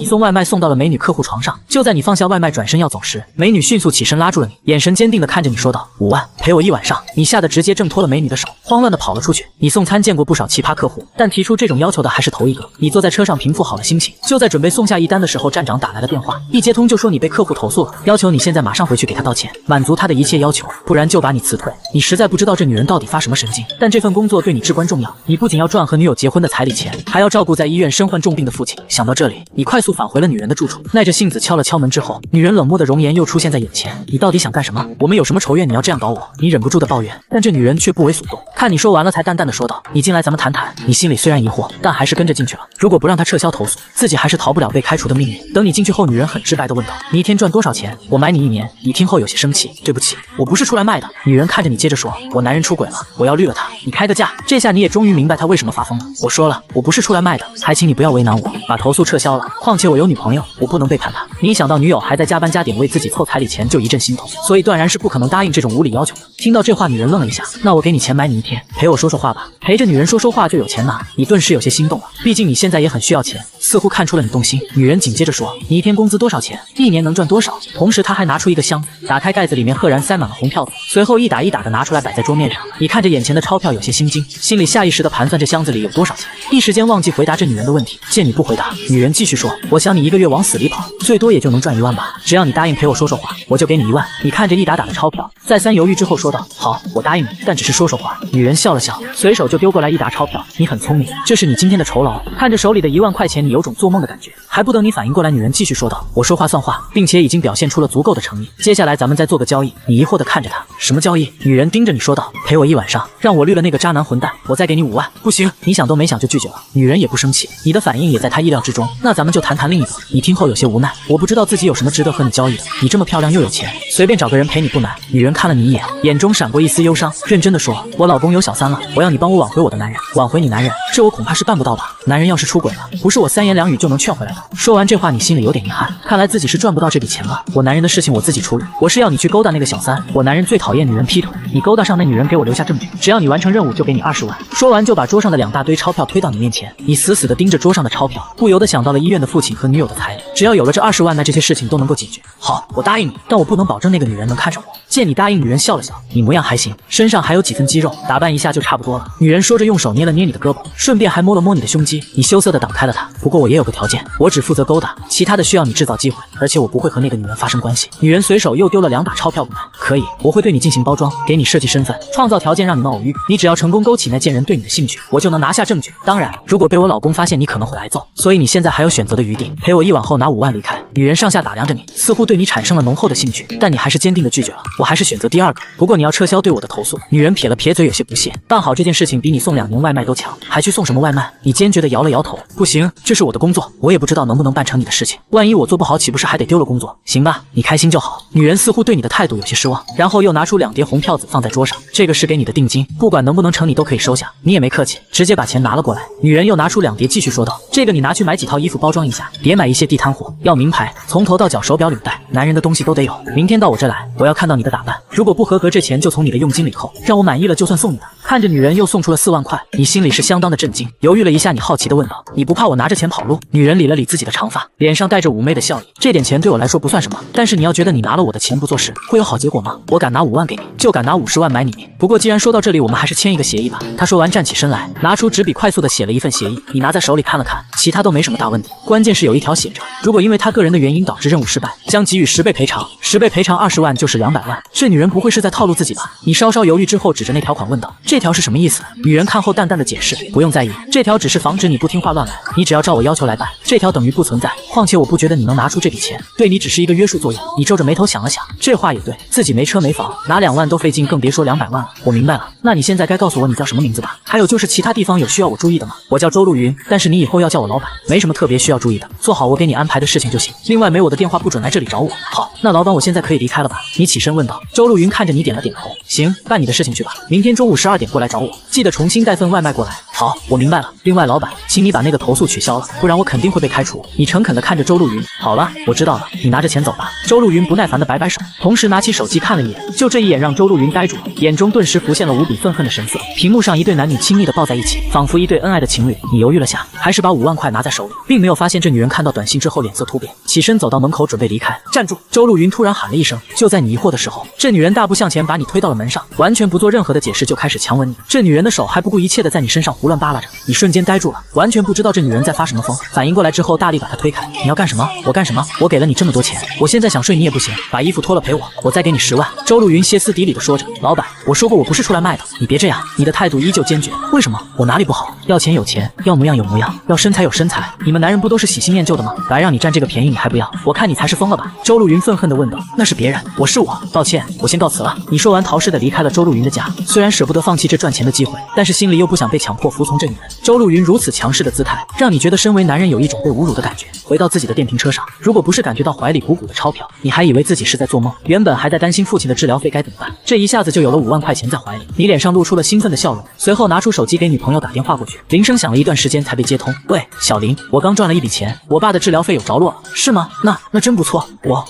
送外卖送到了美女客户床上，就在你放下外卖转身要走时，美女迅速起身拉住了你，眼神坚定地看着你说道：“5万，陪我1晚上。”你吓得直接挣脱了美女的手，慌乱地跑了出去。你送餐见过不少奇葩客户，但提出这种要求的还是头一个。你坐在车上平复好了心情，就在准备送下一单的时候，站长打来了电话，一接通就说你被客户投诉了，要求你现在马上回去给他道歉，满足他的一切要求，不然就把你辞退。你实在不知道这女人到底发什么神经，但这份工作对你至关重要，你不仅要赚和女友结婚的彩礼钱，还要照顾在医院身患重病的父亲。想到这里，你快速返回了女人的住处，耐着性子敲了敲门之后，女人冷漠的容颜又出现在眼前。你到底想干什么？我们有什么仇怨你要这样搞我？你忍不住的抱怨，但这女人却不为所动。看你说完了，才淡淡的说道：“你进来咱们谈谈。”你心里虽然疑惑，但还是跟着进去了。如果不让他撤销投诉，自己还是逃不了被开除的命运。等你进去后，女人很直白的问道：“你一天赚多少钱？我买你1年。”你听后有些生气：“对不起，我不是出来卖的。”女人看着你接着说：“我男人出轨了，我要绿了他。”你开个价。这下你也终于明白他为什么发疯了。我说了，我不是出来卖的，还请你不要为难我，把投诉撤销了。况且我有女朋友，我不能背叛她。你一想到女友还在加班加点为自己凑彩礼钱，就一阵心痛，所以断然是不可能答应这种无理要求的。听到这话，女人愣了一下：“那我给你钱买你1天，陪我说说话吧。”陪着女人说说话就有钱拿，你顿时有些心动了。毕竟你现在也很需要钱，似乎看出了你动心。女人紧接着说：“你1天工资多少钱？1年能赚多少？”同时她还拿出一个箱子，打开盖子，里面赫然塞满了红票子，随后一打一打的拿出来摆在桌面上。你看着眼前的钞票有些心惊，心里下意识的盘算这箱子里有多少钱，一时间忘记回答这女人的问题。见你不回答，女人继续说：“我想你1个月往死里跑，最多也就能赚1万吧。只要你答应陪我说说话，我就给你1万。”你看着一打打的钞票，再三犹豫之后说道：“好，我答应你，但只是说说话。”女人笑了笑，随手就丢过来一沓钞票。你很聪明，这是你今天的酬劳。看着手里的1万块钱，你有种做梦的感觉。还不等你反应过来，女人继续说道：“我说话算话，并且已经表现出了足够的诚意。接下来咱们再做个交易。”你疑惑地看着他：“什么交易？”女人盯着你说道：“陪我1晚上，让我绿了那个渣男混蛋，我再给你5万。”不行，你想都没想就拒绝了。女人也不生气，你的反应也在她意料之中。那咱们就谈谈另一个。你听后有些无奈：“我不知道自己有什么值得和你交易的，你这么漂亮又有钱，随便找个人陪你不难。”女人看了你一眼，眼中闪过一丝忧伤，认真的说：“我老公有小三了，我要你帮我挽回我的男人。挽回你男人，这我恐怕是办不到吧？男人要是出轨了，不是我3言2语就能劝回来的。”说完这话，你心里有点遗憾，看来自己是赚不到这笔钱了。我男人的事情我自己处理，我是要你去勾搭那个小三。我男人最讨厌女人劈腿，你勾搭上那女人，给我留下证据，只要你完成任务就给你20万。说完就把桌上的2大堆钞票推到你面前，你死死地盯着桌上的钞票，不由得想到了医院的父亲和女友的彩礼，只要有了这20万，那这些事情都能够解决。好，我答应你，但我不能保证那个女人能看上我。见你答应，女人笑了笑，你模样还行，身上还有几分肌肉，打扮一下就差不多了。女人说着用手捏了捏你的胳膊，顺便还摸了摸你的胸肌。你羞涩地挡开了她。不过我也有个条件，我只负责勾搭，其他的需要你制造机会，而且我不会和那个女人发生关系。女人随手又丢了2把钞票过来。可以，我会对你进行包装，给你设计身份，创造条件让你们偶遇。你只要成功勾起那贱人对你的兴趣，我就能拿下证据。当然，如果被我老公发现，你可能会挨揍，所以你现在还有选择的余地。陪我1晚后拿5万离开。女人上下打量着你，似乎对你产生了浓厚的兴趣，但你还是坚定地拒绝了。我还是选择第2个，不过你要撤销对我的投诉。女人撇了撇嘴，有些不屑。办好这件事情比你送2年外卖都强，还去送什么外卖？你坚决地摇了摇头。不行，这是我的工作，我也不知道能不能办成你的事情。万一我做不好，岂不是还得丢了工作？行吧，你开心就好。女人似乎对你的态度有些失望，然后又拿出2叠红票子放在桌上，这个是给你的定金，不管能不能成，你都可以收下。你也没客气，直接把钱拿了过来。女人又拿出2叠，继续说道：“这个你拿去买几套衣服包装一下，别买一些地摊货，要名牌，从头到脚，手表、领带，男人的东西都得有。明天到我这来，我要看到你的打扮，如果不合格，这钱就从你的佣金里扣，让我满意了就算送你的。”看着女人又送出了4万块，你心里是相当的震惊，犹豫了一下，你好奇地问道：“你不怕我拿着钱跑路？”女人理了理自己的长发，脸上带着妩媚的笑意：“这点钱对我来说不算什么，但是你要觉得你拿了我的钱不做事，会有好结果吗？我敢拿5万给你，就敢拿50万买你命。不过既然说到这里，我们还是签一个协议吧。”他说完站起身来，拿出纸笔快速地写了一份协议，你拿在手里看了看，其他都没什么大问题，关键是有一条写着：如果因为他个人的原因导致任务失败，将给予10倍赔偿，10倍赔偿20万就是200万。这女人不会是在套路自己吧？你稍稍犹豫之后，指着那条款问道：“这条是什么意思？”女人看后淡淡的解释：“不用在意，这条只是防止你不听话乱来，你只要照我要求来办，这条等于不存在。况且我不觉得你能拿出这笔钱，对你只是一个约束作用。”你皱着眉头想了想，这话也对，自己没车没房，拿2万都费劲，更别说200万了。我明白了，那你现在该告诉我你叫什么名字吧？还有就是其他地方有需要我注意的吗？我叫周路云，但是你以后要叫我老板，没什么特别需要注意的，做好我给你安排的事情就行。另外没我的电话不准来这里找我。好，那老板我现在可以离开了吧？你起身问道。周路云看着你点了点头，行，办你的事情去吧，明天中午12点过来找我，记得重新带份外卖过来。好，我明白了。另外，老板，请你把那个投诉取消了，不然我肯定会被开除。你诚恳地看着周陆云，好了，我知道了，你拿着钱走吧。周陆云不耐烦地摆摆手，同时拿起手机看了一眼，就这一眼让周陆云呆住了，眼中顿时浮现了无比愤恨的神色。屏幕上一对男女亲密地抱在一起，仿佛一对恩爱的情侣。你犹豫了下，还是把5万块拿在手里，并没有发现这女人看到短信之后脸色突变，起身走到门口准备离开。站住！周陆云突然喊了一声。就在你疑惑的时候，这女人大步向前，把你推到了门上，完全不做任何的解释就开始强吻你。这女人的手还不顾一切的在你身上胡乱扒拉着，你瞬间呆住了，完全不知道这女人在发什么疯。反应过来之后，大力把她推开。你要干什么？我干什么？我给了你这么多钱，我现在想睡你也不行，把衣服脱了陪我，我再给你10万。周陆云歇斯底里的说着。老板，我说过我不是出来卖的，你别这样。你的态度依旧坚决。为什么？我哪里不好？要钱有钱，要模样有模样，要身材有身材。你们男人不都是喜新厌旧的吗？来让你占这个便宜你还不要？我看你才是疯了吧！周陆云愤恨地问道。那是别人，我是我。抱歉，我先告辞了。你说完逃似的离开了周陆云的家，虽然舍不得放弃这赚钱的机会，但是心里又不想被强迫服从这女人。周陆云如此强势的姿态，让你觉得身为男人有一种被侮辱的感觉。回到自己的电瓶车上，如果不是感觉到怀里鼓鼓的钞票，你还以为自己是在做梦。原本还在担心父亲的治疗费该怎么办，这一下子就有了5万块钱在怀里，你脸上露出了兴奋的笑容，随后拿出手机给女朋友打电话过去。铃声响了一段时间才被接通。喂，小林，我刚赚了一笔钱，我爸的治疗费有着落了，是吗？那真不错，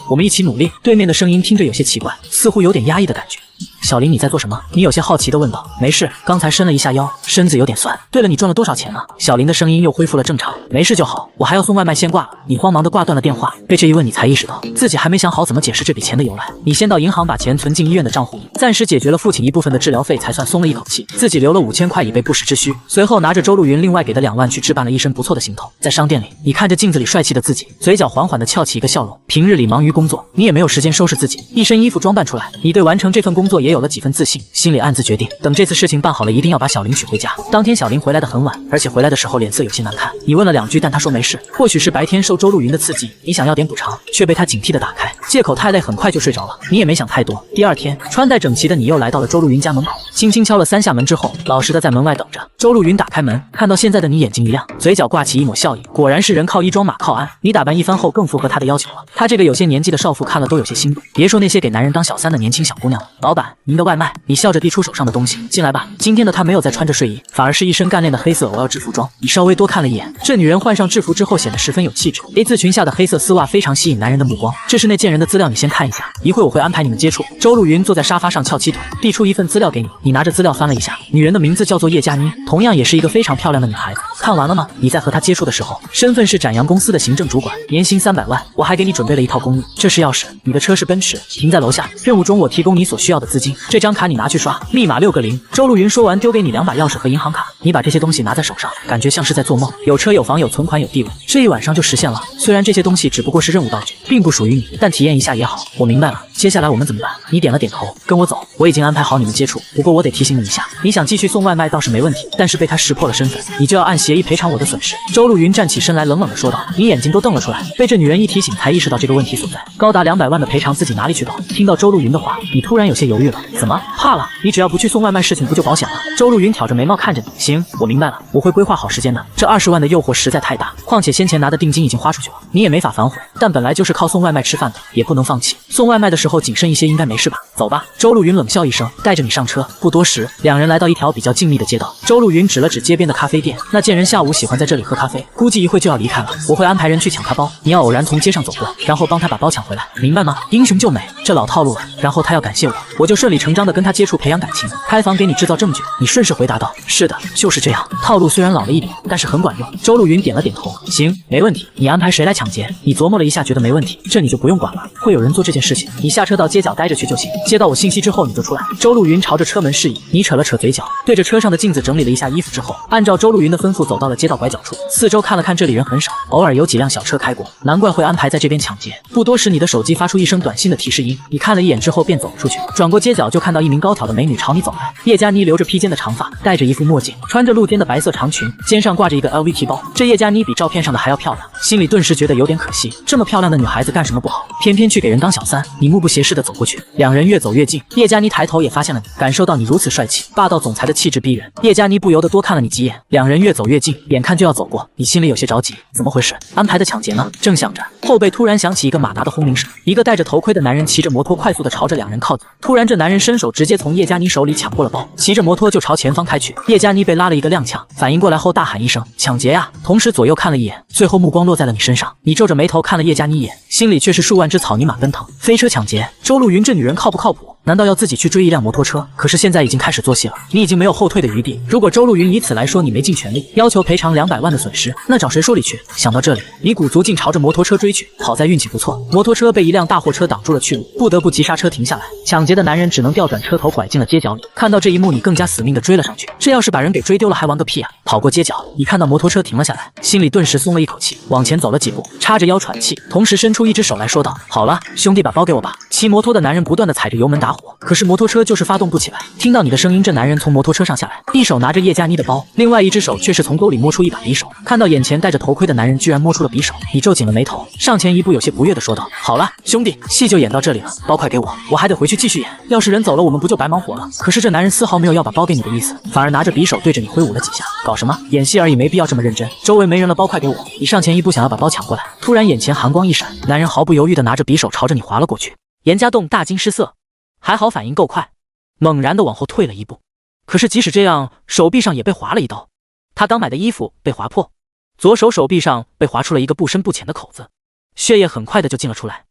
我们一起努力。对面的声音听着有些奇怪，似乎有点压抑的感觉。小林，你在做什么？你有些好奇地问道。没事，刚才伸了一下腰，身子有点酸。对了，你赚了多少钱啊？小林的声音又恢复了正常。没事就好，我还要送外卖，先挂了。你慌忙地挂断了电话。被这一问，你才意识到自己还没想好怎么解释这笔钱的由来。你先到银行把钱存进医院的账户里，暂时解决了父亲一部分的治疗费，才算松了一口气。自己留了5000块以备不时之需。随后拿着周陆云另外给的2万去置办了一身不错的行头。在商店里，你看着镜子里帅气的自己，嘴角缓缓地翘起一个笑容。平日里忙于工作，你也没有时间收拾自己，一身衣服装扮出来，你对完成这份工作也有了几分自信，心里暗自决定，等这次事情办好了，一定要把小林娶回家。当天小林回来的很晚，而且回来的时候脸色有些难看。你问了2句，但他说没事，或许是白天受周陆云的刺激，你想要点补偿，却被他警惕地打开，借口太累，很快就睡着了。你也没想太多。第二天，穿戴整齐的你又来到了周陆云家门口，轻轻敲了3下门之后，老实的在门外等着。周陆云打开门，看到现在的你，眼睛一亮，嘴角挂起一抹笑意。果然是人靠衣装，马靠鞍。你打扮一番后，更符合他的要求了。他这个有些年纪的少妇看了都有些心动，别说那些给男人当小三的年轻小姑娘了。老板，您的外卖。你笑着递出手上的东西，进来吧。今天的她没有再穿着睡衣，反而是一身干练的黑色OL制服装。你稍微多看了一眼，这女人换上制服之后显得十分有气质。A 字裙下的黑色丝袜非常吸引男人的目光。这是那贱人的资料，你先看一下，一会我会安排你们接触。周陆云坐在沙发上翘起腿，递出一份资料给你。你拿着资料翻了一下，女人的名字叫做叶佳妮，同样也是一个非常漂亮的女孩子。看完了吗？你在和她接触的时候，身份是展阳公司的行政主管，年薪300万。我还给你准备了一套公寓，这是钥匙，你的车是奔驰，停在楼下。任务中我提供你所需要的资金，这张卡你拿去刷，密码6个0。周陆云说完，丢给你2把钥匙和银行卡。你把这些东西拿在手上，感觉像是在做梦。有车有房有存款有地位，这一晚上就实现了。虽然这些东西只不过是任务道具，并不属于你，但体验一下也好。我明白了，接下来我们怎么办？你点了点头，跟我走。我已经安排好你们接触，不过我得提醒你一下，你想继续送外卖倒是没问题，但是被他识破了身份，你就要按协议赔偿我的损失。周陆云站起身来，冷冷地说道。你眼睛都瞪了出来，被这女人一提醒，才意识到这个问题所在。高达200万的赔偿自己哪里去找？听到周陆云的话，你突然有些犹豫了。怎么怕了？你只要不去送外卖，事情不就保险了？周陆云挑着眉毛看着你。行，我明白了，我会规划好时间的。这20万的诱惑实在太大，况且先前拿的定金已经花出去了，你也没法反悔。但本来就是靠送外卖吃饭的，也不能放弃。送外卖的时候谨慎一些，应该没事吧？走吧。周陆云冷笑一声，带着你上车。不多时，两人来到一条比较静谧的街道。周陆云指了指街边的咖啡店，那贱人下午喜欢在这里喝咖啡，估计一会就要离开了。我会安排人去抢她包，你要偶然从街上走过，然后帮她把包抢回来，明白吗？英雄救美，这老套路了。然后她要感谢我，我就顺理成章的跟她接触，培养感情，开房给你制造证据。你顺势回答道：是的，就是这样。套路虽然老了一点，但是很管用。周陆云点了点头，行，没问题。你安排谁来抢劫？你琢磨了一下，觉得没问题，这你就不用管了，会有人做这件事情。你下车到街角待着去就行，接到我信息之后你就出来。周陆云朝着车门示意，你扯了扯嘴角，对着车上的镜子整理了一下衣服之后，按照周陆云的吩咐走到了街道拐角处，四周看了看，这里人很少，偶尔有几辆小车开过，难怪会安排在这边抢劫。不多时，你的手机发出一声短信的提示音，你看了一眼之后便走了出去，转过街角就看到一名高挑的美女朝你走来。叶佳妮留着披肩的长发，戴着一副墨镜，穿着露肩的白色长裙，肩上挂着一个 LV 提包。这叶佳妮比照片上的还要漂亮，心里顿时觉得有点可惜，这么漂亮的女孩子干什么不好，偏偏去给人当小三。你目不斜视地走过去，两人越走越近，叶佳妮抬头也发现了你，感受到你如此帅气霸道总裁的气质逼人，叶佳妮不由得多看了你几眼。两人越走越近，眼看就要走过，你心里有些着急，怎么回事？安排的抢劫呢？正想着，后背突然响起一个马达的轰鸣声，一个戴着头盔的男人骑着摩托快速的朝着两人靠近。突然，这男人伸手直接从叶嘉妮手里抢过了包，骑着摩托就朝前方开去。叶嘉妮被拉了一个踉跄，反应过来后大喊一声抢劫呀！同时左右看了一眼，最后目光落在了你身上。你皱着眉头看了叶嘉妮一眼，心里却是数万只草泥马奔腾。飞车抢劫，周路云这女人靠不靠谱？难道要自己去追一辆摩托车？可是现在已经开始做戏了，你已经没有后退的余地。如果周路云以此来说你没尽全力，要求赔偿200万的损失，那找谁说理去？想到这里，你鼓足劲朝着摩托车追去。好在运气不错，摩托车被一辆大货车挡住了去路，不得不急刹车停下来。抢劫的男人只能调转车头拐进了街角里。看到这一幕，你更加死命地追了上去。这要是把人给追丢了，还玩个屁啊！跑过街角，你看到摩托车停了下来，心里顿时松了一口气，往前走了几步，叉着腰喘气，同时伸出一只手来说道：“好了，兄弟，把包给我吧。”骑摩托的男人不断地踩着油门打火，可是摩托车就是发动不起来。听到你的声音，这男人从摩托车上下来，一手拿着叶嘉妮的包，另外一只手却是从兜里摸出一把匕首。看到眼前戴着头盔的男人居然摸出了匕首，你皱紧了眉头，上前一步，有些不悦地说道：“好了，兄弟，戏就演到这里了，包快给我，我还得回去继续演。要是人走了，我们不就白忙活了？”可是这男人丝毫没有要把包给你的意思，反而拿着匕首对着你挥舞了几下。搞什么？演戏而已，没必要这么认真。周围没人了，包快给我！你上前一步，想要把包抢过来，突然眼前寒光一闪，男人毫不犹豫地拿着匕首朝着你划了过去。严家栋大惊失色，还好反应够快，猛然地往后退了一步。可是即使这样，手臂上也被划了一刀。他刚买的衣服被划破，左手手臂上被划出了一个不深不浅的口子，血液很快的就进了出来。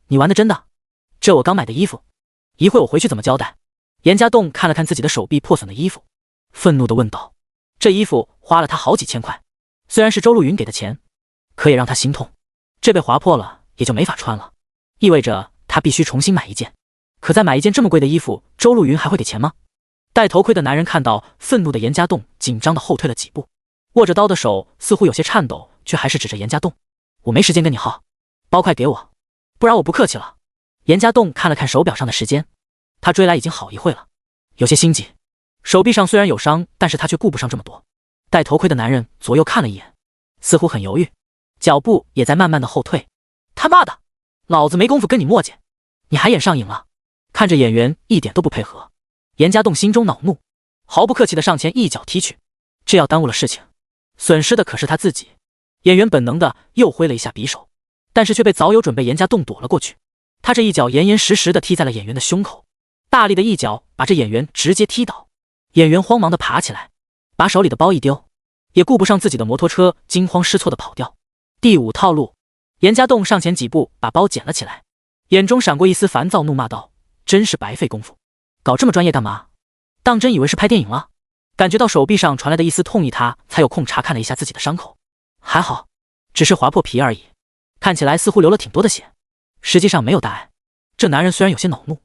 你玩的真的？这我刚买的衣服，一会我回去怎么交代？严家栋看了看自己的手臂破损的衣服，愤怒地问道。这衣服花了他好几千块，虽然是周路云给的钱，可也让他心痛。这被划破了也就没法穿了，意味着他必须重新买一件。可再买一件这么贵的衣服，周路云还会给钱吗？戴头盔的男人看到愤怒的严家栋，紧张的后退了几步，握着刀的手似乎有些颤抖，却还是指着严家栋：“我没时间跟你耗，包快给我，不然我不客气了。”严家栋看了看手表上的时间，他追来已经好一会了，有些心急。手臂上虽然有伤，但是他却顾不上这么多。戴头盔的男人左右看了一眼，似乎很犹豫，脚步也在慢慢的后退。他妈的，老子没工夫跟你磨叽，你还演上瘾了？看着演员一点都不配合，严家栋心中恼怒，毫不客气的上前一脚踢去。这要耽误了事情，损失的可是他自己。演员本能的又挥了一下匕首，但是却被早有准备严家栋躲了过去。他这一脚严严实实的踢在了演员的胸口，大力的一脚把这演员直接踢倒。演员慌忙的爬起来，把手里的包一丢，也顾不上自己的摩托车，惊慌失措的跑掉。第5套路，严家栋上前几步把包捡了起来，眼中闪过一丝烦躁，怒骂道：“真是白费功夫，搞这么专业干嘛？当真以为是拍电影了？”感觉到手臂上传来的一丝痛意，他才有空查看了一下自己的伤口，还好，只是划破皮而已，看起来似乎流了挺多的血，实际上没有大碍。这男人虽然有些恼怒，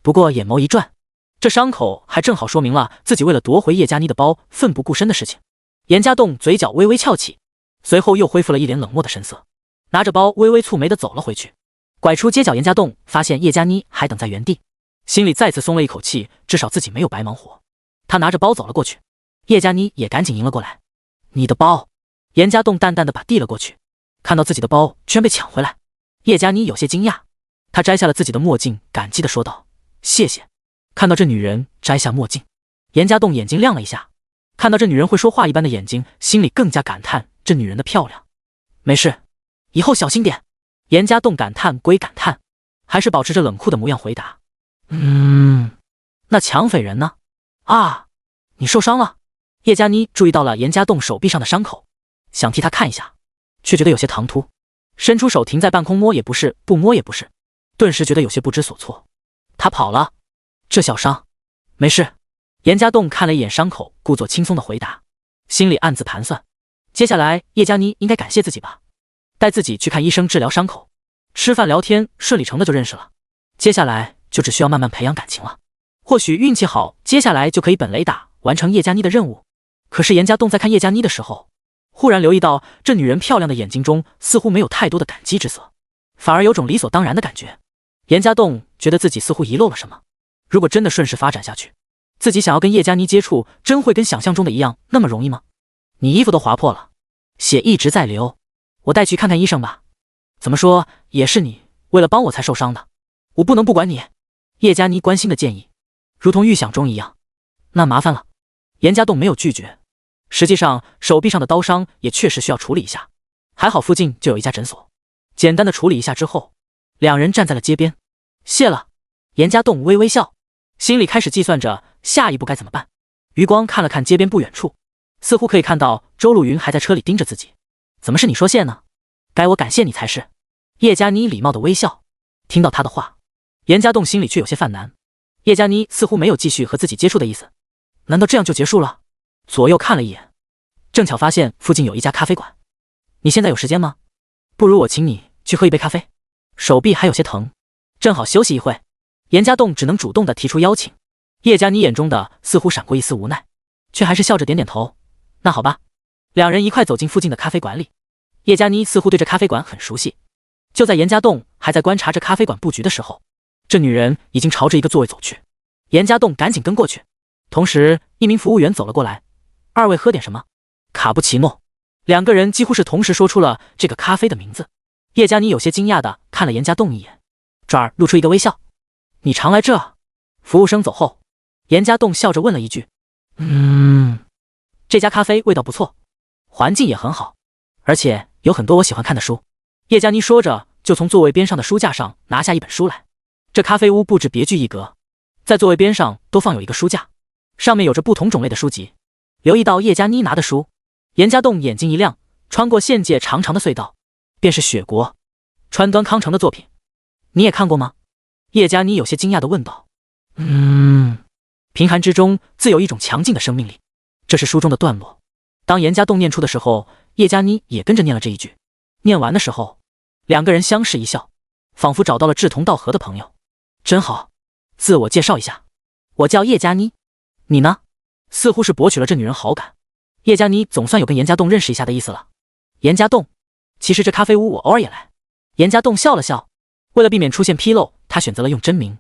不过眼眸一转，这伤口还正好说明了自己为了夺回叶嘉妮的包奋不顾身的事情。严家栋嘴角微微翘起，随后又恢复了一脸冷漠的神色，拿着包微微蹙眉的走了回去。拐出街角，严家栋发现叶嘉妮还等在原地，心里再次松了一口气，至少自己没有白忙活。他拿着包走了过去，叶嘉妮也赶紧迎了过来。你的包？严家栋淡淡的把递了过去，看到自己的包居然被抢回来，叶嘉妮有些惊讶，她摘下了自己的墨镜，感激的说道：“谢谢。”看到这女人摘下墨镜，严家栋眼睛亮了一下，看到这女人会说话一般的眼睛，心里更加感叹这女人的漂亮。没事，以后小心点。严家栋感叹归感叹，还是保持着冷酷的模样回答：“那抢匪人呢？啊，你受伤了？”叶嘉妮注意到了严家栋手臂上的伤口，想替他看一下，却觉得有些唐突，伸出手停在半空，摸也不是，不摸也不是，顿时觉得有些不知所措。他跑了？这小伤没事。严家栋看了一眼伤口，故作轻松的回答，心里暗自盘算，接下来叶嘉妮应该感谢自己吧，带自己去看医生治疗伤口，吃饭聊天顺理成的就认识了，接下来就只需要慢慢培养感情了。或许运气好，接下来就可以本雷打完成叶嘉妮的任务。可是严家栋在看叶嘉妮的时候，忽然留意到这女人漂亮的眼睛中似乎没有太多的感激之色，反而有种理所当然的感觉。严家栋觉得自己似乎遗漏了什么，如果真的顺势发展下去，自己想要跟叶嘉妮接触，真会跟想象中的一样那么容易吗？你衣服都划破了，血一直在流，我带去看看医生吧。怎么说也是你为了帮我才受伤的，我不能不管你。叶嘉妮关心的建议，如同预想中一样。那麻烦了。严家栋没有拒绝，实际上手臂上的刀伤也确实需要处理一下，还好附近就有一家诊所，简单的处理一下之后，两人站在了街边。谢了。严家栋微微笑，心里开始计算着下一步该怎么办。余光看了看街边不远处，似乎可以看到周路云还在车里盯着自己。怎么是你说谢呢？该我感谢你才是。叶佳妮礼貌的微笑。听到他的话，严家栋心里却有些犯难。叶佳妮似乎没有继续和自己接触的意思，难道这样就结束了？左右看了一眼，正巧发现附近有一家咖啡馆。你现在有时间吗？不如我请你去喝一杯咖啡。手臂还有些疼，正好休息一会。严家栋只能主动的提出邀请。叶佳妮眼中的似乎闪过一丝无奈，却还是笑着点点头。那好吧。两人一块走进附近的咖啡馆里。叶佳妮似乎对这咖啡馆很熟悉。就在严家栋还在观察着咖啡馆布局的时候，这女人已经朝着一个座位走去。严家栋赶紧跟过去，同时一名服务员走了过来。二位喝点什么？卡布奇诺。两个人几乎是同时说出了这个咖啡的名字。叶佳妮有些惊讶的看了严家栋一眼，转而露出一个微笑。你常来这？服务生走后，严家栋笑着问了一句。这家咖啡味道不错，环境也很好，而且有很多我喜欢看的书。叶佳妮说着就从座位边上的书架上拿下一本书来。这咖啡屋布置别具一格，在座位边上都放有一个书架，上面有着不同种类的书籍。留意到叶佳妮拿的书，严家栋眼睛一亮，穿过县界长长的隧道，便是雪国川端康成的作品。你也看过吗？叶佳妮有些惊讶地问道。贫寒之中自有一种强劲的生命力，这是书中的段落。当严家栋念出的时候，叶佳妮也跟着念了这一句。念完的时候，两个人相视一笑，仿佛找到了志同道合的朋友。真好。自我介绍一下，我叫叶佳妮。你呢？似乎是博取了这女人好感，叶佳妮总算有跟严家栋认识一下的意思了。严家栋，其实这咖啡屋我偶尔也来。严家栋笑了笑，为了避免出现纰漏，他选择了用真名。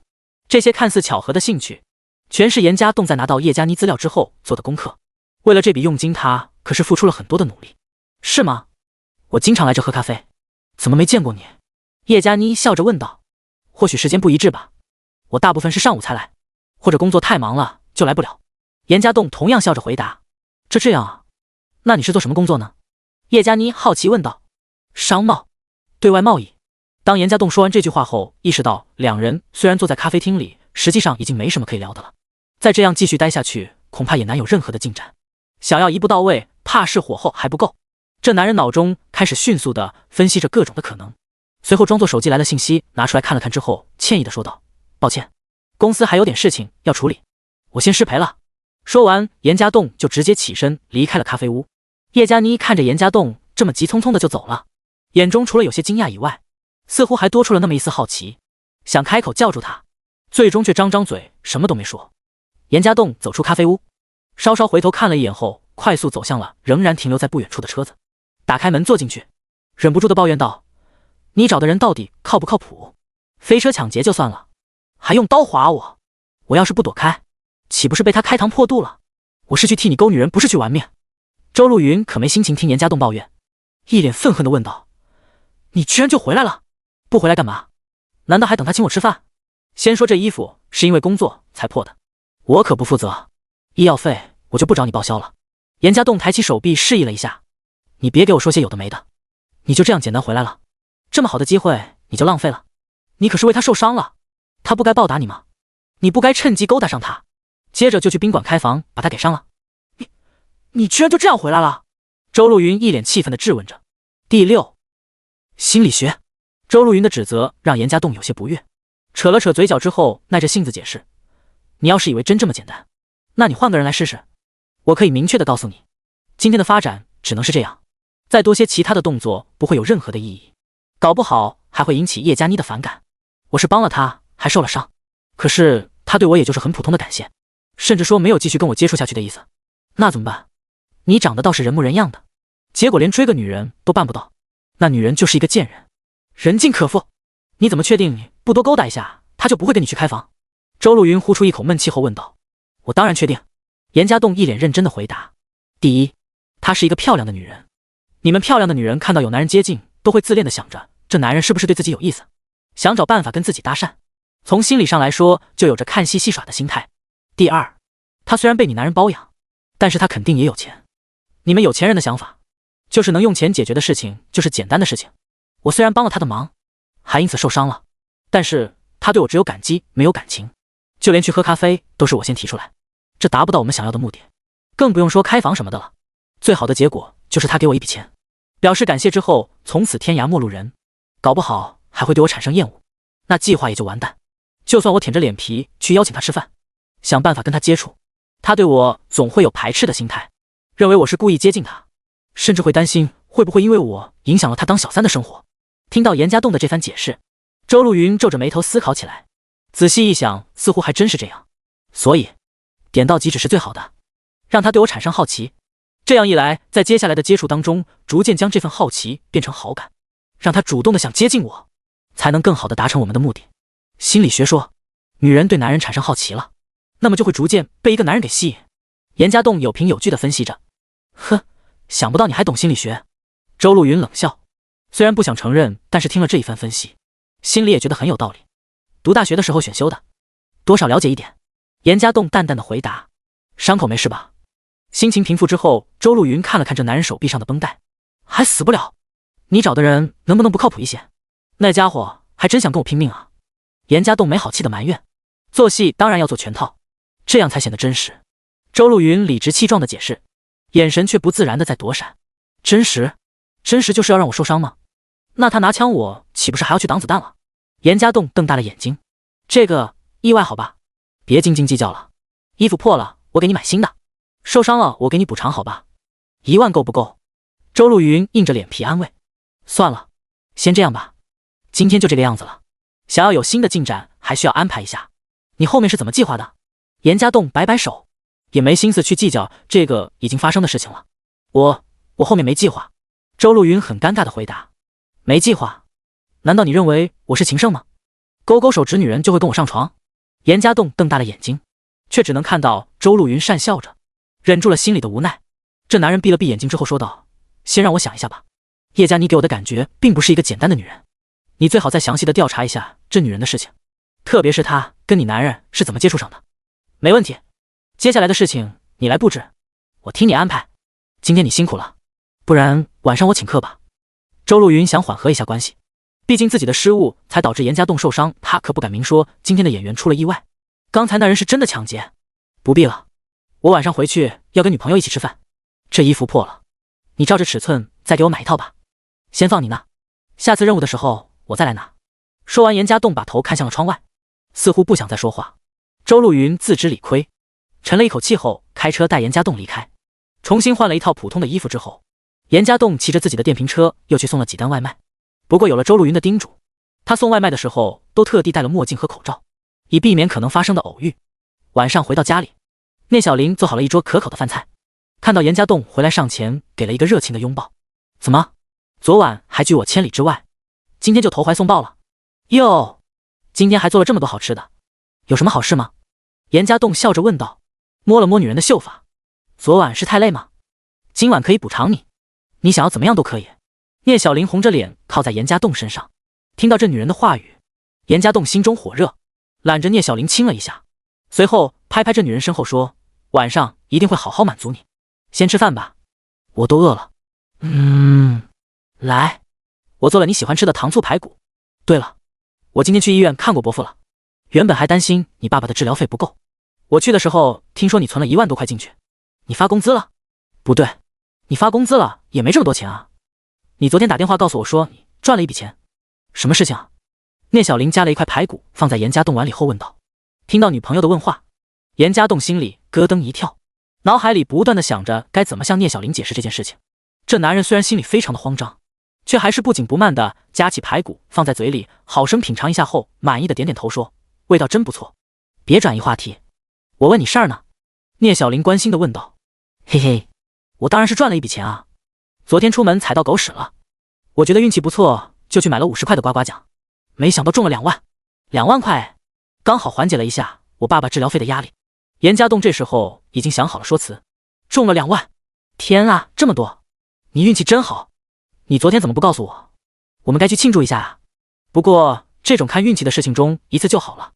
这些看似巧合的兴趣，全是严家栋在拿到叶佳妮资料之后做的功课。为了这笔佣金，他可是付出了很多的努力。是吗？我经常来这喝咖啡，怎么没见过你？叶佳妮笑着问道。或许时间不一致吧，我大部分是上午才来，或者工作太忙了就来不了。严家栋同样笑着回答。这样啊，那你是做什么工作呢？叶佳妮好奇问道。商贸，对外贸易。当严家栋说完这句话后，意识到两人虽然坐在咖啡厅里，实际上已经没什么可以聊的了。再这样继续待下去，恐怕也难有任何的进展。想要一步到位，怕是火候还不够。这男人脑中开始迅速地分析着各种的可能，随后装作手机来的信息拿出来看了看之后，歉意地说道。抱歉，公司还有点事情要处理，我先失陪了。说完，严家栋就直接起身离开了咖啡屋。叶佳妮看着严家栋这么急匆匆的就走了，眼中除了有些惊讶以外，似乎还多出了那么一丝好奇，想开口叫住他，最终却张嘴什么都没说。严家栋走出咖啡屋，稍稍回头看了一眼后，快速走向了仍然停留在不远处的车子，打开门坐进去，忍不住的抱怨道。你找的人到底靠不靠谱？飞车抢劫就算了，还用刀划我，我要是不躲开，岂不是被他开膛破肚了？我是去替你勾女人，不是去玩命。周路云可没心情听严家栋抱怨，一脸愤恨地问道。你居然就回来了？不回来干嘛？难道还等他请我吃饭？先说这衣服是因为工作才破的，我可不负责，医药费我就不找你报销了。严家栋抬起手臂示意了一下。你别给我说些有的没的，你就这样简单回来了？这么好的机会你就浪费了？你可是为他受伤了，他不该报答你吗？你不该趁机勾搭上他，接着就去宾馆开房把他给伤了？你居然就这样回来了？周路云一脸气愤地质问着。第六，心理学。周路云的指责让严家栋有些不悦，扯了扯嘴角之后，耐着性子解释。你要是以为真这么简单，那你换个人来试试。我可以明确地告诉你，今天的发展只能是这样，再多些其他的动作不会有任何的意义，搞不好还会引起叶佳妮的反感。我是帮了他，还受了伤，可是他对我也就是很普通的感谢，甚至说没有继续跟我接触下去的意思。那怎么办？你长得倒是人模人样的，结果连追个女人都办不到，那女人就是一个贱人，人尽可负。你怎么确定你不多勾搭一下，他就不会跟你去开房？周路云呼出一口闷气后问道。我当然确定。严家栋一脸认真的回答。第一，她是一个漂亮的女人，你们漂亮的女人看到有男人接近，都会自恋的想着这男人是不是对自己有意思，想找办法跟自己搭讪，从心理上来说就有着看戏戏耍的心态。第二，她虽然被你男人包养，但是她肯定也有钱。你们有钱人的想法就是能用钱解决的事情就是简单的事情，我虽然帮了他的忙，还因此受伤了，但是他对我只有感激没有感情，就连去喝咖啡都是我先提出来，这达不到我们想要的目的，更不用说开房什么的了。最好的结果就是他给我一笔钱，表示感谢之后，从此天涯陌路人，搞不好还会对我产生厌恶，那计划也就完蛋。就算我舔着脸皮去邀请他吃饭，想办法跟他接触，他对我总会有排斥的心态，认为我是故意接近他，甚至会担心会不会因为我影响了他当小三的生活。听到严家栋的这番解释，周陆云皱着眉头思考起来，仔细一想，似乎还真是这样。所以点到即止是最好的，让他对我产生好奇，这样一来，在接下来的接触当中，逐渐将这份好奇变成好感，让他主动的想接近我，才能更好的达成我们的目的。心理学说，女人对男人产生好奇了，那么就会逐渐被一个男人给吸引。严家栋有凭有据的分析着。呵，想不到你还懂心理学。周陆云冷笑，虽然不想承认，但是听了这一番分析，心里也觉得很有道理。读大学的时候选修的，多少了解一点。严家栋淡淡的回答。伤口没事吧？心情平复之后，周陆云看了看这男人手臂上的绷带，还死不了。你找的人能不能不靠谱一些？那家伙还真想跟我拼命啊。严家栋没好气的埋怨。做戏当然要做全套，这样才显得真实。周陆云理直气壮的解释，眼神却不自然的在躲闪。真实？真实就是要让我受伤吗？那他拿枪我岂不是还要去挡子弹了？严家栋瞪大了眼睛。这个意外好吧，别斤斤计较了。衣服破了我给你买新的，受伤了我给你补偿好吧？1万够不够？周陆云硬着脸皮安慰。算了，先这样吧，今天就这个样子了，想要有新的进展还需要安排一下。你后面是怎么计划的？严家栋摆摆手，也没心思去计较这个已经发生的事情了。我后面没计划。周陆云很尴尬的回答。没计划？难道你认为我是情圣吗？勾勾手指女人就会跟我上床？严家栋瞪大了眼睛，却只能看到周陆云讪笑着，忍住了心里的无奈。这男人闭了闭眼睛之后说道，先让我想一下吧。叶佳妮给我的感觉并不是一个简单的女人，你最好再详细的调查一下这女人的事情，特别是她跟你男人是怎么接触上的。没问题，接下来的事情你来布置，我听你安排。今天你辛苦了，不然晚上我请客吧。周陆云想缓和一下关系，毕竟自己的失误才导致严家栋受伤，他可不敢明说今天的演员出了意外，刚才那人是真的抢劫。不必了，我晚上回去要跟女朋友一起吃饭，这衣服破了，你照着尺寸再给我买一套吧，先放你那，下次任务的时候我再来拿。说完，严家栋把头看向了窗外，似乎不想再说话。周陆云自知理亏，沉了一口气后开车带严家栋离开。重新换了一套普通的衣服之后，严家栋骑着自己的电瓶车又去送了几单外卖。不过有了周陆云的叮嘱，他送外卖的时候都特地戴了墨镜和口罩，以避免可能发生的偶遇。晚上回到家里，聂小玲做好了一桌可口的饭菜，看到严家栋回来，上前给了一个热情的拥抱。怎么，昨晚还拒我千里之外，今天就投怀送抱了？哟，今天还做了这么多好吃的，有什么好事吗？严家栋笑着问道，摸了摸女人的秀发。昨晚是太累吗？今晚可以补偿你，你想要怎么样都可以。聂小玲红着脸靠在严家栋身上，听到这女人的话语，严家栋心中火热，揽着聂小玲亲了一下，随后拍拍这女人身后说，晚上一定会好好满足你，先吃饭吧，我都饿了。来，我做了你喜欢吃的糖醋排骨。对了，我今天去医院看过伯父了，原本还担心你爸爸的治疗费不够，我去的时候听说你存了1万多块进去，你发工资了？不对，你发工资了也没这么多钱啊。你昨天打电话告诉我说你赚了一笔钱，什么事情啊？聂小玲夹了一块排骨放在严家栋碗里后问道。听到女朋友的问话，严家栋心里咯噔一跳，脑海里不断的想着该怎么向聂小玲解释这件事情。这男人虽然心里非常的慌张，却还是不紧不慢的夹起排骨放在嘴里，好生品尝一下后，满意的点点头说，味道真不错。别转移话题，我问你事儿呢。聂小玲关心的问道。嘿嘿，我当然是赚了一笔钱啊，昨天出门踩到狗屎了，我觉得运气不错，就去买了50块的刮刮奖，没想到中了2万，2万块刚好缓解了一下我爸爸治疗费的压力。严家栋这时候已经想好了说辞，中了2万，天啊，这么多，你运气真好，你昨天怎么不告诉我？我们该去庆祝一下啊。不过这种看运气的事情中一次就好了，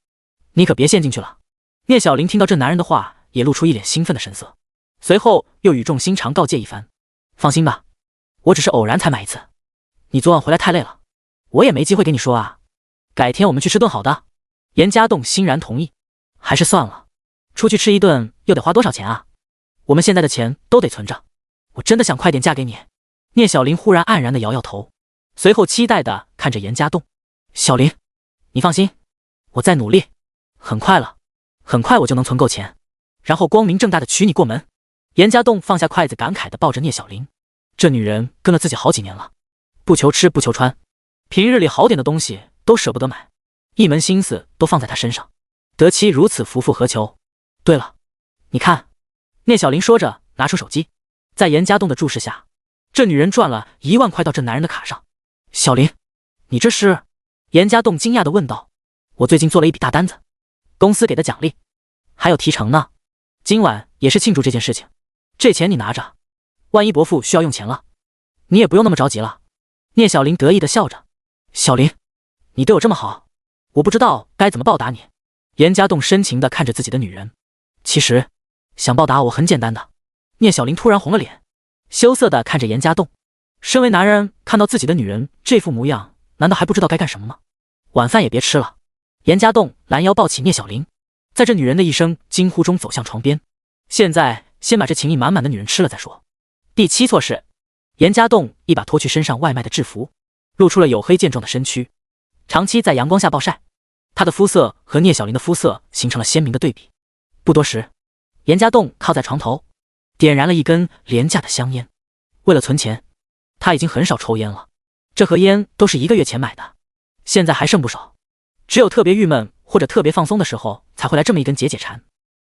你可别陷进去了。聂小玲听到这男人的话，也露出一脸兴奋的神色，随后又语重心长告诫一番，放心吧，我只是偶然才买一次，你昨晚回来太累了，我也没机会给你说啊。改天我们去吃顿好的。严家栋欣然同意。还是算了，出去吃一顿又得花多少钱啊？我们现在的钱都得存着。我真的想快点嫁给你。聂小玲忽然黯然地摇摇头，随后期待地看着严家栋。小玲，你放心，我在努力，很快我就能存够钱，然后光明正大地娶你过门。严家栋放下筷子，感慨地抱着聂小玲，这女人跟了自己好几年了，不求吃不求穿，平日里好点的东西都舍不得买，一门心思都放在她身上，得妻如此，夫复何求？对了，你看。聂小玲说着拿出手机，在严家栋的注视下，这女人赚了1万块到这男人的卡上。小玲，你这是？严家栋惊讶地问道。我最近做了一笔大单子，公司给的奖励，还有提成呢。今晚也是庆祝这件事情，这钱你拿着，万一伯父需要用钱了，你也不用那么着急了。聂小玲得意地笑着。小玲，你对我这么好，我不知道该怎么报答你。严家栋深情地看着自己的女人。其实想报答我很简单的。聂小玲突然红了脸，羞涩地看着严家栋。身为男人，看到自己的女人这副模样，难道还不知道该干什么吗？晚饭也别吃了。严家栋拦腰抱起聂小玲，在这女人的一声惊呼中走向床边。现在先把这情意满满的女人吃了再说。第7错是，严家栋一把脱去身上外卖的制服，露出了黝黑健壮的身躯。长期在阳光下暴晒，他的肤色和聂小玲的肤色形成了鲜明的对比。不多时，严家栋靠在床头，点燃了一根廉价的香烟。为了存钱，他已经很少抽烟了，这盒烟都是1个月前买的，现在还剩不少。只有特别郁闷或者特别放松的时候，才会来这么一根解解馋。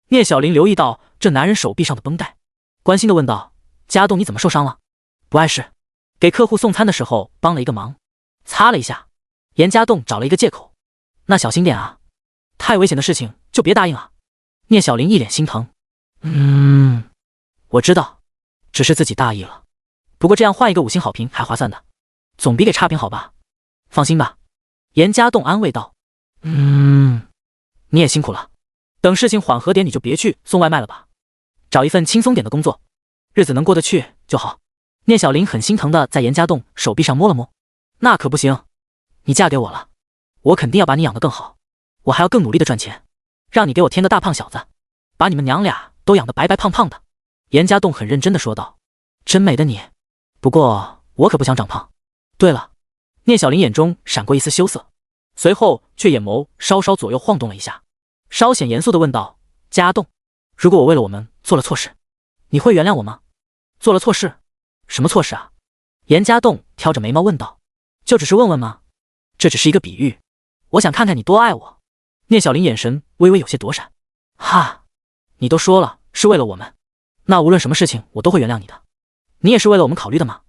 聂小玲留意到这男人手臂上的绷带，关心地问道：家栋，你怎么受伤了？不碍事，给客户送餐的时候帮了一个忙，擦了一下。严家栋找了一个借口。那小心点啊，太危险的事情就别答应啊。聂小玲一脸心疼。我知道，只是自己大意了。不过这样换一个5星好评还划算的，总比给差评好吧？放心吧。严家栋安慰道。你也辛苦了，等事情缓和点你就别去送外卖了吧，找一份轻松点的工作，日子能过得去就好。聂小玲很心疼的在严家栋手臂上摸了摸。那可不行，你嫁给我了，我肯定要把你养得更好，我还要更努力的赚钱，让你给我添个大胖小子，把你们娘俩都养得白白胖胖的。严家栋很认真的说道。真美的你，不过我可不想长胖。对了，聂小玲眼中闪过一丝羞涩，随后却眼眸稍稍左右晃动了一下，稍显严肃地问道：家栋，如果我为了我们做了错事，你会原谅我吗？做了错事？什么错事啊？严家栋挑着眉毛问道。就只是问问吗？这只是一个比喻，我想看看你多爱我。聂小玲眼神微微有些躲闪。哈，你都说了是为了我们，那无论什么事情我都会原谅你的。你也是为了我们考虑的吗？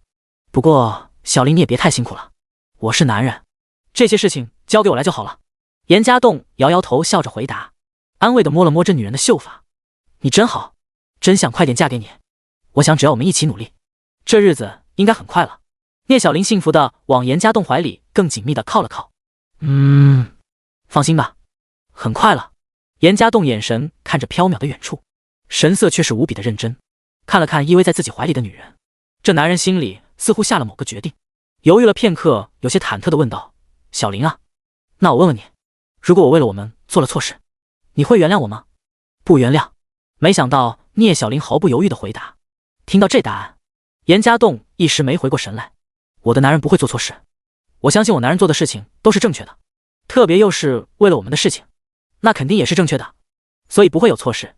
不过小玲，你也别太辛苦了，我是男人，这些事情交给我来就好了。严家栋摇摇头，笑着回答，安慰地摸了摸这女人的秀发。你真好，真想快点嫁给你。我想只要我们一起努力，这日子应该很快了。聂小玲幸福地往严家栋怀里更紧密地靠了靠。放心吧，很快了。严家栋眼神看着缥缈的远处，神色却是无比的认真，看了看依偎在自己怀里的女人，这男人心里似乎下了某个决定，犹豫了片刻，有些忐忑地问道：小玲啊，那我问问你，如果我为了我们做了错事，你会原谅我吗？不原谅。没想到聂小玲毫不犹豫地回答。听到这答案，严家栋一时没回过神来。我的男人不会做错事，我相信我男人做的事情都是正确的，特别又是为了我们的事情，那肯定也是正确的，所以不会有错事。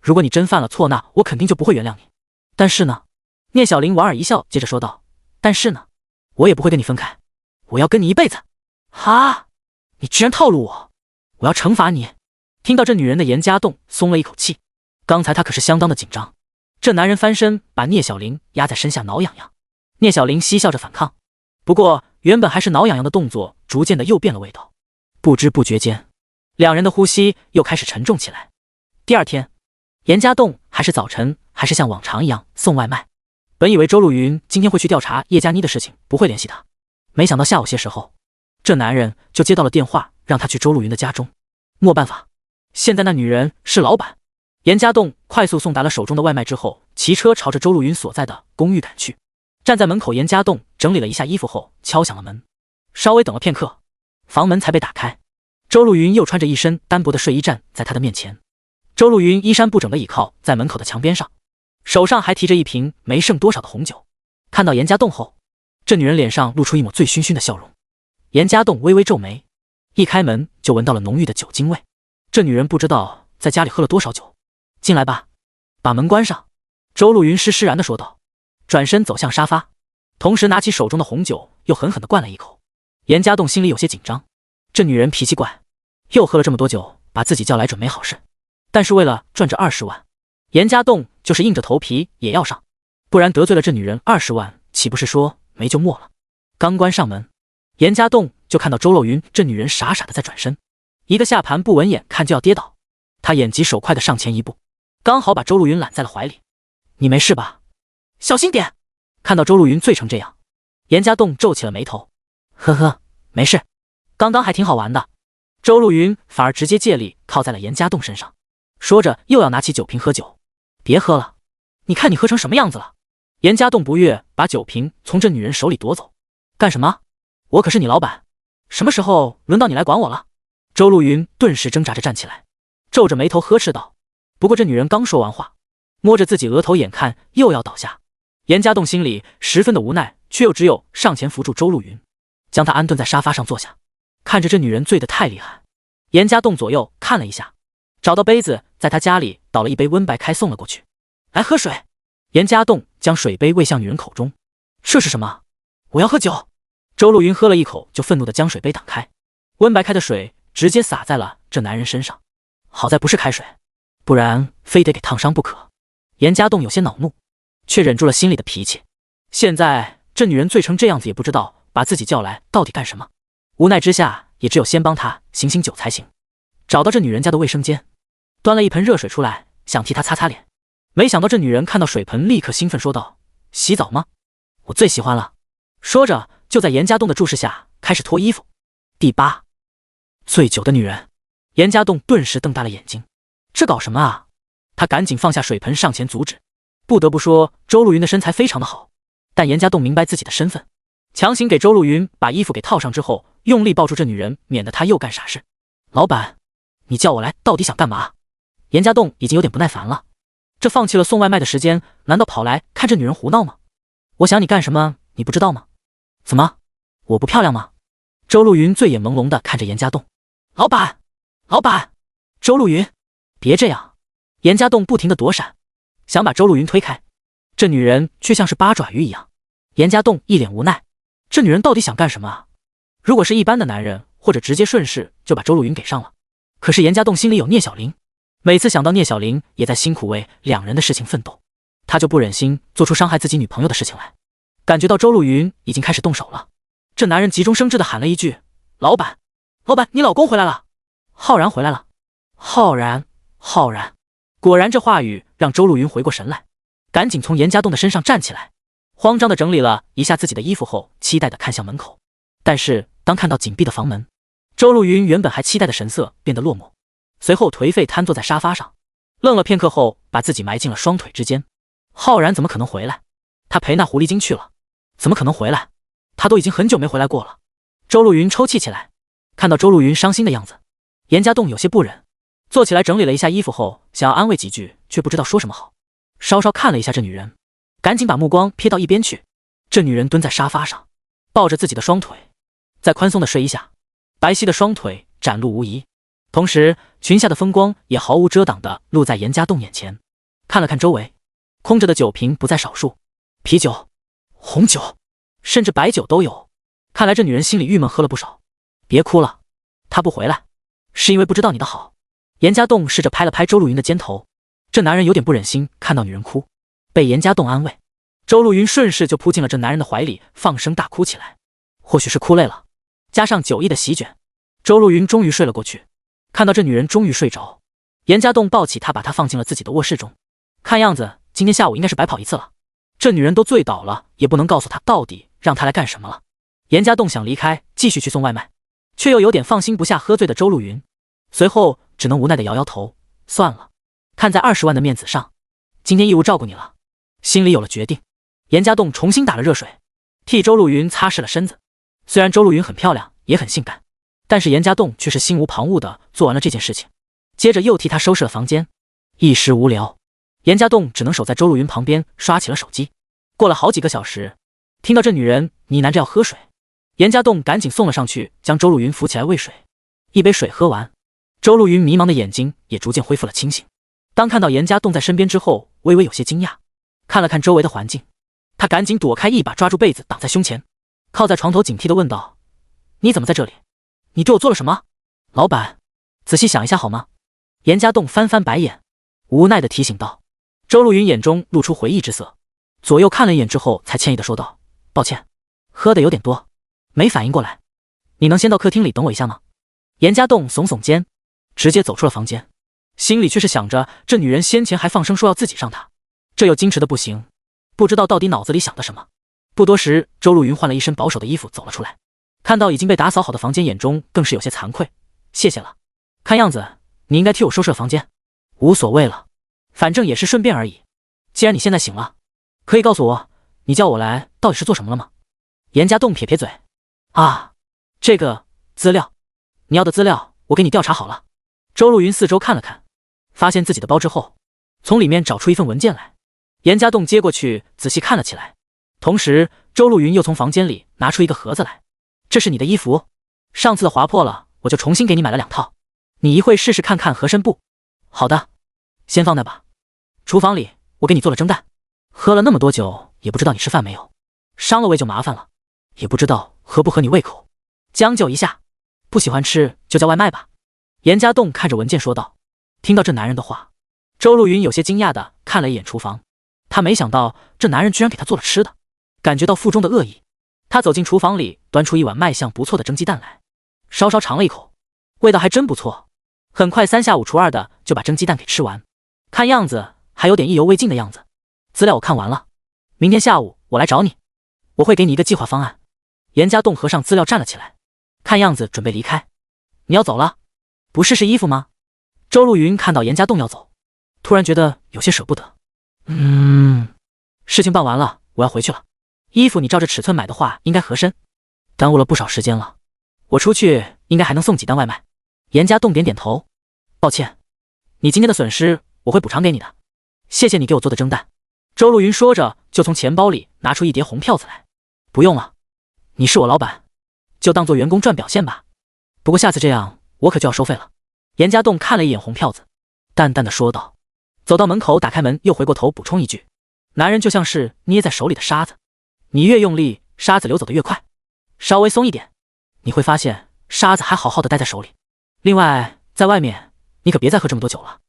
如果你真犯了错，那我肯定就不会原谅你。但是呢，聂小玲莞尔一笑，接着说道，但是呢，我也不会跟你分开，我要跟你一辈子。哈，你居然套路我，我要惩罚你。听到这女人的严家栋松了一口气，刚才他可是相当的紧张。这男人翻身把聂小玲压在身下挠痒痒，聂小玲嬉笑着反抗，不过原本还是挠痒痒的动作逐渐的又变了味道。不知不觉间，两人的呼吸又开始沉重起来。第二天，严家栋还是早晨，还是像往常一样送外卖。本以为周露云今天会去调查叶佳妮的事情，不会联系他，没想到下午些时候，这男人就接到了电话，让他去周露云的家中。没办法，现在那女人是老板。严家栋快速送达了手中的外卖之后，骑车朝着周露云所在的公寓赶去。站在门口，严家栋整理了一下衣服后，敲响了门。稍微等了片刻，房门才被打开。周路云又穿着一身单薄的睡衣站在他的面前。周路云衣衫不整地倚靠在门口的墙边上，手上还提着一瓶没剩多少的红酒。看到严家栋后，这女人脸上露出一抹醉醺醺的笑容。严家栋微微皱眉，一开门就闻到了浓郁的酒精味。这女人不知道在家里喝了多少酒。进来吧，把门关上。周路云施然地说道，转身走向沙发，同时拿起手中的红酒又狠狠地灌了一口。严家栋心里有些紧张，这女人脾气怪，又喝了这么多酒，把自己叫来准没好事。但是为了赚这20万，严家栋就是硬着头皮也要上，不然得罪了这女人20万，岂不是说没就没了？刚关上门，严家栋就看到周若云这女人傻傻的在转身，一个下盘不稳，眼看就要跌倒，他眼疾手快的上前一步，刚好把周若云揽在了怀里。你没事吧？小心点！看到周若云醉成这样，严家栋皱起了眉头。呵呵，没事，刚刚还挺好玩的。周若云反而直接借力靠在了严家栋身上，说着又要拿起酒瓶喝酒。别喝了，你看你喝成什么样子了！严家栋不悦，把酒瓶从这女人手里夺走。干什么？我可是你老板，什么时候轮到你来管我了？周若云顿时挣扎着站起来，皱着眉头呵斥道。不过这女人刚说完话，摸着自己额头，眼看又要倒下。严家栋心里十分的无奈，却又只有上前扶住周若云，将她安顿在沙发上坐下。看着这女人醉得太厉害，严家栋左右看了一下，找到杯子，在她家里倒了一杯温白开送了过去。来喝水。严家栋将水杯喂向女人口中。这是什么？我要喝酒。周若云喝了一口，就愤怒地将水杯挡开，温白开的水直接洒在了这男人身上。好在不是开水，不然非得给烫伤不可。严家栋有些恼怒，却忍住了心里的脾气。现在这女人醉成这样子，也不知道把自己叫来到底干什么。无奈之下，也只有先帮她醒醒酒才行。找到这女人家的卫生间，端了一盆热水出来，想替她擦擦脸。没想到这女人看到水盆，立刻兴奋说道：洗澡吗？我最喜欢了。说着就在严家栋的注视下开始脱衣服。第8，醉酒的女人。严家栋顿时瞪大了眼睛，这搞什么啊？他赶紧放下水盆上前阻止。不得不说周若云的身材非常的好，但严家栋明白自己的身份，强行给周若云把衣服给套上之后，用力抱住这女人，免得她又干傻事。老板，你叫我来到底想干嘛？严家栋已经有点不耐烦了，这放弃了送外卖的时间，难道跑来看这女人胡闹吗？我想你干什么你不知道吗？怎么，我不漂亮吗？周若云醉眼朦胧地看着严家栋。老板，老板！周若云，别这样！严家栋不停地躲闪，想把周若云推开，这女人却像是八爪鱼一样。严家栋一脸无奈，这女人到底想干什么啊？如果是一般的男人，或者直接顺势就把周若云给上了，可是严家栋心里有聂小玲，每次想到聂小玲也在辛苦为两人的事情奋斗，他就不忍心做出伤害自己女朋友的事情来。感觉到周若云已经开始动手了，这男人急中生智地喊了一句：老板，老板，你老公回来了。浩然回来了。浩然，浩然。果然这话语让周若云回过神来，赶紧从严家栋的身上站起来，慌张地整理了一下自己的衣服后，期待地看向门口。但是当看到紧闭的房门，周若云原本还期待的神色变得落寞，随后颓废瘫坐在沙发上，愣了片刻后，把自己埋进了双腿之间。浩然怎么可能回来？他陪那狐狸精去了，怎么可能回来？他都已经很久没回来过了。周若云抽泣起来，看到周若云伤心的样子，严家栋有些不忍，坐起来整理了一下衣服后，想要安慰几句，却不知道说什么好。稍稍看了一下这女人，赶紧把目光瞥到一边去。这女人蹲在沙发上，抱着自己的双腿，在宽松的睡衣下，白皙的双腿展露无遗，同时裙下的风光也毫无遮挡地露在严家栋眼前。看了看周围，空着的酒瓶不在少数，啤酒、红酒，甚至白酒都有。看来这女人心里郁闷，喝了不少。别哭了，她不回来是因为不知道你的好。严家栋试着拍了拍周若云的肩头，这男人有点不忍心看到女人哭，被严家栋安慰，周若云顺势就扑进了这男人的怀里，放声大哭起来。或许是哭累了，加上酒意的席卷，周若云终于睡了过去。看到这女人终于睡着，严家栋抱起她，把她放进了自己的卧室中。看样子今天下午应该是白跑一次了，这女人都醉倒了，也不能告诉她到底让她来干什么了。严家栋想离开继续去送外卖，却又有点放心不下喝醉的周若云，随后只能无奈地摇摇头，算了，看在20万的面子上，今天义务照顾你了。心里有了决定，严家栋重新打了热水，替周若云擦拭了身子，虽然周露云很漂亮，也很性感，但是严家栋却是心无旁骛的做完了这件事情，接着又替她收拾了房间。一时无聊，严家栋只能守在周露云旁边刷起了手机。过了好几个小时，听到这女人呢喃着要喝水，严家栋赶紧送了上去，将周露云扶起来喂水。一杯水喝完，周露云迷茫的眼睛也逐渐恢复了清醒。当看到严家栋在身边之后，微微有些惊讶，看了看周围的环境，他赶紧躲开，一把抓住被子挡在胸前，靠在床头警惕地问道：你怎么在这里？你对我做了什么？老板，仔细想一下好吗？严家栋翻翻白眼，无奈地提醒道。周露云眼中露出回忆之色，左右看了一眼之后才歉意地说道：抱歉，喝的有点多，没反应过来。你能先到客厅里等我一下吗？严家栋耸耸肩，直接走出了房间，心里却是想着这女人先前还放声说要自己上她，这又矜持的不行，不知道到底脑子里想的什么。不多时，周露云换了一身保守的衣服走了出来，看到已经被打扫好的房间，眼中更是有些惭愧。谢谢了，看样子你应该替我收拾房间。无所谓了，反正也是顺便而已。既然你现在醒了，可以告诉我你叫我来到底是做什么了吗？严家栋撇撇嘴，啊，这个资料，你要的资料我给你调查好了。周露云四周看了看，发现自己的包之后，从里面找出一份文件来。严家栋接过去仔细看了起来，同时周露云又从房间里拿出一个盒子来。这是你的衣服，上次的划破了，我就重新给你买了2套，你一会试试看看合身不？好的，先放那吧。厨房里我给你做了蒸蛋，喝了那么多酒，也不知道你吃饭没有，伤了胃就麻烦了，也不知道合不合你胃口，将就一下，不喜欢吃就叫外卖吧。严家栋看着文件说道。听到这男人的话，周露云有些惊讶的看了一眼厨房，她没想到这男人居然给她做了吃的，感觉到腹中的恶意。她走进厨房里，端出一碗卖相不错的蒸鸡蛋来，稍稍尝了一口，味道还真不错。很快3下5除2的就把蒸鸡蛋给吃完，看样子还有点意犹未尽的样子。资料我看完了，明天下午我来找你，我会给你一个计划方案。严家栋合上资料站了起来，看样子准备离开。你要走了？不试试衣服吗？周露云看到严家栋要走，突然觉得有些舍不得。事情办完了，我要回去了。衣服你照着尺寸买的话应该合身，耽误了不少时间了，我出去应该还能送几单外卖。严家栋点点头，抱歉，你今天的损失我会补偿给你的，谢谢你给我做的蒸蛋。周露云说着就从钱包里拿出一叠红票子来。不用了，你是我老板，就当做员工赚表现吧，不过下次这样我可就要收费了。严家栋看了一眼红票子，淡淡的说道，走到门口打开门，又回过头补充一句，男人就像是捏在手里的沙子，你越用力，沙子流走的越快，稍微松一点，你会发现沙子还好好的待在手里。另外，在外面你可别再喝这么多酒了，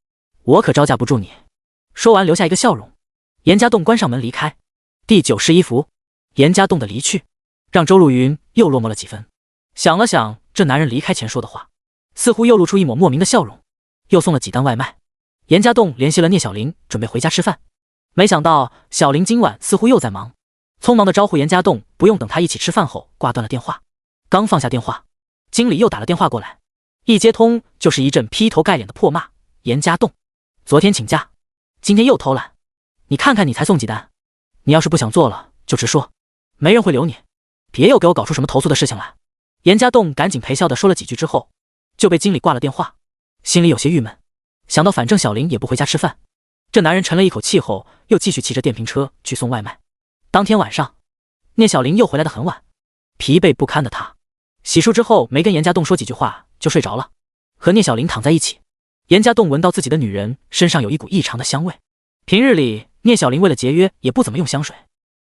我可招架不住你。说完留下一个笑容，严家栋关上门离开。第91幅，严家栋的离去让周露云又落寞了几分，想了想这男人离开前说的话，似乎又露出一抹莫名的笑容，又送了几单外卖。严家栋联系了聂小玲，准备回家吃饭，没想到小玲今晚似乎又在忙，匆忙的招呼严家栋不用等他一起吃饭后挂断了电话。刚放下电话，经理又打了电话过来，一接通就是一阵劈头盖脸的破骂。严家栋，昨天请假，今天又偷懒，你看看你才送几单，你要是不想做了就直说，没人会留你，别又给我搞出什么投诉的事情来。严家栋赶紧陪笑的说了几句之后，就被经理挂了电话，心里有些郁闷，想到反正小玲也不回家吃饭，这男人沉了一口气后，又继续骑着电瓶车去送外卖。当天晚上，聂小玲又回来得很晚，疲惫不堪的她洗漱之后没跟严家栋说几句话就睡着了。和聂小玲躺在一起，严家栋闻到自己的女人身上有一股异常的香味。平日里聂小玲为了节约也不怎么用香水，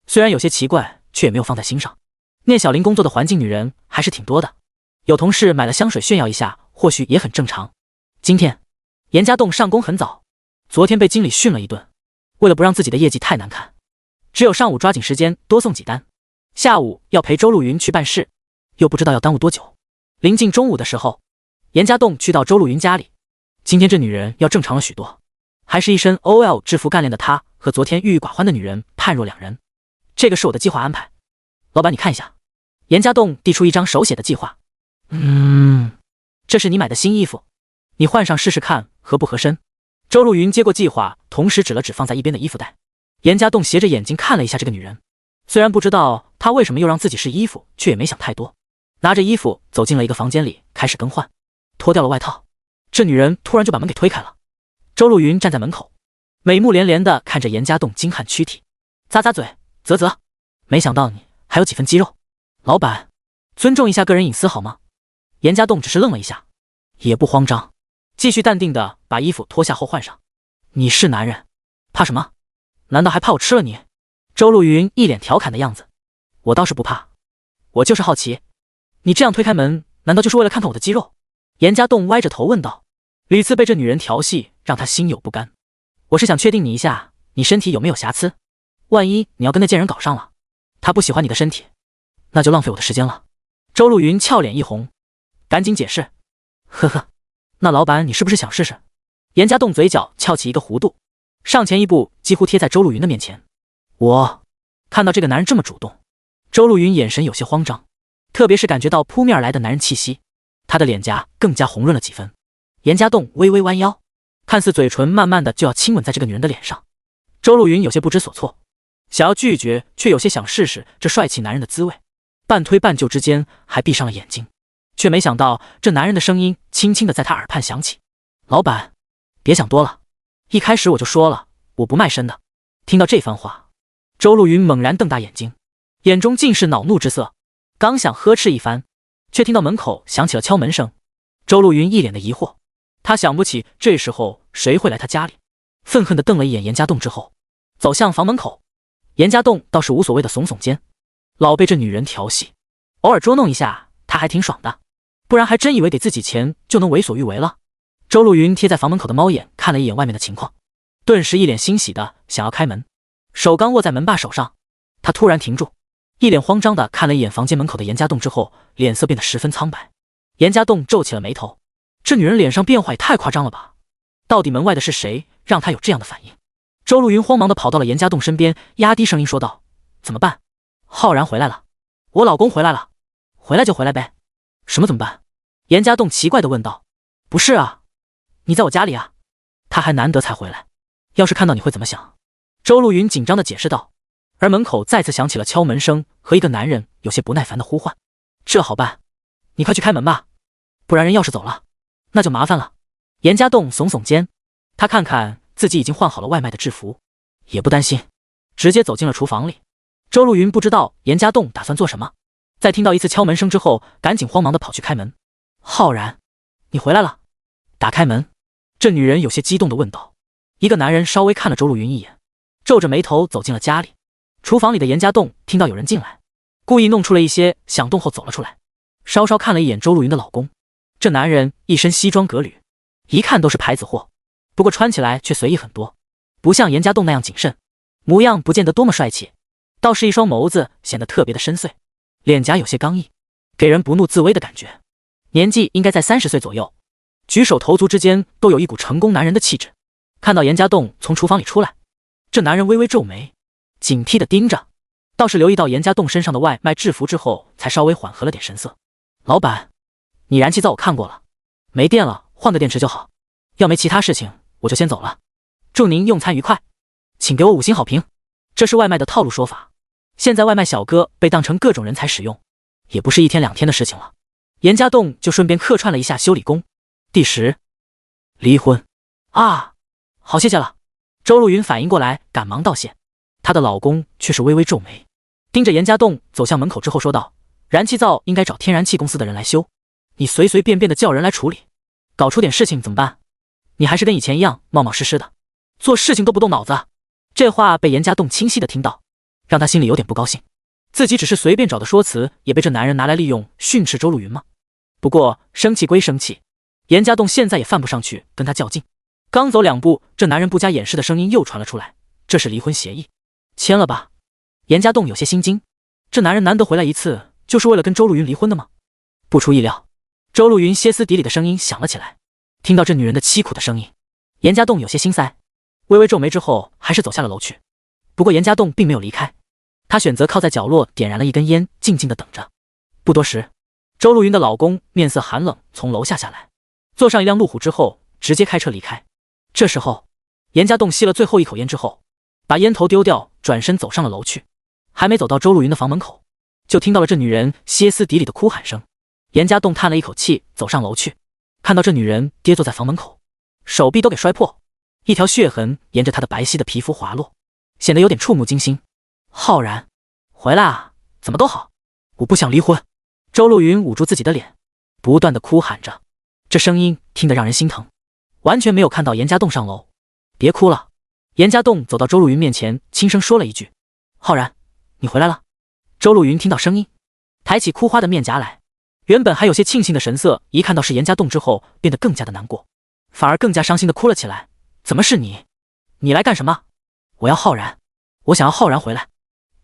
虽然有些奇怪，却也没有放在心上。聂小玲工作的环境女人还是挺多的，有同事买了香水炫耀一下或许也很正常。今天严家栋上工很早，昨天被经理训了一顿，为了不让自己的业绩太难看，只有上午抓紧时间多送几单，下午要陪周露云去办事，又不知道要耽误多久。临近中午的时候，严家栋去到周露云家里，今天这女人要正常了许多，还是一身 OL 制服干练的她和昨天郁郁寡欢的女人判若两人。这个是我的计划安排，老板你看一下。严家栋递出一张手写的计划。这是你买的新衣服，你换上试试看合不合身。周露云接过计划，同时指了指放在一边的衣服袋。严家栋斜着眼睛看了一下这个女人，虽然不知道她为什么又让自己试衣服，却也没想太多，拿着衣服走进了一个房间里，开始更换，脱掉了外套。这女人突然就把门给推开了。周路云站在门口，美目连连地看着严家栋精悍躯体，咂咂嘴，啧啧，没想到你还有几分肌肉。老板，尊重一下个人隐私好吗？严家栋只是愣了一下，也不慌张，继续淡定地把衣服脱下后换上。你是男人，怕什么？难道还怕我吃了你？周路云一脸调侃的样子。我倒是不怕，我就是好奇，你这样推开门，难道就是为了看看我的肌肉？严家栋歪着头问道。屡次被这女人调戏，让他心有不甘。我是想确定你一下，你身体有没有瑕疵，万一你要跟那贱人搞上了，他不喜欢你的身体，那就浪费我的时间了。周路云俏脸一红，赶紧解释。呵呵，那老板你是不是想试试？严家栋嘴角翘起一个弧度，上前一步，几乎贴在周路云的面前。我看到这个男人这么主动，周路云眼神有些慌张，特别是感觉到扑面而来的男人气息，他的脸颊更加红润了几分。严家栋微微弯腰，看似嘴唇慢慢的就要亲吻在这个女人的脸上。周路云有些不知所措，想要拒绝，却有些想试试这帅气男人的滋味，半推半就之间还闭上了眼睛，却没想到这男人的声音轻轻的在他耳畔响起。老板，别想多了，一开始我就说了，我不卖身的。听到这番话，周路云猛然瞪大眼睛，眼中尽是恼怒之色，刚想呵斥一番，却听到门口响起了敲门声。周路云一脸的疑惑，他想不起这时候谁会来他家里，愤恨地瞪了一眼严家栋之后，走向房门口。严家栋倒是无所谓的耸耸肩，老被这女人调戏，偶尔捉弄一下他还挺爽的，不然还真以为给自己钱就能为所欲为了。周路云贴在房门口的猫眼看了一眼外面的情况，顿时一脸欣喜的想要开门，手刚握在门把手上，他突然停住，一脸慌张的看了一眼房间门口的严家栋之后，脸色变得十分苍白。严家栋皱起了眉头，这女人脸上变化也太夸张了吧，到底门外的是谁让她有这样的反应？周路云慌忙的跑到了严家栋身边，压低声音说道，怎么办？浩然回来了，我老公回来了。回来就回来呗。什么怎么办？严家栋奇怪的问道。不是啊，你在我家里啊，他还难得才回来，要是看到你会怎么想？周路云紧张的解释道。而门口再次响起了敲门声和一个男人有些不耐烦的呼唤。这好办，你快去开门吧，不然人要是走了，那就麻烦了。严家栋耸耸肩，他看看自己已经换好了外卖的制服，也不担心，直接走进了厨房里。周路云不知道严家栋打算做什么，在听到一次敲门声之后，赶紧慌忙的跑去开门。浩然，你回来了。打开门，这女人有些激动的问道。一个男人稍微看了周路云一眼，皱着眉头走进了家里。厨房里的严家栋听到有人进来，故意弄出了一些响动后走了出来，稍稍看了一眼周路云的老公。这男人一身西装革履，一看都是牌子货，不过穿起来却随意很多，不像严家栋那样谨慎，模样不见得多么帅气，倒是一双眸子显得特别的深邃，脸颊有些刚毅，给人不怒自威的感觉。年纪应该在30岁左右，举手投足之间都有一股成功男人的气质。看到严家栋从厨房里出来，这男人微微皱眉，警惕地盯着，倒是留意到严家栋身上的外卖制服之后，才稍微缓和了点神色。老板，你燃气灶我看过了，没电了，换个电池就好，要没其他事情我就先走了，祝您用餐愉快，请给我5星好评。这是外卖的套路说法，现在外卖小哥被当成各种人才使用，也不是1天2天的事情了。严家栋就顺便客串了一下修理工。第10，离婚啊，好谢谢了。周路云反应过来，赶忙道谢。她的老公却是微微皱眉，盯着严家栋走向门口之后说道，燃气灶应该找天然气公司的人来修，你随随便便的叫人来处理，搞出点事情怎么办？你还是跟以前一样冒冒失失的，做事情都不动脑子。这话被严家栋清晰的听到，让他心里有点不高兴，自己只是随便找的说辞，也被这男人拿来利用训斥周路云吗？不过生气归生气，严家栋现在也犯不上去跟他较劲。刚走2步，这男人不加掩饰的声音又传了出来，这是离婚协议，签了吧？严家栋有些心惊，这男人难得回来一次，就是为了跟周路云离婚的吗？不出意料，周路云歇斯底里的声音响了起来。听到这女人的凄苦的声音，严家栋有些心塞，微微皱眉之后还是走下了楼去。不过严家栋并没有离开，他选择靠在角落点燃了一根烟，静静的等着。不多时，周路云的老公面色寒冷从楼下下来，坐上一辆路虎之后直接开车离开。这时候严家栋吸了最后一口烟之后，把烟头丢掉，转身走上了楼去。还没走到周路云的房门口，就听到了这女人歇斯底里的哭喊声。严家栋叹了一口气，走上楼去，看到这女人跌坐在房门口，手臂都给摔破，一条血痕沿着她的白皙的皮肤滑落，显得有点触目惊心。浩然，回来啊，怎么都好，我不想离婚。周陆云捂住自己的脸，不断的哭喊着，这声音听得让人心疼，完全没有看到严家栋上楼。别哭了。严家栋走到周陆云面前，轻声说了一句：浩然，你回来了。周陆云听到声音，抬起哭花的面颊来，原本还有些庆幸的神色，一看到是严家栋之后，变得更加的难过，反而更加伤心的哭了起来。怎么是你？你来干什么？我要浩然，我想要浩然回来。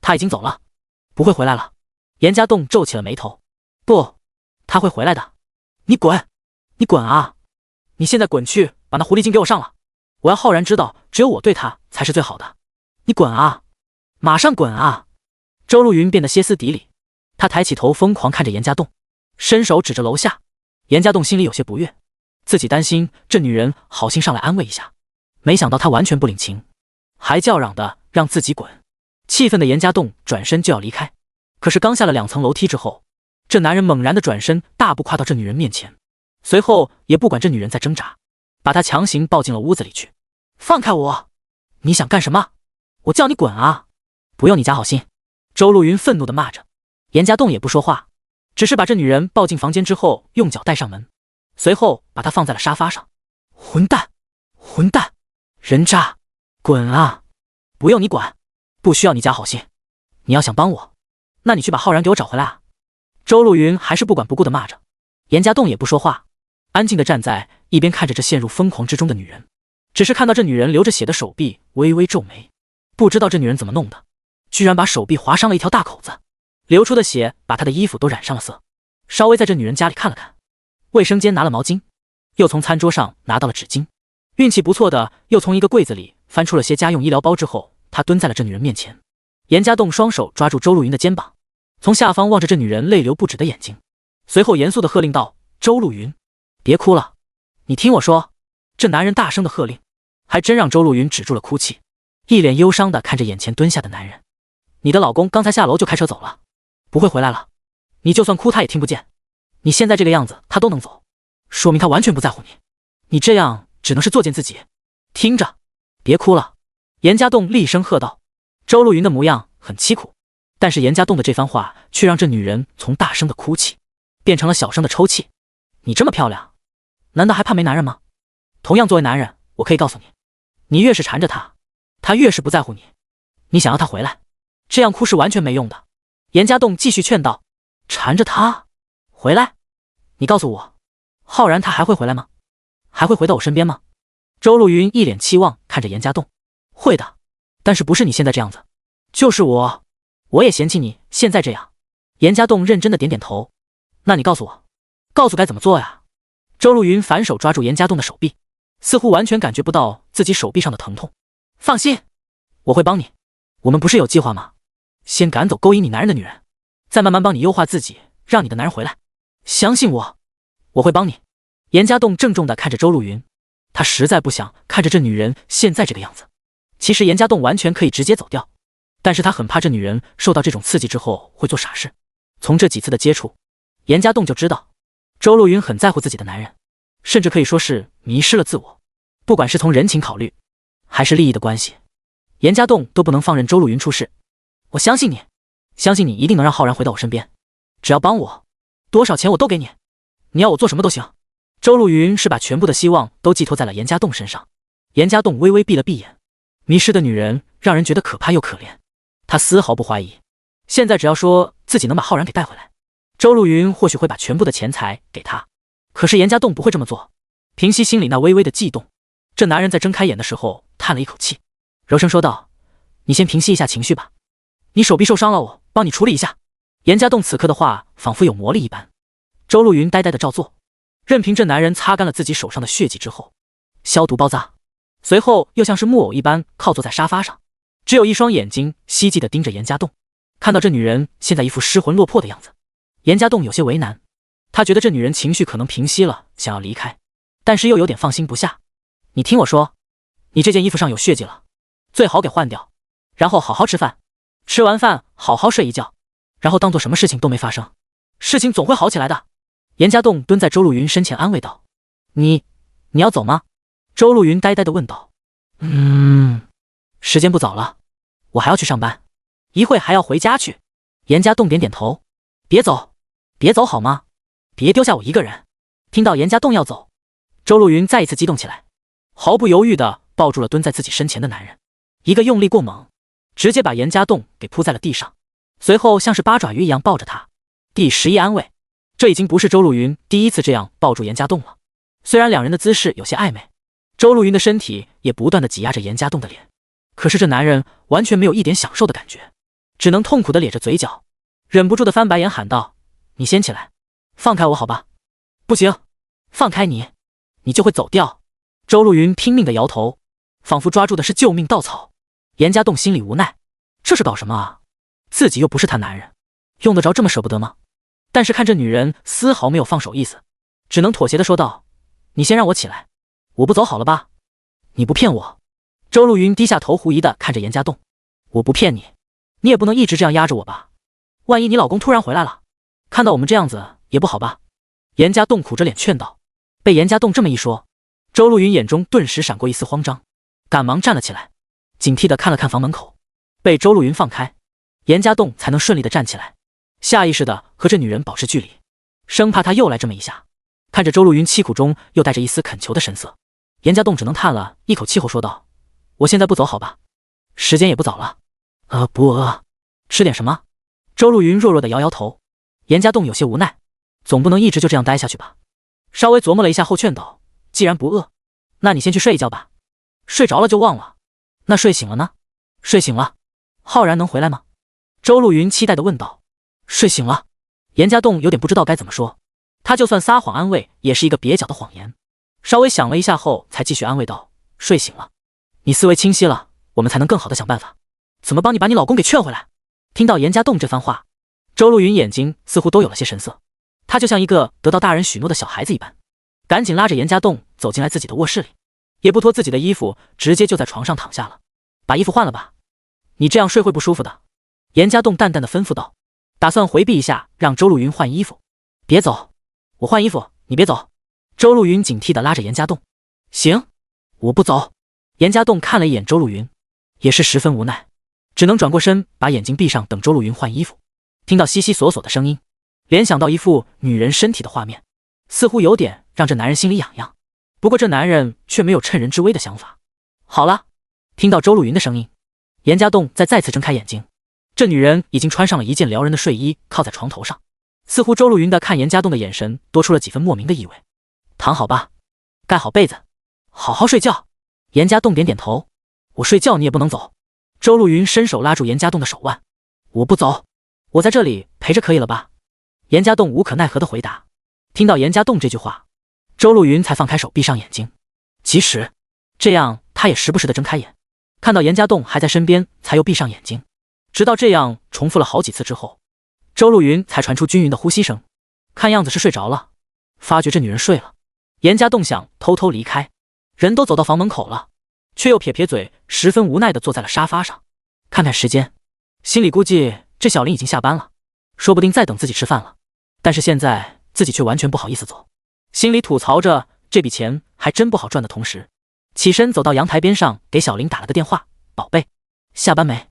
他已经走了，不会回来了。严家栋皱起了眉头。不，他会回来的。你滚，你滚啊！你现在滚去，把那狐狸精给我上了。我要浩然知道，只有我对他才是最好的。你滚啊！马上滚啊！周陆云变得歇斯底里，他抬起头疯狂看着严家栋，伸手指着楼下。严家栋心里有些不悦，自己担心这女人好心上来安慰一下，没想到她完全不领情，还叫嚷的让自己滚。气愤的严家栋转身就要离开，可是刚下了2层楼梯之后，这男人猛然的转身，大步跨到这女人面前，随后也不管这女人在挣扎，把她强行抱进了屋子里去。放开我！你想干什么？我叫你滚啊！不用你假好心！周陆云愤怒地骂着。严家栋也不说话，只是把这女人抱进房间之后，用脚带上门，随后把她放在了沙发上。混蛋！混蛋！人渣！滚啊！不用你管，不需要你假好心。你要想帮我，那你去把浩然给我找回来啊！周陆云还是不管不顾地骂着。严家栋也不说话，安静地站在一边，看着这陷入疯狂之中的女人。只是看到这女人流着血的手臂，微微皱眉，不知道这女人怎么弄的，居然把手臂划伤了一条大口子，流出的血把她的衣服都染上了色。稍微在这女人家里看了看，卫生间拿了毛巾，又从餐桌上拿到了纸巾，运气不错的又从一个柜子里翻出了些家用医疗包之后，他蹲在了这女人面前。严家栋双手抓住周陆云的肩膀，从下方望着这女人泪流不止的眼睛，随后严肃的喝令道：周陆云，别哭了，你听我说。这男人大声的喝令，还真让周陆云止住了哭泣，一脸忧伤的看着眼前蹲下的男人。你的老公刚才下楼就开车走了，不会回来了，你就算哭他也听不见，你现在这个样子他都能走，说明他完全不在乎你，你这样只能是作践自己。听着，别哭了。严家栋厉声喝道。周陆云的模样很凄苦，但是严家栋的这番话却让这女人从大声的哭泣变成了小声的抽泣。你这么漂亮，难道还怕没男人吗？同样作为男人，我可以告诉你，你越是缠着他，他越是不在乎你。你想要他回来，这样哭是完全没用的。严家栋继续劝道。缠着他回来？你告诉我，浩然他还会回来吗？还会回到我身边吗？周陆云一脸期望看着严家栋。会的，但是不是你现在这样子，就是我也嫌弃你现在这样。严家栋认真的点点头。那你告诉我，告诉该怎么做呀？周陆云反手抓住严家栋的手臂，似乎完全感觉不到自己手臂上的疼痛。放心，我会帮你。我们不是有计划吗？先赶走勾引你男人的女人，再慢慢帮你优化自己，让你的男人回来。相信我，我会帮你。严家栋郑重地看着周陆云，他实在不想看着这女人现在这个样子。其实严家栋完全可以直接走掉，但是他很怕这女人受到这种刺激之后会做傻事。从这几次的接触，严家栋就知道周陆云很在乎自己的男人，甚至可以说是迷失了自我。不管是从人情考虑，还是利益的关系，严家栋都不能放任周陆云出事。我相信你，相信你一定能让浩然回到我身边。只要帮我，多少钱我都给你，你要我做什么都行。周陆云是把全部的希望都寄托在了严家栋身上。严家栋微微闭了闭眼，迷失的女人让人觉得可怕又可怜。他丝毫不怀疑，现在只要说自己能把浩然给带回来，周陆云或许会把全部的钱财给他。可是严家栋不会这么做。平息心里那微微的悸动，这男人在睁开眼的时候叹了一口气，柔声说道：你先平息一下情绪吧，你手臂受伤了，我帮你处理一下。严家栋此刻的话仿佛有魔力一般。周陆云呆呆的照做，任凭这男人擦干了自己手上的血迹之后，消毒包扎，随后又像是木偶一般靠坐在沙发上，只有一双眼睛希冀地盯着严家栋。看到这女人现在一副失魂落魄的样子，严家栋有些为难。他觉得这女人情绪可能平息了，想要离开，但是又有点放心不下。你听我说，你这件衣服上有血迹了，最好给换掉，然后好好吃饭，吃完饭好好睡一觉，然后当做什么事情都没发生，事情总会好起来的。严家栋蹲在周露云身前安慰道：“你要走吗？”周露云呆呆地问道：“时间不早了，我还要去上班，一会还要回家去。”严家栋点点头：“别走，别走好吗？别丢下我一个人。”听到严家栋要走，周露云再一次激动起来，毫不犹豫地抱住了蹲在自己身前的男人，一个用力过猛，直接把严家栋给扑在了地上，随后像是八爪鱼一样抱着他。第11安慰，这已经不是周露云第一次这样抱住严家栋了。虽然两人的姿势有些暧昧，周露云的身体也不断地挤压着严家栋的脸，可是这男人完全没有一点享受的感觉，只能痛苦地咧着嘴角，忍不住地翻白眼喊道：“你先起来，放开我好吧？”“不行，放开你，你就会走掉。”周露云拼命地摇头，仿佛抓住的是救命稻草。严家栋心里无奈，这是搞什么啊？自己又不是他男人，用得着这么舍不得吗？但是看这女人丝毫没有放手意思，只能妥协地说道：“你先让我起来，我不走好了吧？你不骗我。”周露云低下头狐疑地看着严家栋：“我不骗你，你也不能一直这样压着我吧？万一你老公突然回来了，看到我们这样子也不好吧？”严家栋苦着脸劝道。被严家栋这么一说，周露云眼中顿时闪过一丝慌张，赶忙站了起来，警惕地看了看房门口。被周露云放开，严家栋才能顺利地站起来，下意识地和这女人保持距离，生怕她又来这么一下。看着周露云凄苦中又带着一丝恳求的神色，严家栋只能叹了一口气后说道：“我现在不走好吧？时间也不早了。”“不饿，吃点什么？”周露云弱弱地摇摇头。严家栋有些无奈，总不能一直就这样待下去吧。稍微琢磨了一下后劝道：“既然不饿，那你先去睡一觉吧，睡着了就忘了。那睡醒了呢？”“睡醒了，浩然能回来吗？”周露云期待地问道。“睡醒了。”严家栋有点不知道该怎么说，他就算撒谎安慰也是一个蹩脚的谎言。稍微想了一下后才继续安慰道：“睡醒了，你思维清晰了，我们才能更好地想办法，怎么帮你把你老公给劝回来。”听到严家栋这番话，周露云眼睛似乎都有了些神色，她就像一个得到大人许诺的小孩子一般，赶紧拉着严家栋走进来自己的卧室里，也不脱自己的衣服，直接就在床上躺下了。“把衣服换了吧，你这样睡会不舒服的。”严家栋淡淡的吩咐道，打算回避一下让周露云换衣服。“别走，我换衣服，你别走。”周露云警惕地拉着严家栋。“行，我不走。”严家栋看了一眼周露云，也是十分无奈，只能转过身把眼睛闭上，等周露云换衣服。听到悉悉索索的声音，联想到一副女人身体的画面，似乎有点让这男人心里痒痒。不过这男人却没有趁人之危的想法。好了，听到周露云的声音，严家栋再次睁开眼睛，这女人已经穿上了一件撩人的睡衣，靠在床头上，似乎周露云的看严家栋的眼神多出了几分莫名的意味。“躺好吧，盖好被子，好好睡觉。”严家栋点点头。“我睡觉你也不能走。”周露云伸手拉住严家栋的手腕。“我不走，我在这里陪着可以了吧？”严家栋无可奈何的回答。听到严家栋这句话，周露云才放开手，闭上眼睛。其实这样他也时不时的睁开眼，看到严家栋还在身边，才又闭上眼睛。直到这样重复了好几次之后，周露云才传出均匀的呼吸声，看样子是睡着了。发觉这女人睡了，严家栋想偷偷离开，人都走到房门口了，却又撇撇嘴，十分无奈地坐在了沙发上。看看时间，心里估计这小林已经下班了，说不定在等自己吃饭了，但是现在自己却完全不好意思走，心里吐槽着这笔钱还真不好赚的同时，起身走到阳台边上，给小林打了个电话：“宝贝，下班没？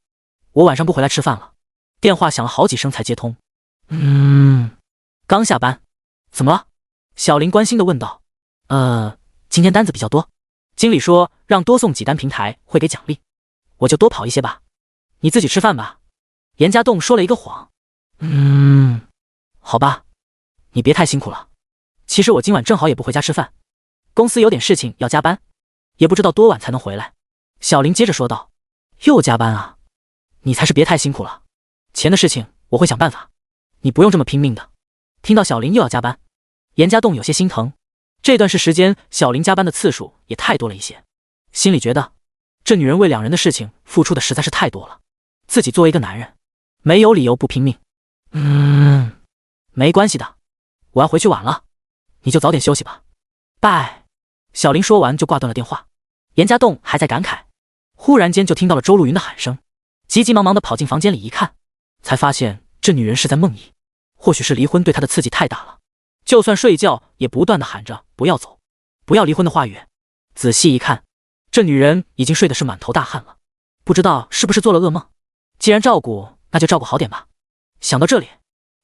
我晚上不回来吃饭了。”电话响了好几声才接通。“刚下班，怎么了？”小林关心地问道。今天单子比较多，经理说让多送几单平台会给奖励，我就多跑一些吧。你自己吃饭吧。”严家栋说了一个谎。好吧，你别太辛苦了。其实我今晚正好也不回家吃饭，公司有点事情要加班，也不知道多晚才能回来。”小林接着说道。“又加班啊？你才是别太辛苦了，钱的事情我会想办法，你不用这么拼命的。”听到小林又要加班，严家栋有些心疼，这段时间小林加班的次数也太多了一些，心里觉得这女人为两人的事情付出的实在是太多了，自己作为一个男人没有理由不拼命。没关系的，我要回去晚了，你就早点休息吧，拜。小林说完就挂断了电话。严家栋还在感慨，忽然间就听到了周露云的喊声，急急忙忙地跑进房间里一看，才发现这女人是在梦呓，或许是离婚对她的刺激太大了，就算睡觉也不断地喊着不要走，不要离婚的话语。仔细一看，这女人已经睡得是满头大汗了，不知道是不是做了噩梦。既然照顾，那就照顾好点吧。想到这里，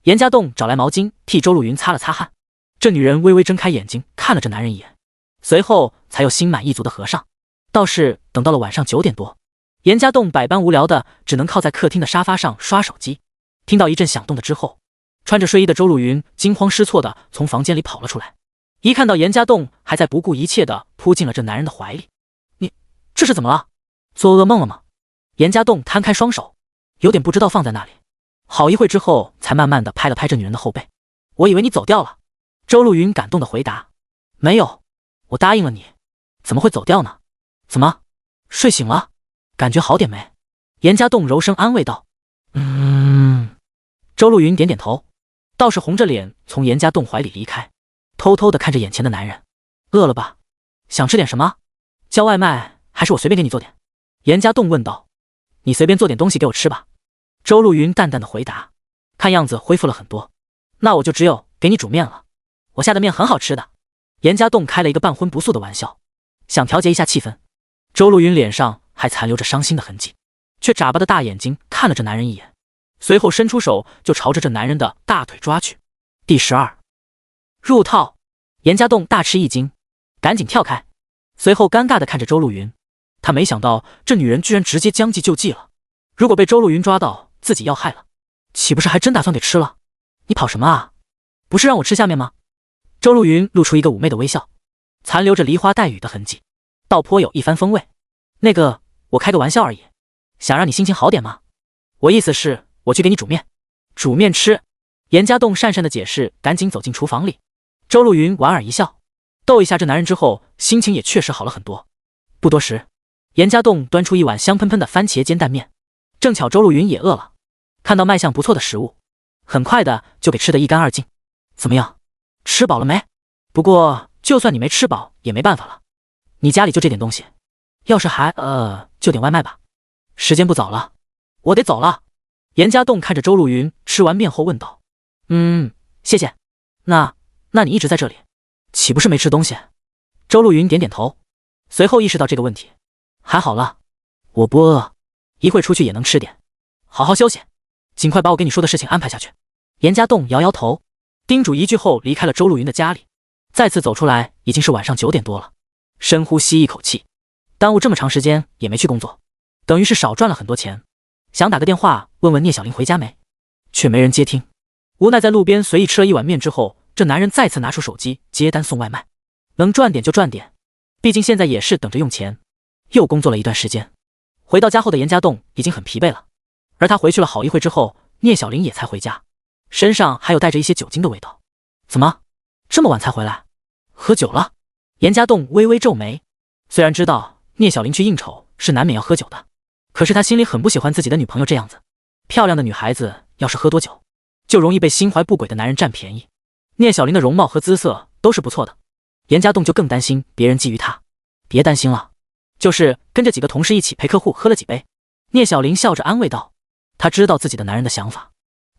严家栋找来毛巾替周露云擦了擦汗。这女人微微睁开眼睛看了这男人一眼，随后才又心满意足地合上。倒是等到了晚上9点多，严家栋百般无聊的只能靠在客厅的沙发上刷手机。听到一阵响动的之后，穿着睡衣的周露云惊慌失措的从房间里跑了出来。一看到严家栋还在不顾一切的扑进了这男人的怀里，你这是怎么了？做噩梦了吗？严家栋摊开双手，有点不知道放在那里，好一会之后才慢慢的拍了拍这女人的后背。我以为你走掉了。周露云感动的回答，没有，我答应了你，怎么会走掉呢？怎么睡醒了？感觉好点没？严家栋柔声安慰道。周露云点点头，倒是红着脸从严家栋怀里离开，偷偷的看着眼前的男人。饿了吧？想吃点什么？叫外卖还是我随便给你做点？严家栋问道。你随便做点东西给我吃吧。周露云淡淡的回答，看样子恢复了很多。那我就只有给你煮面了，我下的面很好吃的。严家栋开了一个半荤不素的玩笑，想调节一下气氛。周露云脸上还残留着伤心的痕迹，却眨巴的大眼睛看了这男人一眼，随后伸出手就朝着这男人的大腿抓去。第12入套。严家栋大吃一惊，赶紧跳开，随后尴尬的看着周露云。他没想到这女人居然直接将计就计了，如果被周露云抓到自己要害了，岂不是还真打算给吃了？你跑什么啊？不是让我吃下面吗？周露云露出一个妩媚的微笑，残留着梨花带雨的痕迹，倒颇有一番风味。那个，我开个玩笑而已，想让你心情好点吗？我意思是我去给你煮面。煮面吃。严家栋讪讪的解释，赶紧走进厨房里。周露云莞尔一笑，逗一下这男人之后，心情也确实好了很多。不多时，严家栋端出一碗香喷喷的番茄煎蛋面，正巧周露云也饿了，看到卖相不错的食物，很快的就给吃得一干二净。怎么样，吃饱了没？不过就算你没吃饱也没办法了，你家里就这点东西，要是还就点外卖吧。时间不早了，我得走了。严家栋看着周露云吃完面后问道。谢谢。那你一直在这里，岂不是没吃东西？周露云点点头，随后意识到这个问题。还好了，我不饿，一会出去也能吃点。好好休息，尽快把我跟你说的事情安排下去。严家栋摇摇头，叮嘱一句后离开了周露云的家里。再次走出来已经是晚上9点多了，深呼吸一口气，耽误这么长时间也没去工作，等于是少赚了很多钱。想打个电话问问聂小玲回家没，却没人接听。无奈在路边随意吃了一碗面之后，这男人再次拿出手机接单送外卖，能赚点就赚点，毕竟现在也是等着用钱。又工作了一段时间，回到家后的严家栋已经很疲惫了，而他回去了好一会之后，聂小玲也才回家，身上还有带着一些酒精的味道。怎么这么晚才回来？喝酒了？严家栋微微皱眉，虽然知道聂小玲去应酬是难免要喝酒的，可是他心里很不喜欢自己的女朋友这样子。漂亮的女孩子要是喝多酒，就容易被心怀不轨的男人占便宜。聂小玲的容貌和姿色都是不错的，严家栋就更担心别人觊觎她。别担心了，就是跟着几个同事一起陪客户喝了几杯。聂小玲笑着安慰道，她知道自己的男人的想法。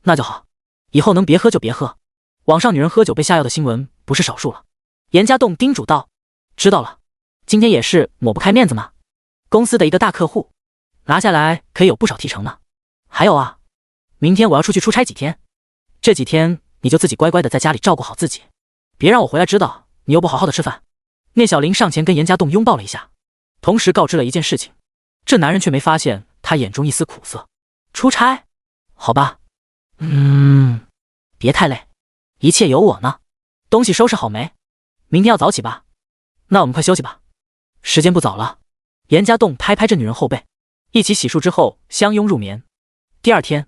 那就好，以后能别喝就别喝，网上女人喝酒被下药的新闻不是少数了。严家栋叮嘱道。知道了，今天也是抹不开面子嘛，公司的一个大客户，拿下来可以有不少提成呢。还有啊，明天我要出去出差几天，这几天你就自己乖乖的在家里照顾好自己，别让我回来知道你又不好好的吃饭。聂小玲上前跟严家栋拥抱了一下，同时告知了一件事情。这男人却没发现他眼中一丝苦涩。出差？好吧，别太累，一切有我呢。东西收拾好没？明天要早起吧？那我们快休息吧，时间不早了。严家栋拍拍这女人后背，一起洗漱之后相拥入眠。第二天，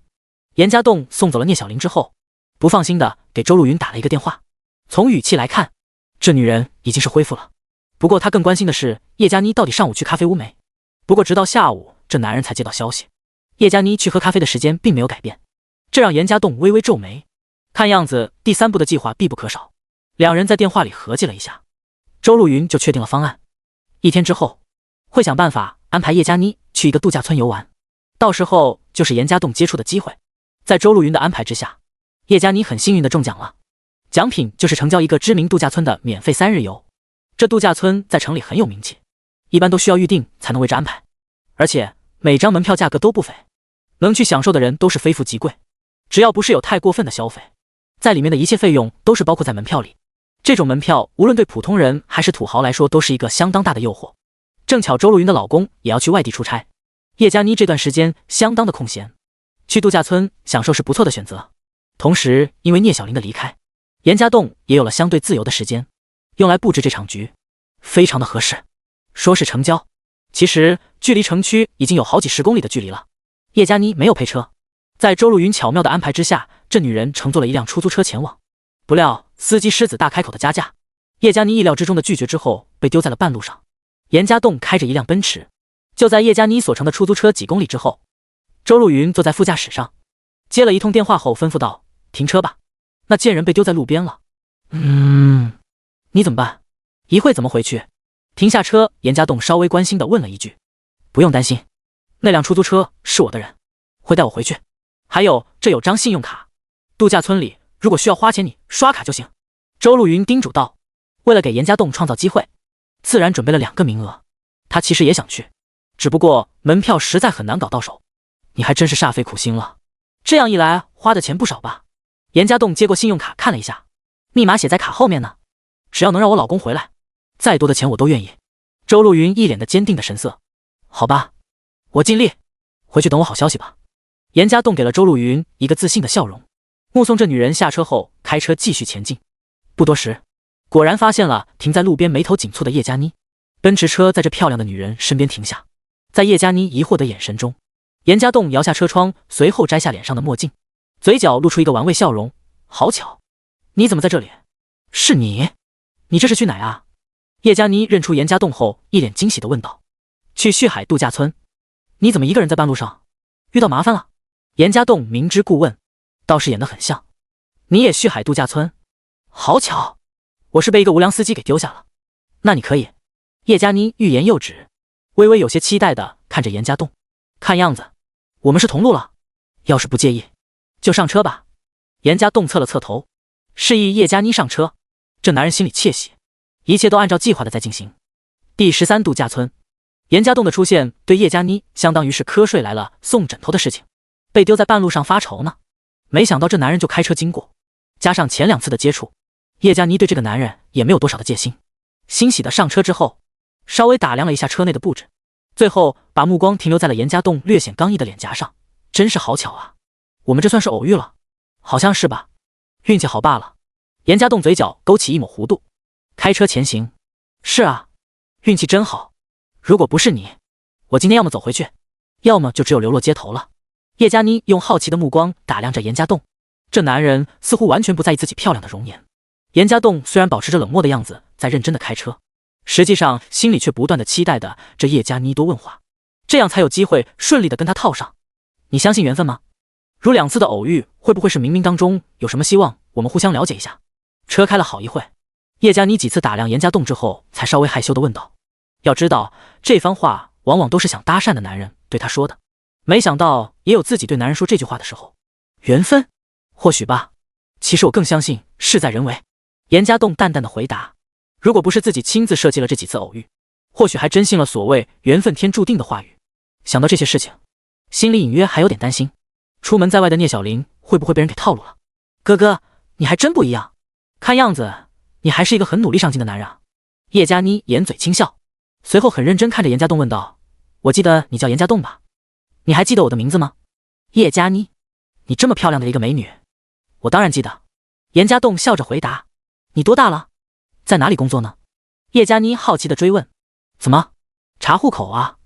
严家栋送走了聂小玲之后，不放心的给周露云打了一个电话。从语气来看，这女人已经是恢复了，不过他更关心的是叶佳妮到底上午去咖啡屋没。不过直到下午，这男人才接到消息，叶佳妮去喝咖啡的时间并没有改变，这让严家栋微微皱眉。看样子第3步的计划必不可少。两人在电话里合计了一下，周露云就确定了方案。1天之后，会想办法安排叶佳妮去一个度假村游玩，到时候就是严家栋接触的机会。在周露云的安排之下，叶佳妮很幸运的中奖了，奖品就是成交一个知名度假村的免费3日游。这度假村在城里很有名气，一般都需要预定才能为之安排，而且每张门票价格都不菲，能去享受的人都是非富即贵。只要不是有太过分的消费，在里面的一切费用都是包括在门票里。这种门票无论对普通人还是土豪来说都是一个相当大的诱惑。正巧周露云的老公也要去外地出差，叶佳妮这段时间相当的空闲，去度假村享受是不错的选择。同时因为聂小玲的离开，严家栋也有了相对自由的时间，用来布置这场局，非常的合适。说是城郊，其实距离城区已经有好几10公里的距离了。叶佳妮没有配车，在周露云巧妙的安排之下，这女人乘坐了一辆出租车前往。不料司机狮子大开口的加价，叶佳妮意料之中的拒绝之后被丢在了半路上。严家栋开着一辆奔驰，就在叶佳妮所乘的出租车几公里之后，周露云坐在副驾驶上，接了一通电话后吩咐道：停车吧，那贱人被丢在路边了。你怎么办？一会怎么回去？停下车，严家栋稍微关心地问了一句。不用担心，那辆出租车是我的人，会带我回去。还有，这有张信用卡，度假村里如果需要花钱，你刷卡就行。周露云叮嘱道。为了给严家栋创造机会，自然准备了2个名额。他其实也想去，只不过门票实在很难搞到手。你还真是煞费苦心了，这样一来花的钱不少吧？严家栋接过信用卡看了一下，密码写在卡后面呢，只要能让我老公回来，再多的钱我都愿意。周露云一脸的坚定的神色。好吧，我尽力，回去等我好消息吧。严家栋给了周露云一个自信的笑容，目送这女人下车后开车继续前进。不多时，果然发现了停在路边眉头紧蹙的叶佳妮。奔驰车在这漂亮的女人身边停下，在叶佳妮疑惑的眼神中，严家栋摇下车窗，随后摘下脸上的墨镜，嘴角露出一个玩味笑容。好巧，你怎么在这里？是你这是去哪啊？叶佳妮认出严家栋后，一脸惊喜地问道。去旭海度假村。你怎么一个人在半路上？遇到麻烦了？严家栋明知故问，倒是演得很像。你也旭海度假村？好巧，我是被一个无良司机给丢下了。那你可以。叶佳妮欲言又止，微微有些期待地看着严家栋。看样子我们是同路了，要是不介意就上车吧。严家栋侧了侧头，示意叶佳妮上车。这男人心里窃喜，一切都按照计划的在进行。第13度假村，严家栋的出现对叶佳妮相当于是瞌睡来了送枕头的事情，被丢在半路上发愁呢。没想到这男人就开车经过，加上前2次的接触，叶佳妮对这个男人也没有多少的戒心。欣喜的上车之后，稍微打量了一下车内的布置，最后把目光停留在了严家栋略显刚毅的脸颊上。真是好巧啊，我们这算是偶遇了。好像是吧，运气好罢了。严家栋嘴角勾起一抹弧度，开车前行。是啊，运气真好，如果不是你，我今天要么走回去，要么就只有流落街头了。叶佳妮用好奇的目光打量着严家栋，这男人似乎完全不在意自己漂亮的容颜。严家栋虽然保持着冷漠的样子在认真的开车，实际上心里却不断的期待着这叶佳妮多问话，这样才有机会顺利的跟他套上。你相信缘分吗？如2次的偶遇，会不会是冥冥当中有什么希望我们互相了解一下？车开了好一会，叶佳妮几次打量严家栋之后，才稍微害羞的问道。要知道，这番话往往都是想搭讪的男人对他说的，没想到也有自己对男人说这句话的时候。缘分？或许吧，其实我更相信事在人为。严家栋淡淡的回答。如果不是自己亲自设计了这几次偶遇，或许还真信了所谓缘分天注定的话语。想到这些事情，心里隐约还有点担心，出门在外的聂小玲会不会被人给套路了？哥哥，你还真不一样，看样子你还是一个很努力上进的男人啊。叶佳妮掩嘴轻笑，随后很认真看着严家栋问道。我记得你叫严家栋吧？你还记得我的名字吗？叶佳妮，你这么漂亮的一个美女，我当然记得。严家栋笑着回答。你多大了？在哪里工作呢？叶佳妮好奇地追问。怎么，查户口啊？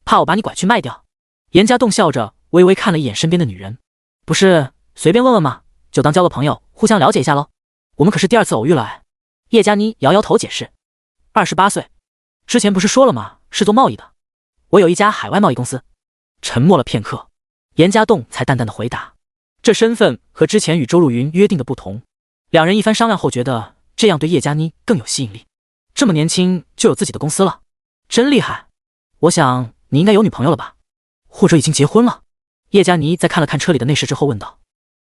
怕我把你拐去卖掉？严家栋笑着微微看了一眼身边的女人。不是，随便问问嘛，就当交个朋友，互相了解一下咯。我们可是第2次偶遇了哎。叶佳妮摇摇头解释。28岁，之前不是说了吗，是做贸易的，我有一家海外贸易公司。沉默了片刻，严家栋才淡淡的回答。这身份和之前与周露云约定的不同，两人一番商量后觉得这样对叶佳妮更有吸引力。这么年轻就有自己的公司了，真厉害。我想你应该有女朋友了吧，或者已经结婚了？叶佳妮在看了看车里的内饰之后问道。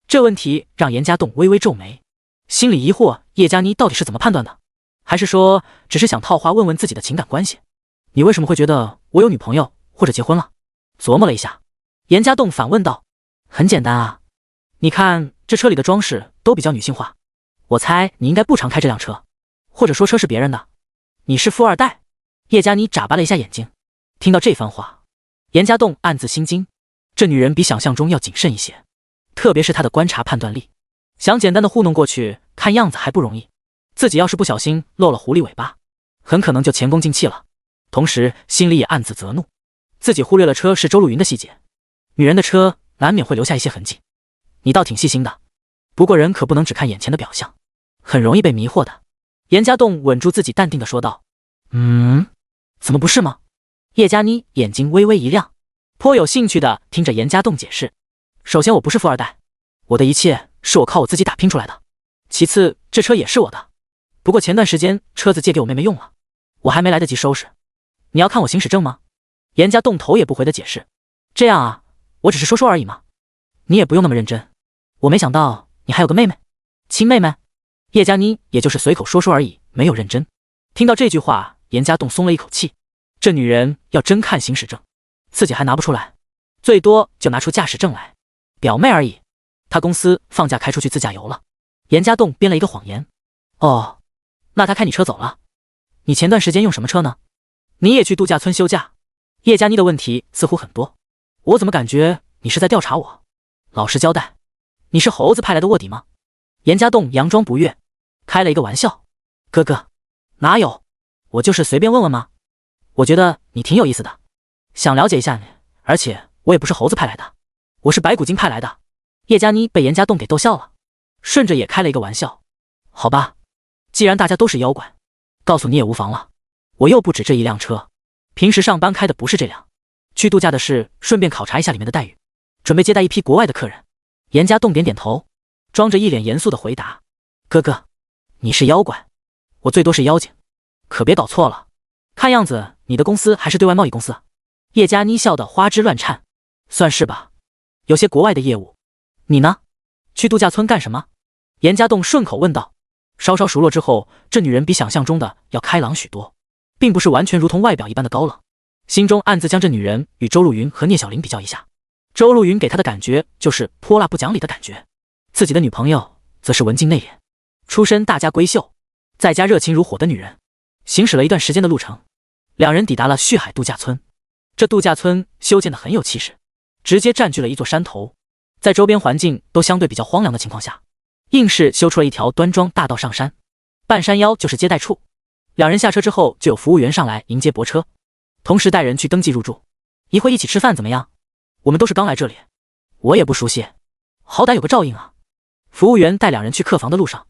这问题让严家栋微微皱眉，心里疑惑叶佳妮到底是怎么判断的，还是说只是想套话问问自己的情感关系？你为什么会觉得我有女朋友或者结婚了？琢磨了一下，严家栋反问道：很简单啊，你看这车里的装饰都比较女性化，我猜你应该不常开这辆车，或者说车是别人的，你是富二代？叶佳妮眨巴了一下眼睛，听到这番话，严家栋暗自心惊，这女人比想象中要谨慎一些，特别是她的观察判断力，想简单的糊弄过去，看样子还不容易，自己要是不小心露了狐狸尾巴，很可能就前功尽弃了。同时心里也暗自责怒，自己忽略了车是周露云的细节，女人的车难免会留下一些痕迹。你倒挺细心的，不过人可不能只看眼前的表象，很容易被迷惑的。严家栋稳住自己，淡定地说道：怎么不是吗？叶佳妮眼睛微微一亮，颇有兴趣地听着严家栋解释。首先我不是富二代，我的一切是我靠我自己打拼出来的。其次这车也是我的，不过前段时间车子借给我妹妹用了，我还没来得及收拾。你要看我行驶证吗？严家栋头也不回的解释。这样啊，我只是说说而已嘛，你也不用那么认真。我没想到你还有个妹妹，亲妹妹。叶佳妮也就是随口说说而已，没有认真。听到这句话，严家栋松了一口气，这女人要真看行驶证，自己还拿不出来，最多就拿出驾驶证来，表妹而已。她公司放假开出去自驾游了。严家栋编了一个谎言。哦，那她开你车走了？你前段时间用什么车呢？你也去度假村休假？叶佳妮的问题似乎很多，我怎么感觉你是在调查我？老实交代，你是猴子派来的卧底吗？严家栋佯装不悦，开了一个玩笑。哥哥，哪有，我就是随便问问吗？我觉得你挺有意思的，想了解一下你，而且我也不是猴子派来的，我是白骨精派来的。叶佳妮被严家栋给逗笑了，顺着也开了一个玩笑。好吧，既然大家都是妖怪，告诉你也无妨了，我又不止这一辆车，平时上班开的不是这辆，去度假的是顺便考察一下里面的待遇，准备接待一批国外的客人。严家栋点点头，装着一脸严肃的回答：哥哥，你是妖怪，我最多是妖精，可别搞错了，看样子你的公司还是对外贸易公司啊。叶佳妮笑得花枝乱颤。算是吧，有些国外的业务。你呢？去度假村干什么？严家栋顺口问道。稍稍熟络之后，这女人比想象中的要开朗许多，并不是完全如同外表一般的高冷，心中暗自将这女人与周露云和聂小玲比较一下。周露云给她的感觉就是泼辣不讲理的感觉，自己的女朋友则是文静内敛，出身大家闺秀，在家热情如火的女人。行驶了一段时间的路程，两人抵达了旭海度假村。这度假村修建得很有气势，直接占据了一座山头，在周边环境都相对比较荒凉的情况下，硬是修出了一条端庄大道上山，半山腰就是接待处。两人下车之后，就有服务员上来迎接泊车，同时带人去登记入住。一会一起吃饭怎么样？我们都是刚来这里，我也不熟悉，好歹有个照应啊。服务员带两人去客房的路上，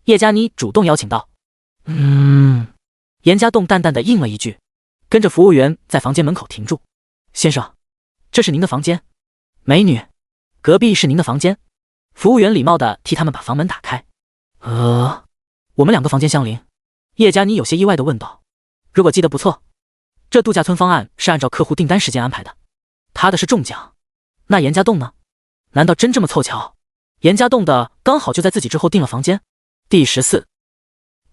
叶佳妮主动邀请道。严家栋淡淡的应了一句，跟着服务员在房间门口停住。先生，这是您的房间。美女，隔壁是您的房间。服务员礼貌的替他们把房门打开。我们两个房间相邻。叶佳妮有些意外的问道。如果记得不错，这度假村方案是按照客户订单时间安排的，他的是中奖。那严家栋呢？难道真这么凑巧？严家栋的刚好就在自己之后订了房间。第14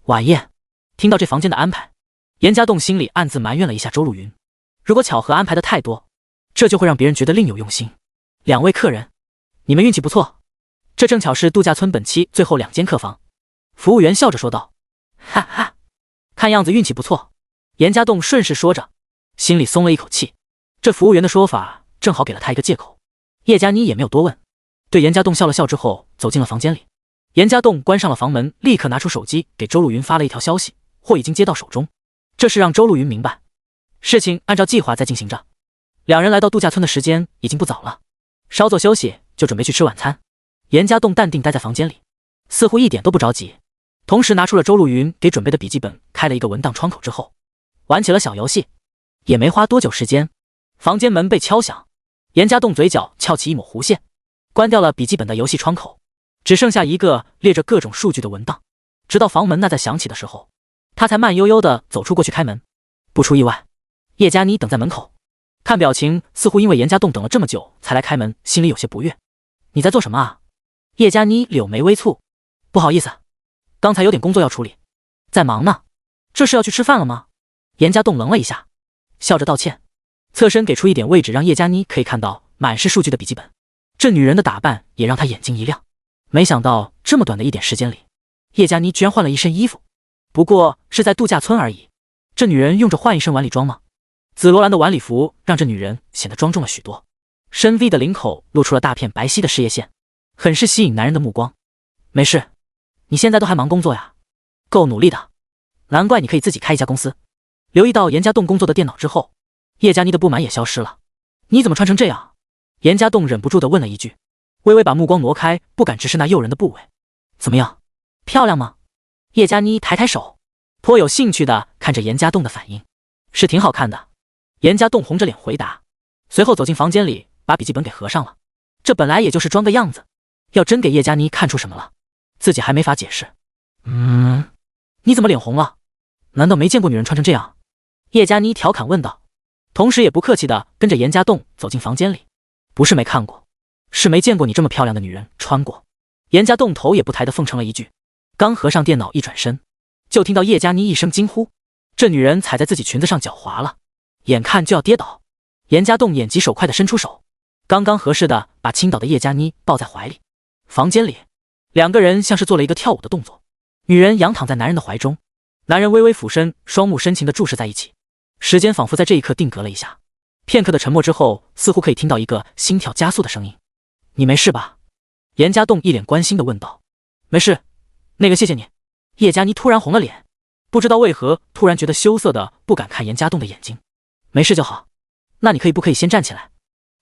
晚宴。听到这房间的安排，严家栋心里暗自埋怨了一下周露云，如果巧合安排的太多，这就会让别人觉得另有用心。两位客人，你们运气不错，这正巧是度假村本期最后2间客房。服务员笑着说道。哈哈，看样子运气不错。严家栋顺势说着，心里松了一口气，这服务员的说法正好给了他一个借口。叶佳妮也没有多问，对严家栋笑了笑之后走进了房间里。严家栋关上了房门，立刻拿出手机给周露云发了一条消息，货已经接到手中。这是让周露云明白，事情按照计划在进行着。两人来到度假村的时间已经不早了，稍作休息就准备去吃晚餐。严家栋淡定待在房间里，似乎一点都不着急，同时拿出了周露云给准备的笔记本，开了一个文档窗口之后，玩起了小游戏。也没花多久时间，房间门被敲响，严家栋嘴角翘起一抹弧线，关掉了笔记本的游戏窗口，只剩下一个列着各种数据的文档。直到房门那在响起的时候，他才慢悠悠地走出过去开门。不出意外，叶佳妮等在门口，看表情似乎因为严家栋等了这么久才来开门，心里有些不悦。你在做什么啊？叶佳妮柳眉微蹙。不好意思，刚才有点工作要处理，在忙呢。这是要去吃饭了吗？严家栋愣了一下，笑着道歉，侧身给出一点位置，让叶佳妮可以看到满是数据的笔记本。这女人的打扮也让他眼睛一亮，没想到这么短的一点时间里，叶佳妮居然换了一身衣服，不过是在度假村而已。这女人用着换一身晚礼装吗？紫罗兰的晚礼服让这女人显得庄重了许多，深 V 的领口露出了大片白皙的事业线，很是吸引男人的目光。没事，你现在都还忙工作呀，够努力的，难怪你可以自己开一家公司。留意到严家栋工作的电脑之后，叶佳妮的不满也消失了。你怎么穿成这样？严家栋忍不住地问了一句，微微把目光挪开，不敢直视那诱人的部位。怎么样，漂亮吗？叶佳妮抬抬手，颇有兴趣地看着严家栋的反应。是挺好看的。严家栋红着脸回答，随后走进房间里，把笔记本给合上了。这本来也就是装个样子，要真给叶佳妮看出什么了，自己还没法解释。你怎么脸红了？难道没见过女人穿成这样？叶佳妮调侃问道，同时也不客气地跟着严家栋走进房间里。不是没看过，是没见过你这么漂亮的女人穿过。严家栋头也不抬地奉承了一句，刚合上电脑一转身，就听到叶佳妮一声惊呼，这女人踩在自己裙子上脚滑了，眼看就要跌倒。严家栋眼疾手快地伸出手，刚刚合适的把倾倒的叶佳妮抱在怀里。房间里，两个人像是做了一个跳舞的动作，女人仰躺在男人的怀中，男人微微俯身，双目深情地注视在一起。时间仿佛在这一刻定格了一下，片刻的沉默之后，似乎可以听到一个心跳加速的声音。你没事吧？严家栋一脸关心地问道。没事，那个谢谢你。叶佳妮突然红了脸，不知道为何突然觉得羞涩的不敢看严家栋的眼睛。没事就好，那你可以先站起来？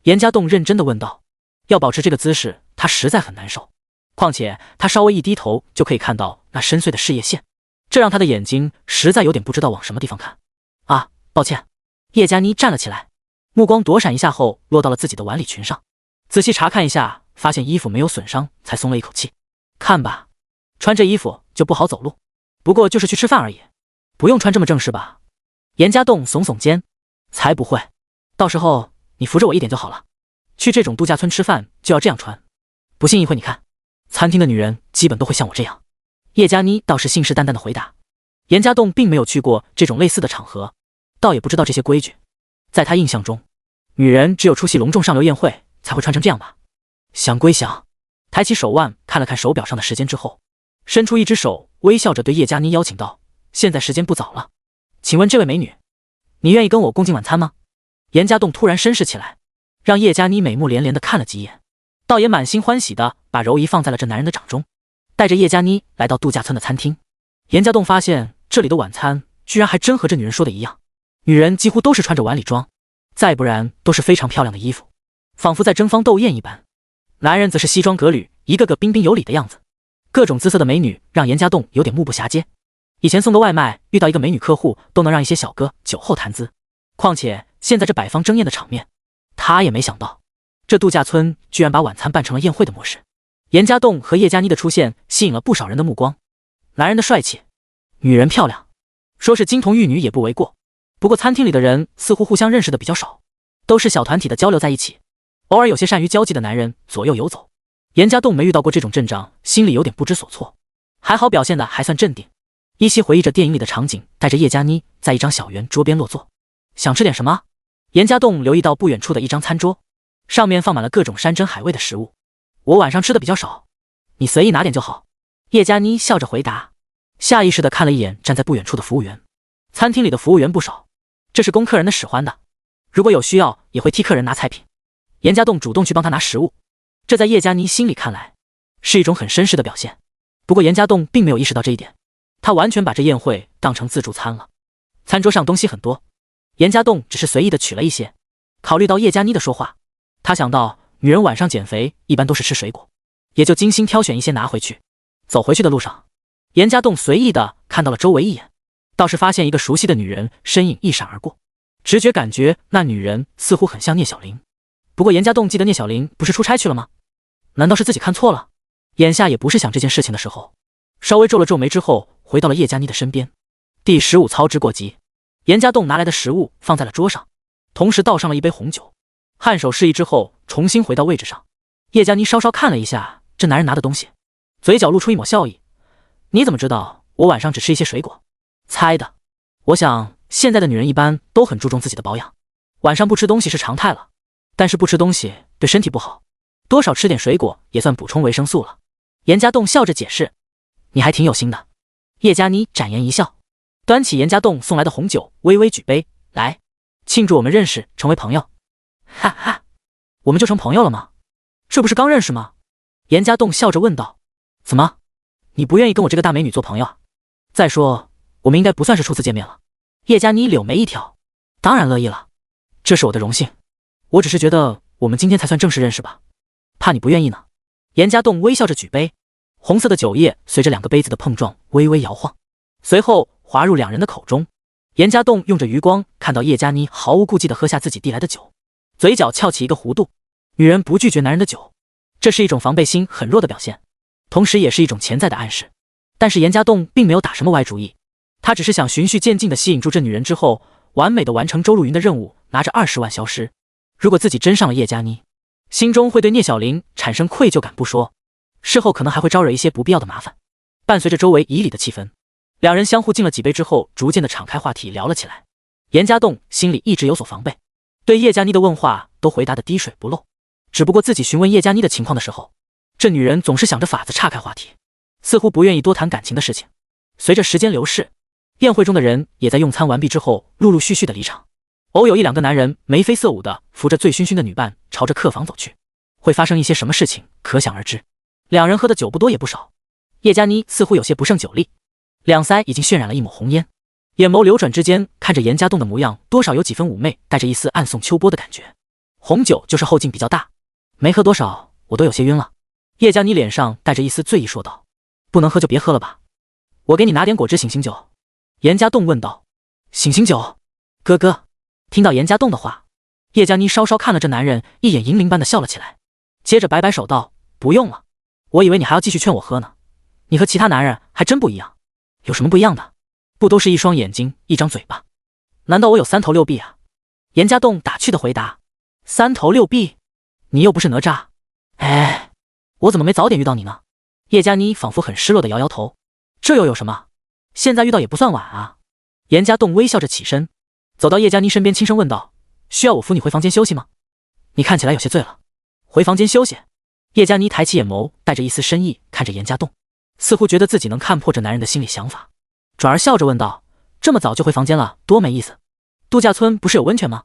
严家栋认真地问道。要保持这个姿势，他实在很难受，况且他稍微一低头就可以看到那深邃的事业线，这让他的眼睛实在有点不知道往什么地方看。啊，抱歉。叶佳妮站了起来，目光躲闪一下后落到了自己的晚礼裙上，仔细查看一下，发现衣服没有损伤，才松了一口气。看吧，穿这衣服就不好走路，不过就是去吃饭而已，不用穿这么正式吧？严家栋耸耸肩，才不会，到时候你扶着我一点就好了。去这种度假村吃饭就要这样穿，不信一会你看，餐厅的女人基本都会像我这样。叶佳妮倒是信誓旦旦地回答。严家栋并没有去过这种类似的场合，倒也不知道这些规矩。在他印象中，女人只有出席隆重上流宴会才会穿成这样吧。想归想，抬起手腕看了看手表上的时间之后，伸出一只手，微笑着对叶佳妮邀请道，现在时间不早了，请问这位美女，你愿意跟我共进晚餐吗？严家栋突然绅士起来，让叶佳妮美目连连地看了几眼，倒也满心欢喜地把柔仪放在了这男人的掌中，带着叶佳妮来到度假村的餐厅。严家栋发现这里的晚餐居然还真和这女人说的一样，女人几乎都是穿着晚礼装，再不然都是非常漂亮的衣服，仿佛在争芳斗艳一般。男人则是西装革履，一个个彬彬有礼的样子，各种姿色的美女让严家栋有点目不暇接。以前送个外卖遇到一个美女客户都能让一些小哥酒后谈资，况且现在这百方争艳的场面，他也没想到这度假村居然把晚餐办成了宴会的模式。严家栋和叶佳妮的出现吸引了不少人的目光，男人的帅气，女人漂亮，说是金童玉女也不为过。不过餐厅里的人似乎互相认识的比较少，都是小团体的交流在一起，偶尔有些善于交际的男人左右游走。严家栋没遇到过这种阵仗，心里有点不知所措，还好表现的还算镇定，依稀回忆着电影里的场景，带着叶佳妮在一张小圆桌边落座。想吃点什么？严家栋留意到不远处的一张餐桌，上面放满了各种山珍海味的食物。我晚上吃的比较少，你随意拿点就好。叶佳妮笑着回答，下意识地看了一眼站在不远处的服务员。餐厅里的服务员不少，这是供客人的使唤的，如果有需要也会替客人拿菜品。严家栋主动去帮他拿食物，这在叶佳妮心里看来是一种很绅士的表现。不过严家栋并没有意识到这一点，他完全把这宴会当成自助餐了。餐桌上东西很多，严家栋只是随意的取了一些。考虑到叶佳妮的说话，他想到女人晚上减肥一般都是吃水果，也就精心挑选一些拿回去。走回去的路上，严家栋随意的看到了周围一眼，倒是发现一个熟悉的女人身影一闪而过，直觉感觉那女人似乎很像聂小玲。不过严家栋记得聂小玲不是出差去了吗？难道是自己看错了？眼下也不是想这件事情的时候，稍微皱了皱眉之后，回到了叶佳妮的身边。第15操之过急，严家栋拿来的食物放在了桌上，同时倒上了一杯红酒，颔首示意之后重新回到位置上。叶佳妮稍稍看了一下这男人拿的东西，嘴角露出一抹笑意，你怎么知道我晚上只吃一些水果？猜的。我想现在的女人一般都很注重自己的保养，晚上不吃东西是常态了。但是不吃东西对身体不好，多少吃点水果也算补充维生素了。严家栋笑着解释。你还挺有心的。叶佳妮展颜一笑，端起严家栋送来的红酒，微微举杯，来，庆祝我们认识，成为朋友。哈哈，我们就成朋友了吗？这不是刚认识吗？严家栋笑着问道。怎么，你不愿意跟我这个大美女做朋友啊？再说，我们应该不算是初次见面了。叶佳妮柳眉一挑，当然乐意了，这是我的荣幸。我只是觉得我们今天才算正式认识吧，怕你不愿意呢。严家栋微笑着举杯，红色的酒液随着两个杯子的碰撞微微摇晃，随后滑入两人的口中。严家栋用着余光看到叶佳妮毫无顾忌地喝下自己递来的酒，嘴角翘起一个弧度。女人不拒绝男人的酒，这是一种防备心很弱的表现，同时也是一种潜在的暗示。但是严家栋并没有打什么歪主意，他只是想循序渐进地吸引住这女人之后，完美地完成周陆云的任务，拿着20万消失。如果自己真上了叶佳妮，心中会对聂小玲产生愧疚感不说，事后可能还会招惹一些不必要的麻烦。伴随着周围以礼的气氛，两人相互敬了几杯之后，逐渐的敞开话题聊了起来。严家栋心里一直有所防备，对叶佳妮的问话都回答的滴水不漏，只不过自己询问叶佳妮的情况的时候，这女人总是想着法子岔开话题，似乎不愿意多谈感情的事情。随着时间流逝，宴会中的人也在用餐完毕之后陆陆续续的离场，偶有一两个男人眉飞色舞的扶着醉醺醺的女伴朝着客房走去，会发生一些什么事情可想而知。两人喝的酒不多也不少，叶佳妮似乎有些不胜酒力，两腮已经渲染了一抹红烟，眼眸流转之间看着严家栋的模样，多少有几分妩媚，带着一丝暗送秋波的感觉。红酒就是后劲比较大，没喝多少我都有些晕了。叶佳妮脸上带着一丝醉意说道。不能喝就别喝了吧，我给你拿点果汁醒醒酒。严家栋问道。醒醒酒？哥哥。听到严家栋的话，叶佳妮稍稍看了这男人一眼，银铃般的笑了起来，接着摆摆手道，不用了，我以为你还要继续劝我喝呢，你和其他男人还真不一样。有什么不一样的？不都是一双眼睛一张嘴巴，难道我有3头6臂啊？严家栋打趣的回答。3头6臂？你又不是哪吒。哎，我怎么没早点遇到你呢？叶佳妮仿佛很失落的摇摇头。这又有什么？现在遇到也不算晚啊。严家栋微笑着起身，走到叶佳妮身边轻声问道，需要我扶你回房间休息吗？你看起来有些醉了。回房间休息？叶佳妮抬起眼眸，带着一丝深意看着严家栋，似乎觉得自己能看破这男人的心理想法，转而笑着问道，这么早就回房间了，多没意思。度假村不是有温泉吗？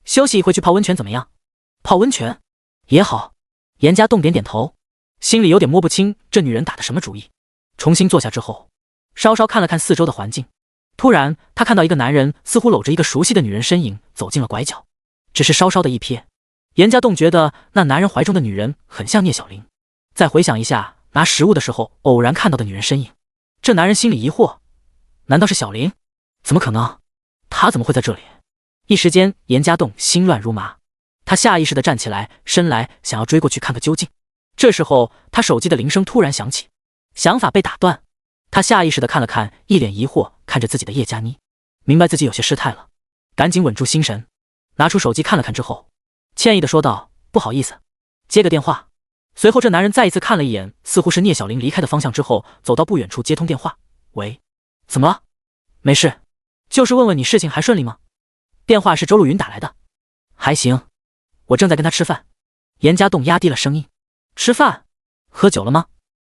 休息一会去泡温泉怎么样？泡温泉也好。严家栋点点头，心里有点摸不清这女人打的什么主意。重新坐下之后，稍稍看了看四周的环境，突然他看到一个男人似乎搂着一个熟悉的女人身影走进了拐角，只是稍稍的一瞥，严家栋觉得那男人怀中的女人很像聂小玲。再回想一下拿食物的时候偶然看到的女人身影，这男人心里疑惑，难道是小玲？怎么可能？她怎么会在这里？一时间严家栋心乱如麻，他下意识地站起来，伸来想要追过去看个究竟。这时候他手机的铃声突然响起，想法被打断，他下意识地看了看一脸疑惑看着自己的叶佳妮，明白自己有些失态了，赶紧稳住心神，拿出手机看了看之后，歉意地说道，不好意思，接个电话。随后这男人再一次看了一眼似乎是聂小玲离开的方向之后，走到不远处接通电话。喂，怎么了？没事，就是问问你事情还顺利吗？电话是周陆云打来的。还行，我正在跟他吃饭。严家栋压低了声音。吃饭？喝酒了吗？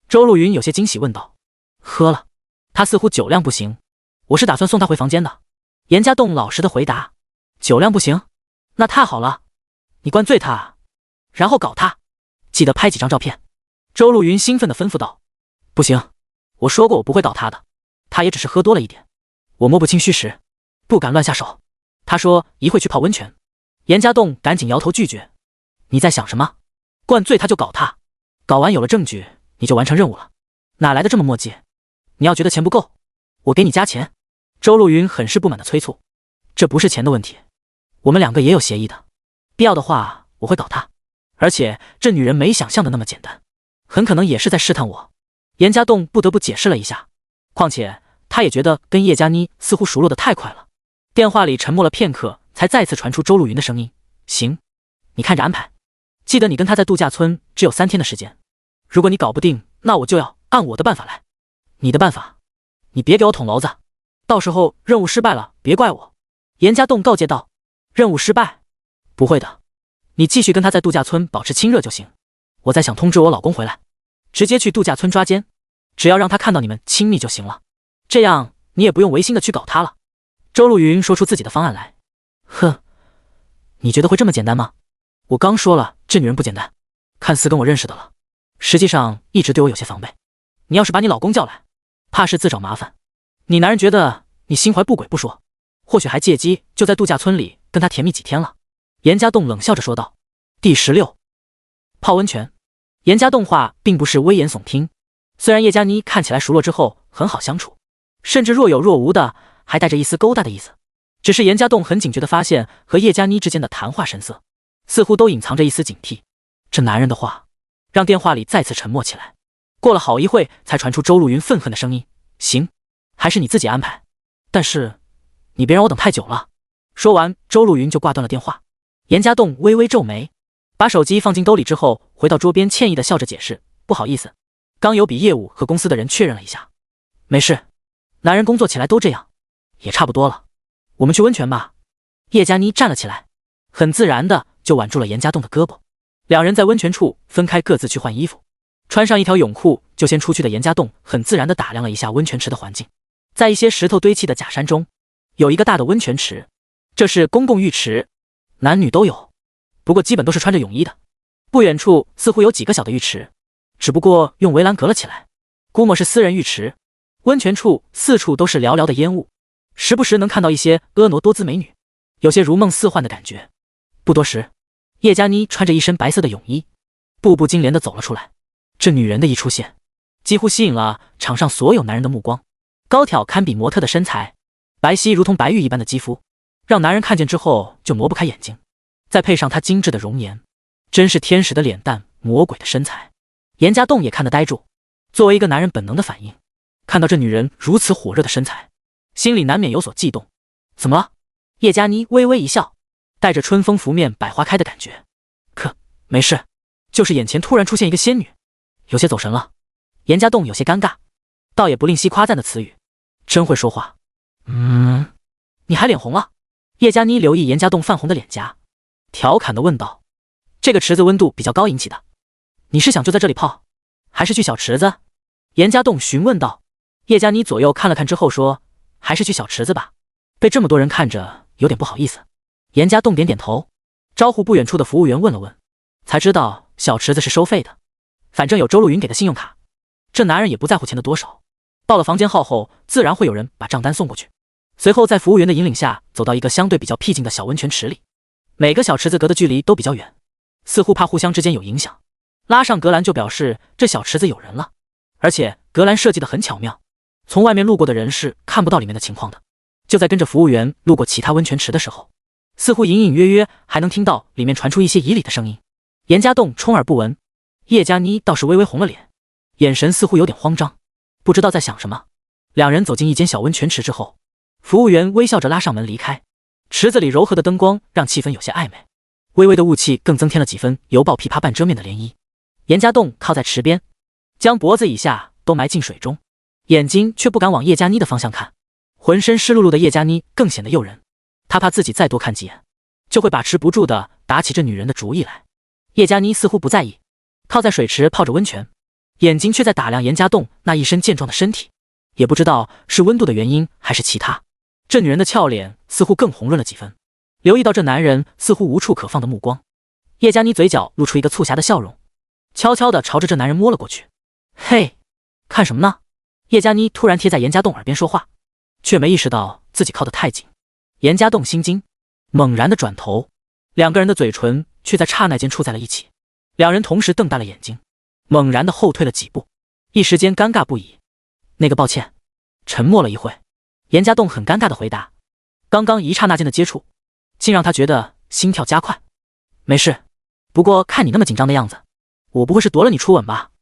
周陆云有些惊喜问道。喝了，他似乎酒量不行，我是打算送他回房间的。严家栋老实的回答。酒量不行？那太好了，你灌醉他，然后搞他，记得拍几张照片。周陆云兴奋地吩咐道。不行，我说过我不会倒他的，他也只是喝多了一点，我摸不清虚实，不敢乱下手。他说一会去泡温泉。严家栋赶紧摇头拒绝。你在想什么？灌醉他就搞他，搞完有了证据你就完成任务了，哪来的这么墨迹？你要觉得钱不够，我给你加钱。周陆云很是不满的催促。这不是钱的问题，我们两个也有协议的，必要的话我会搞他，而且这女人没想象的那么简单，很可能也是在试探我。严家栋不得不解释了一下，况且他也觉得跟叶佳妮似乎熟络的太快了。电话里沉默了片刻，才再次传出周陆云的声音。行，你看着安排，记得你跟他在度假村只有3天的时间，如果你搞不定，那我就要按我的办法来。你的办法，你别给我捅娄子，到时候任务失败了别怪我。严家栋告诫道。任务失败？不会的，你继续跟他在度假村保持亲热就行。我在想通知我老公回来，直接去度假村抓奸，只要让他看到你们亲密就行了，这样你也不用违心的去搞他了。周路云说出自己的方案来。哼，你觉得会这么简单吗？我刚说了，这女人不简单，看似跟我认识的了，实际上一直对我有些防备。你要是把你老公叫来，怕是自找麻烦。你男人觉得你心怀不轨不说，或许还借机就在度假村里跟他甜蜜几天了。严家栋冷笑着说道。第16，泡温泉。严家栋话并不是危言耸听，虽然叶佳妮看起来熟络之后很好相处，甚至若有若无的还带着一丝勾搭的意思，只是严家栋很警觉地发现和叶佳妮之间的谈话神色似乎都隐藏着一丝警惕。这男人的话让电话里再次沉默起来。过了好一会才传出周路云愤恨的声音。行，还是你自己安排，但是你别让我等太久了。说完周路云就挂断了电话。严家栋微微皱眉，把手机放进兜里之后回到桌边，歉意地笑着解释，不好意思，刚有比业务和公司的人确认了一下。没事，男人工作起来都这样，也差不多了，我们去温泉吧。叶佳妮站了起来，很自然的就挽住了严家栋的胳膊。两人在温泉处分开，各自去换衣服。穿上一条泳裤就先出去的严家栋很自然地打量了一下温泉池的环境。在一些石头堆砌的假山中，有一个大的温泉池，这是公共浴池，男女都有，不过基本都是穿着泳衣的。不远处似乎有几个小的浴池，只不过用围栏隔了起来，估摸是私人浴池。温泉处四处都是寥寥的烟雾，时不时能看到一些婀娜多姿美女，有些如梦似幻的感觉。不多时，叶佳妮穿着一身白色的泳衣，步步惊莲地走了出来。这女人的一出现，几乎吸引了场上所有男人的目光。高挑堪比模特的身材，白皙如同白玉一般的肌肤，让男人看见之后就挪不开眼睛。再配上她精致的容颜，真是天使的脸蛋，魔鬼的身材。严家栋也看得呆住。作为一个男人本能的反应，看到这女人如此火热的身材，心里难免有所悸动。怎么了？叶佳妮微微一笑，带着春风拂面百花开的感觉。可没事，就是眼前突然出现一个仙女，有些走神了。严家栋有些尴尬，倒也不吝惜夸赞的词语，真会说话。你还脸红了？叶佳妮留意严家栋泛红的脸颊，调侃地问道。这个池子温度比较高引起的，你是想就在这里泡，还是去小池子？严家栋询问道。叶佳妮左右看了看之后说，还是去小池子吧，被这么多人看着有点不好意思。严家栋点点头，招呼不远处的服务员问了问，才知道小池子是收费的，反正有周路云给的信用卡，这男人也不在乎钱的多少。到了房间号后，自然会有人把账单送过去。随后在服务员的引领下，走到一个相对比较僻静的小温泉池里。每个小池子隔的距离都比较远，似乎怕互相之间有影响，拉上隔栏就表示这小池子有人了。而且隔栏设计得很巧妙，从外面路过的人是看不到里面的情况的。就在跟着服务员路过其他温泉池的时候，似乎隐隐约约还能听到里面传出一些以礼的声音。严家栋充耳不闻，叶佳妮倒是微微红了脸，眼神似乎有点慌张，不知道在想什么。两人走进一间小温泉池之后，服务员微笑着拉上门离开。池子里柔和的灯光让气氛有些暧昧，微微的雾气更增添了几分犹抱琵琶半遮面的涟漪。严家栋靠在池边，将脖子以下都埋进水中，眼睛却不敢往叶佳妮的方向看。浑身湿漉漉的叶佳妮更显得诱人，他怕自己再多看几眼，就会把持不住的打起这女人的主意来。叶佳妮似乎不在意，靠在水池泡着温泉，眼睛却在打量严家栋那一身健壮的身体，也不知道是温度的原因还是其他，这女人的俏脸似乎更红润了几分。留意到这男人似乎无处可放的目光，叶佳妮嘴角露出一个促狭的笑容，悄悄地朝着这男人摸了过去。嘿，看什么呢？叶佳妮突然贴在严家栋耳边说话，却没意识到自己靠得太紧。严家栋心惊，猛然的转头，两个人的嘴唇却在刹那间触在了一起。两人同时瞪大了眼睛，猛然的后退了几步，一时间尴尬不已。那个抱歉。沉默了一会，严家栋很尴尬的回答，刚刚一刹那间的接触竟让他觉得心跳加快。没事，不过看你那么紧张的样子，我不会是夺了你初吻吧？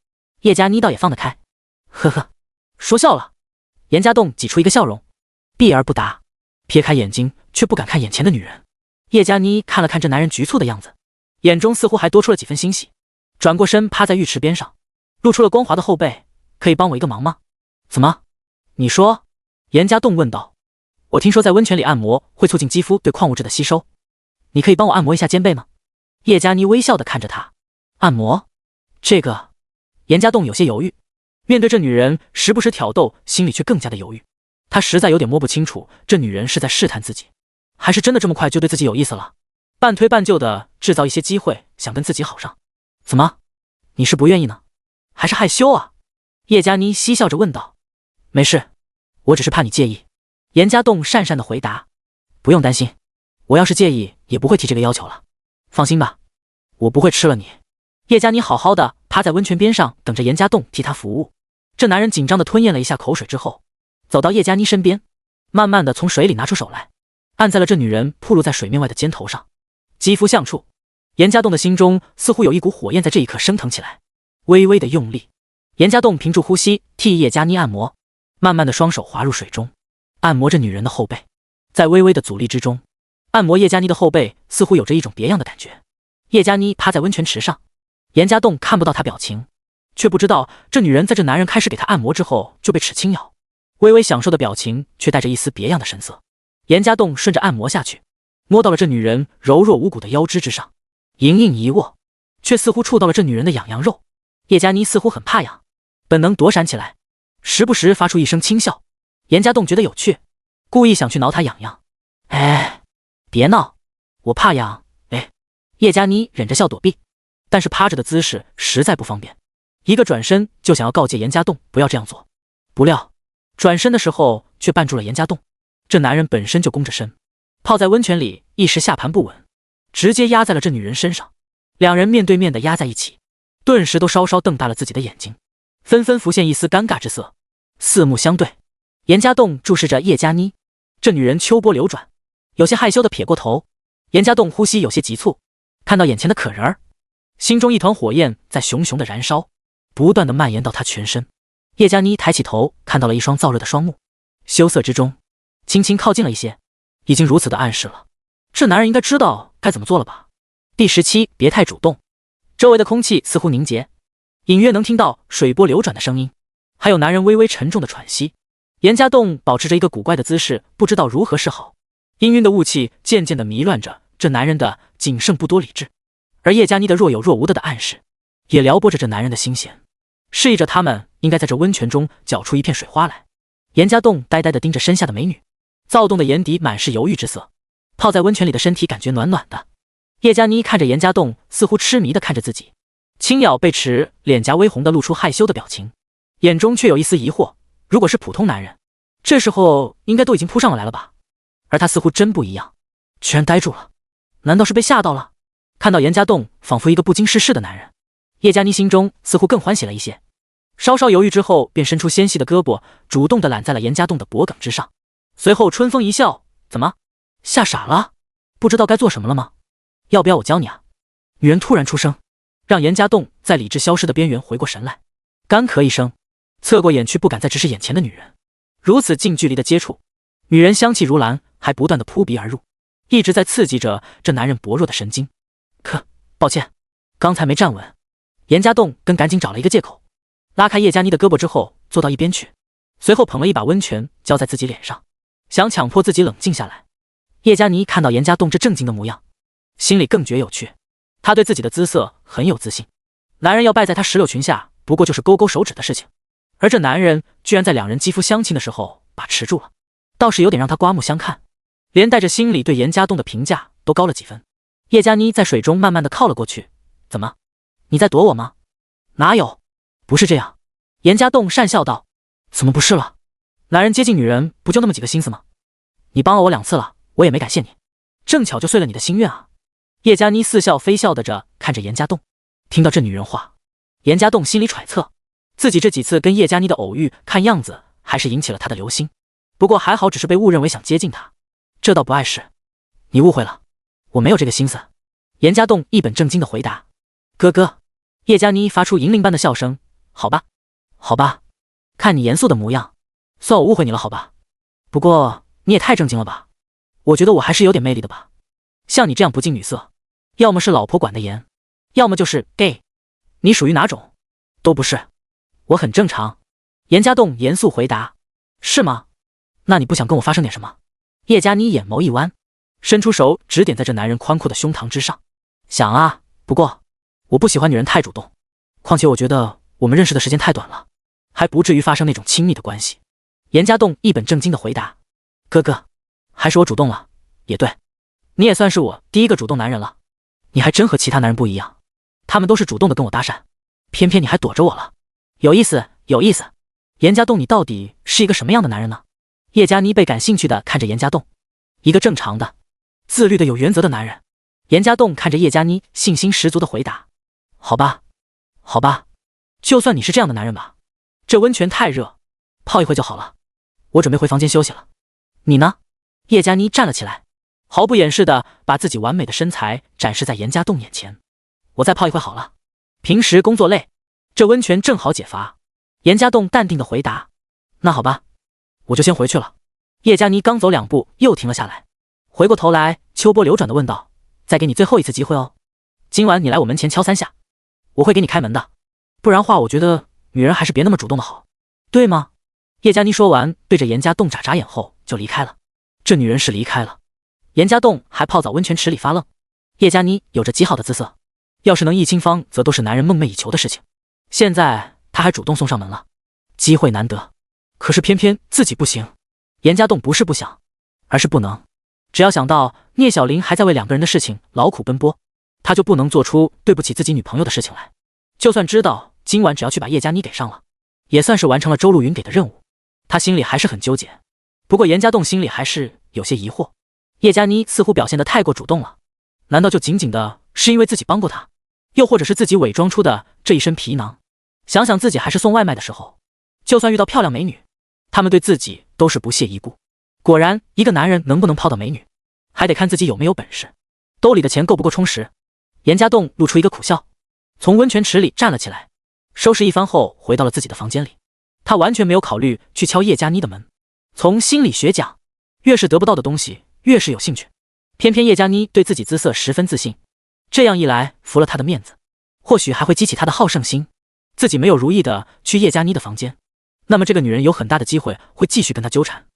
叶佳妮倒也放得开。呵呵，说笑了。严家栋挤出一个笑容，避而不答，撇开眼睛却不敢看眼前的女人。叶佳妮看了看这男人局促的样子，眼中似乎还多出了几分欣喜，转过身趴在浴池边上，露出了光滑的后背。可以帮我一个忙吗？怎么？你说？严家栋问道。我听说在温泉里按摩会促进肌肤对矿物质的吸收，你可以帮我按摩一下肩背吗？叶佳妮微笑地看着他。按摩？这个……严家栋有些犹豫。面对这女人时不时挑逗，心里却更加的犹豫。他实在有点摸不清楚，这女人是在试探自己，还是真的这么快就对自己有意思了？半推半就的制造一些机会，想跟自己好上。怎么？你是不愿意呢，还是害羞啊？叶佳妮嬉笑着问道。没事，我只是怕你介意。严家栋讪讪的回答。不用担心，我要是介意也不会提这个要求了。放心吧，我不会吃了你。叶佳妮好好的趴在温泉边上，等着严家栋替她服务。这男人紧张的吞咽了一下口水之后，走到叶佳妮身边，慢慢的从水里拿出手来，按在了这女人暴露在水面外的肩头上。肌肤相触，严家栋的心中似乎有一股火焰在这一刻升腾起来，微微的用力。严家栋屏住呼吸，替叶佳妮按摩，慢慢的双手滑入水中，按摩着女人的后背。在微微的阻力之中，按摩叶佳妮的后背似乎有着一种别样的感觉。叶佳妮趴在温泉池上，严家栋看不到她表情，却不知道这女人在这男人开始给她按摩之后就被齿轻咬，微微享受的表情却带着一丝别样的神色。严家栋顺着按摩下去，摸到了这女人柔弱无骨的腰肢之上，隐隐一握，却似乎触到了这女人的痒痒肉。叶佳妮似乎很怕痒，本能躲闪起来，时不时发出一声轻笑。严家栋觉得有趣，故意想去挠她痒痒。哎，别闹，我怕痒。哎，叶佳妮忍着笑躲避，但是趴着的姿势实在不方便，一个转身就想要告诫严家栋不要这样做，不料转身的时候却绊住了严家栋。这男人本身就弓着身，泡在温泉里，一时下盘不稳，直接压在了这女人身上。两人面对面的压在一起，顿时都稍稍瞪大了自己的眼睛，纷纷浮现一丝尴尬之色，四目相对。严家栋注视着叶佳妮，这女人秋波流转，有些害羞的撇过头。严家栋呼吸有些急促，看到眼前的可人儿，心中一团火焰在熊熊的燃烧，不断的蔓延到他全身。叶佳妮抬起头，看到了一双燥热的双目，羞涩之中轻轻靠近了一些，已经如此的暗示了，这男人应该知道该怎么做了吧。第17，别太主动。周围的空气似乎凝结，隐约能听到水波流转的声音，还有男人微微沉重的喘息。严家栋保持着一个古怪的姿势，不知道如何是好。氤氲的雾气渐渐的迷乱着这男人的仅剩不多理智，而叶佳妮的若有若无的暗示也撩拨着这男人的心弦，示意着他们应该在这温泉中搅出一片水花来。严家栋呆呆地盯着身下的美女，躁动的眼底满是犹豫之色。泡在温泉里的身体感觉暖暖的。叶佳妮看着严家栋，似乎痴迷地看着自己，轻咬贝齿，脸颊微红的露出害羞的表情，眼中却有一丝疑惑。如果是普通男人，这时候应该都已经扑上来了吧？而他似乎真不一样，居然呆住了。难道是被吓到了？看到严家栋仿佛一个不经世事的男人，叶佳妮心中似乎更欢喜了一些。稍稍犹豫之后，便伸出纤细的胳膊，主动地揽在了严家栋的脖颈之上。随后春风一笑：“怎么，吓傻了？不知道该做什么了吗？要不要我教你啊？”女人突然出声，让严家栋在理智消失的边缘回过神来，干咳一声，侧过眼去，不敢再直视眼前的女人。如此近距离的接触，女人香气如兰，还不断的扑鼻而入，一直在刺激着这男人薄弱的神经。抱歉，刚才没站稳。严家栋赶紧找了一个借口，拉开叶佳妮的胳膊之后坐到一边去，随后捧了一把温泉浇在自己脸上，想强迫自己冷静下来。叶佳妮看到严家栋这震惊的模样，心里更觉有趣。她对自己的姿色很有自信，男人要败在她石榴裙下，不过就是勾勾手指的事情，而这男人居然在两人肌肤相亲的时候把持住了，倒是有点让她刮目相看，连带着心里对严家栋的评价都高了几分。叶佳妮在水中慢慢的靠了过去。怎么，你在躲我吗？哪有，不是这样。严家栋讪笑道。怎么不是了？男人接近女人不就那么几个心思吗？你帮了我2次了，我也没感谢你，正巧就遂了你的心愿啊。叶佳妮似笑非笑的看着严家栋。听到这女人话，严家栋心里揣测，自己这几次跟叶佳妮的偶遇，看样子还是引起了他的留心。不过还好，只是被误认为想接近他，这倒不碍事。你误会了，我没有这个心思。严家栋一本正经的回答。哥哥。叶佳妮发出银铃般的笑声。好吧，好吧，看你严肃的模样，算我误会你了好吧。不过你也太正经了吧，我觉得我还是有点魅力的吧。像你这样不近女色，要么是老婆管得严，要么就是 gay。你属于哪种？都不是，我很正常。严家栋严肃回答：“是吗？那你不想跟我发生点什么？”叶佳妮眼眸一弯，伸出手指点在这男人宽阔的胸膛之上：“想啊，不过我不喜欢女人太主动，况且我觉得我们认识的时间太短了，还不至于发生那种亲密的关系。”严家栋一本正经地回答：“哥哥，还是我主动了。也对，你也算是我第一个主动男人了。你还真和其他男人不一样，他们都是主动的跟我搭讪，偏偏你还躲着我了，有意思，有意思。严家栋，你到底是一个什么样的男人呢？”叶佳妮倍感兴趣地看着严家栋，一个正常的、自律的、有原则的男人。严家栋看着叶佳妮，信心十足地回答：“好吧，好吧，就算你是这样的男人吧。这温泉太热，泡一会就好了。我准备回房间休息了。你呢？”叶佳妮站了起来，毫不掩饰地把自己完美的身材展示在严家栋眼前。“我再泡一会好了，平时工作累，这温泉正好解乏。”严家栋淡定地回答：“那好吧，我就先回去了。”叶佳妮刚走2步又停了下来，回过头来秋波流转地问道：“再给你最后一次机会哦，今晚你来我门前敲3下，我会给你开门的。不然话，我觉得女人还是别那么主动的好，对吗？”叶佳妮说完，对着严家栋眨眨眼后就离开了。这女人是离开了，严家栋还泡澡温泉池里发愣。叶佳妮有着极好的姿色，要是能一清芳，则都是男人梦寐以求的事情。现在她还主动送上门了，机会难得，可是偏偏自己不行。严家栋不是不想，而是不能。只要想到聂小玲还在为2个人的事情劳苦奔波，他就不能做出对不起自己女朋友的事情来。就算知道今晚只要去把叶佳妮给上了，也算是完成了周露云给的任务，他心里还是很纠结。不过严家栋心里还是有些疑惑，叶佳妮似乎表现得太过主动了，难道就仅仅的是因为自己帮过他，又或者是自己伪装出的这一身皮囊？想想自己还是送外卖的时候，就算遇到漂亮美女，他们对自己都是不屑一顾。果然，一个男人能不能泡到美女，还得看自己有没有本事，兜里的钱够不够充实。严家栋露出一个苦笑，从温泉池里站了起来，收拾一番后回到了自己的房间里。他完全没有考虑去敲叶佳妮的门。从心理学讲，越是得不到的东西，越是有兴趣。偏偏叶佳妮对自己姿色十分自信，这样一来，服了他的面子，或许还会激起他的好胜心。自己没有如意的去叶佳妮的房间，那么这个女人有很大的机会会继续跟他纠缠。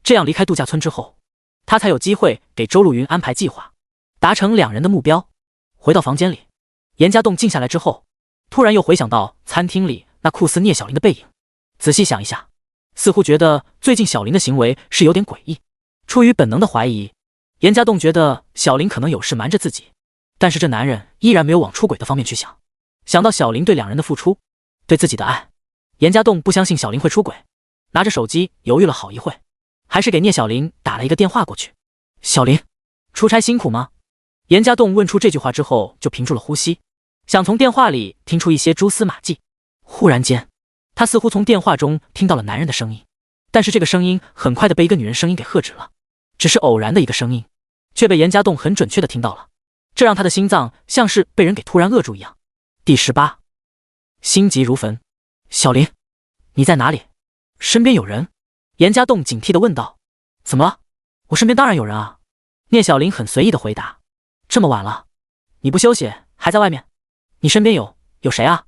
这样离开度假村之后，他才有机会给周露云安排计划，达成2人的目标。回到房间里，严家栋静下来之后，突然又回想到餐厅里那酷似聂小玲的背影，仔细想一下，似乎觉得最近小玲的行为是有点诡异。出于本能的怀疑，严家栋觉得小玲可能有事瞒着自己，但是这男人依然没有往出轨的方面去想。想到小玲对2人的付出，对自己的爱，严家栋不相信小玲会出轨，拿着手机犹豫了好一会，还是给聂小玲打了一个电话过去。“小玲，出差辛苦吗？”严家栋问出这句话之后就屏住了呼吸，想从电话里听出一些蛛丝马迹。忽然间，他似乎从电话中听到了男人的声音，但是这个声音很快的被一个女人声音给喝止了。只是偶然的一个声音，却被严家栋很准确的听到了，这让他的心脏像是被人给突然扼住一样。第18，心急如焚。“小玲，你在哪里？身边有人？”严家栋警惕地问道。“怎么了？我身边当然有人啊。”聂小玲很随意地回答。“这么晚了，你不休息还在外面？你身边有谁啊？”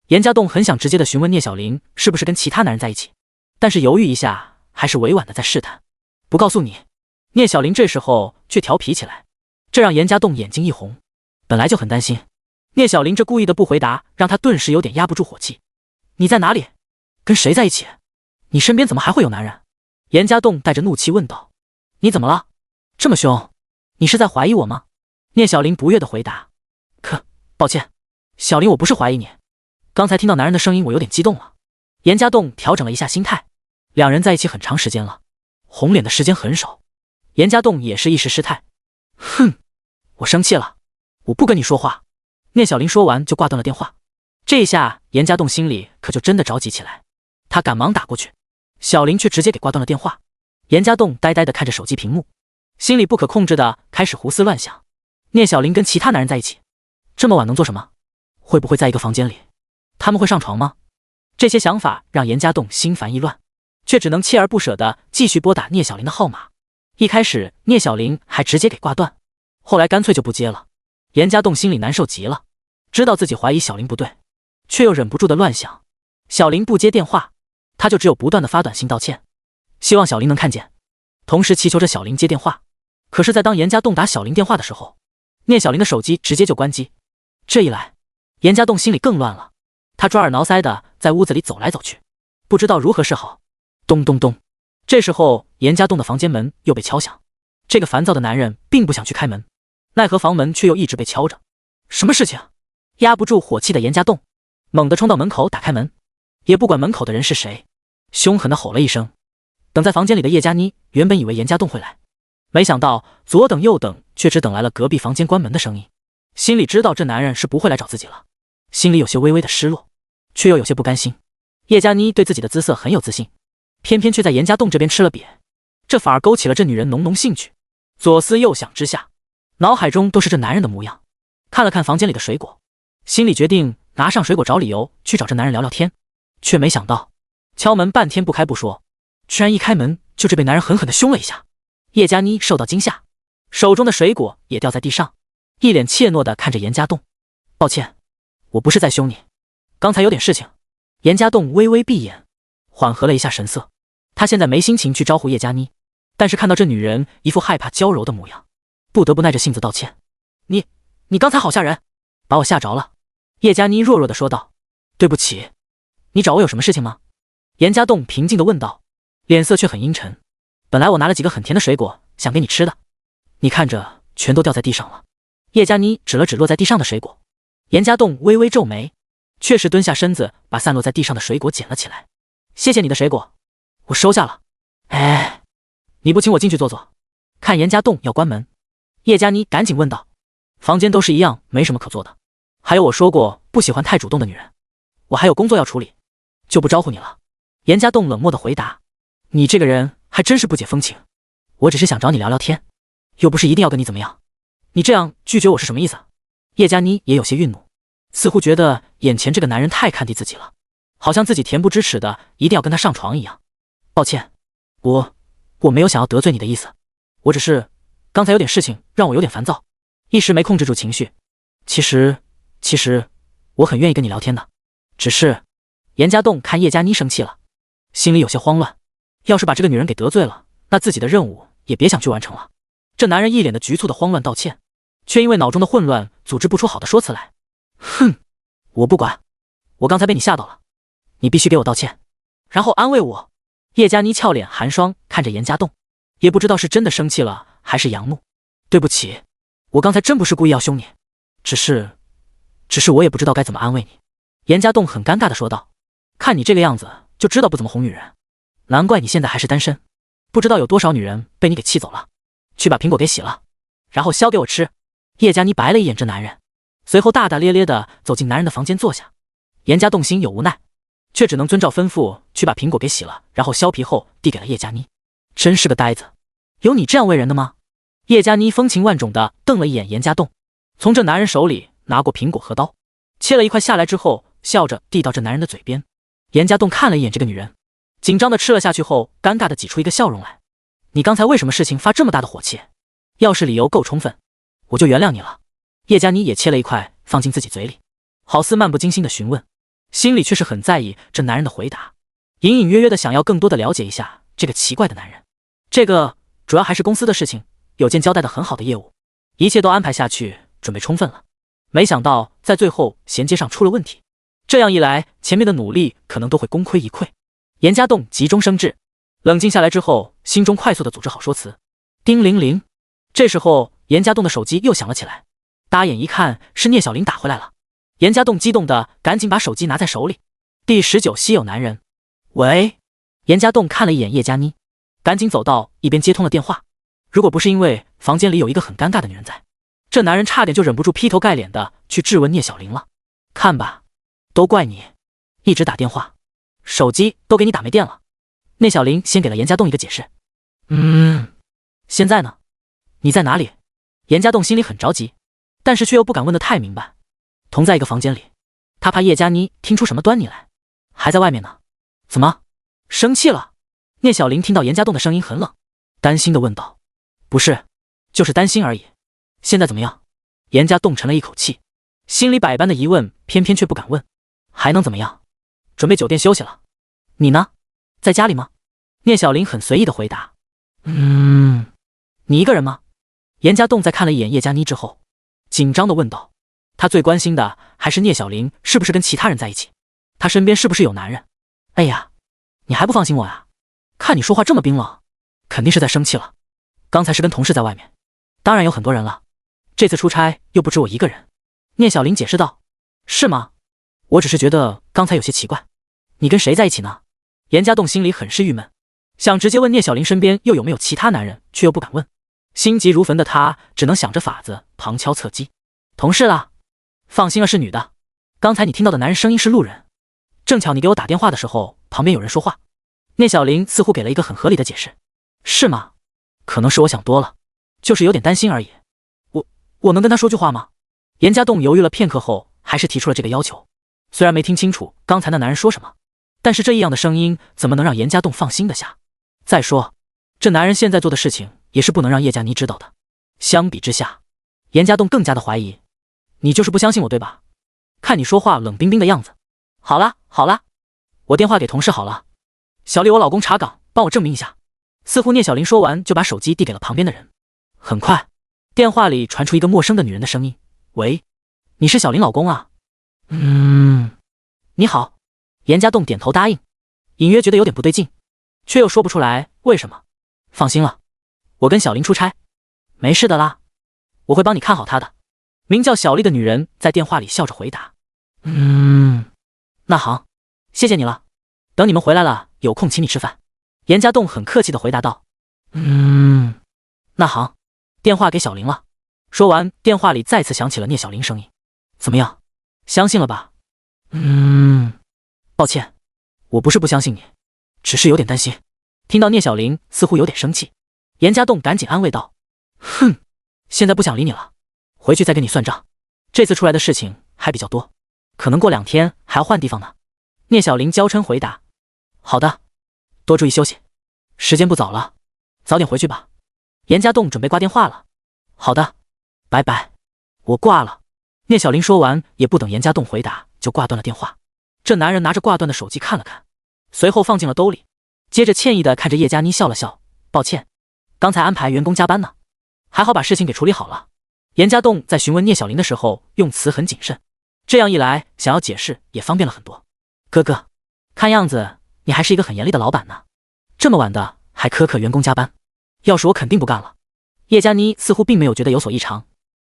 严家栋很想直接地询问聂小玲是不是跟其他男人在一起，但是犹豫一下，还是委婉地在试探。“不告诉你。”聂小玲这时候却调皮起来，这让严家栋眼睛一红。本来就很担心，聂小玲这故意的不回答，让他顿时有点压不住火气。“你在哪里？跟谁在一起？你身边怎么还会有男人？”严家栋带着怒气问道。“你怎么了？这么凶？你是在怀疑我吗？”聂小玲不悦的回答。“抱歉，小玲，我不是怀疑你。刚才听到男人的声音，我有点激动了。”严家栋调整了一下心态，2人在一起很长时间了，红脸的时间很少。严家栋也是一时失态。“哼，我生气了，我不跟你说话。”聂小玲说完就挂断了电话。这一下严家栋心里可就真的着急起来，他赶忙打过去，小玲却直接给挂断了电话。严家栋呆呆地看着手机屏幕，心里不可控制的开始胡思乱想。聂小玲跟其他男人在一起，这么晚能做什么？会不会在一个房间里？他们会上床吗？这些想法让严家栋心烦意乱，却只能锲而不舍地继续拨打聂小玲的号码。一开始聂小玲还直接给挂断，后来干脆就不接了。严家栋心里难受极了，知道自己怀疑小玲不对，却又忍不住的乱想。小玲不接电话，他就只有不断的发短信道歉，希望小林能看见，同时祈求着小林接电话。可是，在当严家栋打小林电话的时候，聂小林的手机直接就关机。这一来，严家栋心里更乱了，他抓耳挠腮的在屋子里走来走去，不知道如何是好。咚咚咚，这时候严家栋的房间门又被敲响。这个烦躁的男人并不想去开门，奈何房门却又一直被敲着。什么事情？压不住火气的严家栋猛地冲到门口打开门，也不管门口的人是谁，凶狠地吼了一声。等在房间里的叶佳妮原本以为严家栋会来，没想到左等右等，却只等来了隔壁房间关门的声音。心里知道这男人是不会来找自己了，心里有些微微的失落，却又有些不甘心。叶佳妮对自己的姿色很有自信，偏偏却在严家栋这边吃了瘪，这反而勾起了这女人浓浓兴趣。左思右想之下，脑海中都是这男人的模样。看了看房间里的水果，心里决定拿上水果找理由去找这男人聊聊天。却没想到敲门半天不开不说，居然一开门就被男人狠狠地凶了一下。叶佳妮受到惊吓，手中的水果也掉在地上，一脸怯懦地看着严家栋。抱歉，我不是在凶你，刚才有点事情。严家栋微微闭眼，缓和了一下神色。他现在没心情去招呼叶佳妮，但是看到这女人一副害怕娇柔的模样，不得不耐着性子道歉。你刚才好吓人，把我吓着了。叶佳妮弱弱地说道。对不起，你找我有什么事情吗？严家栋平静地问道，脸色却很阴沉。本来我拿了几个很甜的水果想给你吃的，你看着全都掉在地上了。叶佳妮指了指落在地上的水果。严家栋微微皱眉，确实蹲下身子把散落在地上的水果捡了起来。谢谢你的水果，我收下了。哎，你不请我进去坐坐？看严家栋要关门，叶佳妮赶紧问道。房间都是一样，没什么可做的。还有我说过不喜欢太主动的女人，我还有工作要处理，就不招呼你了。严家栋冷漠地回答。你这个人还真是不解风情，我只是想找你聊聊天，又不是一定要跟你怎么样。你这样拒绝我是什么意思？叶佳妮也有些愠怒，似乎觉得眼前这个男人太看低自己了，好像自己恬不知耻的一定要跟他上床一样。抱歉，我没有想要得罪你的意思，我只是刚才有点事情让我有点烦躁，一时没控制住情绪。其实我很愿意跟你聊天的，只是……严家栋看叶佳妮生气了，心里有些慌乱。要是把这个女人给得罪了，那自己的任务也别想去完成了。这男人一脸的局促的慌乱道歉，却因为脑中的混乱组织不出好的说辞来。哼，我不管，我刚才被你吓到了，你必须给我道歉，然后安慰我。叶佳妮俏脸寒霜看着严家栋，也不知道是真的生气了还是佯怒。对不起，我刚才真不是故意要凶你，只是我也不知道该怎么安慰你。严家栋很尴尬地说道。看你这个样子就知道不怎么哄女人，难怪你现在还是单身，不知道有多少女人被你给气走了。去把苹果给洗了，然后削给我吃。叶佳妮白了一眼这男人，随后大大咧咧地走进男人的房间坐下。严家栋心有无奈，却只能遵照吩咐去把苹果给洗了，然后削皮后递给了叶佳妮。真是个呆子，有你这样为人的吗？叶佳妮风情万种地瞪了一眼严家栋，从这男人手里拿过苹果和刀，切了一块下来之后，笑着递到这男人的嘴边。严家栋看了一眼这个女人，紧张地吃了下去后，尴尬地挤出一个笑容来。你刚才为什么事情发这么大的火气？要是理由够充分，我就原谅你了。叶佳妮也切了一块放进自己嘴里，好似漫不经心地询问，心里却是很在意这男人的回答，隐隐约约地想要更多地了解一下这个奇怪的男人。这个主要还是公司的事情，有件交代的很好的业务，一切都安排下去，准备充分了。没想到在最后衔接上出了问题，这样一来，前面的努力可能都会功亏一篑。严家栋急中生智，冷静下来之后，心中快速地组织好说辞。叮铃铃，这时候严家栋的手机又响了起来，搭眼一看是聂小玲打回来了。严家栋激动的赶紧把手机拿在手里。第19稀有男人，喂。严家栋看了一眼叶佳妮，赶紧走到一边接通了电话。如果不是因为房间里有一个很尴尬的女人在，这男人差点就忍不住劈头盖脸的去质问聂小玲了。看吧，都怪你，一直打电话，手机都给你打没电了。聂小玲先给了严家栋一个解释。现在呢？你在哪里？严家栋心里很着急，但是却又不敢问得太明白。同在一个房间里，他怕叶佳妮听出什么端倪来。还在外面呢。怎么？生气了？聂小玲听到严家栋的声音很冷，担心地问道。不是，就是担心而已。现在怎么样？严家栋沉了一口气，心里百般的疑问，偏偏却不敢问。还能怎么样？准备酒店休息了。你呢？在家里吗？聂小玲很随意的回答。你一个人吗？严家栋在看了一眼叶佳妮之后，紧张的问道。他最关心的还是聂小玲是不是跟其他人在一起，他身边是不是有男人。哎呀，你还不放心我呀？看你说话这么冰冷，肯定是在生气了。刚才是跟同事在外面，当然有很多人了，这次出差又不止我一个人。聂小玲解释道。是吗？我只是觉得刚才有些奇怪，你跟谁在一起呢？严家栋心里很是郁闷，想直接问聂小玲身边又有没有其他男人，却又不敢问。心急如焚的他只能想着法子旁敲侧击。同事啦，放心了，是女的。刚才你听到的男人声音是路人，正巧你给我打电话的时候旁边有人说话。聂小玲似乎给了一个很合理的解释。是吗？可能是我想多了，就是有点担心而已。我能跟他说句话吗？严家栋犹豫了片刻后还是提出了这个要求。虽然没听清楚刚才那男人说什么，但是这异样的声音怎么能让严家栋放心得下？再说这男人现在做的事情也是不能让叶佳妮知道的。相比之下，严家栋更加的怀疑，你就是不相信我对吧？看你说话冷冰冰的样子。好啦，我电话给同事好了，小丽我老公查岗，帮我证明一下。似乎聂小玲说完就把手机递给了旁边的人。很快电话里传出一个陌生的女人的声音。喂，你是小玲老公啊？你好。严家栋点头答应，隐约觉得有点不对劲，却又说不出来为什么。放心了，我跟小玲出差，没事的啦，我会帮你看好她的。名叫小丽的女人在电话里笑着回答。那好，谢谢你了，等你们回来了有空请你吃饭。严家栋很客气地回答道。那好，电话给小玲了。说完电话里再次响起了聂小玲声音。怎么样，相信了吧？抱歉，我不是不相信你，只是有点担心。听到聂小玲似乎有点生气，严家栋赶紧安慰道。现在不想理你了，回去再跟你算账。这次出来的事情还比较多，可能过2天还要换地方呢。聂小玲娇嗔回答。好的，多注意休息，时间不早了，早点回去吧。严家栋准备挂电话了。好的，拜拜，我挂了。聂小玲说完也不等严家栋回答就挂断了电话。这男人拿着挂断的手机看了看，随后放进了兜里，接着歉意地看着叶佳妮笑了笑。抱歉，刚才安排员工加班呢，还好把事情给处理好了。严家栋在询问聂小玲的时候用词很谨慎，这样一来想要解释也方便了很多。哥哥，看样子你还是一个很严厉的老板呢，这么晚的还苛刻员工加班，要是我肯定不干了。叶佳妮似乎并没有觉得有所异常。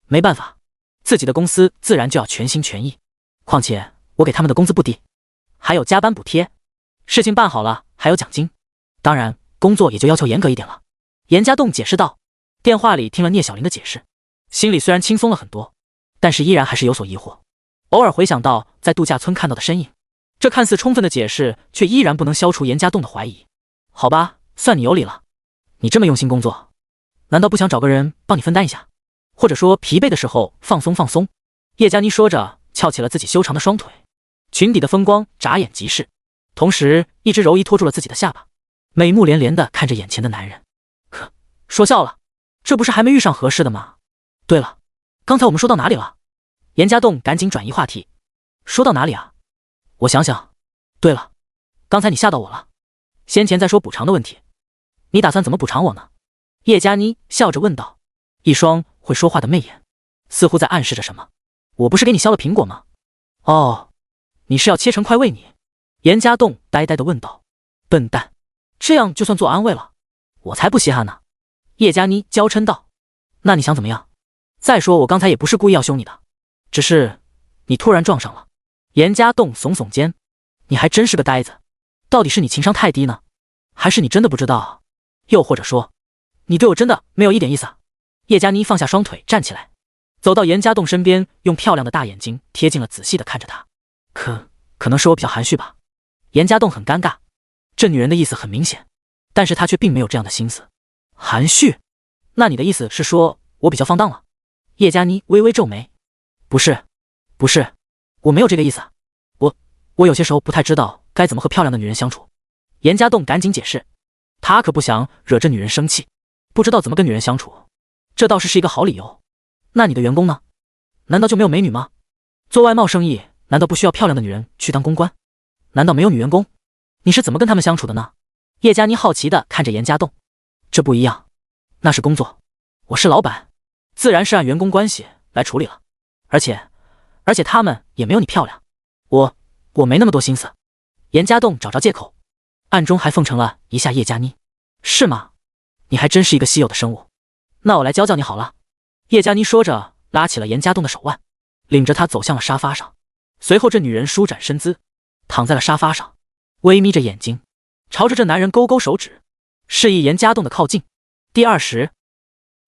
没办法，自己的公司自然就要全心全意，况且我给他们的工资不低，还有加班补贴，事情办好了还有奖金，当然工作也就要求严格一点了。严家栋解释道。电话里听了聂小玲的解释，心里虽然轻松了很多，但是依然还是有所疑惑。偶尔回想到在度假村看到的身影，这看似充分的解释却依然不能消除严家栋的怀疑。好吧，算你有理了，你这么用心工作，难道不想找个人帮你分担一下，或者说疲惫的时候放松放松？叶佳妮说着翘起了自己修长的双腿，裙底的风光眨眼即逝，同时一只柔衣托住了自己的下巴，美目连连地看着眼前的男人。说笑了，这不是还没遇上合适的吗？对了，刚才我们说到哪里了？严家栋赶紧转移话题。说到哪里啊？我想想，对了，刚才你吓到我了，先前在说补偿的问题，你打算怎么补偿我呢？叶佳妮笑着问道，一双会说话的媚眼似乎在暗示着什么。我不是给你削了苹果吗？哦，你是要切成块喂你？严家栋呆呆地问道。笨蛋，这样就算做安慰了？我才不稀罕呢。叶佳妮娇嗔道。那你想怎么样？再说我刚才也不是故意要凶你的，只是你突然撞上了。严家栋耸耸肩，你还真是个呆子，到底是你情商太低呢，还是你真的不知道？又或者说，你对我真的没有一点意思啊？叶佳妮放下双腿站起来，走到严家栋身边，用漂亮的大眼睛贴近了仔细地看着他。可能是我比较含蓄吧。严家栋很尴尬，这女人的意思很明显，但是他却并没有这样的心思。含蓄？那你的意思是说我比较放荡了？叶佳妮微微皱眉。不是，我没有这个意思。我有些时候不太知道该怎么和漂亮的女人相处。严家栋赶紧解释，他可不想惹这女人生气，不知道怎么跟女人相处，这倒是一个好理由。那你的员工呢？难道就没有美女吗？做外贸生意难道不需要漂亮的女人去当公关？难道没有女员工？你是怎么跟他们相处的呢？叶佳妮好奇地看着严家栋，这不一样，那是工作，我是老板，自然是按员工关系来处理了。而且他们也没有你漂亮，我没那么多心思。严家栋找着借口，暗中还奉承了一下叶佳妮。是吗？你还真是一个稀有的生物。那我来教教你好了。叶佳妮说着，拉起了严家栋的手腕，领着他走向了沙发上。随后这女人舒展身姿，躺在了沙发上，微眯着眼睛，朝着这男人勾勾手指，示意严家栋的靠近。第20，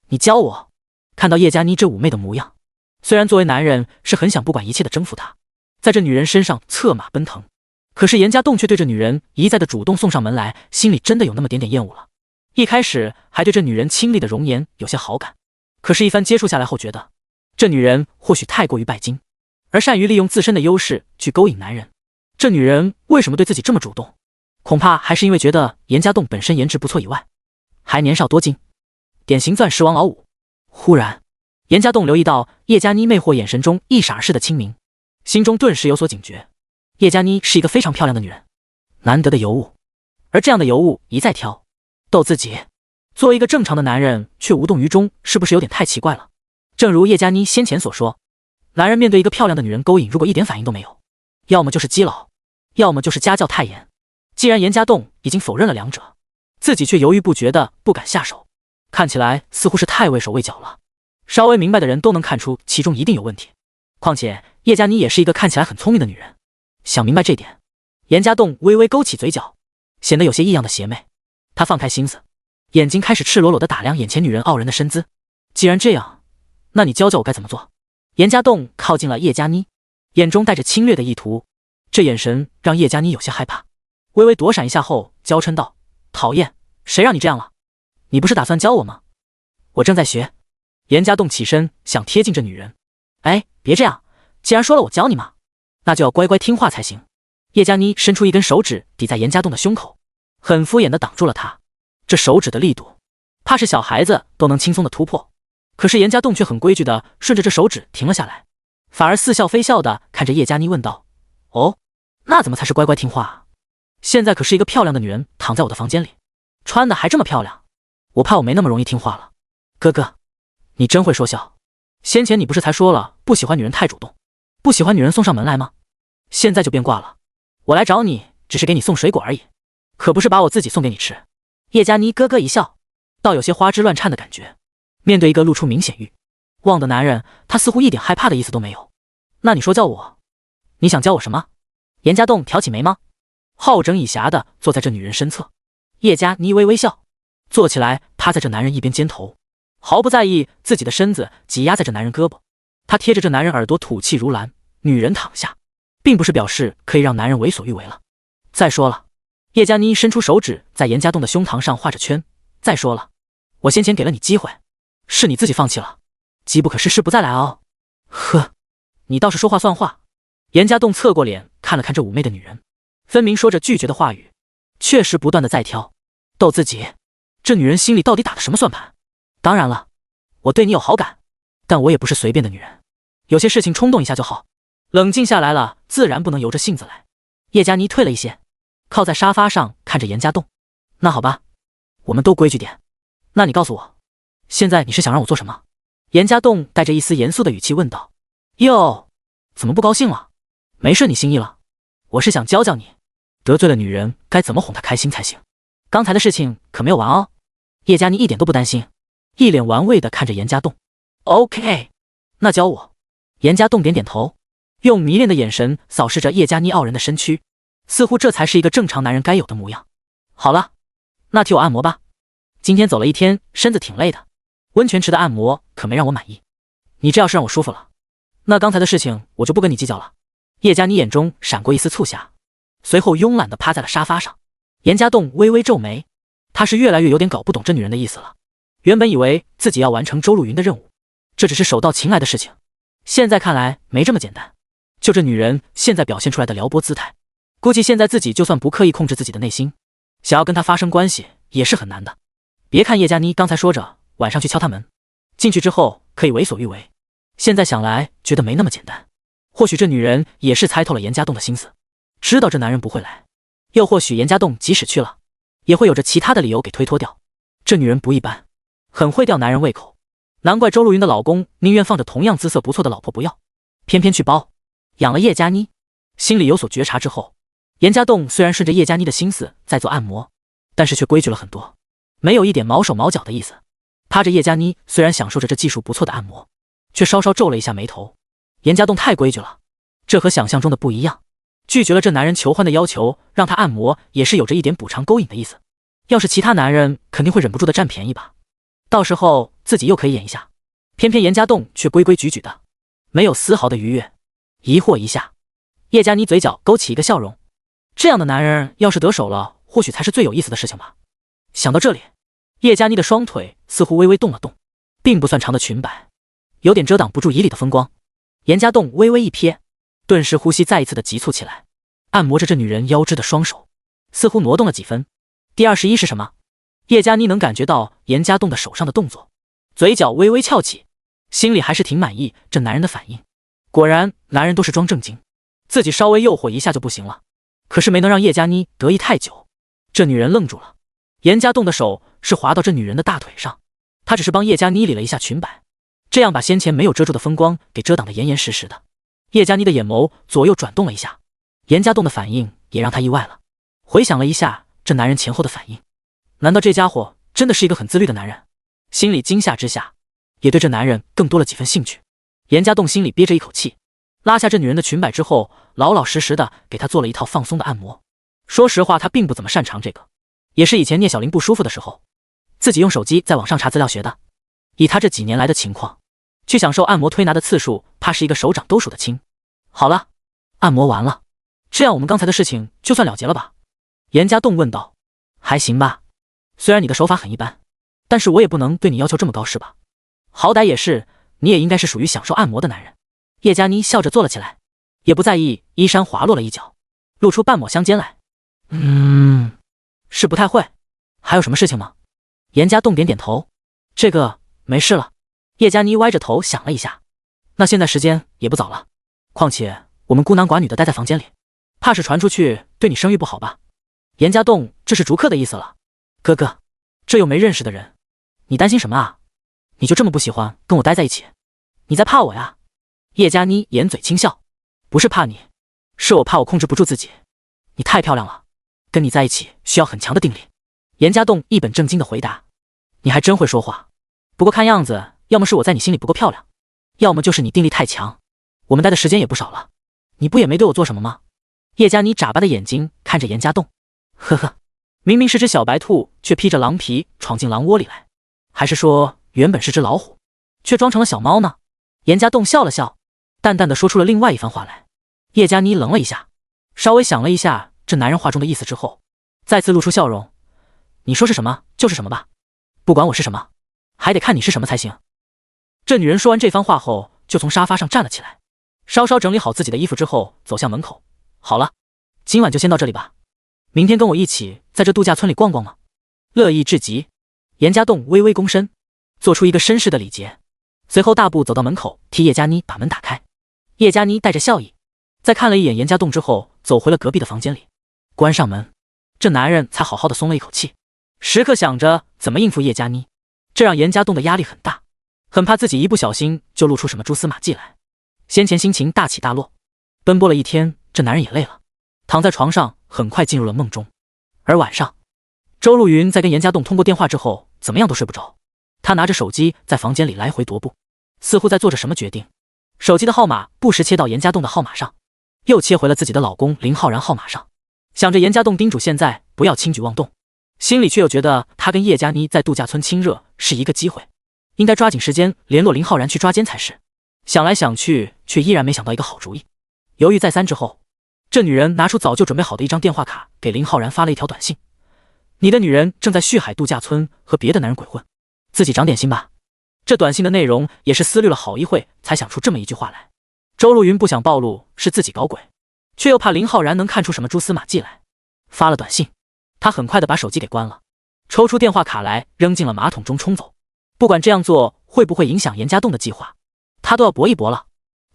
你教我。看到叶佳妮这妩媚的模样，虽然作为男人是很想不管一切的征服她，在这女人身上策马奔腾，可是严家栋却对这女人一再的主动送上门来，心里真的有那么点点厌恶了。一开始还对这女人清丽的容颜有些好感，可是一番接触下来后，觉得这女人或许太过于拜金，而善于利用自身的优势去勾引男人。这女人为什么对自己这么主动？恐怕还是因为觉得严家栋本身颜值不错以外，还年少多金，典型钻石王老五。忽然，严家栋留意到叶佳妮魅惑眼神中一闪而逝的清明，心中顿时有所警觉。叶佳妮是一个非常漂亮的女人，难得的尤物，而这样的尤物一再挑逗自己，作为一个正常的男人却无动于衷，是不是有点太奇怪了？正如叶佳妮先前所说，男人面对一个漂亮的女人勾引，如果一点反应都没有，要么就是基佬，要么就是家教太严。既然严家栋已经否认了两者，自己却犹豫不决的不敢下手，看起来似乎是太畏手畏脚了。稍微明白的人都能看出其中一定有问题，况且叶佳妮也是一个看起来很聪明的女人。想明白这点，严家栋微微勾起嘴角，显得有些异样的邪魅。他放开心思，眼睛开始赤裸裸地打量眼前女人傲人的身姿。既然这样，那你教教我该怎么做？严家栋靠近了叶佳妮，眼中带着侵略的意图，这眼神让叶佳妮有些害怕，微微躲闪一下后娇嗔道：讨厌，谁让你这样了？你不是打算教我吗？我正在学。严家栋起身想贴近这女人。哎，别这样，既然说了我教你嘛，那就要乖乖听话才行。叶佳妮伸出一根手指抵在严家栋的胸口，很敷衍地挡住了他。这手指的力度，怕是小孩子都能轻松地突破。可是严家栋却很规矩地顺着这手指停了下来，反而似笑非笑地看着叶佳妮问道：哦，那怎么才是乖乖听话啊？现在可是一个漂亮的女人躺在我的房间里，穿的还这么漂亮，我怕我没那么容易听话了。哥哥，你真会说笑。先前你不是才说了不喜欢女人太主动，不喜欢女人送上门来吗？现在就变卦了，我来找你只是给你送水果而已，可不是把我自己送给你吃。叶佳妮咯咯一笑，倒有些花枝乱颤的感觉。面对一个露出明显欲望的男人，他似乎一点害怕的意思都没有。那你说教我，你想教我什么？严家栋挑起眉毛，好整以暇的坐在这女人身侧。叶佳妮微微笑，坐起来趴在这男人一边肩头，毫不在意自己的身子挤压在这男人胳膊。她贴着这男人耳朵吐气如兰。女人躺下，并不是表示可以让男人为所欲为了。再说了，叶佳妮伸出手指在严家栋的胸膛上画着圈。再说了，我先前给了你机会，是你自己放弃了，机不可失，失不再来哦。呵，你倒是说话算话。严家栋侧过脸看了看这妩媚的女人，分明说着拒绝的话语，确实不断的在挑逗自己。这女人心里到底打的什么算盘？当然了，我对你有好感，但我也不是随便的女人，有些事情冲动一下就好，冷静下来了自然不能由着性子来。叶佳妮退了一些，靠在沙发上看着严家栋。那好吧，我们都规矩点。那你告诉我，现在你是想让我做什么？严家栋带着一丝严肃的语气问道。哟，怎么不高兴了？没顺你心意了？我是想教教你，得罪了女人该怎么哄她开心才行。刚才的事情可没有完哦。叶佳妮一点都不担心，一脸玩味的看着严家栋。OK， 那教我。严家栋点点头，用迷恋的眼神扫视着叶佳妮傲人的身躯，似乎这才是一个正常男人该有的模样。好了，那替我按摩吧。今天走了一天，身子挺累的，温泉池的按摩可没让我满意。你这要是让我舒服了，那刚才的事情我就不跟你计较了。叶佳妮眼中闪过一丝促狭，随后慵懒地趴在了沙发上。严家栋微微皱眉，他是越来越有点搞不懂这女人的意思了。原本以为自己要完成周露云的任务，这只是手到擒来的事情，现在看来没这么简单。就这女人现在表现出来的撩拨姿态，估计现在自己就算不刻意控制自己的内心，想要跟她发生关系也是很难的。别看叶佳妮刚才说着晚上去敲他门，进去之后可以为所欲为，现在想来觉得没那么简单。或许这女人也是猜透了严家栋的心思，知道这男人不会来，又或许严家栋即使去了，也会有着其他的理由给推脱掉。这女人不一般，很会吊男人胃口，难怪周露云的老公宁愿放着同样姿色不错的老婆不要，偏偏去包养了叶佳妮。心里有所觉察之后，严家栋虽然顺着叶佳妮的心思在做按摩，但是却规矩了很多，没有一点毛手毛脚的意思。趴着叶佳妮虽然享受着这技术不错的按摩，却稍稍皱了一下眉头。严家栋太规矩了，这和想象中的不一样。拒绝了这男人求欢的要求，让他按摩也是有着一点补偿勾引的意思。要是其他男人肯定会忍不住的占便宜吧，到时候自己又可以演一下。偏偏严家栋却规规矩矩的，没有丝毫的愉悦。疑惑一下，叶佳妮嘴角勾起一个笑容，这样的男人要是得手了，或许才是最有意思的事情吧。想到这里，叶佳妮的双腿似乎微微动了动，并不算长的裙摆有点遮挡不住迤逦的风光。严家栋微微一瞥，顿时呼吸再一次的急促起来，按摩着这女人腰肢的双手似乎挪动了几分。第21是什么？叶佳妮能感觉到严家栋的手上的动作，嘴角微微翘起，心里还是挺满意这男人的反应。果然男人都是装正经，自己稍微诱惑一下就不行了。可是没能让叶佳妮得意太久，这女人愣住了。严家栋的手是滑到这女人的大腿上，他只是帮叶佳妮理了一下裙摆，这样把先前没有遮住的风光给遮挡得严严实实的。叶佳妮的眼眸左右转动了一下，严家栋的反应也让她意外了。回想了一下这男人前后的反应，难道这家伙真的是一个很自律的男人？心里惊吓之下，也对这男人更多了几分兴趣。严家栋心里憋着一口气，拉下这女人的裙摆之后，老老实实的给她做了一套放松的按摩。说实话，他并不怎么擅长这个，也是以前聂小玲不舒服的时候，自己用手机在网上查资料学的。以他这几年来的情况，去享受按摩推拿的次数，怕是一个手掌都数得清。好了，按摩完了，这样我们刚才的事情就算了结了吧？严家栋问道。还行吧，虽然你的手法很一般，但是我也不能对你要求这么高是吧？好歹也是，你也应该是属于享受按摩的男人。叶佳妮笑着坐了起来，也不在意衣衫滑落了一角，露出半抹香肩来。是不太会，还有什么事情吗？严家栋点点头，这个没事了。叶佳妮歪着头想了一下，那现在时间也不早了，况且我们孤男寡女的待在房间里，怕是传出去对你声誉不好吧？严家栋这是逐客的意思了。哥哥，这又没认识的人，你担心什么啊？你就这么不喜欢跟我待在一起？你在怕我呀？叶佳妮掩嘴轻笑，不是怕你，是我怕我控制不住自己。你太漂亮了，跟你在一起需要很强的定力。严家栋一本正经的回答。你还真会说话，不过看样子要么是我在你心里不够漂亮，要么就是你定力太强。我们待的时间也不少了，你不也没对我做什么吗？叶佳妮眨巴的眼睛看着严家栋，呵呵，明明是只小白兔，却披着狼皮闯进狼窝里来，还是说原本是只老虎，却装成了小猫呢？严家栋笑了笑，淡淡的说出了另外一番话来。叶佳妮愣了一下，稍微想了一下这男人话中的意思之后，再次露出笑容。你说是什么就是什么吧，不管我是什么，还得看你是什么才行。这女人说完这番话后，就从沙发上站了起来，稍稍整理好自己的衣服之后，走向门口。好了，今晚就先到这里吧，明天跟我一起在这度假村里逛逛吗？乐意至极。严家栋微微躬身，做出一个绅士的礼节，随后大步走到门口，替叶佳妮把门打开。叶佳妮带着笑意，在看了一眼严家栋之后，走回了隔壁的房间里，关上门。这男人才好好的松了一口气，时刻想着怎么应付叶佳妮，这让严家栋的压力很大，很怕自己一不小心就露出什么蛛丝马迹来。先前心情大起大落，奔波了一天，这男人也累了，躺在床上很快进入了梦中。而晚上，周露云在跟严家栋通过电话之后，怎么样都睡不着。她拿着手机在房间里来回踱步，似乎在做着什么决定。手机的号码不时切到严家栋的号码上，又切回了自己的老公林浩然号码上，想着严家栋叮嘱现在不要轻举妄动，心里却又觉得他跟叶佳妮在度假村亲热是一个机会，应该抓紧时间联络林浩然去抓奸才是。想来想去，却依然没想到一个好主意。犹豫再三之后，这女人拿出早就准备好的一张电话卡，给林浩然发了一条短信：你的女人正在旭海度假村和别的男人鬼混，自己长点心吧。这短信的内容也是思虑了好一会才想出这么一句话来。周露云不想暴露是自己搞鬼，却又怕林浩然能看出什么蛛丝马迹来，发了短信。他很快的把手机给关了，抽出电话卡来扔进了马桶中冲走。不管这样做会不会影响严家栋的计划，他都要搏一搏了。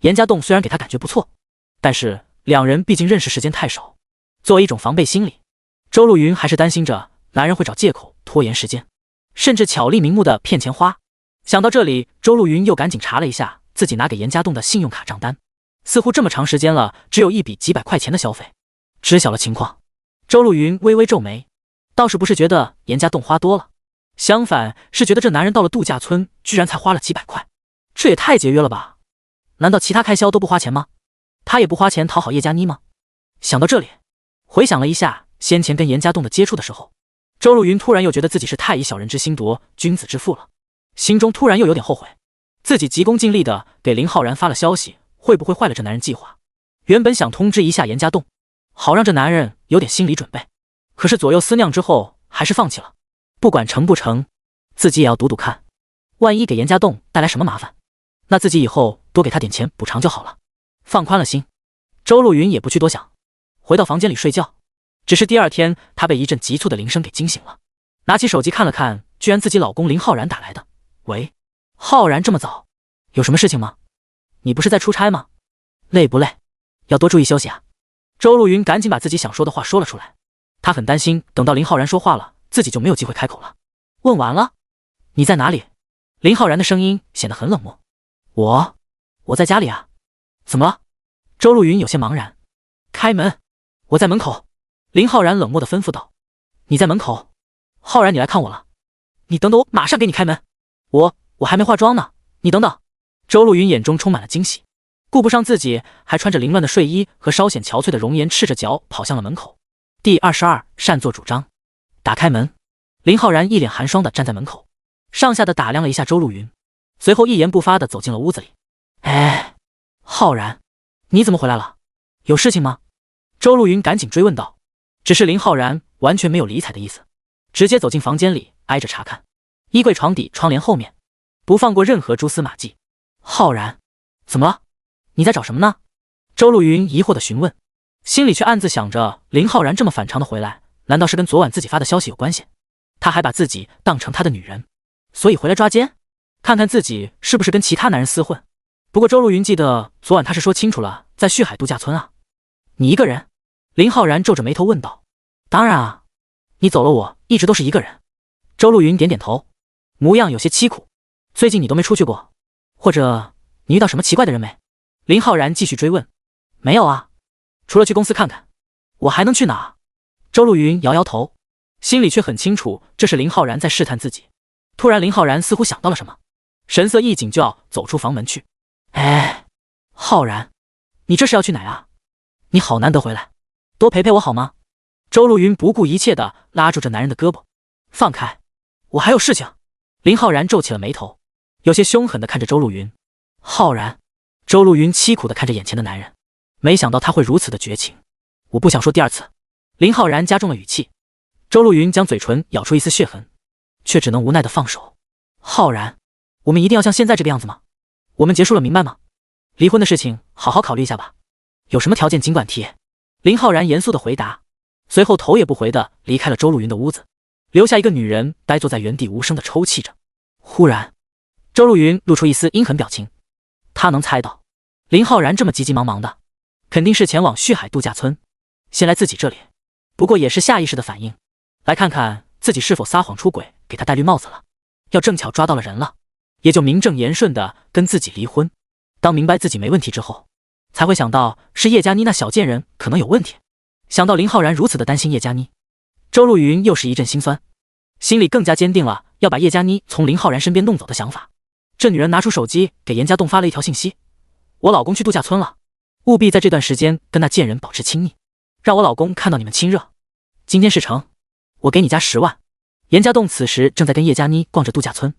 严家栋虽然给他感觉不错，但是两人毕竟认识时间太少，作为一种防备心理，周露云还是担心着男人会找借口拖延时间，甚至巧立名目的骗钱花。想到这里，周路云又赶紧查了一下自己拿给严家栋的信用卡账单，似乎这么长时间了，只有一笔几百块钱的消费。知晓了情况，周路云微微皱眉，倒是不是觉得严家栋花多了，相反是觉得这男人到了度假村居然才花了几百块，这也太节约了吧？难道其他开销都不花钱吗？他也不花钱讨好叶佳妮吗？想到这里，回想了一下先前跟严家栋的接触的时候，周路云突然又觉得自己是太以小人之心夺君子之腹了，心中突然又有点后悔，自己急功近利的给林浩然发了消息，会不会坏了这男人计划？原本想通知一下严家栋，好让这男人有点心理准备，可是左右思量之后还是放弃了。不管成不成，自己也要赌赌看，万一给严家栋带来什么麻烦，那自己以后多给他点钱补偿就好了。放宽了心，周路云也不去多想，回到房间里睡觉。只是第二天，她被一阵急促的铃声给惊醒了，拿起手机看了看，居然自己老公林浩然打来的。喂，浩然，这么早，有什么事情吗？你不是在出差吗？累不累？要多注意休息啊。周路云赶紧把自己想说的话说了出来，她很担心等到林浩然说话了，自己就没有机会开口了。问完了，你在哪里？林浩然的声音显得很冷漠。我在家里啊。怎么了？周路云有些茫然。开门，我在门口。林浩然冷漠地吩咐道。你在门口？浩然，你来看我了。你等等我，马上给你开门。我还没化妆呢，你等等。周路云眼中充满了惊喜，顾不上自己还穿着凌乱的睡衣和稍显憔悴的容颜，赤着脚跑向了门口。第22，擅作主张。打开门。林浩然一脸寒霜地站在门口，上下的打量了一下周路云，随后一言不发地走进了屋子里。哎，浩然，你怎么回来了？有事情吗？周路云赶紧追问道。只是林浩然完全没有理睬的意思，直接走进房间里，挨着查看衣柜、床底、窗帘后面，不放过任何蛛丝马迹。浩然，怎么了？你在找什么呢？周路云疑惑地询问，心里却暗自想着，林浩然这么反常的回来，难道是跟昨晚自己发的消息有关系？他还把自己当成他的女人，所以回来抓奸，看看自己是不是跟其他男人厮混。不过周路云记得昨晚他是说清楚了，在旭海度假村啊。你一个人？林浩然皱着眉头问道。当然啊，你走了我一直都是一个人。周路云点点头，模样有些凄苦。最近你都没出去过，或者你遇到什么奇怪的人没？林浩然继续追问。没有啊，除了去公司看看，我还能去哪？周路云摇摇头，心里却很清楚这是林浩然在试探自己。突然林浩然似乎想到了什么，神色一紧就要走出房门去。哎，浩然，你这是要去哪啊？你好难得回来，多陪陪我好吗？周路云不顾一切地拉住这男人的胳膊。放开，我还有事情。林浩然皱起了眉头，有些凶狠地看着周路云。浩然，周路云凄苦地看着眼前的男人，没想到他会如此的绝情。我不想说第二次。林浩然加重了语气。周路云将嘴唇咬出一丝血痕，却只能无奈地放手。浩然，我们一定要像现在这个样子吗？我们结束了明白吗？离婚的事情好好考虑一下吧，有什么条件尽管提。林浩然严肃地回答，随后头也不回地离开了周路云的屋子，留下一个女人呆坐在原地无声地抽泣着。忽然，周路云露出一丝阴狠表情，他能猜到林浩然这么急急忙忙的，肯定是前往旭海度假村，先来自己这里，不过也是下意识的反应，来看看自己是否撒谎出轨给他戴绿帽子了。要正巧抓到了人了，也就名正言顺的跟自己离婚。当明白自己没问题之后，才会想到是叶佳妮那小贱人可能有问题。想到林浩然如此的担心叶佳妮，周路云又是一阵心酸，心里更加坚定了要把叶佳妮从林浩然身边弄走的想法。这女人拿出手机给严家栋发了一条信息：我老公去度假村了，务必在这段时间跟那贱人保持亲昵，让我老公看到你们亲热。今天事成，我给你加10万。严家栋此时正在跟叶佳妮逛着度假村，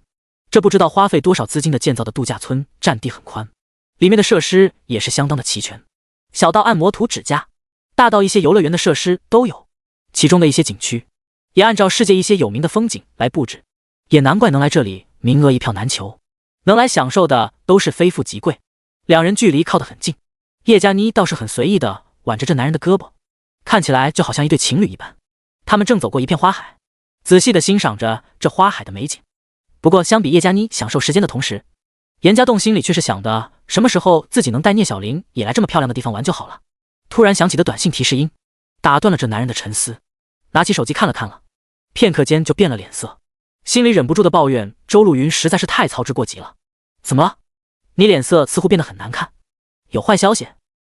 这不知道花费多少资金的建造的度假村占地很宽，里面的设施也是相当的齐全，小到按摩涂指甲，大到一些游乐园的设施都有，其中的一些景区也按照世界一些有名的风景来布置，也难怪能来这里名额一票难求，能来享受的都是非富即贵。两人距离靠得很近，叶佳妮倒是很随意的挽着这男人的胳膊，看起来就好像一对情侣一般。他们正走过一片花海，仔细的欣赏着这花海的美景。不过相比叶佳妮享受时间的同时，严家栋心里却是想的，什么时候自己能带聂小玲也来这么漂亮的地方玩就好了。突然响起的短信提示音打断了这男人的沉思，拿起手机看了看了，片刻间就变了脸色，心里忍不住的抱怨周路云实在是太操之过急了。怎么了？你脸色似乎变得很难看，有坏消息？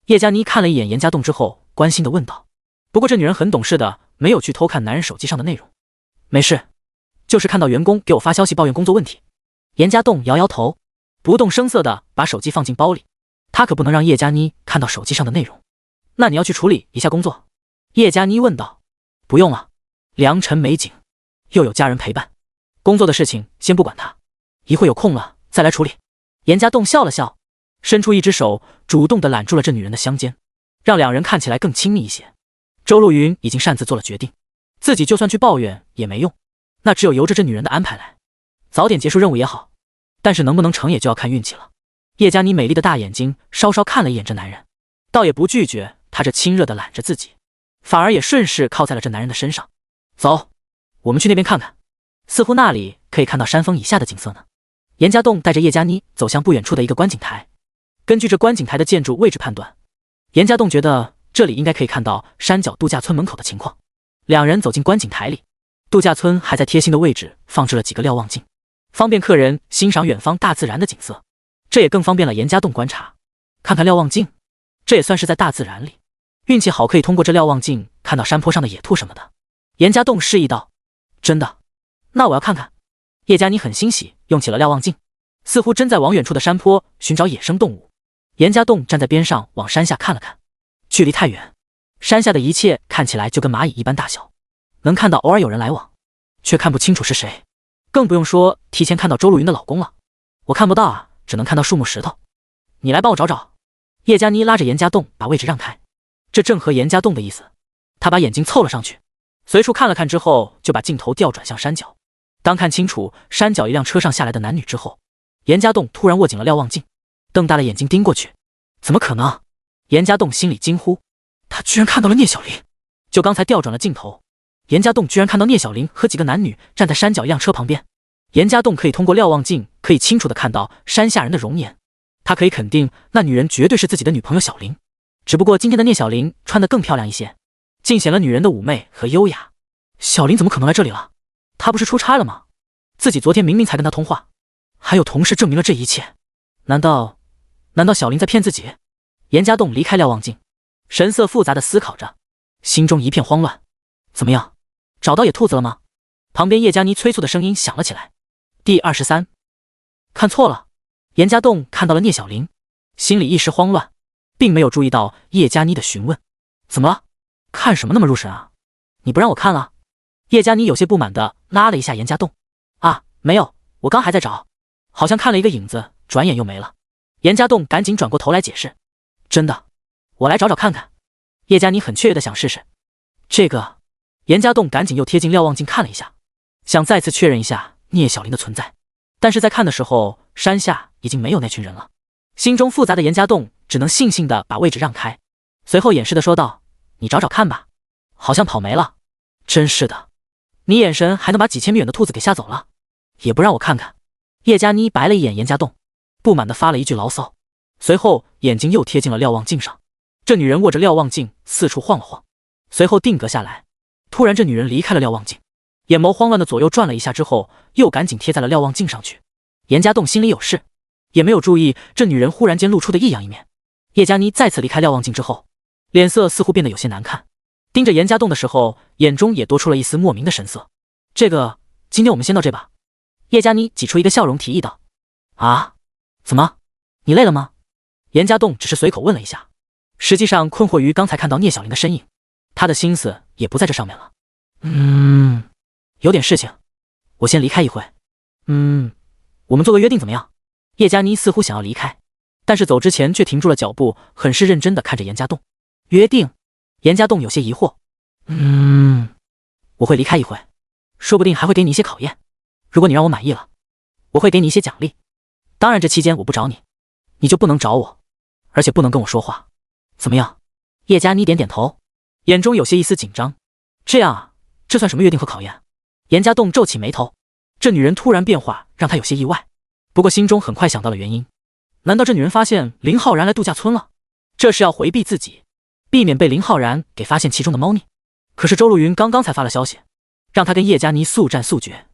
叶佳妮看了一眼严家栋之后，关心的问道。不过这女人很懂事的，没有去偷看男人手机上的内容。没事，就是看到员工给我发消息抱怨工作问题。严家栋摇摇头，不动声色的把手机放进包里，他可不能让叶佳妮看到手机上的内容。那你要去处理一下工作？叶佳妮问道。不用了，良辰美景，又有家人陪伴，工作的事情先不管它，一会有空了再来处理。严家栋笑了笑，伸出一只手，主动地揽住了这女人的香肩，让两人看起来更亲密一些。周路云已经擅自做了决定，自己就算去抱怨也没用，那只有由着这女人的安排来。早点结束任务也好，但是能不能成也就要看运气了。叶佳妮美丽的大眼睛稍稍看了一眼这男人，倒也不拒绝他这亲热的揽着自己，反而也顺势靠在了这男人的身上。走，我们去那边看看，似乎那里可以看到山峰以下的景色呢。严家栋带着叶佳妮走向不远处的一个观景台，根据这观景台的建筑位置判断，严家栋觉得这里应该可以看到山脚度假村门口的情况。两人走进观景台里，度假村还在贴心的位置放置了几个瞭望镜，方便客人欣赏远方大自然的景色，这也更方便了严家栋观察。看看瞭望镜，这也算是在大自然里，运气好可以通过这瞭望镜看到山坡上的野兔什么的。严家栋示意道。真的？那我要看看。叶佳妮很欣喜，用起了瞭望镜，似乎真在往远处的山坡寻找野生动物。严家栋站在边上往山下看了看，距离太远，山下的一切看起来就跟蚂蚁一般大小，能看到偶尔有人来往，却看不清楚是谁，更不用说提前看到周路云的老公了。我看不到啊，只能看到树木石头，你来帮我找找。叶佳妮拉着严家栋把位置让开，这正合严家栋的意思。他把眼睛凑了上去，随处看了看之后，就把镜头调转向山脚。当看清楚山脚一辆车上下来的男女之后，严家栋突然握紧了瞭望镜，瞪大了眼睛盯过去。怎么可能？严家栋心里惊呼，他居然看到了聂小玲。就刚才调转了镜头，严家栋居然看到聂小玲和几个男女站在山脚一辆车旁边。严家栋可以通过瞭望镜可以清楚地看到山下人的容颜，他可以肯定那女人绝对是自己的女朋友小玲，只不过今天的聂小玲穿得更漂亮一些，尽显了女人的妩媚和优雅。小玲怎么可能来这里了？她不是出差了吗？自己昨天明明才跟她通话，还有同事证明了这一切，难道小玲在骗自己？严家栋离开瞭望镜，神色复杂的思考着，心中一片慌乱。怎么样，找到野兔子了吗？旁边叶佳妮催促的声音响了起来。第23，看错了。严家栋看到了聂小玲，心里一时慌乱，并没有注意到叶佳妮的询问。怎么了？看什么那么入神啊？你不让我看了？叶佳妮有些不满地拉了一下严家栋。啊，没有，我刚还在找，好像看了一个影子，转眼又没了。严家栋赶紧转过头来解释。真的？我来找找看看。叶佳妮很雀跃地想试试。这个，严家栋赶紧又贴近瞭望镜看了一下，想再次确认一下聂小玲的存在。但是在看的时候，山下已经没有那群人了。心中复杂的严家栋只能悻悻地把位置让开，随后掩饰地说道：你找找看吧，好像跑没了。真是的，你眼神还能把几千米远的兔子给吓走了，也不让我看看。叶佳妮白了一眼严家栋，不满地发了一句牢骚，随后眼睛又贴近了瞭望镜上。这女人握着瞭望镜四处晃了晃，随后定格下来。突然这女人离开了瞭望镜，眼眸慌乱的左右转了一下之后，又赶紧贴在了瞭望镜上去。严家栋心里有事，也没有注意这女人忽然间露出的异样一面。叶佳妮再次离开瞭望镜之后，脸色似乎变得有些难看，盯着严家栋的时候，眼中也多出了一丝莫名的神色。这个，今天我们先到这吧。叶佳妮挤出一个笑容提议道。啊？怎么？你累了吗？严家栋只是随口问了一下，实际上困惑于刚才看到聂小玲的身影，他的心思也不在这上面了。有点事情，我先离开一会。我们做个约定怎么样？叶佳妮似乎想要离开，但是走之前却停住了脚步，很是认真地看着严家栋。约定？严家栋有些疑惑。我会离开一会，说不定还会给你一些考验，如果你让我满意了，我会给你一些奖励。当然这期间我不找你，你就不能找我，而且不能跟我说话，怎么样？叶佳妮点点头，眼中有些一丝紧张。这样啊，这算什么约定和考验？严家栋皱起眉头，这女人突然变化让他有些意外，不过心中很快想到了原因。难道这女人发现林浩然来度假村了？这是要回避自己，避免被林浩然给发现其中的猫腻。可是周路云刚刚才发了消息，让他跟叶佳妮速战速决，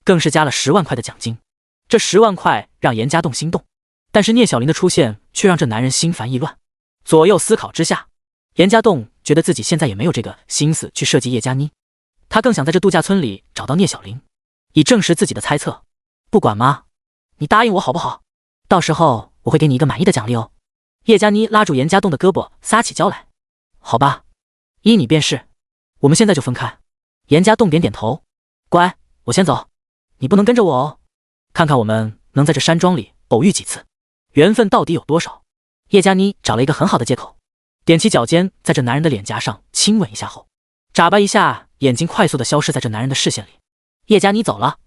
更是加了10万块的奖金。这10万块让严家栋心动，但是聂小玲的出现却让这男人心烦意乱。左右思考之下，严家栋觉得自己现在也没有这个心思去设计叶佳妮，他更想在这度假村里找到聂小玲，以证实自己的猜测。不管妈，你答应我好不好？到时候我会给你一个满意的奖励哦。叶佳妮拉住严家栋的胳膊撒起娇来。好吧，依你便是，我们现在就分开。严家栋点点头。乖，我先走，你不能跟着我哦。看看我们能在这山庄里偶遇几次，缘分到底有多少。叶佳妮找了一个很好的借口，踮起脚尖在这男人的脸颊上亲吻一下后，眨巴一下眼睛，快速的消失在这男人的视线里。叶佳妮走了，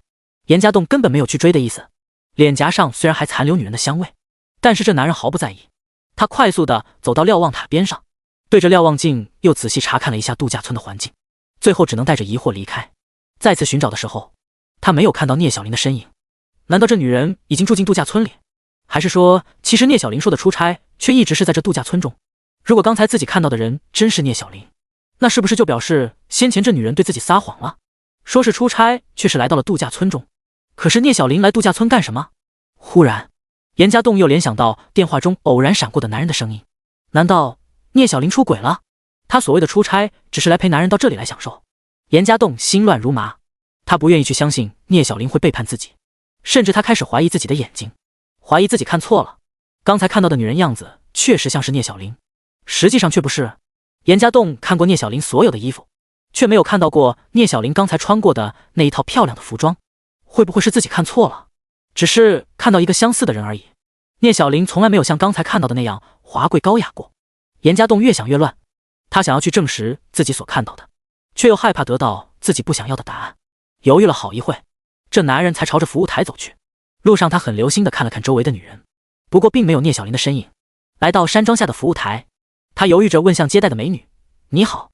严家栋根本没有去追的意思，脸颊上虽然还残留女人的香味，但是这男人毫不在意。他快速的走到瞭望塔边上，对着瞭望镜又仔细查看了一下度假村的环境，最后只能带着疑惑离开。再次寻找的时候，他没有看到聂小玲的身影。难道这女人已经住进度假村里？还是说，其实聂小玲说的出差却一直是在这度假村中？如果刚才自己看到的人真是聂小玲，那是不是就表示先前这女人对自己撒谎了？说是出差，却是来到了度假村中。可是聂小玲来度假村干什么？忽然，严家栋又联想到电话中偶然闪过的男人的声音。难道聂小玲出轨了？他所谓的出差，只是来陪男人到这里来享受。严家栋心乱如麻，他不愿意去相信聂小玲会背叛自己，甚至他开始怀疑自己的眼睛，怀疑自己看错了。刚才看到的女人样子确实像是聂小玲，实际上却不是。严家栋看过聂小玲所有的衣服，却没有看到过聂小玲刚才穿过的那一套漂亮的服装。会不会是自己看错了？只是看到一个相似的人而已。聂小玲从来没有像刚才看到的那样华贵高雅过。严家栋越想越乱，他想要去证实自己所看到的，却又害怕得到自己不想要的答案。犹豫了好一会，这男人才朝着服务台走去。路上他很留心地看了看周围的女人，不过并没有聂小玲的身影。来到山庄下的服务台，他犹豫着问向接待的美女：你好，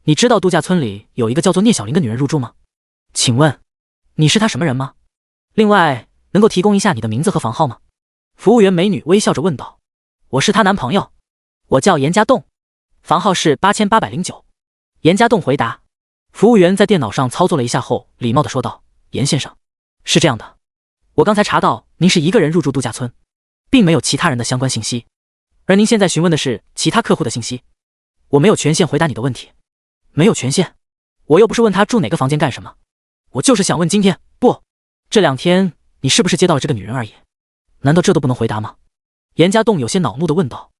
你知道度假村里有一个叫做聂小玲的女人入住吗？请问你是她什么人吗？另外能够提供一下你的名字和房号吗？服务员美女微笑着问道。我是她男朋友，我叫严家栋，房号是8809。严家栋回答。服务员在电脑上操作了一下后，礼貌地说道：严先生，是这样的，我刚才查到您是一个人入住度假村，并没有其他人的相关信息，而您现在询问的是其他客户的信息，我没有权限回答你的问题。没有权限？我又不是问他住哪个房间干什么，我就是想问今天，不，这2天你是不是接到了这个女人而已？难道这都不能回答吗？严家栋有些恼怒地问道。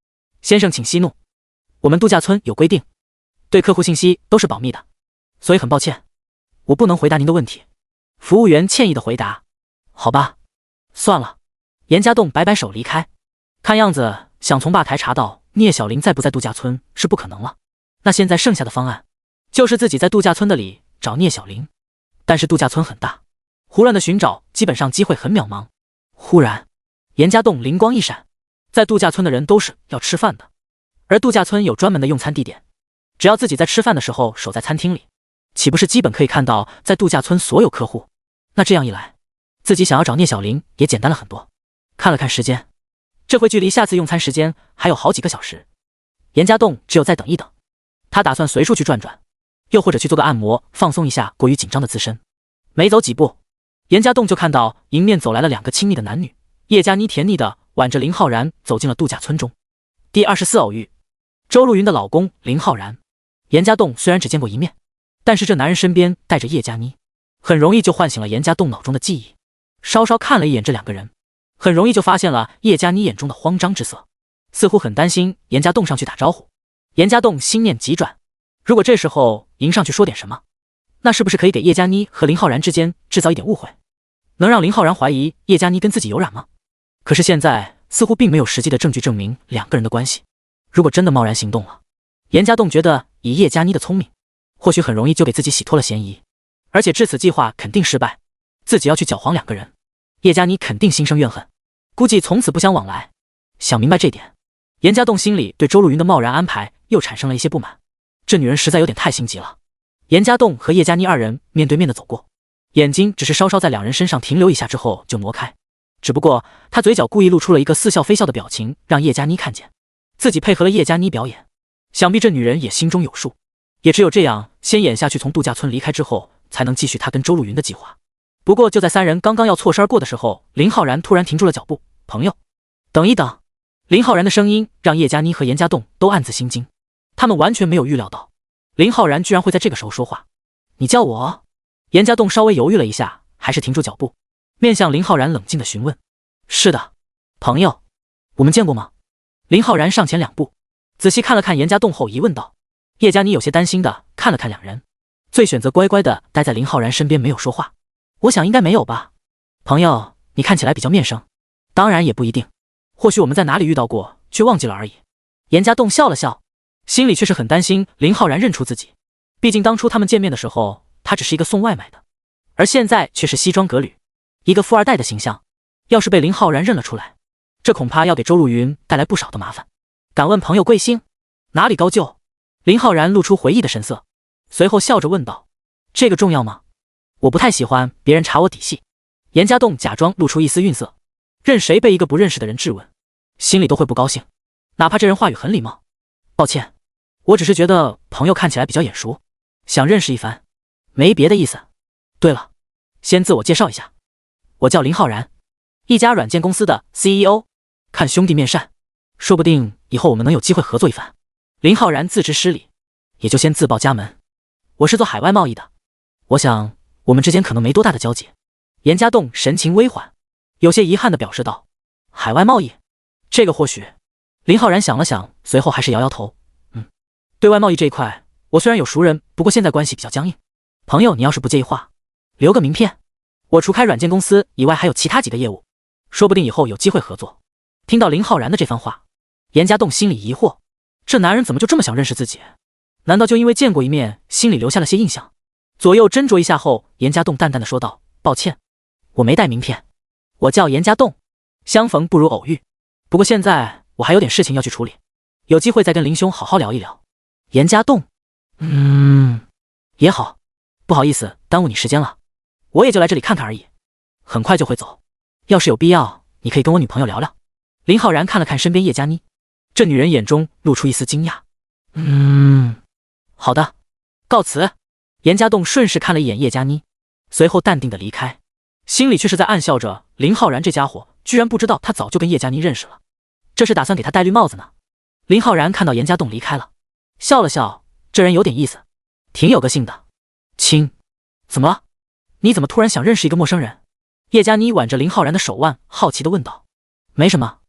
先生请息怒，我们度假村有规定，对客户信息都是保密的，所以很抱歉，我不能回答您的问题。服务员歉意地回答。好吧，算了。严家栋摆摆手离开。看样子想从吧台查到聂小玲在不在度假村是不可能了，那现在剩下的方案就是自己在度假村的里找聂小玲。但是度假村很大，胡乱的寻找基本上机会很渺茫。忽然严家栋灵光一闪，在度假村的人都是要吃饭的，而度假村有专门的用餐地点，只要自己在吃饭的时候守在餐厅里，岂不是基本可以看到在度假村所有客户？那这样一来，自己想要找聂小玲也简单了很多。看了看时间，这会距离下次用餐时间还有好几个小时，严家栋只有再等一等。他打算随处去转转，又或者去做个按摩，放松一下过于紧张的自身。没走几步，严家栋就看到迎面走来了2个亲密的男女，叶佳妮甜腻的挽着林浩然走进了度假村中。第24偶遇，周露云的老公林浩然。严家栋虽然只见过一面，但是这男人身边带着叶佳妮，很容易就唤醒了严家栋脑中的记忆。稍稍看了一眼这2个人，很容易就发现了叶佳妮眼中的慌张之色，似乎很担心严家栋上去打招呼。严家栋心念急转，如果这时候迎上去说点什么，那是不是可以给叶佳妮和林浩然之间制造一点误会，能让林浩然怀疑叶佳妮跟自己有染吗？可是现在似乎并没有实际的证据证明2个人的关系。如果真的贸然行动了，严家栋觉得以叶佳妮的聪明，或许很容易就给自己洗脱了嫌疑，而且至此计划肯定失败，自己要去搅黄2个人，叶佳妮肯定心生怨恨，估计从此不相往来。想明白这点，严家栋心里对周露云的贸然安排又产生了一些不满，这女人实在有点太心急了。严家栋和叶佳妮2人面对面的走过，眼睛只是稍稍在2人身上停留一下之后就挪开，只不过他嘴角故意露出了一个似笑非笑的表情，让叶佳妮看见自己配合了叶佳妮表演。想必这女人也心中有数，也只有这样先演下去，从度假村离开之后才能继续他跟周露云的计划。不过就在三人刚刚要错身而过的时候，林浩然突然停住了脚步。朋友，等一等！林浩然的声音让叶佳妮和严家栋都暗自心惊，他们完全没有预料到林浩然居然会在这个时候说话。你叫我？严家栋稍微犹豫了一下，还是停住脚步，面向林浩然冷静地询问。是的，朋友，我们见过吗？林浩然上前2步，仔细看了看严家栋后疑问道。叶佳妮有些担心的看了看两人，最选择乖乖的待在林浩然身边，没有说话。我想应该没有吧。朋友，你看起来比较面生。当然也不一定，或许我们在哪里遇到过，却忘记了而已。严家栋笑了笑，心里却是很担心林浩然认出自己。毕竟当初他们见面的时候，他只是一个送外卖的，而现在却是西装革履，一个富二代的形象。要是被林浩然认了出来，这恐怕要给周露云带来不少的麻烦。敢问朋友贵姓？哪里高就？林浩然露出回忆的神色，随后笑着问道：这个重要吗？我不太喜欢别人查我底细。严家栋假装露出一丝愠色，任谁被一个不认识的人质问，心里都会不高兴，哪怕这人话语很礼貌。抱歉，我只是觉得朋友看起来比较眼熟，想认识一番，没别的意思。对了，先自我介绍一下，我叫林浩然，一家软件公司的 CEO。看兄弟面善，说不定以后我们能有机会合作一番。林浩然自知失礼，也就先自报家门。我是做海外贸易的，我想我们之间可能没多大的交集。严家栋神情微缓，有些遗憾地表示道：海外贸易，这个或许……林浩然想了想，随后还是摇摇头。对外贸易这一块，我虽然有熟人，不过现在关系比较僵硬。朋友，你要是不介意话，留个名片。我除开软件公司以外，还有其他几个业务，说不定以后有机会合作。听到林浩然的这番话，严家栋心里疑惑，这男人怎么就这么想认识自己？难道就因为见过一面，心里留下了些印象？左右斟酌一下后，严家栋淡淡的说道：抱歉，我没带名片，我叫严家栋，相逢不如偶遇。不过现在我还有点事情要去处理，有机会再跟林兄好好聊一聊。严家栋，也好，不好意思耽误你时间了，我也就来这里看看而已，很快就会走。要是有必要，你可以跟我女朋友聊聊。林浩然看了看身边叶佳妮，这女人眼中露出一丝惊讶。好的，告辞。严家栋顺势看了一眼叶佳妮，随后淡定的离开，心里却是在暗笑着，林浩然这家伙居然不知道他早就跟叶佳妮认识了，这是打算给他戴绿帽子呢。林浩然看到严家栋离开了，笑了笑，这人有点意思，挺有个性的。亲，怎么了？你怎么突然想认识一个陌生人？叶佳妮挽着林浩然的手腕，好奇地问道。没什么，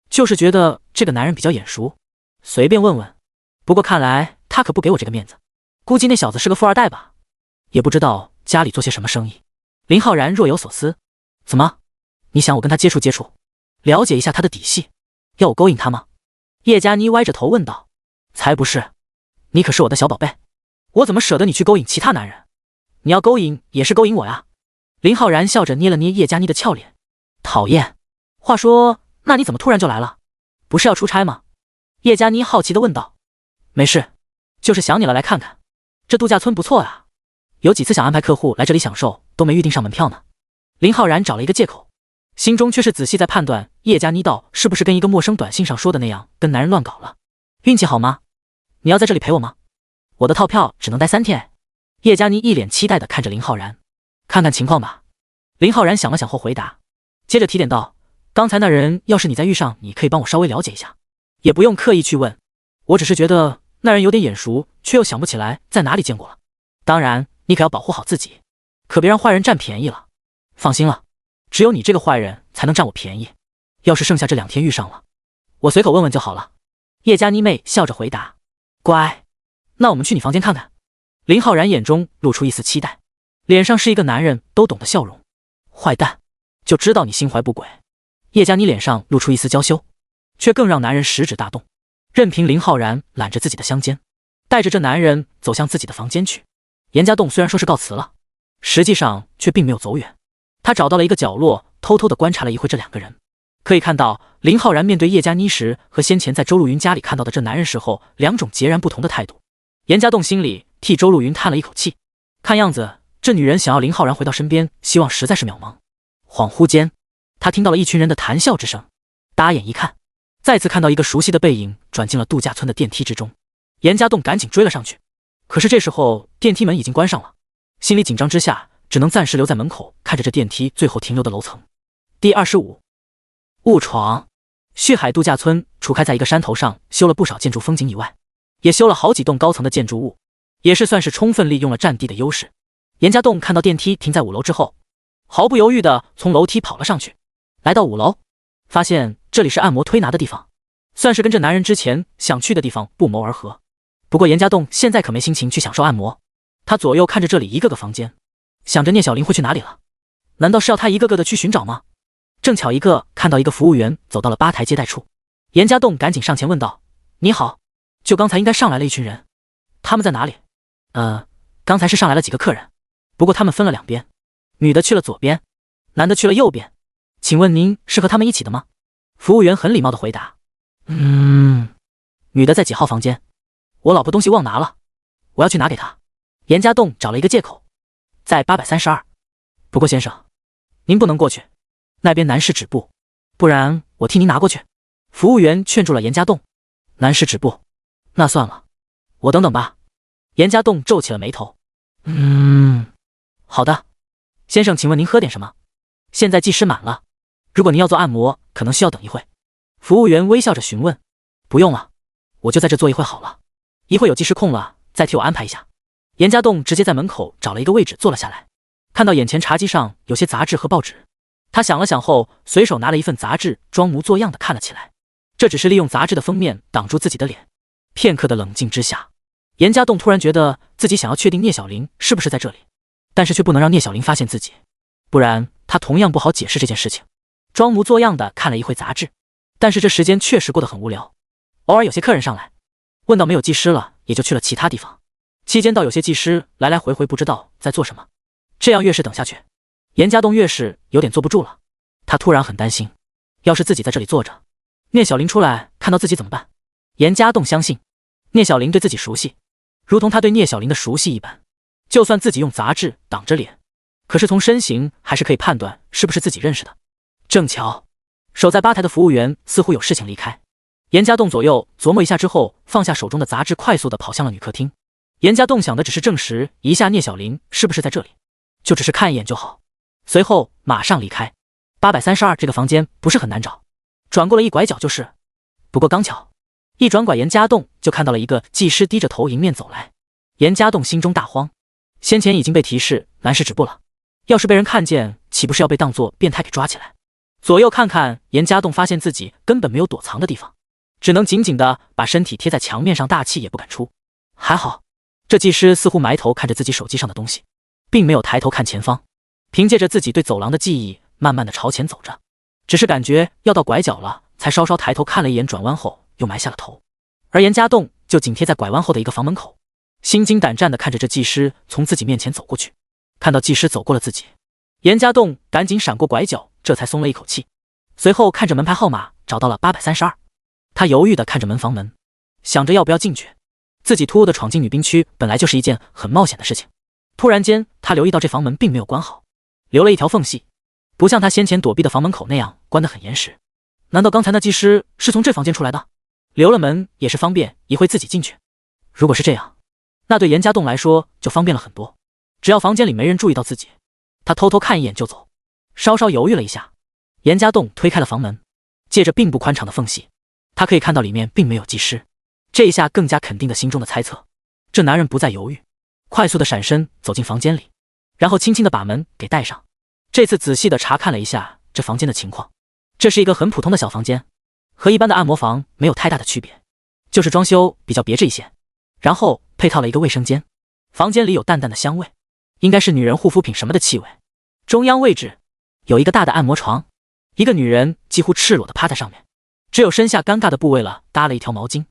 就是觉得这个男人比较眼熟，随便问问。不过看来他可不给我这个面子，估计那小子是个富二代吧，也不知道家里做些什么生意。林浩然若有所思，怎么？你想我跟他接触接触，了解一下他的底细，要我勾引他吗？叶佳妮歪着头问道。才不是，你可是我的小宝贝，我怎么舍得你去勾引其他男人？你要勾引也是勾引我呀。林浩然笑着捏了捏叶佳妮的俏脸，讨厌。话说，那你怎么突然就来了？不是要出差吗？叶佳妮好奇地问道。没事，就是想你了，来看看。这度假村不错啊，有几次想安排客户来这里享受，都没预定上门票呢。林浩然找了一个借口，心中却是仔细在判断叶佳妮道是不是跟一个陌生短信上说的那样跟男人乱搞了。运气好吗？你要在这里陪我吗？我的套票只能待3天。叶佳妮一脸期待地看着林浩然。看看情况吧。林浩然想了想后回答，接着提点道，刚才那人要是你再遇上，你可以帮我稍微了解一下，也不用刻意去问，我只是觉得那人有点眼熟，却又想不起来在哪里见过了。当然你可要保护好自己，可别让坏人占便宜了。放心了，只有你这个坏人才能占我便宜，要是剩下这2天遇上了，我随口问问就好了。叶佳妮妹笑着回答。乖，那我们去你房间看看。林浩然眼中露出一丝期待，脸上是一个男人都懂的笑容。坏蛋，就知道你心怀不轨。叶佳妮脸上露出一丝娇羞，却更让男人食指大动，任凭林浩然揽着自己的香肩，带着这男人走向自己的房间去。严家栋虽然说是告辞了，实际上却并没有走远，他找到了一个角落，偷偷地观察了一会这2个人。可以看到，林浩然面对叶佳妮时和先前在周露云家里看到的这男人时候2种截然不同的态度。严家栋心里替周露云叹了一口气，看样子这女人想要林浩然回到身边，希望实在是渺茫。恍惚间，他听到了一群人的谈笑之声，搭眼一看，再次看到一个熟悉的背影转进了度假村的电梯之中。严家栋赶紧追了上去，可是这时候电梯门已经关上了，心里紧张之下，只能暂时留在门口，看着这电梯最后停留的楼层。第25误闯。旭海度假村除开在一个山头上修了不少建筑风景以外，也修了好几栋高层的建筑物，也是算是充分利用了占地的优势。严家栋看到电梯停在5楼之后，毫不犹豫地从楼梯跑了上去，来到5楼，发现这里是按摩推拿的地方，算是跟这男人之前想去的地方不谋而合。不过严家栋现在可没心情去享受按摩，他左右看着这里一个个房间，想着聂小玲会去哪里了？难道是要他一个个的去寻找吗？正巧看到一个服务员走到了吧台接待处，严家栋赶紧上前问道：“你好，就刚才应该上来了一群人，他们在哪里？”刚才是上来了几个客人，不过他们分了2边，女的去了左边，男的去了右边，请问您是和他们一起的吗？服务员很礼貌的回答：“女的在几号房间？我老婆东西忘拿了，我要去拿给她。”严家栋找了一个借口：“在832。不过先生，您不能过去，那边男士止步，不然我替您拿过去。”服务员劝住了严家栋：“男士止步，那算了，我等等吧。”严家栋皱起了眉头：“好的，先生，请问您喝点什么？现在技师满了，如果您要做按摩，可能需要等一会。”服务员微笑着询问：“不用了，我就在这坐一会好了，一会有技师空了再替我安排一下。”严家栋直接在门口找了一个位置坐了下来，看到眼前茶几上有些杂志和报纸，他想了想后，随手拿了一份杂志，装模作样的看了起来。这只是利用杂志的封面挡住自己的脸。片刻的冷静之下，严家栋突然觉得自己想要确定聂小玲是不是在这里，但是却不能让聂小玲发现自己，不然他同样不好解释这件事情。装模作样的看了一会杂志，但是这时间确实过得很无聊。偶尔有些客人上来，问到没有技师了，也就去了其他地方。期间倒有些技师来来回回不知道在做什么，这样越是等下去，严家栋越是有点坐不住了。他突然很担心，要是自己在这里坐着，聂小玲出来看到自己怎么办？严家栋相信聂小玲对自己熟悉，如同他对聂小玲的熟悉一般，就算自己用杂志挡着脸，可是从身形还是可以判断是不是自己认识的。正巧守在吧台的服务员似乎有事情离开，严家栋左右琢磨一下之后，放下手中的杂志，快速地跑向了女客厅。严家栋想的只是证实一下聂小玲是不是在这里，就只是看一眼就好，随后马上离开。832这个房间不是很难找，转过了一拐角就是。不过刚巧一转拐，严家栋就看到了一个技师低着头迎面走来。严家栋心中大慌，先前已经被提示男士止步了，要是被人看见，岂不是要被当作变态给抓起来？左右看看，严家栋发现自己根本没有躲藏的地方，只能紧紧地把身体贴在墙面上，大气也不敢出。还好这技师似乎埋头看着自己手机上的东西，并没有抬头看前方，凭借着自己对走廊的记忆，慢慢的朝前走着，只是感觉要到拐角了，才稍稍抬头看了一眼，转弯后又埋下了头。而严家栋就紧贴在拐弯后的一个房门口，心惊胆战的看着这技师从自己面前走过去。看到技师走过了自己，严家栋赶紧闪过拐角，这才松了一口气。随后看着门牌号码找到了832，他犹豫的看着门房门，想着要不要进去。自己突兀的闯进女兵区本来就是一件很冒险的事情，突然间他留意到这房门并没有关好，留了一条缝隙，不像他先前躲避的房门口那样关得很严实。难道刚才那技师是从这房间出来的？留了门也是方便一会自己进去。如果是这样，那对严家栋来说就方便了很多，只要房间里没人注意到自己，他偷偷看一眼就走。稍稍犹豫了一下，严家栋推开了房门，借着并不宽敞的缝隙，他可以看到里面并没有技师。这一下更加肯定了心中的猜测，这男人不再犹豫，快速的闪身走进房间里，然后轻轻的把门给带上。这次仔细的查看了一下这房间的情况，这是一个很普通的小房间，和一般的按摩房没有太大的区别，就是装修比较别致一些，然后配套了一个卫生间。房间里有淡淡的香味，应该是女人护肤品什么的气味。中央位置有一个大的按摩床，一个女人几乎赤裸的趴在上面，只有身下尴尬的部位了搭了一条毛巾。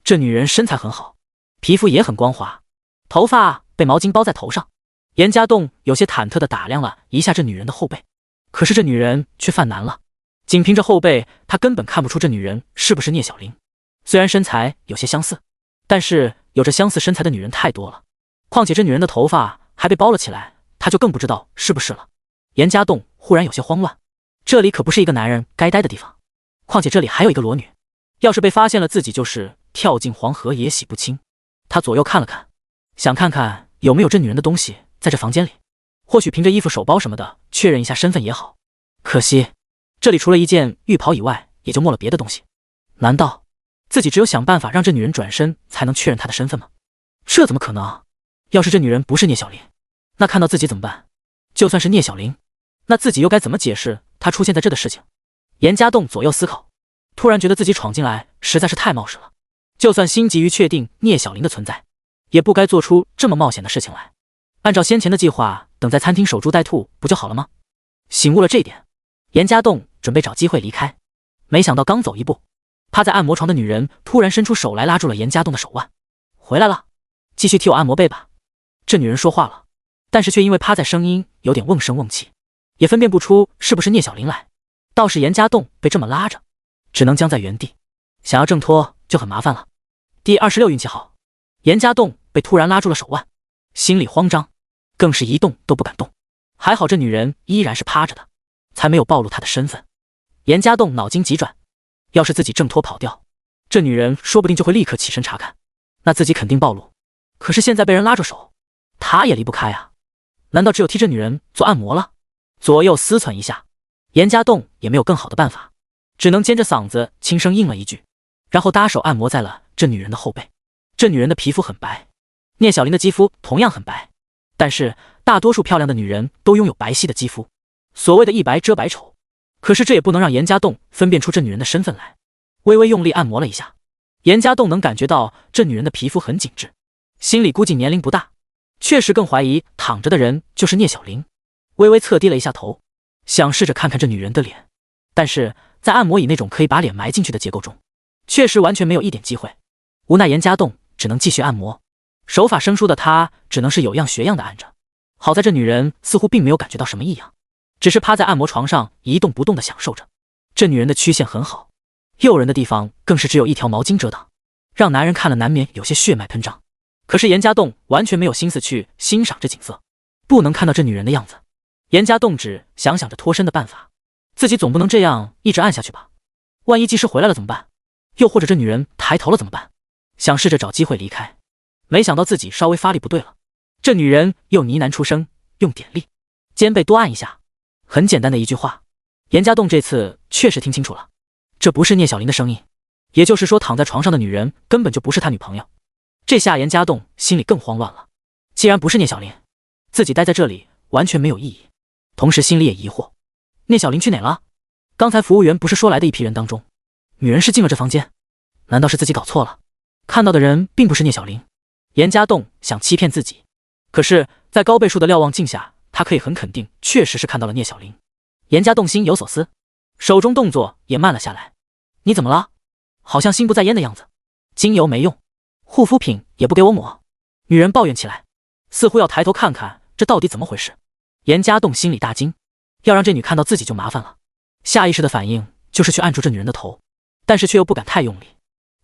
这女人身材很好，皮肤也很光滑，头发被毛巾包在头上。严家栋有些忐忑地打量了一下这女人的后背，可是这女人却犯难了，仅凭着后背，他根本看不出这女人是不是聂小玲。虽然身材有些相似，但是有着相似身材的女人太多了，况且这女人的头发还被包了起来，他就更不知道是不是了。严家栋忽然有些慌乱，这里可不是一个男人该待的地方，况且这里还有一个裸女，要是被发现了，自己就是跳进黄河也洗不清。他左右看了看，想看看有没有这女人的东西在这房间里，或许凭着衣服、手包什么的确认一下身份也好。可惜，这里除了一件浴袍以外，也就没了别的东西。难道自己只有想办法让这女人转身才能确认她的身份吗？这怎么可能啊？要是这女人不是聂小林，那看到自己怎么办？就算是聂小林，那自己又该怎么解释她出现在这的事情？严家栋左右思考，突然觉得自己闯进来实在是太冒失了。就算心急于确定聂小林的存在，也不该做出这么冒险的事情来。按照先前的计划，等在餐厅守株待兔不就好了吗？醒悟了这一点，严家栋准备找机会离开，没想到刚走一步，趴在按摩床的女人突然伸出手来拉住了严家栋的手腕。回来了，继续替我按摩背吧。这女人说话了，但是却因为趴在声音有点瓮声瓮气，也分辨不出是不是聂小林来。倒是严家栋被这么拉着，只能僵在原地，想要挣脱就很麻烦了。第26运气好，严家栋被突然拉住了手腕，心里慌张，更是一动都不敢动。还好这女人依然是趴着的，才没有暴露她的身份。严家栋脑筋急转，要是自己挣脱跑掉，这女人说不定就会立刻起身查看，那自己肯定暴露。可是现在被人拉着手，他也离不开啊。难道只有替这女人做按摩了？左右思忖一下，严家栋也没有更好的办法，只能尖着嗓子轻声应了一句，然后搭手按摩在了这女人的后背。这女人的皮肤很白，聂小林的肌肤同样很白，但是大多数漂亮的女人都拥有白皙的肌肤，所谓的一白遮百丑。可是这也不能让严家栋分辨出这女人的身份来。微微用力按摩了一下，严家栋能感觉到这女人的皮肤很紧致，心里估计年龄不大，确实更怀疑躺着的人就是聂小林。微微侧低了一下头，想试着看看这女人的脸，但是在按摩椅那种可以把脸埋进去的结构中，确实完全没有一点机会。无奈严家栋只能继续按摩，手法生疏的他只能是有样学样的按着。好在这女人似乎并没有感觉到什么异样，只是趴在按摩床上一动不动地享受着。这女人的曲线很好，诱人的地方更是只有一条毛巾遮挡，让男人看了难免有些血脉喷张。可是严家栋完全没有心思去欣赏这景色，不能看到这女人的样子。严家栋只想着脱身的办法，自己总不能这样一直按下去吧？万一技师回来了怎么办？又或者这女人抬头了怎么办？想试着找机会离开，没想到自己稍微发力不对了，这女人又呢喃出声，用点力，肩背多按一下。很简单的一句话，严家栋这次确实听清楚了，这不是聂小林的声音，也就是说躺在床上的女人根本就不是他女朋友。这下严家栋心里更慌乱了，既然不是聂小林，自己待在这里完全没有意义。同时心里也疑惑，聂小林去哪了？刚才服务员不是说来的一批人当中，女人是进了这房间，难道是自己搞错了？看到的人并不是聂小林。严家栋想欺骗自己，可是在高倍数的瞭望镜下，他可以很肯定确实是看到了聂小林。严家栋心有所思，手中动作也慢了下来。你怎么了？好像心不在焉的样子。精油没用，护肤品也不给我抹。女人抱怨起来，似乎要抬头看看这到底怎么回事。严家栋心里大惊，要让这女看到自己就麻烦了。下意识的反应就是去按住这女人的头，但是却又不敢太用力。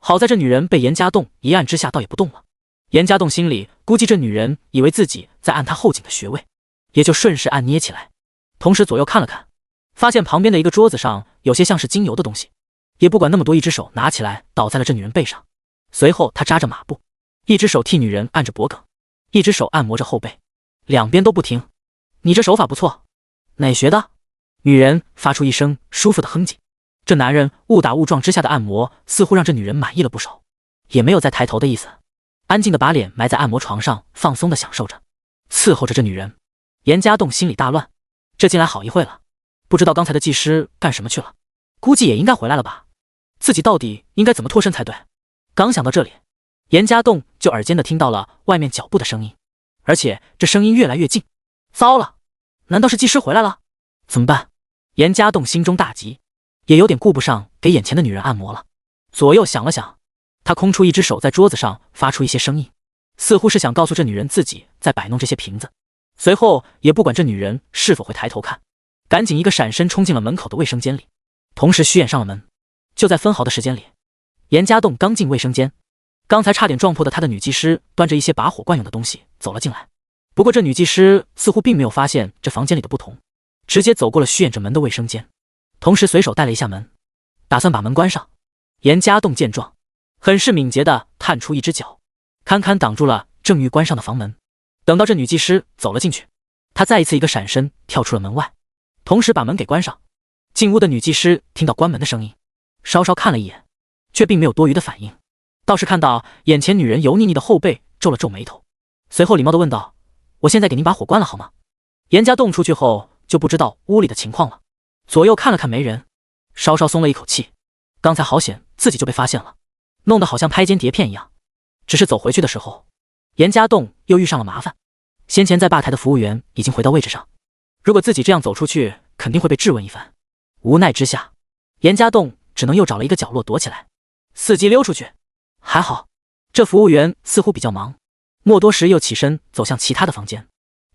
好在这女人被严家栋一按之下倒也不动了。严家栋心里估计这女人以为自己在按她后颈的穴位，也就顺势按捏起来，同时左右看了看，发现旁边的一个桌子上有些像是精油的东西，也不管那么多，一只手拿起来倒在了这女人背上。随后他扎着马步，一只手替女人按着脖颈，一只手按摩着后背，两边都不停。你这手法不错，哪学的？女人发出一声舒服的哼唧。这男人误打误撞之下的按摩似乎让这女人满意了不少，也没有再抬头的意思，安静的把脸埋在按摩床上，放松的享受着，伺候着这女人。严家栋心里大乱，这进来好一会了，不知道刚才的技师干什么去了，估计也应该回来了吧？自己到底应该怎么脱身才对？刚想到这里，严家栋就耳尖的听到了外面脚步的声音，而且这声音越来越近。糟了，难道是技师回来了？怎么办？严家栋心中大急，也有点顾不上给眼前的女人按摩了。左右想了想，他空出一只手在桌子上发出一些声音，似乎是想告诉这女人自己在摆弄这些瓶子。随后也不管这女人是否会抬头看，赶紧一个闪身冲进了门口的卫生间里，同时虚掩上了门。就在分毫的时间里，严家栋刚进卫生间，刚才差点撞破的他的女技师端着一些拔火惯用的东西走了进来。不过这女技师似乎并没有发现这房间里的不同，直接走过了虚掩着门的卫生间，同时随手带了一下门，打算把门关上。严家栋见状，很是敏捷地探出一只脚，堪堪挡住了正欲关上的房门。等到这女技师走了进去，他再一次一个闪身跳出了门外，同时把门给关上。进屋的女技师听到关门的声音，稍稍看了一眼，却并没有多余的反应，倒是看到眼前女人油腻腻的后背皱了皱眉头，随后礼貌地问道：“我现在给您把火关了好吗？”严家栋出去后就不知道屋里的情况了，左右看了看没人，稍稍松了一口气。刚才好险自己就被发现了，弄得好像拍间碟片一样。只是走回去的时候，严家栋又遇上了麻烦。先前在吧台的服务员已经回到位置上，如果自己这样走出去，肯定会被质问一番。无奈之下，严家栋只能又找了一个角落躲起来，伺机溜出去。还好，这服务员似乎比较忙，莫多时又起身走向其他的房间。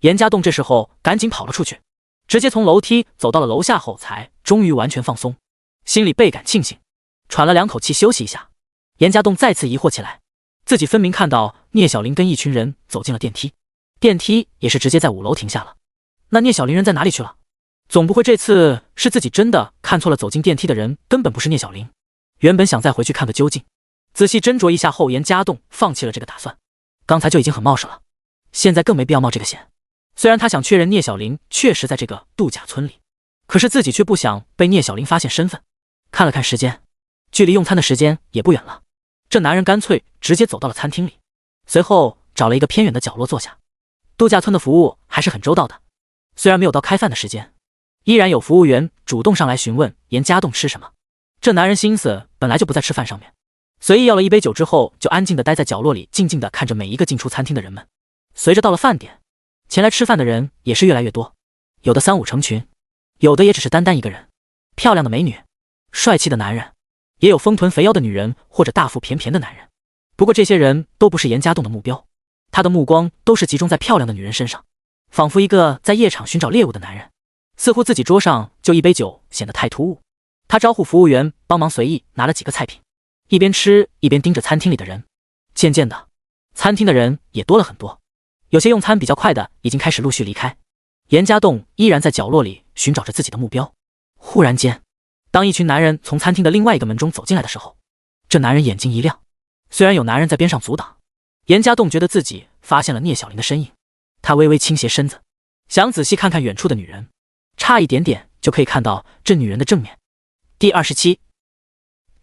严家栋这时候赶紧跑了出去，直接从楼梯走到了楼下后，才终于完全放松，心里倍感庆幸，喘了2口气休息一下。严家栋再次疑惑起来，自己分明看到聂小玲跟一群人走进了电梯，电梯也是直接在5楼停下了。那聂小玲人在哪里去了？总不会这次是自己真的看错了，走进电梯的人根本不是聂小玲。原本想再回去看个究竟，仔细斟酌一下后，严家栋放弃了这个打算。刚才就已经很冒失了，现在更没必要冒这个险。虽然他想确认聂小玲确实在这个度假村里，可是自己却不想被聂小玲发现身份。看了看时间，距离用餐的时间也不远了，这男人干脆直接走到了餐厅里，随后找了一个偏远的角落坐下。度假村的服务还是很周到的，虽然没有到开饭的时间，依然有服务员主动上来询问严家栋吃什么。这男人心思本来就不在吃饭上面，随意要了一杯酒之后，就安静地待在角落里，静静地看着每一个进出餐厅的人们。随着到了饭点，前来吃饭的人也是越来越多，有的3、5成群，有的也只是单单一个人。漂亮的美女，帅气的男人，也有丰臀肥腰的女人或者大腹便便的男人。不过这些人都不是严家栋的目标，他的目光都是集中在漂亮的女人身上，仿佛一个在夜场寻找猎物的男人。似乎自己桌上就一杯酒显得太突兀，他招呼服务员帮忙随意拿了几个菜品，一边吃一边盯着餐厅里的人。渐渐的，餐厅的人也多了很多，有些用餐比较快的已经开始陆续离开。严家栋依然在角落里寻找着自己的目标。忽然间，当一群男人从餐厅的另外一个门中走进来的时候，这男人眼睛一亮。虽然有男人在边上阻挡，严家栋觉得自己发现了聂小玲的身影。他微微倾斜身子，想仔细看看远处的女人，差一点点就可以看到这女人的正面。第27，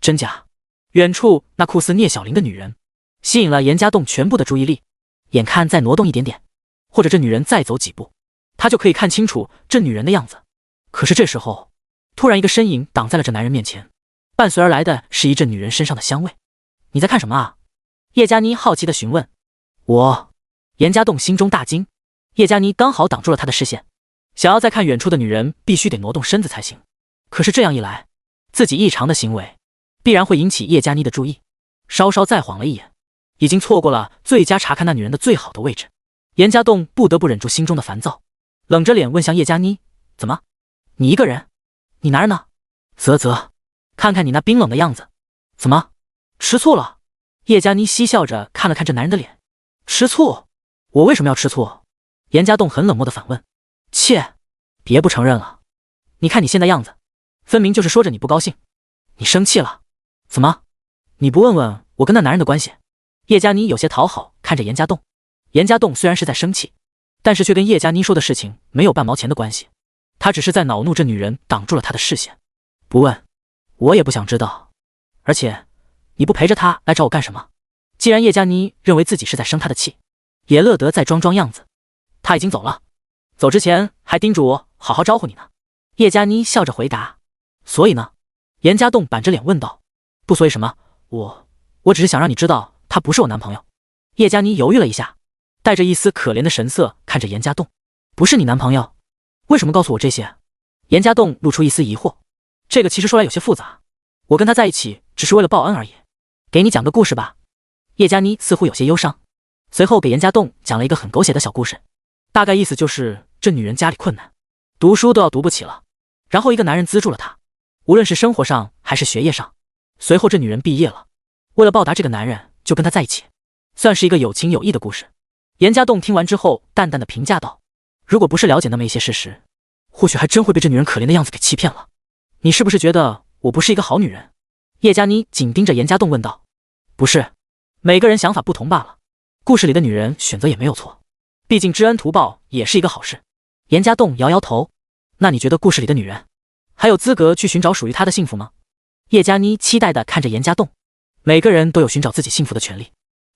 真假？远处那酷似聂小玲的女人吸引了严家栋全部的注意力，眼看再挪动一点点，或者这女人再走几步，他就可以看清楚这女人的样子。可是这时候，突然一个身影挡在了这男人面前，伴随而来的是一阵女人身上的香味。你在看什么啊？叶佳妮好奇地询问。我。严家栋心中大惊，叶佳妮刚好挡住了他的视线，想要再看远处的女人必须得挪动身子才行。可是这样一来，自己异常的行为必然会引起叶佳妮的注意，稍稍再晃了一眼，已经错过了最佳查看那女人的最好的位置。严家栋不得不忍住心中的烦躁，冷着脸问向叶佳妮：怎么？你一个人？你男人呢？啧，看看你那冰冷的样子，怎么吃醋了？叶佳妮嬉笑着看了看这男人的脸。吃醋？我为什么要吃醋？严家栋很冷漠地反问。切，别不承认了，你看你现在样子，分明就是说着你不高兴。你生气了？怎么？你不问问我跟那男人的关系？叶佳妮有些讨好看着严家栋。严家栋虽然是在生气，但是却跟叶佳妮说的事情没有半毛钱的关系，他只是在恼怒这女人挡住了他的视线。不问，我也不想知道。而且，你不陪着他来找我干什么？既然叶佳妮认为自己是在生他的气，也乐得再装装样子。他已经走了，走之前还叮嘱我好好招呼你呢。叶佳妮笑着回答。所以呢？严家栋板着脸问道。不所以什么，我只是想让你知道他不是我男朋友。叶佳妮犹豫了一下，带着一丝可怜的神色看着严家栋。不是你男朋友？为什么告诉我这些？严家栋露出一丝疑惑。这个其实说来有些复杂，我跟他在一起只是为了报恩而已。给你讲个故事吧。叶佳妮似乎有些忧伤，随后给严家栋讲了一个很狗血的小故事，大概意思就是这女人家里困难，读书都要读不起了，然后一个男人资助了她，无论是生活上还是学业上。随后这女人毕业了，为了报答这个男人就跟他在一起，算是一个有情有义的故事。严家栋听完之后淡淡的评价道，如果不是了解那么一些事实，或许还真会被这女人可怜的样子给欺骗了。你是不是觉得我不是一个好女人？叶佳妮紧盯着严家栋问道。不是，每个人想法不同罢了，故事里的女人选择也没有错，毕竟知恩图报也是一个好事。严家栋摇摇头，那你觉得故事里的女人还有资格去寻找属于她的幸福吗？叶佳妮期待地看着严家栋，每个人都有寻找自己幸福的权利，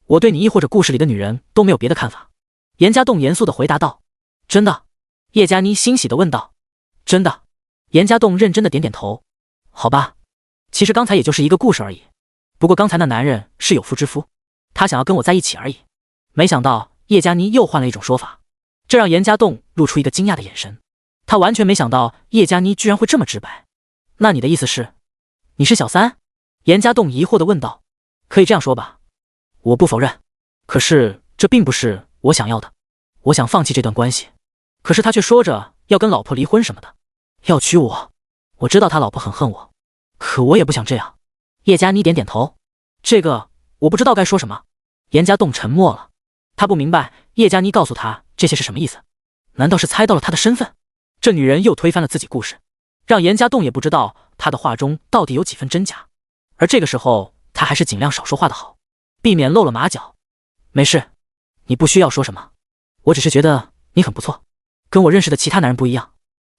我对你亦或者故事里的女人都没有别的看法。严家栋严肃地回答道。真的？叶佳妮欣喜地问道。真的。严家栋认真地点点头。好吧，其实刚才也就是一个故事而已，不过刚才那男人是有妇之夫，他想要跟我在一起而已。没想到叶佳妮又换了一种说法，这让严家栋露出一个惊讶的眼神，他完全没想到叶佳妮居然会这么直白。那你的意思是你是小三？严家栋疑惑地问道。可以这样说吧，我不否认，可是这并不是我想要的，我想放弃这段关系，可是他却说着要跟老婆离婚什么的，要娶我。我知道他老婆很恨我，可我也不想这样。叶佳妮点点头。这个我不知道该说什么。严家栋沉默了，他不明白叶佳妮告诉他这些是什么意思，难道是猜到了他的身份？这女人又推翻了自己故事，让严家栋也不知道他的话中到底有几分真假。而这个时候他还是尽量少说话的好，避免露了马脚。没事，你不需要说什么，我只是觉得你很不错，跟我认识的其他男人不一样，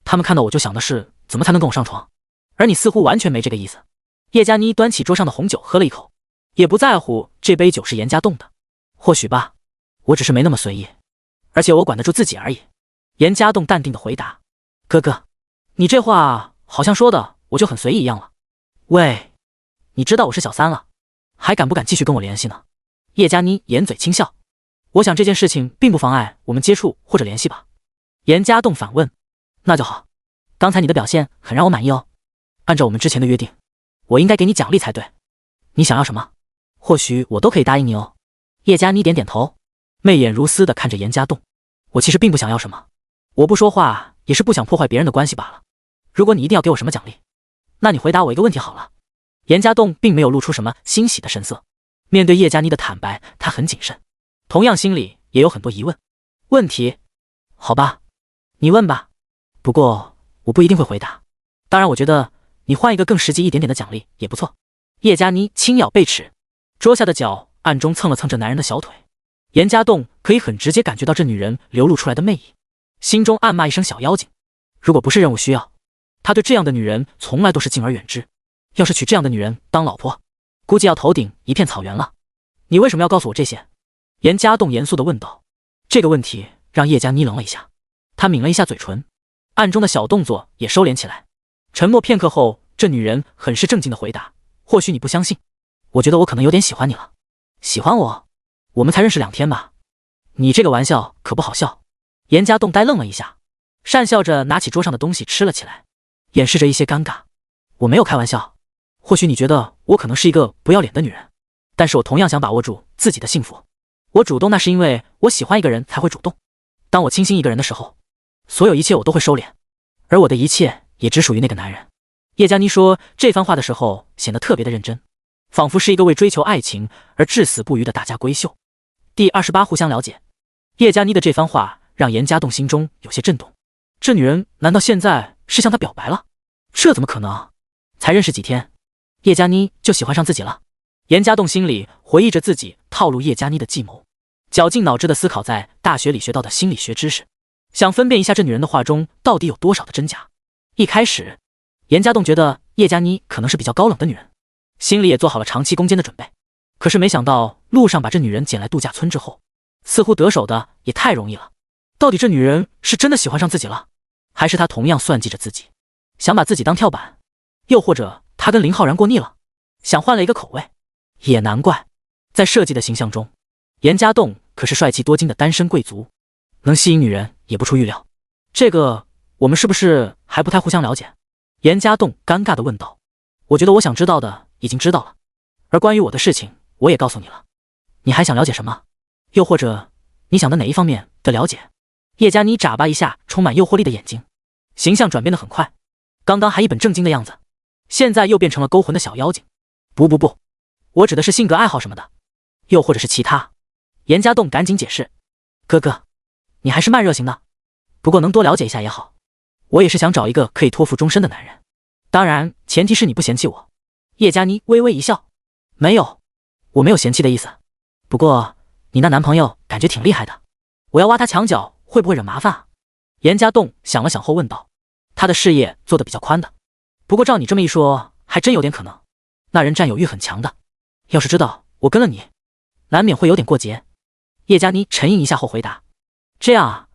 他们看到我就想的是怎么才能跟我上床，而你似乎完全没这个意思。叶佳妮端起桌上的红酒喝了一口，也不在乎这杯酒是严家栋的。或许吧，我只是没那么随意，而且我管得住自己而已。严家栋淡定地回答。哥哥，你这话好像说的我就很随意一样了。喂，你知道我是小三了，还敢不敢继续跟我联系呢？叶佳妮掩嘴轻笑。我想这件事情并不妨碍我们接触或者联系吧。严家栋反问。那就好，刚才你的表现很让我满意哦，按照我们之前的约定，我应该给你奖励才对。你想要什么？或许我都可以答应你哦。叶佳妮点点头，媚眼如丝地看着严家栋。我其实并不想要什么，我不说话也是不想破坏别人的关系罢了。如果你一定要给我什么奖励，那你回答我一个问题好了。严家栋并没有露出什么欣喜的神色，面对叶佳妮的坦白，他很谨慎，同样心里也有很多疑问。问题？好吧，你问吧，不过我不一定会回答。当然我觉得你换一个更实际一点点的奖励也不错。叶佳妮轻咬贝齿，桌下的脚暗中蹭了蹭着男人的小腿。严家栋可以很直接感觉到这女人流露出来的魅意，心中暗骂一声小妖精。如果不是任务需要，他对这样的女人从来都是敬而远之。要是娶这样的女人当老婆，估计要头顶一片草原了。你为什么要告诉我这些？严家栋严肃地问道。这个问题让叶佳妮愣了一下，她抿了一下嘴唇，暗中的小动作也收敛起来。沉默片刻后，这女人很是正经地回答。或许你不相信，我觉得我可能有点喜欢你了。喜欢我？我们才认识2天吧？你这个玩笑可不好笑。严家栋呆愣了一下，讪笑着拿起桌上的东西吃了起来，掩饰着一些尴尬。我没有开玩笑，或许你觉得我可能是一个不要脸的女人，但是我同样想把握住自己的幸福。我主动那是因为我喜欢一个人才会主动，当我倾心一个人的时候，所有一切我都会收敛，而我的一切也只属于那个男人。叶佳妮说这番话的时候显得特别的认真，仿佛是一个为追求爱情而至死不渝的大家闺秀。第28互相了解。叶佳妮的这番话让严家栋心中有些震动，这女人难道现在是向他表白了？这怎么可能？才认识几天，叶佳妮就喜欢上自己了？严家栋心里回忆着自己套路叶佳妮的计谋，绞尽脑汁地思考在大学里学到的心理学知识，想分辨一下这女人的话中到底有多少的真假。一开始严家栋觉得叶佳妮可能是比较高冷的女人，心里也做好了长期攻坚的准备。可是没想到路上把这女人捡来度假村之后，似乎得手的也太容易了。到底这女人是真的喜欢上自己了，还是她同样算计着自己，想把自己当跳板？又或者她跟林浩然过腻了，想换了一个口味？也难怪，在设计的形象中，严家栋可是帅气多金的单身贵族，能吸引女人也不出预料。这个我们是不是还不太互相了解？严家栋尴尬地问道。我觉得我想知道的已经知道了，而关于我的事情我也告诉你了，你还想了解什么？又或者你想的哪一方面的了解？叶佳妮眨巴一下充满诱惑力的眼睛，形象转变得很快，刚刚还一本正经的样子，现在又变成了勾魂的小妖精。不，我指的是性格爱好什么的，又或者是其他。严家栋赶紧解释。哥哥，你还是慢热型的，不过能多了解一下也好，我也是想找一个可以托付终身的男人，当然前提是你不嫌弃我。叶佳妮微微一笑。没有，我没有嫌弃的意思，不过你那男朋友感觉挺厉害的。我要挖他墙角，会不会惹麻烦啊？严家栋想了想后问道。他的事业做得比较宽的，不过照你这么一说，还真有点可能。那人占有欲很强的，要是知道我跟了你，难免会有点过节。叶佳妮沉吟一下后回答。这样啊，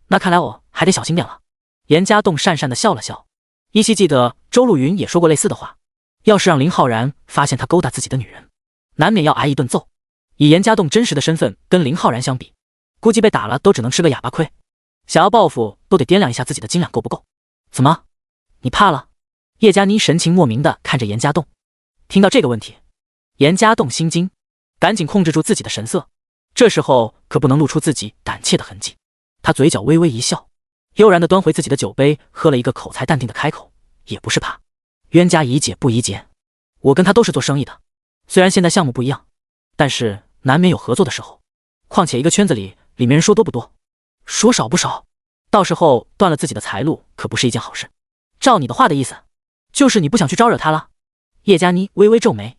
那看来我还得小心点了。严家栋讪讪地笑了笑，依稀记得周露云也说过类似的话，要是让林浩然发现他勾搭自己的女人，难免要挨一顿揍。以严家栋真实的身份跟林浩然相比，估计被打了都只能吃个哑巴亏，想要报复都得掂量一下自己的斤两够不够。怎么，你怕了？叶佳妮神情莫名地看着严家栋。听到这个问题，严家栋心惊，赶紧控制住自己的神色，这时候可不能露出自己胆怯的痕迹。他嘴角微微一笑，悠然地端回自己的酒杯，喝了一个口才淡定的开口，也不是怕，冤家宜解不宜结，我跟他都是做生意的，虽然现在项目不一样，但是难免有合作的时候，况且一个圈子里面人说多不多，说少不少，到时候断了自己的财路可不是一件好事。照你的话的意思，就是你不想去招惹他了？叶佳妮微微皱眉，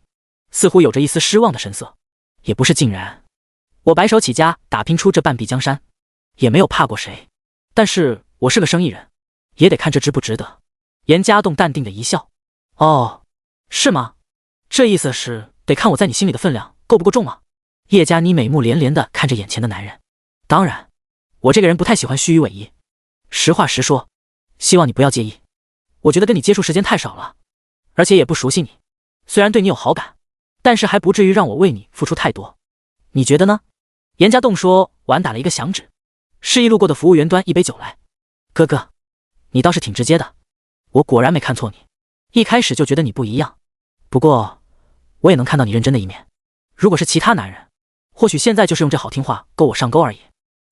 似乎有着一丝失望的神色。也不是尽然，我白手起家打拼出这半壁江山，也没有怕过谁，但是我是个生意人，也得看这值不值得。严家栋淡定的一笑。哦，是吗？这意思是得看我在你心里的分量够不够重吗？叶佳妮美目连连的看着眼前的男人。当然，我这个人不太喜欢虚与委蛇，实话实说，希望你不要介意。我觉得跟你接触时间太少了，而且也不熟悉你，虽然对你有好感，但是还不至于让我为你付出太多，你觉得呢？严家栋说完打了一个响指，示意路过的服务员端一杯酒来。哥哥，你倒是挺直接的，我果然没看错你，一开始就觉得你不一样。不过我也能看到你认真的一面，如果是其他男人，或许现在就是用这好听话勾我上钩而已，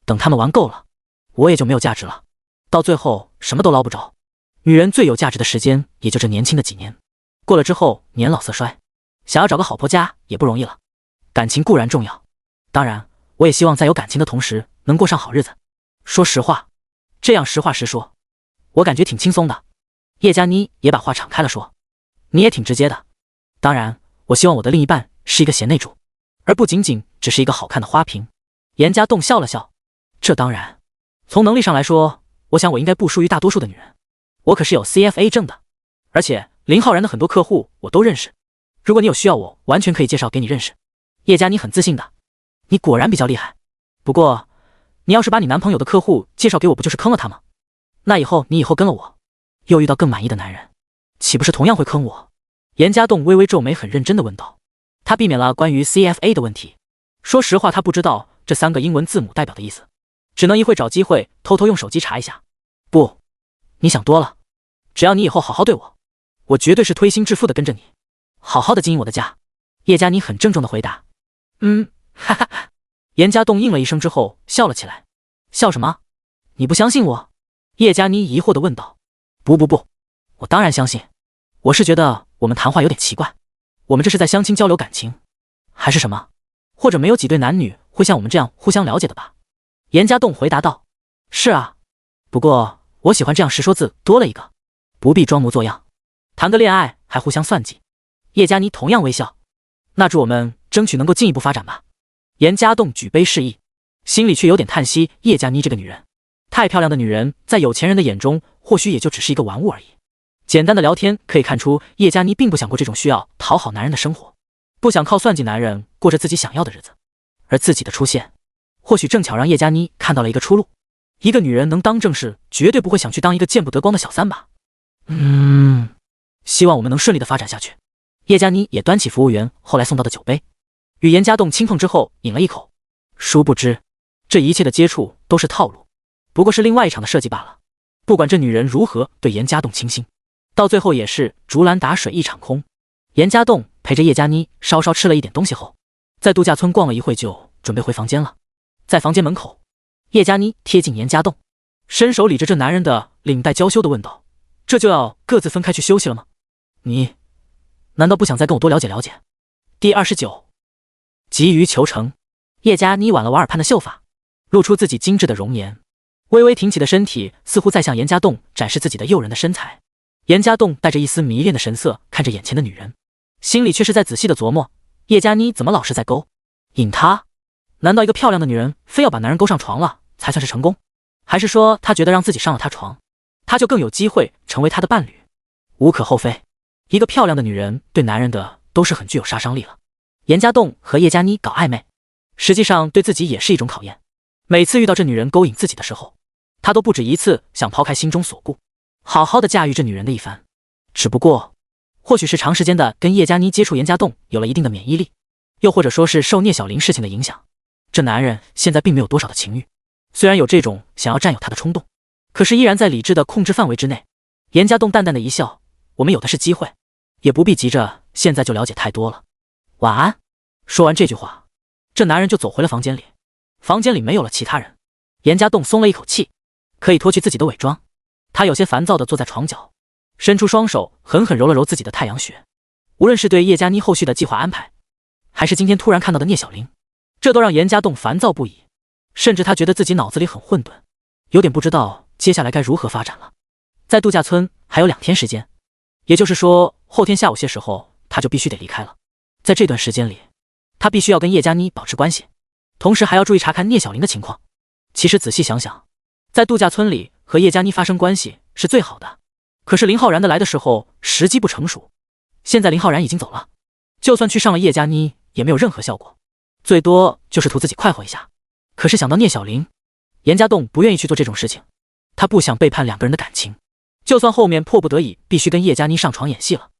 等他们玩够了，我也就没有价值了，到最后什么都捞不着。女人最有价值的时间也就这年轻的几年，过了之后年老色衰，想要找个好婆家也不容易了。感情固然重要，当然我也希望在有感情的同时能过上好日子。说实话，这样实话实说，我感觉挺轻松的。叶佳妮也把话敞开了说，你也挺直接的。当然我希望我的另一半是一个贤内助，而不仅仅只是一个好看的花瓶。严家栋笑了笑，这当然，从能力上来说，我想我应该不输于大多数的女人，我可是有 CFA 证的，而且林浩然的很多客户我都认识，如果你有需要，我完全可以介绍给你认识。叶佳妮很自信的，你果然比较厉害，不过你要是把你男朋友的客户介绍给我，不就是坑了他吗？那你以后跟了我，又遇到更满意的男人，岂不是同样会坑我？严家栋微微皱眉，很认真的问道。他避免了关于 CFA 的问题，说实话他不知道这3个英文字母代表的意思，只能一会找机会偷偷用手机查一下。不，你想多了，只要你以后好好对我，我绝对是推心置腹的跟着你，好好的经营我的家。叶佳妮很郑重的回答。哈哈哈。严家栋应了一声之后笑了起来。笑什么？你不相信我？叶佳妮疑惑的问道。不，我当然相信，我是觉得我们谈话有点奇怪，我们这是在相亲交流感情，还是什么？或者没有几对男女会像我们这样互相了解的吧？严家栋回答道。是啊，不过我喜欢这样实说字多了一个，不必装模作样，谈个恋爱还互相算计。叶佳妮同样微笑。那祝我们争取能够进一步发展吧。严家栋举杯示意，心里却有点叹息，叶佳妮这个女人，太漂亮的女人在有钱人的眼中或许也就只是一个玩物而已。简单的聊天可以看出，叶佳妮并不想过这种需要讨好男人的生活，不想靠算计男人过着自己想要的日子。而自己的出现，或许正巧让叶佳妮看到了一个出路。一个女人能当正事，绝对不会想去当一个见不得光的小三吧。希望我们能顺利的发展下去。叶佳妮也端起服务员后来送到的酒杯，与严家栋轻碰之后饮了一口。殊不知，这一切的接触都是套路，不过是另外一场的设计罢了。不管这女人如何对严家栋倾心，到最后也是竹篮打水一场空。严家栋陪着叶佳妮稍稍吃了一点东西后，在度假村逛了一会，就准备回房间了。在房间门口，叶佳妮贴近严家栋，伸手理着这男人的领带，娇羞地问道：这就要各自分开去休息了吗？你难道不想再跟我多了解了解？第29，急于求成。叶佳妮挽了挽耳畔的秀发，露出自己精致的容颜，微微挺起的身体似乎在向严家栋展示自己的诱人的身材。严家栋带着一丝迷恋的神色看着眼前的女人，心里却是在仔细的琢磨，叶佳妮怎么老是在勾引他？难道一个漂亮的女人非要把男人勾上床了才算是成功？还是说他觉得让自己上了他床，他就更有机会成为他的伴侣？无可厚非，一个漂亮的女人对男人的都是很具有杀伤力了。严家栋和叶佳妮搞暧昧，实际上对自己也是一种考验。每次遇到这女人勾引自己的时候，他都不止一次想抛开心中所顾，好好的驾驭这女人的一番。只不过，或许是长时间的跟叶佳妮接触，严家栋有了一定的免疫力，又或者说是受聂小玲事情的影响，这男人现在并没有多少的情欲，虽然有这种想要占有她的冲动，可是依然在理智的控制范围之内。严家栋淡淡的一笑，我们有的是机会，也不必急着现在就了解太多了。晚安。说完这句话，这男人就走回了房间里。房间里没有了其他人，严家栋松了一口气，可以脱去自己的伪装。他有些烦躁地坐在床角，伸出双手狠狠揉了揉自己的太阳穴。无论是对叶佳妮后续的计划安排，还是今天突然看到的聂小玲，这都让严家栋烦躁不已，甚至他觉得自己脑子里很混沌，有点不知道接下来该如何发展了。在度假村还有2天时间，也就是说后天下午些时候他就必须得离开了。在这段时间里，他必须要跟叶佳妮保持关系，同时还要注意查看聂小玲的情况。其实仔细想想，在度假村里和叶佳妮发生关系是最好的，可是林浩然的来的时候时机不成熟，现在林浩然已经走了，就算去上了叶佳妮也没有任何效果，最多就是图自己快活一下。可是想到聂小玲，严家栋不愿意去做这种事情，他不想背叛2个人的感情，就算后面迫不得已必须跟叶佳妮上床演戏了，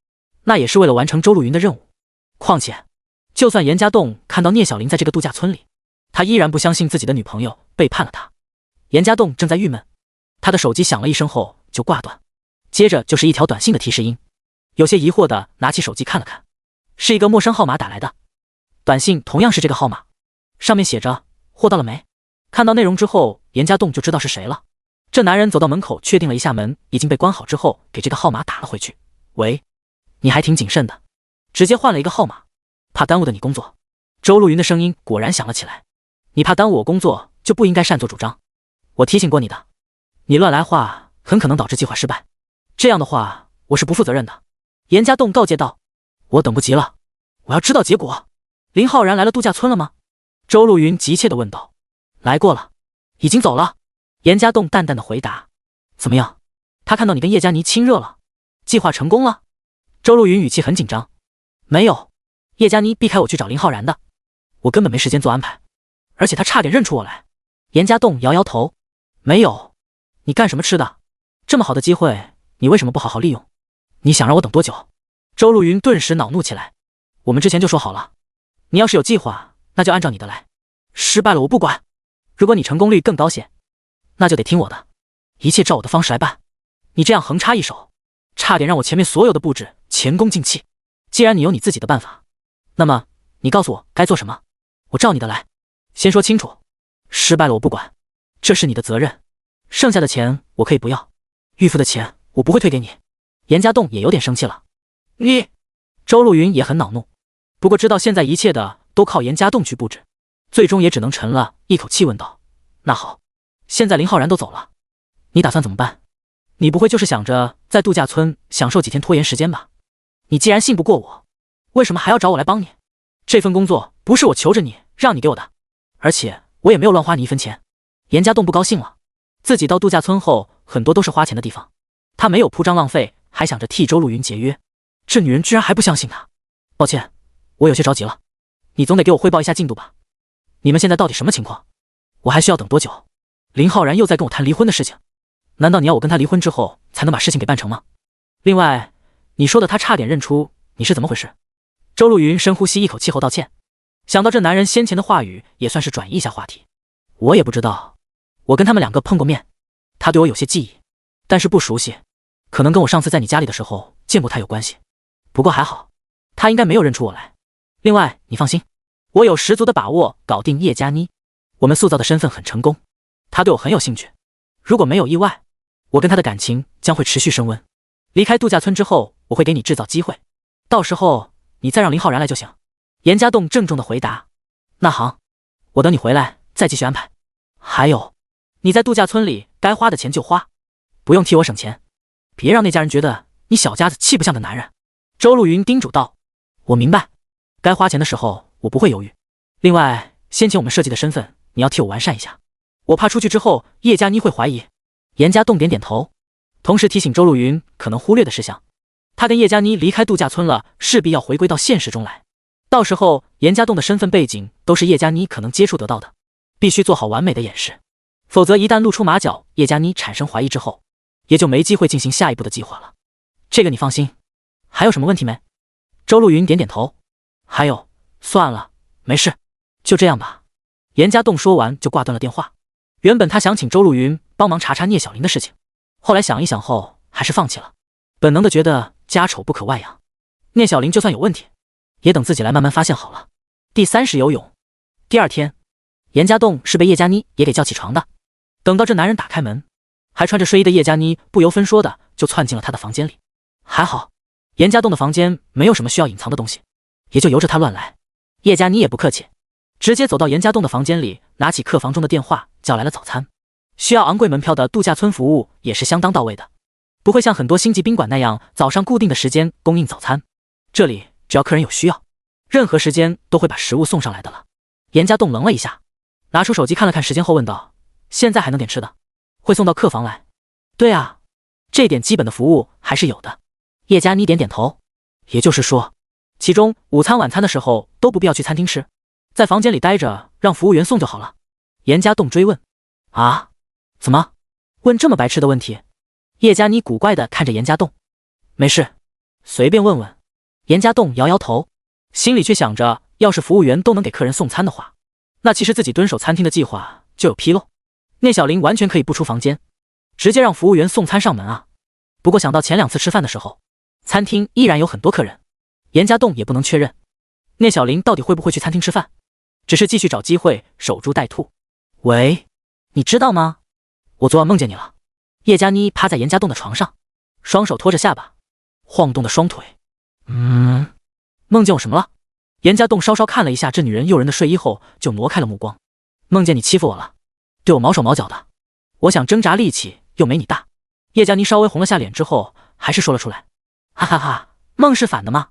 那也是为了完成周露云的任务。况且就算严家栋看到聂小玲在这个度假村里，他依然不相信自己的女朋友背叛了他。严家栋正在郁闷，他的手机响了一声后就挂断，接着就是一条短信的提示音。有些疑惑的拿起手机看了看，是一个陌生号码打来的，短信同样是这个号码，上面写着货到了没。看到内容之后，严家栋就知道是谁了。这男人走到门口确定了一下门已经被关好之后，给这个号码打了回去。喂，你还挺谨慎的，直接换了一个号码，怕耽误的你工作。周露云的声音果然响了起来，你怕耽误我工作就不应该擅作主张，我提醒过你的，你乱来话很可能导致计划失败，这样的话我是不负责任的。严家栋告诫道。我等不及了，我要知道结果。林浩然来了度假村了吗？周露云急切地问道。来过了，已经走了。严家栋淡淡的回答。怎么样？他看到你跟叶佳妮亲热了，计划成功了？周露云语气很紧张。没有，叶佳妮避开我去找林浩然的，我根本没时间做安排，而且他差点认出我来。严家栋摇摇头。没有，你干什么吃的？这么好的机会，你为什么不好好利用？你想让我等多久？周露云顿时恼怒起来。我们之前就说好了，你要是有计划，那就按照你的来，失败了我不管。如果你成功率更高些，那就得听我的，一切照我的方式来办。你这样横插一手，差点让我前面所有的布置前功尽弃。既然你有你自己的办法，那么你告诉我该做什么，我照你的来。先说清楚，失败了我不管，这是你的责任，剩下的钱我可以不要，预付的钱我不会退给你。严家栋也有点生气了。你，周露云也很恼怒，不过知道现在一切的都靠严家栋去布置，最终也只能沉了一口气问道。那好，现在林浩然都走了，你打算怎么办？你不会就是想着在度假村享受几天拖延时间吧？你既然信不过我，为什么还要找我来帮你？这份工作不是我求着你让你给我的，而且我也没有乱花你1分钱。严家栋不高兴了，自己到度假村后很多都是花钱的地方，他没有铺张浪费，还想着替周露云节约，这女人居然还不相信他。抱歉，我有些着急了，你总得给我汇报一下进度吧？你们现在到底什么情况？我还需要等多久？林浩然又在跟我谈离婚的事情，难道你要我跟他离婚之后才能把事情给办成吗？另外，你说的他差点认出你是怎么回事？周露云深呼吸一口气后道歉，想到这男人先前的话语，也算是转移一下话题。我也不知道，我跟他们2个碰过面，他对我有些记忆，但是不熟悉，可能跟我上次在你家里的时候见过他有关系。不过还好，他应该没有认出我来。另外，你放心，我有十足的把握搞定叶佳妮，我们塑造的身份很成功，他对我很有兴趣。如果没有意外，我跟他的感情将会持续升温。离开度假村之后，我会给你制造机会，到时候你再让林浩然来就行。严家栋郑重的回答。那好，我等你回来再继续安排。还有，你在度假村里该花的钱就花，不用替我省钱，别让那家人觉得你小家子气不像个男人。周露云叮嘱道。我明白，该花钱的时候我不会犹豫。另外，先前我们设计的身份你要替我完善一下，我怕出去之后叶佳妮会怀疑。严家栋点点头，同时提醒周露云可能忽略的事项。他跟叶佳妮离开度假村了，势必要回归到现实中来。到时候严家栋的身份背景都是叶佳妮可能接触得到的，必须做好完美的掩饰，否则一旦露出马脚，叶佳妮产生怀疑之后，也就没机会进行下一步的计划了。这个你放心。还有什么问题没？周露云点点头。还有，算了，没事，就这样吧。严家栋说完就挂断了电话。原本他想请周露云帮忙查查聂小玲的事情，后来想一想后还是放弃了，本能的觉得家丑不可外扬，聂小玲就算有问题，也等自己来慢慢发现好了。第3时游泳。第二天，严家栋是被叶佳妮也给叫起床的。等到这男人打开门，还穿着睡衣的叶佳妮不由分说的就窜进了他的房间里。还好，严家栋的房间没有什么需要隐藏的东西，也就由着他乱来。叶佳妮也不客气，直接走到严家栋的房间里，拿起客房中的电话叫来了早餐。需要昂贵门票的度假村服务也是相当到位的，不会像很多星级宾馆那样早上固定的时间供应早餐，这里只要客人有需要，任何时间都会把食物送上来的了。严家栋愣了一下，拿出手机看了看时间后问道：现在还能点吃的？会送到客房来？对啊，这点基本的服务还是有的。叶佳妮点点头。也就是说，其中午餐晚餐的时候都不必要去餐厅吃，在房间里待着让服务员送就好了。严家栋追问：啊？怎么问这么白痴的问题？叶佳妮古怪的看着严家栋。没事，随便问问。严家栋摇摇头，心里却想着，要是服务员都能给客人送餐的话，那其实自己蹲守餐厅的计划就有纰漏。聂小玲完全可以不出房间，直接让服务员送餐上门啊。不过想到前2次吃饭的时候，餐厅依然有很多客人，严家栋也不能确认聂小玲到底会不会去餐厅吃饭，只是继续找机会守株待兔。喂，你知道吗？我昨晚梦见你了。叶佳妮趴在严家栋的床上，双手托着下巴，晃动的双腿。梦见我什么了？严家栋稍稍看了一下这女人诱人的睡衣后，就挪开了目光。梦见你欺负我了，对我毛手毛脚的，我想挣扎力气又没你大。叶佳妮稍微红了下脸之后，还是说了出来。哈哈哈，梦是反的吗？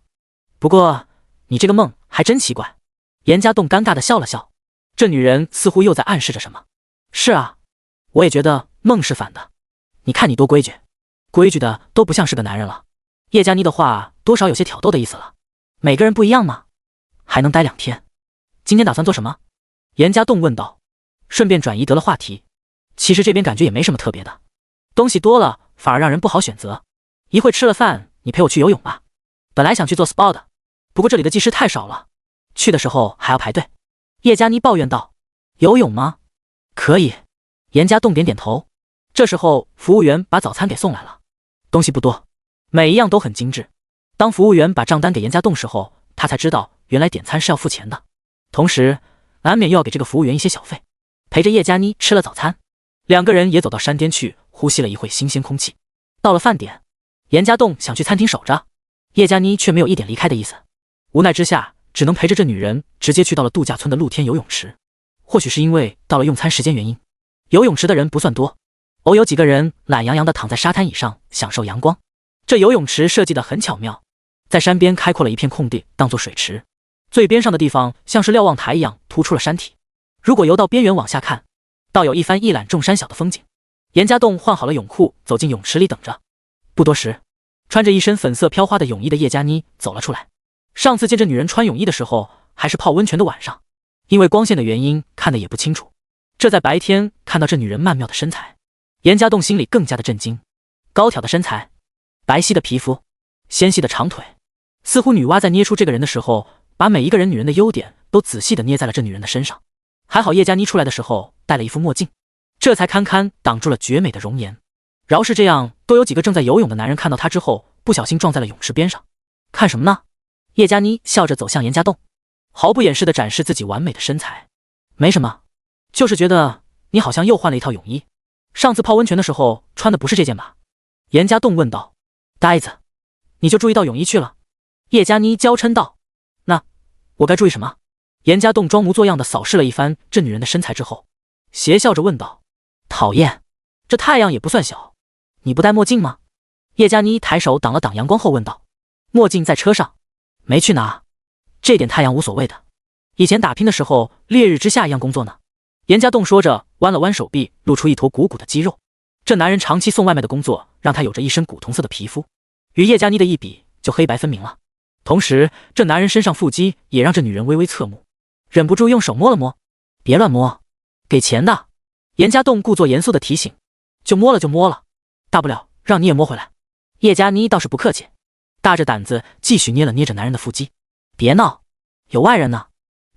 不过你这个梦还真奇怪。严家栋尴尬的笑了笑，这女人似乎又在暗示着什么。是啊，我也觉得梦是反的。你看你多规矩，规矩的都不像是个男人了。叶佳妮的话多少有些挑逗的意思了。每个人不一样嘛，还能待2天。今天打算做什么？严家栋问道，顺便转移得了话题。其实这边感觉也没什么特别的，东西多了反而让人不好选择。一会吃了饭，你陪我去游泳吧。本来想去做 SPA 的，不过这里的技师太少了，去的时候还要排队。叶佳妮抱怨道。游泳吗？可以。严家栋点点头。这时候服务员把早餐给送来了，东西不多，每一样都很精致。当服务员把账单给严家栋时候，他才知道原来点餐是要付钱的，同时难免又要给这个服务员一些小费。陪着叶佳妮吃了早餐，2个人也走到山巅去呼吸了一会新鲜空气。到了饭点，严家栋想去餐厅守着，叶佳妮却没有一点离开的意思。无奈之下，只能陪着这女人直接去到了度假村的露天游泳池。或许是因为到了用餐时间原因，游泳池的人不算多，偶有几个人懒洋洋地躺在沙滩椅上享受阳光。这游泳池设计得很巧妙，在山边开阔了一片空地当做水池，最边上的地方像是瞭望台一样突出了山体，如果游到边缘往下看，倒有一番一览众山小的风景。严家栋换好了泳裤，走进泳池里等着。不多时，穿着一身粉色飘花的泳衣的叶佳妮走了出来。上次见这女人穿泳衣的时候，还是泡温泉的晚上，因为光线的原因看得也不清楚。这在白天看到这女人曼妙的身材，严家栋心里更加的震惊。高挑的身材，白皙的皮肤，纤细的长腿，似乎女娲在捏出这个人的时候，把每一个人女人的优点都仔细的捏在了这女人的身上。还好叶佳妮出来的时候戴了一副墨镜，这才堪堪挡住了绝美的容颜。饶是这样，都有几个正在游泳的男人看到她之后，不小心撞在了泳池边上。看什么呢？叶佳妮笑着走向严家栋，毫不掩饰地展示自己完美的身材。没什么，就是觉得你好像又换了一套泳衣，上次泡温泉的时候穿的不是这件吧？严家栋问道。呆子，你就注意到泳衣去了？叶佳妮娇嗔道。那我该注意什么？严家栋装模作样的扫视了一番这女人的身材之后，邪笑着问道。讨厌，这太阳也不算小，你不戴墨镜吗？叶佳妮抬手挡了挡阳光后问道。墨镜在车上，没去拿，这点太阳无所谓的。以前打拼的时候烈日之下一样工作呢。严家栋说着，弯了弯手臂，露出一坨鼓鼓的肌肉。这男人长期送外卖的工作，让他有着一身古铜色的皮肤，与叶佳妮的一比，就黑白分明了。同时，这男人身上腹肌也让这女人微微侧目，忍不住用手摸了摸。别乱摸，给钱的。严家栋故作严肃的提醒。就摸了就摸了，大不了让你也摸回来。叶佳妮倒是不客气，大着胆子继续捏了捏着男人的腹肌。别闹，有外人呢。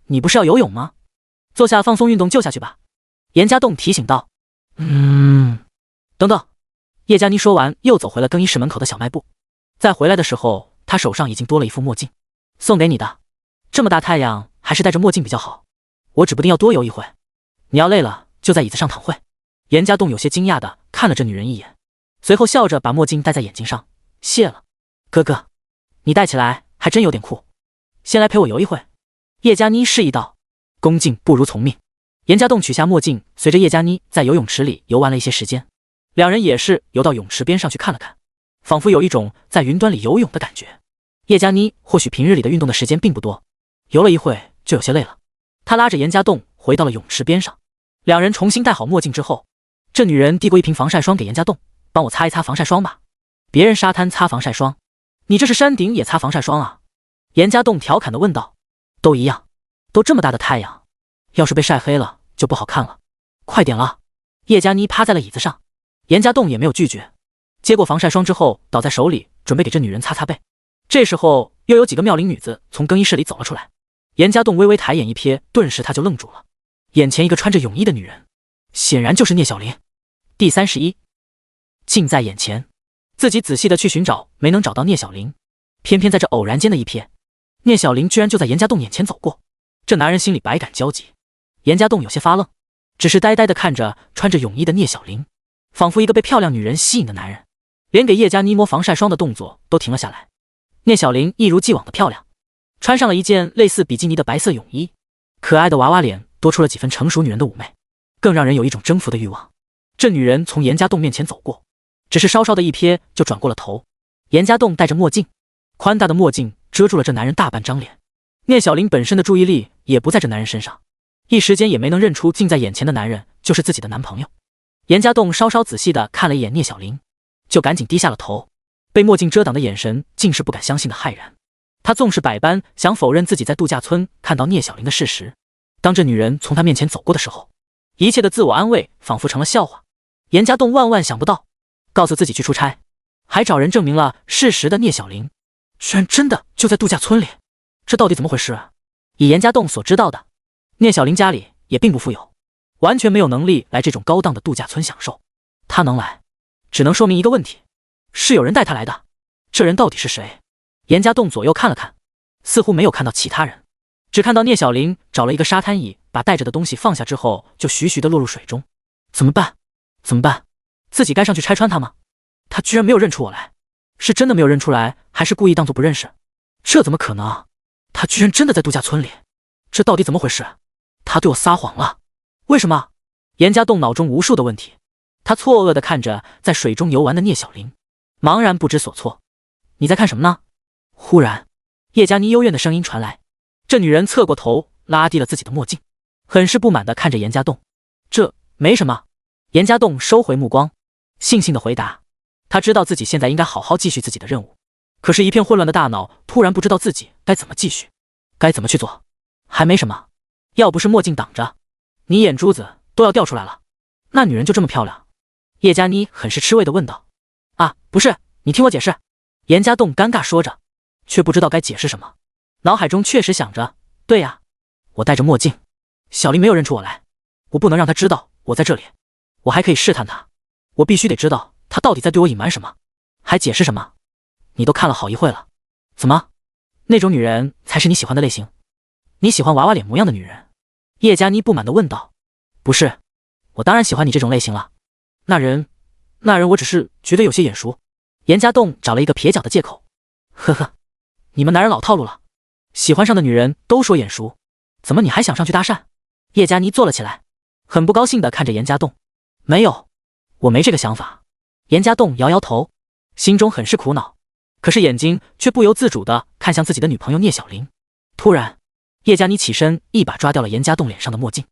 你不是要游泳吗？做下放松运动就下去吧。严家栋提醒道。等等。叶佳妮说完，又走回了更衣室门口的小卖部。再回来的时候，她手上已经多了一副墨镜，送给你的。这么大太阳，还是戴着墨镜比较好。我指不定要多游一会，你要累了就在椅子上躺会。严家栋有些惊讶地看了这女人一眼，随后笑着把墨镜戴在眼睛上。谢了，哥哥，你戴起来还真有点酷。先来陪我游一会。叶佳妮示意道。恭敬不如从命。严家栋取下墨镜，随着叶佳妮在游泳池里游玩了一些时间，两人也是游到泳池边上去看了看，仿佛有一种在云端里游泳的感觉。叶佳妮或许平日里的运动的时间并不多，游了一会就有些累了。她拉着严家栋回到了泳池边上，两人重新戴好墨镜之后，这女人递过一瓶防晒霜给严家栋，帮我擦一擦防晒霜吧。别人沙滩擦防晒霜，你这是山顶也擦防晒霜啊？严家栋调侃地问道。都一样，都这么大的太阳，要是被晒黑了就不好看了。快点了。叶佳妮趴在了椅子上，严家栋也没有拒绝，接过防晒霜之后倒在手里，准备给这女人擦擦背。这时候又有几个妙龄女子从更衣室里走了出来，严家栋微微抬眼一瞥，顿时他就愣住了，眼前一个穿着泳衣的女人，显然就是聂小玲。第31，近在眼前。自己仔细的去寻找，没能找到聂小玲，偏偏在这偶然间的一瞥，聂小玲居然就在严家栋眼前走过。这男人心里百感交集，严家栋有些发愣，只是呆呆的看着穿着泳衣的聂小玲，仿佛一个被漂亮女人吸引的男人，连给叶佳妮摸防晒霜的动作都停了下来。聂小玲一如既往的漂亮，穿上了一件类似比基尼的白色泳衣，可爱的娃娃脸多出了几分成熟女人的妩媚，更让人有一种征服的欲望。这女人从严家栋面前走过，只是稍稍的一瞥就转过了头。严家栋戴着墨镜，宽大的墨镜遮住了这男人大半张脸。聂小玲本身的注意力也不在这男人身上，一时间也没能认出近在眼前的男人就是自己的男朋友。严家栋稍稍仔细地看了一眼聂小玲，就赶紧低下了头，被墨镜遮挡的眼神竟是不敢相信的骇然。他纵是百般想否认自己在度假村看到聂小玲的事实，当这女人从他面前走过的时候，一切的自我安慰仿佛成了笑话。严家栋万万想不到，告诉自己去出差，还找人证明了事实的聂小玲，居然真的就在度假村里，这到底怎么回事啊？以严家栋所知道的，聂小玲家里也并不富有，完全没有能力来这种高档的度假村享受。他能来，只能说明一个问题，是有人带他来的。这人到底是谁？严家栋左右看了看，似乎没有看到其他人，只看到聂小玲找了一个沙滩椅，把带着的东西放下之后，就徐徐地落入水中。怎么办？怎么办？自己该上去拆穿他吗？他居然没有认出我来，是真的没有认出来，还是故意当作不认识？这怎么可能？他居然真的在度假村里，这到底怎么回事？他对我撒谎了，为什么？严家栋脑中无数的问题，他错愕地看着在水中游玩的聂小玲，茫然不知所措。你在看什么呢？忽然，叶佳妮幽怨的声音传来，这女人侧过头，拉低了自己的墨镜，很是不满地看着严家栋。这没什么。严家栋收回目光，悻悻地回答。他知道自己现在应该好好继续自己的任务，可是一片混乱的大脑突然不知道自己该怎么继续，该怎么去做。还没什么，要不是墨镜挡着，你眼珠子都要掉出来了。那女人就这么漂亮？叶佳妮很是吃味地问道。啊，不是，你听我解释。严家栋尴尬说着，却不知道该解释什么，脑海中确实想着，对呀，我戴着墨镜，小玲没有认出我来，我不能让她知道我在这里，我还可以试探她，我必须得知道她到底在对我隐瞒什么，还解释什么。你都看了好一会了，怎么，那种女人才是你喜欢的类型？你喜欢娃娃脸模样的女人？叶佳妮不满地问道。不是，我当然喜欢你这种类型了。那人我只是觉得有些眼熟。严家栋找了一个撇脚的借口。呵呵，你们男人老套路了，喜欢上的女人都说眼熟，怎么你还想上去搭讪？叶佳妮坐了起来，很不高兴地看着严家栋。没有，我没这个想法。严家栋摇摇头，心中很是苦恼，可是眼睛却不由自主地看向自己的女朋友聂小玲。突然，叶佳妮起身，一把抓掉了严家栋脸上的墨镜，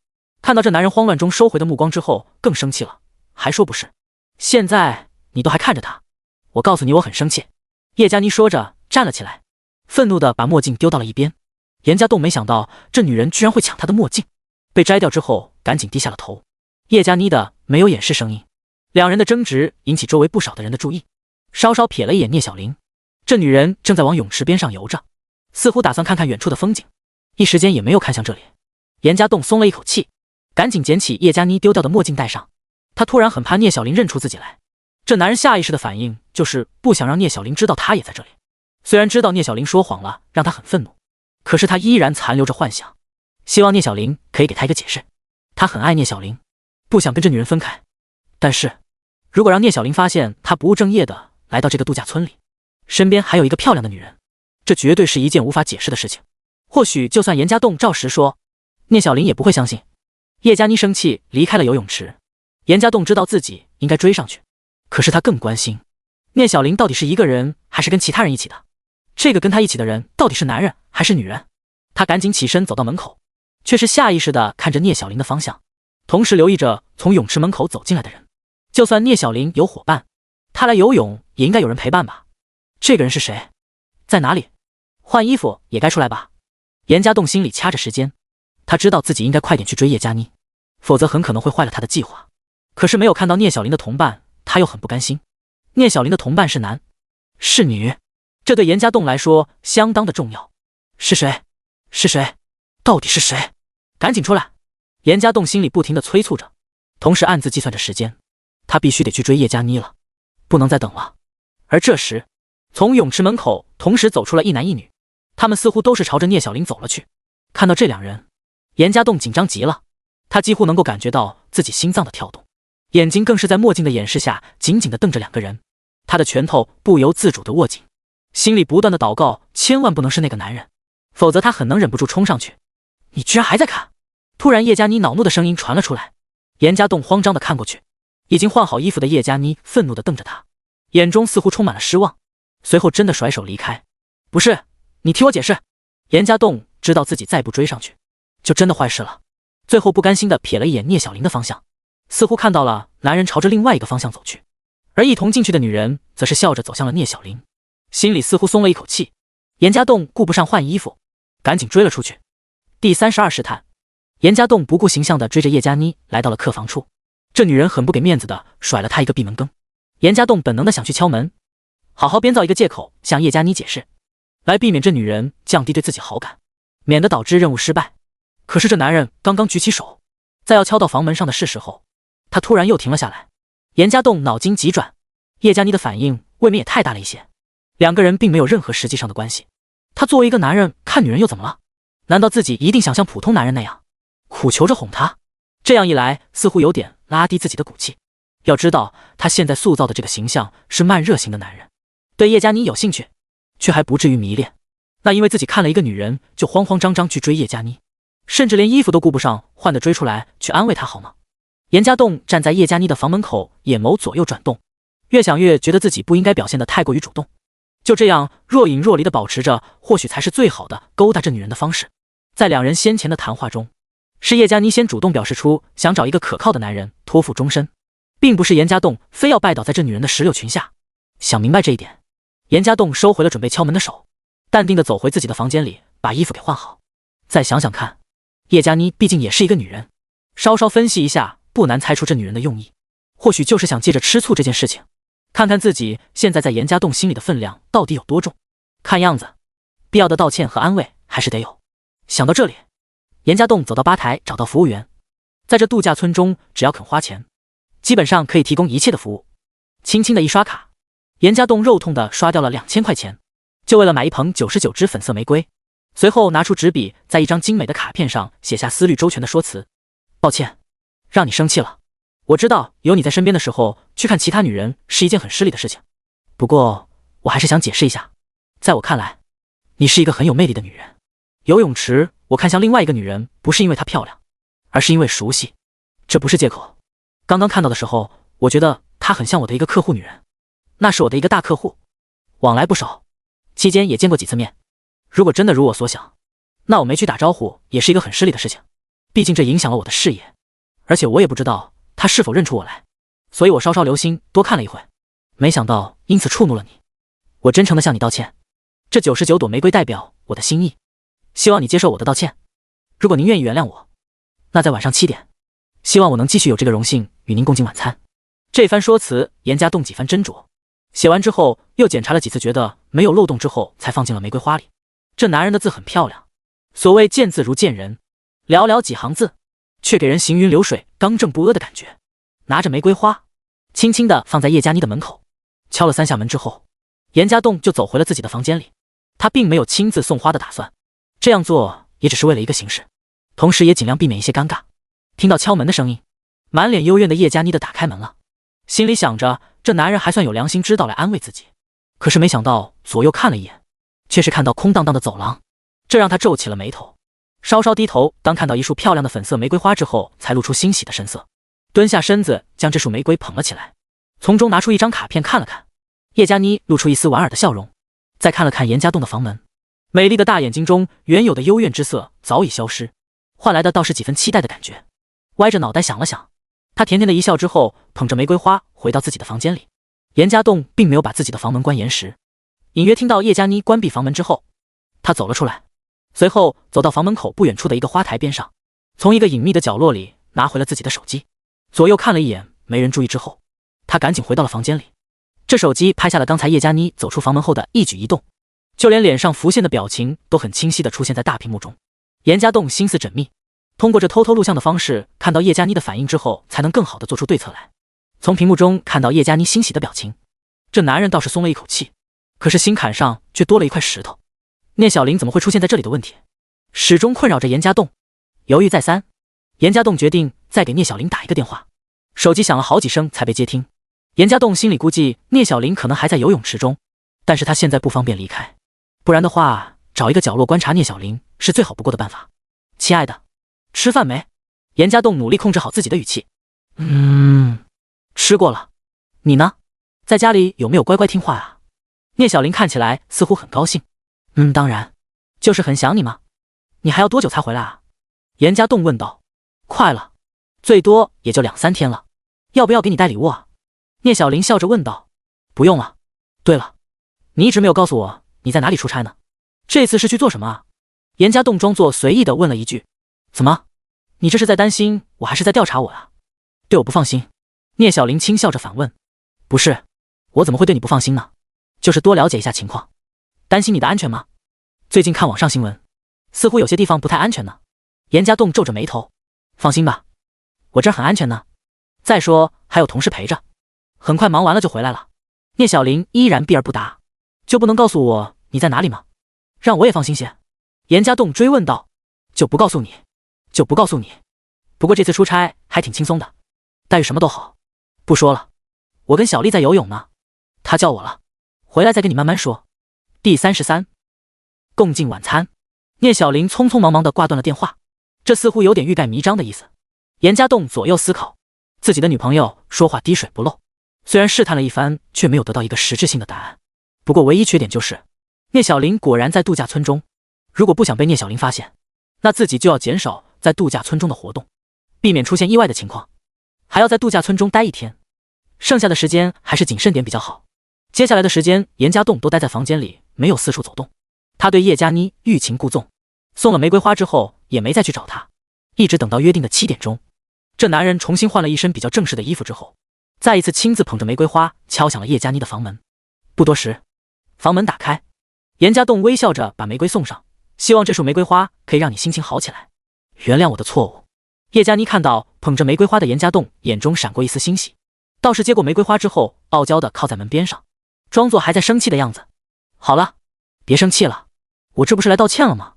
看到这男人慌乱中收回的目光之后，更生气了，还说不是。现在你都还看着他，我告诉你我很生气。叶佳妮说着站了起来，愤怒地把墨镜丢到了一边。严家栋没想到这女人居然会抢他的墨镜，被摘掉之后赶紧低下了头。叶佳妮的没有掩饰声音，两人的争执引起周围不少的人的注意。稍稍瞥了一眼聂小玲，这女人正在往泳池边上游着，似乎打算看看远处的风景，一时间也没有看向这里。严家栋松了一口气，赶紧捡起叶佳妮丢掉的墨镜戴上。他突然很怕聂小玲认出自己来，这男人下意识的反应就是不想让聂小玲知道他也在这里。虽然知道聂小玲说谎了，让他很愤怒，可是他依然残留着幻想，希望聂小玲可以给他一个解释。他很爱聂小玲，不想跟这女人分开，但是如果让聂小玲发现他不务正业的来到这个度假村里，身边还有一个漂亮的女人，这绝对是一件无法解释的事情。或许就算严家栋照实说，聂小玲也不会相信。叶佳妮生气离开了游泳池，严家栋知道自己应该追上去，可是他更关心聂小玲到底是一个人还是跟其他人一起的，这个跟他一起的人到底是男人还是女人。他赶紧起身走到门口，却是下意识地看着聂小玲的方向，同时留意着从泳池门口走进来的人。就算聂小玲有伙伴，他来游泳也应该有人陪伴吧？这个人是谁？在哪里？换衣服也该出来吧？严家栋心里掐着时间，他知道自己应该快点去追叶佳妮，否则很可能会坏了他的计划。可是没有看到聂小玲的同伴，他又很不甘心。聂小玲的同伴是男是女，这对严家栋来说相当的重要。是谁？是谁？到底是谁？赶紧出来！严家栋心里不停地催促着，同时暗自计算着时间，他必须得去追叶佳妮了，不能再等了。而这时，从泳池门口同时走出了一男一女，他们似乎都是朝着聂小玲走了去。看到这两人，严家栋紧张极了，他几乎能够感觉到自己心脏的跳动，眼睛更是在墨镜的掩饰下紧紧地瞪着两个人。他的拳头不由自主地握紧，心里不断地祷告，千万不能是那个男人，否则他很能忍不住冲上去。你居然还在看！突然叶佳妮恼怒的声音传了出来，严家栋慌张地看过去，已经换好衣服的叶佳妮愤怒地瞪着他，眼中似乎充满了失望，随后真的甩手离开。不是，你替我解释！严家栋知道自己再不追上去就真的坏事了，最后不甘心地瞥了一眼聂小玲的方向，似乎看到了男人朝着另外一个方向走去，而一同进去的女人则是笑着走向了聂小玲，心里似乎松了一口气。严家栋顾不上换衣服，赶紧追了出去。第32试探，严家栋不顾形象地追着叶佳妮来到了客房处，这女人很不给面子地甩了他一个闭门羹。严家栋本能地想去敲门，好好编造一个借口向叶佳妮解释，来避免这女人降低对自己好感，免得导致任务失败。可是这男人刚刚举起手，在要敲到房门上的是时候，他突然又停了下来。严家栋脑筋急转，叶佳妮的反应未免也太大了一些，两个人并没有任何实际上的关系，他作为一个男人看女人又怎么了？难道自己一定想像普通男人那样苦求着哄她？这样一来似乎有点拉低自己的骨气。要知道他现在塑造的这个形象是慢热型的男人，对叶佳妮有兴趣，却还不至于迷恋。那因为自己看了一个女人就慌慌张张去追叶佳妮，甚至连衣服都顾不上换的追出来去安慰她好吗？严家栋站在叶佳妮的房门口，眼眸左右转动，越想越觉得自己不应该表现得太过于主动，就这样若隐若离地保持着，或许才是最好的勾搭这女人的方式。在两人先前的谈话中，是叶佳妮先主动表示出想找一个可靠的男人托付终身，并不是严家栋非要拜倒在这女人的石榴裙下。想明白这一点，严家栋收回了准备敲门的手，淡定地走回自己的房间里，把衣服给换好。再想想看，叶佳妮毕竟也是一个女人，稍稍分析一下，不难猜出这女人的用意，或许就是想借着吃醋这件事情，看看自己现在在严家栋心里的分量到底有多重。看样子，必要的道歉和安慰还是得有。想到这里，严家栋走到吧台找到服务员，在这度假村中，只要肯花钱，基本上可以提供一切的服务。轻轻的一刷卡，严家栋肉痛的刷掉了2000块钱，就为了买一捧99支粉色玫瑰。随后拿出纸笔，在一张精美的卡片上写下思虑周全的说辞。抱歉，让你生气了。我知道有你在身边的时候，去看其他女人是一件很失礼的事情。不过，我还是想解释一下，在我看来，你是一个很有魅力的女人。游泳池，我看向另外一个女人，不是因为她漂亮，而是因为熟悉。这不是借口。刚刚看到的时候，我觉得她很像我的一个客户女人，那是我的一个大客户，往来不少，期间也见过几次面。如果真的如我所想，那我没去打招呼也是一个很失礼的事情，毕竟这影响了我的事业。而且我也不知道他是否认出我来，所以我稍稍留心多看了一会，没想到因此触怒了你。我真诚地向你道歉，这99朵玫瑰代表我的心意，希望你接受我的道歉。如果您愿意原谅我，那在晚上7点，希望我能继续有这个荣幸与您共进晚餐。这番说辞，严家栋几番斟酌，写完之后又检查了几次，觉得没有漏洞之后，才放进了玫瑰花里。这男人的字很漂亮，所谓见字如见人，寥寥几行字，却给人行云流水、刚正不阿的感觉。拿着玫瑰花，轻轻地放在叶佳妮的门口，敲了3下门之后，严家栋就走回了自己的房间里。他并没有亲自送花的打算，这样做也只是为了一个形式，同时也尽量避免一些尴尬。听到敲门的声音，满脸幽怨的叶佳妮的打开门了，心里想着这男人还算有良心，知道来安慰自己。可是没想到左右看了一眼，却是看到空荡荡的走廊，这让他皱起了眉头，稍稍低头，当看到一束漂亮的粉色玫瑰花之后，才露出欣喜的神色，蹲下身子将这束玫瑰捧了起来，从中拿出一张卡片看了看。叶佳妮露出一丝莞尔的笑容，再看了看严家栋的房门，美丽的大眼睛中原有的幽怨之色早已消失，换来的倒是几分期待的感觉。歪着脑袋想了想，他甜甜的一笑之后，捧着玫瑰花回到自己的房间里。严家栋并没有把自己的房门关严实，隐约听到叶佳妮关闭房门之后，他走了出来，随后走到房门口不远处的一个花台边上，从一个隐秘的角落里拿回了自己的手机，左右看了一眼没人注意之后，他赶紧回到了房间里。这手机拍下了刚才叶佳妮走出房门后的一举一动，就连脸上浮现的表情都很清晰地出现在大屏幕中。严家栋心思缜密，通过这偷偷录像的方式看到叶佳妮的反应之后，才能更好地做出对策来。从屏幕中看到叶佳妮欣喜的表情，这男人倒是松了一口气，可是心坎上却多了一块石头。聂小玲怎么会出现在这里的问题，始终困扰着严家栋。犹豫再三，严家栋决定再给聂小玲打一个电话。手机响了好几声才被接听。严家栋心里估计聂小玲可能还在游泳池中，但是他现在不方便离开，不然的话找一个角落观察聂小玲是最好不过的办法。亲爱的，吃饭没？严家栋努力控制好自己的语气。吃过了。你呢？在家里有没有乖乖听话啊？聂小玲看起来似乎很高兴。当然，就是很想你嘛。你还要多久才回来啊？严家栋问道。快了，最多也就2-3天了。要不要给你带礼物啊？聂小玲笑着问道。不用了。对了，你一直没有告诉我你在哪里出差呢？这次是去做什么啊？严家栋装作随意地问了一句。怎么？你这是在担心我还是在调查我啊？对我不放心？聂小玲轻笑着反问。不是，我怎么会对你不放心呢？就是多了解一下情况。担心你的安全吗？最近看网上新闻，似乎有些地方不太安全呢。严家栋皱着眉头。放心吧，我这儿很安全呢。再说还有同事陪着，很快忙完了就回来了。聂小玲依然避而不答。就不能告诉我你在哪里吗？让我也放心些。严家栋追问道。就不告诉你。不过这次出差还挺轻松的，待遇什么都好。不说了，我跟小丽在游泳呢，她叫我了，回来再跟你慢慢说。第33，共进晚餐。聂小玲匆匆忙忙地挂断了电话，这似乎有点欲盖弥彰的意思。严家栋左右思考，自己的女朋友说话滴水不漏，虽然试探了一番，却没有得到一个实质性的答案。不过唯一缺点就是聂小玲果然在度假村中，如果不想被聂小玲发现，那自己就要减少在度假村中的活动，避免出现意外的情况。还要在度假村中待1天，剩下的时间还是谨慎点比较好。接下来的时间，严家栋都待在房间里，没有四处走动。他对叶佳妮欲擒故纵，送了玫瑰花之后也没再去找她，一直等到约定的7点钟。这男人重新换了一身比较正式的衣服之后，再一次亲自捧着玫瑰花敲响了叶佳妮的房门。不多时，房门打开，严家栋微笑着把玫瑰送上，希望这束玫瑰花可以让你心情好起来。原谅我的错误。叶佳妮看到捧着玫瑰花的严家栋，眼中闪过一丝欣喜，倒是接过玫瑰花之后，傲娇地靠在门边上，装作还在生气的样子。好了，别生气了，我这不是来道歉了吗？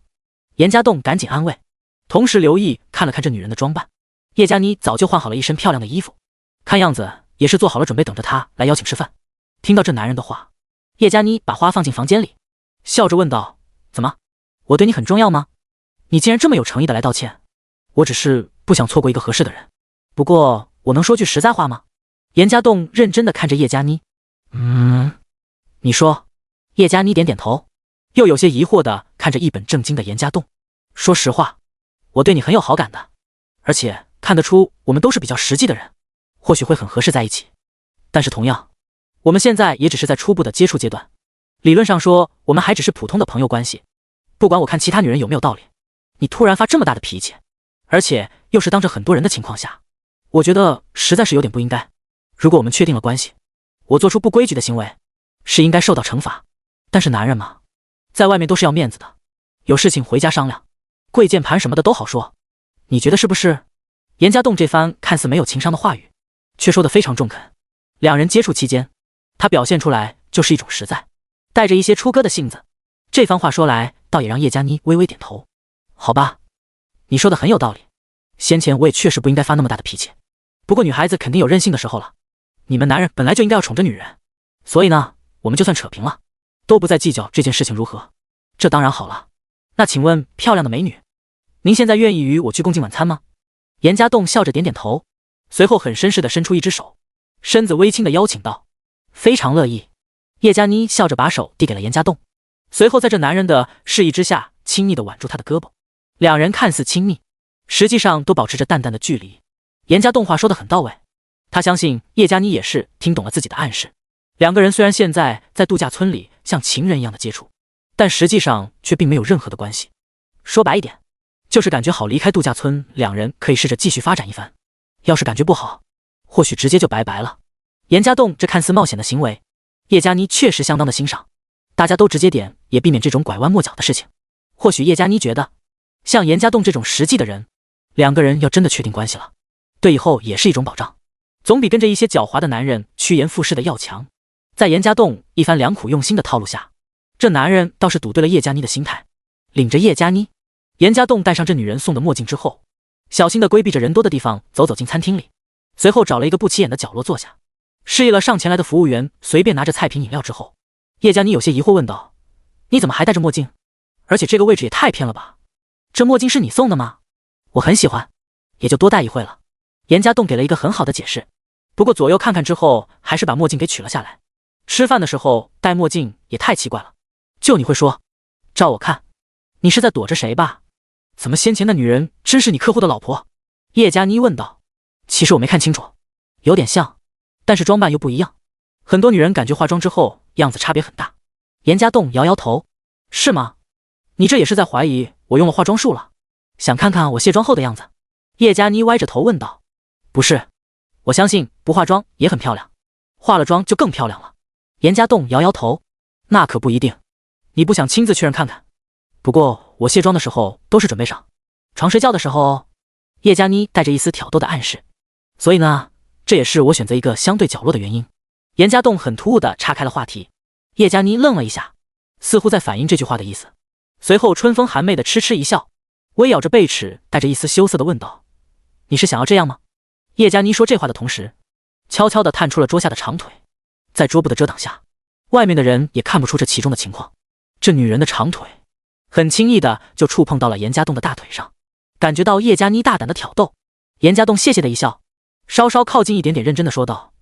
严家栋赶紧安慰，同时留意看了看这女人的装扮。叶佳妮早就换好了一身漂亮的衣服，看样子也是做好了准备，等着他来邀请吃饭。听到这男人的话，叶佳妮把花放进房间里，笑着问道：怎么，我对你很重要吗？你竟然这么有诚意的来道歉。我只是不想错过一个合适的人，不过我能说句实在话吗？严家栋认真地看着叶佳妮。你说。叶佳妮点点头，又有些疑惑地看着一本正经的严家栋。说实话，我对你很有好感的，而且看得出我们都是比较实际的人，或许会很合适在一起。但是同样，我们现在也只是在初步的接触阶段，理论上说，我们还只是普通的朋友关系。不管我看其他女人有没有道理，你突然发这么大的脾气，而且又是当着很多人的情况下，我觉得实在是有点不应该。如果我们确定了关系，我做出不规矩的行为，是应该受到惩罚。但是男人嘛，在外面都是要面子的，有事情回家商量，跪键盘什么的都好说。你觉得是不是？严家栋这番看似没有情商的话语，却说得非常中肯。两人接触期间，他表现出来就是一种实在，带着一些出歌的性子。这番话说来，倒也让叶佳妮微微点头。好吧，你说的很有道理。先前我也确实不应该发那么大的脾气。不过女孩子肯定有任性的时候了，你们男人本来就应该要宠着女人，所以呢，我们就算扯平了，都不再计较这件事情如何。这当然好了。那请问漂亮的美女，您现在愿意与我去共进晚餐吗？严家栋笑着点点头，随后很绅士地伸出一只手，身子微轻地邀请道：非常乐意。叶佳妮笑着把手递给了严家栋，随后在这男人的示意之下，亲昵地挽住他的胳膊。两人看似亲密，实际上都保持着淡淡的距离。严家栋话说得很到位，他相信叶佳妮也是听懂了自己的暗示。两个人虽然现在在度假村里像情人一样的接触，但实际上却并没有任何的关系。说白一点，就是感觉好离开度假村，两人可以试着继续发展一番。要是感觉不好，或许直接就拜拜了。严家栋这看似冒险的行为，叶佳妮确实相当的欣赏。大家都直接点，也避免这种拐弯抹角的事情。或许叶佳妮觉得，像严家栋这种实际的人，两个人要真的确定关系了，对以后也是一种保障，总比跟着一些狡猾的男人趋炎附势的要强。在严家栋一番良苦用心的套路下，这男人倒是赌对了叶佳妮的心态。领着叶佳妮，严家栋戴上这女人送的墨镜之后，小心地规避着人多的地方走进餐厅里，随后找了一个不起眼的角落坐下，示意了上前来的服务员随便拿着菜品饮料之后，叶佳妮有些疑惑问道：你怎么还戴着墨镜？而且这个位置也太偏了吧，这墨镜是你送的吗？我很喜欢，也就多戴一会了。严家栋给了一个很好的解释，不过左右看看之后，还是把墨镜给取了下来。吃饭的时候戴墨镜也太奇怪了，就你会说，照我看，你是在躲着谁吧？怎么先前的女人真是你客户的老婆？叶佳妮问道。其实我没看清楚，有点像，但是装扮又不一样。很多女人感觉化妆之后样子差别很大。严家栋摇摇头，是吗？你这也是在怀疑我用了化妆术了？想看看我卸妆后的样子？叶佳妮歪着头问道。不是，我相信不化妆也很漂亮，化了妆就更漂亮了。严家栋摇摇头，那可不一定，你不想亲自确认看看？不过我卸妆的时候都是准备上床睡觉的时候。叶佳妮带着一丝挑逗的暗示，所以呢，这也是我选择一个相对角落的原因。严家栋很突兀地岔开了话题。叶佳妮愣了一下，似乎在反映这句话的意思，随后春风含媚的痴痴一笑，微咬着贝齿，带着一丝羞涩的问道：你是想要这样吗？叶佳妮说这话的同时，悄悄地探出了桌下的长腿，在桌布的遮挡下，外面的人也看不出这其中的情况。这女人的长腿很轻易的就触碰到了严家栋的大腿上，感觉到叶佳妮大胆的挑逗，严家栋谢谢的一笑，稍稍靠近一点点，认真的说道：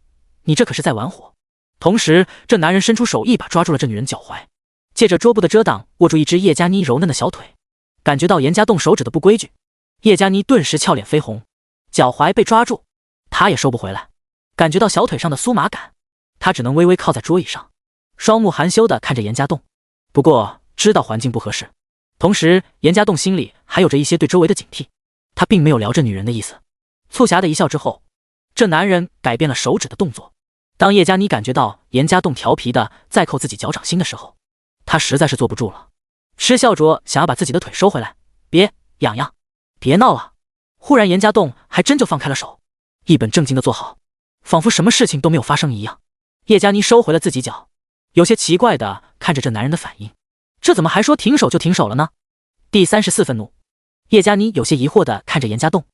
你这可是在玩火。同时这男人伸出手一把抓住了这女人脚踝，借着桌布的遮挡握住一只叶佳妮柔嫩的小腿。感觉到严家栋手指的不规矩，叶佳妮顿时俏脸绯红，脚踝被抓住，她也收不回来。感觉到小腿上的酥麻感，她只能微微靠在桌椅上，双目含羞地看着严家栋。不过知道环境不合适，同时严家栋心里还有着一些对周围的警惕，他并没有撩这女人的意思。促狭的一笑之后，这男人改变了手指的动作。当叶佳妮感觉到严家栋调皮的再扣自己脚掌心的时候，他实在是坐不住了，嗤笑着想要把自己的腿收回来。别，痒痒，别闹了。忽然严家栋还真就放开了手，一本正经的坐好，仿佛什么事情都没有发生一样。叶佳妮收回了自己脚，有些奇怪的看着这男人的反应，这怎么还说停手就停手了呢？第34愤怒。叶佳妮有些疑惑的看着严家栋，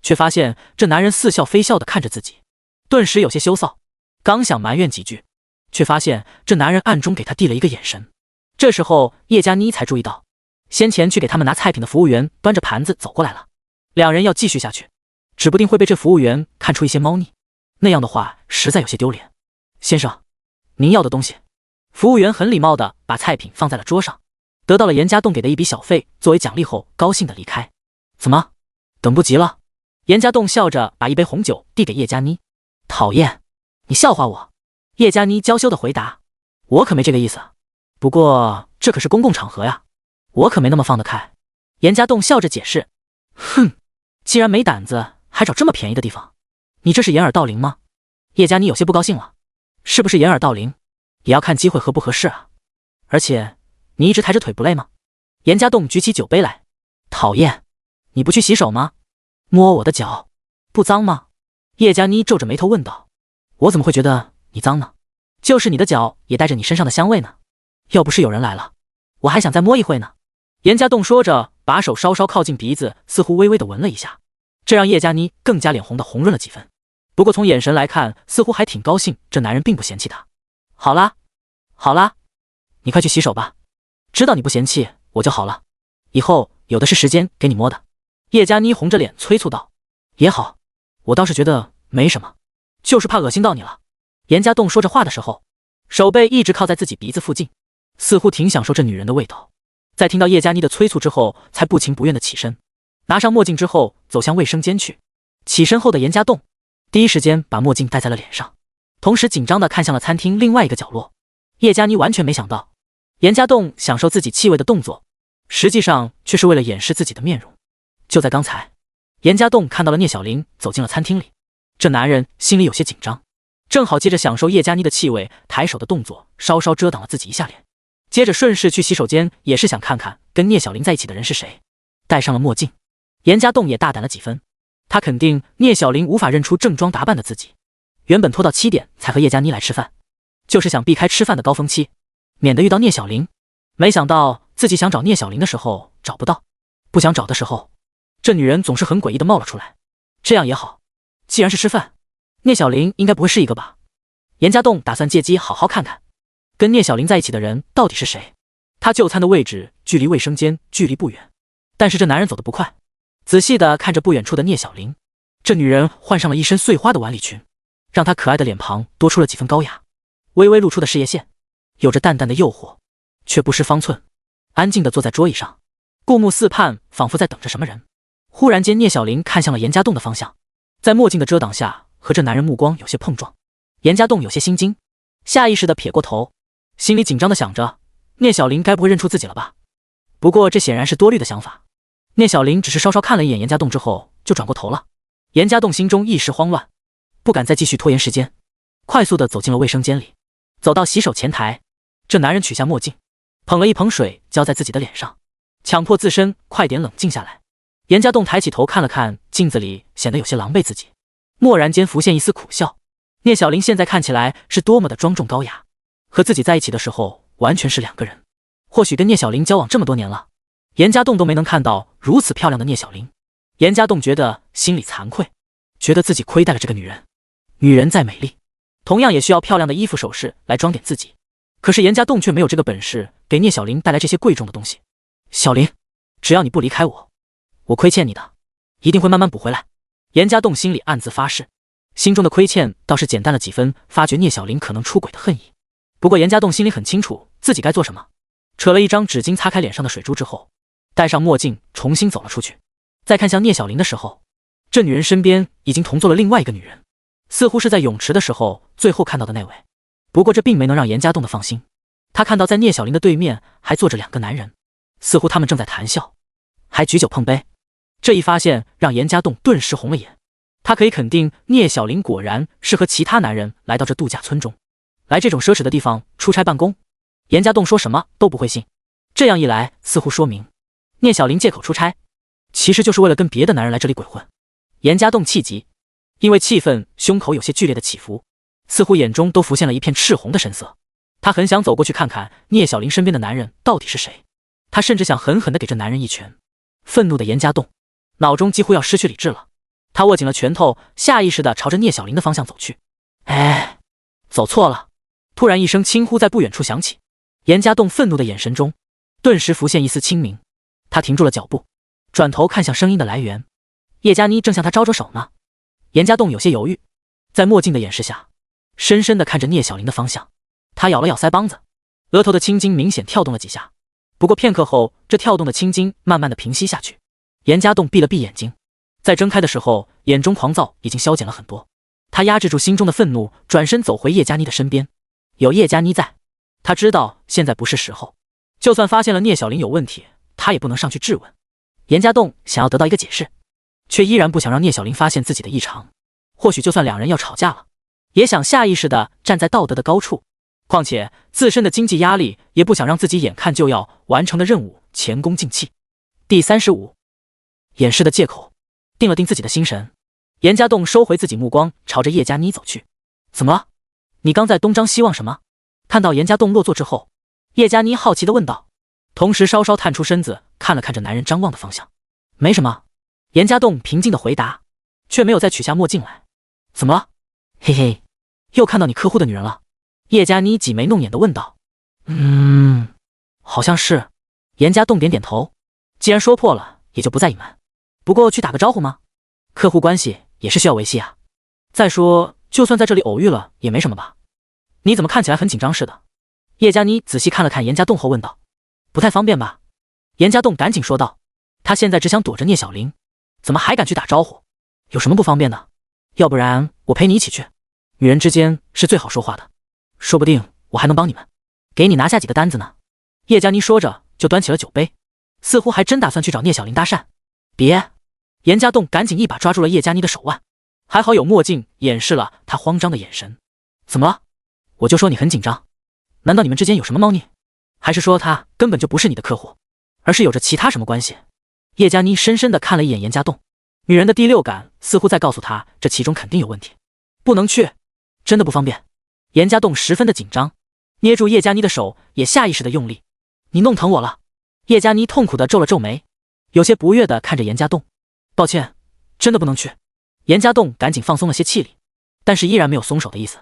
却发现这男人似笑非笑的看着自己，顿时有些羞臊，刚想埋怨几句，却发现这男人暗中给他递了一个眼神。这时候叶佳妮才注意到，先前去给他们拿菜品的服务员端着盘子走过来了。两人要继续下去，指不定会被这服务员看出一些猫腻，那样的话实在有些丢脸。先生，您要的东西。服务员很礼貌的把菜品放在了桌上，得到了严家栋给的一笔小费作为奖励后，高兴的离开。怎么，等不及了？严家栋笑着把一杯红酒递给叶佳妮。讨厌，你笑话我？叶佳妮娇羞地回答。我可没这个意思，不过这可是公共场合呀，我可没那么放得开。严家栋笑着解释。哼，既然没胆子，还找这么便宜的地方，你这是掩耳盗铃吗？叶佳妮有些不高兴了。是不是掩耳盗铃，也要看机会合不合适啊。而且，你一直抬着腿不累吗？严家栋举起酒杯来。讨厌，你不去洗手吗？摸我的脚，不脏吗？叶佳妮皱着眉头问道。我怎么会觉得你脏呢？就是你的脚也带着你身上的香味呢。要不是有人来了，我还想再摸一会呢。严家栋说着，把手稍稍靠近鼻子，似乎微微地闻了一下，这让叶佳妮更加脸红的红润了几分。不过从眼神来看，似乎还挺高兴，这男人并不嫌弃他。好啦，好啦，你快去洗手吧，知道你不嫌弃我就好了，以后有的是时间给你摸的。叶佳妮红着脸催促道。也好，我倒是觉得没什么，就是怕恶心到你了。严家栋说着话的时候，手背一直靠在自己鼻子附近，似乎挺享受这女人的味道。在听到叶佳妮的催促之后，才不情不愿地起身，拿上墨镜之后走向卫生间去。起身后的严家栋第一时间把墨镜戴在了脸上，同时紧张地看向了餐厅另外一个角落。叶佳妮完全没想到，严家栋享受自己气味的动作，实际上却是为了掩饰自己的面容。就在刚才，严家栋看到了聂小玲走进了餐厅里，这男人心里有些紧张，正好接着享受叶佳妮的气味，抬手的动作稍稍遮挡了自己一下脸，接着顺势去洗手间，也是想看看跟聂小玲在一起的人是谁。戴上了墨镜，严家栋也大胆了几分，他肯定聂小玲无法认出正装打扮的自己。原本拖到7点才和叶佳妮来吃饭，就是想避开吃饭的高峰期，免得遇到聂小玲。没想到自己想找聂小玲的时候找不到，不想找的时候，这女人总是很诡异的冒了出来。这样也好，既然是吃饭，聂小玲应该不会是一个吧。严家栋打算借机好好看看跟聂小玲在一起的人到底是谁。他就餐的位置距离卫生间距离不远，但是这男人走得不快，仔细地看着不远处的聂小玲。这女人换上了一身碎花的晚礼裙，让她可爱的脸庞多出了几分高雅，微微露出的事业线有着淡淡的诱惑，却不失方寸。安静地坐在桌椅上，顾目四盼，仿佛在等着什么人。忽然间，聂小玲看向了严家栋的方向，在墨镜的遮挡下和这男人目光有些碰撞。严家栋有些心惊，下意识地撇过头，心里紧张地想着，聂小玲该不会认出自己了吧？不过这显然是多虑的想法。聂小玲只是稍稍看了一眼严家栋之后就转过头了。严家栋心中一时慌乱，不敢再继续拖延时间，快速地走进了卫生间里。走到洗手前台，这男人取下墨镜，捧了一盆水浇在自己的脸上，强迫自身快点冷静下来。严家栋抬起头看了看镜子里显得有些狼狈自己，蓦然间浮现一丝苦笑。聂小玲现在看起来是多么的庄重高雅，和自己在一起的时候完全是两个人。或许跟聂小玲交往这么多年了，严家栋都没能看到如此漂亮的聂小玲。严家栋觉得心里惭愧，觉得自己亏待了这个女人。女人再美丽，同样也需要漂亮的衣服首饰来装点自己，可是严家栋却没有这个本事给聂小玲带来这些贵重的东西。小玲，只要你不离开我，我亏欠你的一定会慢慢补回来。严家栋心里暗自发誓，心中的亏欠倒是减淡了几分发觉聂小玲可能出轨的恨意。不过严家栋心里很清楚自己该做什么，扯了一张纸巾擦开脸上的水珠之后，戴上墨镜重新走了出去。再看向聂小玲的时候，这女人身边已经同坐了另外一个女人，似乎是在泳池的时候最后看到的那位。不过这并没能让严家栋的放心，他看到在聂小玲的对面还坐着两个男人，似乎他们正在谈笑，还举酒碰杯。这一发现让严家栋顿时红了眼，他可以肯定聂小玲果然是和其他男人来到这度假村中，来这种奢侈的地方出差办公。严家栋说什么都不会信，这样一来似乎说明聂小玲借口出差其实就是为了跟别的男人来这里鬼混。严家栋气急，因为气愤胸口有些剧烈的起伏，似乎眼中都浮现了一片赤红的神色。他很想走过去看看聂小玲身边的男人到底是谁，他甚至想狠狠地给这男人一拳。愤怒的严家栋脑中几乎要失去理智了，他握紧了拳头，下意识地朝着聂小玲的方向走去。哎，走错了！突然一声轻呼在不远处响起，严家栋愤怒的眼神中顿时浮现一丝清明，他停住了脚步，转头看向声音的来源。叶佳妮正向他招着手呢。严家栋有些犹豫，在墨镜的掩饰下深深地看着聂小玲的方向。他咬了咬腮帮子，额头的青筋明显跳动了几下，不过片刻后这跳动的青筋慢慢地平息下去。严家栋闭了闭眼睛，在睁开的时候，眼中狂躁已经消减了很多。他压制住心中的愤怒，转身走回叶佳妮的身边。有叶佳妮在，他知道现在不是时候。就算发现了聂小玲有问题，他也不能上去质问。严家栋想要得到一个解释，却依然不想让聂小玲发现自己的异常。或许就算两人要吵架了，也想下意识地站在道德的高处。况且自身的经济压力，也不想让自己眼看就要完成的任务前功尽弃。第35，掩饰的借口。定了定自己的心神，严家栋收回自己目光，朝着叶佳妮走去。怎么了？你刚在东张西望什么？看到严家栋落座之后，叶佳妮好奇地问道，同时稍稍探出身子，看了看着男人张望的方向。没什么。严家栋平静地回答，却没有再取下墨镜来。怎么了？嘿嘿，又看到你客户的女人了？叶佳妮挤眉弄眼地问道。好像是。严家栋点点头，既然说破了，也就不再隐瞒。不过去打个招呼吗？客户关系也是需要维系啊。再说，就算在这里偶遇了，也没什么吧？你怎么看起来很紧张似的？叶佳妮仔细看了看严家栋后问道。不太方便吧？严家栋赶紧说道。他现在只想躲着聂小玲，怎么还敢去打招呼？有什么不方便的？要不然我陪你一起去。女人之间是最好说话的，说不定我还能帮你们，给你拿下几个单子呢。叶佳妮说着就端起了酒杯，似乎还真打算去找聂小玲搭讪。别！严家栋赶紧一把抓住了叶佳妮的手腕，还好有墨镜掩饰了他慌张的眼神。怎么了？我就说你很紧张，难道你们之间有什么猫腻？还是说他根本就不是你的客户，而是有着其他什么关系？叶佳妮深深地看了一眼严家栋，女人的第六感似乎在告诉她，这其中肯定有问题，不能去，真的不方便。严家栋十分的紧张，捏住叶佳妮的手也下意识的用力。你弄疼我了。叶佳妮痛苦的皱了皱眉，有些不悦的看着严家栋。抱歉，真的不能去。严家栋赶紧放松了些气力，但是依然没有松手的意思。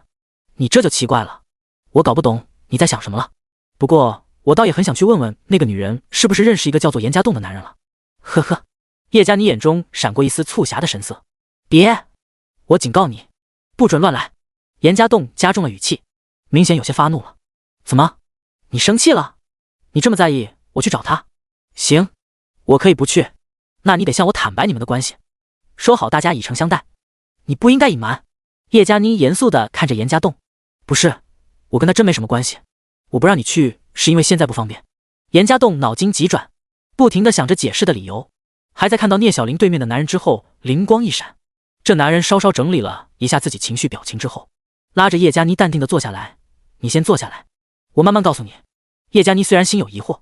你这就奇怪了，我搞不懂你在想什么了。不过我倒也很想去问问那个女人是不是认识一个叫做严家栋的男人了。呵呵。叶佳妮眼中闪过一丝促狭的神色。别！我警告你，不准乱来。严家栋加重了语气，明显有些发怒了。怎么？你生气了？你这么在意，我去找他。行，我可以不去，那你得向我坦白你们的关系，说好大家以诚相待。你不应该隐瞒。叶佳妮严肃地看着严家栋。不是，我跟他真没什么关系，我不让你去是因为现在不方便。严家栋脑筋急转，不停地想着解释的理由，还在看到聂小玲对面的男人之后灵光一闪。这男人稍稍整理了一下自己情绪表情之后，拉着叶佳妮淡定地坐下来。你先坐下来，我慢慢告诉你。叶佳妮虽然心有疑惑，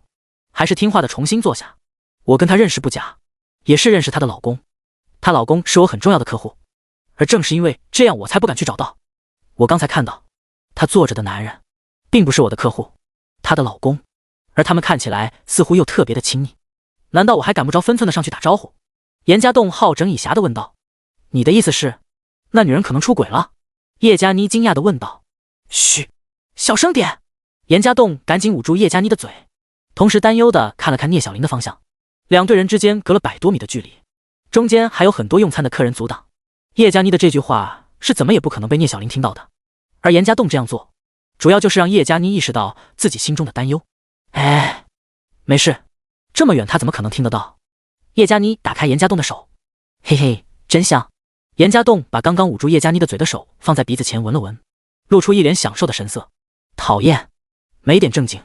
还是听话的重新坐下。我跟她认识不假，也是认识她的老公，她老公是我很重要的客户，而正是因为这样我才不敢去找到。我刚才看到她坐着的男人并不是我的客户，她的老公，而他们看起来似乎又特别的亲密，难道我还赶不着分寸的上去打招呼？严家栋好整以暇的问道。你的意思是那女人可能出轨了？叶佳妮惊讶的问道。嘘，小声点。严家栋赶紧捂住叶佳妮的嘴，同时担忧的看了看聂小玲的方向。两队人之间隔了100多米的距离，中间还有很多用餐的客人阻挡。叶佳妮的这句话是怎么也不可能被聂小玲听到的，而严家栋这样做主要就是让叶佳妮意识到自己心中的担忧。哎，没事，这么远他怎么可能听得到？叶佳妮打开严家栋的手，嘿嘿，真香。严家栋把刚刚捂住叶佳妮的嘴的手放在鼻子前闻了闻，露出一脸享受的神色。讨厌，没点正经，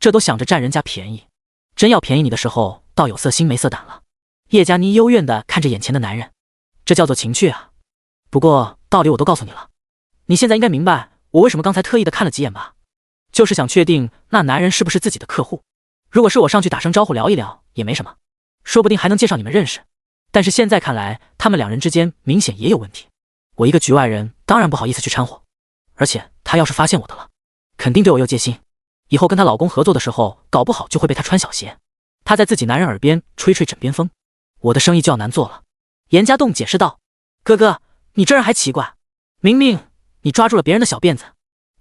这都想着占人家便宜，真要便宜你的时候倒有色心没色胆了。叶佳妮幽怨地看着眼前的男人，这叫做情趣啊。不过道理我都告诉你了，你现在应该明白我为什么刚才特意的看了几眼吧，就是想确定那男人是不是自己的客户。如果是我上去打声招呼聊一聊也没什么，说不定还能介绍你们认识，但是现在看来他们两人之间明显也有问题，我一个局外人当然不好意思去掺和，而且他要是发现我的了，肯定对我有戒心，以后跟她老公合作的时候搞不好就会被她穿小鞋。她在自己男人耳边吹吹枕边风，我的生意就要难做了。严家栋解释道。哥哥，你这人还奇怪，明明你抓住了别人的小辫子，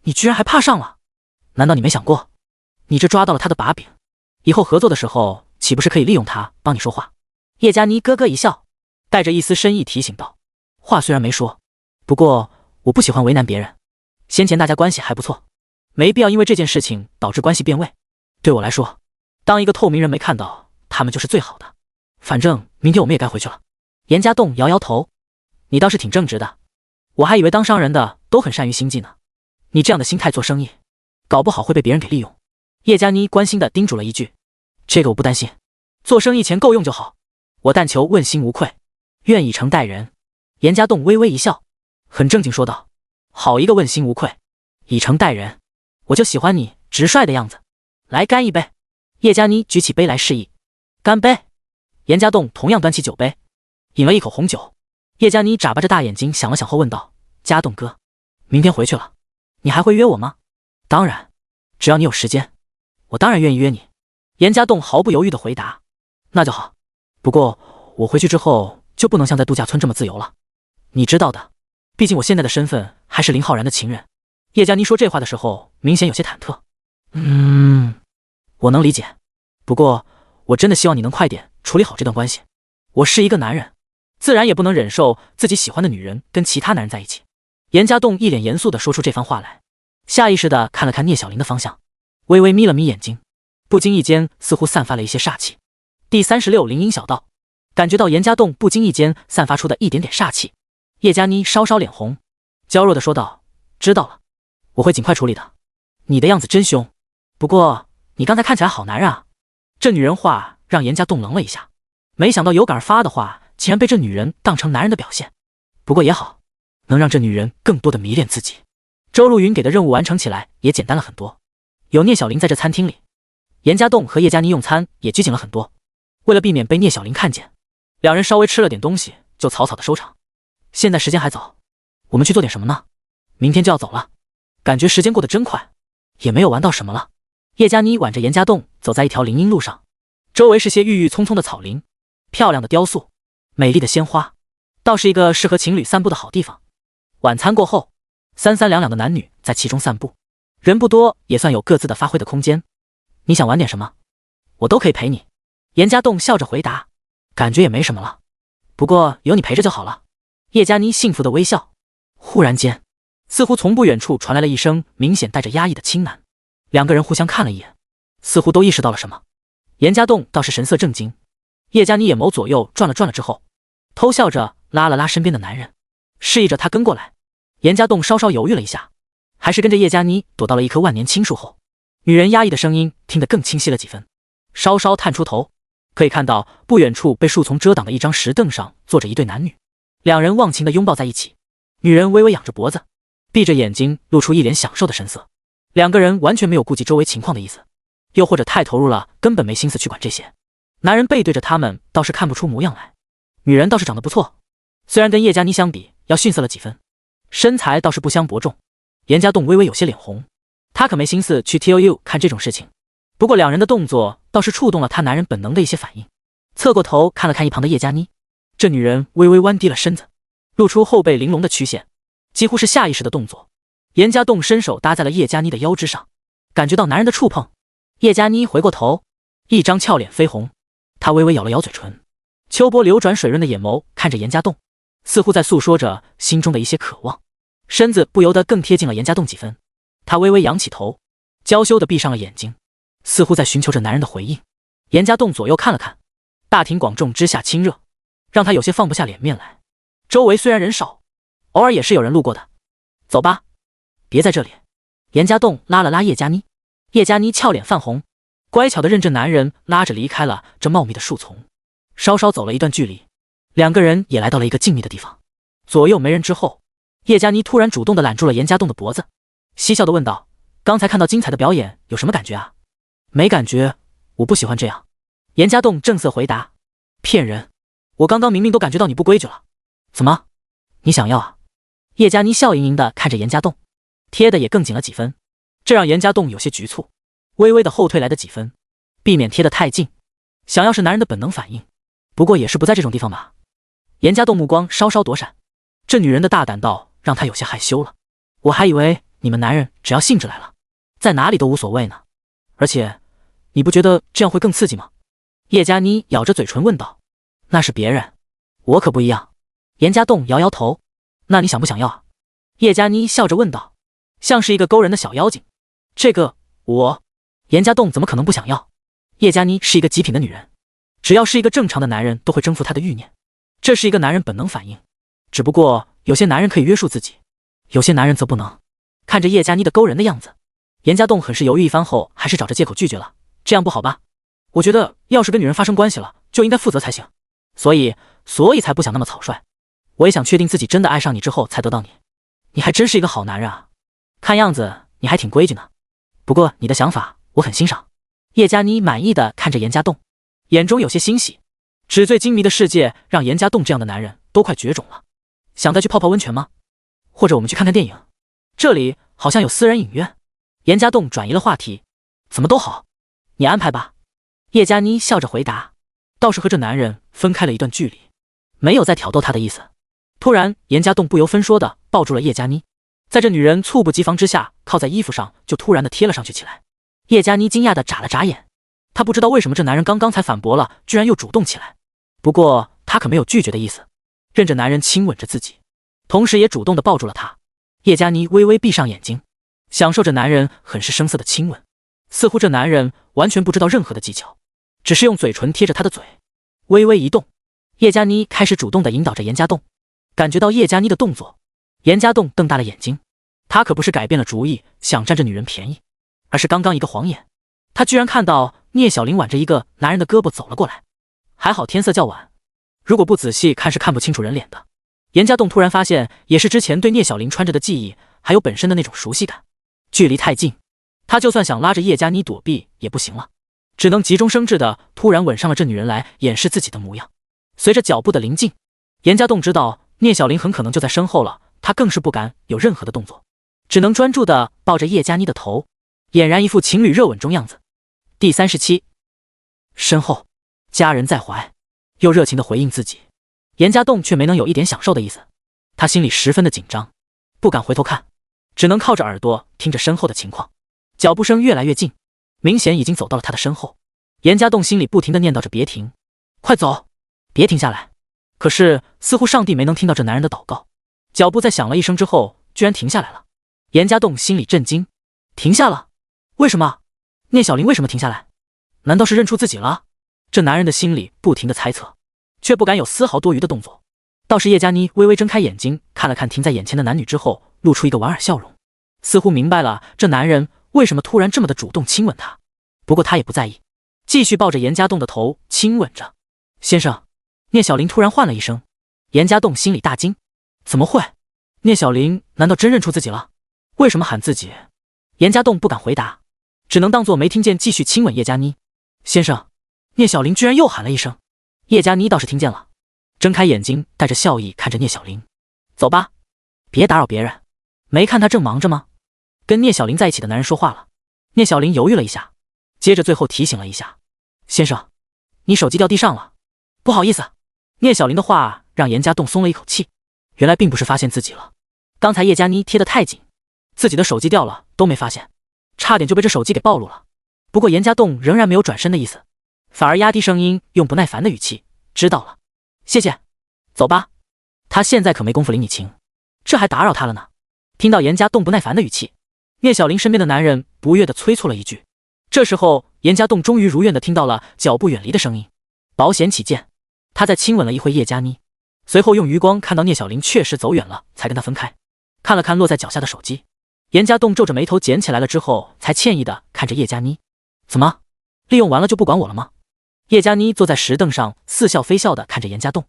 你居然还怕上了？难道你没想过，你这抓到了他的把柄，以后合作的时候岂不是可以利用他帮你说话？叶佳妮咯咯一笑，带着一丝深意提醒道。话虽然没说，不过我不喜欢为难别人，先前大家关系还不错，没必要因为这件事情导致关系变味。对我来说，当一个透明人没看到他们就是最好的。反正明天我们也该回去了，严家栋摇摇头，你倒是挺正直的，我还以为当商人的都很善于心计呢。你这样的心态做生意，搞不好会被别人给利用。叶佳妮关心地叮嘱了一句，这个我不担心，做生意钱够用就好，我但求问心无愧，愿以诚待人。严家栋微微一笑，很正经说道，好一个问心无愧，以诚待人，我就喜欢你直率的样子。来，干一杯。叶佳妮举起杯来示意，干杯。严家栋同样端起酒杯，饮了一口红酒。叶佳妮眨巴着大眼睛想了想后问道，家栋哥，明天回去了，你还会约我吗？当然，只要你有时间，我当然愿意约你。严家栋毫不犹豫地回答，那就好，不过我回去之后就不能像在度假村这么自由了，你知道的，毕竟我现在的身份还是林浩然的情人。叶佳妮说这话的时候明显有些忐忑。我能理解，不过我真的希望你能快点处理好这段关系。我是一个男人，自然也不能忍受自己喜欢的女人跟其他男人在一起。严家栋一脸严肃地说出这番话来，下意识地看了看聂小玲的方向，微微眯了眯眼睛，不经意间似乎散发了一些煞气。第36林荫小道，感觉到严家栋不经意间散发出的一点点煞气，叶佳妮稍稍脸红，娇弱地说道，知道了，我会尽快处理的。你的样子真凶，不过你刚才看起来好男人啊。这女人话让严家栋愣了一下，没想到有感而发的话竟然被这女人当成男人的表现。不过也好，能让这女人更多的迷恋自己。周路云给的任务完成起来也简单了很多，有聂小玲在这餐厅里，严家栋和叶佳妮用餐也拘谨了很多。为了避免被聂小玲看见，两人稍微吃了点东西就草草的收场。现在时间还早，我们去做点什么呢？明天就要走了，感觉时间过得真快，也没有玩到什么了。叶佳妮挽着严家栋走在一条林荫路上，周围是些郁郁葱葱的草林，漂亮的雕塑，美丽的鲜花，倒是一个适合情侣散步的好地方。晚餐过后，三三两两的男女在其中散步，人不多，也算有各自的发挥的空间。你想玩点什么？我都可以陪你。严家栋笑着回答，感觉也没什么了，不过有你陪着就好了。叶佳妮幸福的微笑。忽然间，似乎从不远处传来了一声明显带着压抑的轻喃，两个人互相看了一眼，似乎都意识到了什么。严家栋倒是神色震惊，叶佳妮眼眸左右转了转了之后，偷笑着拉了拉身边的男人，示意着他跟过来。严家栋稍稍犹豫了一下，还是跟着叶佳妮躲到了一棵万年青树后。女人压抑的声音听得更清晰了几分，稍稍探出头，可以看到不远处被树丛遮挡的一张石凳上坐着一对男女，两人忘情地拥抱在一起。女人微微仰着脖子，闭着眼睛露出一脸享受的神色。两个人完全没有顾及周围情况的意思，又或者太投入了，根本没心思去管这些。男人背对着他们倒是看不出模样来，女人倒是长得不错，虽然跟叶佳妮相比要逊色了几分，身材倒是不相伯仲。严家栋微微有些脸红，他可没心思去 TOU 看这种事情，不过两人的动作倒是触动了他男人本能的一些反应。侧过头看了看一旁的叶佳妮，这女人微微弯低了身子，露出后背玲珑的曲线，几乎是下意识的动作。严家栋伸手搭在了叶佳妮的腰肢上，感觉到男人的触碰，叶佳妮回过头，一张俏脸绯红，她微微咬了咬嘴唇，秋波流转水润的眼眸看着严家栋，似乎在诉说着心中的一些渴望，身子不由得更贴近了严家栋几分。她微微仰起头，娇羞地闭上了眼睛，似乎在寻求着男人的回应。严家栋左右看了看，大庭广众之下亲热，让他有些放不下脸面来。周围虽然人少，偶尔也是有人路过的。走吧，别在这里。严家栋拉了拉叶佳妮，叶佳妮俏脸泛红，乖巧地任这男人拉着离开了这茂密的树丛。稍稍走了一段距离，两个人也来到了一个静谧的地方，左右没人之后，叶佳妮突然主动地揽住了严家栋的脖子，嬉笑地问道，刚才看到精彩的表演有什么感觉啊？没感觉，我不喜欢这样。严家栋正色回答，骗人，我刚刚明明都感觉到你不规矩了。怎么，你想要啊？叶佳妮笑盈盈地看着严家栋，贴得也更紧了几分，这让严家栋有些局促，微微的后退来的几分，避免贴得太近。想要是男人的本能反应，不过也是不在这种地方吧。严家栋目光稍稍躲闪，这女人的大胆到让他有些害羞了。我还以为你们男人只要兴致来了，在哪里都无所谓呢。而且你不觉得这样会更刺激吗？叶佳妮咬着嘴唇问道。那是别人，我可不一样。严家栋摇摇头。那你想不想要啊？叶佳妮笑着问道，像是一个勾人的小妖精。这个严家栋怎么可能不想要？叶佳妮是一个极品的女人，只要是一个正常的男人都会征服她的欲念，这是一个男人本能反应，只不过有些男人可以约束自己，有些男人则不能。看着叶佳妮的勾人的样子，严家栋很是犹豫一番后，还是找着借口拒绝了。这样不好吧？我觉得要是跟女人发生关系了，就应该负责才行。所以才不想那么草率。我也想确定自己真的爱上你之后才得到你。你还真是一个好男人啊，看样子你还挺规矩呢。不过你的想法我很欣赏。叶佳妮满意的看着严家栋，眼中有些欣喜。纸醉金迷的世界让严家栋这样的男人都快绝种了。想再去泡泡温泉吗？或者我们去看看电影？这里好像有私人影院。严家栋转移了话题。怎么都好，你安排吧。叶佳妮笑着回答，倒是和这男人分开了一段距离，没有再挑逗他的意思。突然严家栋不由分说的抱住了叶佳妮，在这女人猝不及防之下，靠在衣服上就突然的贴了上去起来。叶佳妮惊讶的眨了眨眼，她不知道为什么这男人刚刚才反驳了，居然又主动起来。不过她可没有拒绝的意思，任着男人亲吻着自己，同时也主动的抱住了他。叶佳妮微微闭上眼睛，享受着男人很是生涩的亲吻，似乎这男人完全不知道任何的技巧，只是用嘴唇贴着她的嘴，微微一动。叶佳妮开始主动的引导着严家栋。感觉到叶佳妮的动作，严家栋瞪大了眼睛。他可不是改变了主意想占这女人便宜，而是刚刚一个晃眼，他居然看到聂小玲挽着一个男人的胳膊走了过来。还好天色较晚，如果不仔细看是看不清楚人脸的。严家栋突然发现，也是之前对聂小玲穿着的记忆，还有本身的那种熟悉感。距离太近，他就算想拉着叶佳妮躲避也不行了，只能急中生智的突然吻上了这女人来掩饰自己的模样。随着脚步的临近，严家栋知道聂小玲很可能就在身后了，他更是不敢有任何的动作，只能专注的抱着叶佳妮的头，俨然一副情侣热吻中样子。第37，身后家人在怀，又热情的回应自己，严家栋却没能有一点享受的意思。他心里十分的紧张，不敢回头看，只能靠着耳朵听着身后的情况。脚步声越来越近，明显已经走到了他的身后。严家栋心里不停的念叨着别停，快走，别停下来。可是似乎上帝没能听到这男人的祷告，脚步在响了一声之后居然停下来了。严家栋心里震惊，停下了？为什么？聂小玲为什么停下来？难道是认出自己了？这男人的心里不停的猜测，却不敢有丝毫多余的动作。倒是叶佳妮微微睁开眼睛，看了看停在眼前的男女之后，露出一个莞尔笑容，似乎明白了这男人为什么突然这么的主动亲吻她。不过她也不在意，继续抱着严家栋的头亲吻着。先生。聂小玲突然唤了一声，严家栋心里大惊，怎么会？聂小玲难道真认出自己了？为什么喊自己？严家栋不敢回答，只能当作没听见，继续亲吻叶佳妮。先生，聂小玲居然又喊了一声。叶佳妮倒是听见了，睁开眼睛带着笑意看着聂小玲，走吧，别打扰别人。没看他正忙着吗？跟聂小玲在一起的男人说话了。聂小玲犹豫了一下，接着最后提醒了一下，先生，你手机掉地上了，不好意思。聂小玲的话让严家栋松了一口气，原来并不是发现自己了，刚才叶佳妮贴得太紧，自己的手机掉了都没发现，差点就被这手机给暴露了。不过严家栋仍然没有转身的意思，反而压低声音，用不耐烦的语气，知道了，谢谢，走吧。他现在可没工夫领你情，这还打扰他了呢。听到严家栋不耐烦的语气，聂小玲身边的男人不悦地催促了一句。这时候严家栋终于如愿地听到了脚步远离的声音，保险起见，他再亲吻了一回叶佳妮，随后用余光看到聂小玲确实走远了，才跟他分开。看了看落在脚下的手机，严家栋皱着眉头捡起来了之后，才歉意的看着叶佳妮，怎么，利用完了就不管我了吗？叶佳妮坐在石凳上似笑非笑的看着严家栋，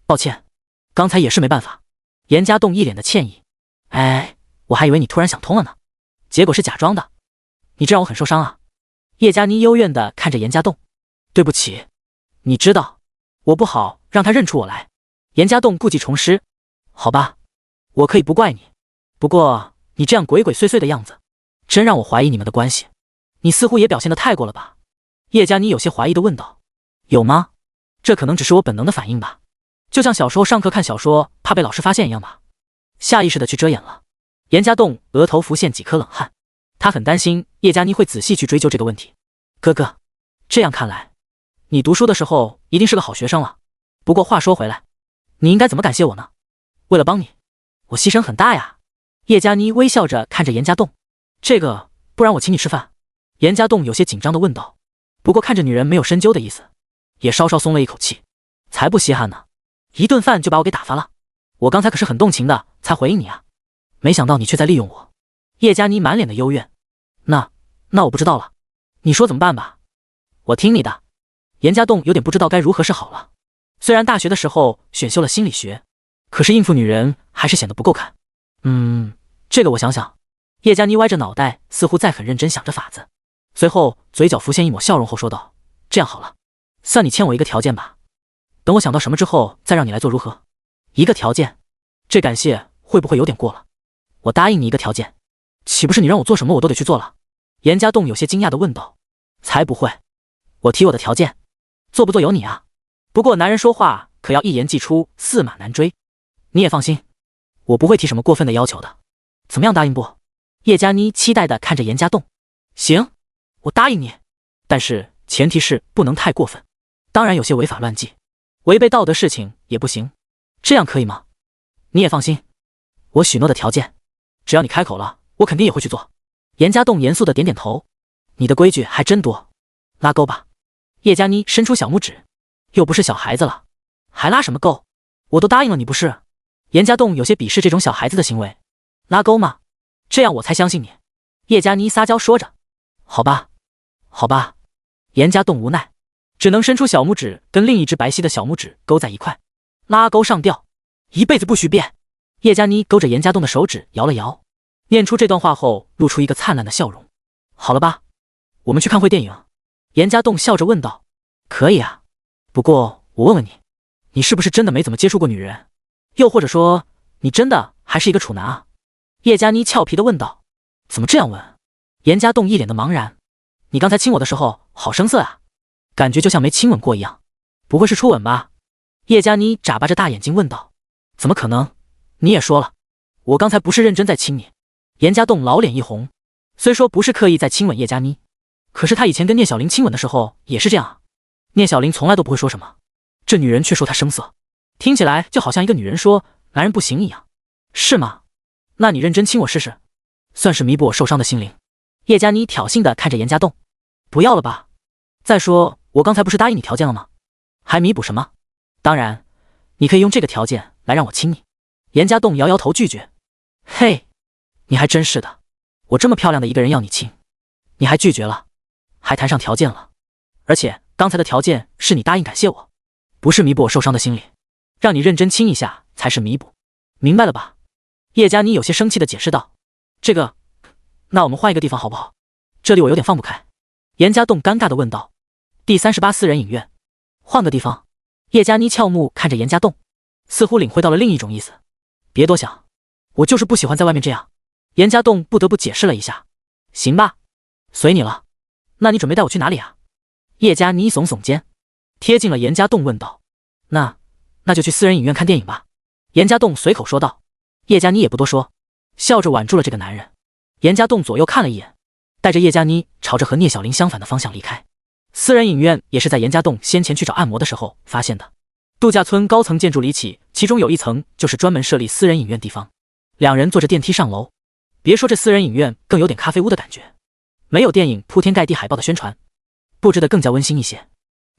抱歉，刚才也是没办法。严家栋一脸的歉意，哎，我还以为你突然想通了呢，结果是假装的，你这让我很受伤啊。叶佳妮幽怨的看着严家栋，对不起，你知道我不好让他认出我来。严家栋故技重施，好吧，我可以不怪你，不过你这样鬼鬼祟祟的样子，真让我怀疑你们的关系。你似乎也表现得太过了吧？叶佳妮有些怀疑的问道。有吗？这可能只是我本能的反应吧，就像小时候上课看小说怕被老师发现一样吧，下意识的去遮掩了。严家栋额头浮现几颗冷汗，他很担心叶佳妮会仔细去追究这个问题。哥哥，这样看来你读书的时候一定是个好学生了。不过话说回来，你应该怎么感谢我呢？为了帮你，我牺牲很大呀。叶佳妮微笑着看着严家栋，这个不然我请你吃饭。严家栋有些紧张的问道，不过看着女人没有深究的意思，也稍稍松了一口气。才不稀罕呢，一顿饭就把我给打发了。我刚才可是很动情的才回应你啊，没想到你却在利用我。叶佳妮满脸的幽怨。那我不知道了，你说怎么办吧？我听你的。严家栋有点不知道该如何是好了。虽然大学的时候选修了心理学，可是应付女人还是显得不够看。这个我想想。叶佳妮歪着脑袋，似乎在很认真想着法子，随后嘴角浮现一抹笑容后说道：这样好了，算你欠我一个条件吧。等我想到什么之后再让你来做，如何？一个条件？这感谢会不会有点过了？我答应你一个条件，岂不是你让我做什么我都得去做了？严家栋有些惊讶地问道。才不会，我提我的条件，做不做由你啊。不过男人说话可要一言既出，驷马难追。你也放心，我不会提什么过分的要求的。怎么样，答应不？叶佳妮期待地看着严家栋。行，我答应你，但是前提是不能太过分，当然有些违法乱纪，违背道德事情也不行。这样可以吗？你也放心，我许诺的条件，只要你开口了，我肯定也会去做。严家栋严肃地点点头。你的规矩还真多，拉钩吧。叶佳妮伸出小拇指。又不是小孩子了，还拉什么钩？我都答应了你不是？严家栋有些鄙视这种小孩子的行为。拉钩吗？这样我才相信你。叶佳妮撒娇说着。好吧，好吧。严家栋无奈，只能伸出小拇指跟另一只白皙的小拇指勾在一块。拉钩上吊，一辈子不许变。叶佳妮勾着严家栋的手指摇了摇，念出这段话后露出一个灿烂的笑容。好了吧，我们去看会电影。严家栋笑着问道。可以啊，不过我问问你，你是不是真的没怎么接触过女人？又或者说你真的还是一个处男啊？叶佳妮俏皮地问道。怎么这样问？严家栋一脸的茫然。你刚才亲我的时候好生涩啊，感觉就像没亲吻过一样。不会是初吻吧？叶佳妮眨巴着大眼睛问道。怎么可能？你也说了，我刚才不是认真在亲你。严家栋老脸一红，虽说不是刻意在亲吻叶佳妮，可是他以前跟聂小玲亲吻的时候也是这样啊。聂小玲从来都不会说什么，这女人却说她生涩，听起来就好像一个女人说男人不行一样，是吗？那你认真亲我试试，算是弥补我受伤的心灵。叶佳妮挑衅地看着严家栋。不要了吧，再说我刚才不是答应你条件了吗？还弥补什么？当然，你可以用这个条件来让我亲你。严家栋摇摇头拒绝。嘿，你还真是的，我这么漂亮的一个人要你亲，你还拒绝了，还谈上条件了。而且刚才的条件是你答应感谢我，不是弥补我受伤的心理，让你认真亲一下才是弥补，明白了吧？叶佳妮有些生气地解释道。这个，那我们换一个地方好不好？这里我有点放不开。严家栋尴尬地问道。第38私人影院，换个地方。叶佳妮俏目看着严家栋，似乎领会到了另一种意思。别多想，我就是不喜欢在外面这样。严家栋不得不解释了一下。行吧，随你了。那你准备带我去哪里啊？叶佳妮耸耸肩，贴近了严家栋问道。那就去私人影院看电影吧。严家栋随口说道。叶佳妮也不多说，笑着挽住了这个男人。严家栋左右看了一眼，带着叶佳妮朝着和聂小玲相反的方向离开。私人影院也是在严家栋先前去找按摩的时候发现的。度假村高层建筑里起，其中有一层就是专门设立私人影院地方。两人坐着电梯上楼，别说这私人影院更有点咖啡屋的感觉，没有电影铺天盖地海报的宣传，布置得更加温馨一些，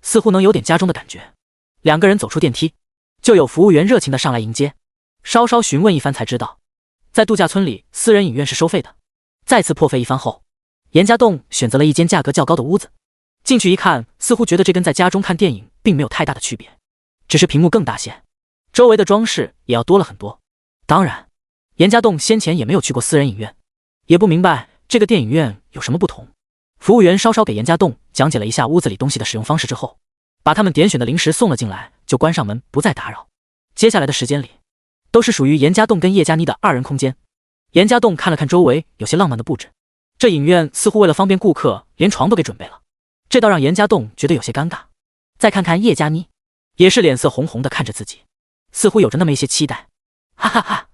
似乎能有点家中的感觉。两个人走出电梯，就有服务员热情地上来迎接。稍稍询问一番才知道，在度假村里私人影院是收费的。再次破费一番后，严家栋选择了一间价格较高的屋子。进去一看，似乎觉得这跟在家中看电影并没有太大的区别，只是屏幕更大些，周围的装饰也要多了很多。当然，严家栋先前也没有去过私人影院，也不明白这个电影院有什么不同。服务员稍稍给严家栋讲解了一下屋子里东西的使用方式之后，把他们点选的零食送了进来，就关上门不再打扰。接下来的时间里，都是属于严家栋跟叶佳妮的二人空间。严家栋看了看周围有些浪漫的布置，这影院似乎为了方便顾客，连床都给准备了，这倒让严家栋觉得有些尴尬。再看看叶佳妮，也是脸色红红的看着自己，似乎有着那么一些期待。哈哈哈，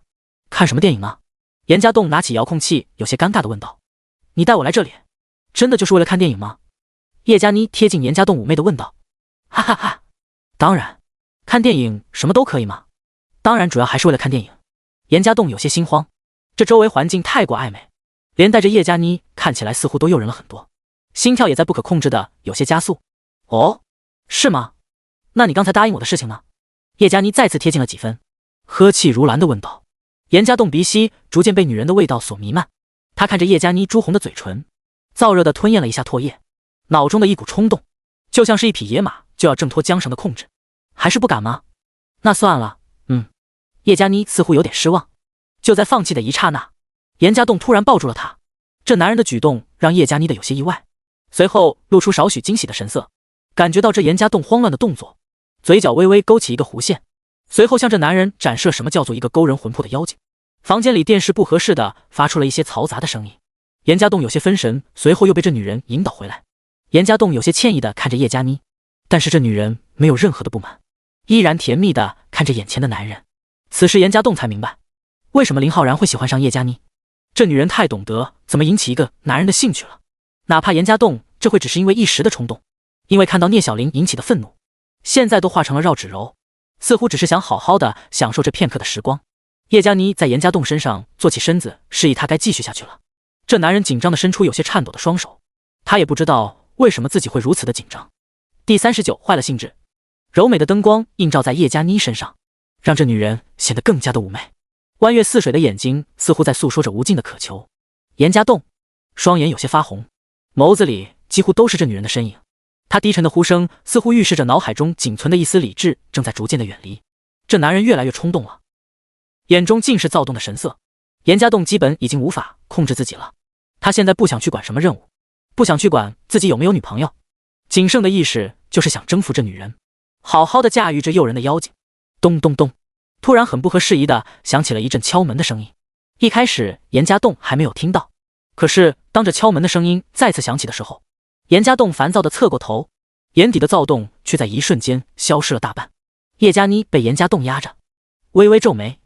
看什么电影呢？严家栋拿起遥控器，有些尴尬的问道。你带我来这里，真的就是为了看电影吗？叶佳妮贴近严家栋妩媚的问道。哈哈哈，当然，看电影什么都可以嘛，当然主要还是为了看电影。严家栋有些心慌，这周围环境太过暧昧，连带着叶佳妮看起来似乎都诱人了很多，心跳也在不可控制的有些加速。哦，是吗？那你刚才答应我的事情呢？叶佳妮再次贴近了几分，呵气如兰地问道。严家栋鼻息逐渐被女人的味道所弥漫，他看着叶佳妮朱红的嘴唇，燥热地吞咽了一下唾液，脑中的一股冲动，就像是一匹野马就要挣脱缰绳的控制。还是不敢吗？那算了，叶佳妮似乎有点失望。就在放弃的一刹那，严家栋突然抱住了她，这男人的举动让叶佳妮的有些意外，随后露出少许惊喜的神色，感觉到这严家栋慌乱的动作，嘴角微微勾起一个弧线，随后向这男人展示了什么叫做一个勾人魂魄的妖精。房间里电视不合适的发出了一些嘈杂的声音，严家栋有些分神，随后又被这女人引导回来。严家栋有些歉意的看着叶佳妮，但是这女人没有任何的不满，依然甜蜜的看着眼前的男人。此时严家栋才明白，为什么林浩然会喜欢上叶佳妮，这女人太懂得怎么引起一个男人的兴趣了。哪怕严家栋这会只是因为一时的冲动，因为看到聂小玲引起的愤怒，现在都化成了绕指柔，似乎只是想好好的享受这片刻的时光。叶佳妮在严家栋身上坐起身子，示意他该继续下去了。这男人紧张的伸出有些颤抖的双手，他也不知道为什么自己会如此的紧张。第39坏了兴致，柔美的灯光映照在叶佳妮身上，让这女人显得更加的妩媚。弯月似水的眼睛似乎在诉说着无尽的渴求。严家栋双眼有些发红，眸子里几乎都是这女人的身影。他低沉的呼声似乎预示着脑海中仅存的一丝理智正在逐渐的远离。这男人越来越冲动了，眼中尽是躁动的神色。严家栋基本已经无法控制自己了，他现在不想去管什么任务，不想去管自己有没有女朋友，仅剩的意识就是想征服这女人，好好的驾驭这诱人的妖精。咚咚咚，突然很不合时宜的响起了一阵敲门的声音。一开始严家栋还没有听到，可是当这敲门的声音再次响起的时候，严家栋烦躁的侧过头，眼底的躁动却在一瞬间消失了大半。叶佳妮被严家栋压着，微微皱眉，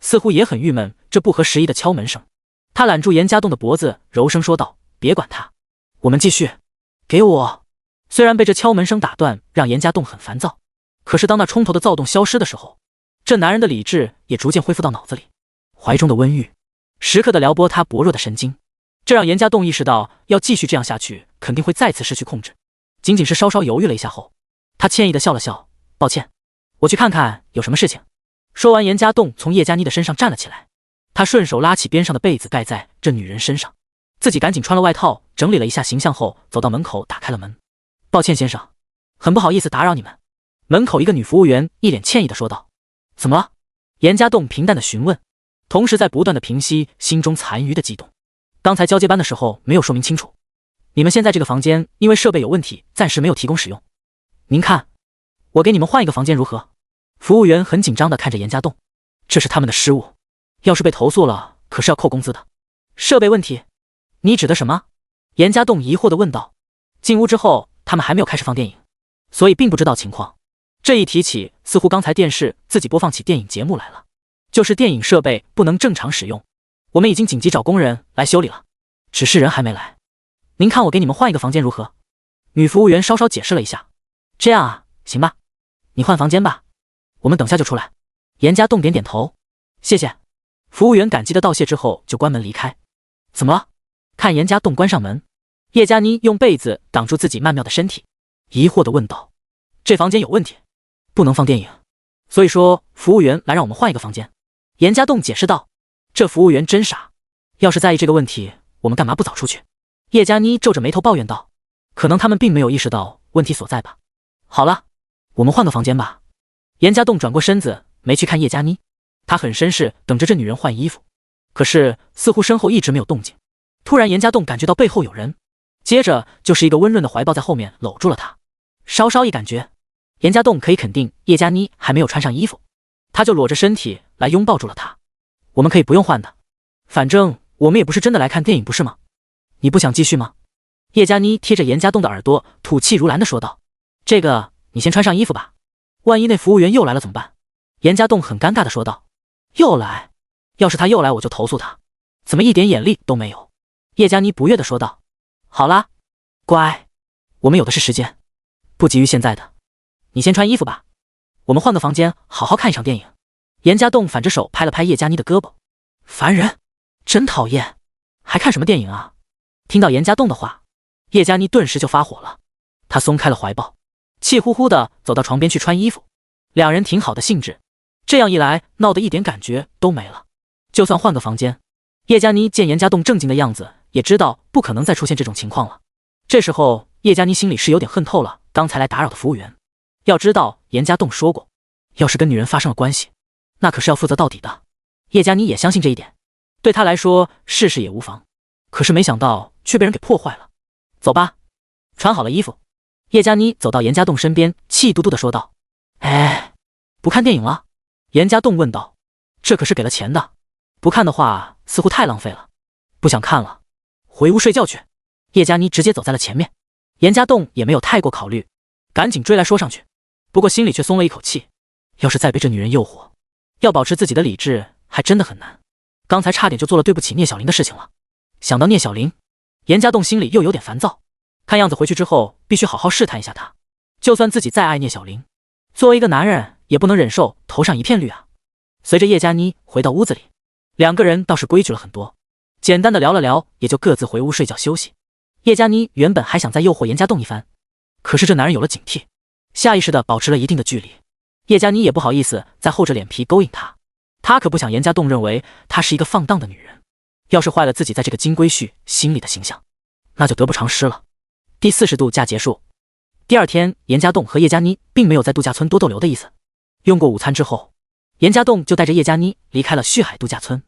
似乎也很郁闷这不合时宜的敲门声。他揽住严家栋的脖子，柔声说道：“别管他，我们继续。给我。”虽然被这敲门声打断，让严家栋很烦躁，可是当那冲头的躁动消失的时候，这男人的理智也逐渐恢复到脑子里，怀中的温玉时刻的撩拨他薄弱的神经，这让严家栋意识到要继续这样下去肯定会再次失去控制。仅仅是稍稍犹豫了一下后，他歉意的笑了笑：“抱歉，我去看看有什么事情。”说完，严家栋从叶佳妮的身上站了起来，他顺手拉起边上的被子盖在这女人身上，自己赶紧穿了外套，整理了一下形象后走到门口打开了门。“抱歉先生，很不好意思打扰你们。”门口一个女服务员一脸歉意的说道。“怎么了？”严家栋平淡的询问，同时在不断的平息心中残余的激动。刚才交接班的时候没有说明清楚，你们现在这个房间因为设备有问题，暂时没有提供使用。您看，我给你们换一个房间如何？服务员很紧张的看着严家栋，这是他们的失误，要是被投诉了，可是要扣工资的。设备问题？你指的什么？严家栋疑惑的问道。进屋之后，他们还没有开始放电影，所以并不知道情况。这一提起，似乎刚才电视自己播放起电影节目来了，就是电影设备不能正常使用，我们已经紧急找工人来修理了，只是人还没来。您看我给你们换一个房间如何？女服务员稍稍解释了一下。这样啊，行吧，你换房间吧，我们等下就出来。严家栋点点头，谢谢。服务员感激的道谢之后就关门离开。怎么了？看严家栋关上门，叶佳妮用被子挡住自己曼妙的身体，疑惑的问道：“这房间有问题，不能放电影，所以说服务员来让我们换一个房间。”严家栋解释道。这服务员真傻，要是在意这个问题，我们干嘛不早出去？叶佳妮皱着眉头抱怨道。可能他们并没有意识到问题所在吧。好了，我们换个房间吧。严家栋转过身子，没去看叶佳妮，他很绅士等着这女人换衣服，可是似乎身后一直没有动静。突然严家栋感觉到背后有人，接着就是一个温润的怀抱在后面搂住了他。稍稍一感觉，严家栋可以肯定叶佳妮还没有穿上衣服，他就裸着身体来拥抱住了她。我们可以不用换的，反正我们也不是真的来看电影，不是吗？你不想继续吗？叶佳妮贴着严家栋的耳朵吐气如兰的说道。这个你先穿上衣服吧，万一那服务员又来了怎么办？严家栋很尴尬的说道。又来？要是他又来我就投诉他，怎么一点眼力都没有？叶佳妮不悦的说道。好啦，乖，我们有的是时间，不急于现在的，你先穿衣服吧，我们换个房间好好看一场电影。严家栋反着手拍了拍叶佳妮的胳膊。烦人，真讨厌，还看什么电影啊？听到严家栋的话，叶佳妮顿时就发火了，她松开了怀抱，气呼呼的走到床边去穿衣服。两人挺好的兴致，这样一来闹得一点感觉都没了。就算换个房间，叶佳妮见严家栋正经的样子，也知道不可能再出现这种情况了。这时候叶佳妮心里是有点恨透了刚才来打扰的服务员。要知道严家栋说过，要是跟女人发生了关系，那可是要负责到底的。叶佳妮也相信这一点，对她来说试试也无妨。可是没想到却被人给破坏了。走吧。穿好了衣服，叶佳妮走到严家栋身边，气嘟嘟地说道：哎，不看电影了？严家栋问道。这可是给了钱的，不看的话似乎太浪费了。不想看了，回屋睡觉去。叶佳妮直接走在了前面，严家栋也没有太过考虑，赶紧追来说上去。不过心里却松了一口气，要是再被这女人诱惑，要保持自己的理智还真的很难。刚才差点就做了对不起聂小玲的事情了。想到聂小玲，严家栋心里又有点烦躁，看样子回去之后必须好好试探一下她。就算自己再爱聂小玲，作为一个男人也不能忍受头上一片绿啊。随着叶佳妮回到屋子里，两个人倒是规矩了很多，简单的聊了聊，也就各自回屋睡觉休息。叶佳妮原本还想再诱惑严家栋一番，可是这男人有了警惕，下意识地保持了一定的距离。叶佳妮也不好意思再厚着脸皮勾引他，她可不想严家栋认为她是一个放荡的女人，要是坏了自己在这个金龟婿心里的形象，那就得不偿失了。第40度假结束，第二天严家栋和叶佳妮并没有在度假村多逗留的意思。用过午餐之后，严家栋就带着叶佳妮离开了旭海度假村，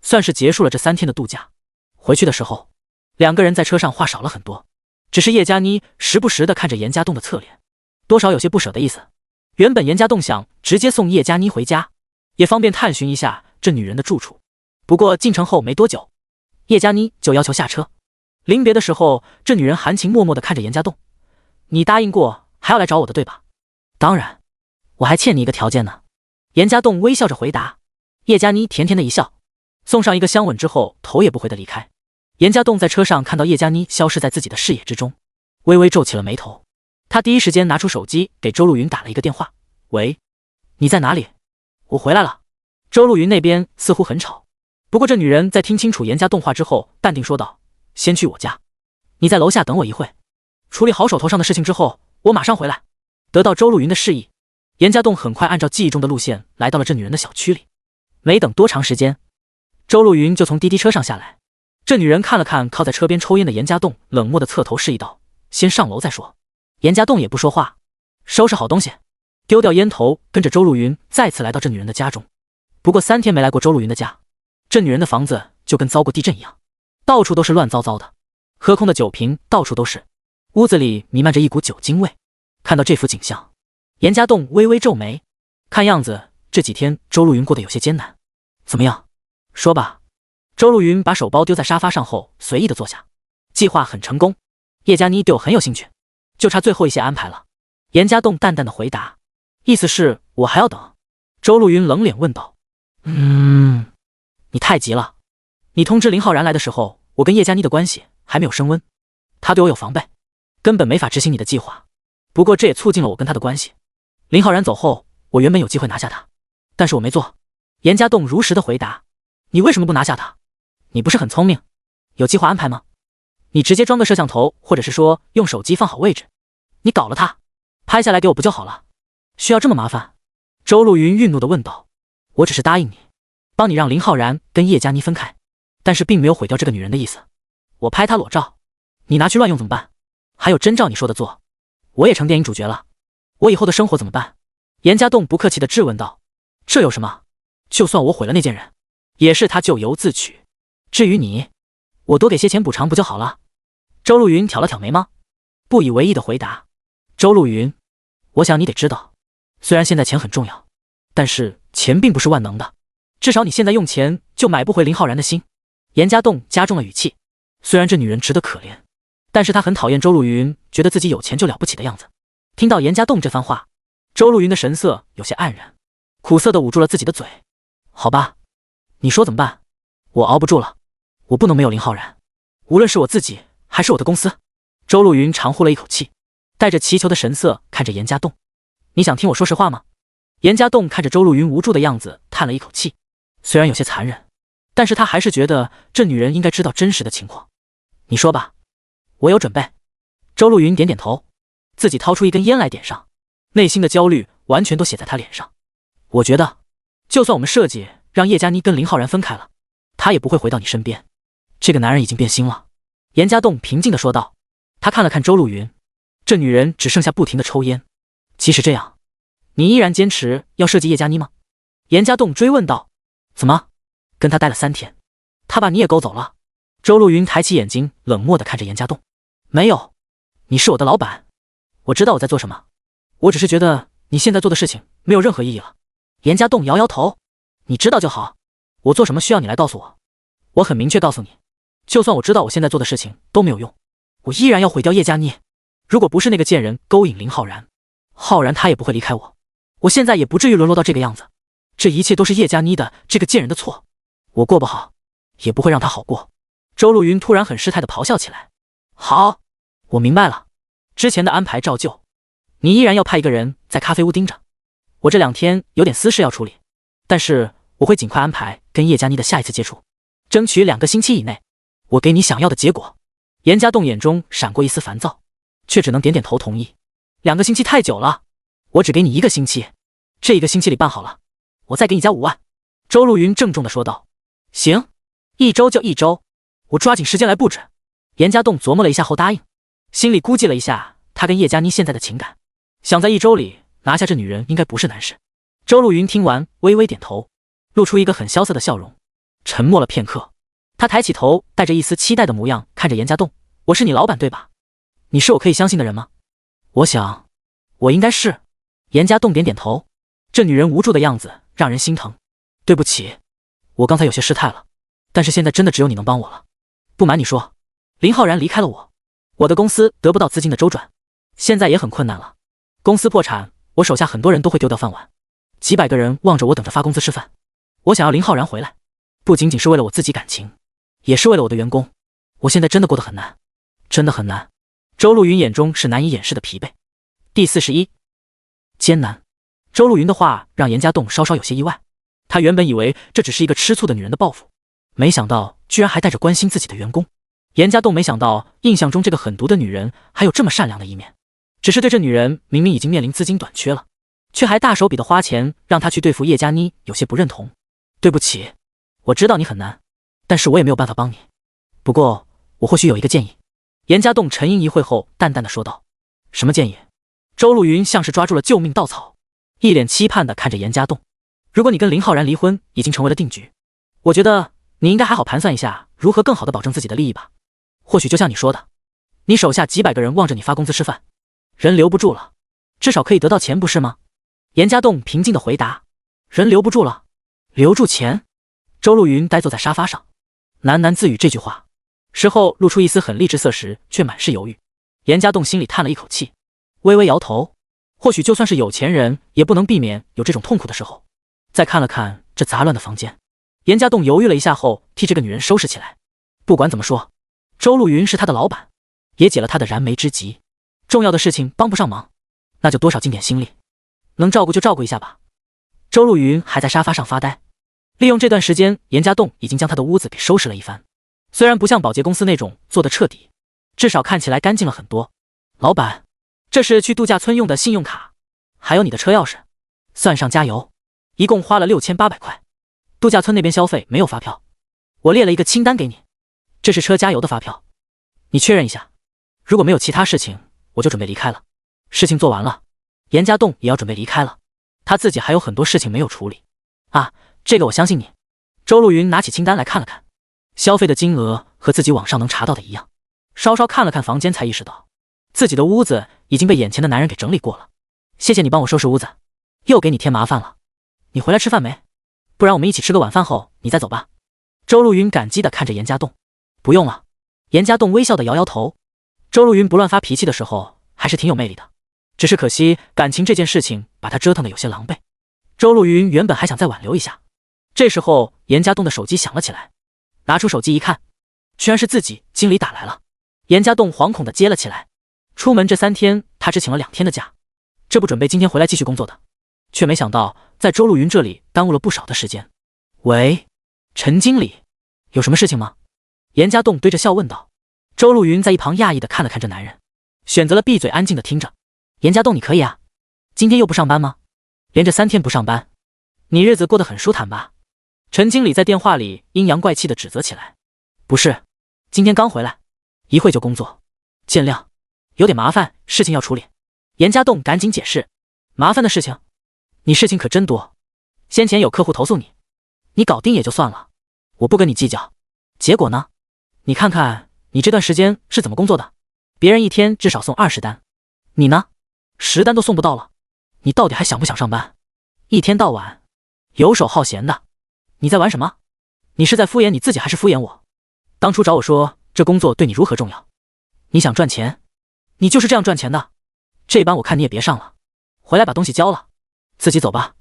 算是结束了这3天的度假。回去的时候，两个人在车上话少了很多，只是叶佳妮时不时地看着严家栋的侧脸，多少有些不舍的意思。原本严家栋想直接送叶佳妮回家，也方便探寻一下这女人的住处。不过进城后没多久，叶佳妮就要求下车。临别的时候，这女人含情脉脉地看着严家栋：你答应过还要来找我的对吧？当然，我还欠你一个条件呢。严家栋微笑着回答。叶佳妮甜甜的一笑，送上一个香吻之后，头也不回地离开。严家栋在车上看到叶佳妮消失在自己的视野之中，微微皱起了眉头。他第一时间拿出手机给周露云打了一个电话：喂，你在哪里？我回来了。周露云那边似乎很吵，不过这女人在听清楚严家栋话之后，淡定说道：先去我家，你在楼下等我一会，处理好手头上的事情之后，我马上回来。得到周露云的示意，严家栋很快按照记忆中的路线来到了这女人的小区里。没等多长时间，周露云就从滴滴车上下来。这女人看了看靠在车边抽烟的严家栋，冷漠地侧头示意道：先上楼再说。严家栋也不说话，收拾好东西，丢掉烟头，跟着周露云再次来到这女人的家中。不过3天没来过周露云的家，这女人的房子就跟遭过地震一样，到处都是乱糟糟的，喝空的酒瓶到处都是，屋子里弥漫着一股酒精味。看到这幅景象，严家栋微微皱眉，看样子这几天周露云过得有些艰难。怎么样？说吧。周露云把手包丢在沙发上后，随意的坐下。计划很成功，叶佳妮对我很有兴趣，就差最后一些安排了。严家栋淡淡的回答，意思是我还要等。周露云冷脸问道：你太急了。你通知林浩然来的时候，我跟叶佳妮的关系还没有升温，他对我有防备，根本没法执行你的计划。不过这也促进了我跟他的关系。林浩然走后，我原本有机会拿下他，但是我没做。严家栋如实的回答。你为什么不拿下他？你不是很聪明，有计划安排吗？你直接装个摄像头，或者是说用手机放好位置，你搞了他，拍下来给我不就好了？需要这么麻烦？周露云愠怒地问道。我只是答应你，帮你让林浩然跟叶佳妮分开，但是并没有毁掉这个女人的意思。我拍她裸照，你拿去乱用怎么办？还有真照你说的做，我也成电影主角了，我以后的生活怎么办？严家栋不客气地质问道。这有什么？就算我毁了那件人，也是他咎由自取。至于你，我多给些钱补偿不就好了？周露云挑了挑眉毛，不以为意地回答。周露云，我想你得知道，虽然现在钱很重要，但是钱并不是万能的，至少你现在用钱就买不回林浩然的心。严家栋加重了语气，虽然这女人值得可怜，但是他很讨厌周露云觉得自己有钱就了不起的样子。听到严家栋这番话，周露云的神色有些黯然，苦涩地捂住了自己的嘴。好吧，你说怎么办？我熬不住了，我不能没有林浩然，无论是我自己还是我的公司。周露云长呼了一口气，带着祈求的神色看着严家栋。你想听我说实话吗？严家栋看着周露云无助的样子，叹了一口气，虽然有些残忍，但是他还是觉得这女人应该知道真实的情况。你说吧，我有准备。周露云点点头，自己掏出一根烟来点上，内心的焦虑完全都写在他脸上。我觉得，就算我们设计让叶佳妮跟林浩然分开了，他也不会回到你身边。这个男人已经变心了。严家栋平静地说道。他看了看周露云，这女人只剩下不停地抽烟。即使这样，你依然坚持要设计叶佳妮吗？严家栋追问道。怎么？跟他待了3天，他把你也勾走了？周露云抬起眼睛，冷漠地看着严家栋。没有，你是我的老板，我知道我在做什么，我只是觉得你现在做的事情没有任何意义了。严家栋摇摇头。你知道就好，我做什么需要你来告诉我？我很明确告诉你，就算我知道我现在做的事情都没有用，我依然要毁掉叶佳妮。如果不是那个贱人勾引林浩然，浩然他也不会离开我，我现在也不至于沦落到这个样子。这一切都是叶佳妮的这个贱人的错，我过不好，也不会让她好过。周露云突然很失态地咆哮起来。好，我明白了，之前的安排照旧，你依然要派一个人在咖啡屋盯着。我这2天有点私事要处理，但是我会尽快安排跟叶佳妮的下一次接触，争取2个星期以内，我给你想要的结果。严家栋眼中闪过一丝烦躁，却只能点点头同意。2个星期太久了，我只给你1个星期，这1个星期里办好了，我再给你加5万。周露云郑重地说道。行，1周就1周，我抓紧时间来布置。严家栋琢磨了一下后答应，心里估计了一下他跟叶佳妮现在的情感，想在1周里拿下这女人应该不是难事。周露云听完微微点头，露出一个很萧瑟的笑容，沉默了片刻，他抬起头，带着一丝期待的模样看着严家栋。我是你老板对吧？你是我可以相信的人吗？我想我应该是。严家栋点点头，这女人无助的样子让人心疼。对不起，我刚才有些失态了，但是现在真的只有你能帮我了。不瞒你说，林浩然离开了我，我的公司得不到资金的周转，现在也很困难了。公司破产，我手下很多人都会丢掉饭碗，几百个人望着我等着发工资吃饭。我想要林浩然回来，不仅仅是为了我自己感情，也是为了我的员工。我现在真的过得很难，真的很难。周露云眼中是难以掩饰的疲惫。第41，艰难。周露云的话让严家栋稍稍有些意外，他原本以为这只是一个吃醋的女人的报复，没想到居然还带着关心自己的员工。严家栋没想到印象中这个狠毒的女人还有这么善良的一面，只是对这女人明明已经面临资金短缺了，却还大手笔的花钱让她去对付叶佳妮，有些不认同。对不起，我知道你很难，但是我也没有办法帮你。不过我或许有一个建议。严家栋沉吟一会后淡淡的说道。什么建议？周露云像是抓住了救命稻草，一脸期盼的看着严家栋。如果你跟林浩然离婚已经成为了定局，我觉得你应该好好盘算一下如何更好的保证自己的利益吧。或许就像你说的，你手下几百个人望着你发工资吃饭，人留不住了，至少可以得到钱不是吗？严家栋平静的回答。人留不住了，留住钱？周露云呆坐在沙发上，喃喃自语这句话，事后露出一丝很励志色时却满是犹豫。严家栋心里叹了一口气，微微摇头。或许就算是有钱人也不能避免有这种痛苦的时候。再看了看这杂乱的房间，严家栋犹豫了一下后替这个女人收拾起来。不管怎么说，周露云是他的老板，也解了他的燃眉之急。重要的事情帮不上忙，那就多少尽点心力，能照顾就照顾一下吧。周露云还在沙发上发呆，利用这段时间，严家栋已经将他的屋子给收拾了一番。虽然不像保洁公司那种做得彻底，至少看起来干净了很多。老板，这是去度假村用的信用卡，还有你的车钥匙，算上加油，一共花了6800块。度假村那边消费没有发票，我列了一个清单给你，这是车加油的发票，你确认一下。如果没有其他事情，我就准备离开了。事情做完了，严家栋也要准备离开了，他自己还有很多事情没有处理。啊，这个我相信你。周露云拿起清单来看了看，消费的金额和自己网上能查到的一样，稍稍看了看房间才意识到，自己的屋子已经被眼前的男人给整理过了。谢谢你帮我收拾屋子，又给你添麻烦了。你回来吃饭没？不然我们一起吃个晚饭后你再走吧。周露云感激地看着严家栋。不用了。严家栋微笑地摇摇头。周露云不乱发脾气的时候还是挺有魅力的，只是可惜感情这件事情把他折腾得有些狼狈。周露云原本还想再挽留一下，这时候严家栋的手机响了起来，拿出手机一看，居然是自己经理打来了。严家栋惶恐地接了起来。出门这3天他只请了2天的假，这不准备今天回来继续工作的，却没想到在周露云这里耽误了不少的时间。喂，陈经理，有什么事情吗？严家栋对着笑问道。周露云在一旁讶异地看了看这男人，选择了闭嘴安静地听着。严家栋，你可以啊，今天又不上班吗？连着3天不上班，你日子过得很舒坦吧？陈经理在电话里阴阳怪气地指责起来。不是，今天刚回来，一会就工作，见谅，有点麻烦，事情要处理。严家栋赶紧解释。麻烦的事情？你事情可真多，先前有客户投诉你，你搞定也就算了，我不跟你计较。结果呢？你看看你这段时间是怎么工作的？别人一天至少送20单，你呢？10单都送不到了。你到底还想不想上班？一天到晚游手好闲的，你在玩什么？你是在敷衍你自己还是敷衍我？当初找我说这工作对你如何重要，你想赚钱，你就是这样赚钱的。这班我看你也别上了，回来把东西交了，自己走吧。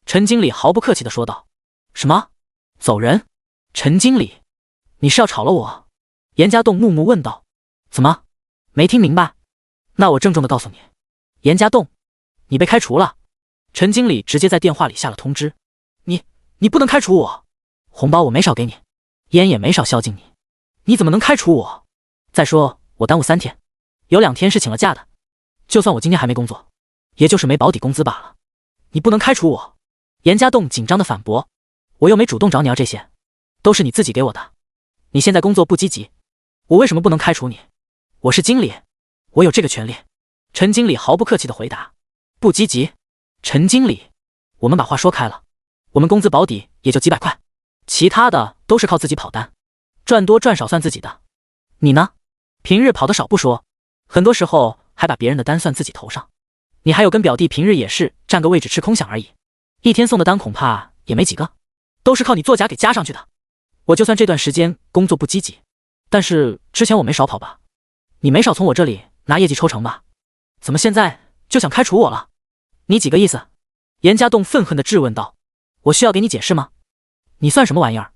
陈经理毫不客气地说道。什么？走人？陈经理，你是要炒了我？严家栋怒目问道。怎么，没听明白？那我郑重地告诉你，严家栋，你被开除了。陈经理直接在电话里下了通知。你不能开除我，红包我没少给你，烟也没少孝敬你，你怎么能开除我？再说我耽误3天，有2天是请了假的，就算我今天还没工作，也就是没保底工资罢了。你不能开除我！严家栋紧张地反驳。我又没主动找你要这些，都是你自己给我的。你现在工作不积极，我为什么不能开除你？我是经理，我有这个权利。陈经理毫不客气地回答。不积极？陈经理，我们把话说开了，我们工资保底也就几百块，其他的都是靠自己跑单，赚多赚少算自己的。你呢？平日跑得少不说，很多时候还把别人的单算自己头上。你还有跟表弟平日也是占个位置吃空饷而已，一天送的单恐怕也没几个，都是靠你作假给加上去的。我就算这段时间工作不积极，但是之前我没少跑吧？你没少从我这里拿业绩抽成吧？怎么现在就想开除我了？你几个意思？严家栋愤恨地质问道。我需要给你解释吗？你算什么玩意儿？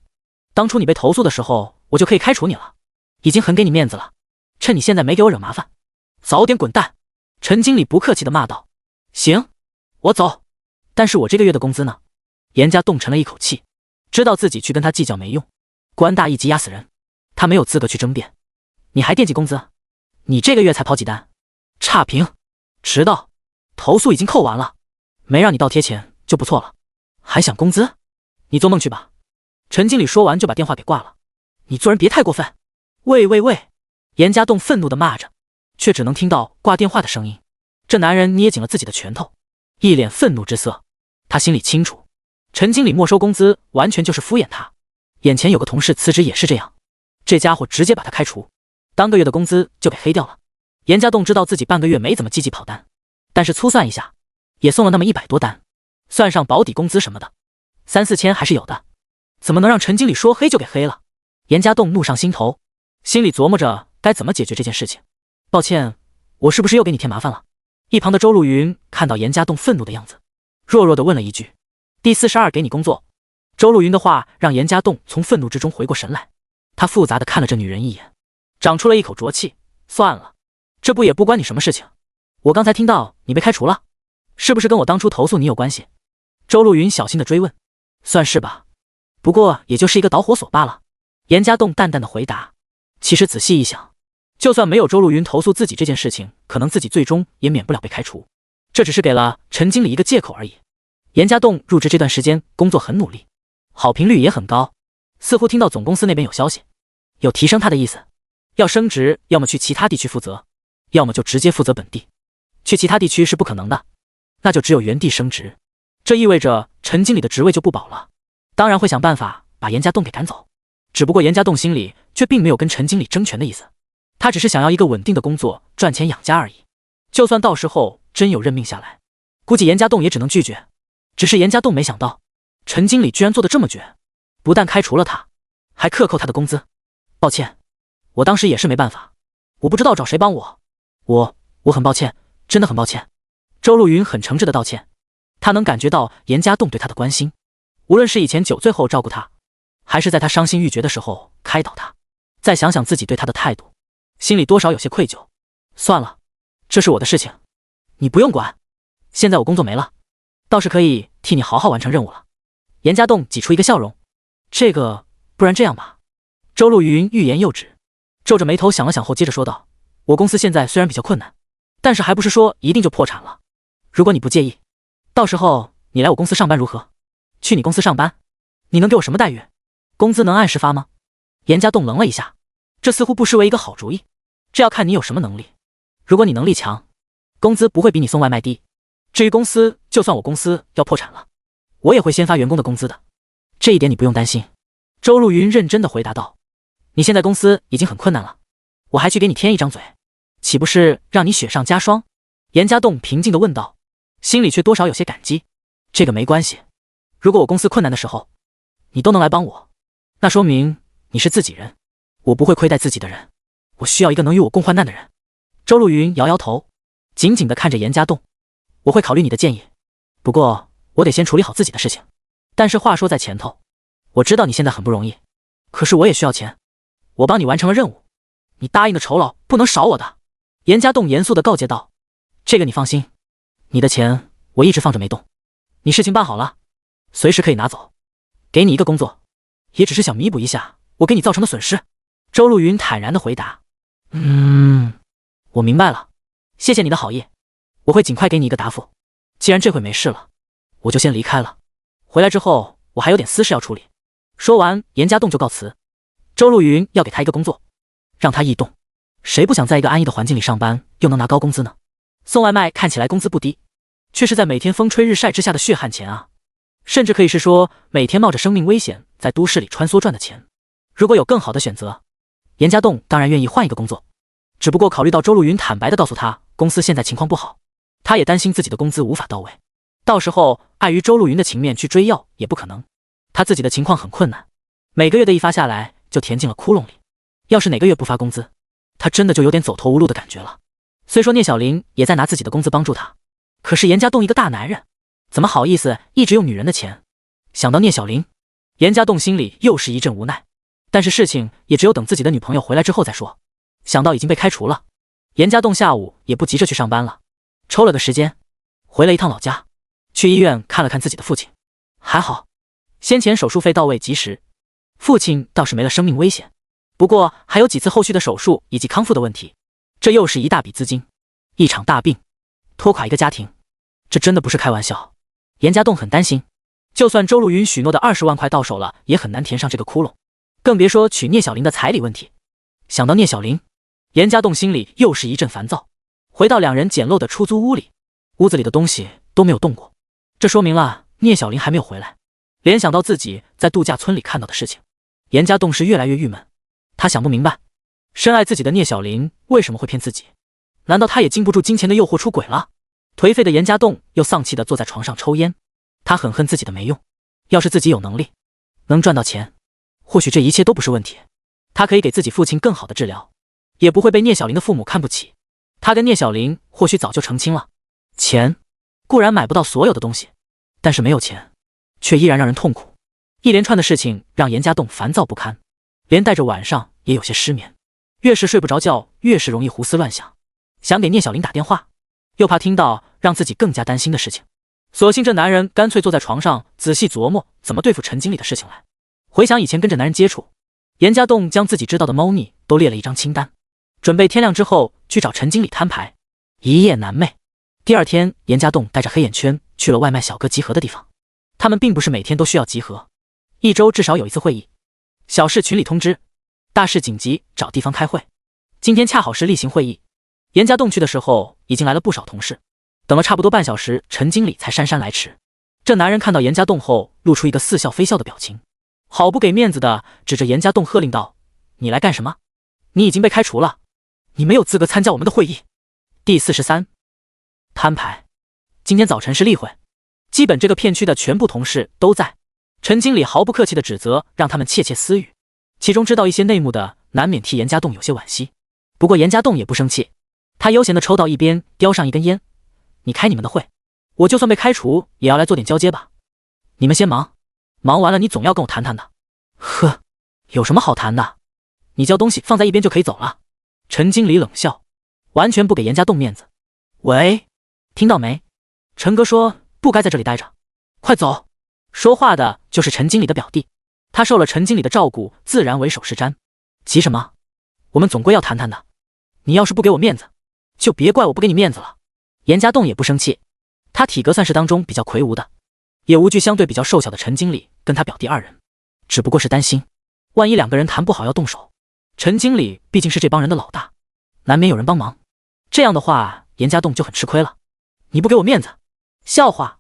当初你被投诉的时候，我就可以开除你了，已经很给你面子了，趁你现在没给我惹麻烦，早点滚蛋！陈经理不客气地骂道。行，我走，但是我这个月的工资呢？严家栋沉了一口气，知道自己去跟他计较没用，官大一级压死人，他没有资格去争辩。你还惦记工资？你这个月才跑几单？差评，迟到，投诉已经扣完了，没让你倒贴钱就不错了，还想工资？你做梦去吧！陈经理说完就把电话给挂了。你做人别太过分！喂！严家栋愤怒地骂着，却只能听到挂电话的声音。这男人捏紧了自己的拳头，一脸愤怒之色。他心里清楚，陈经理没收工资完全就是敷衍他。眼前有个同事辞职也是这样，这家伙直接把他开除，当个月的工资就给黑掉了。严家栋知道自己半个月没怎么积极跑单，但是粗算一下，也送了那么100多单，算上保底工资什么的，3、4千还是有的。怎么能让陈经理说黑就给黑了？严家栋怒上心头，心里琢磨着该怎么解决这件事情。抱歉，我是不是又给你添麻烦了？一旁的周路云看到严家栋愤怒的样子，弱弱地问了一句。第42给你工作。周路云的话让严家栋从愤怒之中回过神来，他复杂地看了这女人一眼，长出了一口浊气。算了，这不也不关你什么事情。我刚才听到你被开除了，是不是跟我当初投诉你有关系？周路云小心地追问。算是吧，不过也就是一个导火索罢了。严家栋淡淡地回答。其实仔细一想，就算没有周路云投诉自己这件事情，可能自己最终也免不了被开除，这只是给了陈经理一个借口而已。严家栋入职这段时间工作很努力，好评率也很高，似乎听到总公司那边有消息，有提升他的意思，要升职，要么去其他地区负责，要么就直接负责本地。去其他地区是不可能的，那就只有原地升职，这意味着陈经理的职位就不保了，当然会想办法把严家栋给赶走。只不过严家栋心里却并没有跟陈经理争权的意思，他只是想要一个稳定的工作，赚钱养家而已。就算到时候真有任命下来，估计严家栋也只能拒绝。只是严家栋没想到，陈经理居然做得这么绝，不但开除了他，还克扣他的工资。抱歉，我当时也是没办法，我不知道找谁帮我，我很抱歉，真的很抱歉。周路云很诚挚的道歉，他能感觉到严家栋对他的关心，无论是以前酒醉后照顾他，还是在他伤心欲绝的时候开导他。再想想自己对他的态度，心里多少有些愧疚。算了，这是我的事情，你不用管。现在我工作没了，倒是可以替你好好完成任务了。严家栋挤出一个笑容。不然这样吧。周路云欲言又止，皱着眉头想了想后接着说道，我公司现在虽然比较困难，但是还不是说一定就破产了。如果你不介意，到时候你来我公司上班如何？去你公司上班，你能给我什么待遇？工资能按时发吗？严家栋愣了一下，这似乎不失为一个好主意。这要看你有什么能力。如果你能力强，工资不会比你送外卖低。至于公司，就算我公司要破产了，我也会先发员工的工资的，这一点你不用担心。周路云认真地回答道。你现在公司已经很困难了，我还去给你添一张嘴，岂不是让你雪上加霜？严家栋平静地问道，心里却多少有些感激。这个没关系，如果我公司困难的时候，你都能来帮我，那说明你是自己人，我不会亏待自己的人，我需要一个能与我共患难的人。周路云摇摇头，紧紧地看着严家栋，我会考虑你的建议，不过我得先处理好自己的事情。但是话说在前头，我知道你现在很不容易，可是我也需要钱，我帮你完成了任务，你答应的酬劳不能少我的。严家栋严肃地告诫道。这个你放心，你的钱我一直放着没动，你事情办好了，随时可以拿走。给你一个工作，也只是想弥补一下我给你造成的损失。周路云坦然地回答。我明白了，谢谢你的好意，我会尽快给你一个答复。既然这回没事了，我就先离开了，回来之后我还有点私事要处理。说完，严家栋就告辞。周路云要给他一个工作，让他异动。谁不想在一个安逸的环境里上班，又能拿高工资呢？送外卖看起来工资不低，却是在每天风吹日晒之下的血汗钱啊！甚至可以是说，每天冒着生命危险在都市里穿梭赚的钱。如果有更好的选择，严家栋当然愿意换一个工作。只不过考虑到周路云坦白地告诉他公司现在情况不好，他也担心自己的工资无法到位，到时候碍于周路云的情面去追要也不可能。他自己的情况很困难，每个月的一发下来就填进了窟窿里，要是哪个月不发工资，他真的就有点走投无路的感觉了。虽说聂小玲也在拿自己的工资帮助他，可是严家栋一个大男人，怎么好意思一直用女人的钱？想到聂小玲，严家栋心里又是一阵无奈，但是事情也只有等自己的女朋友回来之后再说。想到已经被开除了，严家栋下午也不急着去上班了，抽了个时间回了一趟老家，去医院看了看自己的父亲。还好先前手术费到位及时，父亲倒是没了生命危险，不过还有几次后续的手术以及康复的问题，这又是一大笔资金，一场大病拖垮一个家庭，这真的不是开玩笑。严家栋很担心，就算周路云许诺的20万块到手了，也很难填上这个窟窿，更别说娶聂小玲的彩礼问题。想到聂小玲，严家栋心里又是一阵烦躁。回到两人简陋的出租屋里，屋子里的东西都没有动过，这说明了聂小玲还没有回来。联想到自己在度假村里看到的事情，严家栋是越来越郁闷。他想不明白，深爱自己的聂小玲为什么会骗自己？难道他也经不住金钱的诱惑出轨了？颓废的严家栋又丧气地坐在床上抽烟，他很恨自己的没用。要是自己有能力，能赚到钱，或许这一切都不是问题。他可以给自己父亲更好的治疗，也不会被聂小玲的父母看不起。他跟聂小玲或许早就成亲了。钱固然买不到所有的东西，但是没有钱却依然让人痛苦。一连串的事情让严家栋烦躁不堪，连带着晚上也有些失眠。越是睡不着觉，越是容易胡思乱想，想给聂小玲打电话，又怕听到让自己更加担心的事情。索性这男人干脆坐在床上仔细琢磨怎么对付陈经理的事情来。回想以前跟着男人接触，严家栋将自己知道的猫腻都列了一张清单，准备天亮之后去找陈经理摊牌。一夜难寐，第二天严家栋带着黑眼圈去了外卖小哥集合的地方。他们并不是每天都需要集合，一周至少有一次会议，小事群里通知，大事紧急找地方开会。今天恰好是例行会议，严家栋去的时候已经来了不少同事，等了差不多半小时，陈经理才姗姗来迟。这男人看到严家栋后露出一个似笑非笑的表情，好不给面子的指着严家栋喝令道：你来干什么？你已经被开除了，你没有资格参加我们的会议。第43摊牌。今天早晨是例会，基本这个片区的全部同事都在。陈经理毫不客气的指责让他们窃窃私语，其中知道一些内幕的难免替严家栋有些惋惜。不过严家栋也不生气，他悠闲的抽到一边，叼上一根烟。你开你们的会，我就算被开除也要来做点交接吧。你们先忙，忙完了你总要跟我谈谈的。呵，有什么好谈的？你交东西放在一边就可以走了。陈经理冷笑，完全不给严家栋面子。喂，听到没？陈哥说不该在这里待着，快走。说话的就是陈经理的表弟，他受了陈经理的照顾，自然为首是瞻。急什么？我们总归要谈谈的，你要是不给我面子，就别怪我不给你面子了。严家栋也不生气，他体格算是当中比较魁梧的，野无惧相对比较瘦小的陈经理跟他表弟二人，只不过是担心，万一两个人谈不好要动手，陈经理毕竟是这帮人的老大，难免有人帮忙，这样的话严家栋就很吃亏了。你不给我面子，笑话，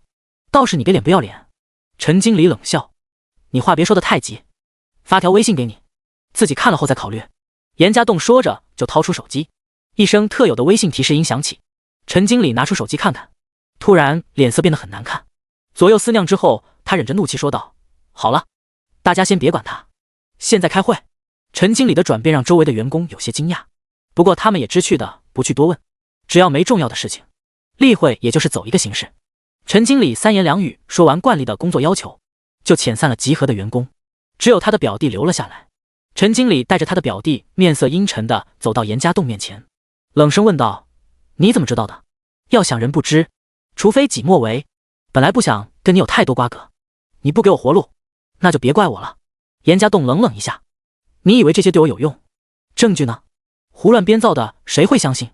倒是你给脸不要脸。陈经理冷笑，你话别说得太急，发条微信给你，自己看了后再考虑。严家栋说着就掏出手机，一声特有的微信提示音响起，陈经理拿出手机看看，突然脸色变得很难看，左右思量之后，他忍着怒气说道，好了，大家先别管他，现在开会。陈经理的转变让周围的员工有些惊讶，不过他们也知趣的不去多问，只要没重要的事情，例会也就是走一个形式。陈经理三言两语说完惯例的工作要求，就遣散了集合的员工，只有他的表弟留了下来。陈经理带着他的表弟面色阴沉的走到严家栋面前，冷声问道，你怎么知道的？要想人不知，除非己莫为，本来不想跟你有太多瓜葛，你不给我活路，那就别怪我了。严家栋冷冷一下，你以为这些对我有用？证据呢？胡乱编造的谁会相信？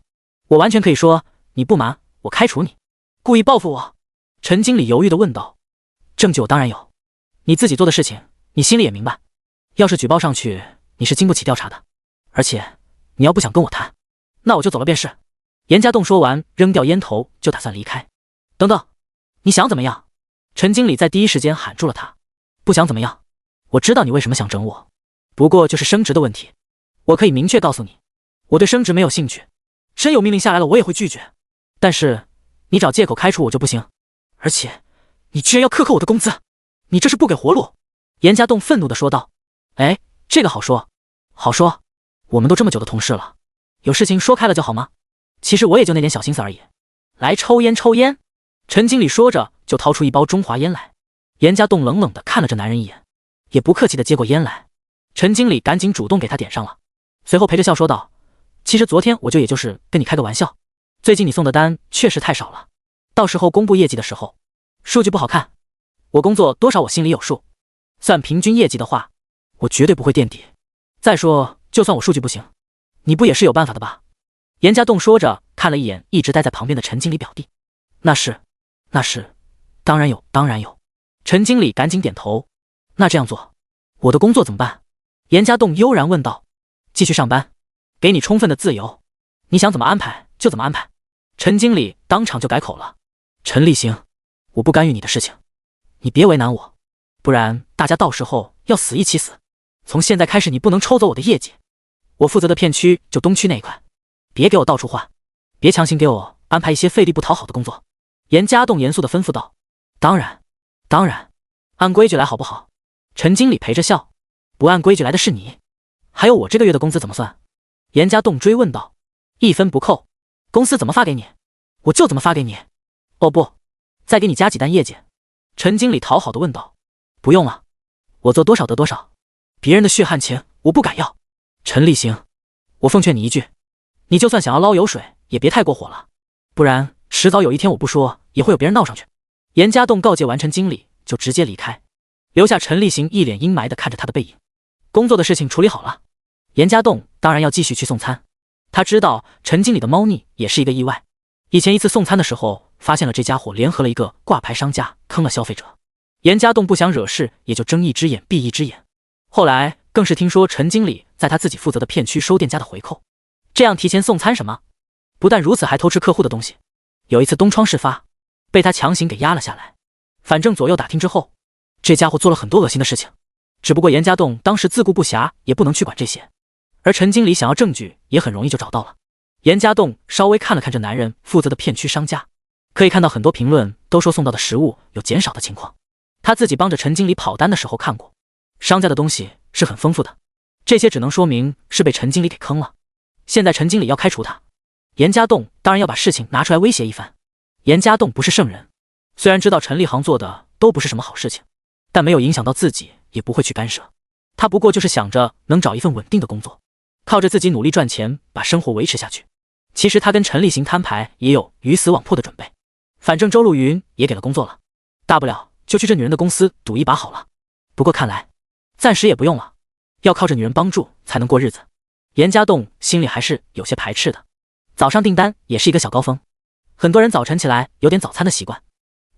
我完全可以说你不满我开除你，故意报复我。陈经理犹豫地问道，证据我当然有，你自己做的事情你心里也明白，要是举报上去你是经不起调查的，而且你要不想跟我谈，那我就走了便是。严家栋说完扔掉烟头就打算离开。等等，你想怎么样？陈经理在第一时间喊住了他，不想怎么样，我知道你为什么想整我，不过就是升职的问题，我可以明确告诉你，我对升职没有兴趣，真有命令下来了我也会拒绝，但是你找借口开除我就不行，而且你居然要克扣我的工资，你这是不给活路。严家栋愤怒地说道，哎，这个好说好说，我们都这么久的同事了，有事情说开了就好吗？其实我也就那点小心思而已，来抽烟抽烟。陈经理说着就掏出一包中华烟来，严家栋冷冷地看了这男人一眼，也不客气地接过烟来。陈经理赶紧主动给他点上了，随后陪着笑说道，其实昨天我也就是跟你开个玩笑，最近你送的单确实太少了，到时候公布业绩的时候数据不好看，我工作多少我心里有数，算平均业绩的话我绝对不会垫底，再说就算我数据不行，你不也是有办法的吧？严家栋说着看了一眼一直待在旁边的陈经理表弟，那是当然有当然有。陈经理赶紧点头，那这样做我的工作怎么办？严家栋悠然问道，继续上班，给你充分的自由，你想怎么安排就怎么安排。陈经理当场就改口了，陈立行，我不干预你的事情，你别为难我，不然大家到时候要死一起死。从现在开始你不能抽走我的业绩，我负责的片区就东区那一块，别给我到处换，别强行给我安排一些费力不讨好的工作。严家栋严肃地吩咐道，当然按规矩来好不好？陈经理陪着笑，不按规矩来的是你，还有我这个月的工资怎么算？严家栋追问道，一分不扣，公司怎么发给你我就怎么发给你。哦不，再给你加几单业绩。陈经理讨好地问道，不用了，我做多少得多少，别人的血汗钱我不敢要。陈立行，我奉劝你一句，你就算想要捞油水也别太过火了，不然迟早有一天我不说也会有别人闹上去。严家栋告诫完陈经理就直接离开，留下陈立行一脸阴霾地看着他的背影。工作的事情处理好了，严家栋当然要继续去送餐。他知道陈经理的猫腻也是一个意外，以前一次送餐的时候发现了这家伙联合了一个挂牌商家坑了消费者，严家栋不想惹事，也就睁一只眼闭一只眼。后来更是听说陈经理在他自己负责的片区收店家的回扣，这样提前送餐什么，不但如此还偷吃客户的东西。有一次东窗事发，被他强行给压了下来。反正左右打听之后，这家伙做了很多恶心的事情，只不过严家栋当时自顾不暇，也不能去管这些，而陈经理想要证据也很容易就找到了。严家栋稍微看了看这男人负责的片区商家，可以看到很多评论都说送到的食物有减少的情况，他自己帮着陈经理跑单的时候看过，商家的东西是很丰富的，这些只能说明是被陈经理给坑了。现在陈经理要开除他，严家栋当然要把事情拿出来威胁一番。严家栋不是圣人，虽然知道陈立行做的都不是什么好事情，但没有影响到自己也不会去干涉，他不过就是想着能找一份稳定的工作，靠着自己努力赚钱把生活维持下去。其实他跟陈立行摊牌也有鱼死网破的准备，反正周路云也给了工作了，大不了就去这女人的公司赌一把好了。不过看来暂时也不用了，要靠着女人帮助才能过日子。严家栋心里还是有些排斥的。早上订单也是一个小高峰，很多人早晨起来有点早餐的习惯，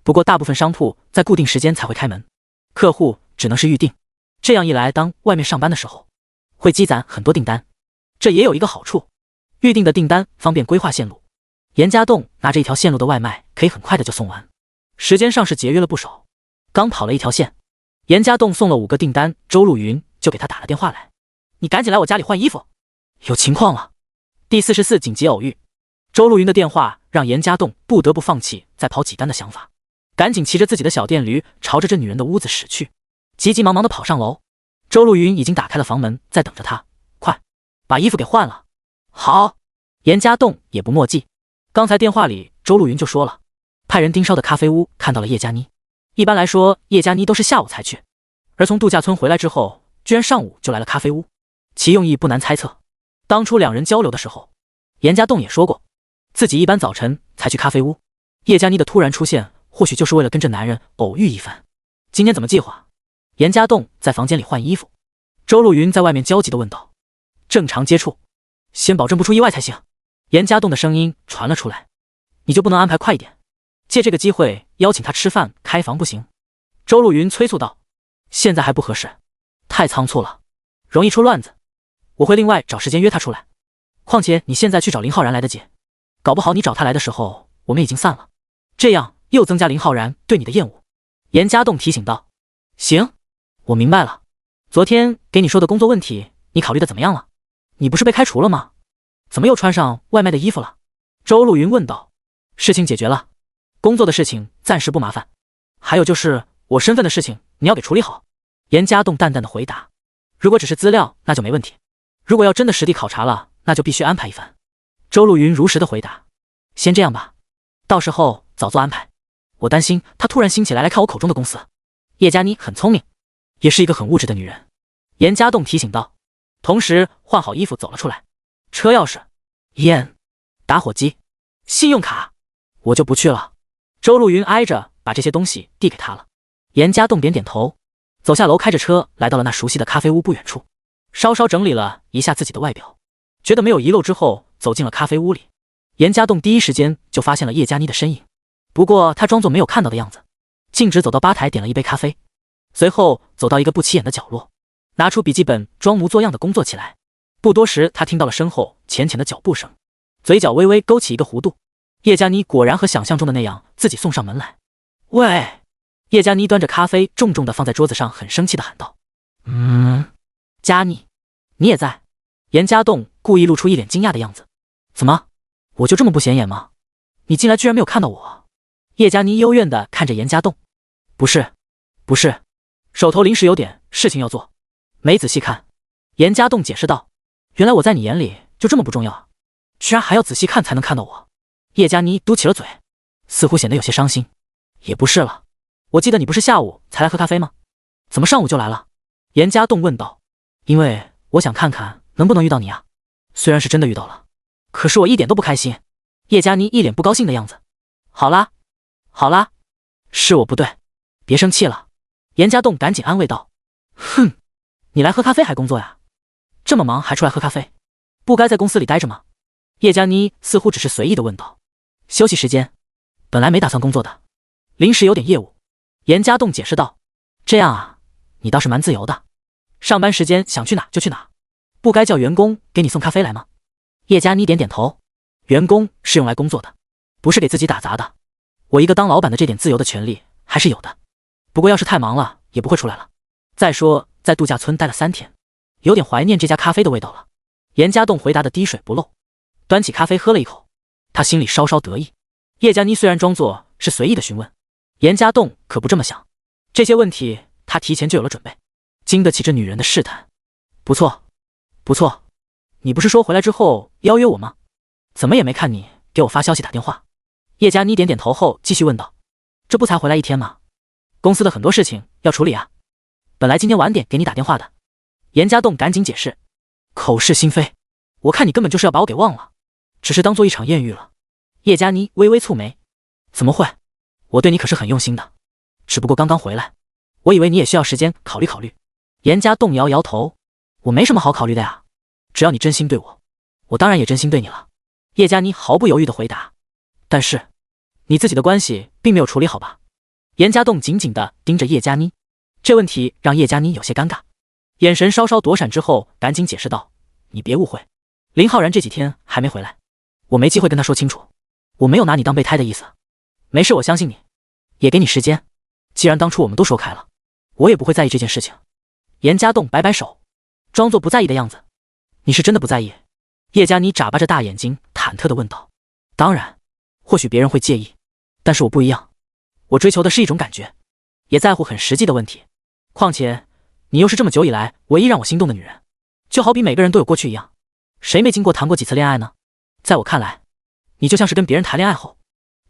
不过大部分商铺在固定时间才会开门，客户只能是预定。这样一来，当外面上班的时候，会积攒很多订单。这也有一个好处，预定的订单方便规划线路。严家栋拿着一条线路的外卖，可以很快的就送完，时间上是节约了不少。刚跑了一条线，严家栋送了5个订单，周路云就给他打了电话来：“你赶紧来我家里换衣服，有情况了。”第44紧急偶遇，周路云的电话让严家栋不得不放弃再跑几单的想法，赶紧骑着自己的小电驴朝着这女人的屋子驶去，急急忙忙的跑上楼。周路云已经打开了房门，在等着他。快，把衣服给换了。好，严家栋也不墨迹。刚才电话里周路云就说了，派人盯梢的咖啡屋看到了叶佳妮。一般来说，叶佳妮都是下午才去，而从度假村回来之后，居然上午就来了咖啡屋，其用意不难猜测。当初2人交流的时候，严家栋也说过，自己一般早晨才去咖啡屋。叶佳妮的突然出现，或许就是为了跟这男人偶遇一番。今天怎么计划？严家栋在房间里换衣服，周路云在外面焦急地问道：“正常接触，先保证不出意外才行。”严家栋的声音传了出来：“你就不能安排快一点？借这个机会邀请他吃饭开房不行？”周路云催促道：“现在还不合适，太仓促了，容易出乱子。我会另外找时间约他出来。况且你现在去找林浩然来得及，搞不好你找他来的时候我们已经散了，这样又增加林浩然对你的厌恶。”严家栋提醒道：“行，我明白了。昨天给你说的工作问题，你考虑的怎么样了？你不是被开除了吗？怎么又穿上外卖的衣服了？”周路云问道。“事情解决了，工作的事情暂时不麻烦，还有就是我身份的事情，你要给处理好。”严家栋淡淡的回答：“如果只是资料，那就没问题；如果要真的实地考察了，那就必须安排一番。”周路云如实的回答：“先这样吧，到时候早做安排。我担心他突然兴起来看我口中的公司。”叶佳妮很聪明，也是一个很物质的女人。严家栋提醒道，同时换好衣服走了出来。车钥匙、烟、打火机、信用卡，我就不去了。周路云挨着把这些东西递给他了。严家栋点点头，走下楼，开着车来到了那熟悉的咖啡屋不远处，稍稍整理了一下自己的外表，觉得没有遗漏之后，走进了咖啡屋里。严家栋第一时间就发现了叶佳妮的身影，不过他装作没有看到的样子，径直走到吧台点了一杯咖啡，随后走到一个不起眼的角落，拿出笔记本装模作样的工作起来。不多时，他听到了身后浅浅的脚步声，嘴角微微勾起一个弧度。叶佳妮果然和想象中的那样，自己送上门来。“喂！”叶佳妮端着咖啡重重地放在桌子上，很生气地喊道：“佳妮，你也在？”严家栋故意露出一脸惊讶的样子：“怎么，我就这么不显眼吗？你进来居然没有看到我？”叶佳妮幽怨地看着严家栋：“不是，手头临时有点事情要做，没仔细看。”严家栋解释道：“原来我在你眼里就这么不重要啊，居然还要仔细看才能看到我。”叶佳妮嘟起了嘴，似乎显得有些伤心。“也不是了，我记得你不是下午才来喝咖啡吗？怎么上午就来了？”严家栋问道。“因为我想看看能不能遇到你啊，虽然是真的遇到了，可是我一点都不开心。”叶佳妮一脸不高兴的样子。“好啦，是我不对，别生气了。”严家栋赶紧安慰道。“哼，你来喝咖啡还工作呀？这么忙还出来喝咖啡，不该在公司里待着吗？”叶佳妮似乎只是随意的问道。“休息时间，本来没打算工作的，临时有点业务。”严家栋解释道。“这样啊，你倒是蛮自由的，上班时间想去哪就去哪，不该叫员工给你送咖啡来吗？”叶佳妮点点头。“员工是用来工作的，不是给自己打杂的。我一个当老板的这点自由的权利还是有的，不过要是太忙了也不会出来了。再说在度假村待了3天，有点怀念这家咖啡的味道了。”严家栋回答的滴水不漏，端起咖啡喝了一口，他心里稍稍得意。叶佳妮虽然装作是随意的询问，严家栋可不这么想，这些问题他提前就有了准备，经得起这女人的试探。“不错，你不是说回来之后邀约我吗？怎么也没看你给我发消息打电话？”叶佳妮点点头后继续问道。“这不才回来1天吗？公司的很多事情要处理啊，本来今天晚点给你打电话的。”严家栋赶紧解释，口是心非，我看你根本就是要把我给忘了，只是当做一场艳遇了。叶佳妮微微蹙眉：“怎么会？我对你可是很用心的，只不过刚刚回来，我以为你也需要时间考虑考虑。”严家栋摇摇头：“我没什么好考虑的呀，只要你真心对我，我当然也真心对你了。”叶佳妮毫不犹豫地回答：“但是你自己的关系并没有处理好吧？”严家栋紧紧地盯着叶佳妮，这问题让叶佳妮有些尴尬，眼神稍稍躲闪之后，赶紧解释道：“你别误会，林浩然这几天还没回来，我没机会跟他说清楚，我没有拿你当备胎的意思。没事，我相信你，也给你时间。既然当初我们都说开了，我也不会在意这件事情。”严家栋摆摆手，装作不在意的样子。“你是真的不在意？”叶佳妮眨巴着大眼睛，忐忑地问道。“当然，或许别人会介意，但是我不一样，我追求的是一种感觉，也在乎很实际的问题。况且，你又是这么久以来唯一让我心动的女人，就好比每个人都有过去一样，谁没经过谈过几次恋爱呢？在我看来，你就像是跟别人谈恋爱后，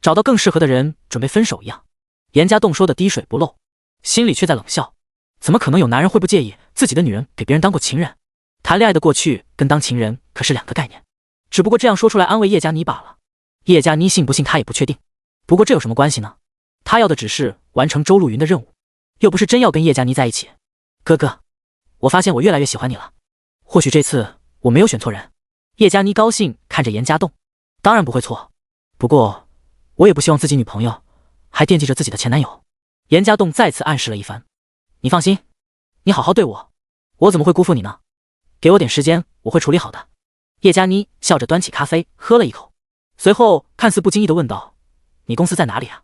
找到更适合的人准备分手一样。”严家栋说的滴水不漏，心里却在冷笑，怎么可能有男人会不介意自己的女人给别人当过情人？谈恋爱的过去跟当情人可是两个概念，只不过这样说出来安慰叶佳妮罢了。叶佳妮信不信他也不确定，不过这有什么关系呢？他要的只是完成周露云的任务，又不是真要跟叶佳妮在一起。哥哥，我发现我越来越喜欢你了，或许这次我没有选错人。叶佳妮高兴看着严家栋，当然不会错，不过我也不希望自己女朋友还惦记着自己的前男友。严家栋再次暗示了一番，你放心，你好好对我，我怎么会辜负你呢？给我点时间，我会处理好的。叶佳妮笑着端起咖啡喝了一口，随后看似不经意地问道：“你公司在哪里啊？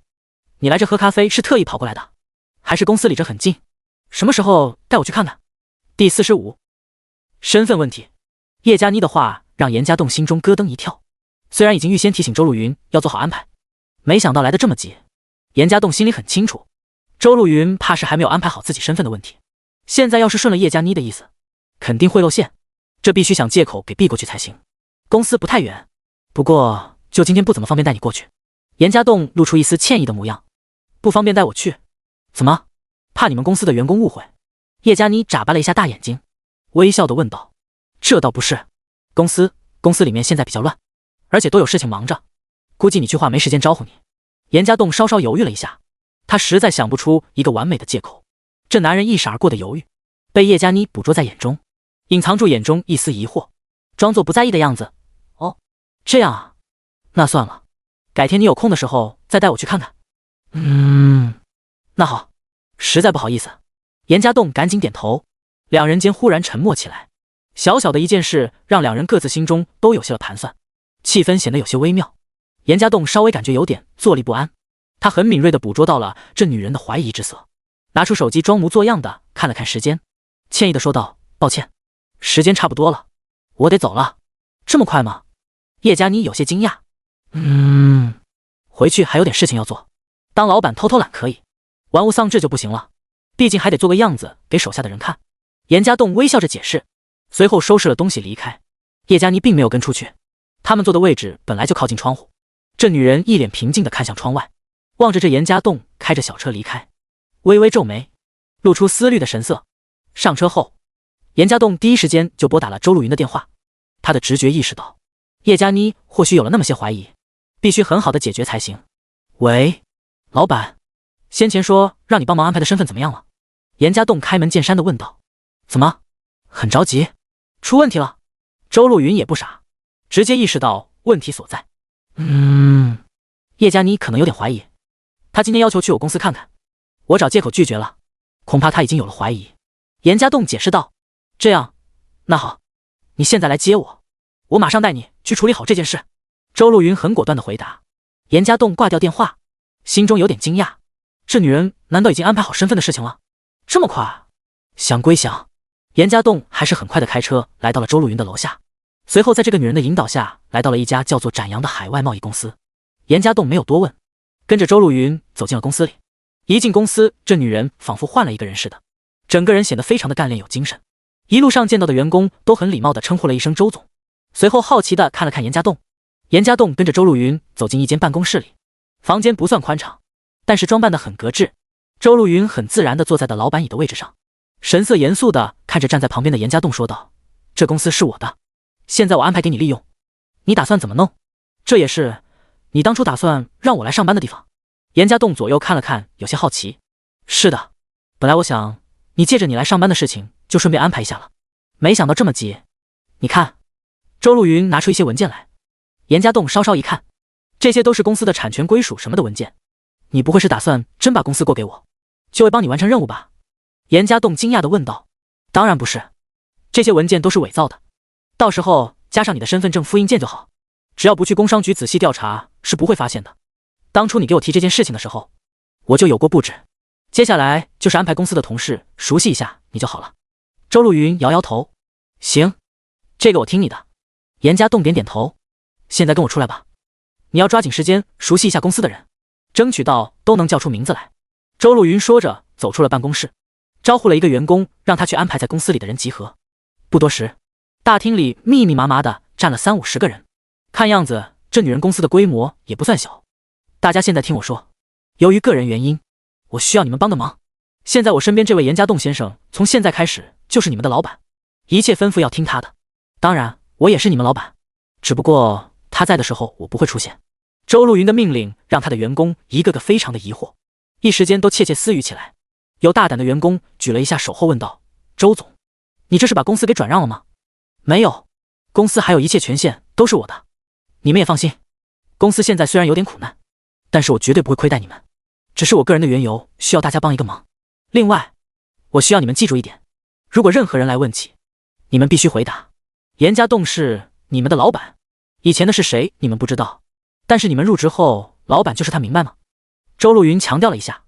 你来这喝咖啡是特意跑过来的，还是公司离这很近？什么时候带我去看看？”第45，身份问题。叶佳妮的话让严家栋心中咯噔一跳，虽然已经预先提醒周露云要做好安排，没想到来得这么急。严家栋心里很清楚，周露云怕是还没有安排好自己身份的问题，现在要是顺了叶佳妮的意思，肯定会露馅，这必须想借口给避过去才行。公司不太远，不过就今天不怎么方便带你过去。严家栋露出一丝歉意的模样，不方便带我去？怎么？怕你们公司的员工误会？叶佳妮眨巴了一下大眼睛，微笑地问道。这倒不是，公司里面现在比较乱，而且都有事情忙着，估计你去话没时间招呼你。严家栋稍稍犹豫了一下，他实在想不出一个完美的借口。这男人一闪而过的犹豫，被叶佳妮捕捉在眼中，隐藏住眼中一丝疑惑，装作不在意的样子。哦，这样啊，那算了，改天你有空的时候再带我去看看。那好，实在不好意思。严家栋赶紧点头，两人间忽然沉默起来。小小的一件事让两人各自心中都有些了盘算，气氛显得有些微妙。严家栋稍微感觉有点坐立不安，他很敏锐地捕捉到了这女人的怀疑之色，拿出手机装模作样的看了看时间，歉意地说道：“抱歉，时间差不多了，我得走了。”这么快吗？叶佳妮有些惊讶。回去还有点事情要做，当老板偷偷懒可以，玩物丧志就不行了，毕竟还得做个样子给手下的人看。严家栋微笑着解释，随后收拾了东西离开。叶佳妮并没有跟出去，他们坐的位置本来就靠近窗户。这女人一脸平静地看向窗外，望着这严家栋开着小车离开，微微皱眉，露出思虑的神色。上车后，严家栋第一时间就拨打了周露云的电话。他的直觉意识到，叶佳妮或许有了那么些怀疑，必须很好的解决才行。喂，老板，先前说让你帮忙安排的身份怎么样了？严家栋开门见山地问道。怎么，很着急？出问题了？周露云也不傻，直接意识到问题所在。叶佳妮可能有点怀疑，她今天要求去我公司看看，我找借口拒绝了，恐怕她已经有了怀疑。严家栋解释道。这样，那好，你现在来接我，我马上带你去处理好这件事。周露云很果断地回答。严家栋挂掉电话，心中有点惊讶，这女人难道已经安排好身份的事情了？这么快？想归想，严家栋还是很快地开车来到了周露云的楼下，随后在这个女人的引导下来到了一家叫做展阳的海外贸易公司。严家栋没有多问，跟着周露云走进了公司里。一进公司，这女人仿佛换了一个人似的，整个人显得非常的干练有精神。一路上见到的员工都很礼貌地称呼了一声周总，随后好奇地看了看严家栋。严家栋跟着周露云走进一间办公室里，房间不算宽敞，但是装扮得很格致。周露云很自然地坐在了老板椅的位置上，神色严肃地看着站在旁边的严家栋说道：“这公司是我的，现在我安排给你利用，你打算怎么弄？这也是你当初打算让我来上班的地方。”严家栋左右看了看，有些好奇。是的，本来我想你借着你来上班的事情就顺便安排一下了，没想到这么急。你看。周露云拿出一些文件来，严家栋稍稍一看，这些都是公司的产权归属什么的文件，你不会是打算真把公司过给我，就为帮你完成任务吧？严家栋惊讶地问道。当然不是，这些文件都是伪造的，到时候加上你的身份证复印件就好，只要不去工商局仔细调查是不会发现的。当初你给我提这件事情的时候，我就有过布置，接下来就是安排公司的同事熟悉一下你就好了。周陆云摇摇头，行，这个我听你的。严家栋点点头，现在跟我出来吧，你要抓紧时间熟悉一下公司的人，争取到都能叫出名字来。周陆云说着走出了办公室，招呼了一个员工，让他去安排在公司里的人集合。不多时，大厅里密密麻麻的站了30-50个人，看样子这女人公司的规模也不算小。大家现在听我说，由于个人原因，我需要你们帮个忙。现在我身边这位严家栋先生从现在开始就是你们的老板，一切吩咐要听他的，当然我也是你们老板，只不过他在的时候我不会出现。周陆云的命令让他的员工一个个非常的疑惑，一时间都窃窃私语起来。有大胆的员工举了一下手后问道，周总，你这是把公司给转让了吗？没有，公司还有一切权限都是我的，你们也放心，公司现在虽然有点苦难，但是我绝对不会亏待你们，只是我个人的缘由需要大家帮一个忙。另外，我需要你们记住一点，如果任何人来问起，你们必须回答严家栋是你们的老板，以前的是谁你们不知道，但是你们入职后老板就是他，明白吗？周陆云强调了一下。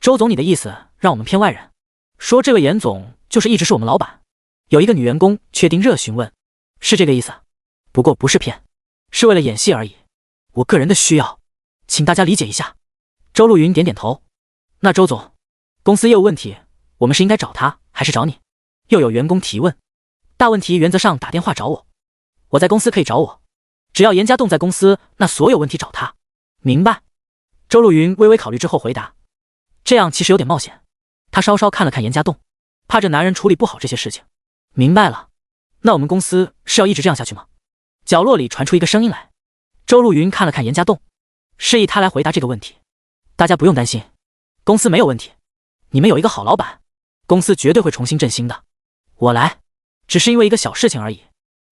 周总，你的意思让我们骗外人，说这位严总就是一直是我们老板？有一个女员工确定热询问，是这个意思，不过不是骗，是为了演戏而已，我个人的需要，请大家理解一下。周陆云点点头。那周总，公司业务问题，我们是应该找他还是找你？又有员工提问。大问题原则上打电话找我，我在公司可以找我，只要严家栋在公司，那所有问题找他。明白？周陆云微微考虑之后回答。这样其实有点冒险，他稍稍看了看严家栋，怕这男人处理不好这些事情。明白了，那我们公司是要一直这样下去吗？角落里传出一个声音来。周陆云看了看严家栋，示意他来回答这个问题。大家不用担心，公司没有问题，你们有一个好老板，公司绝对会重新振兴的。我来，只是因为一个小事情而已，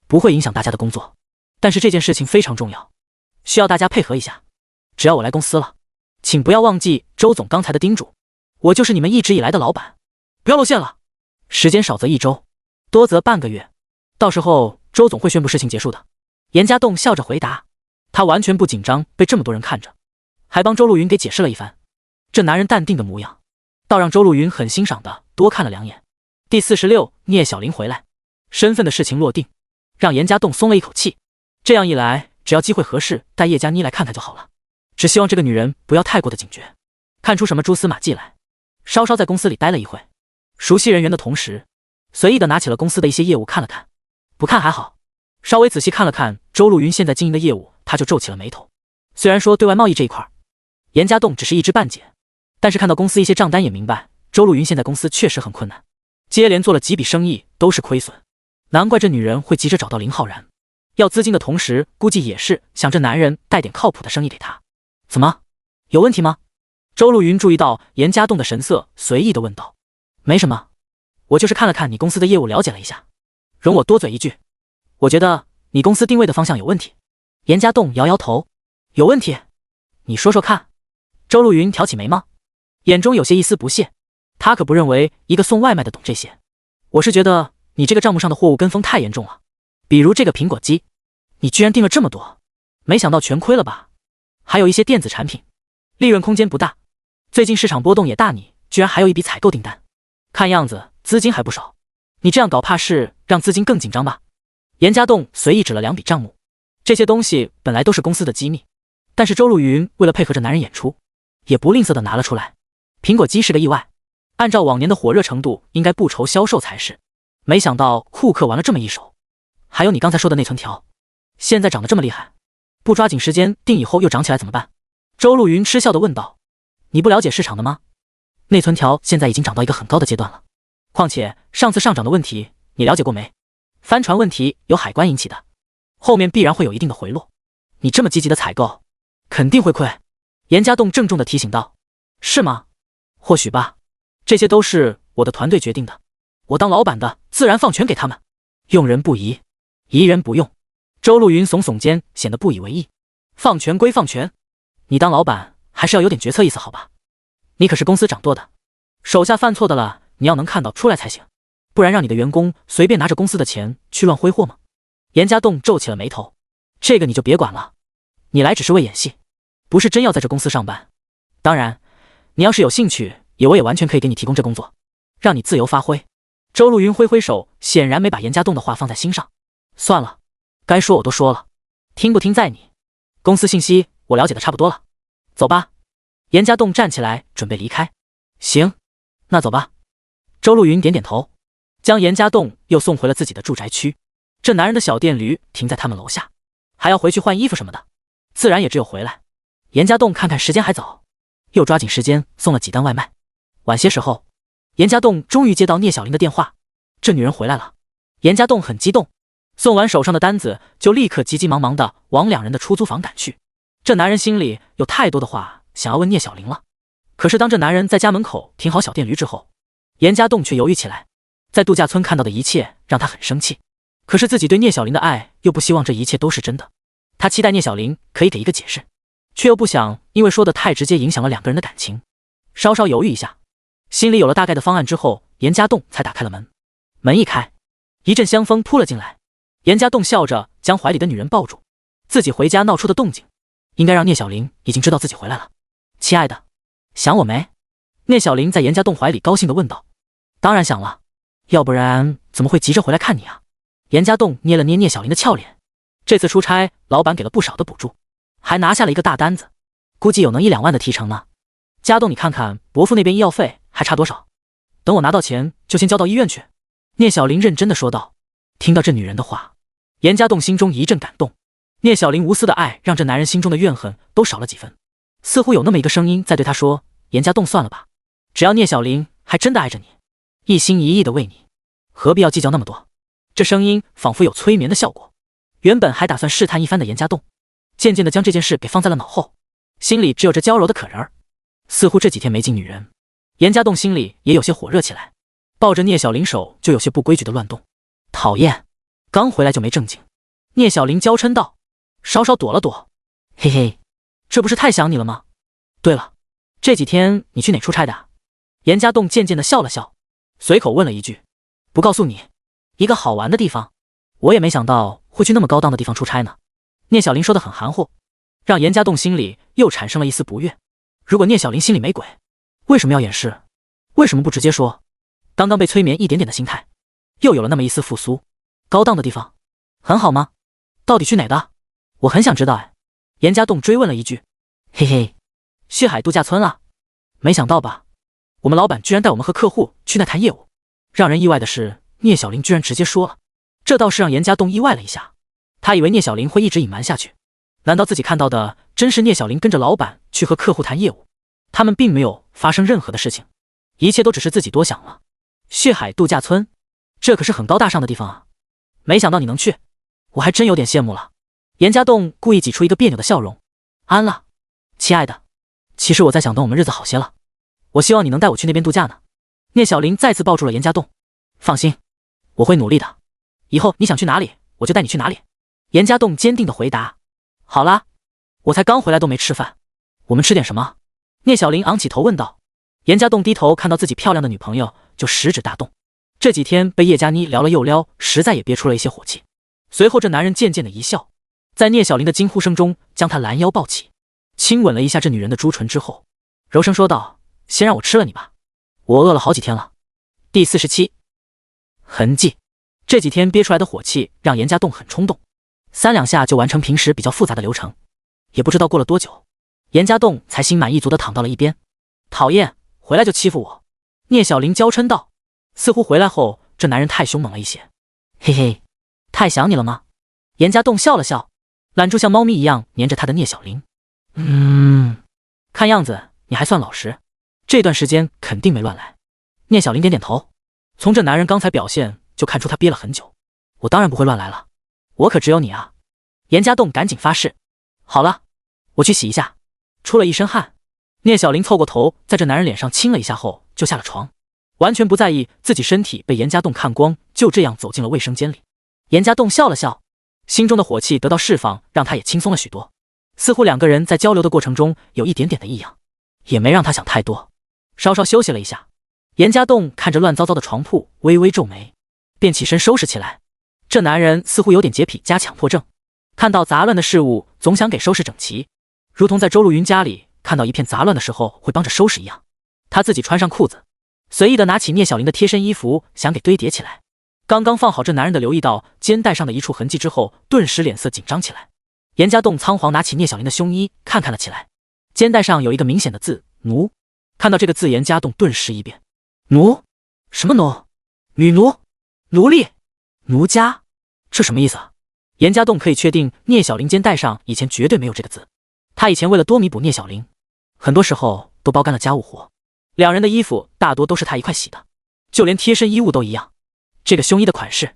不会影响大家的工作，但是这件事情非常重要，需要大家配合一下。只要我来公司了，请不要忘记周总刚才的叮嘱，我就是你们一直以来的老板，不要露馅了。时间少则1周，多则半个月，到时候周总会宣布事情结束的。严家栋笑着回答，他完全不紧张被这么多人看着，还帮周陆云给解释了一番。这男人淡定的模样，倒让周陆云很欣赏的多看了2眼。第46，聂小玲回来，身份的事情落定，让严家栋松了一口气。这样一来，只要机会合适，带叶佳妮来看看就好了。只希望这个女人不要太过的警觉，看出什么蛛丝马迹来。稍稍在公司里待了一会，熟悉人员的同时，随意的拿起了公司的一些业务看了看。不看还好，稍微仔细看了看周陆云现在经营的业务，他就皱起了眉头。虽然说对外贸易这一块，严家栋只是一知半解，但是看到公司一些账单也明白，周陆云现在公司确实很困难，接连做了几笔生意都是亏损，难怪这女人会急着找到林浩然，要资金的同时，估计也是想这男人带点靠谱的生意给他。怎么，有问题吗？周陆云注意到严家栋的神色，随意的问道。没什么，我就是看了看你公司的业务，了解了一下。容我多嘴一句，我觉得你公司定位的方向有问题。严家栋摇摇头。有问题？你说说看。周陆云挑起眉毛，眼中有些一丝不屑。他可不认为一个送外卖的懂这些。我是觉得你这个账目上的货物跟风太严重了，比如这个苹果机，你居然订了这么多，没想到全亏了吧？还有一些电子产品，利润空间不大，最近市场波动也大，你居然还有一笔采购订单，看样子资金还不少，你这样搞怕是让资金更紧张吧？严家栋随意指了2笔账目，这些东西本来都是公司的机密，但是周陆云为了配合着男人演出，也不吝啬的拿了出来。苹果机是个意外，按照往年的火热程度，应该不愁销售才是，没想到库克玩了这么一手。还有你刚才说的内存条，现在涨得这么厉害，不抓紧时间定以后又涨起来怎么办？周陆云嗤笑地问道。你不了解市场的吗？内存条现在已经涨到一个很高的阶段了，况且上次上涨的问题你了解过没？帆船问题由海关引起的，后面必然会有一定的回落，你这么积极的采购，肯定会亏。严家栋郑重地提醒道。是吗？或许吧，这些都是我的团队决定的，我当老板的自然放权给他们，用人不疑，疑人不用。周陆云耸耸肩，显得不以为意。放权归放权，你当老板还是要有点决策意思好吧？你可是公司掌舵的，手下犯错的了，你要能看到出来才行，不然让你的员工随便拿着公司的钱去乱挥霍吗？严家栋皱起了眉头，这个你就别管了，你来只是为演戏，不是真要在这公司上班。当然，你要是有兴趣，我也完全可以给你提供这工作，让你自由发挥。周陆云挥挥手，显然没把严家栋的话放在心上。算了，该说我都说了，听不听在你。公司信息我了解的差不多了，走吧。严家栋站起来准备离开。行，那走吧。周陆云点点头，将严家栋又送回了自己的住宅区。这男人的小电驴停在他们楼下，还要回去换衣服什么的，自然也只有回来。严家栋看看时间还早，又抓紧时间送了几单外卖。晚些时候，严家栋终于接到聂小玲的电话，这女人回来了。严家栋很激动，送完手上的单子就立刻急急忙忙地往两人的出租房赶去。这男人心里有太多的话想要问聂小玲了，可是当这男人在家门口停好小电驴之后，严家栋却犹豫起来。在度假村看到的一切让他很生气，可是自己对聂小玲的爱又不希望这一切都是真的。他期待聂小玲可以给一个解释，却又不想因为说的太直接影响了两个人的感情。稍稍犹豫一下，心里有了大概的方案之后，严家栋才打开了门。门一开，一阵香风扑了进来。严家栋笑着将怀里的女人抱住，自己回家闹出的动静应该让聂小玲已经知道自己回来了。亲爱的，想我没？聂小玲在严家栋怀里高兴地问道。当然想了，要不然怎么会急着回来看你啊？严家栋捏了捏聂小玲的俏脸，这次出差老板给了不少的补助，还拿下了一个大单子，估计有能1-2万的提成呢。家栋你看看伯父那边医药费还差多少，等我拿到钱就先交到医院去。聂小玲认真地说道。听到这女人的话，严家栋心中一阵感动。聂小玲无私的爱让这男人心中的怨恨都少了几分，似乎有那么一个声音在对他说，严家栋算了吧，只要聂小玲还真的爱着你，一心一意的为你，何必要计较那么多。这声音仿佛有催眠的效果，原本还打算试探一番的严家栋渐渐地将这件事给放在了脑后，心里只有这娇柔的可人儿。似乎这几天没进女人，严家栋心里也有些火热起来，抱着聂小玲手就有些不规矩的乱动。讨厌，刚回来就没正经。聂小玲娇嗔道，稍稍躲了躲，嘿嘿，这不是太想你了吗？对了，这几天你去哪出差的啊？严家栋渐渐地笑了笑，随口问了一句，不告诉你，一个好玩的地方。我也没想到会去那么高档的地方出差呢。聂小玲说得很含糊，让严家栋心里又产生了一丝不悦。如果聂小玲心里没鬼，为什么要掩饰？为什么不直接说？刚刚被催眠一点点的心态又有了那么一丝复苏。高档的地方很好吗？到底去哪的？我很想知道哎。严家栋追问了一句。嘿嘿，旭海度假村啊。没想到吧，我们老板居然带我们和客户去那谈业务。让人意外的是，聂小玲居然直接说了，这倒是让严家栋意外了一下。他以为聂小玲会一直隐瞒下去，难道自己看到的真是聂小玲跟着老板去和客户谈业务？他们并没有发生任何的事情，一切都只是自己多想了。旭海度假村，这可是很高大上的地方啊，没想到你能去，我还真有点羡慕了。严家栋故意挤出一个别扭的笑容。安了，亲爱的，其实我在想等我们日子好些了，我希望你能带我去那边度假呢。聂小玲再次抱住了严家栋。放心，我会努力的，以后你想去哪里我就带你去哪里。严家栋坚定地回答。好啦，我才刚回来都没吃饭，我们吃点什么？聂小玲昂起头问道。严家栋低头看到自己漂亮的女朋友就食指大动，这几天被叶佳妮撩了又撩，实在也憋出了一些火气。随后这男人渐渐的一笑，在聂小玲的惊呼声中将她拦腰抱起，亲吻了一下这女人的朱唇之后，柔声说道，先让我吃了你吧，我饿了好几天了。第47痕迹。这几天憋出来的火气让严家栋很冲动，3-2下就完成平时比较复杂的流程。也不知道过了多久，严家栋才心满意足地躺到了一边。讨厌，回来就欺负我。聂小玲娇嗔道，似乎回来后这男人太凶猛了一些。嘿嘿，太想你了吗？严家栋笑了笑，揽住像猫咪一样黏着他的聂小玲。看样子你还算老实，这段时间肯定没乱来。聂小玲点点头，从这男人刚才表现就看出他憋了很久。我当然不会乱来了，我可只有你啊。严家栋赶紧发誓。好了，我去洗一下。出了一身汗，聂小玲凑过头在这男人脸上亲了一下后就下了床，完全不在意自己身体被严家栋看光，就这样走进了卫生间里。严家栋笑了笑，心中的火气得到释放，让他也轻松了许多。似乎两个人在交流的过程中有一点点的异样，也没让他想太多。稍稍休息了一下，严家栋看着乱糟糟的床铺，微微皱眉，便起身收拾起来。这男人似乎有点洁癖加强迫症，看到杂乱的事物总想给收拾整齐，如同在周露云家里看到一片杂乱的时候会帮着收拾一样。他自己穿上裤子，随意的拿起聂小玲的贴身衣服想给堆叠起来。刚刚放好，这男人的留意到肩带上的一处痕迹之后，顿时脸色紧张起来。严家栋仓皇拿起聂小玲的胸衣看了起来，肩带上有一个明显的字奴。看到这个字，严家栋顿时一变，奴？什么奴？女奴？奴隶？奴家？这什么意思啊？严家栋可以确定聂小玲肩带上以前绝对没有这个字，他以前为了多弥补聂小玲，很多时候都包干了家务活，两人的衣服大多都是他一块洗的，就连贴身衣物都一样。这个胸衣的款式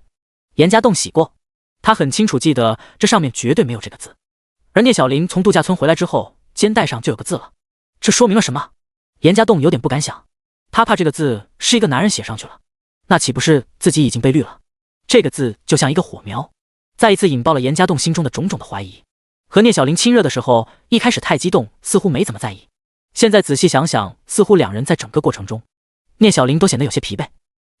严家栋洗过，他很清楚记得这上面绝对没有这个字。而聂小玲从度假村回来之后，肩带上就有个字了，这说明了什么？严家栋有点不敢想，他怕这个字是一个男人写上去了，那岂不是自己已经被绿了？这个字就像一个火苗，再一次引爆了严家栋心中的种种的怀疑。和聂小玲亲热的时候，一开始太激动，似乎没怎么在意，现在仔细想想，似乎两人在整个过程中，聂小玲都显得有些疲惫，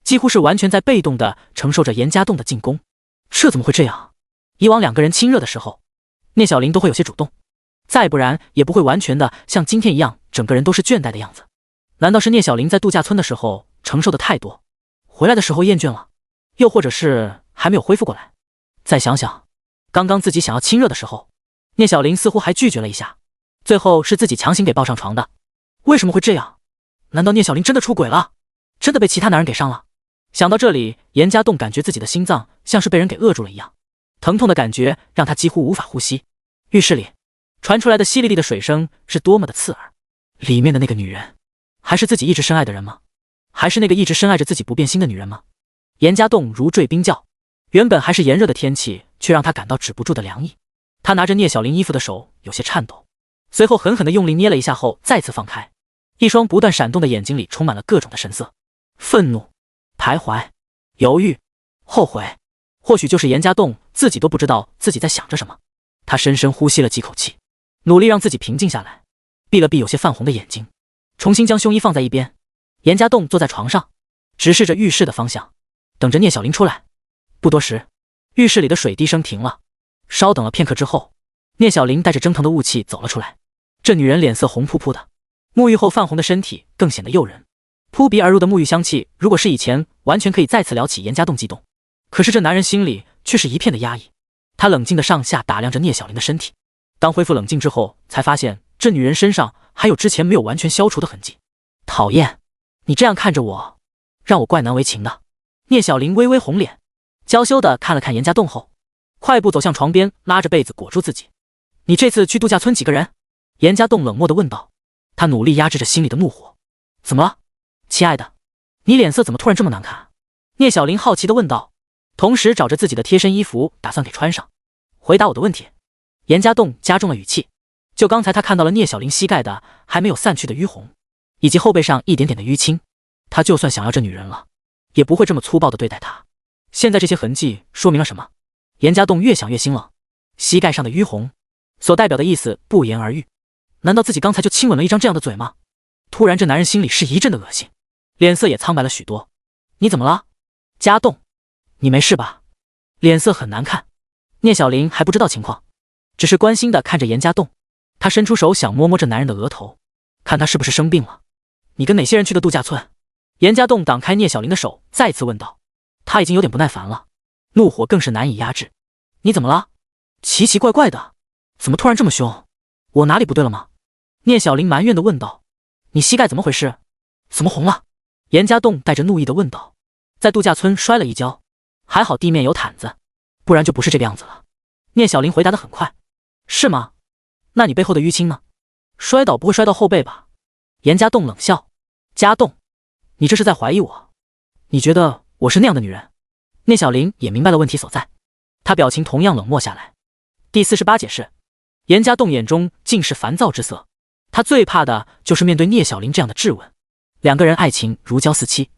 几乎是完全在被动的承受着严家栋的进攻。这怎么会这样？以往两个人亲热的时候，聂小玲都会有些主动，再不然也不会完全的像今天一样，整个人都是倦怠的样子。难道是聂小玲在度假村的时候承受的太多，回来的时候厌倦了？又或者是还没有恢复过来？再想想，刚刚自己想要亲热的时候，聂小玲似乎还拒绝了一下，最后是自己强行给抱上床的。为什么会这样？难道聂小玲真的出轨了？真的被其他男人给伤了？想到这里，严家栋感觉自己的心脏像是被人给扼住了一样，疼痛的感觉让他几乎无法呼吸。浴室里传出来的淅沥沥的水声是多么的刺耳，里面的那个女人还是自己一直深爱的人吗？还是那个一直深爱着自己不变心的女人吗？严家栋如坠冰窖，原本还是炎热的天气却让他感到止不住的凉意。他拿着聂小玲衣服的手有些颤抖，随后狠狠地用力捏了一下后再次放开，一双不断闪动的眼睛里充满了各种的神色，愤怒、徘徊、犹豫、后悔，或许就是严家栋自己都不知道自己在想着什么。他深深呼吸了几口气，努力让自己平静下来，闭了闭有些泛红的眼睛，重新将胸衣放在一边。严家栋坐在床上，直视着浴室的方向，等着聂小玲出来。不多时，浴室里的水滴声停了。稍等了片刻之后，聂小玲带着蒸腾的雾气走了出来。这女人脸色红扑扑的，沐浴后泛红的身体更显得诱人。扑鼻而入的沐浴香气，如果是以前，完全可以再次撩起严家栋悸动。可是这男人心里却是一片的压抑。他冷静的上下打量着聂小玲的身体，当恢复冷静之后，才发现这女人身上还有之前没有完全消除的痕迹。讨厌，你这样看着我，让我怪难为情的。聂小玲微微红脸，娇羞的看了看严家栋后，快步走向床边，拉着被子裹住自己。你这次去度假村几个人？严家栋冷漠的问道。他努力压制着心里的怒火。怎么了，亲爱的？你脸色怎么突然这么难看？聂小玲好奇的问道，同时找着自己的贴身衣服打算给穿上。回答我的问题。严家栋加重了语气。就刚才他看到了聂小玲膝盖的还没有散去的淤红，以及后背上一点点的淤青，他就算想要这女人了，也不会这么粗暴的对待她。现在这些痕迹说明了什么？严家栋越想越心冷。膝盖上的淤红所代表的意思不言而喻，难道自己刚才就亲吻了一张这样的嘴吗？突然这男人心里是一阵的恶心，脸色也苍白了许多。你怎么了，家栋？你没事吧？脸色很难看。聂小玲还不知道情况，只是关心的看着严家栋。她伸出手想摸摸这男人的额头，看他是不是生病了。你跟哪些人去的度假村？严家栋挡开聂小玲的手，再次问道。他已经有点不耐烦了，怒火更是难以压制。你怎么了？奇奇怪怪的，怎么突然这么凶？我哪里不对了吗？聂小玲埋怨的问道。你膝盖怎么回事？怎么红了？严家栋带着怒意的问道。在度假村摔了一跤，还好地面有毯子，不然就不是这个样子了。聂小玲回答的很快。是吗？那你背后的淤青呢？摔倒不会摔到后背吧？严家栋冷笑。家栋，你这是在怀疑我？你觉得我是那样的女人？聂小玲也明白了问题所在，她表情同样冷漠下来。第48解释。严家栋眼中尽是烦躁之色，他最怕的就是面对聂小玲这样的质问。两个人爱情如胶似漆，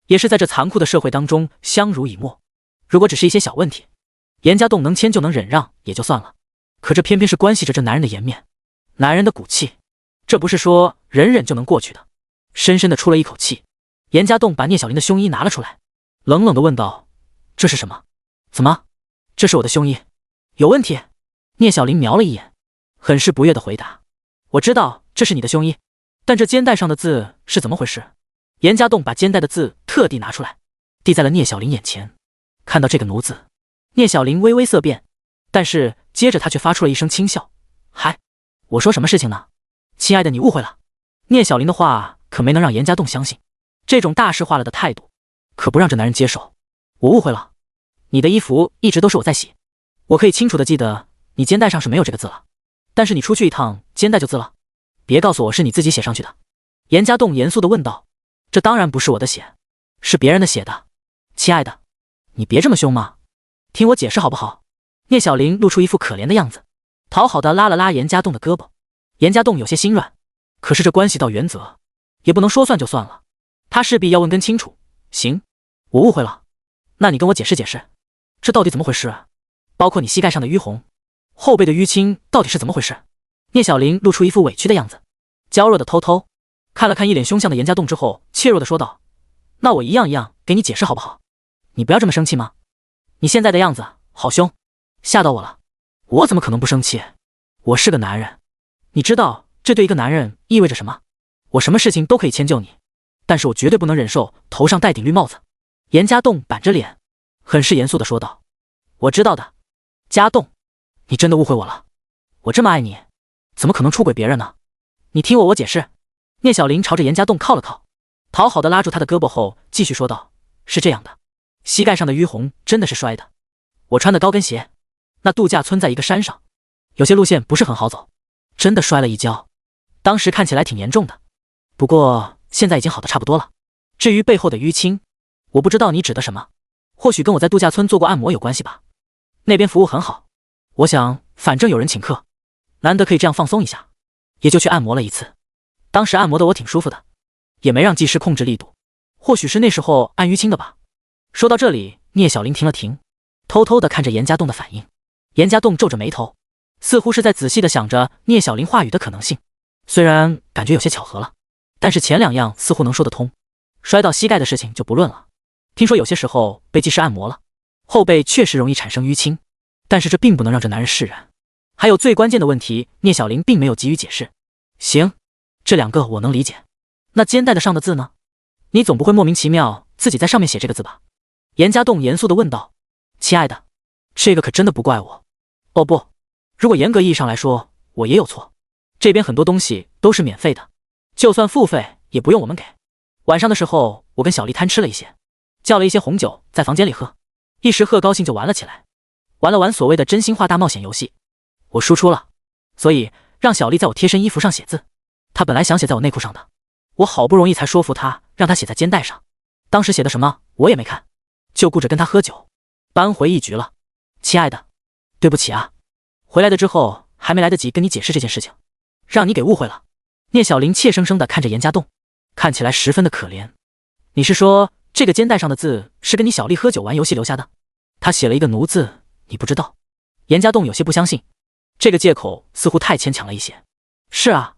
也是在这残酷的社会当中相濡以沫。如果只是一些小问题，严家栋能迁就能忍让也就算了，可这偏偏是关系着这男人的颜面，男人的骨气，这不是说忍忍就能过去的。深深地出了一口气，严家栋把聂小林的胸衣拿了出来，冷冷地问道：“这是什么？怎么？这是我的胸衣，有问题？”聂小林瞄了一眼，很是不悦地回答：“我知道这是你的胸衣，但这肩带上的字是怎么回事？”严家栋把肩带的字特地拿出来，递在了聂小林眼前。看到这个奴字，聂小林微微色变，但是接着他却发出了一声轻笑：“嗨，我说什么事情呢？亲爱的，你误会了。”聂小林的话可没能让严家栋相信，这种大事化了的态度可不让这男人接受。我误会了，你的衣服一直都是我在洗，我可以清楚地记得你肩带上是没有这个字了，但是你出去一趟肩带就字了，别告诉我是你自己写上去的。严家栋严肃地问道：“这当然不是我的写，是别人的写的。亲爱的，你别这么凶嘛，听我解释好不好？”聂小林露出一副可怜的样子，讨好地拉了拉严家栋的胳膊。严家栋有些心软，可是这关系到原则，也不能说算就算了，他势必要问根清楚。行，我误会了，那你跟我解释解释，这到底怎么回事？包括你膝盖上的淤红，后背的淤青到底是怎么回事？聂小林露出一副委屈的样子，娇弱的偷偷看了看一脸凶相的严家栋之后，怯弱地说道：“那我一样一样给你解释好不好？你不要这么生气吗？你现在的样子好凶，吓到我了。我怎么可能不生气？我是个男人，你知道这对一个男人意味着什么？我什么事情都可以迁就你，但是我绝对不能忍受头上戴顶绿帽子。”严家栋板着脸，很是严肃地说道：“我知道的，家栋，你真的误会我了。我这么爱你，怎么可能出轨别人呢？你听我解释。”聂小林朝着严家栋靠了靠，讨好地拉住他的胳膊后，继续说道：“是这样的，膝盖上的淤红真的是摔的。我穿的高跟鞋，那度假村在一个山上，有些路线不是很好走，真的摔了一跤，当时看起来挺严重的，不过现在已经好的差不多了。至于背后的淤青，我不知道你指的什么，或许跟我在度假村做过按摩有关系吧，那边服务很好，我想反正有人请客，难得可以这样放松一下，也就去按摩了一次。当时按摩的我挺舒服的，也没让技师控制力度，或许是那时候按淤青的吧。”说到这里，聂小林停了停，偷偷地看着严家栋的反应。严家栋皱着眉头，似乎是在仔细地想着聂小林话语的可能性。虽然感觉有些巧合了，但是前两样似乎能说得通。摔到膝盖的事情就不论了，听说有些时候被技师按摩了，后背确实容易产生淤青，但是这并不能让这男人释然。还有最关键的问题，聂小林并没有急于解释。行，这两个我能理解，那肩带的上的字呢？你总不会莫名其妙自己在上面写这个字吧？严家栋严肃地问道。亲爱的，这个可真的不怪我。哦不，如果严格意义上来说，我也有错。这边很多东西都是免费的，就算付费也不用我们给。晚上的时候，我跟小丽贪吃了一些，叫了一些红酒在房间里喝，一时喝高兴就玩了起来，玩所谓的真心话大冒险游戏。我输出了，所以让小丽在我贴身衣服上写字。她本来想写在我内裤上的，我好不容易才说服她，让她写在肩带上。当时写的什么我也没看，就顾着跟她喝酒，扳回一局了。亲爱的，对不起啊，回来的之后还没来得及跟你解释这件事情，让你给误会了。聂小林怯生生地看着严家栋，看起来十分的可怜。你是说这个肩带上的字是跟你小丽喝酒玩游戏留下的？他写了一个奴字，你不知道？严家栋有些不相信，这个借口似乎太牵强了一些。是啊，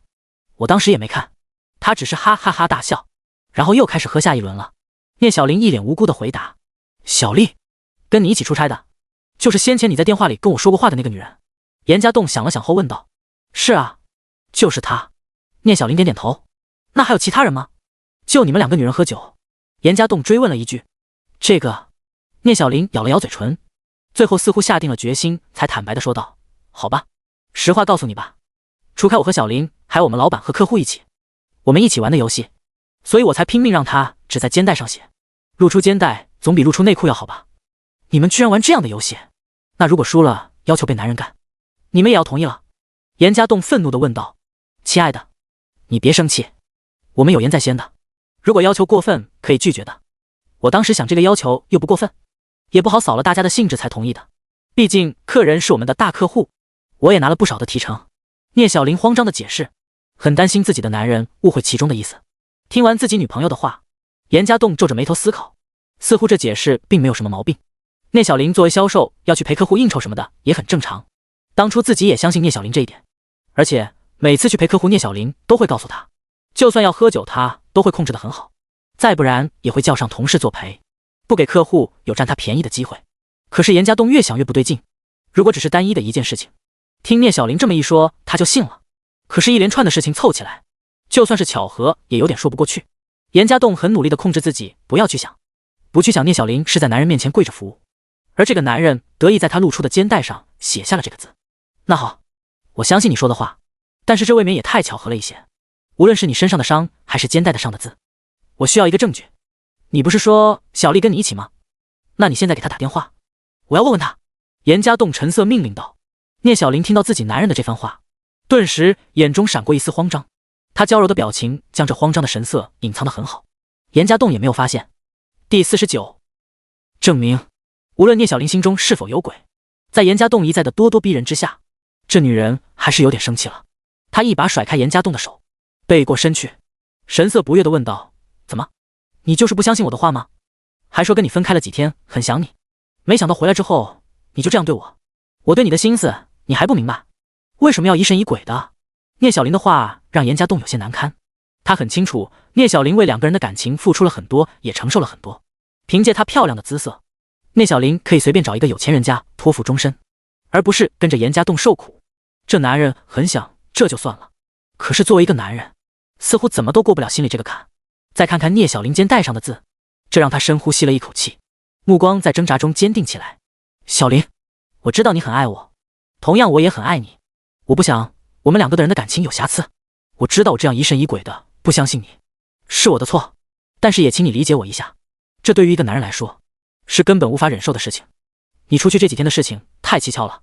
我当时也没看。他只是哈哈哈大笑，然后又开始喝下一轮了。聂小林一脸无辜地回答：小丽，跟你一起出差的，就是先前你在电话里跟我说过话的那个女人。严家栋想了想后问道：是啊，就是她。聂小林点点头。那还有其他人吗？就你们两个女人喝酒？严家栋追问了一句。这个，聂小林咬了咬嘴唇，最后似乎下定了决心，才坦白地说道：好吧，实话告诉你吧，除开我和小林，还有我们老板和客户一起，我们一起玩的游戏，所以我才拼命让他只在肩带上写，露出肩带总比露出内裤要好吧？你们居然玩这样的游戏，那如果输了要求被男人干，你们也要同意了？严家栋愤怒地问道。亲爱的，你别生气，我们有言在先的，如果要求过分可以拒绝的。我当时想这个要求又不过分，也不好扫了大家的兴致才同意的，毕竟客人是我们的大客户，我也拿了不少的提成。聂小林慌张地解释，很担心自己的男人误会其中的意思。听完自己女朋友的话，严家栋皱着眉头思考，似乎这解释并没有什么毛病。聂小林作为销售要去陪客户应酬什么的也很正常，当初自己也相信聂小林这一点，而且每次去陪客户，聂小林都会告诉他，就算要喝酒，他都会控制得很好，再不然也会叫上同事作陪，不给客户有占他便宜的机会。可是严家栋越想越不对劲，如果只是单一的一件事情，听聂小林这么一说，他就信了。可是，一连串的事情凑起来，就算是巧合，也有点说不过去。严家栋很努力地控制自己，不要去想，不去想聂小林是在男人面前跪着服务，而这个男人得意在他露出的肩带上写下了这个字。那好，我相信你说的话，但是这未免也太巧合了一些。无论是你身上的伤，还是肩带的上的字，我需要一个证据。你不是说小丽跟你一起吗？那你现在给她打电话，我要问问她。严家栋沉色命令道。聂小林听到自己男人的这番话，顿时眼中闪过一丝慌张，他娇柔的表情将这慌张的神色隐藏得很好，严家栋也没有发现。第49证明，无论聂小林心中是否有鬼，在严家栋一再的咄咄逼人之下，这女人还是有点生气了。她一把甩开严家栋的手，背过身去，神色不悦地问道：怎么，你就是不相信我的话吗？还说跟你分开了几天，很想你，没想到回来之后你就这样对我。我对你的心思你还不明白？为什么要疑神疑鬼的？聂小林的话让严家栋有些难堪。他很清楚聂小林为两个人的感情付出了很多，也承受了很多。凭借她漂亮的姿色，聂小林可以随便找一个有钱人家托付终身，而不是跟着严家栋受苦。这男人很想这就算了，可是作为一个男人，似乎怎么都过不了心里这个坎。再看看聂小林肩带上的字，这让他深呼吸了一口气，目光在挣扎中坚定起来。小林，我知道你很爱我，同样我也很爱你，我不想我们两个的人的感情有瑕疵。我知道我这样疑神疑鬼的不相信你是我的错，但是也请你理解我一下，这对于一个男人来说是根本无法忍受的事情。你出去这几天的事情太蹊跷了，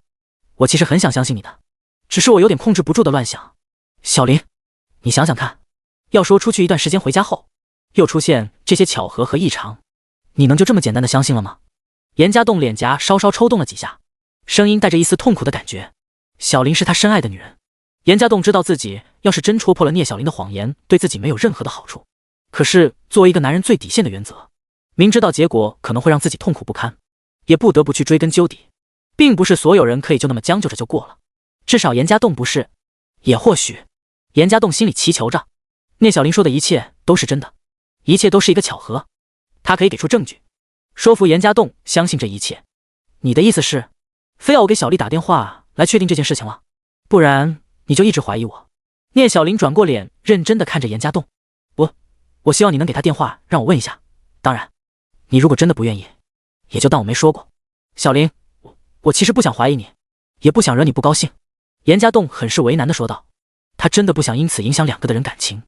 我其实很想相信你的，只是我有点控制不住的乱想。小林，你想想看，要说出去一段时间回家后又出现这些巧合和异常，你能就这么简单的相信了吗？严家栋脸颊稍稍抽动了几下，声音带着一丝痛苦的感觉。小林是他深爱的女人，严家栋知道自己要是真戳破了聂小林的谎言，对自己没有任何的好处。可是作为一个男人最底线的原则，明知道结果可能会让自己痛苦不堪，也不得不去追根究底。并不是所有人可以就那么将就着就过了，至少严家栋不是。也或许严家栋心里祈求着聂小林说的一切都是真的，一切都是一个巧合，他可以给出证据说服严家栋相信这一切。你的意思是非要我给小丽打电话来确定这件事情了？不然你就一直怀疑我？聂小林转过脸认真地看着严家栋。我希望你能给他电话让我问一下，当然你如果真的不愿意，也就当我没说过。小林，我其实不想怀疑你，也不想惹你不高兴。严家栋很是为难地说道，他真的不想因此影响两个的人感情。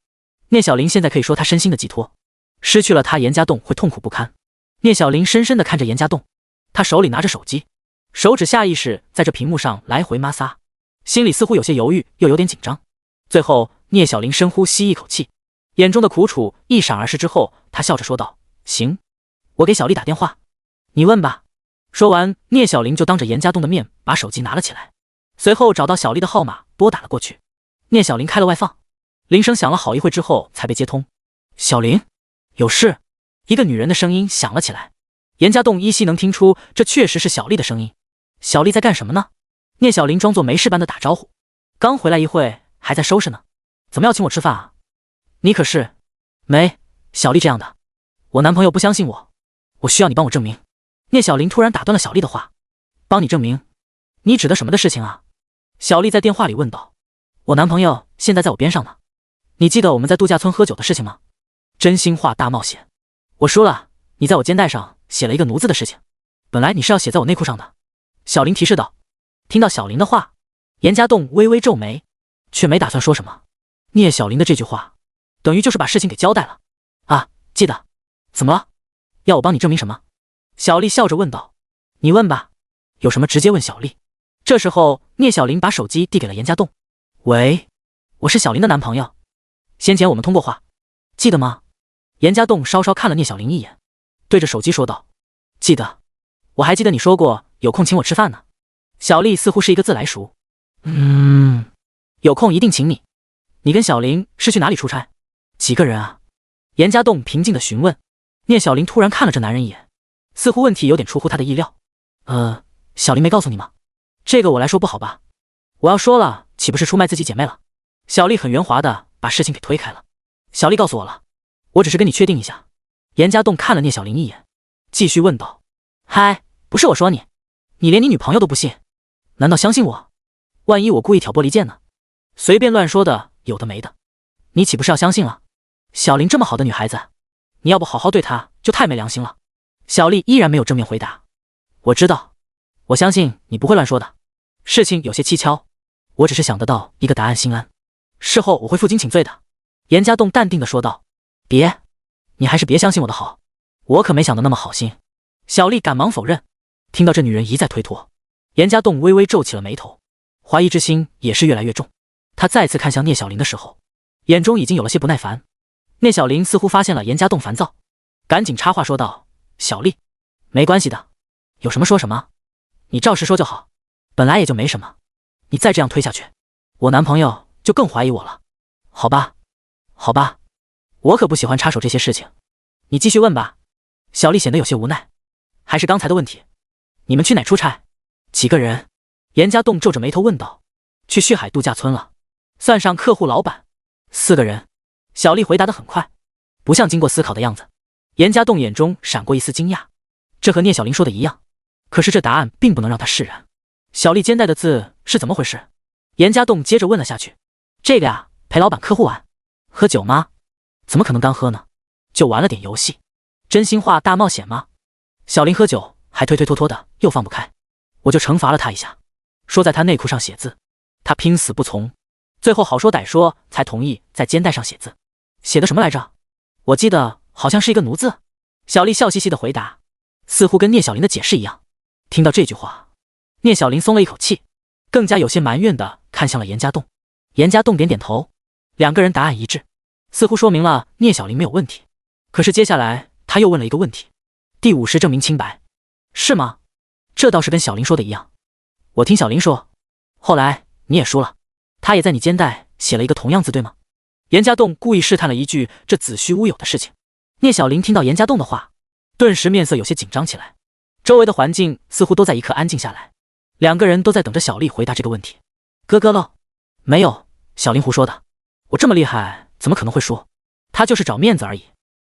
聂小林现在可以说他身心的寄托，失去了他，严家栋会痛苦不堪。聂小林深深地看着严家栋，他手里拿着手机，手指下意识在这屏幕上来回摩擦，心里似乎有些犹豫又有点紧张。最后聂小林深呼吸一口气，眼中的苦楚一闪而逝之后，他笑着说道，行，我给小丽打电话，你问吧。说完，聂小林就当着严家栋的面把手机拿了起来，随后找到小丽的号码拨打了过去。聂小林开了外放，铃声响了好一会之后才被接通。小林，有事？一个女人的声音响了起来，严家栋依稀能听出这确实是小丽的声音。小丽在干什么呢？聂小林装作没事般的打招呼，刚回来一会还在收拾呢，怎么要请我吃饭啊？你可是没小丽这样的，我男朋友不相信我，我需要你帮我证明。聂小林突然打断了小丽的话，帮你证明？你指的什么的事情啊？小丽在电话里问道。我男朋友现在在我边上呢，你记得我们在度假村喝酒的事情吗？真心话大冒险，我输了，你在我肩带上写了一个奴字的事情，本来你是要写在我内裤上的。小林提示道。听到小林的话，严家栋微微皱眉，却没打算说什么。聂小林的这句话等于就是把事情给交代了啊，记得。怎么了？要我帮你证明什么？小丽笑着问道。你问吧，有什么直接问小丽。这时候聂小林把手机递给了严家栋。喂，我是小林的男朋友，先前我们通过话，记得吗？严家栋稍稍看了聂小林一眼，对着手机说道，记得，我还记得你说过有空请我吃饭呢。小丽似乎是一个自来熟，有空一定请你。你跟小林是去哪里出差？几个人啊？严家栋平静地询问。聂小林突然看了这男人一眼，似乎问题有点出乎他的意料。小林没告诉你吗？这个我来说不好吧，我要说了，岂不是出卖自己姐妹了？小丽很圆滑的把事情给推开了。小丽告诉我了，我只是跟你确定一下。严家栋看了聂小玲一眼，继续问道：嗨，不是我说你，你连你女朋友都不信，难道相信我？万一我故意挑拨离间呢？随便乱说的有的没的，你岂不是要相信了？小玲这么好的女孩子，你要不好好对她就太没良心了。小丽依然没有正面回答。我知道，我相信你不会乱说的。事情有些蹊跷，我只是想得到一个答案心安，事后我会负荆请罪的。严家栋淡定地说道。别，你还是别相信我的好，我可没想的那么好心。小丽赶忙否认。听到这女人一再推脱，严家栋微微皱起了眉头，怀疑之心也是越来越重。他再次看向聂小玲的时候，眼中已经有了些不耐烦。聂小玲似乎发现了严家栋烦躁，赶紧插话说道：小丽，没关系的，有什么说什么，你照实说就好，本来也就没什么，你再这样推下去，我男朋友就更怀疑我了。好吧，好吧，我可不喜欢插手这些事情，你继续问吧。小丽显得有些无奈。还是刚才的问题，你们去哪出差？几个人？严家栋皱着眉头问道。去旭海度假村了，算上客户老板，4个人。小丽回答得很快，不像经过思考的样子。严家栋眼中闪过一丝惊讶，这和聂小玲说的一样，可是这答案并不能让他释然。小丽肩带的字是怎么回事？严家栋接着问了下去。这个呀，陪老板客户玩。喝酒吗？怎么可能刚喝呢？就玩了点游戏。真心话大冒险吗？小玲喝酒还推推拖拖的，又放不开，我就惩罚了她一下，说在她内裤上写字，她拼死不从，最后好说歹说才同意在肩带上写字。写的什么来着？我记得好像是一个奴字。小丽笑嘻嘻的回答，似乎跟聂小玲的解释一样。听到这句话，聂小玲松了一口气，更加有些埋怨的看向了严家栋。严家栋点点头，两个人答案一致，似乎说明了聂小玲没有问题。可是接下来他又问了一个问题：第50证明清白，是吗？这倒是跟小玲说的一样。我听小玲说，后来你也输了，她也在你肩带写了一个同样字，对吗？严家栋故意试探了一句这子虚乌有的事情。聂小玲听到严家栋的话，顿时面色有些紧张起来，周围的环境似乎都在一刻安静下来，两个人都在等着小丽回答这个问题。咯咯喽，没有，小玲胡说的，我这么厉害怎么可能会输？她就是找面子而已，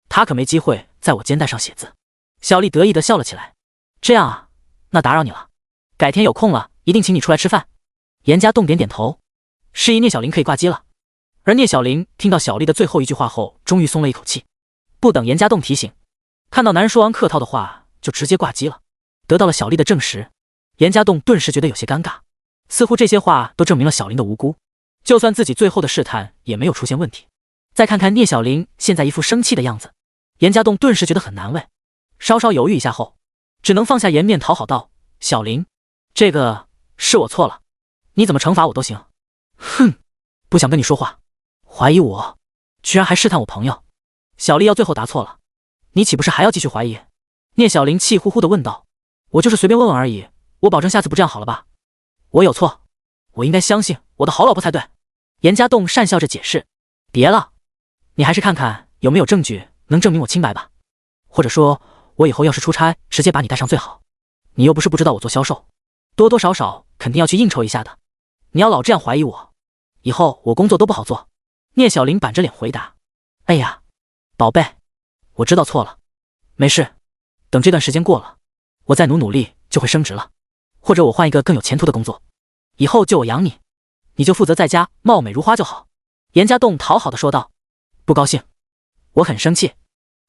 她可没机会在我肩带上写字。小丽得意地笑了起来。这样啊，那打扰你了，改天有空了一定请你出来吃饭。严家栋点点头，示意聂小玲可以挂机了。而聂小玲听到小丽的最后一句话后，终于松了一口气，不等严家栋提醒，看到男人说完客套的话就直接挂机了。得到了小丽的证实，严家栋顿时觉得有些尴尬，似乎这些话都证明了小玲的无辜，就算自己最后的试探也没有出现问题。再看看聂小玲现在一副生气的样子，严家栋顿时觉得很难为，稍稍犹豫一下后，只能放下颜面讨好道：小玲，这个是我错了，你怎么惩罚我都行。哼，不想跟你说话，怀疑我，居然还试探我朋友。小丽要最后答错了，你岂不是还要继续怀疑？聂小玲气呼呼地问道。我就是随便问问而已，我保证下次不这样好了吧？我有错，我应该相信我的好老婆才对。严家栋讪笑着解释。别了，你还是看看有没有证据能证明我清白吧，或者说我以后要是出差直接把你带上最好，你又不是不知道我做销售，多多少少肯定要去应酬一下的，你要老这样怀疑我，以后我工作都不好做。聂小玲板着脸回答。哎呀，宝贝，我知道错了，没事，等这段时间过了，我再努力就会升职了，或者我换一个更有前途的工作，以后就我养你，你就负责在家貌美如花就好。严家栋讨好的说道。不高兴，我很生气，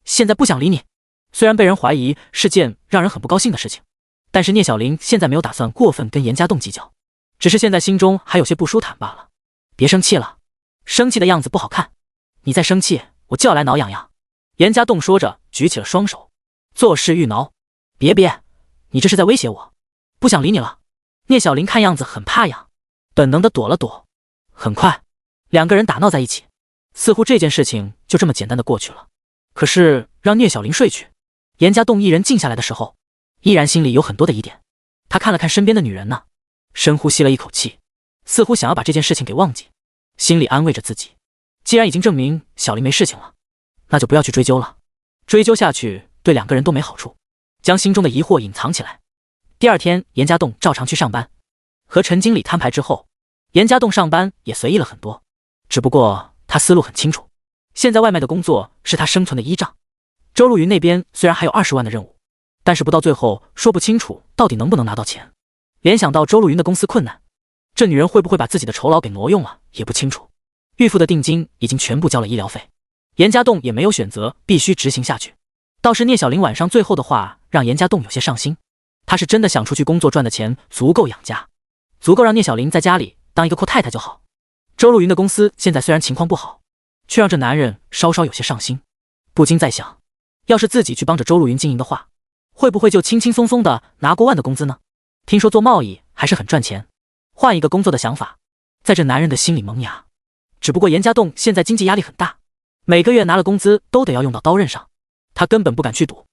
现在不想理你。虽然被人怀疑是件让人很不高兴的事情，但是聂小玲现在没有打算过分跟严家栋计较，只是现在心中还有些不舒坦罢了。别生气了，生气的样子不好看，你再生气我就要来挠痒痒。严家栋说着举起了双手，作势欲挠。别，你这是在威胁我，不想理你了。聂小玲看样子很怕痒，本能的躲了躲。很快两个人打闹在一起，似乎这件事情就这么简单的过去了。可是让聂小玲睡去，严家栋一人静下来的时候，依然心里有很多的疑点。他看了看身边的女人呢，深呼吸了一口气，似乎想要把这件事情给忘记，心里安慰着自己，既然已经证明小玲没事情了，那就不要去追究了，追究下去对两个人都没好处，将心中的疑惑隐藏起来。第二天严家栋照常去上班，和陈经理摊牌之后，严家栋上班也随意了很多，只不过他思路很清楚，现在外卖的工作是他生存的依仗。周路云那边虽然还有20万的任务，但是不到最后说不清楚到底能不能拿到钱。联想到周路云的公司困难，这女人会不会把自己的酬劳给挪用了也不清楚。预付的定金已经全部交了医疗费，严家栋也没有选择，必须执行下去。倒是聂小玲晚上最后的话让严家栋有些上心，他是真的想出去工作赚的钱足够养家，足够让聂小玲在家里当一个阔太太就好。周路云的公司现在虽然情况不好，却让这男人稍稍有些上心，不禁在想，要是自己去帮着周路云经营的话，会不会就轻轻松松的拿过万的工资呢？听说做贸易还是很赚钱，换一个工作的想法在这男人的心里萌芽。只不过严家栋现在经济压力很大，每个月拿了工资都得要用到刀刃上，他根本不敢去赌，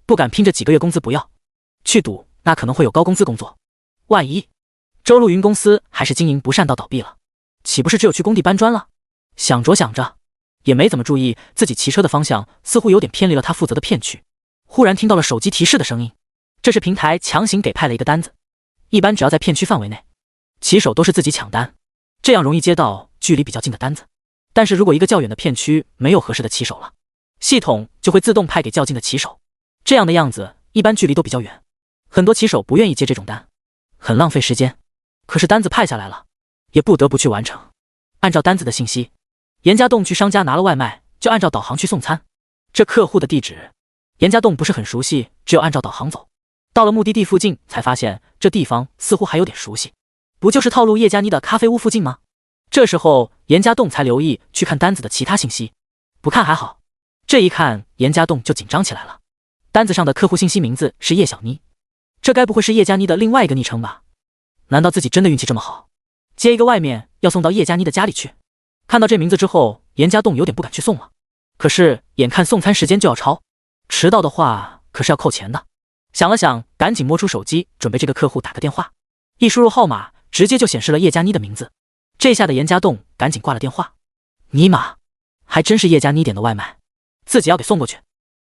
不敢拼着几个月工资不要去赌，那可能会有高工资工作，万一周路云公司还是经营不善到倒闭了，岂不是只有去工地搬砖了？想着想着，也没怎么注意自己骑车的方向，似乎有点偏离了他负责的片区。忽然听到了手机提示的声音，这是平台强行给派了一个单子，一般只要在片区范围内，骑手都是自己抢单，这样容易接到距离比较近的单子。但是如果一个较远的片区没有合适的骑手了，系统就会自动派给较近的骑手，这样的样子一般距离都比较远，很多骑手不愿意接这种单，很浪费时间。可是单子派下来了，也不得不去完成。按照单子的信息，严家栋去商家拿了外卖，就按照导航去送餐。这客户的地址严家栋不是很熟悉，只有按照导航走。到了目的地附近，才发现这地方似乎还有点熟悉，不就是套路叶佳妮的咖啡屋附近吗？这时候严家栋才留意去看单子的其他信息，不看还好，这一看严家栋就紧张起来了。单子上的客户信息名字是叶小妮，这该不会是叶佳妮的另外一个昵称吧？难道自己真的运气这么好，接一个外面要送到叶佳妮的家里去？看到这名字之后，严家栋有点不敢去送了。可是眼看送餐时间就要超，迟到的话可是要扣钱的。想了想，赶紧摸出手机，准备这个客户打个电话。一输入号码，直接就显示了叶佳妮的名字。这下的严家栋赶紧挂了电话。尼玛，还真是叶佳妮点的外卖，自己要给送过去，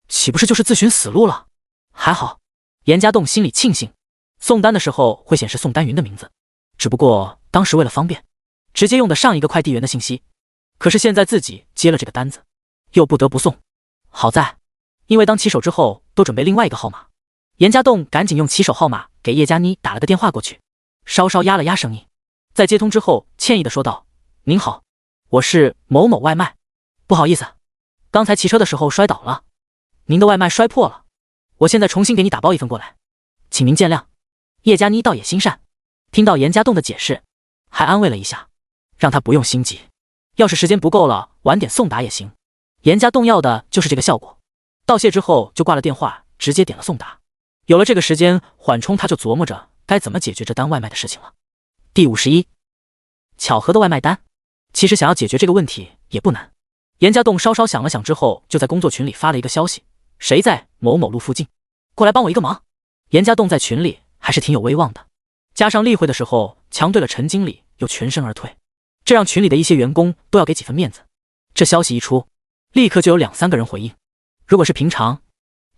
岂不是就是自寻死路了？还好，严家栋心里庆幸，送单的时候会显示宋丹云的名字，只不过当时为了方便，直接用的上一个快递员的信息。可是现在自己接了这个单子，又不得不送。好在，因为当骑手之后都准备另外一个号码，严家栋赶紧用骑手号码给叶佳妮打了个电话过去，稍稍压了压声音，在接通之后歉意的说道：“您好，我是某某外卖，不好意思，刚才骑车的时候摔倒了，您的外卖摔破了，我现在重新给你打包一份过来，请您见谅。”叶佳妮倒也心善，听到严家栋的解释，还安慰了一下，让他不用心急，要是时间不够了，晚点送达也行。严家栋要的就是这个效果。道谢之后就挂了电话，直接点了送达。有了这个时间缓冲，他就琢磨着该怎么解决这单外卖的事情了。第51，巧合的外卖单。其实想要解决这个问题也不难。严家栋稍稍想了想之后，就在工作群里发了一个消息：谁在某某路附近，过来帮我一个忙。严家栋在群里还是挺有威望的，加上例会的时候强对了陈经理，又全身而退，这让群里的一些员工都要给几分面子。这消息一出，立刻就有2、3个人回应。如果是平常，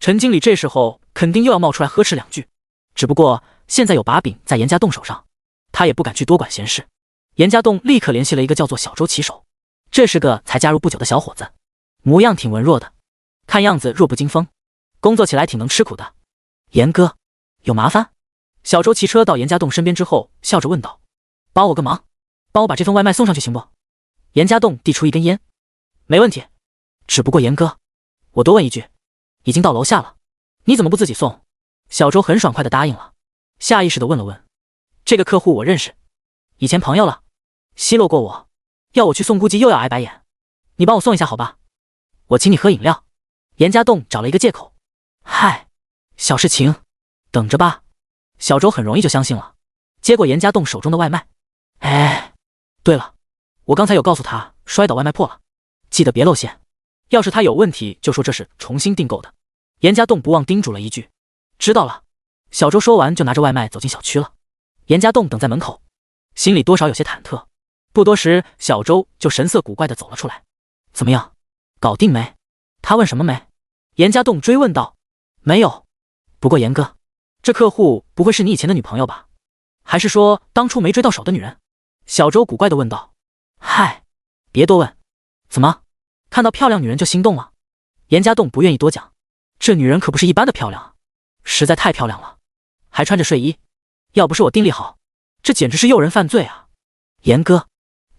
陈经理这时候肯定又要冒出来呵斥2句，只不过现在有把柄在严家栋手上，他也不敢去多管闲事。严家栋立刻联系了一个叫做小周骑手，这是个才加入不久的小伙子，模样挺文弱的，看样子弱不禁风，工作起来挺能吃苦的。严哥，有麻烦？小周骑车到严家栋身边之后，笑着问道：“帮我个忙，帮我把这份外卖送上去行不？”严家栋递出一根烟：“没问题，只不过严哥，我多问一句，已经到楼下了，你怎么不自己送？”小周很爽快地答应了，下意识地问了问：“这个客户我认识，以前朋友了，奚落过我，要我去送估计又要挨白眼，你帮我送一下好吧？我请你喝饮料。”严家栋找了一个借口：“嗨，小事情，等着吧。”小周很容易就相信了，接过严家栋手中的外卖。哎，对了，我刚才有告诉他摔倒外卖破了，记得别露馅，要是他有问题就说这是重新订购的。严家栋不忘叮嘱了一句：“知道了。”小周说完就拿着外卖走进小区了。严家栋等在门口，心里多少有些忐忑。不多时，小周就神色古怪地走了出来。怎么样，搞定没？他问什么没？严家栋追问道。没有，不过严哥，这客户不会是你以前的女朋友吧？还是说当初没追到手的女人？小周古怪地问道。嗨，别多问。怎么，看到漂亮女人就心动了？严家栋不愿意多讲，这女人可不是一般的漂亮啊，实在太漂亮了，还穿着睡衣，要不是我定力好，这简直是诱人犯罪啊！严哥，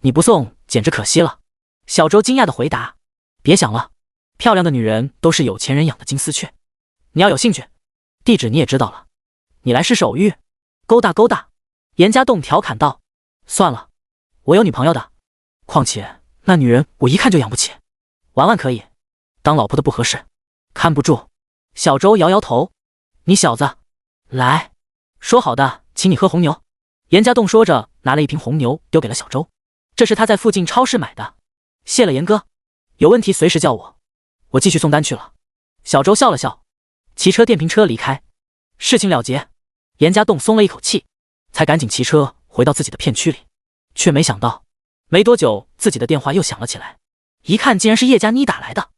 你不送简直可惜了。小周惊讶地回答。别想了，漂亮的女人都是有钱人养的金丝雀。你要有兴趣，地址你也知道了，你来试试偶遇。勾搭勾搭。严家栋调侃道。算了，我有女朋友的，况且那女人我一看就养不起，玩玩可以，当老婆的不合适，看不住。小周摇摇头。你小子，来，说好的请你喝红牛。严家栋说着拿了一瓶红牛丢给了小周，这是他在附近超市买的。谢了严哥，有问题随时叫我，我继续送单去了。小周笑了笑，骑车电瓶车离开。事情了结，严家栋松了一口气，才赶紧骑车回到自己的片区里，却没想到没多久自己的电话又响了起来，一看竟然是叶佳妮打来的。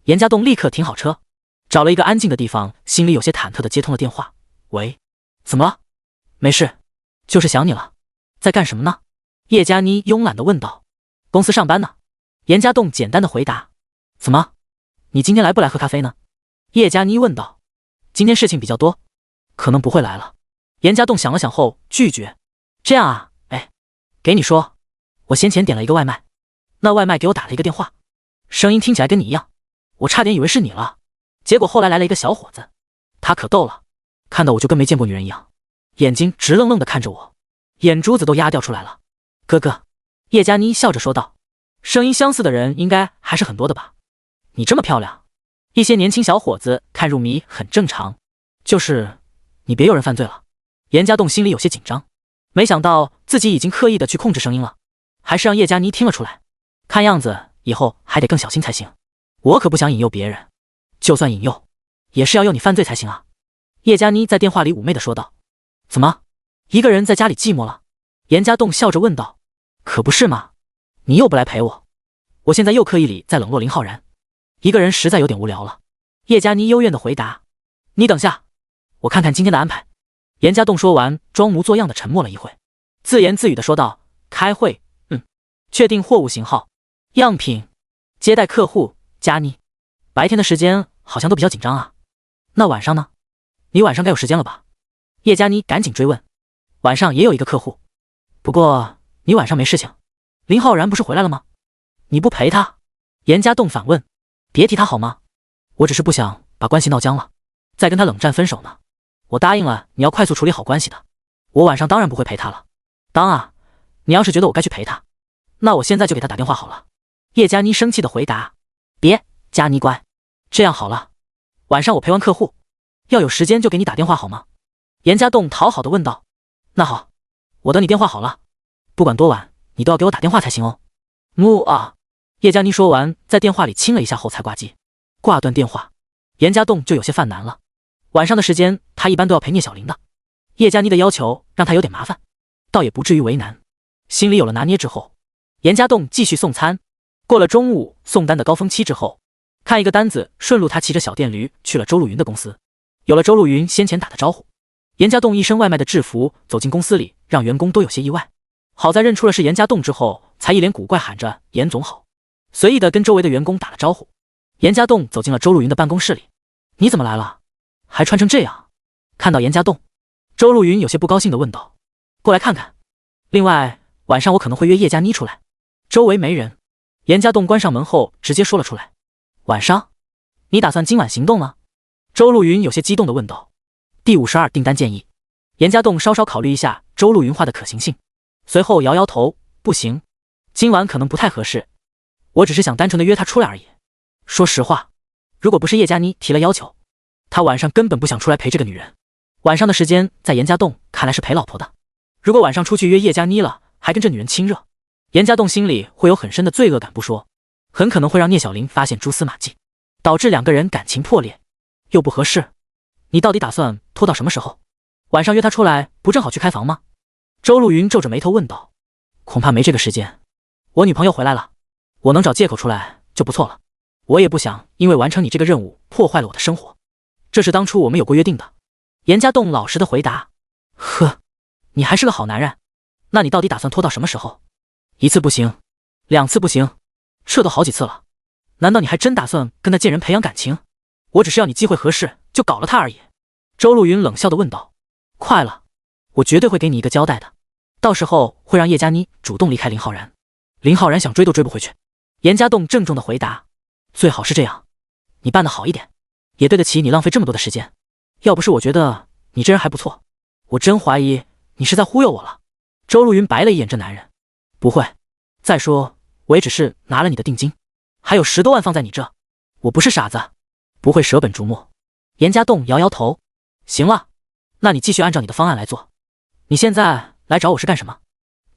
严家栋立刻停好车，找了一个安静的地方，心里有些忐忑地接通了电话。喂，怎么了？没事，就是想你了。在干什么呢？叶佳妮慵懒地问道。公司上班呢。严家栋简单的回答。怎么，你今天来不来喝咖啡呢？叶佳妮问道。今天事情比较多，可能不会来了。严家栋想了想后拒绝。这样啊，哎，给你说，我先前点了一个外卖，那外卖给我打了一个电话，声音听起来跟你一样，我差点以为是你了，结果后来来了一个小伙子，他可逗了，看到我就跟没见过女人一样，眼睛直愣愣地看着我，眼珠子都压掉出来了。哥哥，叶佳妮笑着说道，声音相似的人应该还是很多的吧？你这么漂亮，一些年轻小伙子看入迷很正常，就是你别有人犯罪了。严家栋心里有些紧张，没想到自己已经刻意的去控制声音了，还是让叶佳妮听了出来，看样子以后还得更小心才行。我可不想引诱别人，就算引诱，也是要诱你犯罪才行啊。叶佳妮在电话里妩媚的说道。怎么，一个人在家里寂寞了？严家栋笑着问道。可不是嘛，你又不来陪我，我现在又刻意里在冷落林浩然，一个人实在有点无聊了。叶佳妮幽怨的回答。你等下，我看看今天的安排。严家栋说完，装模作样的沉默了一会，自言自语的说道。开会，确定货物型号、样品、接待客户。佳妮，白天的时间好像都比较紧张啊，那晚上呢？你晚上该有时间了吧？叶佳妮赶紧追问。晚上也有一个客户，不过你晚上没事情，林浩然不是回来了吗？你不陪他？严家栋反问。别提他好吗？我只是不想把关系闹僵了，再跟他冷战分手呢。我答应了你要快速处理好关系的，我晚上当然不会陪他了。当啊，你要是觉得我该去陪他，那我现在就给他打电话好了。叶佳妮生气的回答。别，佳妮乖，这样好了，晚上我陪完客户，要有时间就给你打电话好吗？严家栋讨好的问道。那好，我等你电话好了，不管多晚你都要给我打电话才行哦。叶佳妮说完，在电话里亲了一下后才挂机。挂断电话，严家栋就有些犯难了。晚上的时间他一般都要陪聂小玲的，叶佳妮的要求让他有点麻烦，倒也不至于为难。心里有了拿捏之后，严家栋继续送餐。过了中午送单的高峰期之后，看一个单子，顺路他骑着小电驴去了周路云的公司。有了周路云先前打的招呼，严家栋一身外卖的制服走进公司里，让员工都有些意外。好在认出了是严家栋之后，才一脸古怪喊着严总好，随意的跟周围的员工打了招呼。严家栋走进了周路云的办公室里。你怎么来了？还穿成这样？看到严家栋，周路云有些不高兴的问道。过来看看，另外晚上我可能会约叶佳妮出来，周围没人。严家栋关上门后直接说了出来。晚上？你打算今晚行动吗？周路云有些激动的问道。第52订单建议。严家栋稍稍考虑一下周路云话的可行性，随后摇摇头，不行，今晚可能不太合适，我只是想单纯的约她出来而已。说实话，如果不是叶佳妮提了要求，他晚上根本不想出来陪这个女人。晚上的时间在严家栋看来是陪老婆的，如果晚上出去约叶佳妮了，还跟这女人亲热，严家栋心里会有很深的罪恶感不说，很可能会让聂小玲发现蛛丝马迹，导致两个人感情破裂，又不合适。你到底打算拖到什么时候？晚上约她出来不正好去开房吗？周路云皱着眉头问道。恐怕没这个时间，我女朋友回来了，我能找借口出来就不错了，我也不想因为完成你这个任务破坏了我的生活，这是当初我们有过约定的。严家栋老实的回答。呵，你还是个好男人，那你到底打算拖到什么时候？一次不行，2次不行，这都好几次了，难道你还真打算跟那贱人培养感情？我只是要你机会合适就搞了他而已。周路云冷笑地问道。快了，我绝对会给你一个交代的，到时候会让叶佳妮主动离开林浩然。林浩然想追都追不回去。严家栋郑重地回答。最好是这样，你办得好一点，也对得起你浪费这么多的时间。要不是我觉得你这人还不错，我真怀疑你是在忽悠我了。周路云白了一眼这男人。不会，再说我也只是拿了你的定金，还有10多万放在你这，我不是傻子，不会舍本逐末。严家栋摇摇头。行了，那你继续按照你的方案来做。你现在来找我是干什么？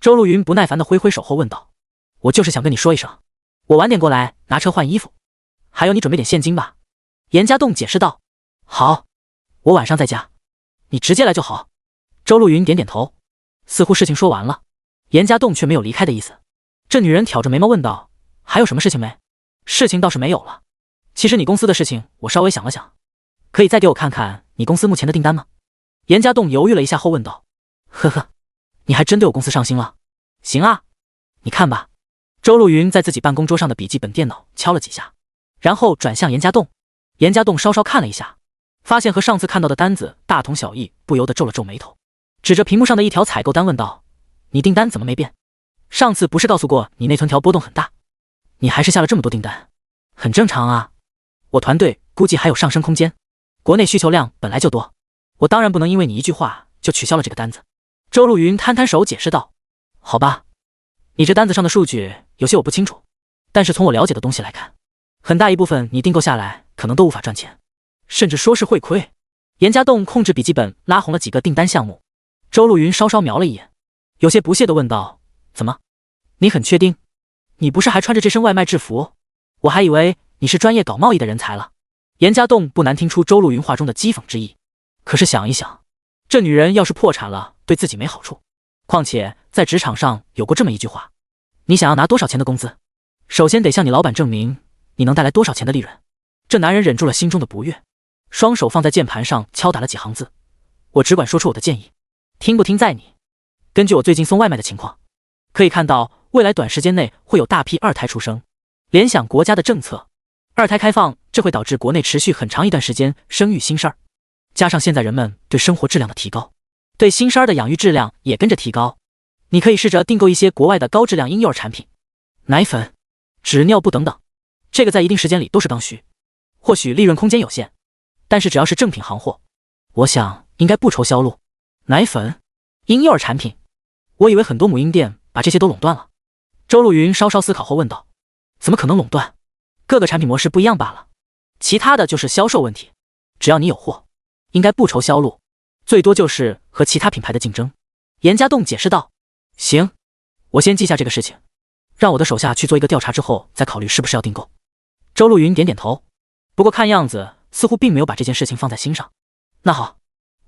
周路云不耐烦地挥挥手后问道。我就是想跟你说一声，我晚点过来拿车换衣服，还有你准备点现金吧。严家栋解释道。好，我晚上在家，你直接来就好。周路云点点头，似乎事情说完了。严家栋却没有离开的意思。这女人挑着眉毛问道，还有什么事情没？事情倒是没有了，其实你公司的事情我稍微想了想，可以再给我看看你公司目前的订单吗？严家栋犹豫了一下后问道。呵呵，你还真对我公司上心了。行啊，你看吧。周路云在自己办公桌上的笔记本电脑敲了几下，然后转向严家栋。严家栋稍稍看了一下，发现和上次看到的单子大同小异，不由得皱了皱眉头，指着屏幕上的一条采购单问道，你订单怎么没变？上次不是告诉过你内存条波动很大，你还是下了这么多订单？很正常啊，我团队估计还有上升空间，国内需求量本来就多，我当然不能因为你一句话就取消了这个单子。周路云摊摊手解释道。好吧，你这单子上的数据有些我不清楚，但是从我了解的东西来看，很大一部分你订购下来可能都无法赚钱，甚至说是会亏。严家栋控制笔记本拉红了几个订单项目。周路云稍稍瞄了一眼，有些不屑地问道，怎么？你很确定？你不是还穿着这身外卖制服？我还以为你是专业搞贸易的人才了。严家栋不难听出周路云话中的讥讽之意，可是想一想，这女人要是破产了对自己没好处，况且在职场上有过这么一句话，你想要拿多少钱的工资，首先得向你老板证明你能带来多少钱的利润。这男人忍住了心中的不悦，双手放在键盘上敲打了几行字。我只管说出我的建议，听不听在你。根据我最近送外卖的情况，可以看到未来短时间内会有大批2胎出生。联想国家的政策，2胎开放，这会导致国内持续很长一段时间生育新生儿，加上现在人们对生活质量的提高，对新生儿的养育质量也跟着提高。你可以试着订购一些国外的高质量婴幼儿产品，奶粉、纸尿布等等，这个在一定时间里都是刚需。或许利润空间有限，但是只要是正品行货，我想应该不愁销路。奶粉、婴幼儿产品，我以为很多母婴店把这些都垄断了。周路云稍稍思考后问道，怎么可能垄断？各个产品模式不一样罢了，其他的就是销售问题，只要你有货，应该不愁销路，最多就是和其他品牌的竞争。严家栋解释道。行，我先记下这个事情，让我的手下去做一个调查之后再考虑是不是要订购。周路云点点头，不过看样子似乎并没有把这件事情放在心上。那好，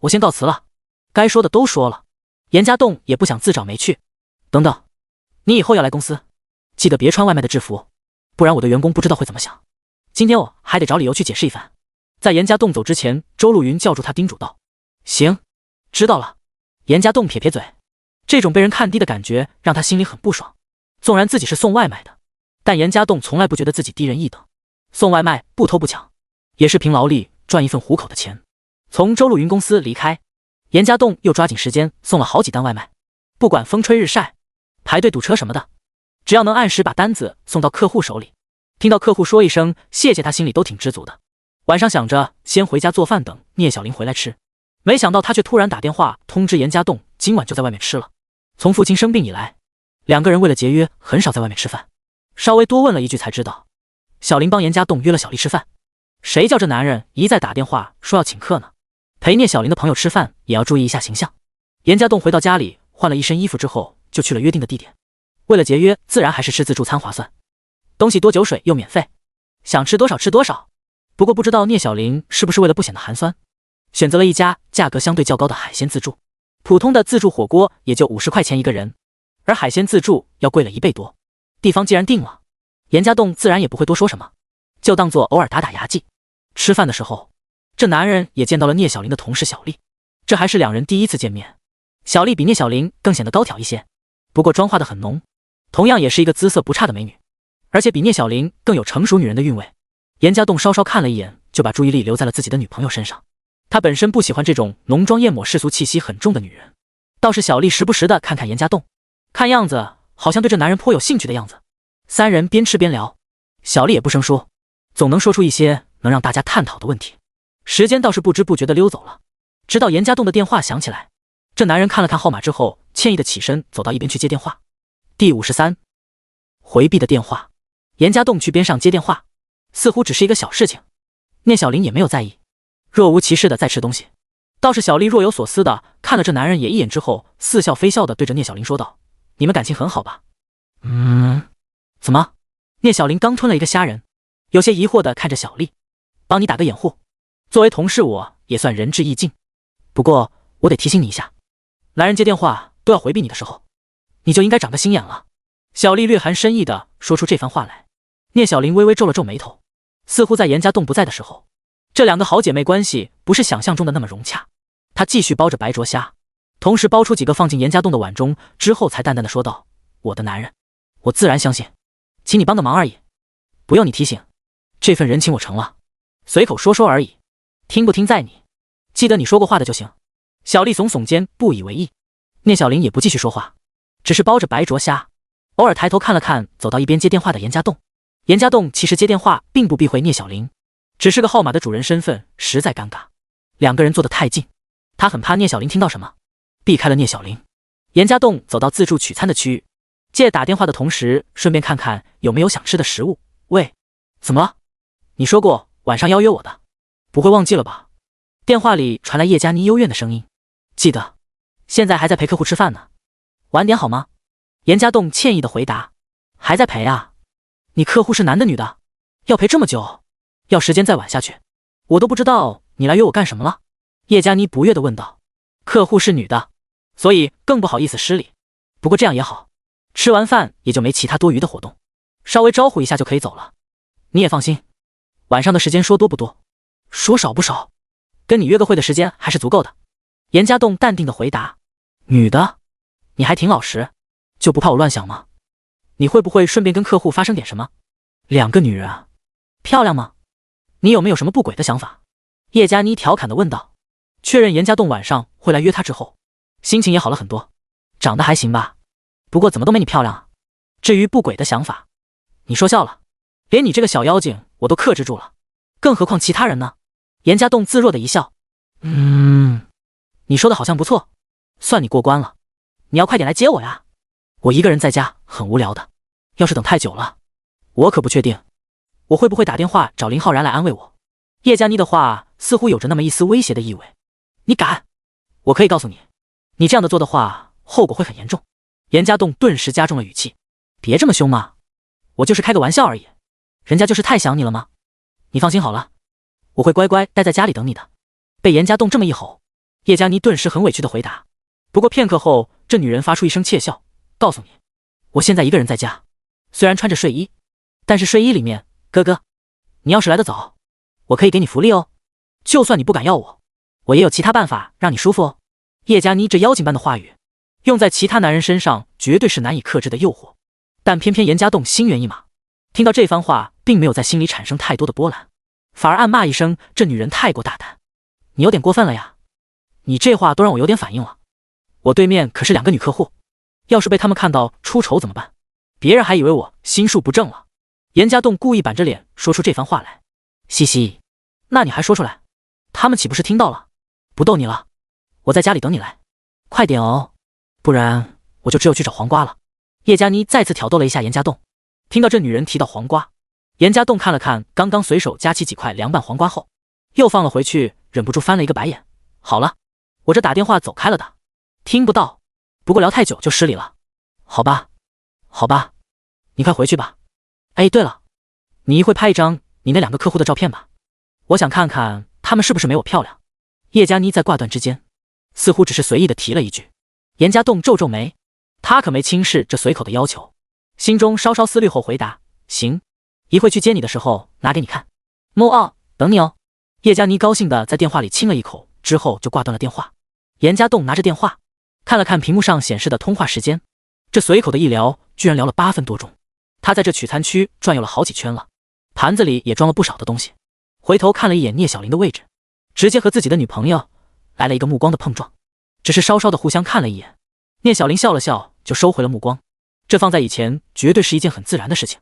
我先告辞了，该说的都说了。严家栋也不想自找没趣。等等，你以后要来公司，记得别穿外卖的制服，不然我的员工不知道会怎么想。今天我还得找理由去解释一番。在严家栋走之前，周路云叫住他叮嘱道。行，知道了。严家栋撇撇嘴，这种被人看低的感觉让他心里很不爽。纵然自己是送外卖的，但严家栋从来不觉得自己低人一等。送外卖不偷不抢，也是凭劳力赚一份糊口的钱。从周路云公司离开，严家栋又抓紧时间送了好几单外卖，不管风吹日晒，排队堵车什么的，只要能按时把单子送到客户手里，听到客户说一声谢谢，他心里都挺知足的。晚上想着先回家做饭等聂小玲回来吃，没想到他却突然打电话通知严家栋今晚就在外面吃了。从父亲生病以来，2个人为了节约很少在外面吃饭，稍微多问了一句才知道小玲帮严家栋约了小丽吃饭。谁叫这男人一再打电话说要请客呢？陪聂小玲的朋友吃饭也要注意一下形象。严家栋回到家里换了一身衣服之后就去了约定的地点，为了节约自然还是吃自助餐划算，东西多酒水又免费，想吃多少吃多少。不过不知道聂小玲是不是为了不显得寒酸，选择了一家价格相对较高的海鲜自助。普通的自助火锅也就50块钱一个人，而海鲜自助要贵了1倍多。地方既然定了，严家栋自然也不会多说什么，就当做偶尔打打牙祭。吃饭的时候，这男人也见到了聂小玲的同事小丽，这还是2人第一次见面。小丽比聂小玲更显得高挑一些，不过妆化得很浓，同样也是一个姿色不差的美女，而且比聂小玲更有成熟女人的韵味。严家栋稍稍看了一眼，就把注意力留在了自己的女朋友身上。他本身不喜欢这种浓妆艳抹、世俗气息很重的女人，倒是小丽时不时的看看严家栋，看样子好像对这男人颇有兴趣的样子。三人边吃边聊，小丽也不生疏，总能说出一些能让大家探讨的问题。时间倒是不知不觉的溜走了，直到严家栋的电话响起来，这男人看了看号码之后，歉意的起身走到一边去接电话。第53回避的电话。严家栋去边上接电话，似乎只是一个小事情，聂小玲也没有在意，若无其事的在吃东西。倒是小丽若有所思的看了这男人也一眼之后，似笑非笑的对着聂小玲说道：“你们感情很好吧？”怎么？聂小玲刚吞了一个虾仁，有些疑惑的看着小丽：“帮你打个掩护，作为同事我也算仁至义尽，不过我得提醒你一下，男人接电话都要回避你的时候，你就应该长个心眼了。”小丽略含深意的说出这番话来。聂小玲微微皱了皱眉头，似乎在严家栋不在的时候，这两个好姐妹关系不是想象中的那么融洽。她继续包着白灼虾，同时包出几个放进严家栋的碗中，之后才淡淡的说道：“我的男人，我自然相信，请你帮个忙而已，不用你提醒，这份人情我成了，随口说说而已，听不听在你，记得你说过话的就行。”小丽耸耸肩，不以为意。聂小玲也不继续说话，只是包着白灼虾，偶尔抬头看了看走到一边接电话的严家栋。严家栋其实接电话并不避讳聂小玲，只是个号码的主人身份实在尴尬，两个人坐得太近，他很怕聂小玲听到什么，避开了聂小玲。严家栋走到自助取餐的区域，借打电话的同时顺便看看有没有想吃的食物。喂，怎么了？你说过晚上邀约我的，不会忘记了吧？电话里传来叶佳妮幽怨的声音。记得，现在还在陪客户吃饭呢，晚点好吗？严家栋歉意的回答。还在陪啊？你客户是男的女的？要陪这么久？要时间再晚下去，我都不知道你来约我干什么了。叶佳妮不悦的问道。客户是女的，所以更不好意思失礼。不过这样也好，吃完饭也就没其他多余的活动，稍微招呼一下就可以走了。你也放心，晚上的时间说多不多，说少不少，跟你约个会的时间还是足够的。严家栋淡定的回答。女的？你还挺老实，就不怕我乱想吗？你会不会顺便跟客户发生点什么？两个女人啊，漂亮吗？你有没有什么不轨的想法？叶佳妮调侃的问道。确认严家栋晚上会来约她之后，心情也好了很多。长得还行吧，不过怎么都没你漂亮啊。至于不轨的想法，你说笑了，连你这个小妖精我都克制住了，更何况其他人呢？严家栋自若的一笑。你说的好像不错，算你过关了。你要快点来接我呀，我一个人在家很无聊的，要是等太久了，我可不确定我会不会打电话找林浩然来安慰我。叶佳妮的话似乎有着那么一丝威胁的意味。你敢？我可以告诉你，你这样的做的话，后果会很严重。严家栋顿时加重了语气。别这么凶嘛，我就是开个玩笑而已，人家就是太想你了吗？你放心好了，我会乖乖待在家里等你的。被严家栋这么一吼，叶佳妮顿时很委屈的回答。不过片刻后，这女人发出一声窃笑，告诉你，我现在一个人在家，虽然穿着睡衣，但是睡衣里面，哥哥，你要是来得早，我可以给你福利哦。就算你不敢要我，我也有其他办法让你舒服哦。叶佳妮这妖精般的话语，用在其他男人身上绝对是难以克制的诱惑，但偏偏严家栋心猿意马，听到这番话，并没有在心里产生太多的波澜，反而暗骂一声，这女人太过大胆，你有点过分了呀，你这话都让我有点反应了。我对面可是两个女客户，要是被他们看到出丑怎么办？别人还以为我心术不正了。严家栋故意板着脸说出这番话来。嘻嘻，那你还说出来，他们岂不是听到了？不逗你了，我在家里等你来，快点哦，不然我就只有去找黄瓜了。叶佳妮再次挑逗了一下严家栋。听到这女人提到黄瓜，严家栋看了看刚刚随手夹起几块凉拌黄瓜后，又放了回去，忍不住翻了一个白眼。好了，我这打电话走开了的，听不到，不过聊太久就失礼了。好吧，好吧，你快回去吧。哎，对了，你一会拍一张你那两个客户的照片吧，我想看看他们是不是没我漂亮。叶佳妮在挂断之间，似乎只是随意的提了一句。严家栋皱皱眉，他可没轻视这随口的要求，心中稍稍思虑后回答：行，一会去接你的时候拿给你看。等你哦。叶佳妮高兴的在电话里亲了一口，之后就挂断了电话。严家栋拿着电话看了看屏幕上显示的通话时间，这随口的一聊，居然聊了8分多钟。他在这取餐区转悠了好几圈了，盘子里也装了不少的东西。回头看了一眼聂小玲的位置，直接和自己的女朋友来了一个目光的碰撞。只是稍稍的互相看了一眼，聂小玲笑了笑，就收回了目光。这放在以前绝对是一件很自然的事情，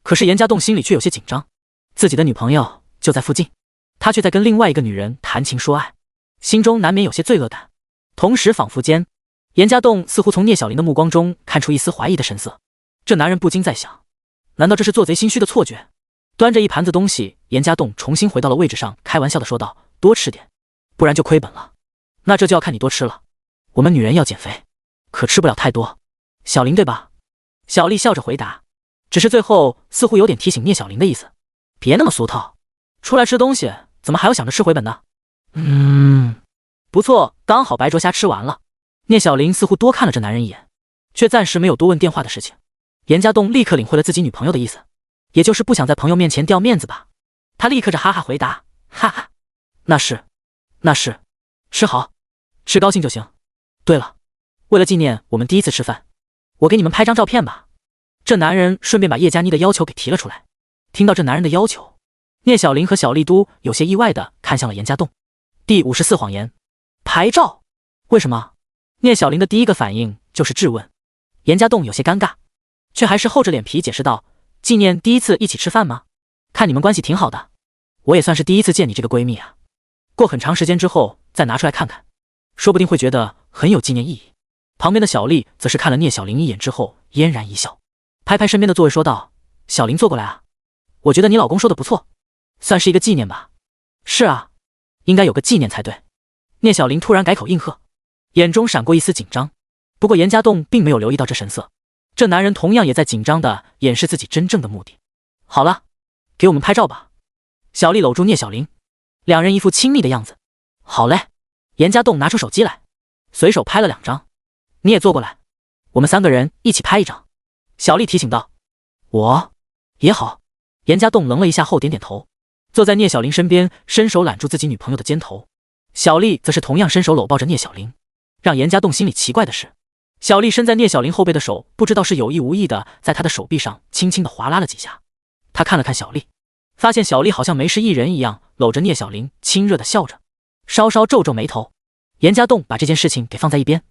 可是严家栋心里却有些紧张。自己的女朋友就在附近，他却在跟另外一个女人谈情说爱，心中难免有些罪恶感。同时仿佛间，严家栋似乎从聂小玲的目光中看出一丝怀疑的神色。这男人不禁在想，难道这是做贼心虚的错觉？端着一盘子东西，严家栋重新回到了位置上，开玩笑的说道：“多吃点，不然就亏本了。那这就要看你多吃了，我们女人要减肥，可吃不了太多。小玲对吧？”小丽笑着回答，只是最后似乎有点提醒聂小玲的意思，别那么俗套，出来吃东西怎么还要想着吃回本呢？不错，刚好白灼虾吃完了。聂小玲似乎多看了这男人一眼，却暂时没有多问电话的事情。严家栋立刻领会了自己女朋友的意思，也就是不想在朋友面前掉面子吧。他立刻着哈哈回答：“哈哈，那是，吃好，吃高兴就行。对了，为了纪念我们第一次吃饭，我给你们拍张照片吧。”这男人顺便把叶佳妮的要求给提了出来。听到这男人的要求，聂小玲和小丽都有些意外的看向了严家栋。第54谎言，拍照？为什么？聂小玲的第一个反应就是质问。严家栋有些尴尬，却还是厚着脸皮解释道：“纪念第一次一起吃饭吗？看你们关系挺好的，我也算是第一次见你这个闺蜜啊。过很长时间之后再拿出来看看，说不定会觉得很有纪念意义。”旁边的小丽则是看了聂小玲一眼之后嫣然一笑，拍拍身边的座位说道：“小玲坐过来啊，我觉得你老公说的不错，算是一个纪念吧。”“是啊，应该有个纪念才对。”聂小玲突然改口应和，眼中闪过一丝紧张。不过严家栋并没有留意到这神色，这男人同样也在紧张地掩饰自己真正的目的。“好了，给我们拍照吧。”小丽搂住聂小玲，两人一副亲密的样子。“好嘞。”严家栋拿出手机来，随手拍了2张。“你也坐过来，我们3个人一起拍一张。”小丽提醒道。“我也好。”严家栋愣了一下后点点头，坐在聂小玲身边，伸手揽住自己女朋友的肩头。小丽则是同样伸手搂抱着聂小玲。让严家栋心里奇怪的是，小丽伸在聂小玲后背的手不知道是有意无意的在她的手臂上轻轻的划拉了几下。他看了看小丽，发现小丽好像没事一人一样搂着聂小玲亲热的笑着，稍稍皱皱眉头。严家栋把这件事情给放在一边，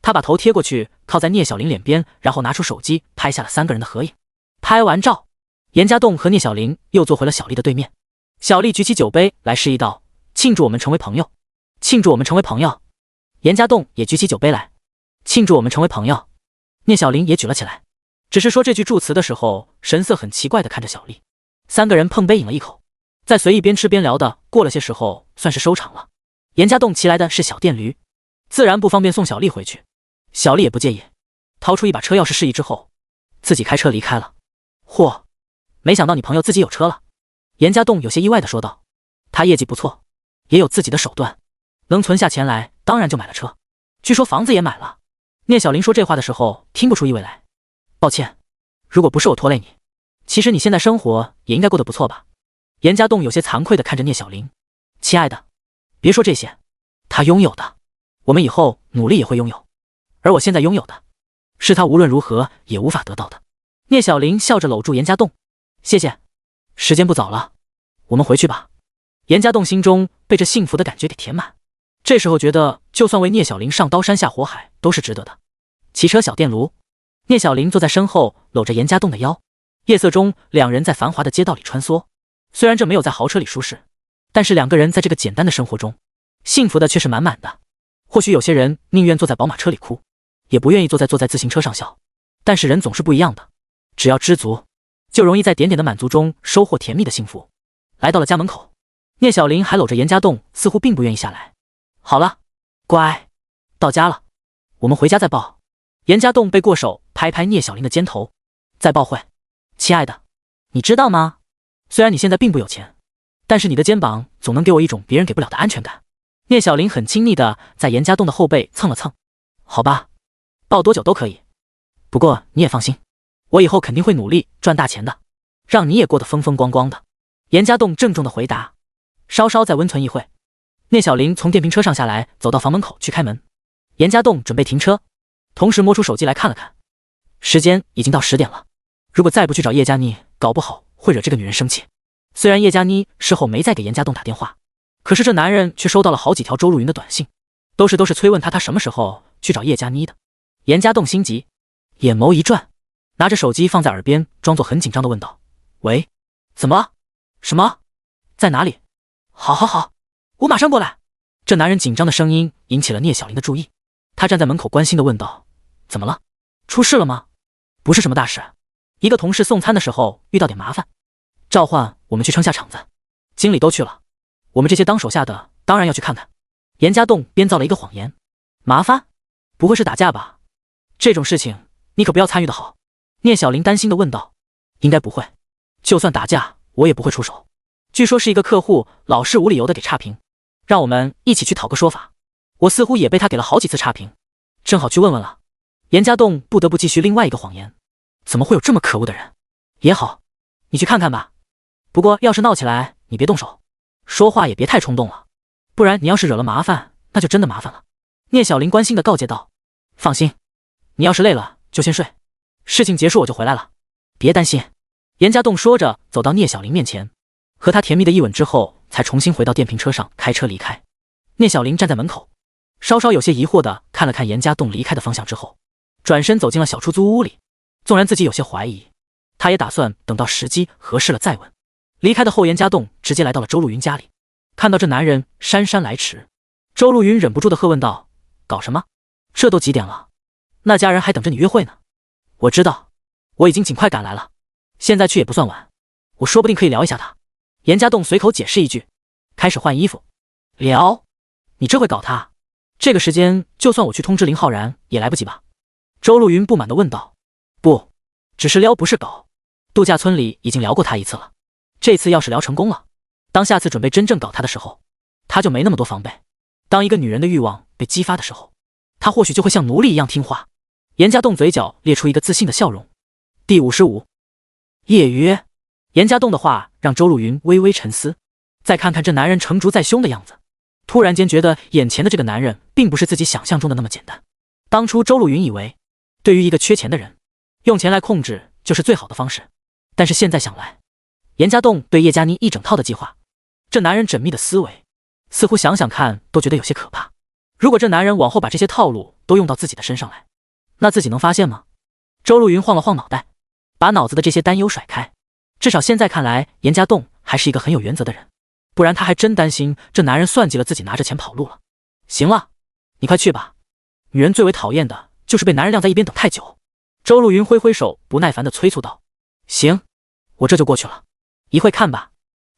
他把头贴过去靠在聂小玲脸边，然后拿出手机拍下了3个人的合影。拍完照，严家栋和聂小玲又坐回了小丽的对面。小丽举起酒杯来示意道：“庆祝我们成为朋友，庆祝我们成为朋友。”严家栋也举起酒杯来：“庆祝我们成为朋友。”聂小玲也举了起来，只是说这句祝词的时候神色很奇怪地看着小丽。3个人碰杯饮了一口，再随意边吃边聊的过了些时候算是收场了。严家栋骑来的是小电驴，自然不方便送小丽回去，小丽也不介意，掏出一把车钥匙示意之后自己开车离开了。“嚯，没想到你朋友自己有车了。”严家栋有些意外地说道。他业绩不错，也有自己的手段，能存下钱来当然就买了车，据说房子也买了。聂小玲说这话的时候听不出意味来。“抱歉，如果不是我拖累你，其实你现在生活也应该过得不错吧？”严家栋有些惭愧地看着聂小玲。“亲爱的，别说这些，他拥有的我们以后努力也会拥有，而我现在拥有的是他无论如何也无法得到的。”聂小玲笑着搂住严家栋。“谢谢，时间不早了，我们回去吧。”严家栋心中被这幸福的感觉给填满，这时候觉得就算为聂小玲上刀山下火海都是值得的。骑车小电炉，聂小玲坐在身后搂着严家栋的腰，夜色中两人在繁华的街道里穿梭。虽然这没有在豪车里舒适，但是2个人在这个简单的生活中，幸福的却是满满的。或许有些人宁愿坐在宝马车里哭，也不愿意坐在自行车上笑，但是人总是不一样的，只要知足，就容易在点点的满足中收获甜蜜的幸福。来到了家门口，聂小玲还搂着严家栋，似乎并不愿意下来。“好了，乖，到家了，我们回家再抱。”严家栋背过手拍拍聂小玲的肩头：“再抱会。亲爱的，你知道吗？虽然你现在并不有钱，但是你的肩膀总能给我一种别人给不了的安全感。”聂小玲很亲昵的在严家栋的后背蹭了蹭。“好吧，抱多久都可以，不过你也放心，我以后肯定会努力赚大钱的，让你也过得风风光光的。”严家栋郑重的回答。稍稍再温存一会，聂小玲从电瓶车上下来，走到房门口去开门。严家栋准备停车，同时摸出手机来看了看，时间已经到10点了，如果再不去找叶佳妮，搞不好会惹这个女人生气。虽然叶佳妮事后没再给严家栋打电话，可是这男人却收到了好几条周路云的短信，都是催问他什么时候去找叶佳妮的。严家栋心急，眼眸一转，拿着手机放在耳边，装作很紧张的问道：喂，怎么了？什么？在哪里？好，我马上过来。这男人紧张的声音引起了聂小玲的注意，他站在门口关心地问道：怎么了？出事了吗？不是什么大事，一个同事送餐的时候遇到点麻烦，召唤我们去撑下场子，经理都去了，我们这些当手下的当然要去看看。严家栋编造了一个谎言。麻烦？不会是打架吧？这种事情你可不要参与的好。聂小玲担心地问道。应该不会，就算打架我也不会出手。据说是一个客户老是无理由的给差评，让我们一起去讨个说法，我似乎也被他给了好几次差评，正好去问问了。严家栋不得不继续另外一个谎言。怎么会有这么可恶的人？也好，你去看看吧，不过要是闹起来你别动手，说话也别太冲动了，不然你要是惹了麻烦那就真的麻烦了。聂小玲关心地告诫道。放心，你要是累了就先睡，事情结束我就回来了，别担心。严家栋说着走到聂小玲面前，和她甜蜜的一吻之后才重新回到电瓶车上开车离开。聂小玲站在门口，稍稍有些疑惑地看了看严家栋离开的方向之后，转身走进了小出租屋里。纵然自己有些怀疑，他也打算等到时机合适了再问。离开的后，严家栋直接来到了周路云家里，看到这男人姗姗来迟，周路云忍不住地喝问道：搞什么？这都几点了，那家人还等着你约会呢。我知道，我已经尽快赶来了，现在去也不算晚，我说不定可以聊一下他。严家栋随口解释一句，开始换衣服。聊？你这会搞他？这个时间就算我去通知林浩然也来不及吧？周路云不满地问道。不，只是撩不是搞，度假村里已经聊过他一次了，这次要是聊成功了，当下次准备真正搞他的时候，他就没那么多防备。当一个女人的欲望被激发的时候，他或许就会像奴隶一样听话。严家栋嘴角咧出一个自信的笑容。第55夜约。严家栋的话让周路云微微沉思，再看看这男人成竹在胸的样子，突然间觉得眼前的这个男人并不是自己想象中的那么简单。当初周路云以为，对于一个缺钱的人，用钱来控制就是最好的方式，但是现在想来，严家栋对叶佳妮一整套的计划，这男人缜密的思维，似乎想想看都觉得有些可怕。如果这男人往后把这些套路都用到自己的身上来，那自己能发现吗？周路云晃了晃脑袋，把脑子的这些担忧甩开。至少现在看来，严家栋还是一个很有原则的人，不然他还真担心这男人算计了自己拿着钱跑路了。行了，你快去吧，女人最为讨厌的就是被男人晾在一边等太久。周路云挥挥手，不耐烦地催促道。行，我这就过去了，一会看吧，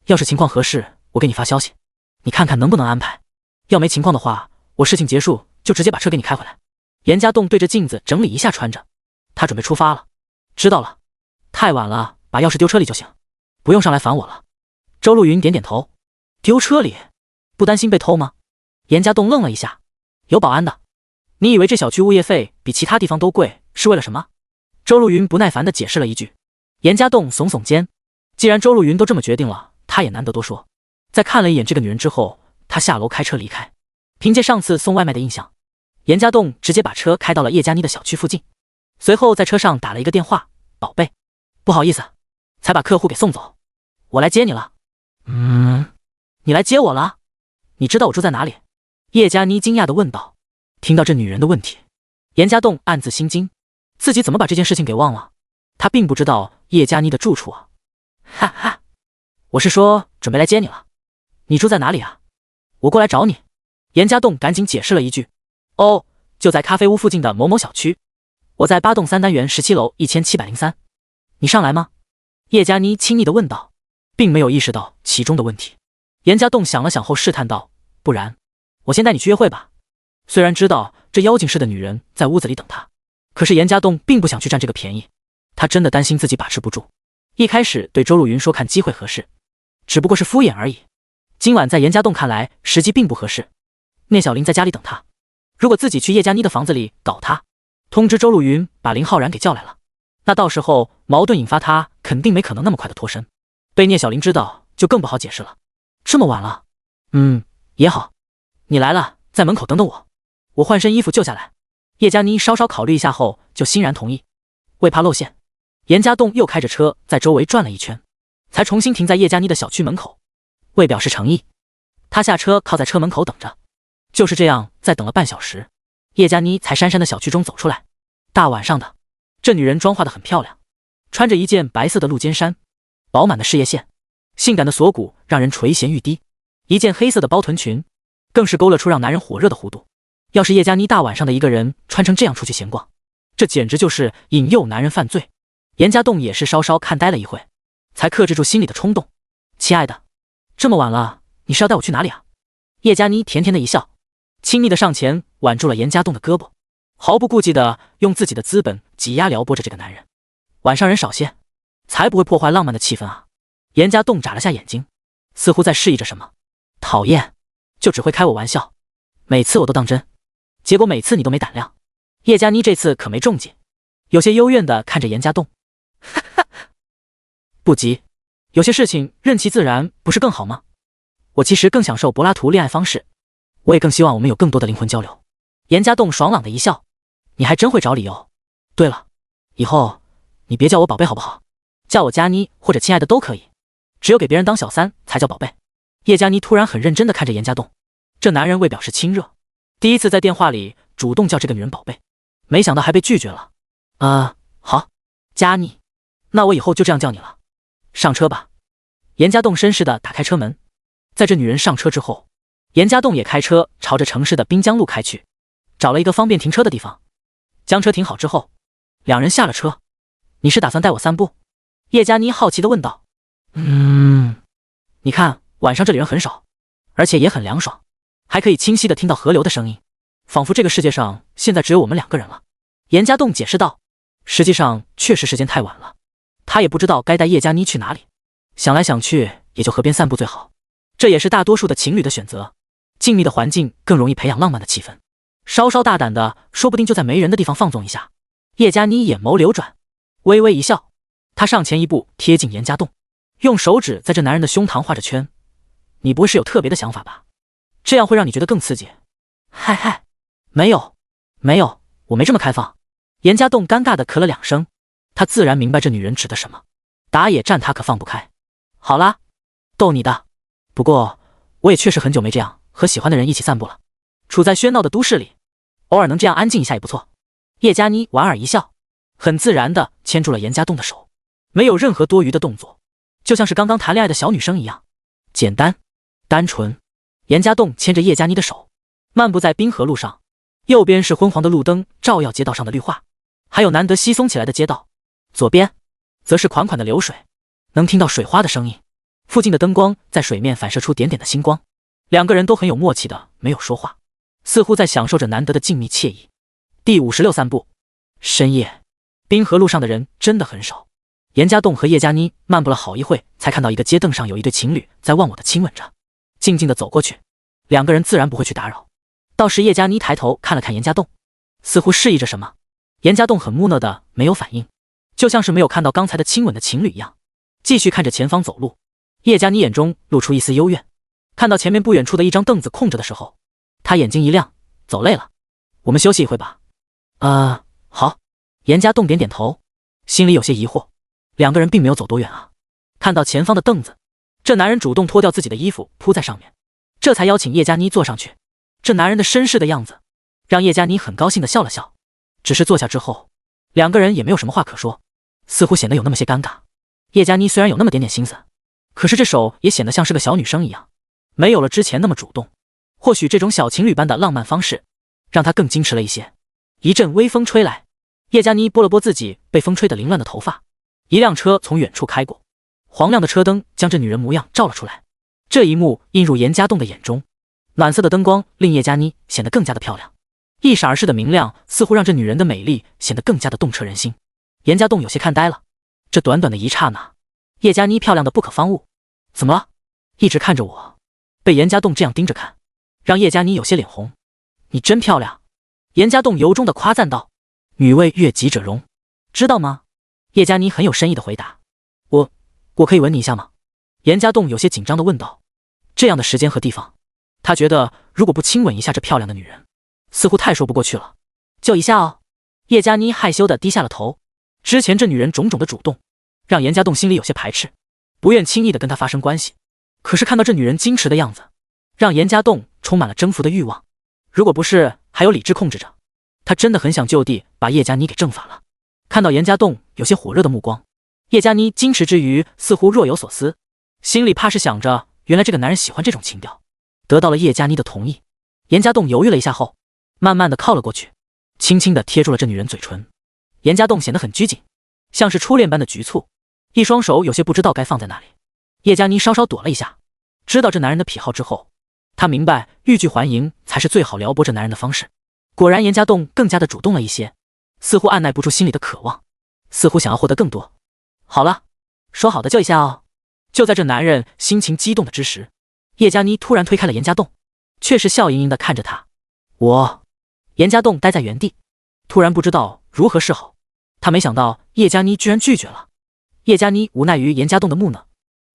要是情况合适我给你发消息，你看看能不能安排，要没情况的话，我事情结束就直接把车给你开回来。严家栋对着镜子整理一下穿着，他准备出发了。知道了，太晚了，把钥匙丢车里就行，不用上来烦我了。周路云点点头。丢车里？不担心被偷吗？严家栋愣了一下。有保安的。你以为这小区物业费比其他地方都贵是为了什么？周路云不耐烦地解释了一句。严家栋耸耸肩，既然周路云都这么决定了，他也难得多说。在看了一眼这个女人之后，他下楼开车离开。凭借上次送外卖的印象，严家栋直接把车开到了叶佳妮的小区附近，随后在车上打了一个电话：宝贝，不好意思，才把客户给送走，我来接你了。你来接我了？你知道我住在哪里？叶佳妮惊讶地问道。听到这女人的问题，严家栋暗自心惊，自己怎么把这件事情给忘了？他并不知道叶佳妮的住处啊。哈哈，我是说准备来接你了。你住在哪里啊？我过来找你。严家栋赶紧解释了一句。哦，就在咖啡屋附近的某某小区，我在8栋3单元17楼1703。你上来吗？叶佳妮亲昵地问道，并没有意识到其中的问题。严家栋想了想后试探道，不然我先带你去约会吧。虽然知道这妖精似的女人在屋子里等他，可是严家栋并不想去占这个便宜，他真的担心自己把持不住。一开始对周路云说看机会合适，只不过是敷衍而已。今晚在严家栋看来时机并不合适，聂小玲在家里等他，如果自己去叶佳妮的房子里搞他，通知周路云把林浩然给叫来了，那到时候矛盾引发，他肯定没可能那么快的脱身，被聂小玲知道就更不好解释了。这么晚了？也好，你来了在门口等等我，我换身衣服就下来。叶佳妮稍稍考虑一下后就欣然同意。为怕露馅，严家栋又开着车在周围转了一圈，才重新停在叶佳妮的小区门口。为表示诚意，他下车靠在车门口等着。就是这样，再等了半小时，叶佳妮才姗姗的小区中走出来。大晚上的，这女人妆化得很漂亮，穿着一件白色的露肩衫，饱满的事业线，性感的锁骨让人垂涎欲滴，一件黑色的包臀裙更是勾勒出让男人火热的弧度。要是叶佳妮大晚上的一个人穿成这样出去闲逛，这简直就是引诱男人犯罪。严家栋也是稍稍看呆了一会，才克制住心里的冲动。亲爱的，这么晚了，你是要带我去哪里啊？叶佳妮甜甜的一笑，亲昵的上前挽住了严家栋的胳膊，毫不顾忌的用自己的资本挤压撩拨着这个男人。晚上人少些，才不会破坏浪漫的气氛啊。严家栋眨了下眼睛，似乎在示意着什么。讨厌，就只会开我玩笑，每次我都当真，结果每次你都没胆量。叶佳妮这次可没中计，有些幽怨的看着严家栋。哈哈，不急，有些事情顺其自然不是更好吗？我其实更享受柏拉图恋爱方式，我也更希望我们有更多的灵魂交流。严家栋爽朗的一笑，你还真会找理由。对了，以后你别叫我宝贝好不好？叫我佳妮或者亲爱的都可以，只有给别人当小三才叫宝贝。叶佳妮突然很认真地看着严家栋，这男人为表示亲热，第一次在电话里主动叫这个女人宝贝，没想到还被拒绝了。好，佳妮，那我以后就这样叫你了。上车吧。严家栋绅士地打开车门，在这女人上车之后，严家栋也开车朝着城市的滨江路开去，找了一个方便停车的地方。将车停好之后，两人下了车。你是打算带我散步？叶佳妮好奇地问道。你看晚上这里人很少，而且也很凉爽，还可以清晰地听到河流的声音，仿佛这个世界上现在只有我们两个人了。严家栋解释道。实际上确实时间太晚了，他也不知道该带叶佳妮去哪里，想来想去也就河边散步最好，这也是大多数的情侣的选择。静谧的环境更容易培养浪漫的气氛，稍稍大胆的说不定就在没人的地方放纵一下。叶佳妮眼眸流转，微微一笑，她上前一步贴近严家栋，用手指在这男人的胸膛画着圈。你不会是有特别的想法吧？这样会让你觉得更刺激。嗨，没有，我没这么开放。严家栋尴尬地咳了两声，他自然明白这女人指的什么，打野战他可放不开。好啦，逗你的，不过我也确实很久没这样和喜欢的人一起散步了。处在喧闹的都市里，偶尔能这样安静一下也不错。叶佳妮莞尔一笑，很自然地牵住了严家栋的手，没有任何多余的动作，就像是刚刚谈恋爱的小女生一样，简单单纯。严家栋牵着叶佳妮的手，漫步在滨河路上，右边是昏黄的路灯照耀街道上的绿化，还有难得稀松起来的街道，左边则是款款的流水，能听到水花的声音，附近的灯光在水面反射出点点的星光。两个人都很有默契的没有说话，似乎在享受着难得的静谧惬意。第56散步。深夜，滨河路上的人真的很少。严家栋和叶佳妮漫步了好一会，才看到一个街凳上有一对情侣在忘我的亲吻着，静静的走过去，两个人自然不会去打扰。倒是叶佳妮抬头看了看严家栋，似乎示意着什么。严家栋很木讷的没有反应，就像是没有看到刚才的亲吻的情侣一样，继续看着前方走路。叶佳妮眼中露出一丝幽怨，看到前面不远处的一张凳子空着的时候，她眼睛一亮，走累了，我们休息一会吧。好。严家栋点点头，心里有些疑惑，两个人并没有走多远啊。看到前方的凳子，这男人主动脱掉自己的衣服铺在上面，这才邀请叶佳妮坐上去。这男人的绅士的样子让叶佳妮很高兴的笑了笑，只是坐下之后，两个人也没有什么话可说，似乎显得有那么些尴尬。叶佳妮虽然有那么点点心思，可是这手也显得像是个小女生一样，没有了之前那么主动。或许这种小情侣般的浪漫方式让她更矜持了一些。一阵微风吹来，叶佳妮拨了拨自己被风吹得凌乱的头发，一辆车从远处开过，黄亮的车灯将这女人模样照了出来。这一幕映入严家栋的眼中，暖色的灯光令叶佳妮显得更加的漂亮，一闪而逝的明亮似乎让这女人的美丽显得更加的动彻人心。严家栋有些看呆了，这短短的一刹那，叶佳妮漂亮的不可方物。怎么了？一直看着我，被严家栋这样盯着看，让叶佳妮有些脸红。你真漂亮。严家栋由衷的夸赞道，女为悦己者容，知道吗？叶佳妮很有深意的回答。我可以吻你一下吗？严家栋有些紧张的问道。这样的时间和地方，他觉得如果不亲吻一下这漂亮的女人，似乎太说不过去了。就一下哦。叶佳妮害羞的低下了头，之前这女人种种的主动，让严家栋心里有些排斥，不愿轻易的跟她发生关系。可是看到这女人矜持的样子，让严家栋充满了征服的欲望。如果不是还有理智控制着，他真的很想就地把叶佳妮给正法了。看到严家栋有些火热的目光，叶佳妮矜持之余似乎若有所思，心里怕是想着，原来这个男人喜欢这种情调。得到了叶佳妮的同意，严家栋犹豫了一下后，慢慢的靠了过去，轻轻的贴住了这女人嘴唇。严家栋显得很拘谨，像是初恋般的局促，一双手有些不知道该放在哪里。叶佳妮稍稍躲了一下，知道这男人的癖好之后，她明白欲拒还迎才是最好撩拨这男人的方式。果然严家栋更加的主动了一些，似乎按耐不住心里的渴望，似乎想要获得更多。好了，说好的就一下哦。就在这男人心情激动的之时，叶佳妮突然推开了严家栋，却是笑盈盈的看着他。严家栋呆在原地，突然不知道如何是好。他没想到叶佳妮居然拒绝了。叶佳妮无奈于严家栋的木讷，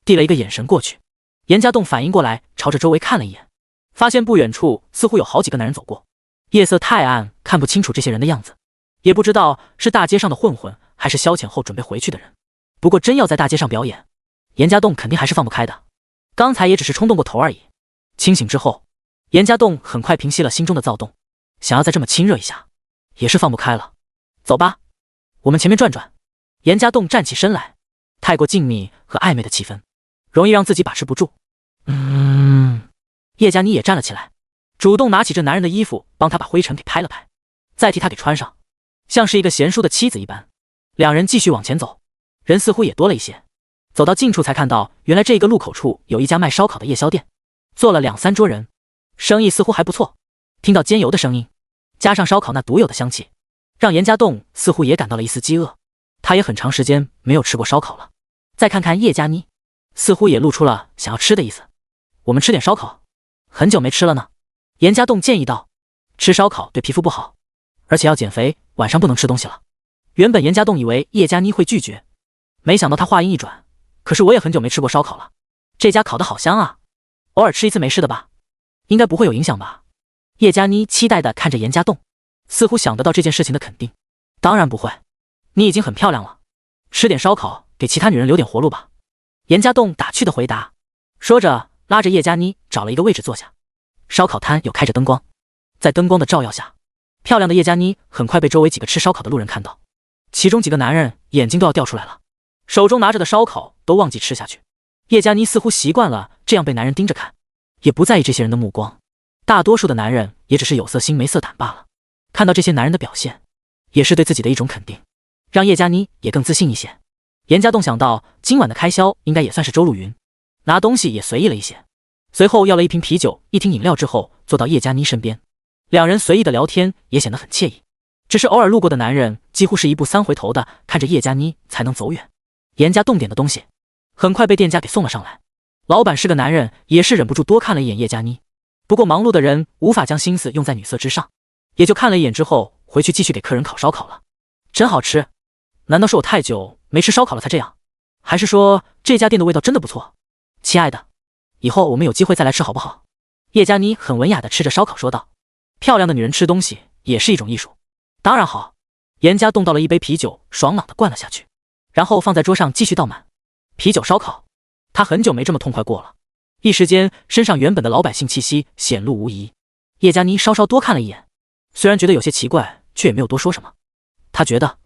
递了一个眼神过去。严家栋反应过来，朝着周围看了一眼，发现不远处似乎有好几个男人走过，夜色太暗，看不清楚这些人的样子，也不知道是大街上的混混，还是消遣后准备回去的人。不过真要在大街上表演，严家栋肯定还是放不开的。刚才也只是冲动过头而已。清醒之后，严家栋很快平息了心中的躁动，想要再这么亲热一下，也是放不开了。走吧，我们前面转转。严家栋站起身来，太过静谧和暧昧的气氛，容易让自己把持不住。叶佳妮也站了起来，主动拿起这男人的衣服，帮他把灰尘给拍了拍，再替他给穿上，像是一个贤淑的妻子一般。两人继续往前走，人似乎也多了一些。走到近处才看到，原来这个路口处有一家卖烧烤的夜宵店，坐了2、3桌人，生意似乎还不错。听到煎油的声音，加上烧烤那独有的香气，让严家栋似乎也感到了一丝饥饿。他也很长时间没有吃过烧烤了。再看看叶佳妮，似乎也露出了想要吃的意思。我们吃点烧烤，很久没吃了呢。严家栋建议道，吃烧烤对皮肤不好，而且要减肥，晚上不能吃东西了。原本严家栋以为叶佳妮会拒绝，没想到他话音一转，可是我也很久没吃过烧烤了，这家烤的好香啊，偶尔吃一次没事的吧，应该不会有影响吧。叶佳妮期待地看着严家栋，似乎想得到这件事情的肯定。当然不会，你已经很漂亮了，吃点烧烤给其他女人留点活路吧。严家栋打趣的回答，说着拉着叶佳妮找了一个位置坐下。烧烤摊有开着灯光，在灯光的照耀下，漂亮的叶佳妮很快被周围几个吃烧烤的路人看到，其中几个男人眼睛都要掉出来了，手中拿着的烧烤都忘记吃下去。叶佳妮似乎习惯了这样被男人盯着看，也不在意这些人的目光。大多数的男人也只是有色心没色胆罢了。看到这些男人的表现，也是对自己的一种肯定，让叶佳妮也更自信一些。严家栋想到今晚的开销应该也算是周路云，拿东西也随意了一些，随后要了一瓶啤酒一听饮料之后，坐到叶佳妮身边，两人随意的聊天也显得很惬意。只是偶尔路过的男人几乎是1步3回头的看着叶佳妮才能走远。严家栋点的东西很快被店家给送了上来，老板是个男人，也是忍不住多看了一眼叶佳妮。不过忙碌的人无法将心思用在女色之上，也就看了一眼之后回去继续给客人烤烧烤了。真好吃，难道是我太久没吃烧烤了才这样？还是说这家店的味道真的不错？亲爱的，以后我们有机会再来吃好不好？叶佳妮很文雅的吃着烧烤说道。漂亮的女人吃东西也是一种艺术。当然好。严家栋倒了一杯啤酒，爽朗的灌了下去，然后放在桌上继续倒满。啤酒烧烤，他很久没这么痛快过了。一时间身上原本的老百姓气息显露无遗。叶佳妮稍稍多看了一眼，虽然觉得有些奇怪，却也没有多说什么。他觉得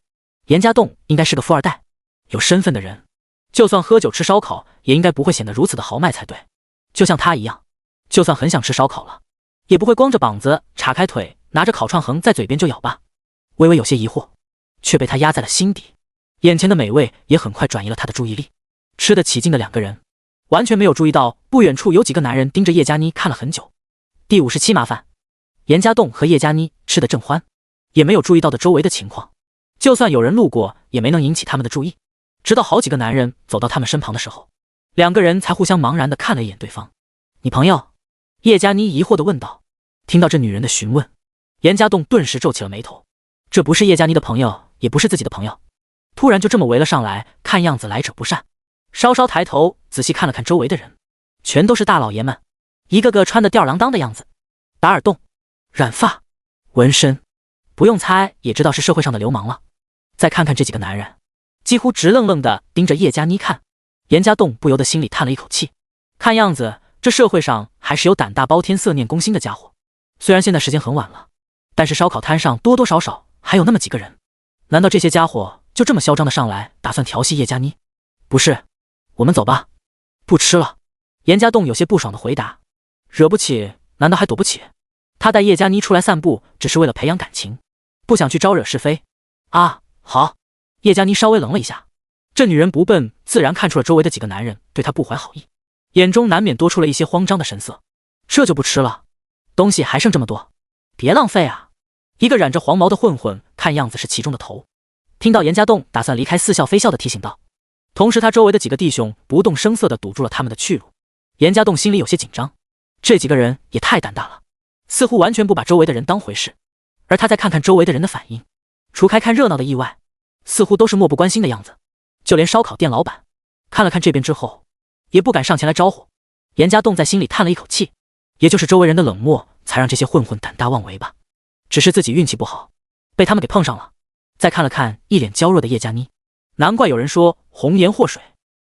严家栋应该是个富二代，有身份的人，就算喝酒吃烧烤也应该不会显得如此的豪迈才对。就像他一样，就算很想吃烧烤了，也不会光着膀子叉开腿拿着烤串横在嘴边就咬吧。微微有些疑惑，却被他压在了心底。眼前的美味也很快转移了他的注意力。吃得起劲的两个人完全没有注意到不远处有几个男人盯着叶佳妮看了很久。第57麻烦，严家栋和叶佳妮吃得正欢，也没有注意到的周围的情况，就算有人路过也没能引起他们的注意。直到好几个男人走到他们身旁的时候，两个人才互相茫然地看了一眼对方。你朋友？叶佳妮疑惑地问道。听到这女人的询问，严家栋顿时皱起了眉头。这不是叶佳妮的朋友，也不是自己的朋友，突然就这么围了上来，看样子来者不善。稍稍抬头仔细看了看周围的人，全都是大老爷们，一个个穿得吊儿郎当的样子，打耳洞、染发、纹身，不用猜也知道是社会上的流氓了。再看看这几个男人，几乎直愣愣地盯着叶佳妮看。严家栋不由得心里叹了一口气，看样子这社会上还是有胆大包天、色念攻心的家伙。虽然现在时间很晚了，但是烧烤摊上多多少少还有那么几个人。难道这些家伙就这么嚣张的上来，打算调戏叶佳妮？不是，我们走吧。不吃了。严家栋有些不爽的回答。惹不起，难道还躲不起？他带叶佳妮出来散步，只是为了培养感情，不想去招惹是非。啊，好。叶佳妮稍微愣了一下，这女人不笨，自然看出了周围的几个男人对她不怀好意，眼中难免多出了一些慌张的神色。这就不吃了，东西还剩这么多，别浪费啊！一个染着黄毛的混混看样子是其中的头，听到严家栋打算离开似笑非笑的提醒道，同时他周围的几个弟兄不动声色地堵住了他们的去路。严家栋心里有些紧张，这几个人也太胆大了，似乎完全不把周围的人当回事。而他再看看周围的人的反应，除开看热闹的意外，似乎都是漠不关心的样子。就连烧烤店老板看了看这边之后，也不敢上前来招呼。严家栋在心里叹了一口气，也就是周围人的冷漠才让这些混混胆大妄为吧。只是自己运气不好，被他们给碰上了。再看了看一脸娇弱的叶佳妮，难怪有人说红颜祸水，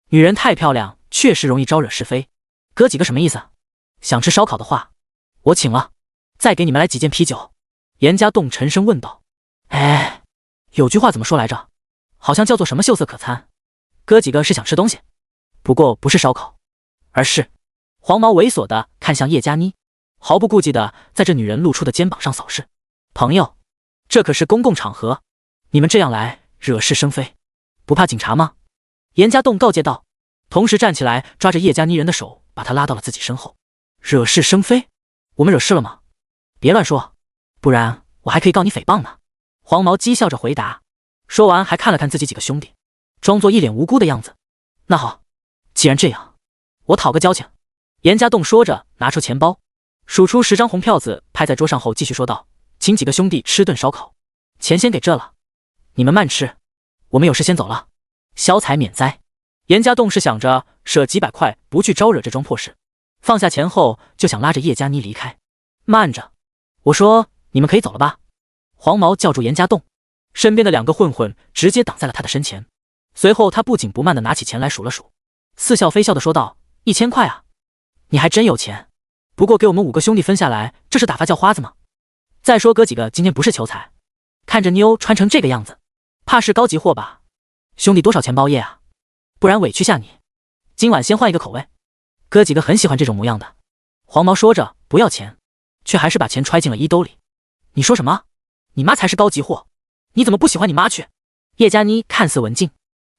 女人太漂亮确实容易招惹是非。哥几个什么意思？想吃烧烤的话，我请了，再给你们来几件啤酒。严家栋沉声问道。哎，有句话怎么说来着？好像叫做什么秀色可餐。哥几个是想吃东西，不过不是烧烤，而是……黄毛猥琐地看向叶佳妮，毫不顾忌地在这女人露出的肩膀上扫视。朋友，这可是公共场合，你们这样来惹是生非，不怕警察吗？严家栋告诫道，同时站起来抓着叶佳妮人的手，把她拉到了自己身后。惹是生非？我们惹事了吗？别乱说，不然我还可以告你诽谤呢。黄毛讥笑着回答，说完还看了看自己几个兄弟，装作一脸无辜的样子。那好，既然这样，我讨个交情。严家栋说着拿出钱包，数出10张红票子拍在桌上后继续说道，请几个兄弟吃顿烧烤，钱先给这了，你们慢吃，我们有事先走了，消财免灾。严家栋是想着舍几百块不去招惹这桩破事，放下钱后就想拉着叶佳妮离开。慢着，我说你们可以走了吧。黄毛叫住严家栋，身边的2个混混直接挡在了他的身前。随后他不紧不慢地拿起钱来数了数，似笑非笑地说道，1000块啊，你还真有钱，不过给我们5个兄弟分下来，这是打发叫花子吗？再说哥几个今天不是求财，看着妞穿成这个样子，怕是高级货吧？兄弟多少钱包夜啊？不然委屈下你，今晚先换一个口味。哥几个很喜欢这种模样的。黄毛说着不要钱，却还是把钱揣进了衣兜里。你说什么？你妈才是高级货，你怎么不喜欢你妈去？叶佳妮看似文静，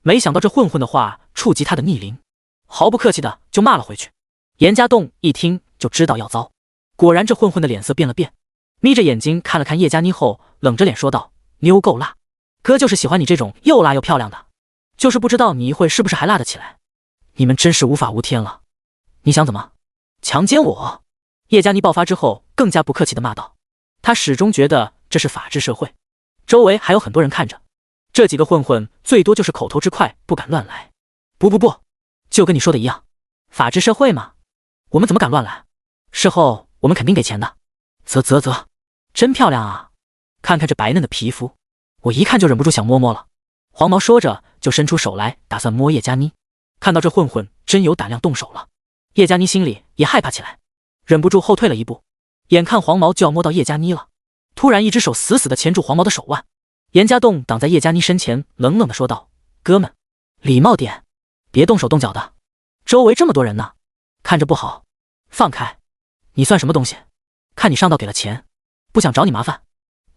没想到这混混的话触及她的逆鳞，毫不客气的就骂了回去。严家栋一听就知道要糟，果然这混混的脸色变了变，眯着眼睛看了看叶佳妮后，冷着脸说道，妞够辣，哥就是喜欢你这种又辣又漂亮的，就是不知道你一会是不是还辣得起来。你们真是无法无天了，你想怎么强奸我？叶佳妮爆发之后更加不客气的骂道，她始终觉得这是法治社会，周围还有很多人看着，这几个混混最多就是口头之快，不敢乱来。不，就跟你说的一样，法治社会嘛，我们怎么敢乱来？事后我们肯定给钱的。啧，真漂亮啊，看看这白嫩的皮肤，我一看就忍不住想摸摸了。黄毛说着就伸出手来打算摸叶佳妮，看到这混混真有胆量动手了，叶佳妮心里也害怕起来，忍不住后退了一步。眼看黄毛就要摸到叶佳妮了，突然一只手死死地钳住黄毛的手腕。严家栋挡在叶佳妮身前，冷冷地说道，哥们，礼貌点，别动手动脚的，周围这么多人呢，看着不好，放开。你算什么东西？看你上道给了钱，不想找你麻烦，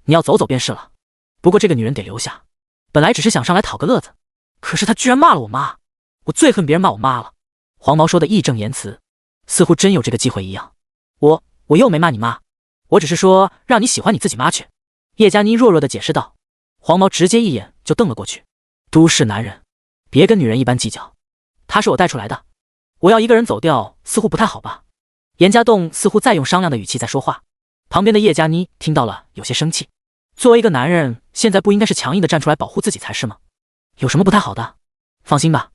你要走走便是了。不过这个女人得留下，本来只是想上来讨个乐子，可是她居然骂了我妈，我最恨别人骂我妈了。黄毛说的义正言辞，似乎真有这个机会一样。我又没骂你妈，我只是说让你喜欢你自己妈去。叶佳妮弱弱地解释道。黄毛直接一眼就瞪了过去，都市男人，别跟女人一般计较，她是我带出来的，我要一个人走掉似乎不太好吧。严家栋似乎在用商量的语气在说话，旁边的叶佳妮听到了有些生气，作为一个男人，现在不应该是强硬的站出来保护自己才是吗？有什么不太好的？放心吧，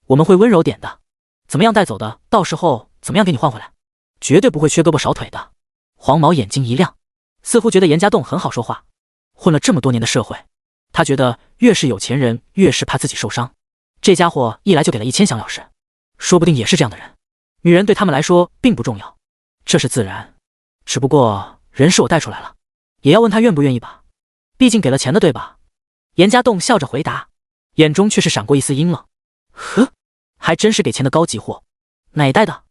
我们会温柔点的，怎么样带走的，到时候怎么样给你换回来，绝对不会缺胳膊少腿的。黄毛眼睛一亮，似乎觉得严家栋很好说话，混了这么多年的社会，他觉得越是有钱人越是怕自己受伤，这家伙一来就给了1000香钥匙，说不定也是这样的人。女人对他们来说并不重要，这是自然。只不过人是我带出来了，也要问他愿不愿意吧，毕竟给了钱的，对吧？严家栋笑着回答，眼中却是闪过一丝阴冷。呵，还真是给钱的高级货。哪带的？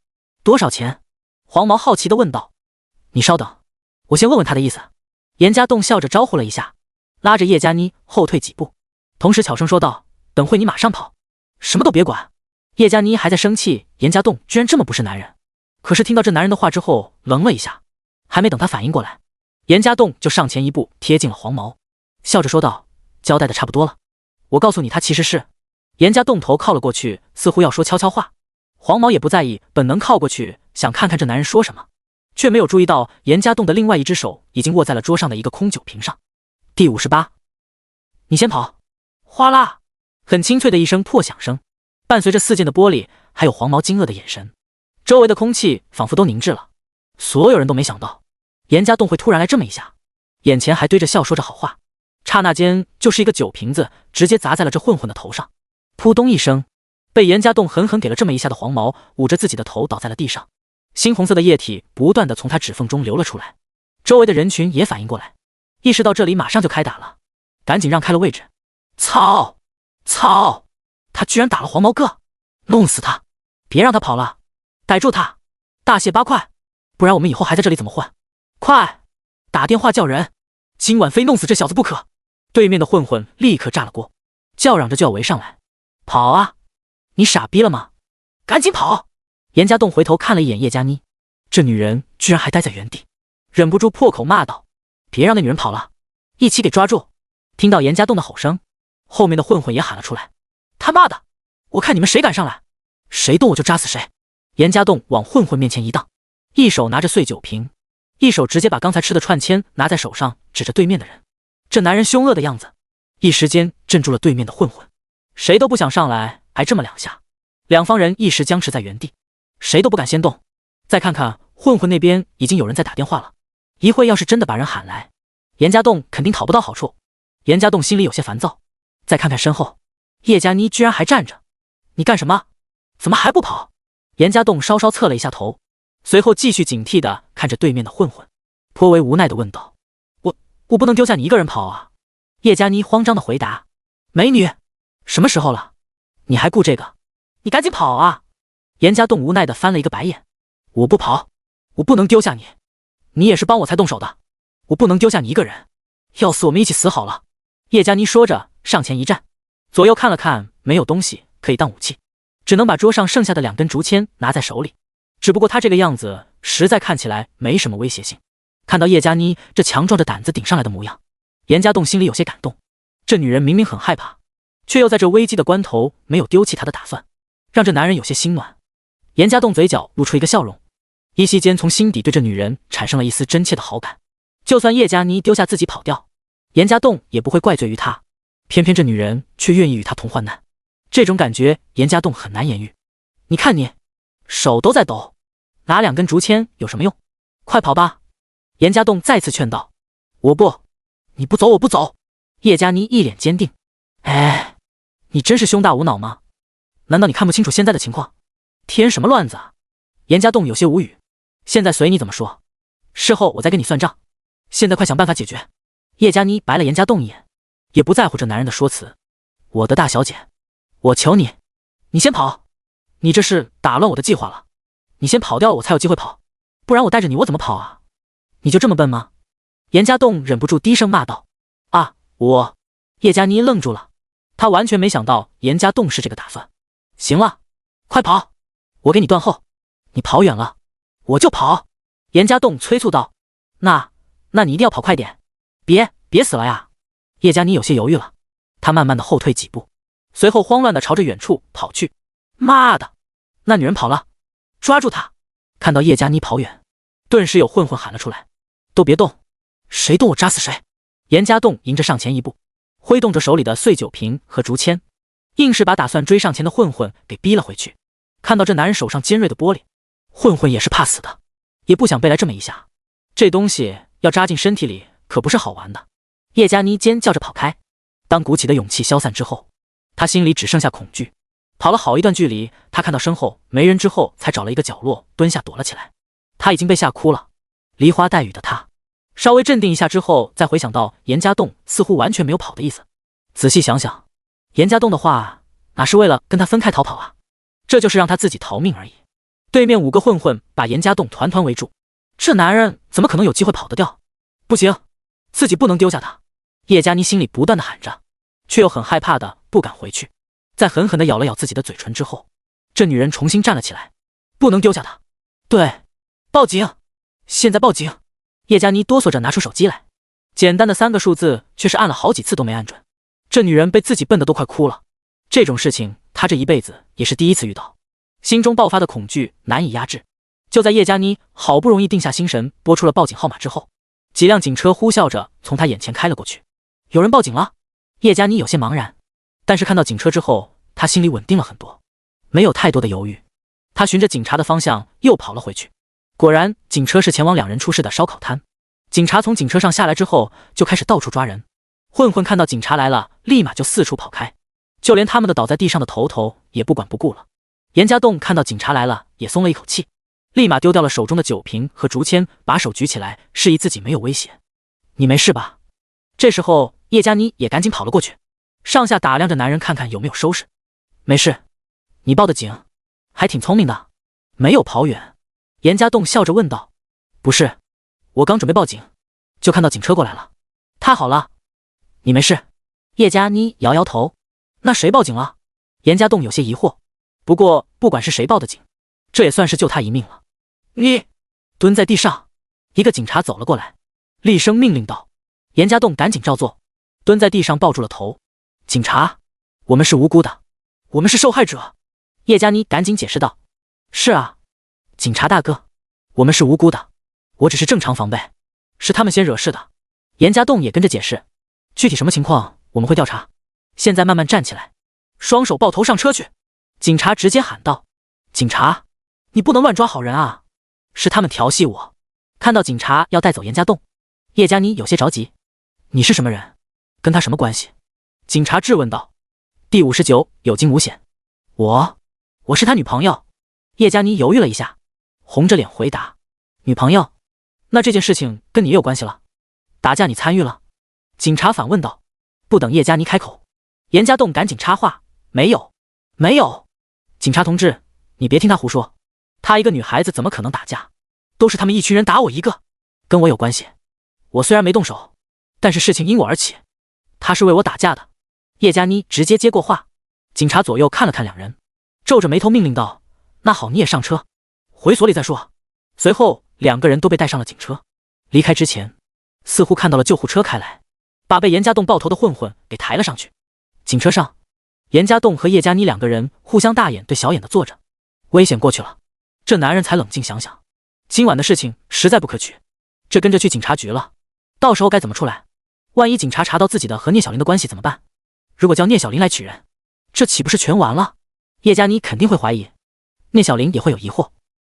多少钱？黄毛好奇地问道。你稍等，我先问问他的意思。严家栋笑着招呼了一下，拉着叶佳妮后退几步，同时悄声说道，等会你马上跑，什么都别管。叶佳妮还在生气严家栋居然这么不是男人，可是听到这男人的话之后愣了一下，还没等他反应过来，严家栋就上前一步贴近了黄毛，笑着说道，交代的差不多了，我告诉你他其实是……严家栋头靠了过去，似乎要说悄悄话。黄毛也不在意，本能靠过去想看看这男人说什么，却没有注意到严家栋的另外一只手已经握在了桌上的一个空酒瓶上。第58，你先跑！哗啦，很清脆的一声破响声，伴随着四溅的玻璃，还有黄毛惊愕的眼神，周围的空气仿佛都凝滞了。所有人都没想到严家栋会突然来这么一下，眼前还堆着笑说着好话，刹那间就是一个酒瓶子直接砸在了这混混的头上。扑通一声，被严家栋狠狠给了这么一下的黄毛捂着自己的头倒在了地上，猩红色的液体不断的从他指缝中流了出来。周围的人群也反应过来，意识到这里马上就开打了，赶紧让开了位置。操！操！他居然打了黄毛哥，弄死他！别让他跑了，逮住他！大卸八块，不然我们以后还在这里怎么混？快打电话叫人，今晚非弄死这小子不可！对面的混混立刻炸了锅，叫嚷着就要围上来。跑啊！你傻逼了吗？赶紧跑！严家栋回头看了一眼叶佳妮，这女人居然还待在原地，忍不住破口骂道，别让那女人跑了，一起给抓住！听到严家栋的吼声，后面的混混也喊了出来，他妈的，我看你们谁敢上来，谁动我就扎死谁！严家栋往混混面前一荡，一手拿着碎酒瓶，一手直接把刚才吃的串签拿在手上，指着对面的人。这男人凶恶的样子，一时间镇住了对面的混混，谁都不想上来挨这么2下，两方人一时僵持在原地，谁都不敢先动。再看看混混那边，已经有人在打电话了，一会要是真的把人喊来，严家栋肯定讨不到好处。严家栋心里有些烦躁，再看看身后，叶佳妮居然还站着，你干什么？怎么还不跑？严家栋稍稍侧了一下头，随后继续警惕地看着对面的混混，颇为无奈地问道，我不能丢下你一个人跑啊！叶佳妮慌张地回答，美女，什么时候了？你还顾这个？你赶紧跑啊！严家栋无奈地翻了一个白眼，我不跑，我不能丢下你，你也是帮我才动手的，我不能丢下你一个人，要死我们一起死好了！叶佳妮说着上前一站，左右看了看，没有东西可以当武器，只能把桌上剩下的2根竹签拿在手里，只不过他这个样子实在看起来没什么威胁性。看到叶佳妮这强壮着胆子顶上来的模样，严家栋心里有些感动，这女人明明很害怕，却又在这危机的关头没有丢弃她的打算，让这男人有些心暖。严家栋嘴角露出一个笑容，依稀间从心底对这女人产生了一丝真切的好感。就算叶佳妮丢下自己跑掉，严家栋也不会怪罪于她，偏偏这女人却愿意与他同患难，这种感觉严家栋很难言喻。你看你手都在抖，拿2根竹签有什么用？快跑吧！严家栋再次劝道。我不，你不走我不走！叶佳妮一脸坚定。哎，你真是胸大无脑吗？难道你看不清楚现在的情况？添什么乱子啊？严家栋有些无语。现在随你怎么说，事后我再跟你算账，现在快想办法解决。叶佳妮白了严家栋一眼，也不在乎这男人的说辞。我的大小姐，我求你，你先跑，你这是打乱我的计划了，你先跑掉了我才有机会跑，不然我带着你我怎么跑啊？你就这么笨吗？严家栋忍不住低声骂道。啊，我……叶佳妮愣住了，她完全没想到严家栋是这个打算。行了，快跑，我给你断后，你跑远了我就跑。严家栋催促道。那你一定要跑快点，别死了呀！叶佳妮有些犹豫了，她慢慢的后退几步，随后慌乱的朝着远处跑去。妈的，那女人跑了，抓住她！看到叶佳妮跑远，顿时有混混喊了出来，都别动，谁动我扎死谁！严家栋迎着上前一步，挥动着手里的碎酒瓶和竹签，硬是把打算追上前的混混给逼了回去。看到这男人手上尖锐的玻璃，混混也是怕死的，也不想被来这么一下，这东西要扎进身体里可不是好玩的。叶佳妮尖叫着跑开，当鼓起的勇气消散之后，他心里只剩下恐惧。跑了好一段距离，他看到身后没人之后，才找了一个角落蹲下躲了起来。他已经被吓哭了。梨花带雨的他稍微镇定一下之后，再回想到严家栋似乎完全没有跑的意思。仔细想想，严家栋的话哪是为了跟他分开逃跑啊？这就是让他自己逃命而已。对面5个混混把严家栋团团围住，这男人怎么可能有机会跑得掉？不行，自己不能丢下他。叶佳妮心里不断的喊着，却又很害怕的不敢回去。在狠狠的咬了咬自己的嘴唇之后，这女人重新站了起来。不能丢下他。对，报警，现在报警。叶佳妮哆嗦着拿出手机来，简单的3个数字却是按了好几次都没按准。这女人被自己笨得都快哭了。这种事情她这一辈子也是第一次遇到，心中爆发的恐惧难以压制。就在叶佳妮好不容易定下心神，拨出了报警号码之后，几辆警车呼啸着从她眼前开了过去。有人报警了。叶佳妮有些茫然，但是看到警车之后，她心里稳定了很多，没有太多的犹豫。她循着警察的方向又跑了回去。果然，警车是前往2人出事的烧烤摊。警察从警车上下来之后，就开始到处抓人。混混看到警察来了，立马就四处跑开，就连他们的倒在地上的头也不管不顾了。严家栋看到警察来了，也松了一口气，立马丢掉了手中的酒瓶和竹签，把手举起来，示意自己没有危险。你没事吧？这时候，叶佳妮也赶紧跑了过去，上下打量着男人，看看有没有收拾。没事，你报的警，还挺聪明的，没有跑远。严家栋笑着问道：不是，我刚准备报警，就看到警车过来了。太好了，你没事。叶佳妮摇摇头。那谁报警了？严家栋有些疑惑。不过不管是谁报的警，这也算是救他一命了。你蹲在地上。一个警察走了过来，厉声命令道。严家栋赶紧照做，蹲在地上抱住了头。警察，我们是无辜的，我们是受害者。叶佳妮赶紧解释道。是啊，警察大哥，我们是无辜的，我只是正常防备，是他们先惹事的。严家栋也跟着解释，具体什么情况我们会调查，现在慢慢站起来，双手抱头上车去。警察直接喊道。警察，你不能乱抓好人啊，是他们调戏我。看到警察要带走严家栋，叶佳妮有些着急。你是什么人？跟他什么关系？警察质问道。第59，有惊无险。我是他女朋友。叶佳妮犹豫了一下，红着脸回答。女朋友？那这件事情跟你也有关系了？打架你参与了？警察反问道。不等叶佳妮开口，严家栋赶紧插话。没有。警察同志，你别听他胡说，她一个女孩子怎么可能打架？都是他们一群人打我一个，跟我有关系。我虽然没动手，但是事情因我而起，他是为我打架的。叶佳妮直接接过话。警察左右看了看2人，皱着眉头命令道。那好，你也上车，回所里再说。随后2个人都被带上了警车。离开之前，似乎看到了救护车开来，把被严家栋爆头的混混给抬了上去。警车上，严家栋和叶佳妮2个人互相大眼对小眼的坐着。危险过去了，这男人才冷静想想，今晚的事情实在不可取，这跟着去警察局了，到时候该怎么出来？万一警察查到自己的和聂小玲的关系怎么办？如果叫聂小玲来取人，这岂不是全完了？叶佳妮肯定会怀疑，聂小玲也会有疑惑，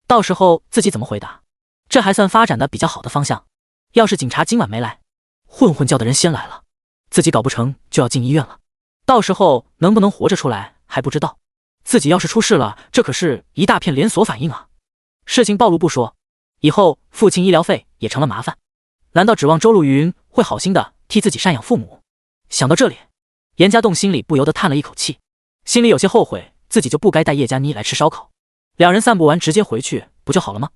到时候自己怎么回答？这还算发展的比较好的方向。要是警察今晚没来，混混叫的人先来了，自己搞不成就要进医院了，到时候能不能活着出来还不知道。自己要是出事了，这可是一大片连锁反应啊。事情暴露不说，以后父亲医疗费也成了麻烦，难道指望周路云会好心的替自己赡养父母？想到这里，严家栋心里不由得叹了一口气，心里有些后悔自己就不该带叶佳妮来吃烧烤。2人散步完直接回去不就好了吗？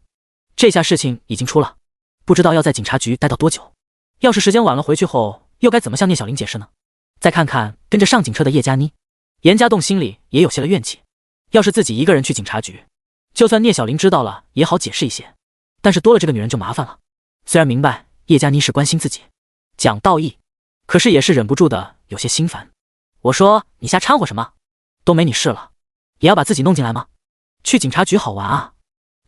这下事情已经出了，不知道要在警察局待到多久。要是时间晚了，回去后又该怎么向聂小玲解释呢？再看看跟着上警车的叶佳妮，严家栋心里也有些了怨气。要是自己一个人去警察局，就算聂小玲知道了也好解释一些，但是多了这个女人就麻烦了。虽然明白叶佳妮是关心自己，讲道义，可是也是忍不住的有些心烦。我说你瞎掺和什么？都没你事了，也要把自己弄进来吗？去警察局好玩啊？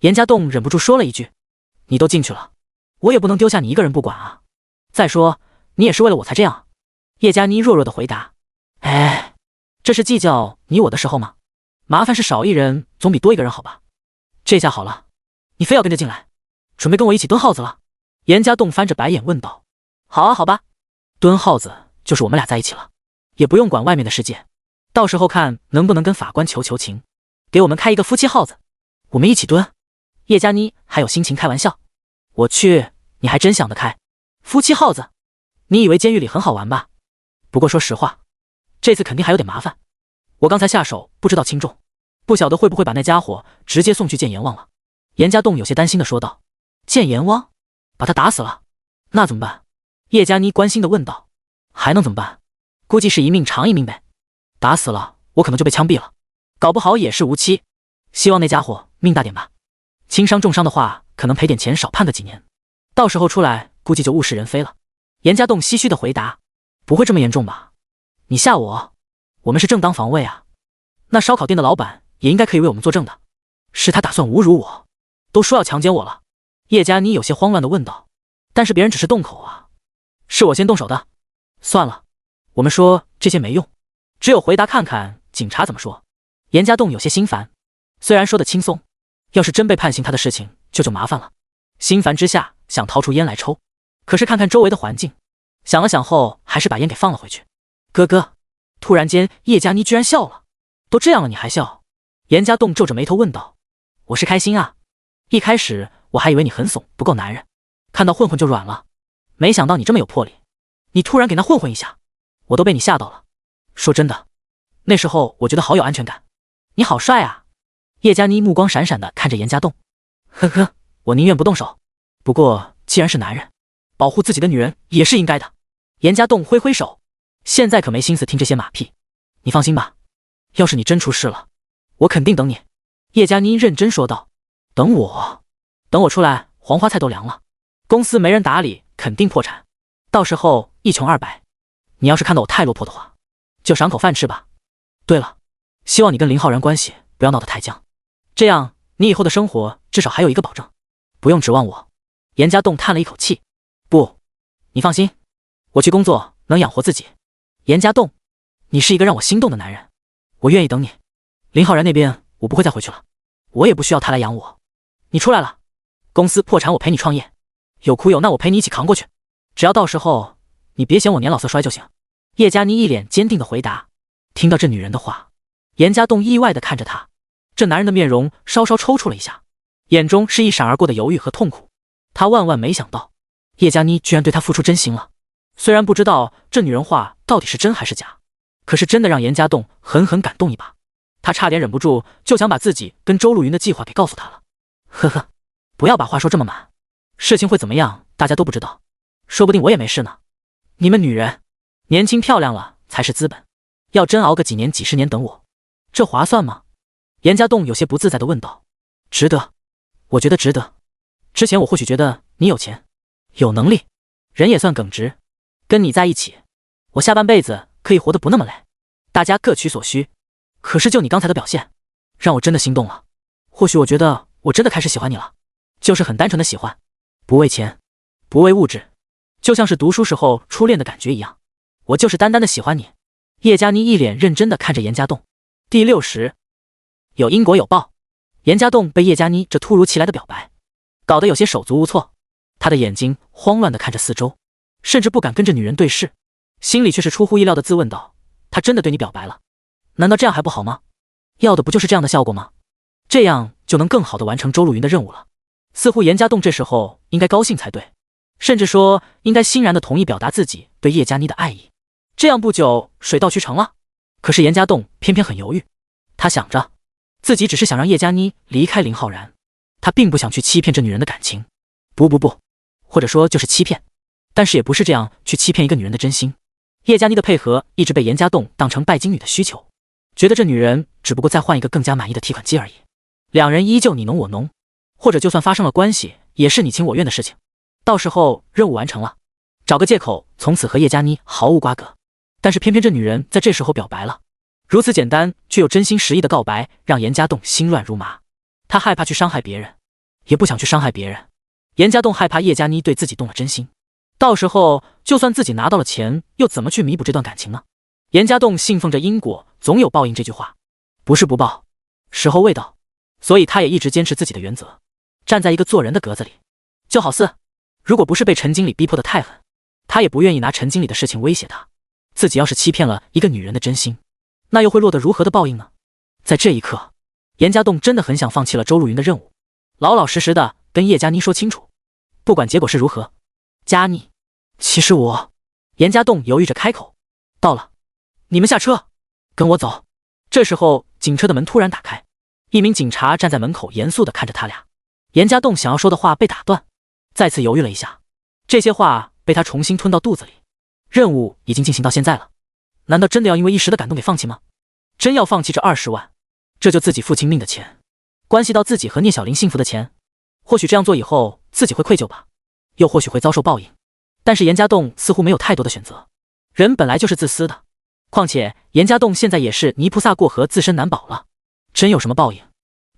严家栋忍不住说了一句。你都进去了，我也不能丢下你一个人不管啊。再说你也是为了我才这样。叶佳妮弱弱的回答。哎，这是计较你我的时候吗？麻烦是少一人总比多一个人好吧。这下好了，你非要跟着进来，准备跟我一起蹲耗子了？严家栋翻着白眼问道。好啊，好吧，蹲耗子就是我们俩在一起了。也不用管外面的世界，到时候看能不能跟法官求情，给我们开一个夫妻号子，我们一起蹲。叶佳妮还有心情开玩笑，我去，你还真想得开。夫妻号子，你以为监狱里很好玩吧？不过说实话，这次肯定还有点麻烦。我刚才下手不知道轻重，不晓得会不会把那家伙直接送去见阎王了。严家栋有些担心地说道。见阎王？把他打死了？那怎么办？叶佳妮关心地问道。还能怎么办？估计是一命偿一命呗。打死了，我可能就被枪毙了，搞不好也是无期。希望那家伙命大点吧。轻伤重伤的话，可能赔点钱，少判个几年，到时候出来估计就物是人非了。严家栋唏嘘地回答。不会这么严重吧？你吓我，我们是正当防卫啊。那烧烤店的老板也应该可以为我们作证的。是他打算侮辱我，都说要强奸我了。叶佳妮有些慌乱地问道。但是别人只是动口啊，是我先动手的。算了，我们说这些没用，只有回答看看警察怎么说。严家栋有些心烦，虽然说的轻松，要是真被判刑他的事情就麻烦了。心烦之下想掏出烟来抽，可是看看周围的环境，想了想后还是把烟给放了回去。哥哥，突然间叶佳妮居然笑了。都这样了你还笑？严家栋皱着眉头问道。我是开心啊，一开始我还以为你很怂不够男人，看到混混就软了，没想到你这么有魄力，你突然给那混混一下，我都被你吓到了。说真的，那时候我觉得好有安全感。你好帅啊。叶佳妮目光闪闪地看着严家栋。呵呵，我宁愿不动手，不过既然是男人，保护自己的女人也是应该的。严家栋挥挥手，现在可没心思听这些马屁。你放心吧，要是你真出事了，我肯定等你。叶佳妮认真说道。等我？等我出来黄花菜都凉了，公司没人打理，肯定破产，到时候一穷二白。你要是看到我太落魄的话，就赏口饭吃吧。对了，希望你跟林浩然关系不要闹得太僵，这样你以后的生活至少还有一个保证，不用指望我。严家栋叹了一口气。不，你放心，我去工作能养活自己。严家栋，你是一个让我心动的男人，我愿意等你。林浩然那边我不会再回去了，我也不需要他来养我。你出来了，公司破产我陪你创业，有苦有难我陪你一起扛过去，只要到时候你别嫌我年老色衰就行。叶佳妮一脸坚定地回答。听到这女人的话，严家栋意外地看着她，这男人的面容稍稍抽搐了一下，眼中是一闪而过的犹豫和痛苦。他万万没想到叶佳妮居然对他付出真心了，虽然不知道这女人话到底是真还是假，可是真的让严家栋狠狠感动一把。他差点忍不住就想把自己跟周露云的计划给告诉他了。呵呵，不要把话说这么满，事情会怎么样大家都不知道，说不定我也没事呢。你们女人年轻漂亮了才是资本，要真熬个几年几十年等我，这划算吗？严家栋有些不自在地问道。值得，我觉得值得。之前我或许觉得你有钱有能力，人也算耿直，跟你在一起我下半辈子可以活得不那么累，大家各取所需。可是就你刚才的表现让我真的心动了，或许我觉得我真的开始喜欢你了，就是很单纯的喜欢，不为钱不为物质，就像是读书时候初恋的感觉一样，我就是单单的喜欢你。叶佳妮一脸认真地看着严家栋。第60，有因果有报。严家栋被叶佳妮这突如其来的表白搞得有些手足无措，他的眼睛慌乱地看着四周，甚至不敢跟这女人对视，心里却是出乎意料地自问道，他真的对你表白了？难道这样还不好吗？要的不就是这样的效果吗？这样就能更好地完成周露云的任务了。似乎严家栋这时候应该高兴才对，甚至说应该欣然地同意表达自己对叶佳妮的爱意，这样不久水到渠成了。可是严家栋偏偏很犹豫，他想着自己只是想让叶佳妮离开林浩然，他并不想去欺骗这女人的感情。不，或者说就是欺骗，但是也不是这样去欺骗一个女人的真心。叶佳妮的配合一直被严家栋当成拜金女的需求，觉得这女人只不过再换一个更加满意的提款机而已。两人依旧你侬我侬，或者就算发生了关系也是你情我愿的事情，到时候任务完成了，找个借口从此和叶佳妮毫无瓜葛。但是偏偏这女人在这时候表白了，如此简单却又真心实意的告白让严家栋心乱如麻。他害怕去伤害别人，也不想去伤害别人。严家栋害怕叶佳妮对自己动了真心，到时候就算自己拿到了钱，又怎么去弥补这段感情呢？严家栋信奉着因果总有报应这句话，不是不报，时候未到，所以他也一直坚持自己的原则，站在一个做人的格子里。就好似如果不是被陈经理逼迫得太狠，他也不愿意拿陈经理的事情威胁他。自己要是欺骗了一个女人的真心，那又会落得如何的报应呢？在这一刻，严家栋真的很想放弃了周露云的任务，老老实实的跟叶佳妮说清楚，不管结果是如何。佳妮，其实我……严家栋犹豫着开口，到了，你们下车，跟我走。这时候，警车的门突然打开，一名警察站在门口，严肃地看着他俩。严家栋想要说的话被打断，再次犹豫了一下，这些话被他重新吞到肚子里。任务已经进行到现在了，难道真的要因为一时的感动给放弃吗？真要放弃这20万，这就自己父亲命的钱，关系到自己和聂小玲幸福的钱，或许这样做以后自己会愧疚吧，又或许会遭受报应。但是严家栋似乎没有太多的选择，人本来就是自私的，况且严家栋现在也是泥菩萨过河，自身难保了，真有什么报应，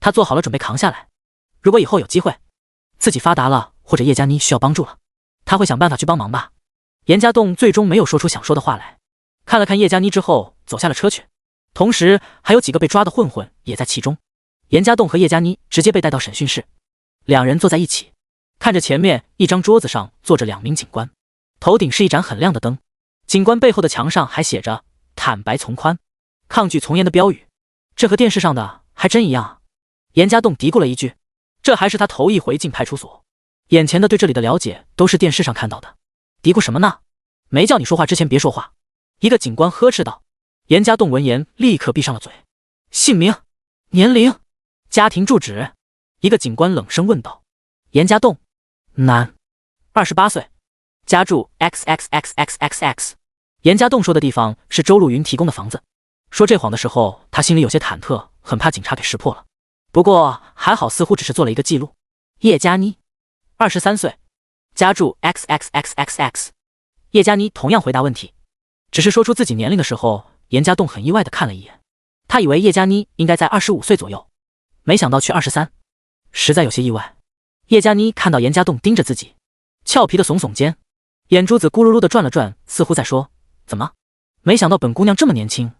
他做好了准备扛下来。如果以后有机会，自己发达了，或者叶佳妮需要帮助了，他会想办法去帮忙吧。严家栋最终没有说出想说的话来，看了看叶佳妮之后走下了车去，同时还有几个被抓的混混也在其中。严家栋和叶佳妮直接被带到审讯室，两人坐在一起，看着前面一张桌子上坐着2名警官，头顶是一盏很亮的灯，警官背后的墙上还写着坦白从宽，抗拒从严的标语，这和电视上的还真一样啊。严家栋嘀咕了一句，这还是他头一回进派出所，眼前的对这里的了解都是电视上看到的。嘀咕什么呢？没叫你说话之前别说话。一个警官呵斥道。严家栋闻言立刻闭上了嘴。姓名、年龄、家庭住址？一个警官冷声问道。严家栋，男，28岁，家住 XXXXXX。严家栋说的地方是周露云提供的房子。说这谎的时候，他心里有些忐忑，很怕警察给识破了。不过还好，似乎只是做了一个记录。叶佳妮，23岁，家住 XXXXX。叶佳妮同样回答问题，只是说出自己年龄的时候，严家栋很意外的看了一眼，他以为叶佳妮应该在25岁左右，没想到却23，实在有些意外。叶佳妮看到严家栋盯着自己，俏皮的耸耸肩，眼珠子咕噜噜的转了转，似乎在说，怎么？没想到本姑娘这么年轻，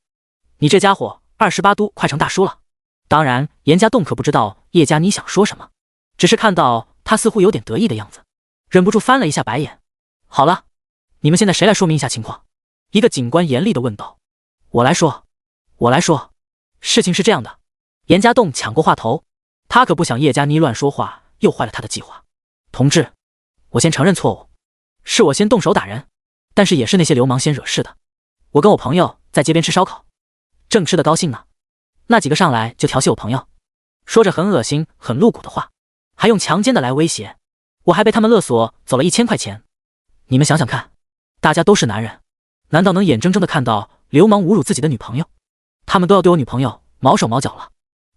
你这家伙28都快成大叔了。当然，严家栋可不知道叶佳妮想说什么，只是看到他似乎有点得意的样子，忍不住翻了一下白眼。好了，你们现在谁来说明一下情况？一个警官严厉地问道。我来说。事情是这样的。严家栋抢过话头，他可不想叶佳妮乱说话，又坏了他的计划。同志，我先承认错误，是我先动手打人，但是也是那些流氓先惹事的。我跟我朋友在街边吃烧烤，正吃得高兴呢，那几个上来就调戏我朋友，说着很恶心很露骨的话，还用强奸的来威胁我，还被他们勒索走了1000块钱。你们想想看，大家都是男人，难道能眼睁睁的看到流氓侮辱自己的女朋友？他们都要对我女朋友毛手毛脚了，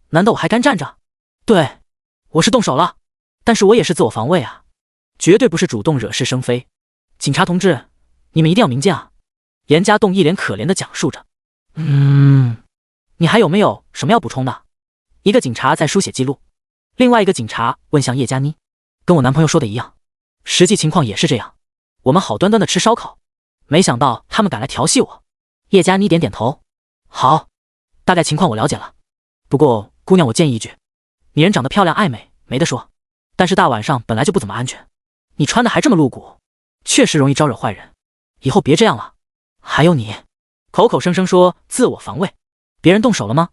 难道我还干站着？对，我是动手了，但是我也是自我防卫啊，绝对不是主动惹是生非。警察同志，你们一定要明鉴啊。严家栋一脸可怜的讲述着。你还有没有什么要补充的？一个警察在书写记录，另外一个警察问向叶佳妮，跟我男朋友说的一样，实际情况也是这样，我们好端端的吃烧烤，没想到他们敢来调戏我。叶佳妮点点头，好，大概情况我了解了。不过姑娘，我建议一句，你人长得漂亮爱美没得说，但是大晚上本来就不怎么安全，你穿的还这么露骨，确实容易招惹坏人，以后别这样了。还有你，口口声声说自我防卫，别人动手了吗？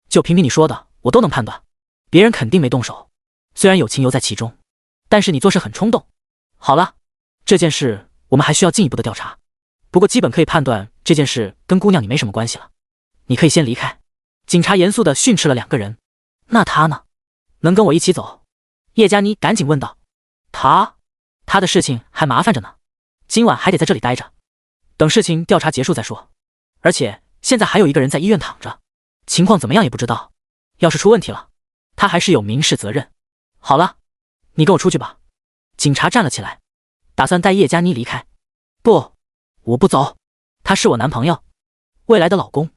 就凭你说的，我都能判断，别人肯定没动手，虽然有情由在其中，但是你做事很冲动。好了，这件事我们还需要进一步的调查，不过基本可以判断这件事跟姑娘你没什么关系了，你可以先离开。警察严肃地训斥了2个人。那他呢？能跟我一起走？叶佳妮赶紧问道。他的事情还麻烦着呢，今晚还得在这里待着，等事情调查结束再说。而且现在还有一个人在医院躺着，情况怎么样也不知道，要是出问题了，他还是有民事责任。好了，你跟我出去吧。警察站了起来，打算带叶佳妮离开。不，我不走，他是我男朋友，未来的老公，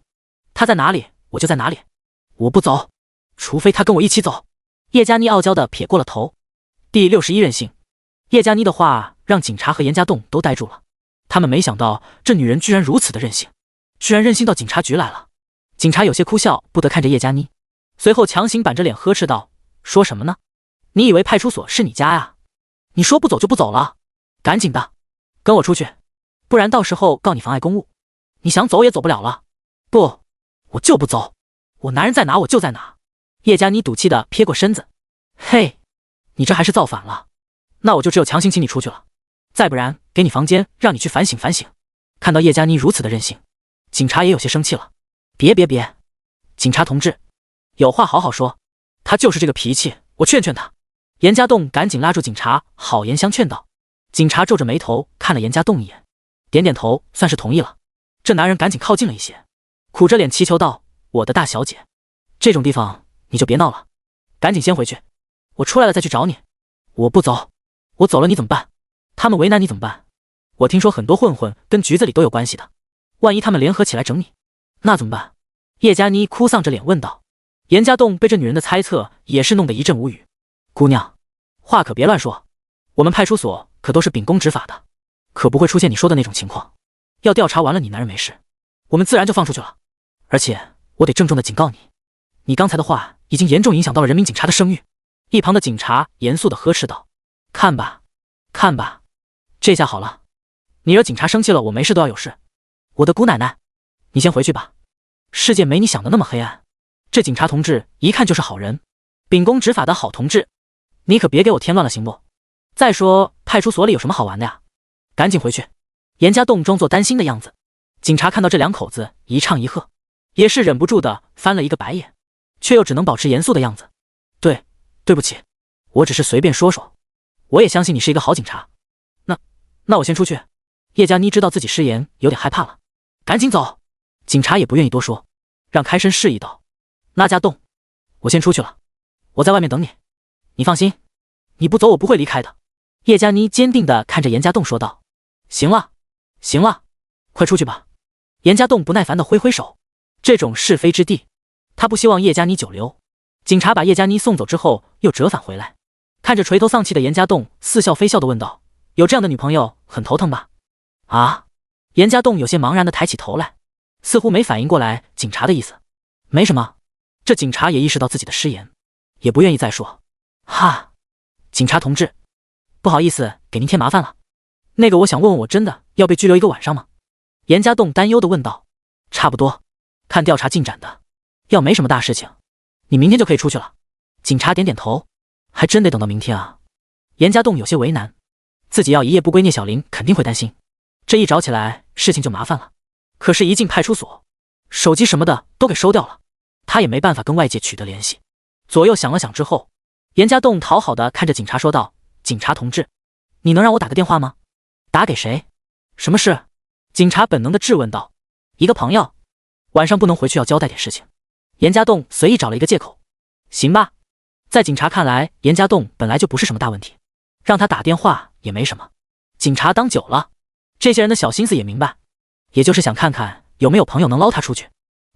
他在哪里我就在哪里，我不走，除非他跟我一起走。叶佳妮傲娇地撇过了头。第61任性。叶佳妮的话让警察和严家栋都呆住了，他们没想到这女人居然如此的任性，居然任性到警察局来了。警察有些哭笑不得看着叶佳妮，随后强行板着脸呵斥道，说什么呢？你以为派出所是你家呀？你说不走就不走了，赶紧的跟我出去，不然到时候告你妨碍公务。你想走也走不了了。不，我就不走，我男人在哪我就在哪。叶佳妮赌气地撇过身子。嘿，你这还是造反了？那我就只有强行请你出去了，再不然给你房间让你去反省反省。看到叶佳妮如此的任性，警察也有些生气了。别，警察同志，有话好好说，他就是这个脾气，我劝劝他。严家栋赶紧拉住警察，好言相劝道。警察皱着眉头看了严家栋一眼，点点头，算是同意了。这男人赶紧靠近了一些，苦着脸祈求道：我的大小姐，这种地方你就别闹了，赶紧先回去，我出来了再去找你。我不走，我走了你怎么办？他们为难你怎么办？我听说很多混混跟局子里都有关系的，万一他们联合起来整你，那怎么办？叶佳妮哭丧着脸问道。严家栋被这女人的猜测也是弄得一阵无语。姑娘，话可别乱说，我们派出所可都是秉公执法的，可不会出现你说的那种情况。要调查完了你男人没事，我们自然就放出去了。而且我得郑重的警告你，你刚才的话已经严重影响到了人民警察的声誉。一旁的警察严肃的呵斥道。看吧，这下好了，你惹警察生气了，我没事都要有事。我的姑奶奶，你先回去吧，世界没你想的那么黑暗，这警察同志一看就是好人，秉公执法的好同志，你可别给我添乱了行不？再说派出所里有什么好玩的呀？赶紧回去。严家栋装作担心的样子。警察看到这两口子一唱一和，也是忍不住的翻了一个白眼，却又只能保持严肃的样子。对不起，我只是随便说说，我也相信你是一个好警察。那我先出去。叶佳妮知道自己失言，有点害怕了，赶紧走。警察也不愿意多说，让开身示意道。那家栋，我先出去了，我在外面等你，你放心，你不走我不会离开的。叶佳妮坚定地看着严家栋说道。行了，快出去吧。严家栋不耐烦地挥挥手，这种是非之地，他不希望叶佳妮久留。警察把叶佳妮送走之后又折返回来，看着垂头丧气的严家栋，似笑非笑地问道。有这样的女朋友很头疼吧？啊？严家栋有些茫然地抬起头来，似乎没反应过来警察的意思。没什么。这警察也意识到自己的失言，也不愿意再说。哈，警察同志，不好意思给您添麻烦了。那个我想问问，我真的要被拘留一个晚上吗？严家栋担忧地问道。差不多，看调查进展的，要没什么大事情，你明天就可以出去了。警察点点头。还真得等到明天啊。严家栋有些为难，自己要一夜不归，聂小玲肯定会担心，这一找起来事情就麻烦了。可是一进派出所，手机什么的都给收掉了，他也没办法跟外界取得联系。左右想了想之后，严家栋讨好的看着警察说道。警察同志，你能让我打个电话吗？打给谁？什么事？警察本能的质问道。一个朋友，晚上不能回去，要交代点事情。严家栋随意找了一个借口。行吧。在警察看来，严家栋本来就不是什么大问题，让他打电话也没什么。警察当久了，这些人的小心思也明白，也就是想看看有没有朋友能捞他出去。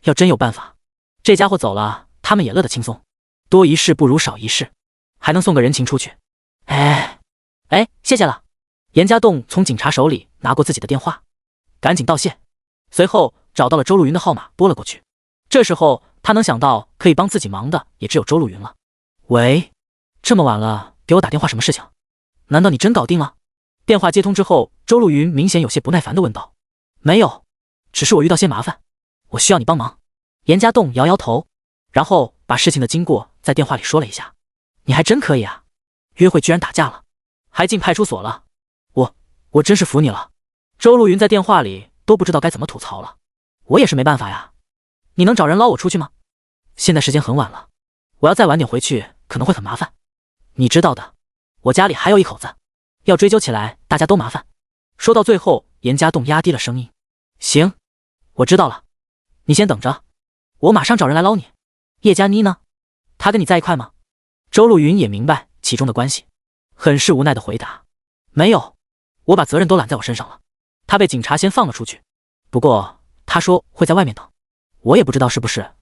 要真有办法，这家伙走了，他们也乐得轻松。多一事不如少一事，还能送个人情出去。谢谢了。严家栋从警察手里拿过自己的电话，赶紧道谢，随后找到了周露云的号码拨了过去。这时候他能想到可以帮自己忙的也只有周露云了。喂，这么晚了给我打电话什么事情？难道你真搞定了？电话接通之后，周露云明显有些不耐烦地问道。没有，只是我遇到些麻烦，我需要你帮忙。严家栋摇摇头，然后把事情的经过在电话里说了一下。你还真可以啊，约会居然打架了，还进派出所了，我真是服你了。周露云在电话里都不知道该怎么吐槽了。我也是没办法呀，你能找人捞我出去吗？现在时间很晚了，我要再晚点回去可能会很麻烦，你知道的，我家里还有一口子，要追究起来大家都麻烦。说到最后，严家栋压低了声音。行，我知道了，你先等着，我马上找人来捞你。叶佳妮呢？她跟你在一块吗？周露云也明白其中的关系，很是无奈的回答。没有，我把责任都揽在我身上了。她被警察先放了出去，不过她说会在外面等，我也不知道是不是。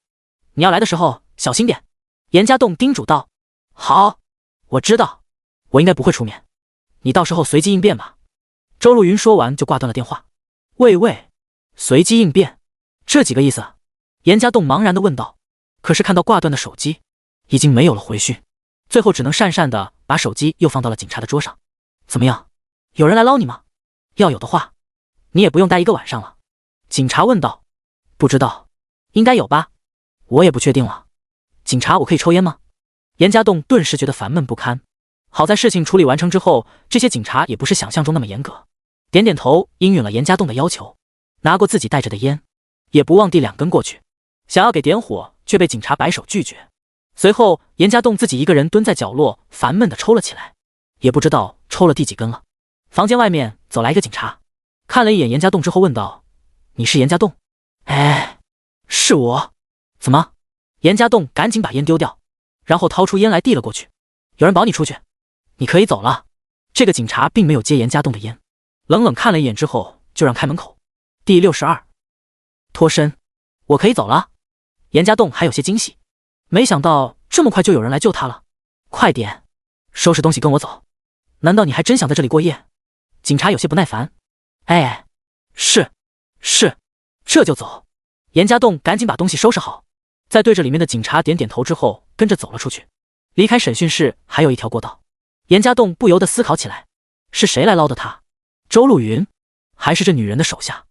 你要来的时候小心点。严家栋叮嘱道。好，我知道，我应该不会出面，你到时候随机应变吧。周露云说完就挂断了电话。喂，随机应变，这几个意思？严家栋茫然地问道。可是看到挂断的手机，已经没有了回讯，最后只能讪讪地把手机又放到了警察的桌上。怎么样，有人来捞你吗？要有的话，你也不用待一个晚上了。警察问道。不知道，应该有吧，我也不确定了。警察，我可以抽烟吗？严家栋顿时觉得烦闷不堪。好在事情处理完成之后，这些警察也不是想象中那么严格。点点头，应允了严家栋的要求，拿过自己带着的烟，也不忘递2根过去，想要给点火，却被警察摆手拒绝。随后，严家栋自己一个人蹲在角落，烦闷地抽了起来，也不知道抽了第几根了。房间外面走来一个警察，看了一眼严家栋之后问道：“你是严家栋？”“哎，是我。”“怎么？”严家栋赶紧把烟丢掉，然后掏出烟来递了过去。“有人保你出去，你可以走了。”这个警察并没有接严家栋的烟，冷冷看了一眼之后就让开门口。第62，脱身，我可以走了。严家栋还有些惊喜，没想到这么快就有人来救他了。快点，收拾东西跟我走。难道你还真想在这里过夜？警察有些不耐烦。哎，是，这就走。严家栋赶紧把东西收拾好，在对着里面的警察点点头之后，跟着走了出去。离开审讯室还有一条过道，严家栋不由得思考起来，是谁来捞的他？周露云，还是这女人的手下？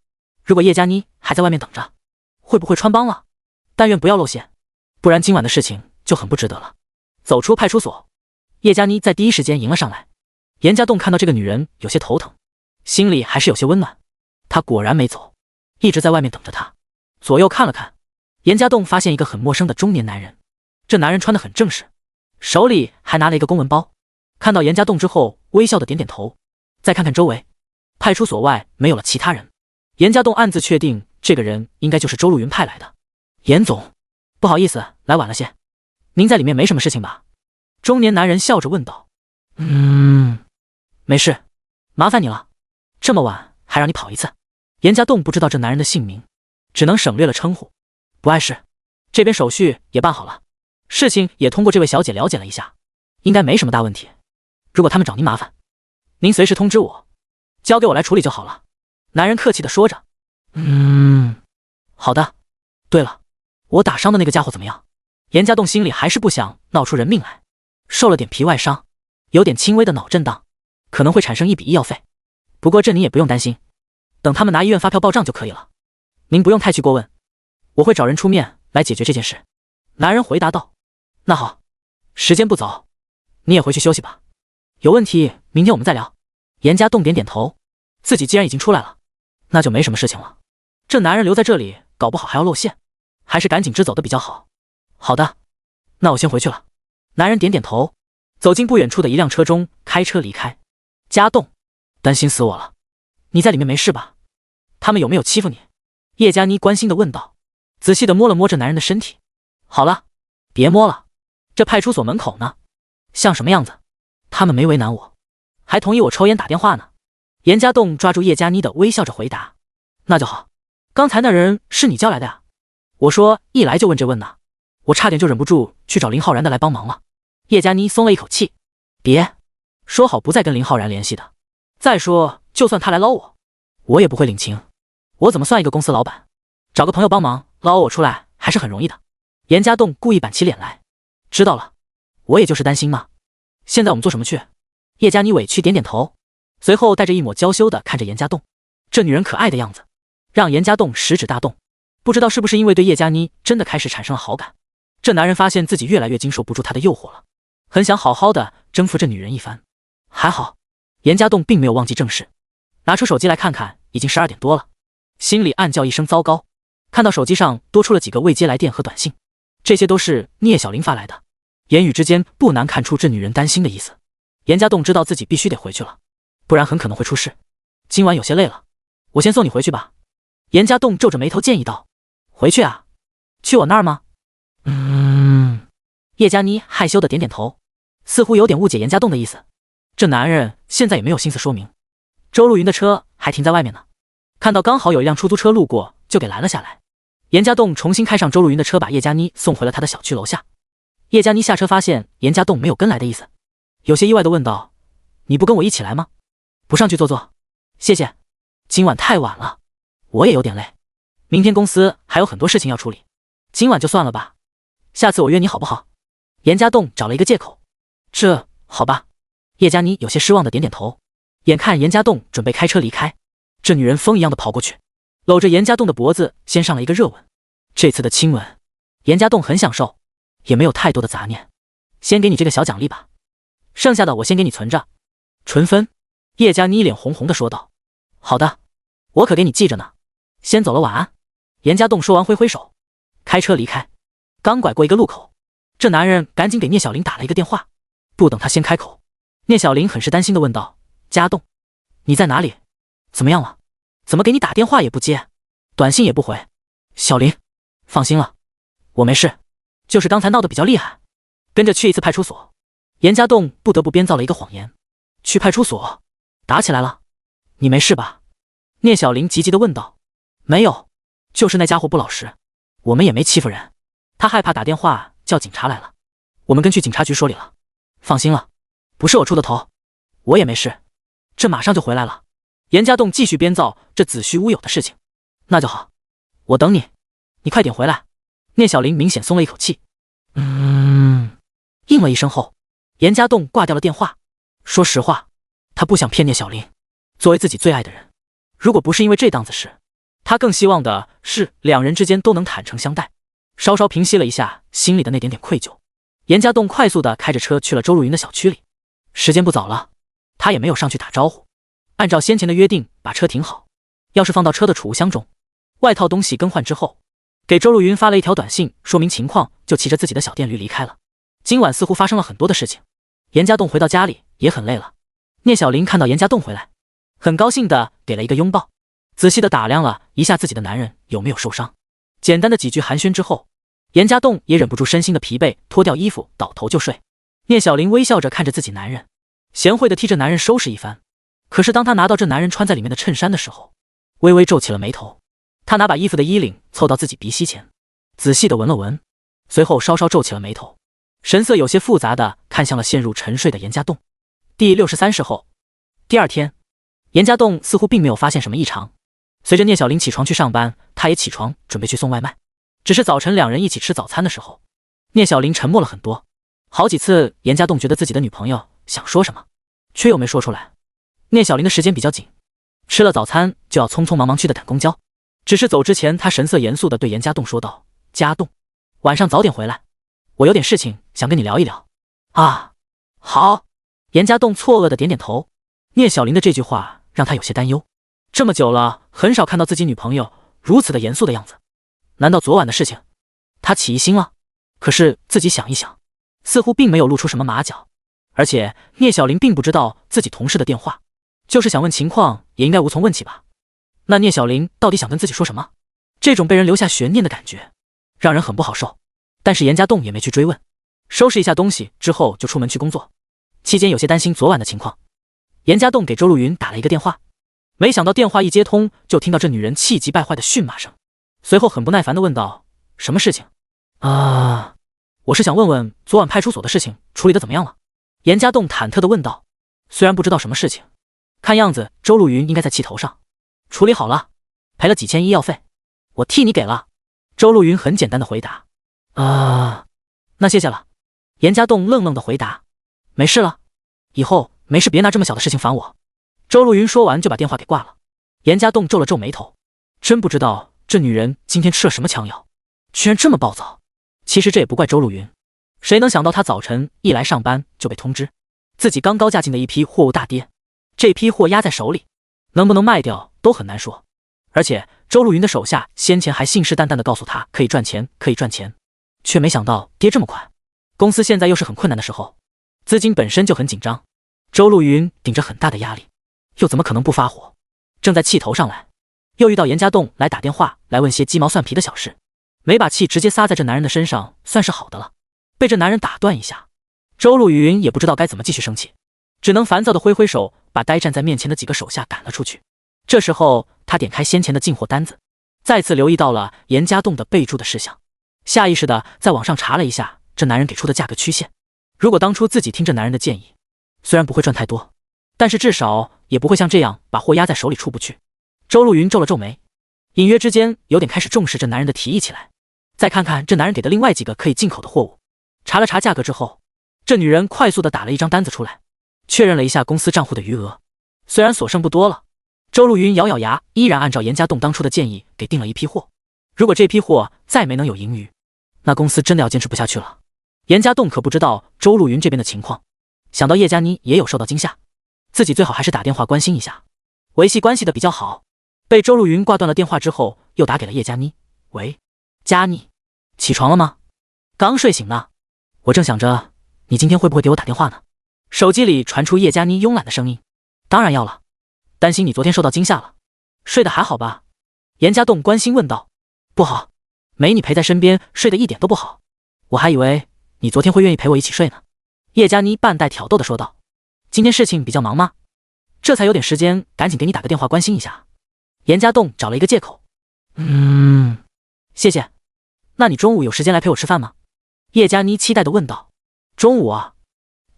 如果叶佳妮还在外面等着，会不会穿帮了？但愿不要露馅，不然今晚的事情就很不值得了。走出派出所，叶佳妮在第一时间迎了上来。严家栋看到这个女人有些头疼，心里还是有些温暖。她果然没走，一直在外面等着她。左右看了看，严家栋发现一个很陌生的中年男人。这男人穿得很正式，手里还拿了一个公文包。看到严家栋之后，微笑的点点头。再看看周围，派出所外没有了其他人。严家栋暗自确定，这个人应该就是周露云派来的。严总，不好意思，来晚了些。您在里面没什么事情吧？中年男人笑着问道。没事，麻烦你了。这么晚还让你跑一次。严家栋不知道这男人的姓名，只能省略了称呼。不碍事，这边手续也办好了，事情也通过这位小姐了解了一下，应该没什么大问题。如果他们找您麻烦，您随时通知我，交给我来处理就好了。男人客气地说着。好的。对了，我打伤的那个家伙怎么样？严家栋心里还是不想闹出人命来，受了点皮外伤，有点轻微的脑震荡，可能会产生一笔医药费。不过这您也不用担心，等他们拿医院发票报账就可以了，您不用太去过问，我会找人出面来解决这件事。男人回答道。那好，时间不早，你也回去休息吧，有问题明天我们再聊。严家栋点点头，自己既然已经出来了，那就没什么事情了。这男人留在这里搞不好还要露馅，还是赶紧直走的比较好。好的，那我先回去了。男人点点头，走进不远处的一辆车中，开车离开。家栋，担心死我了，你在里面没事吧？他们有没有欺负你？叶佳妮关心地问道，仔细地摸了摸这男人的身体。好了，别摸了，这派出所门口呢，像什么样子？他们没为难我，还同意我抽烟打电话呢。严家栋抓住叶佳妮的，微笑着回答。那就好，刚才那人是你叫来的呀？我说一来就问这问呢，我差点就忍不住去找林浩然的来帮忙了。叶佳妮松了一口气。别，说好不再跟林浩然联系的。再说就算他来捞我，我也不会领情，我怎么算一个公司老板？找个朋友帮忙捞我出来还是很容易的。严家栋故意板起脸来。知道了，我也就是担心嘛。现在我们做什么去？叶佳妮委屈点点头，随后带着一抹娇羞的看着严家栋。这女人可爱的样子让严家栋食指大动，不知道是不是因为对叶佳妮真的开始产生了好感。这男人发现自己越来越经受不住她的诱惑了，很想好好的征服这女人一番。还好严家栋并没有忘记正事，拿出手机来看看，已经12点多了，心里暗叫一声糟糕。看到手机上多出了几个未接来电和短信，这些都是聂小玲发来的，言语之间不难看出这女人担心的意思。严家栋知道自己必须得回去了，不然很可能会出事。今晚有些累了，我先送你回去吧。严家栋皱着眉头建议道。回去啊？去我那儿吗？叶佳妮害羞的点点头，似乎有点误解严家栋的意思。这男人现在也没有心思说明。周露云的车还停在外面呢，看到刚好有一辆出租车路过，就给拦了下来。严家栋重新开上周露云的车，把叶佳妮送回了他的小区楼下。叶佳妮下车发现严家栋没有跟来的意思，有些意外的问道：你不跟我一起来吗？不上去坐坐？谢谢，今晚太晚了，我也有点累，明天公司还有很多事情要处理，今晚就算了吧，下次我约你好不好？严家栋找了一个借口。这好吧。叶佳妮有些失望的点点头。眼看严家栋准备开车离开，这女人风一样的跑过去，搂着严家栋的脖子先上了一个热吻。这次的亲吻，严家栋很享受，也没有太多的杂念。先给你这个小奖励吧，剩下的我先给你存着。纯分，叶佳妮脸红红的说道。好的，我可给你记着呢。先走了，晚安。严家栋说完挥挥手，开车离开。刚拐过一个路口，这男人赶紧给聂小玲打了一个电话。不等他先开口，聂小玲很是担心的问道：家栋，你在哪里？怎么样了？怎么给你打电话也不接，短信也不回？小玲，放心了，我没事，就是刚才闹得比较厉害，跟着去一次派出所。严家栋不得不编造了一个谎言。去派出所？打起来了？你没事吧？聂小玲急急地问道。没有，就是那家伙不老实，我们也没欺负人，他害怕打电话叫警察来了，我们跟去警察局说理了。放心了，不是我出的头，我也没事，这马上就回来了。严家栋继续编造这子虚乌有的事情。那就好，我等你，你快点回来。聂小玲明显松了一口气。应了一声后，严家栋挂掉了电话。说实话，他不想骗聂小玲，作为自己最爱的人，如果不是因为这档子事，他更希望的是两人之间都能坦诚相待。稍稍平息了一下心里的那点点愧疚，严家栋快速地开着车去了周如云的小区里。时间不早了，他也没有上去打招呼，按照先前的约定把车停好，钥匙放到车的储物箱中，外套东西更换之后，给周如云发了一条短信说明情况，就骑着自己的小电驴离开了。今晚似乎发生了很多的事情，严家栋回到家里也很累了。聂小玲看到严家栋回来，很高兴地给了一个拥抱，仔细地打量了一下自己的男人有没有受伤。简单的几句寒暄之后，严家栋也忍不住身心的疲惫，脱掉衣服倒头就睡。聂小玲微笑着看着自己男人，贤惠地替这男人收拾一番。可是当他拿到这男人穿在里面的衬衫的时候，微微皱起了眉头。他拿把衣服的衣领凑到自己鼻息前，仔细地闻了闻，随后稍稍皱起了眉头，神色有些复杂地看向了陷入沉睡的严家栋。第63世后，第二天，严家栋似乎并没有发现什么异常。随着聂小玲起床去上班，他也起床准备去送外卖。只是早晨两人一起吃早餐的时候，聂小玲沉默了很多。好几次严家栋觉得自己的女朋友想说什么，却又没说出来。聂小玲的时间比较紧，吃了早餐就要匆匆忙忙去的赶公交。只是走之前，他神色严肃地对严家栋说道：家栋，晚上早点回来，我有点事情想跟你聊一聊。啊，好。严家栋错愕地点点头。聂小玲的这句话让他有些担忧，这么久了很少看到自己女朋友如此的严肃的样子，难道昨晚的事情他起疑心了？可是自己想一想，似乎并没有露出什么马脚。而且聂小玲并不知道自己同事的电话，就是想问情况也应该无从问起吧。那聂小玲到底想跟自己说什么？这种被人留下悬念的感觉让人很不好受。但是严家栋也没去追问，收拾一下东西之后就出门去工作。期间有些担心昨晚的情况，严家栋给周如云打了一个电话，没想到电话一接通就听到这女人气急败坏的训骂声，随后很不耐烦地问道：什么事情？我是想问问昨晚派出所的事情处理得怎么样了。严家栋忐忑地问道。虽然不知道什么事情，看样子周如云应该在气头上。处理好了，赔了几千医药费，我替你给了。周如云很简单地回答。那谢谢了。严家栋愣愣地回答。没事了，以后没事别拿这么小的事情烦我。周如云说完就把电话给挂了。严家栋皱了皱眉头，真不知道这女人今天吃了什么枪药，居然这么暴躁。其实这也不怪周如云，谁能想到她早晨一来上班就被通知自己刚高价进的一批货物大跌，这批货压在手里，能不能卖掉都很难说。而且周如云的手下先前还信誓旦旦地告诉她可以赚钱可以赚钱，却没想到跌这么快。公司现在又是很困难的时候，资金本身就很紧张，周如云顶着很大的压力，又怎么可能不发火？正在气头上来，又遇到严家栋来打电话来问些鸡毛蒜皮的小事，没把气直接撒在这男人的身上算是好的了。被这男人打断一下，周如云也不知道该怎么继续生气，只能烦躁地挥挥手把呆站在面前的几个手下赶了出去。这时候他点开先前的进货单子，再次留意到了严家栋的备注的事项，下意识地在网上查了一下这男人给出的价格曲线。如果当初自己听这男人的建议，虽然不会赚太多，但是至少也不会像这样把货压在手里出不去。周如云皱了皱眉，隐约之间有点开始重视这男人的提议起来。再看看这男人给的另外几个可以进口的货物，查了查价格之后，这女人快速地打了一张单子出来，确认了一下公司账户的余额。虽然所剩不多了，周路云咬咬牙，依然按照严家栋当初的建议给订了一批货。如果这批货再没能有盈余，那公司真的要坚持不下去了。严家栋可不知道周路云这边的情况，想到叶佳妮也有受到惊吓，自己最好还是打电话关心一下，维系关系的比较好。被周路云挂断了电话之后，又打给了叶佳妮。喂，佳妮，起床了吗？刚睡醒呢，我正想着你今天会不会给我打电话呢。手机里传出叶佳妮慵懒的声音。当然要了，担心你昨天受到惊吓了。睡得还好吧？严家栋关心问道。不好，没你陪在身边，睡得一点都不好。我还以为你昨天会愿意陪我一起睡呢。叶佳妮半带挑逗的说道。今天事情比较忙吗？这才有点时间，赶紧给你打个电话关心一下。严家栋找了一个借口。谢谢。那你中午有时间来陪我吃饭吗？叶佳妮期待的问道。中午啊，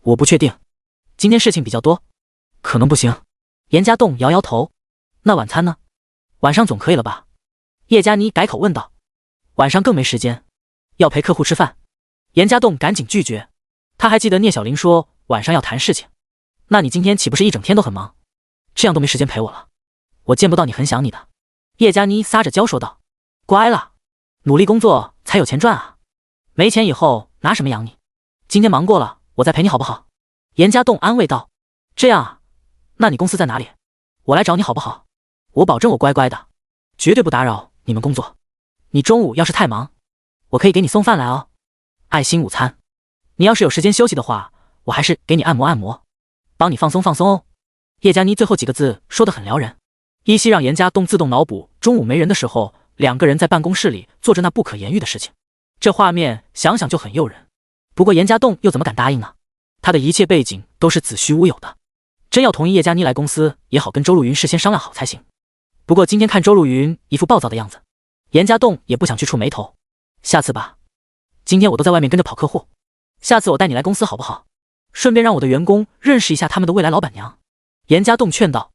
我不确定，今天事情比较多，可能不行。严家栋摇摇头。那晚餐呢？晚上总可以了吧？叶佳妮改口问道。晚上更没时间，要陪客户吃饭。严家栋赶紧拒绝。他还记得聂小玲说晚上要谈事情。那你今天岂不是一整天都很忙？这样都没时间陪我了，我见不到你很想你的。叶佳妮撒着娇说道。乖了，努力工作才有钱赚啊，没钱以后拿什么养你？今天忙过了，我再陪你好不好？严家栋安慰道。这样啊，那你公司在哪里？我来找你好不好？我保证我乖乖的，绝对不打扰你们工作。你中午要是太忙，我可以给你送饭来哦。爱心午餐，你要是有时间休息的话，我还是给你按摩按摩，帮你放松放松哦。叶佳妮最后几个字说得很撩人，依稀让严家栋自动脑补中午没人的时候，两个人在办公室里做着那不可言喻的事情，这画面想想就很诱人。不过严家栋又怎么敢答应呢？他的一切背景都是子虚乌有的，真要同意叶佳妮来公司，也好跟周路云事先商量好才行。不过今天看周路云一副暴躁的样子，严家栋也不想去触眉头。下次吧，今天我都在外面跟着跑客户，下次我带你来公司好不好？顺便让我的员工认识一下他们的未来老板娘。严家栋劝道。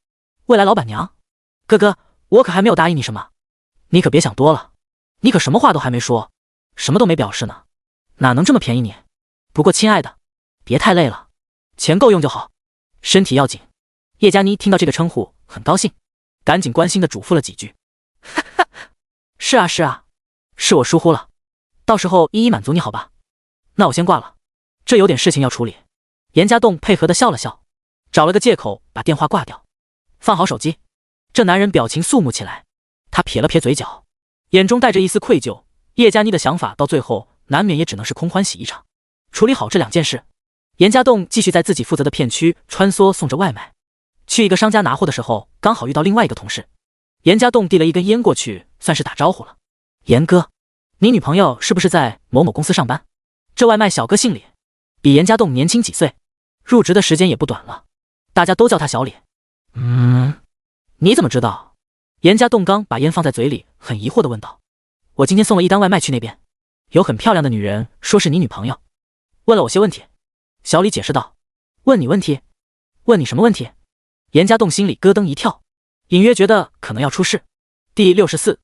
未来老板娘？哥哥，我可还没有答应你什么，你可别想多了，你可什么话都还没说，什么都没表示呢，哪能这么便宜你？不过亲爱的，别太累了，钱够用就好，身体要紧。叶佳妮听到这个称呼很高兴，赶紧关心的嘱咐了几句。是啊是啊，是我疏忽了，到时候一一满足你好吧？那我先挂了，这有点事情要处理。严家栋配合的笑了笑，找了个借口把电话挂掉。放好手机，这男人表情肃穆起来，他撇了撇嘴角，眼中带着一丝愧疚。叶佳妮的想法到最后难免也只能是空欢喜一场。处理好这两件事，严家栋继续在自己负责的片区穿梭送着外卖。去一个商家拿货的时候，刚好遇到另外一个同事，严家栋递了一根烟过去，算是打招呼了。严哥，你女朋友是不是在某某公司上班？这外卖小哥姓李，比严家栋年轻几岁，入职的时间也不短了，大家都叫他小李。你怎么知道？严家栋刚把烟放在嘴里，很疑惑地问道。我今天送了一单外卖去那边，有很漂亮的女人说是你女朋友，问了我些问题。小李解释道。问你问题？问你什么问题？严家栋心里咯噔一跳，隐约觉得可能要出事。第64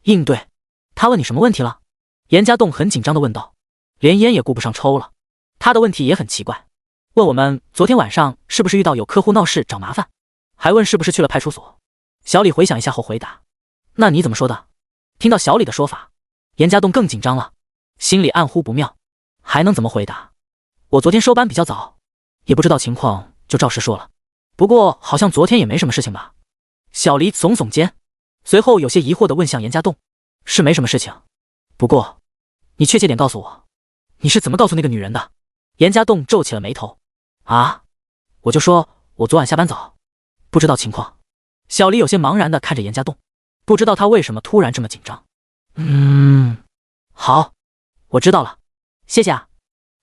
应对。他问你什么问题了？严家栋很紧张地问道，连烟也顾不上抽了。他的问题也很奇怪，问我们昨天晚上是不是遇到有客户闹事找麻烦，还问是不是去了派出所。小李回想一下后回答。那你怎么说的？听到小李的说法，严家栋更紧张了，心里暗呼不妙，还能怎么回答？我昨天收班比较早，也不知道情况，就照实说了。不过好像昨天也没什么事情吧？小李耸耸肩，随后有些疑惑地问向严家栋。是没什么事情，不过你确切点告诉我，你是怎么告诉那个女人的？严家栋皱起了眉头。啊，我就说我昨晚下班早，不知道情况。小李有些茫然地看着严家栋，不知道他为什么突然这么紧张。好，我知道了，谢谢啊。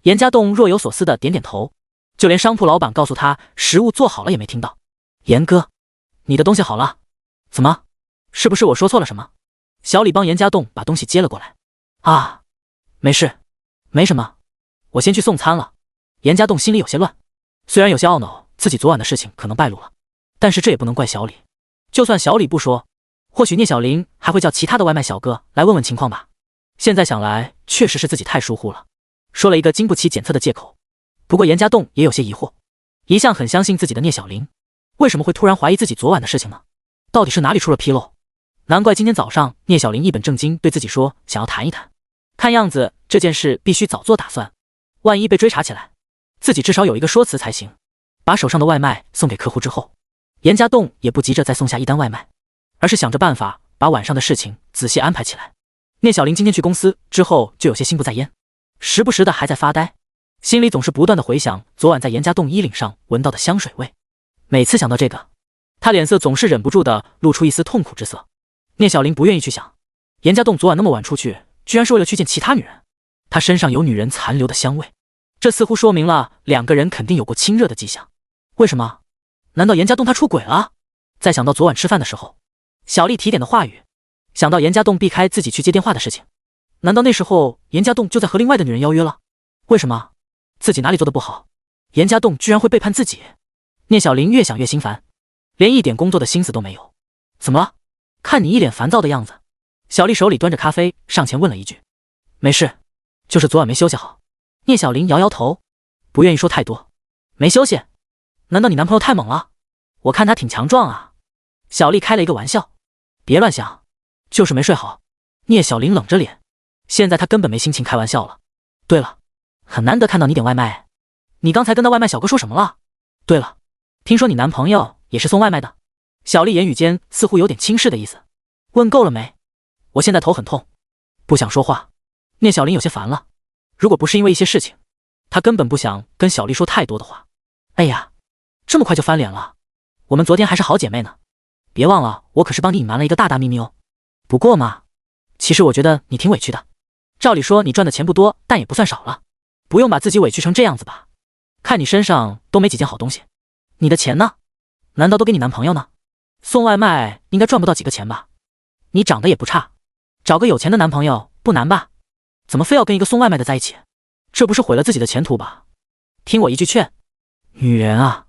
严家栋若有所思地点点头，就连商铺老板告诉他食物做好了也没听到。严哥，你的东西好了？怎么？是不是我说错了什么？小李帮严家栋把东西接了过来。啊，没事，没什么，我先去送餐了。严家栋心里有些乱，虽然有些懊恼自己昨晚的事情可能败露了，但是这也不能怪小李。就算小李不说，或许聂小玲还会叫其他的外卖小哥来问问情况吧。现在想来，确实是自己太疏忽了，说了一个经不起检测的借口。不过严家栋也有些疑惑，一向很相信自己的聂小玲，为什么会突然怀疑自己昨晚的事情呢？到底是哪里出了纰漏？难怪今天早上聂小林一本正经对自己说想要谈一谈，看样子这件事必须早做打算，万一被追查起来，自己至少有一个说辞才行。把手上的外卖送给客户之后，严家栋也不急着再送下一单外卖，而是想着办法把晚上的事情仔细安排起来。聂小林今天去公司之后就有些心不在焉，时不时的还在发呆，心里总是不断的回想昨晚在严家栋衣领上闻到的香水味。每次想到这个，他脸色总是忍不住的露出一丝痛苦之色。聂小林不愿意去想，严家栋昨晚那么晚出去，居然是为了去见其他女人，他身上有女人残留的香味，这似乎说明了两个人肯定有过亲热的迹象。为什么？难道严家栋他出轨了？再想到昨晚吃饭的时候小丽提点的话语，想到严家栋避开自己去接电话的事情，难道那时候严家栋就在和另外的女人邀约了？为什么？自己哪里做的不好，严家栋居然会背叛自己？聂小林越想越心烦，连一点工作的心思都没有。怎么了？看你一脸烦躁的样子。小丽手里端着咖啡上前问了一句。没事，就是昨晚没休息好。聂小林摇摇头，不愿意说太多。没休息？难道你男朋友太猛了？我看他挺强壮啊。小丽开了一个玩笑。别乱想，就是没睡好。聂小林冷着脸，现在他根本没心情开玩笑了。对了，很难得看到你点外卖，你刚才跟那外卖小哥说什么了？对了，听说你男朋友也是送外卖的。小丽言语间似乎有点轻视的意思。问够了没？我现在头很痛，不想说话。聂小林有些烦了，如果不是因为一些事情，他根本不想跟小丽说太多的话。哎呀，这么快就翻脸了？我们昨天还是好姐妹呢，别忘了我可是帮你隐瞒了一个大大秘密哦。不过嘛，其实我觉得你挺委屈的，照理说你赚的钱不多，但也不算少了，不用把自己委屈成这样子吧。看你身上都没几件好东西，你的钱呢？难道都给你男朋友呢？送外卖应该赚不到几个钱吧？你长得也不差，找个有钱的男朋友不难吧？怎么非要跟一个送外卖的在一起？这不是毁了自己的前途吧？听我一句劝，女人啊，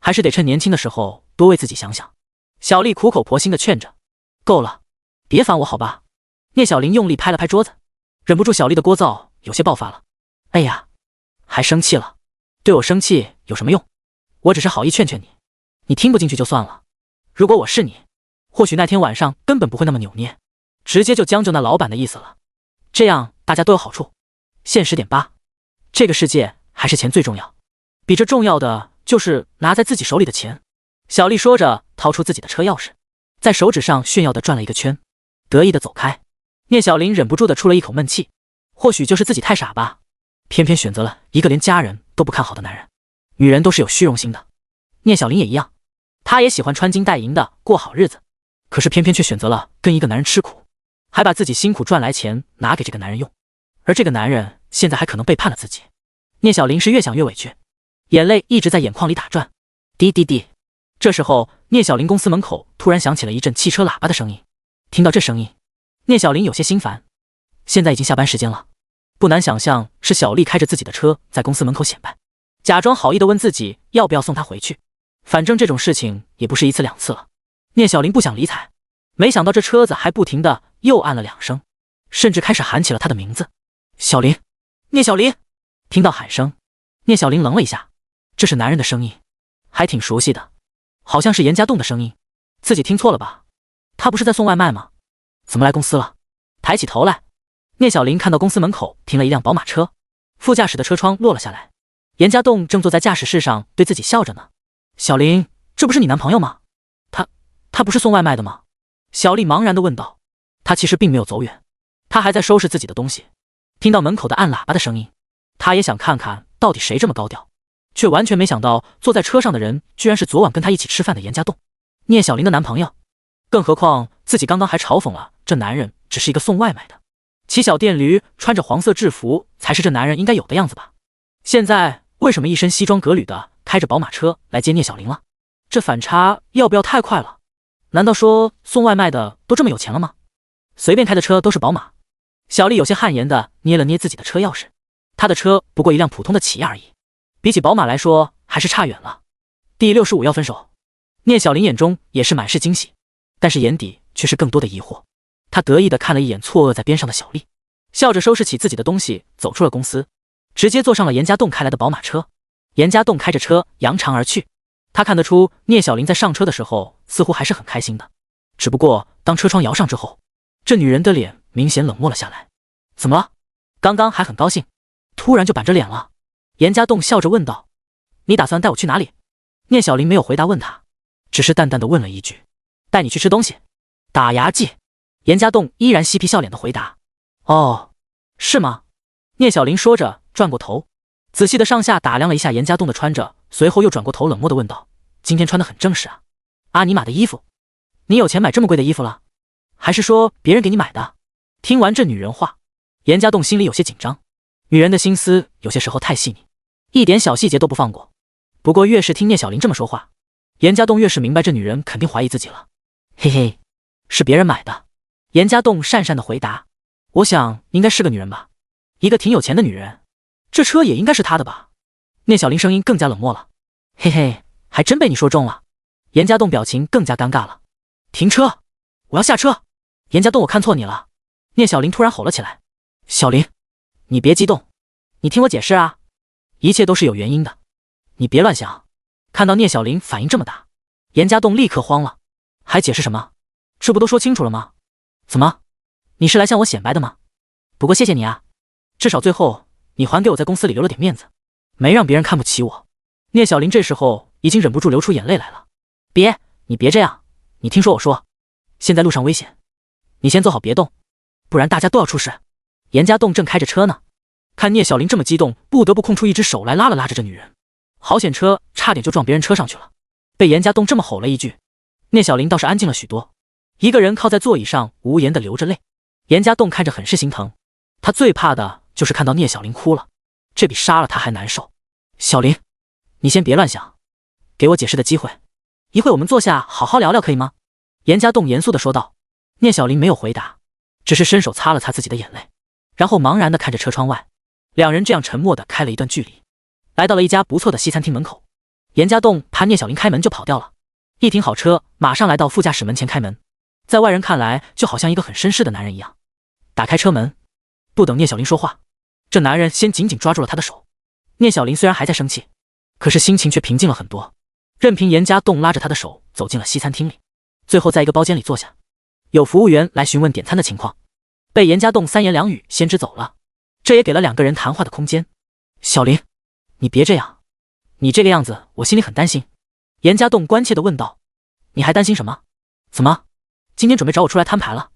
还是得趁年轻的时候多为自己想想。小丽苦口婆心的劝着。够了，别烦我好吧？聂小林用力拍了拍桌子，忍不住小丽的聒噪有些爆发了。哎呀，还生气了？对我生气有什么用？我只是好意劝劝你，你听不进去就算了。如果我是你，或许那天晚上根本不会那么扭捏，直接就将就那老板的意思了，这样大家都有好处。现实点吧，这个世界还是钱最重要，比这重要的就是拿在自己手里的钱。小丽说着掏出自己的车钥匙，在手指上炫耀的转了一个圈，得意的走开。聂小林忍不住的出了一口闷气，或许就是自己太傻吧，偏偏选择了一个连家人都不看好的男人。女人都是有虚荣心的，聂小林也一样，他也喜欢穿金戴银的过好日子，可是偏偏却选择了跟一个男人吃苦，还把自己辛苦赚来钱拿给这个男人用，而这个男人现在还可能背叛了自己。聂小林是越想越委屈，眼泪一直在眼眶里打转。滴滴滴。这时候聂小林公司门口突然响起了一阵汽车喇叭的声音，听到这声音，聂小林有些心烦。现在已经下班时间了，不难想象是小丽开着自己的车在公司门口显摆，假装好意的问自己要不要送她回去，反正这种事情也不是一次两次了。聂小林不想理睬，没想到这车子还不停的又按了2声，甚至开始喊起了他的名字。小林，聂小林。听到喊声，聂小林愣了一下，这是男人的声音，还挺熟悉的，好像是严家栋的声音。自己听错了吧？他不是在送外卖吗？怎么来公司了？抬起头来，聂小林看到公司门口停了一辆宝马车，副驾驶的车窗落了下来，严家栋正坐在驾驶室上对自己笑着呢。小林，这不是你男朋友吗？他不是送外卖的吗？小丽茫然地问道。他其实并没有走远，他还在收拾自己的东西。听到门口的按喇叭的声音，他也想看看到底谁这么高调，却完全没想到坐在车上的人居然是昨晚跟他一起吃饭的严家栋，聂小林的男朋友。更何况自己刚刚还嘲讽了这男人只是一个送外卖的，骑小电驴穿着黄色制服才是这男人应该有的样子吧。现在为什么一身西装革履的开着宝马车来接聂小林了？这反差要不要太快了？难道说送外卖的都这么有钱了吗？随便开的车都是宝马。小丽有些汗颜的捏了捏自己的车钥匙，她的车不过一辆普通的起亚而已，比起宝马来说还是差远了。第65要分手。聂小林眼中也是满是惊喜，但是眼底却是更多的疑惑。他得意的看了一眼错愕在边上的小丽，笑着收拾起自己的东西走出了公司，直接坐上了严家栋开来的宝马车。严家栋开着车扬长而去，他看得出聂小林在上车的时候似乎还是很开心的，只不过当车窗摇上之后，这女人的脸明显冷漠了下来。怎么了？刚刚还很高兴，突然就板着脸了。严家栋笑着问道：你打算带我去哪里？聂小玲没有回答问他，只是淡淡的问了一句：带你去吃东西。打牙祭。严家栋依然嬉皮笑脸的回答：哦，是吗？聂小玲说着转过头，仔细的上下打量了一下严家栋的穿着，随后又转过头冷漠的问道：今天穿得很正式啊，阿尼玛的衣服，你有钱买这么贵的衣服了？还是说别人给你买的？听完这女人话，严家栋心里有些紧张，女人的心思有些时候太细腻，一点小细节都不放过。不过越是听聂小玲这么说话，严家栋越是明白这女人肯定怀疑自己了。嘿嘿，是别人买的。严家栋讪讪的回答：我想应该是个女人吧，一个挺有钱的女人，这车也应该是她的吧。聂小玲声音更加冷漠了。嘿嘿，还真被你说中了。严家栋表情更加尴尬了。停车，我要下车。严家栋，我看错你了。聂小玲突然吼了起来。小玲，你别激动，你听我解释啊，一切都是有原因的，你别乱想。看到聂小玲反应这么大，严家栋立刻慌了。还解释什么？这不都说清楚了吗？怎么，你是来向我显摆的吗？不过谢谢你啊，至少最后你还给我在公司里留了点面子，没让别人看不起我。聂小玲这时候已经忍不住流出眼泪来了。你别这样，你听说我说，现在路上危险，你先坐好别动，不然大家都要出事。严家栋正开着车呢，看聂小玲这么激动，不得不空出一只手来拉了拉着这女人。好险车差点就撞别人车上去了，被严家栋这么吼了一句，聂小玲倒是安静了许多，一个人靠在座椅上无言的流着泪。严家栋看着很是心疼，他最怕的就是看到聂小玲哭了，这比杀了他还难受。小玲，你先别乱想，给我解释的机会，一会我们坐下好好聊聊可以吗？严家栋严肃地说道。聂小玲没有回答，只是伸手擦了擦自己的眼泪，然后茫然地看着车窗外。两人这样沉默地开了一段距离，来到了一家不错的西餐厅门口。严家栋怕聂小玲开门就跑掉了，一停好车，马上来到副驾驶门前开门，在外人看来就好像一个很绅士的男人一样。打开车门，不等聂小玲说话，这男人先紧紧抓住了她的手。聂小玲虽然还在生气，可是心情却平静了很多，任凭严家栋拉着她的手走进了西餐厅里，最后在一个包间里坐下。有服务员来询问点餐的情况，被严家栋三言两语先支走了，这也给了两个人谈话的空间。小玲，你别这样，你这个样子我心里很担心。严家栋关切地问道。你还担心什么？怎么，今天准备找我出来摊牌了？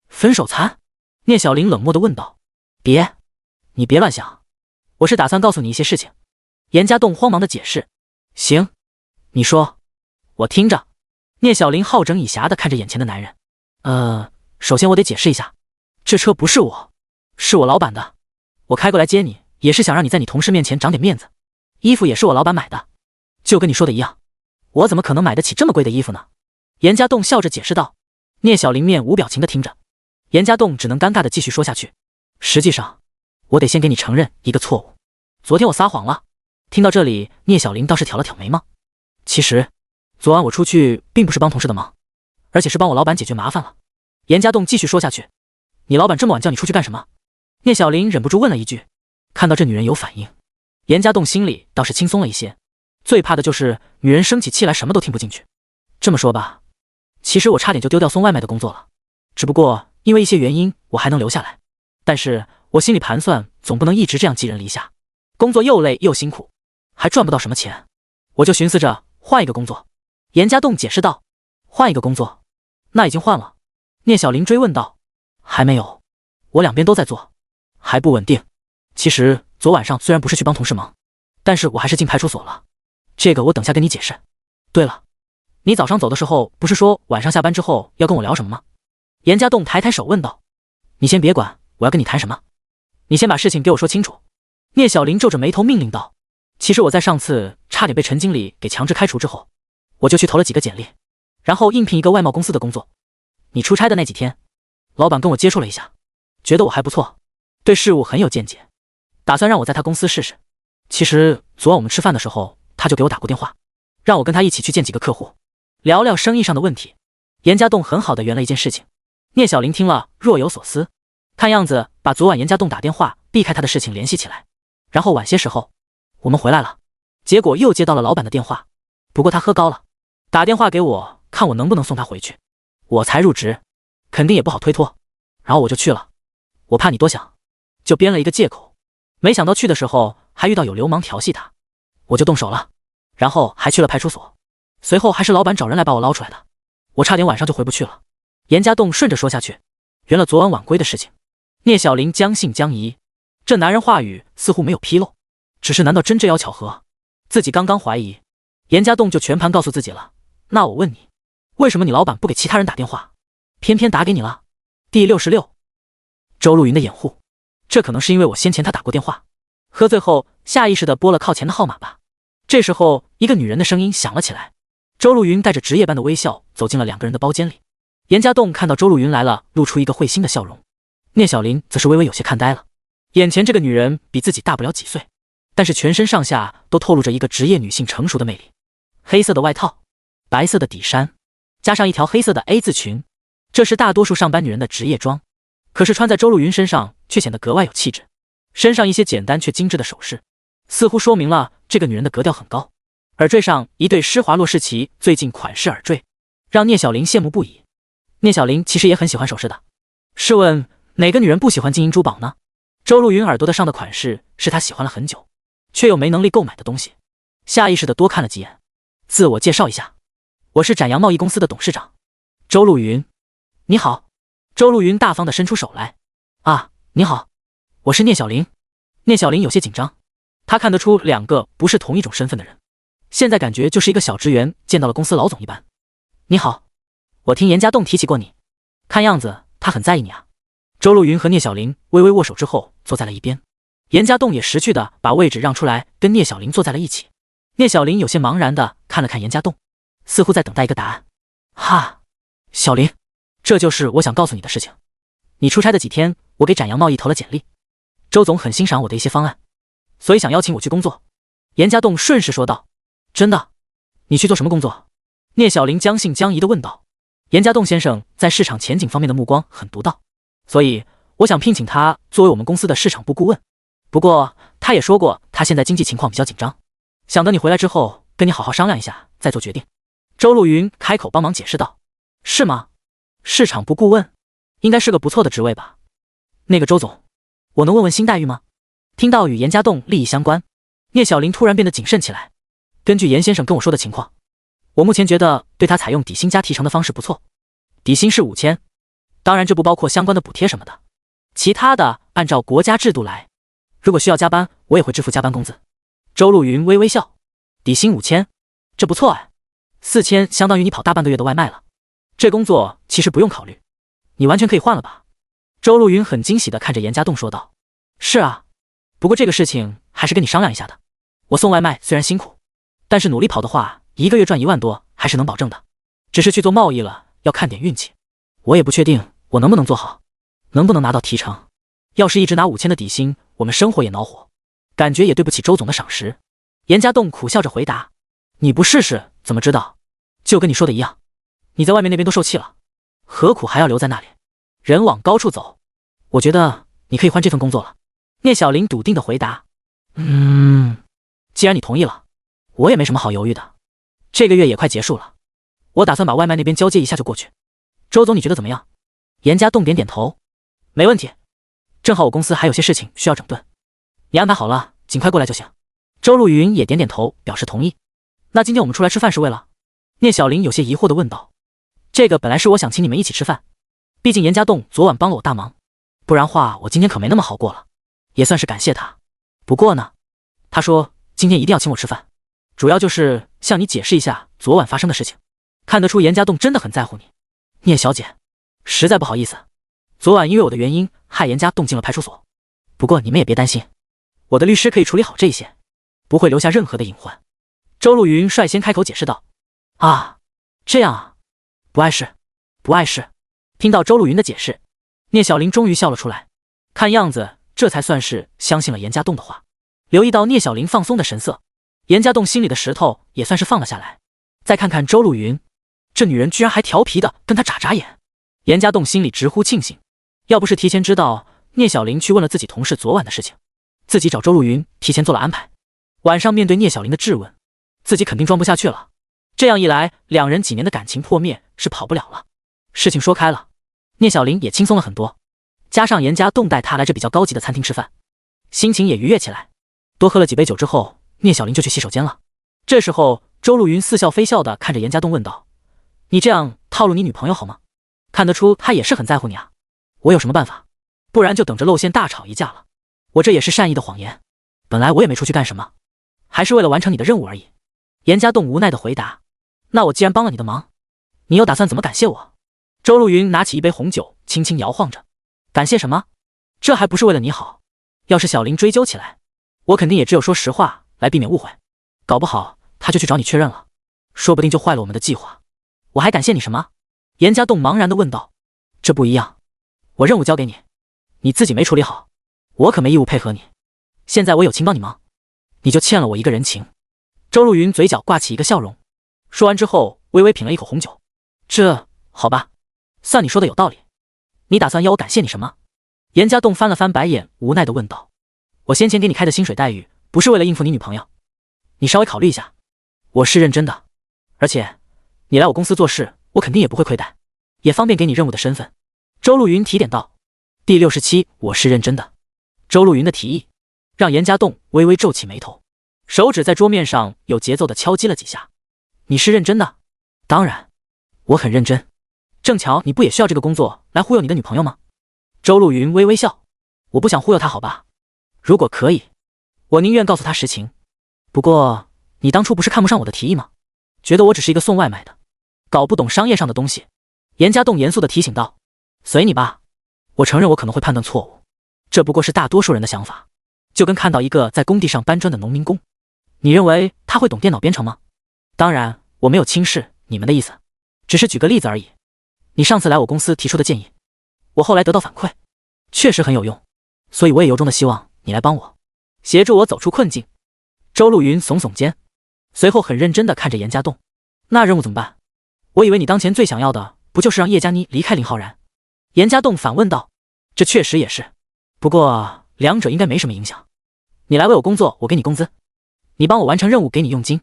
分手餐？聂小玲冷漠地问道。你别乱想，我是打算告诉你一些事情。严家栋慌忙地解释。行，你说，我听着。聂小玲好整以暇地看着眼前的男人。首先我得解释一下，这车不是我，是我老板的，我开过来接你也是想让你在你同事面前长点面子，衣服也是我老板买的，就跟你说的一样，我怎么可能买得起这么贵的衣服呢？严家栋笑着解释道。聂小玲面无表情地听着，严家栋只能尴尬地继续说下去。实际上，我得先给你承认一个错误，昨天我撒谎了。听到这里，聂小玲倒是挑了挑眉毛。其实，昨晚我出去并不是帮同事的忙，而且是帮我老板解决麻烦了。严家栋继续说下去。你老板这么晚叫你出去干什么？聂小玲忍不住问了一句。看到这女人有反应，严家栋心里倒是轻松了一些，最怕的就是女人生起气来什么都听不进去。这么说吧，其实我差点就丢掉送外卖的工作了，只不过因为一些原因我还能留下来，但是我心里盘算总不能一直这样寄人篱下，工作又累又辛苦，还赚不到什么钱，我就寻思着换一个工作。严家栋解释道。换一个工作？那已经换了。聂小玲追问道。还没有，我两边都在做，还不稳定。其实昨晚上虽然不是去帮同事忙，但是我还是进派出所了，这个我等下跟你解释。对了，你早上走的时候不是说晚上下班之后要跟我聊什么吗？严家栋抬抬手问道。你先别管我要跟你谈什么，你先把事情给我说清楚。聂小玲皱着眉头命令道。其实我在上次差点被陈经理给强制开除之后，我就去投了几个简历，然后应聘一个外贸公司的工作。你出差的那几天，老板跟我接触了一下，觉得我还不错，对事物很有见解，打算让我在他公司试试。其实昨晚我们吃饭的时候，他就给我打过电话，让我跟他一起去见几个客户，聊聊生意上的问题。严家栋很好的圆了一件事情。聂小玲听了若有所思，看样子把昨晚严家栋打电话避开他的事情联系起来，然后晚些时候我们回来了，结果又接到了老板的电话，不过他喝高了，打电话给我看我能不能送他回去。我才入职，肯定也不好推脱。然后我就去了，我怕你多想，就编了一个借口。没想到去的时候还遇到有流氓调戏他，我就动手了，然后还去了派出所。随后还是老板找人来把我捞出来的，我差点晚上就回不去了。严家栋顺着说下去，圆了昨晚晚归的事情。聂小玲将信将疑，这男人话语似乎没有纰漏，只是难道真这妖巧合？自己刚刚怀疑，严家栋就全盘告诉自己了。那我问你，为什么你老板不给其他人打电话，偏偏打给你了？第66，周露云的掩护，这可能是因为我先前他打过电话，喝醉后下意识地拨了靠前的号码吧。这时候一个女人的声音响了起来，周露云带着职业般的微笑走进了两个人的包间里。严家栋看到周露云来了，露出一个会心的笑容。聂小玲则是微微有些看呆了，眼前这个女人比自己大不了几岁，但是全身上下都透露着一个职业女性成熟的魅力。黑色的外套，白色的底衫，加上一条黑色的 A 字裙，这是大多数上班女人的职业装，可是穿在周露云身上却显得格外有气质。身上一些简单却精致的首饰，似乎说明了这个女人的格调很高。耳坠上一对施华洛世奇最近款式耳坠，让聂小玲羡慕不已。聂小玲其实也很喜欢首饰的，试问哪个女人不喜欢金银珠宝呢？周露云耳朵的上的款式是她喜欢了很久，却又没能力购买的东西，下意识的多看了几眼。自我介绍一下，我是展阳贸易公司的董事长周露云。你好。周露云大方的伸出手来。啊，你好，我是聂小玲。聂小玲有些紧张，她看得出两个不是同一种身份的人，现在感觉就是一个小职员见到了公司老总一般。你好，我听严家栋提起过你，看样子他很在意你啊。周露云和聂小玲微微握手之后坐在了一边，严家栋也识趣的把位置让出来跟聂小玲坐在了一起。聂小玲有些茫然的看了看严家栋，似乎在等待一个答案。哈，小玲，这就是我想告诉你的事情。你出差的几天，我给展阳贸易投了简历，周总很欣赏我的一些方案，所以想邀请我去工作。严家栋顺势说道。真的？你去做什么工作？聂小玲将信将疑的问道。严家栋先生在市场前景方面的目光很独到，所以我想聘请他作为我们公司的市场部顾问。不过他也说过他现在经济情况比较紧张，想等你回来之后跟你好好商量一下再做决定。周露云开口帮忙解释道。是吗？市场部顾问应该是个不错的职位吧。那个周总，我能问问薪待遇吗？听到与严家栋利益相关，聂小玲突然变得谨慎起来。根据严先生跟我说的情况，我目前觉得对他采用底薪加提成的方式不错，底薪是5000，当然这不包括相关的补贴什么的，其他的按照国家制度来，如果需要加班我也会支付加班工资。周露云微微笑。底薪5000，这不错哎，4000相当于你跑大半个月的外卖了，这工作其实不用考虑，你完全可以换了吧。周露云很惊喜地看着严家栋说道。是啊，不过这个事情还是跟你商量一下的，我送外卖虽然辛苦，但是努力跑的话一个月赚1万多还是能保证的，只是去做贸易了要看点运气，我也不确定我能不能做好，能不能拿到提成。要是一直拿5000的底薪，我们生活也恼火，感觉也对不起周总的赏识。严家栋苦笑着回答。你不试试怎么知道？就跟你说的一样，你在外面那边都受气了，何苦还要留在那里？人往高处走，我觉得你可以换这份工作了。聂小玲笃定的回答。既然你同意了，我也没什么好犹豫的，这个月也快结束了，我打算把外卖那边交接一下就过去。周总你觉得怎么样？严家栋点点头。没问题，正好我公司还有些事情需要整顿，你安排好了尽快过来就行。周露云也点点头表示同意。那今天我们出来吃饭是为了？聂小玲有些疑惑的问道。这个本来是我想请你们一起吃饭，毕竟严家栋昨晚帮了我大忙，不然话我今天可没那么好过了，也算是感谢他。不过呢，他说今天一定要请我吃饭，主要就是向你解释一下昨晚发生的事情。看得出严家栋真的很在乎你。聂小姐，实在不好意思，昨晚因为我的原因害严家栋进了派出所，不过你们也别担心，我的律师可以处理好这些，不会留下任何的隐患。周露云率先开口解释道。啊，这样啊，不碍事，不碍事。听到周露云的解释，聂小玲终于笑了出来，看样子这才算是相信了严家栋的话。留意到聂小玲放松的神色，严家栋心里的石头也算是放了下来。再看看周露云，这女人居然还调皮的跟他眨眨眼，严家栋心里直呼庆幸，要不是提前知道聂小玲去问了自己同事昨晚的事情，自己找周露云提前做了安排，晚上面对聂小玲的质问，自己肯定装不下去了。这样一来，两人几年的感情破灭是跑不了了。事情说开了，聂小玲也轻松了很多，加上严家栋带她来这比较高级的餐厅吃饭，心情也愉悦起来。多喝了几杯酒之后，聂小玲就去洗手间了。这时候，周露云似笑非笑地看着严家栋问道：“你这样套路你女朋友好吗？看得出她也是很在乎你啊。我有什么办法？不然就等着露馅大吵一架了。我这也是善意的谎言，本来我也没出去干什么，还是为了完成你的任务而已。”严家栋无奈地回答：“那我既然帮了你的忙，你又打算怎么感谢我？”周露云拿起一杯红酒，轻轻摇晃着：“感谢什么？这还不是为了你好。要是小林追究起来，我肯定也只有说实话来避免误会，搞不好他就去找你确认了，说不定就坏了我们的计划。我还感谢你什么？”严家栋茫然地问道：“这不一样，我任务交给你，你自己没处理好，我可没义务配合你。现在我有情帮你忙，你就欠了我一个人情。”周露云嘴角挂起一个笑容，说完之后微微品了一口红酒：“这好吧，算你说的有道理。你打算要我感谢你什么？”严家栋翻了翻白眼，无奈地问道：“我先前给你开的薪水待遇，不是为了应付你女朋友，你稍微考虑一下，我是认真的。而且你来我公司做事，我肯定也不会亏待，也方便给你任务的身份。”周露云提点道：“第67，我是认真的。”周露云的提议让严家栋微微皱起眉头，手指在桌面上有节奏地敲击了几下。“你是认真的？”“当然，我很认真。正巧你不也需要这个工作来忽悠你的女朋友吗？”周露云微微笑：“我不想忽悠她好吧？如果可以，我宁愿告诉她实情。不过你当初不是看不上我的提议吗？觉得我只是一个送外卖的，搞不懂商业上的东西。”严家栋严肃地提醒道：“随你吧，我承认我可能会判断错误，这不过是大多数人的想法，就跟看到一个在工地上搬砖的农民工，你认为他会懂电脑编程吗？当然，我没有轻视你们的意思，只是举个例子而已。你上次来我公司提出的建议，我后来得到反馈，确实很有用，所以我也由衷的希望你来帮我，协助我走出困境。”周露云耸耸肩，随后很认真地看着严家栋：“那任务怎么办？我以为你当前最想要的不就是让叶佳妮离开林浩然？”严家栋反问道：“这确实也是，不过两者应该没什么影响。你来为我工作，我给你工资；你帮我完成任务，给你佣金，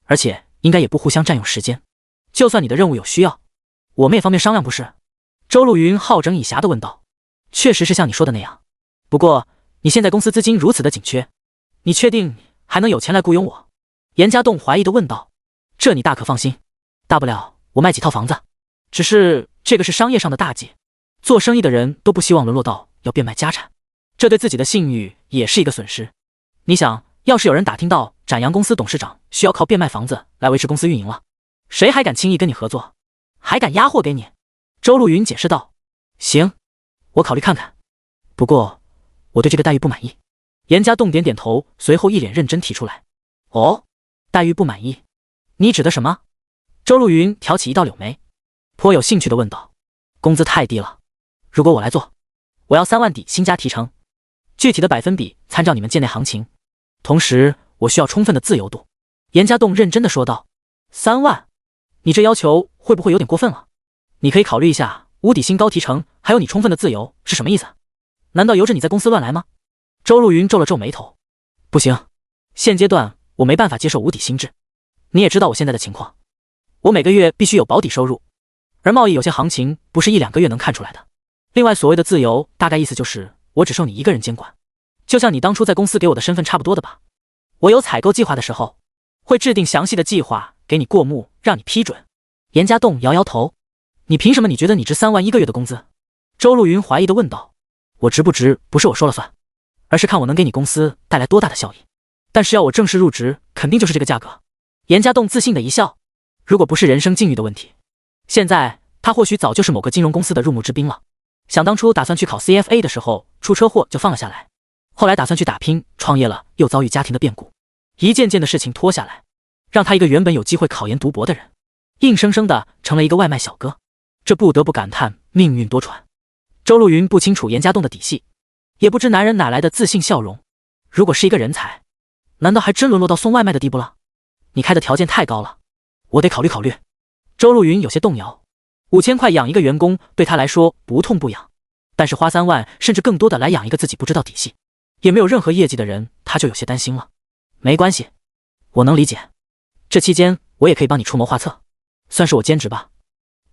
而且应该也不互相占用时间。就算你的任务有需要，我们也方便商量，不是？”周露云好整以暇地问道：“确实是像你说的那样，不过你现在公司资金如此的紧缺，你确定还能有钱来雇佣我？”严家栋怀疑地问道：“这你大可放心，大不了我卖几套房子，只是这个是商业上的大忌，做生意的人都不希望沦落到要变卖家产，这对自己的信誉也是一个损失。你想，要是有人打听到展阳公司董事长需要靠变卖房子来维持公司运营了，谁还敢轻易跟你合作？还敢压货给你？”周露云解释道：“行，我考虑看看，不过我对这个待遇不满意。”严家栋点点头，随后一脸认真提出来：“哦，待遇不满意？你指的什么？”周露云挑起一道柳眉，颇有兴趣地问道：“工资太低了，如果我来做，我要3万底薪加提成，具体的百分比参照你们界内行情，同时我需要充分的自由度。”严家栋认真地说道：“3万？你这要求会不会有点过分了？你可以考虑一下，无底薪高提成，还有你充分的自由是什么意思？难道由着你在公司乱来吗？”周露云皱了皱眉头：“不行，现阶段我没办法接受无底薪制。你也知道我现在的情况，我每个月必须有保底收入，而贸易有些行情不是1-2个月能看出来的。另外，所谓的自由，大概意思就是我只受你一个人监管，就像你当初在公司给我的身份差不多的吧。我有采购计划的时候，会制定详细的计划给你过目，让你批准。”严家栋摇摇头：“你凭什么？你觉得你值3万1个月的工资？”周露云怀疑地问道：“我值不值不是我说了算，而是看我能给你公司带来多大的效益。但是要我正式入职，肯定就是这个价格。”严家栋自信地一笑：“如果不是人生境遇的问题，现在他或许早就是某个金融公司的入幕之宾了。想当初打算去考 CFA 的时候出车祸就放了下来，后来打算去打拼创业了，又遭遇家庭的变故，一件件的事情拖下来，让他一个原本有机会考研读博的人，硬生生的成了一个外卖小哥。这不得不感叹命运多舛。”周露云不清楚严家栋的底细，也不知男人哪来的自信笑容。如果是一个人才，难道还真沦落到送外卖的地步了？你开的条件太高了，我得考虑考虑。周露云有些动摇，5000块养一个员工对他来说不痛不痒，但是花3万甚至更多的来养一个自己不知道底细，也没有任何业绩的人，他就有些担心了。没关系，我能理解，这期间我也可以帮你出谋划策，算是我兼职吧。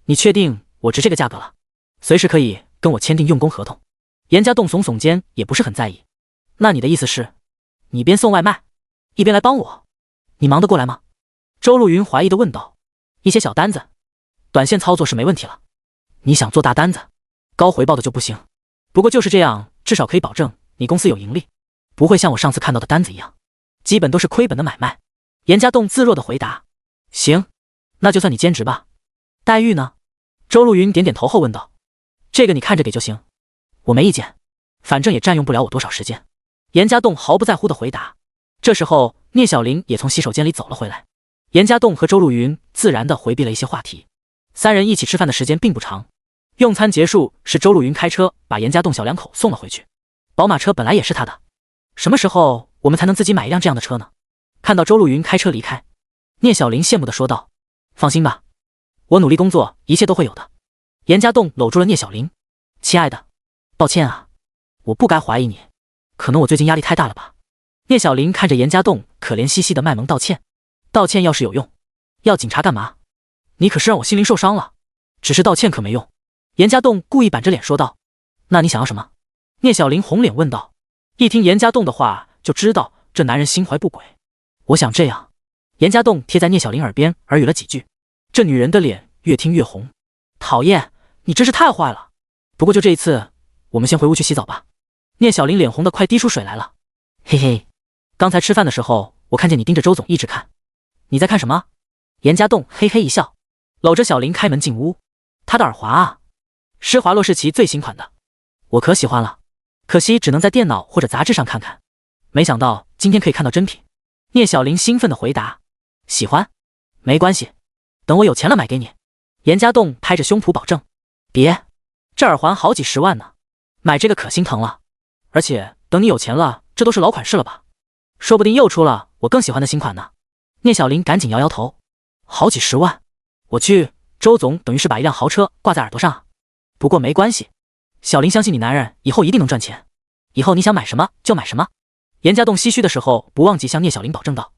你确定我值这个价格了，随时可以跟我签订用工合同。严家栋耸耸肩，也不是很在意。那你的意思是，你边送外卖，一边来帮我？你忙得过来吗？周路云怀疑地问道。一些小单子，短线操作是没问题了。你想做大单子，高回报的就不行。不过就是这样，至少可以保证你公司有盈利，不会像我上次看到的单子一样，基本都是亏本的买卖。严家栋自若地回答。行，那就算你兼职吧。待遇呢？周路云点点头后问道。这个你看着给就行，我没意见，反正也占用不了我多少时间。严家栋毫不在乎地回答。这时候聂小玲也从洗手间里走了回来，严家栋和周路云自然地回避了一些话题。三人一起吃饭的时间并不长，用餐结束是周路云开车把严家栋小两口送了回去。宝马车本来也是他的，什么时候我们才能自己买一辆这样的车呢？看到周路云开车离开，聂小玲羡慕地说道。放心吧，我努力工作，一切都会有的。严家栋搂住了聂小玲。亲爱的，抱歉啊，我不该怀疑你，可能我最近压力太大了吧。聂小玲看着严家栋可怜兮兮的卖萌道歉。道歉要是有用，要警察干嘛？你可是让我心灵受伤了，只是道歉可没用。严家栋故意板着脸说道。那你想要什么？聂小玲红脸问道。一听严家栋的话就知道这男人心怀不轨。我想这样。严家栋贴在聂小玲耳边耳语了几句，这女人的脸越听越红。讨厌，你真是太坏了。不过就这一次，我们先回屋去洗澡吧。聂小玲脸红的快滴出水来了。嘿嘿，刚才吃饭的时候我看见你盯着周总一直看。你在看什么？严家栋嘿嘿一笑，搂着小玲开门进屋。他的耳环啊，施华洛世奇最新款的，我可喜欢了，可惜只能在电脑或者杂志上看看，没想到今天可以看到真品。聂小玲兴奋地回答。喜欢？没关系，等我有钱了买给你。严家栋拍着胸脯保证。别，这耳环好几十万呢，买这个可心疼了。而且等你有钱了，这都是老款式了吧？说不定又出了我更喜欢的新款呢。聂小玲赶紧摇摇头。好几十万？我去，周总等于是把一辆豪车挂在耳朵上啊。不过没关系，小玲相信你男人以后一定能赚钱，以后你想买什么就买什么。严家栋唏嘘的时候不忘记向聂小玲保证道。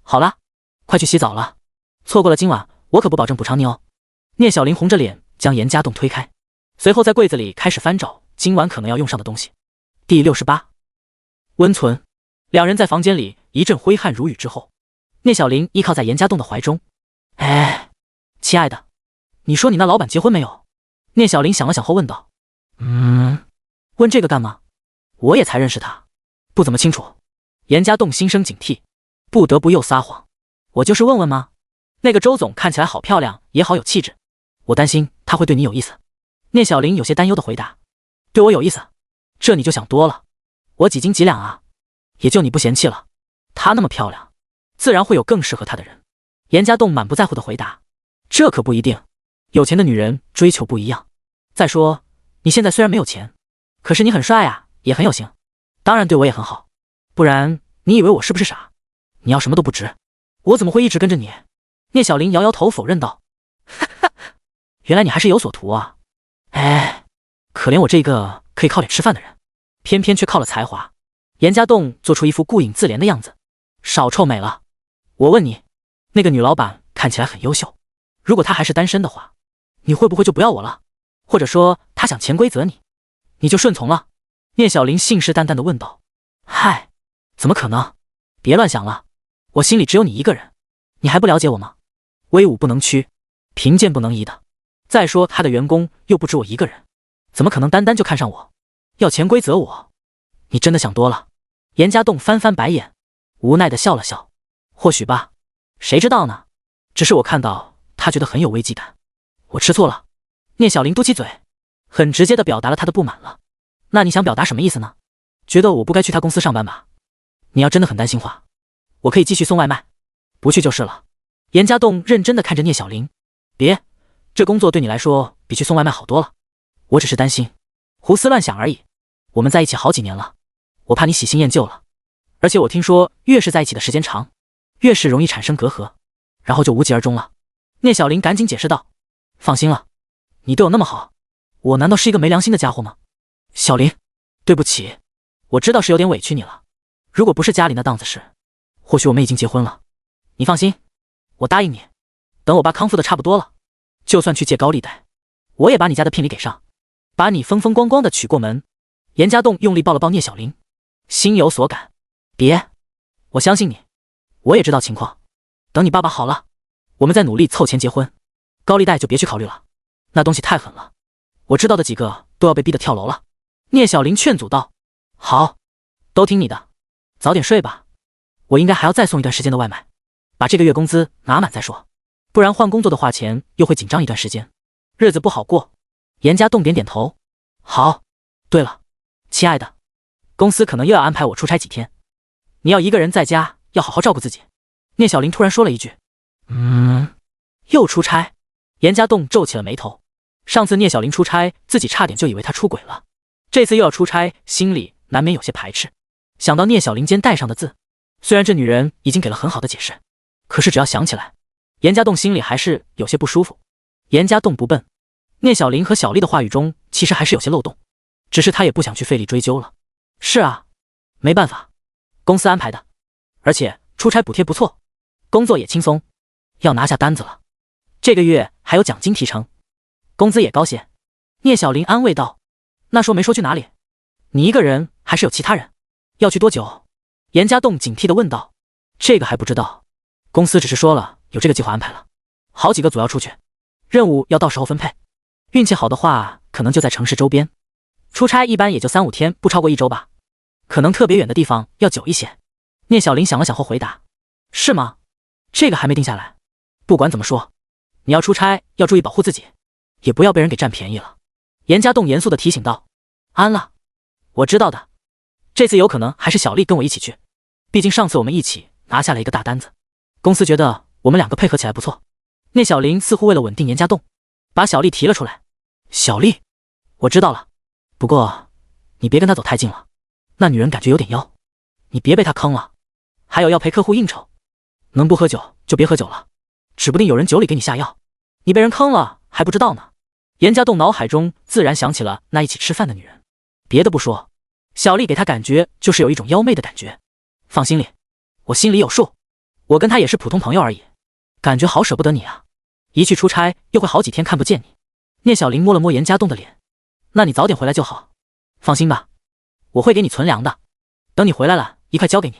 好了，快去洗澡了，错过了今晚我可不保证补偿你哦。聂小玲红着脸将严家栋推开，随后在柜子里开始翻找今晚可能要用上的东西。第68，温存。两人在房间里一阵挥汗如雨之后，聂小玲依靠在严家栋的怀中。哎，亲爱的，你说你那老板结婚没有？聂小玲想了想后问道。问这个干嘛？我也才认识他，不怎么清楚。严家栋心生警惕，不得不又撒谎。我就是问问吗？那个周总看起来好漂亮，也好有气质，我担心他会对你有意思。聂小玲有些担忧的回答。对我有意思？这你就想多了，我几斤几两啊？也就你不嫌弃了，她那么漂亮，自然会有更适合她的人。严家栋满不在乎的回答。这可不一定，有钱的女人追求不一样。再说你现在虽然没有钱，可是你很帅啊，也很有型，当然对我也很好，不然你以为我是不是傻？你要什么都不值，我怎么会一直跟着你？聂小玲摇摇头否认道。哈哈，原来你还是有所图啊。哎，可怜我这个可以靠脸吃饭的人，偏偏却靠了才华。严家栋做出一副顾影自怜的样子。少臭美了，我问你，那个女老板看起来很优秀，如果她还是单身的话，你会不会就不要我了？或者说她想潜规则你，你就顺从了？聂小玲信誓旦旦地问道。嗨，怎么可能？别乱想了，我心里只有你一个人，你还不了解我吗？威武不能屈，贫贱不能移的。再说他的员工又不止我一个人，怎么可能单单就看上我，要潜规则我？你真的想多了。严家栋翻翻白眼，无奈地笑了笑。或许吧，谁知道呢？只是我看到他觉得很有危机感。我吃错了。聂小玲嘟起嘴，很直接地表达了他的不满了。那你想表达什么意思呢？觉得我不该去他公司上班吧？你要真的很担心话，我可以继续送外卖，不去就是了。严家栋认真地看着聂小玲。别，这工作对你来说比去送外卖好多了，我只是担心，胡思乱想而已。我们在一起好几年了，我怕你喜新厌旧了，而且我听说越是在一起的时间长，越是容易产生隔阂，然后就无疾而终了。聂小玲赶紧解释道。放心了，你对我那么好，我难道是一个没良心的家伙吗？小玲，对不起，我知道是有点委屈你了，如果不是家里那档子事，或许我们已经结婚了。你放心，我答应你，等我爸康复的差不多了，就算去借高利贷，我也把你家的聘礼给上，把你风风光光的娶过门。严家栋用力抱了抱聂小玲，心有所感。别，我相信你，我也知道情况，等你爸爸好了，我们再努力凑钱结婚，高利贷就别去考虑了，那东西太狠了，我知道的几个都要被逼得跳楼了。聂小玲劝阻道。好，都听你的，早点睡吧，我应该还要再送一段时间的外卖，把这个月工资拿满再说，不然换工作的话钱又会紧张一段时间，日子不好过。严家栋点点头。好，对了，亲爱的，公司可能又要安排我出差几天，你要一个人在家，要好好照顾自己。聂小玲突然说了一句。又出差？严家栋皱起了眉头。上次聂小玲出差，自己差点就以为她出轨了，这次又要出差，心里难免有些排斥。想到聂小玲肩带上的字，虽然这女人已经给了很好的解释，可是只要想起来，严家栋心里还是有些不舒服。严家栋不笨，聂小玲和小丽的话语中其实还是有些漏洞，只是他也不想去费力追究了。是啊，没办法，公司安排的，而且出差补贴不错，工作也轻松，要拿下单子了，这个月还有奖金提成，工资也高些。聂小玲安慰道。那说没说去哪里？你一个人还是有其他人？要去多久？严家栋警惕地问道。这个还不知道，公司只是说了有这个计划安排了，好几个组要出去，任务要到时候分配，运气好的话可能就在城市周边，出差一般也就3-5天，不超过1周吧，可能特别远的地方要久一些。聂小玲想了想后回答。是吗？这个还没定下来，不管怎么说，你要出差要注意保护自己，也不要被人给占便宜了。严家栋严肃地提醒道。安了，我知道的，这次有可能还是小丽跟我一起去，毕竟上次我们一起拿下了一个大单子，公司觉得我们2个配合起来不错。聂小玲似乎为了稳定严家栋，把小丽提了出来。小丽，我知道了，不过你别跟她走太近了，那女人感觉有点妖，你别被她坑了。还有要陪客户应酬，能不喝酒就别喝酒了，指不定有人酒里给你下药，你被人坑了还不知道呢。严家栋脑海中自然想起了那一起吃饭的女人，别的不说，小丽给他感觉就是有一种妖媚的感觉。放心里，我心里有数，我跟她也是普通朋友而已，感觉好舍不得你啊，一去出差又会好几天看不见你。聂小玲摸了摸严家栋的脸。那你早点回来就好，放心吧，我会给你存粮的，等你回来了一块交给你。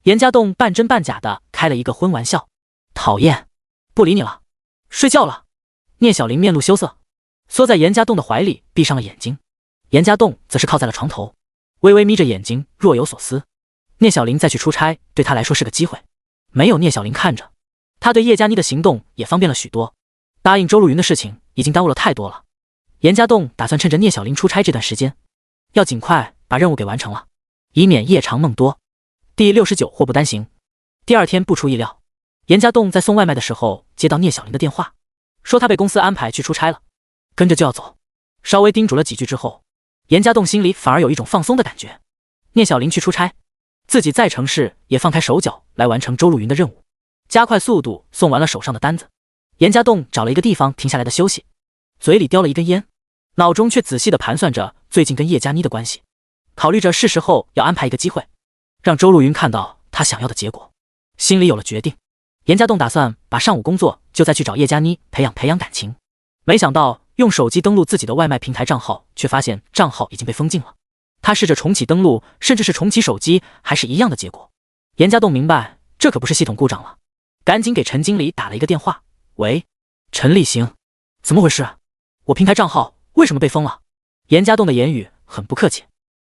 严家栋半真半假的开了一个荤玩笑。讨厌，不理你了，睡觉了。聂小玲面露羞涩，缩在严家栋的怀里闭上了眼睛。严家栋则是靠在了床头，微微眯着眼睛若有所思。聂小玲再去出差对他来说是个机会，没有聂小玲看着，他对叶佳妮的行动也方便了许多。答应周路云的事情已经耽误了太多了，严家栋打算趁着聂小玲出差这段时间，要尽快把任务给完成了，以免夜长梦多。第69祸不单行。第二天不出意料，严家栋在送外卖的时候接到聂小玲的电话，说他被公司安排去出差了，跟着就要走。稍微叮嘱了几句之后，严家栋心里反而有一种放松的感觉。聂小玲去出差，自己在城市也放开手脚来完成周路云的任务，加快速度送完了手上的单子。严家栋找了一个地方停下来的休息，嘴里叼了一根烟，脑中却仔细地盘算着最近跟叶佳妮的关系，考虑着是时候要安排一个机会，让周路云看到他想要的结果。心里有了决定，严家栋打算把上午工作就再去找叶佳妮培养感情。没想到用手机登录自己的外卖平台账号，却发现账号已经被封禁了。他试着重启登录，甚至是重启手机，还是一样的结果。严家栋明白这可不是系统故障了，赶紧给陈经理打了一个电话。喂，陈立行，怎么回事？我平台账号为什么被封了？严家栋的言语很不客气。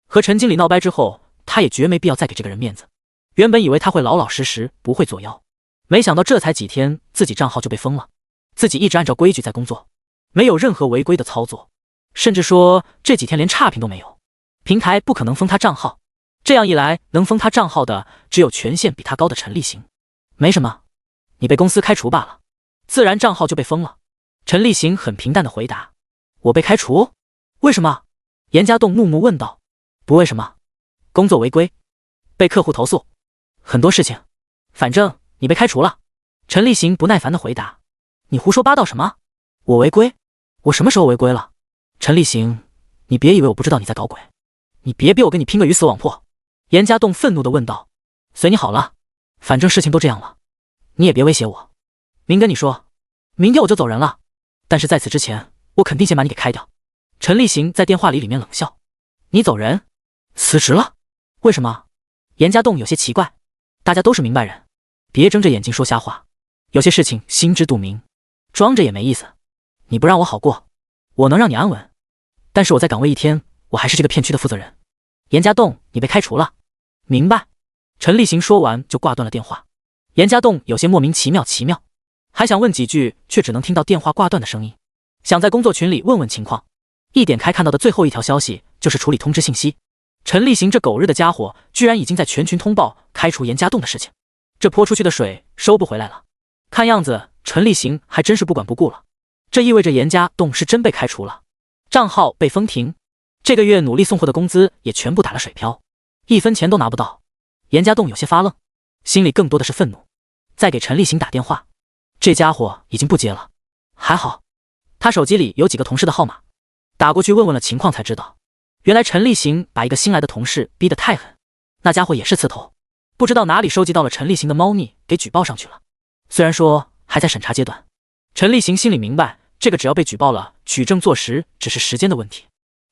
和陈经理闹掰之后，他也绝没必要再给这个人面子。原本以为他会老老实实，不会作妖，没想到这才几天，自己账号就被封了。自己一直按照规矩在工作，没有任何违规的操作，甚至说这几天连差评都没有。平台不可能封他账号，这样一来，能封他账号的只有权限比他高的陈立行。没什么，你被公司开除罢了，自然账号就被封了。陈立行很平淡的回答。我被开除？为什么？严家栋怒目问道。不为什么，工作违规，被客户投诉，很多事情，反正你被开除了。陈立行不耐烦的回答。你胡说八道什么？我违规？我什么时候违规了？陈立行，你别以为我不知道你在搞鬼，你别逼我跟你拼个鱼死网破。严家栋愤怒的问道。随你好了，反正事情都这样了，你也别威胁我。明跟你说，明天我就走人了，但是在此之前，我肯定先把你给开掉。陈立行在电话里面冷笑：“你走人？辞职了？为什么？”严家栋有些奇怪，大家都是明白人，别睁着眼睛说瞎话，有些事情心知肚明，装着也没意思。你不让我好过，我能让你安稳，但是我在岗位1天，我还是这个片区的负责人。严家栋，你被开除了。明白。陈立行说完就挂断了电话。严家栋有些莫名其妙，还想问几句，却只能听到电话挂断的声音。想在工作群里问问情况，一点开看到的最后一条消息就是处理通知信息。陈立行这狗日的家伙，居然已经在全群通报开除严家栋的事情，这泼出去的水收不回来了。看样子陈立行还真是不管不顾了，这意味着严家栋是真被开除了，账号被封停，这个月努力送货的工资也全部打了水漂，1分钱都拿不到。严家栋有些发愣，心里更多的是愤怒。再给陈立行打电话，这家伙已经不接了。还好他手机里有几个同事的号码，打过去问问了情况才知道，原来陈立行把一个新来的同事逼得太狠，那家伙也是刺头，不知道哪里收集到了陈立行的猫腻，给举报上去了。虽然说还在审查阶段，陈立行心里明白，这个只要被举报了，举证坐实只是时间的问题，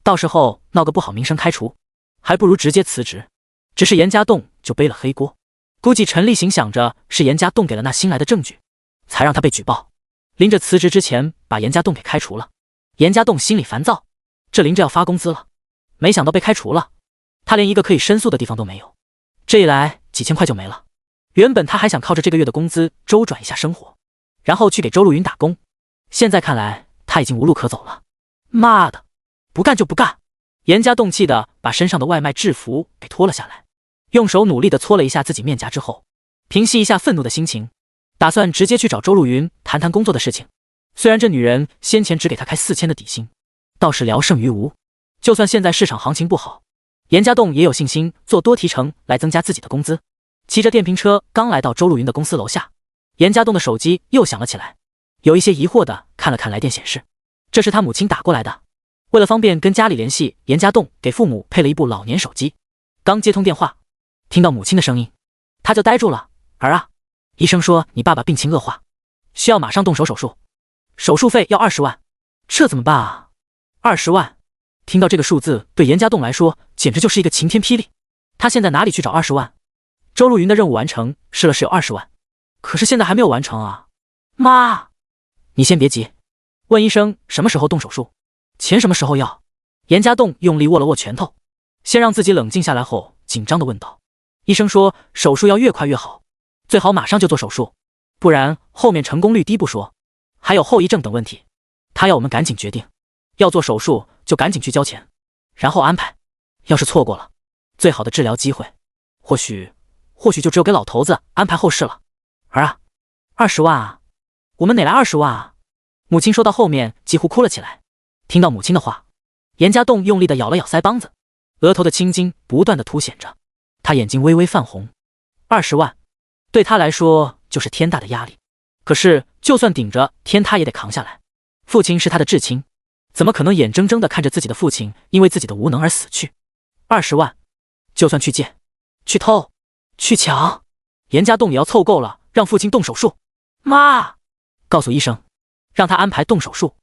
到时候闹个不好名声开除，还不如直接辞职。只是严家栋就背了黑锅，估计陈立行想着是严家栋给了那新来的证据，才让他被举报，临着辞职之前把严家栋给开除了。严家栋心里烦躁，这临着要发工资了，没想到被开除了，他连一个可以申诉的地方都没有，这一来几千块就没了。原本他还想靠着这个月的工资周转一下生活，然后去给周路云打工，现在看来他已经无路可走了。妈的，不干就不干！严家栋气的把身上的外卖制服给脱了下来，用手努力的搓了一下自己面颊之后，平息一下愤怒的心情，打算直接去找周路云谈谈工作的事情。虽然这女人先前只给他开4000的底薪，倒是聊胜于无，就算现在市场行情不好，严家栋也有信心做多提成来增加自己的工资。骑着电瓶车刚来到周路云的公司楼下，严家栋的手机又响了起来，有一些疑惑的看了看来电显示，这是他母亲打过来的。为了方便跟家里联系，严家栋给父母配了一部老年手机。刚接通电话，听到母亲的声音，他就呆住了。儿啊，医生说你爸爸病情恶化，需要马上动手手术，手术费要20万，这怎么办啊？20万，听到这个数字，对严家栋来说简直就是一个晴天霹雳。他现在哪里去找20万？周路云的任务完成，试了是有20万，可是现在还没有完成啊。妈，你先别急，问医生什么时候动手术，钱什么时候要？严家栋用力握了握拳头，先让自己冷静下来后，紧张地问道。医生说手术要越快越好，最好马上就做手术，不然后面成功率低不说，还有后遗症等问题。他要我们赶紧决定，要做手术就赶紧去交钱，然后安排。要是错过了，最好的治疗机会，或许就只有给老头子安排后事了。儿啊，20万啊，我们哪来20万啊？母亲说到后面几乎哭了起来。听到母亲的话，严家栋用力地咬了咬腮帮子，额头的青筋不断地凸显着，他眼睛微微泛红。20万对他来说就是天大的压力，可是就算顶着天他也得扛下来。父亲是他的至亲，怎么可能眼睁睁地看着自己的父亲因为自己的无能而死去？20万就算去借、去偷、去抢，严家栋也要凑够了让父亲动手术。妈，告诉医生让他安排动手术，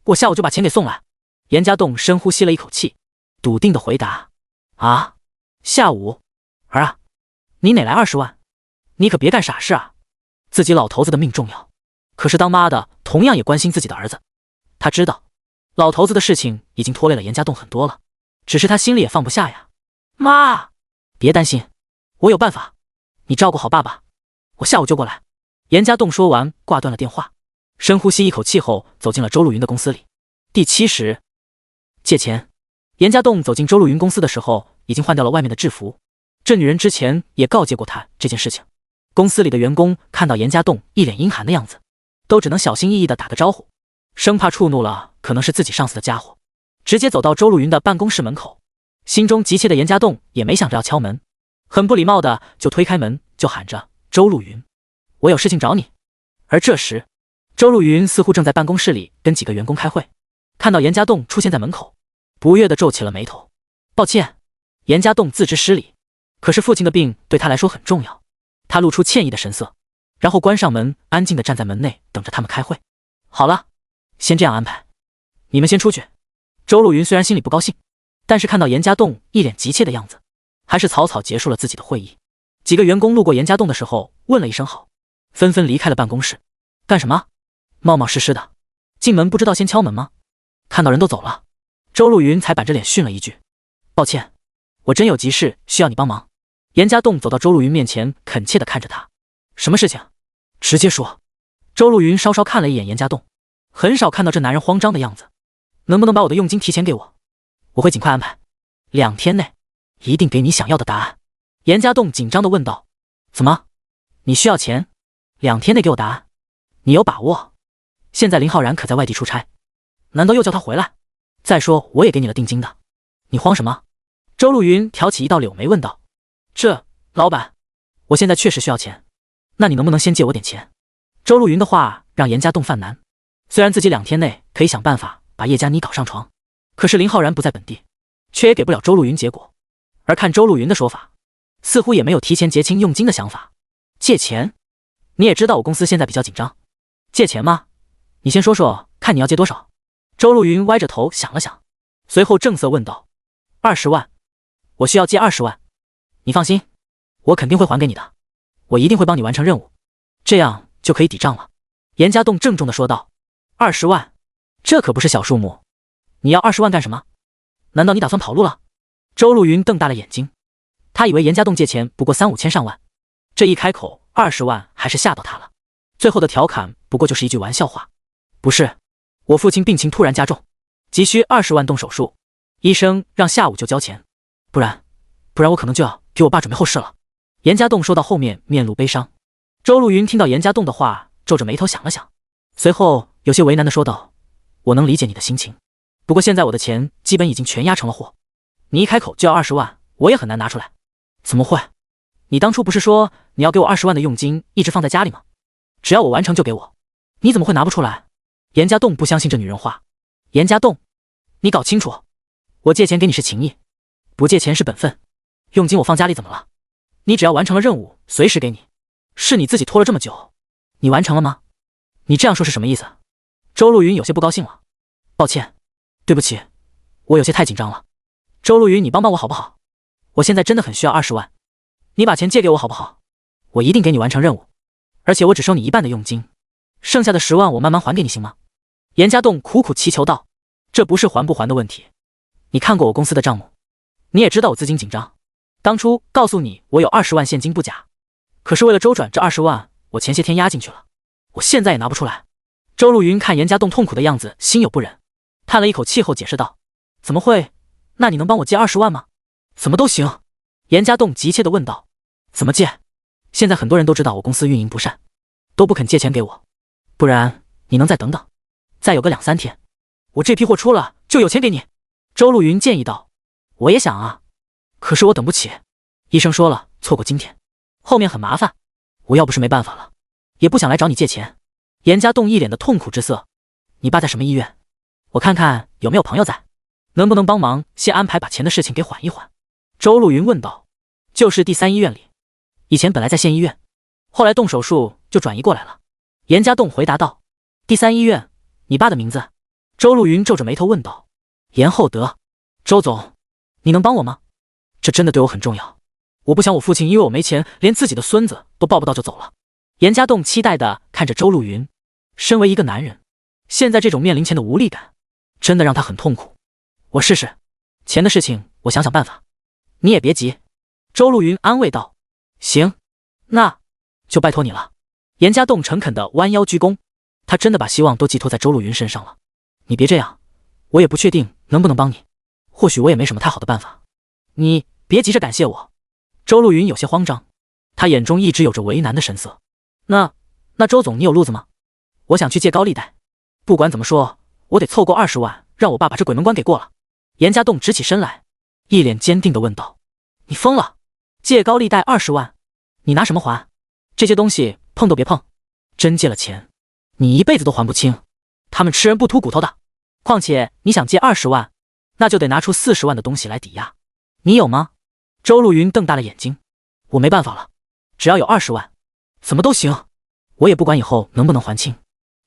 我下午就把钱给送来。严家栋深呼吸了一口气，笃定地回答。啊，下午？儿啊，你哪来20万？你可别干傻事啊！自己老头子的命重要，可是当妈的同样也关心自己的儿子。他知道老头子的事情已经拖累了严家栋很多了，只是他心里也放不下呀。妈，别担心，我有办法，你照顾好爸爸，我下午就过来。严家栋说完挂断了电话，深呼吸一口气后走进了周路云的公司里。第70借钱。严家栋走进周路云公司的时候已经换掉了外面的制服，这女人之前也告诫过他这件事情。公司里的员工看到严家栋一脸阴寒的样子，都只能小心翼翼地打个招呼，生怕触怒了可能是自己上司的家伙。直接走到周路云的办公室门口，心中急切的严家栋也没想着要敲门，很不礼貌的就推开门，就喊着周路云，我有事情找你。而这时周路云似乎正在办公室里跟几个员工开会，看到严家栋出现在门口，不悦地皱起了眉头。抱歉，严家栋自知失礼，可是父亲的病对他来说很重要，他露出歉意的神色，然后关上门，安静地站在门内等着他们开会。好了，先这样安排。你们先出去。周路云虽然心里不高兴，但是看到严家栋一脸急切的样子，还是草草结束了自己的会议。几个员工路过严家栋的时候，问了一声好，纷纷离开了办公室。干什么？冒冒失失的，进门不知道先敲门吗？看到人都走了，周路云才板着脸训了一句：抱歉，我真有急事需要你帮忙。严家栋走到周路云面前，恳切地看着他：什么事情？直接说。周路云稍稍看了一眼严家栋，很少看到这男人慌张的样子。能不能把我的佣金提前给我？我会尽快安排，2天内一定给你想要的答案。严家栋紧张地问道：怎么？你需要钱？2天内给我答案？你有把握？现在林浩然可在外地出差，难道又叫他回来？再说我也给你了定金的，你慌什么？周路云挑起一道柳眉问道：老板，我现在确实需要钱，那你能不能先借我点钱？周路云的话让严家栋犯难，虽然自己2天内可以想办法把叶佳妮搞上床，可是林浩然不在本地，却也给不了周路云结果。而看周路云的说法，似乎也没有提前结清佣金的想法。借钱？你也知道我公司现在比较紧张，借钱吗？你先说说看你要借多少。周路云歪着头想了想，随后正色问道：20万，我需要借20万。你放心，我肯定会还给你的，我一定会帮你完成任务，这样就可以抵账了。严家栋郑重地说道：20万，这可不是小数目，你要20万干什么？难道你打算跑路了？周路云瞪大了眼睛，他以为严家栋借钱不过3、5千上万，这一开口20万还是吓到他了。最后的调侃不过就是一句玩笑话。不是，我父亲病情突然加重，急需20万动手术，医生让下午就交钱，不然我可能就要给我爸准备后事了。严家栋说到后面面露悲伤。周路云听到严家栋的话，皱着眉头想了想，随后有些为难地说道：我能理解你的心情，不过现在我的钱基本已经全押成了货，你一开口就要20万，我也很难拿出来。怎么会？你当初不是说你要给我20万的佣金一直放在家里吗？只要我完成就给我，你怎么会拿不出来？严家栋不相信这女人话。严家栋，你搞清楚，我借钱给你是情谊，不借钱是本分，佣金我放家里怎么了？你只要完成了任务随时给你，是你自己拖了这么久，你完成了吗？你这样说是什么意思？周路云有些不高兴了。抱歉，对不起，我有些太紧张了。周路云，你帮帮我好不好？我现在真的很需要20万，你把钱借给我好不好？我一定给你完成任务，而且我只收你1半的佣金，剩下的10万我慢慢还给你行吗？严家栋苦苦祈求道。这不是还不还的问题，你看过我公司的账目，你也知道我资金紧张，当初告诉你我有20万现金不假，可是为了周转这20万，我前些天押进去了，我现在也拿不出来。周路云看严家栋痛苦的样子，心有不忍，叹了一口气后解释道：怎么会？那你能帮我借20万吗？怎么都行。严家栋急切地问道：怎么借？现在很多人都知道我公司运营不善，都不肯借钱给我，不然你能再等等，再有个2、3天，我这批货出了就有钱给你。周路云建议道。我也想啊，可是我等不起，医生说了，错过今天后面很麻烦，我要不是没办法了，也不想来找你借钱。严家栋一脸的痛苦之色。你爸在什么医院？我看看有没有朋友在，能不能帮忙先安排把钱的事情给缓一缓。周路云问道。就是第3医院里，以前本来在县医院，后来动手术就转移过来了。严家栋回答道。第3医院，你爸的名字？周路云皱着眉头问道。严厚德。周总，你能帮我吗？这真的对我很重要，我不想我父亲因为我没钱，连自己的孙子都抱不到就走了。严家栋期待地看着周路云，身为一个男人，现在这种面临钱的无力感，真的让他很痛苦。我试试，钱的事情我想想办法，你也别急。周路云安慰道。行，那就拜托你了。严家栋诚恳地弯腰鞠躬，他真的把希望都寄托在周路云身上了。你别这样，我也不确定能不能帮你，或许我也没什么太好的办法，你别急着感谢我。周路云有些慌张，他眼中一直有着为难的神色。那周总，你有路子吗？我想去借高利贷，不管怎么说，我得凑够20万，让我爸把这鬼门关给过了。严家栋直起身来，一脸坚定地问道。你疯了？借高利贷20万，你拿什么还？这些东西碰都别碰，真借了钱，你一辈子都还不清，他们吃人不吐骨头的。况且你想借20万，那就得拿出40万的东西来抵押，你有吗？周路云瞪大了眼睛。我没办法了，只要有20万，怎么都行，我也不管以后能不能还清，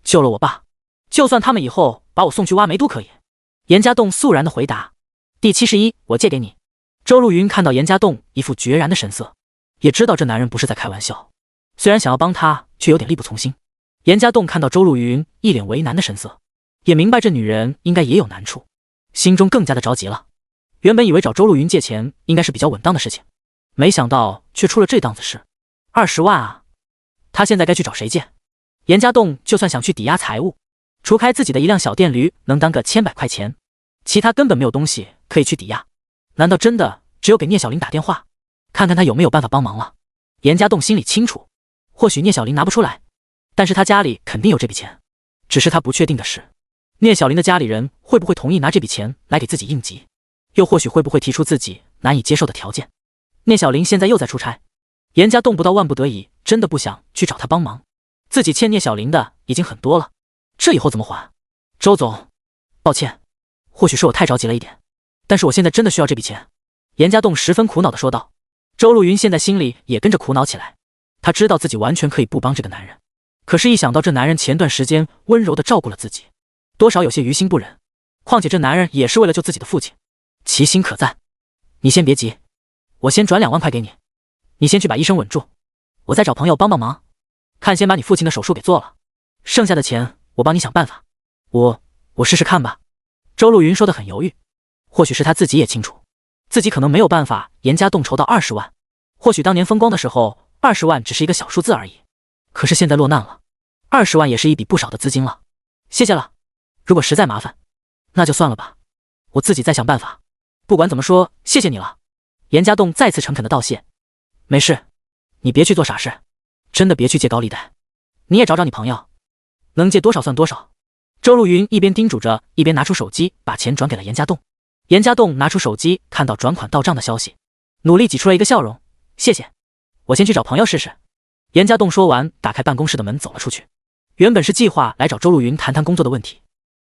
救了我爸，就算他们以后把我送去挖煤都可以。严家栋肃然的回答。第71，我借给你。周路云看到严家栋一副决然的神色，也知道这男人不是在开玩笑，虽然想要帮他，却有点力不从心。严家栋看到周路云一脸为难的神色，也明白这女人应该也有难处，心中更加的着急了。原本以为找周路云借钱应该是比较稳当的事情，没想到却出了这档子事。20万啊！他现在该去找谁借？严家栋就算想去抵押财物，除开自己的一辆小电驴能当个千百块钱，其他根本没有东西可以去抵押。难道真的只有给聂小玲打电话，看看他有没有办法帮忙了？严家栋心里清楚，或许聂小玲拿不出来，但是他家里肯定有这笔钱。只是他不确定的是，聂小玲的家里人会不会同意拿这笔钱来给自己应急，又或许会不会提出自己难以接受的条件。聂小玲现在又在出差，严家栋不到万不得已，真的不想去找他帮忙。自己欠聂小玲的已经很多了，这以后怎么还？周总，抱歉，或许是我太着急了一点，但是我现在真的需要这笔钱。严家栋十分苦恼地说道。周路云现在心里也跟着苦恼起来，他知道自己完全可以不帮这个男人，可是一想到这男人前段时间温柔地照顾了自己，多少有些于心不忍。况且这男人也是为了救自己的父亲，其心可赞。你先别急，我先转2万块给你，你先去把医生稳住，我再找朋友帮忙，看先把你父亲的手术给做了，剩下的钱我帮你想办法。我试试看吧。周路云说得很犹豫，或许是他自己也清楚，自己可能没有办法严家栋筹到20万，或许当年风光的时候20万只是一个小数字而已，可是现在落难了，20万也是一笔不少的资金了。谢谢了，如果实在麻烦，那就算了吧，我自己再想办法。不管怎么说，谢谢你了。严家栋再次诚恳的道谢。没事，你别去做傻事，真的别去借高利贷，你也找找你朋友，能借多少算多少。周路云一边叮嘱着，一边拿出手机把钱转给了严家栋。严家栋拿出手机，看到转款到账的消息，努力挤出了一个笑容。谢谢，我先去找朋友试试。严家栋说完，打开办公室的门走了出去。原本是计划来找周路云谈谈工作的问题，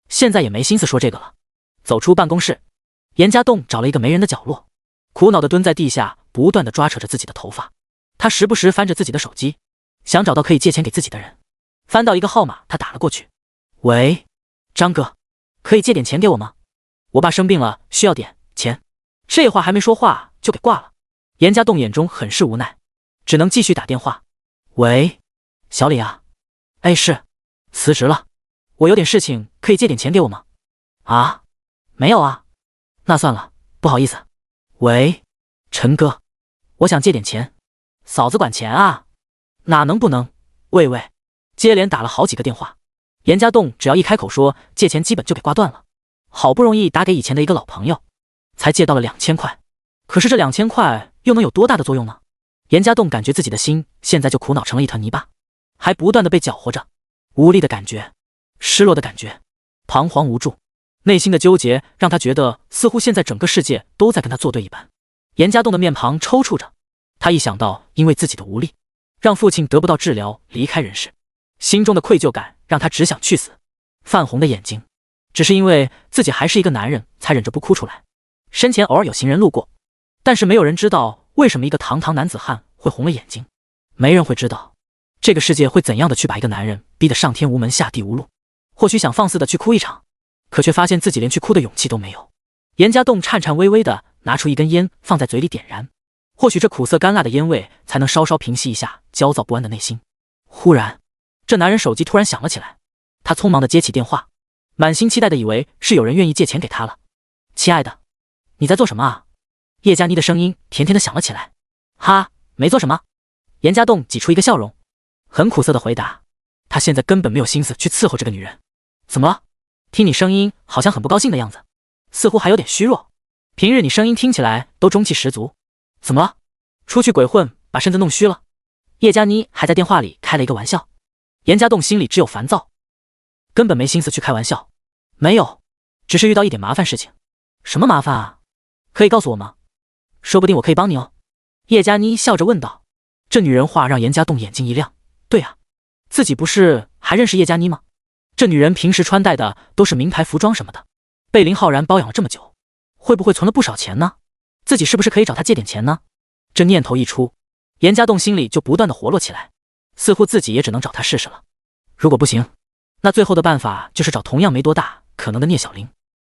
现在也没心思说这个了。走出办公室，严家栋找了一个没人的角落，苦恼地蹲在地下，不断地抓扯着自己的头发。他时不时翻着自己的手机，想找到可以借钱给自己的人。翻到一个号码，他打了过去。喂，张哥，可以借点钱给我吗？我爸生病了，需要点钱。这话还没说话就给挂了。严家栋眼中很是无奈，只能继续打电话。喂，小李啊。哎，是，辞职了，我有点事情，可以借点钱给我吗？啊，没有啊，那算了，不好意思。喂，陈哥，我想借点钱。嫂子管钱啊，哪能不能？喂，接连打了好几个电话，严家栋只要一开口说借钱，基本就给挂断了。好不容易打给以前的一个老朋友，才借到了2000块。可是这2000块又能有多大的作用呢？严家栋感觉自己的心现在就苦恼成了一团泥巴，还不断的被搅和着，无力的感觉，失落的感觉，彷徨无助，内心的纠结让他觉得似乎现在整个世界都在跟他作对一般。严家栋的面庞抽搐着，他一想到因为自己的无力，让父亲得不到治疗离开人世，心中的愧疚感让他只想去死。泛红的眼睛，只是因为自己还是一个男人才忍着不哭出来。身前偶尔有行人路过，但是没有人知道为什么一个堂堂男子汉会红了眼睛，没人会知道这个世界会怎样的去把一个男人逼得上天无门下地无路。或许想放肆的去哭一场，可却发现自己连去哭的勇气都没有。严家栋颤颤巍巍的拿出一根烟放在嘴里点燃，或许这苦涩干辣的烟味才能稍稍平息一下焦躁不安的内心。忽然，这男人手机突然响了起来，他匆忙的接起电话，满心期待的以为是有人愿意借钱给他了。亲爱的，你在做什么啊？叶佳妮的声音甜甜的响了起来。哈，没做什么。严家栋挤出一个笑容，很苦涩的回答。他现在根本没有心思去伺候这个女人。怎么了？听你声音好像很不高兴的样子，似乎还有点虚弱。平日你声音听起来都中气十足，怎么了？出去鬼混把身子弄虚了？叶佳妮还在电话里开了一个玩笑。严家栋心里只有烦躁，根本没心思去开玩笑。没有，只是遇到一点麻烦事情。什么麻烦啊？可以告诉我吗？说不定我可以帮你哦。叶佳妮笑着问道。这女人话让严家栋眼睛一亮。对啊，自己不是还认识叶佳妮吗？这女人平时穿戴的都是名牌服装什么的，被林浩然包养了这么久，会不会存了不少钱呢？自己是不是可以找她借点钱呢？这念头一出，严家栋心里就不断的活络起来，似乎自己也只能找她试试了。如果不行，那最后的办法就是找同样没多大可能的聂小玲。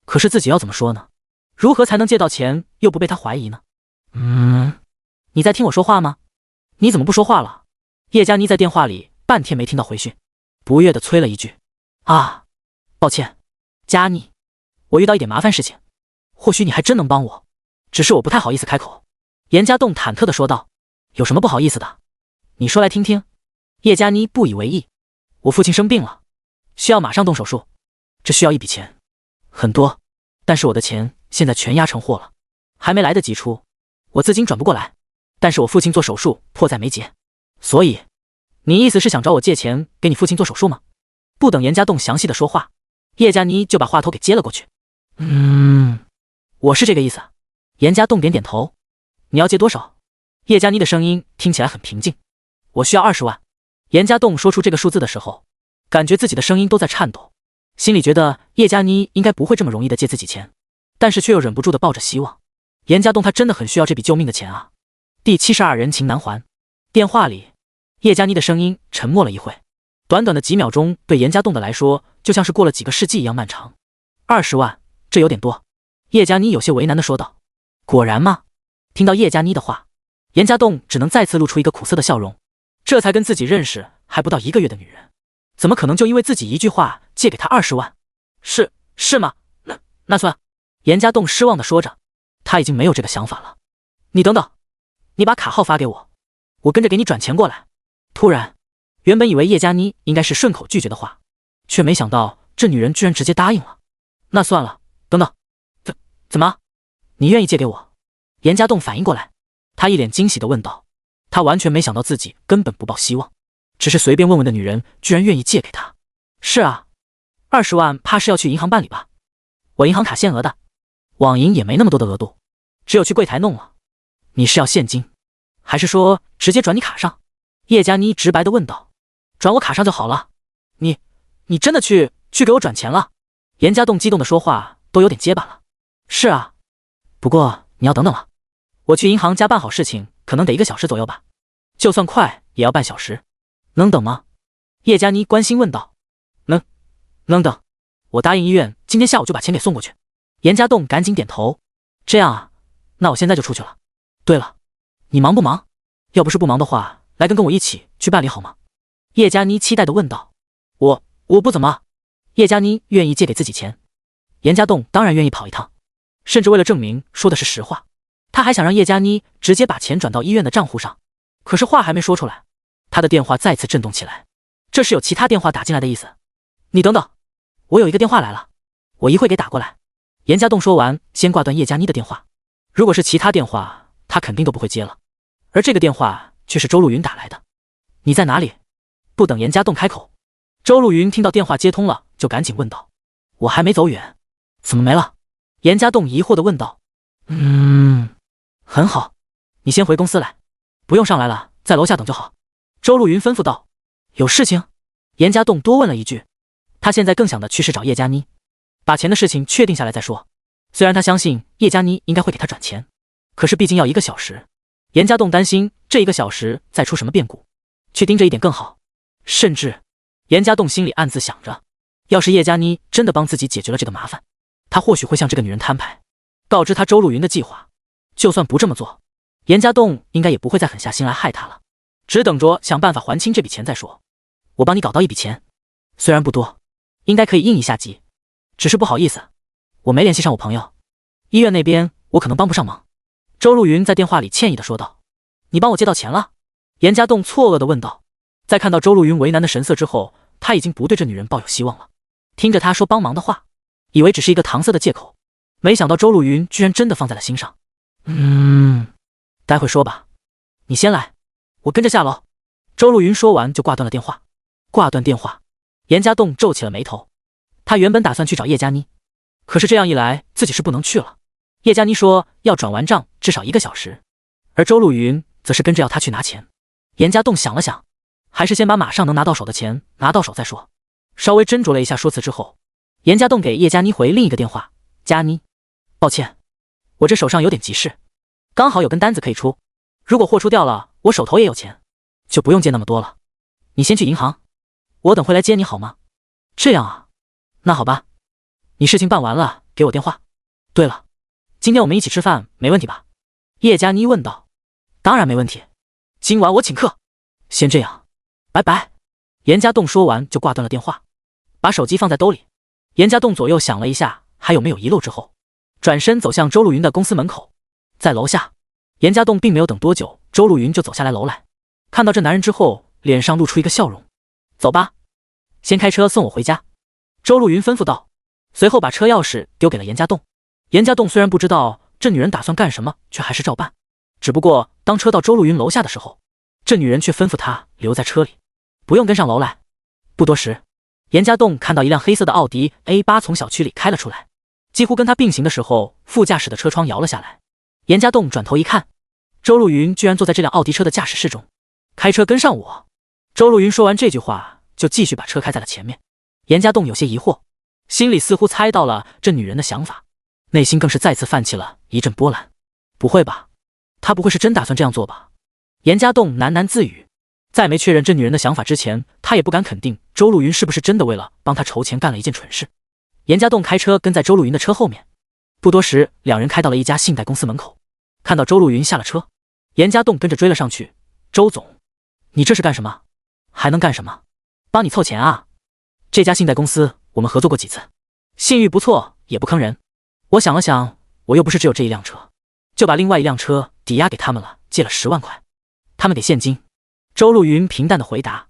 可是自己要怎么说呢？如何才能借到钱又不被他怀疑呢？你在听我说话吗？你怎么不说话了？叶佳妮在电话里半天没听到回讯，不悦地催了一句：啊，抱歉，佳妮，我遇到一点麻烦事情，或许你还真能帮我，只是我不太好意思开口。严家栋忐忑地说道：有什么不好意思的？你说来听听。叶佳妮不以为意：我父亲生病了，需要马上动手术，这需要一笔钱，很多，但是我的钱现在全压成货了，还没来得及出，我资金转不过来，但是我父亲做手术迫在眉睫，所以你意思是想找我借钱给你父亲做手术吗？不等严家栋详细的说话，叶佳妮就把话头给接了过去。我是这个意思。严家栋点点头。你要借多少？叶佳妮的声音听起来很平静。我需要20万。严家栋说出这个数字的时候，感觉自己的声音都在颤抖，心里觉得叶佳妮应该不会这么容易的借自己钱，但是却又忍不住的抱着希望。严家栋他真的很需要这笔救命的钱啊。第72人情难还。电话里，叶佳妮的声音沉默了一会，短短的几秒钟对严家栋的来说就像是过了几个世纪一样漫长。20万，这有点多。叶佳妮有些为难的说道。果然吗？听到叶佳妮的话，严家栋只能再次露出一个苦涩的笑容。这才跟自己认识还不到1个月的女人，怎么可能就因为自己一句话借给他20万？是吗？那算。严家栋失望地说着，他已经没有这个想法了。你等等，你把卡号发给我，我跟着给你转钱过来。突然，原本以为叶佳妮应该是顺口拒绝的话，却没想到这女人居然直接答应了。那算了，等等，怎么？你愿意借给我？严家栋反应过来，他一脸惊喜地问道。他完全没想到自己根本不抱希望，只是随便问问的女人居然愿意借给他。是啊，20万怕是要去银行办理吧？我银行卡限额的，网银也没那么多的额度，只有去柜台弄了。你是要现金，还是说直接转你卡上？叶佳妮直白地问道。转我卡上就好了。你真的去给我转钱了？严家栋激动地说话都有点结巴了。是啊，不过你要等等了，我去银行家办好事情可能得1个小时左右吧，就算快也要半小时，能等吗？叶佳妮关心问道。能等，我答应医院今天下午就把钱给送过去。严家栋赶紧点头。这样啊，那我现在就出去了。对了，你忙不忙？要不是不忙的话，来跟我一起去办理好吗？叶佳妮期待地问道。我不怎么。叶佳妮愿意借给自己钱，严家栋当然愿意跑一趟，甚至为了证明说的是实话，他还想让叶佳妮直接把钱转到医院的账户上。可是话还没说出来，他的电话再次震动起来，这是有其他电话打进来的意思。你等等，我有一个电话来了，我一会给打过来。严家栋说完，先挂断叶佳妮的电话。如果是其他电话，他肯定都不会接了，而这个电话却是周路云打来的。你在哪里？不等严家栋开口，周路云听到电话接通了，就赶紧问道。我还没走远。怎么没了？严家栋疑惑地问道。很好，你先回公司来，不用上来了，在楼下等就好。周路云吩咐道。有事情？严家栋多问了一句，他现在更想的去是找叶佳妮，把钱的事情确定下来再说。虽然他相信叶佳妮应该会给他转钱，可是毕竟要1个小时，严家栋担心这1个小时再出什么变故，去盯着一点更好。甚至严家栋心里暗自想着，要是叶佳妮真的帮自己解决了这个麻烦，他或许会向这个女人摊牌，告知他周路云的计划。就算不这么做，严家栋应该也不会再狠下心来害他了，只等着想办法还清这笔钱再说。我帮你搞到一笔钱，虽然不多，应该可以应一下急，只是不好意思，我没联系上我朋友，医院那边我可能帮不上忙。周路云在电话里歉意地说道。你帮我借到钱了？严家栋错愕地问道。在看到周路云为难的神色之后，他已经不对这女人抱有希望了。听着他说帮忙的话，以为只是一个搪塞的借口，没想到周路云居然真的放在了心上。待会说吧，你先来，我跟着下楼。周路云说完就挂断了电话。挂断电话，严家栋皱起了眉头。他原本打算去找叶佳妮，可是这样一来自己是不能去了。叶佳妮说要转完账至少1个小时，而周路云则是跟着要他去拿钱。严家栋想了想，还是先把马上能拿到手的钱拿到手再说。稍微斟酌了一下说辞之后，严家栋给叶佳妮回另一个电话。佳妮，抱歉，我这手上有点急事，刚好有根单子可以出，如果货出掉了，我手头也有钱，就不用借那么多了。你先去银行，我等会来接你好吗？这样啊，那好吧。你事情办完了给我电话。对了，今天我们一起吃饭没问题吧？叶佳妮问道。当然没问题，今晚我请客。先这样，拜拜。严家栋说完就挂断了电话，把手机放在兜里。严家栋左右想了一下还有没有遗漏之后，转身走向周路云的公司门口。在楼下，严家栋并没有等多久，周路云就走下来楼来，看到这男人之后，脸上露出一个笑容。走吧，先开车送我回家。周路云吩咐道，随后把车钥匙丢给了严家栋。严家栋虽然不知道这女人打算干什么，却还是照办。只不过当车到周路云楼下的时候，这女人却吩咐他留在车里，不用跟上楼来。不多时，严家栋看到一辆黑色的奥迪 A8 从小区里开了出来，几乎跟他并行的时候，副驾驶的车窗摇了下来。严家栋转头一看，周路云居然坐在这辆奥迪车的驾驶室中。开车跟上我。周路云说完这句话，就继续把车开在了前面。严家栋有些疑惑，心里似乎猜到了这女人的想法，内心更是再次泛起了一阵波澜。不会吧，他不会是真打算这样做吧？严家栋喃喃自语。在没确认这女人的想法之前，他也不敢肯定周路云是不是真的为了帮他筹钱干了一件蠢事。严家栋开车跟在周路云的车后面。不多时，两人开到了一家信贷公司门口。看到周路云下了车，严家栋跟着追了上去。周总，你这是干什么？还能干什么？帮你凑钱啊。这家信贷公司我们合作过几次，信誉不错，也不坑人。我想了想，我又不是只有这一辆车，就把另外一辆车抵押给他们了，借了10万块，他们给现金。周路云平淡的回答。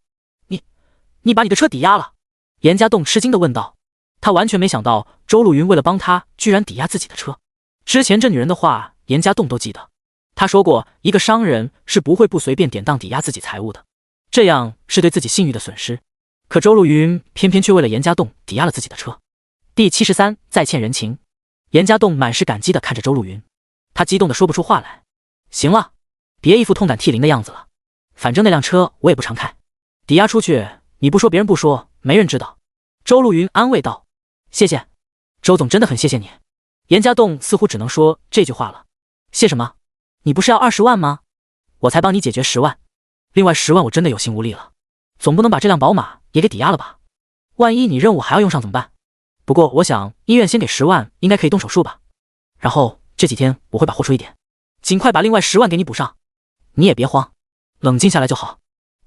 你把你的车抵押了？严家栋吃惊的问道。他完全没想到周路云为了帮他居然抵押自己的车。之前这女人的话严家栋都记得，他说过一个商人是不会不随便典当抵押自己财物的，这样是对自己信誉的损失。可周路云偏偏却为了严家栋抵押了自己的车。第73再欠人情。严家栋满是感激的看着周路云，他激动的说不出话来。行了，别一副痛感涕零的样子了，反正那辆车我也不常开，抵押出去你不说别人不说，没人知道。周路云安慰道。谢谢，周总真的很谢谢你。严家栋似乎只能说这句话了。谢什么？你不是要20万吗？我才帮你解决10万，另外10万我真的有心无力了，总不能把这辆宝马也给抵押了吧？万一你任务还要用上怎么办？不过我想医院先给10万应该可以动手术吧，然后这几天我会把货出一点，尽快把另外10万给你补上。你也别慌，冷静下来就好。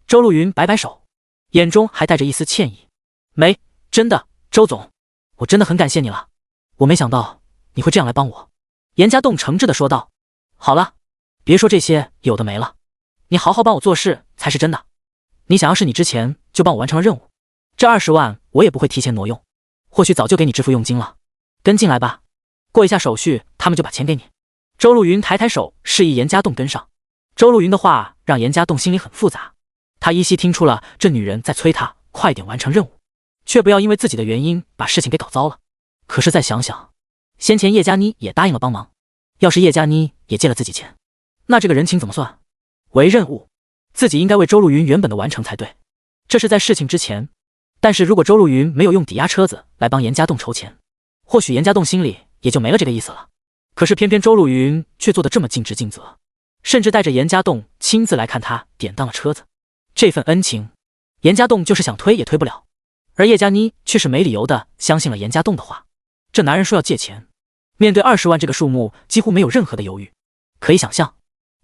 周路云摆摆手，眼中还带着一丝歉意。没，真的，周总，我真的很感谢你了，我没想到你会这样来帮我。严家栋诚挚地说道。好了，别说这些有的没了，你好好帮我做事才是真的。你想要是你之前就帮我完成了任务，这20万我也不会提前挪用，或许早就给你支付佣金了。跟进来吧，过一下手续他们就把钱给你。周路云抬抬手示意严家栋跟上。周路云的话让严家栋心里很复杂，他依稀听出了这女人在催他快点完成任务，却不要因为自己的原因把事情给搞糟了。可是再想想，先前叶佳妮也答应了帮忙，要是叶佳妮也借了自己钱，那这个人情怎么算？为任务，自己应该为周路云原本的完成才对，这是在事情之前。但是如果周路云没有用抵押车子来帮严家栋筹钱，或许严家栋心里也就没了这个意思了。可是偏偏周路云却做得这么尽职尽责，甚至带着严家栋亲自来看他典当了车子，这份恩情严家栋就是想推也推不了。而叶佳妮却是没理由的相信了严家栋的话，这男人说要借钱，面对20万这个数目几乎没有任何的犹豫。可以想象，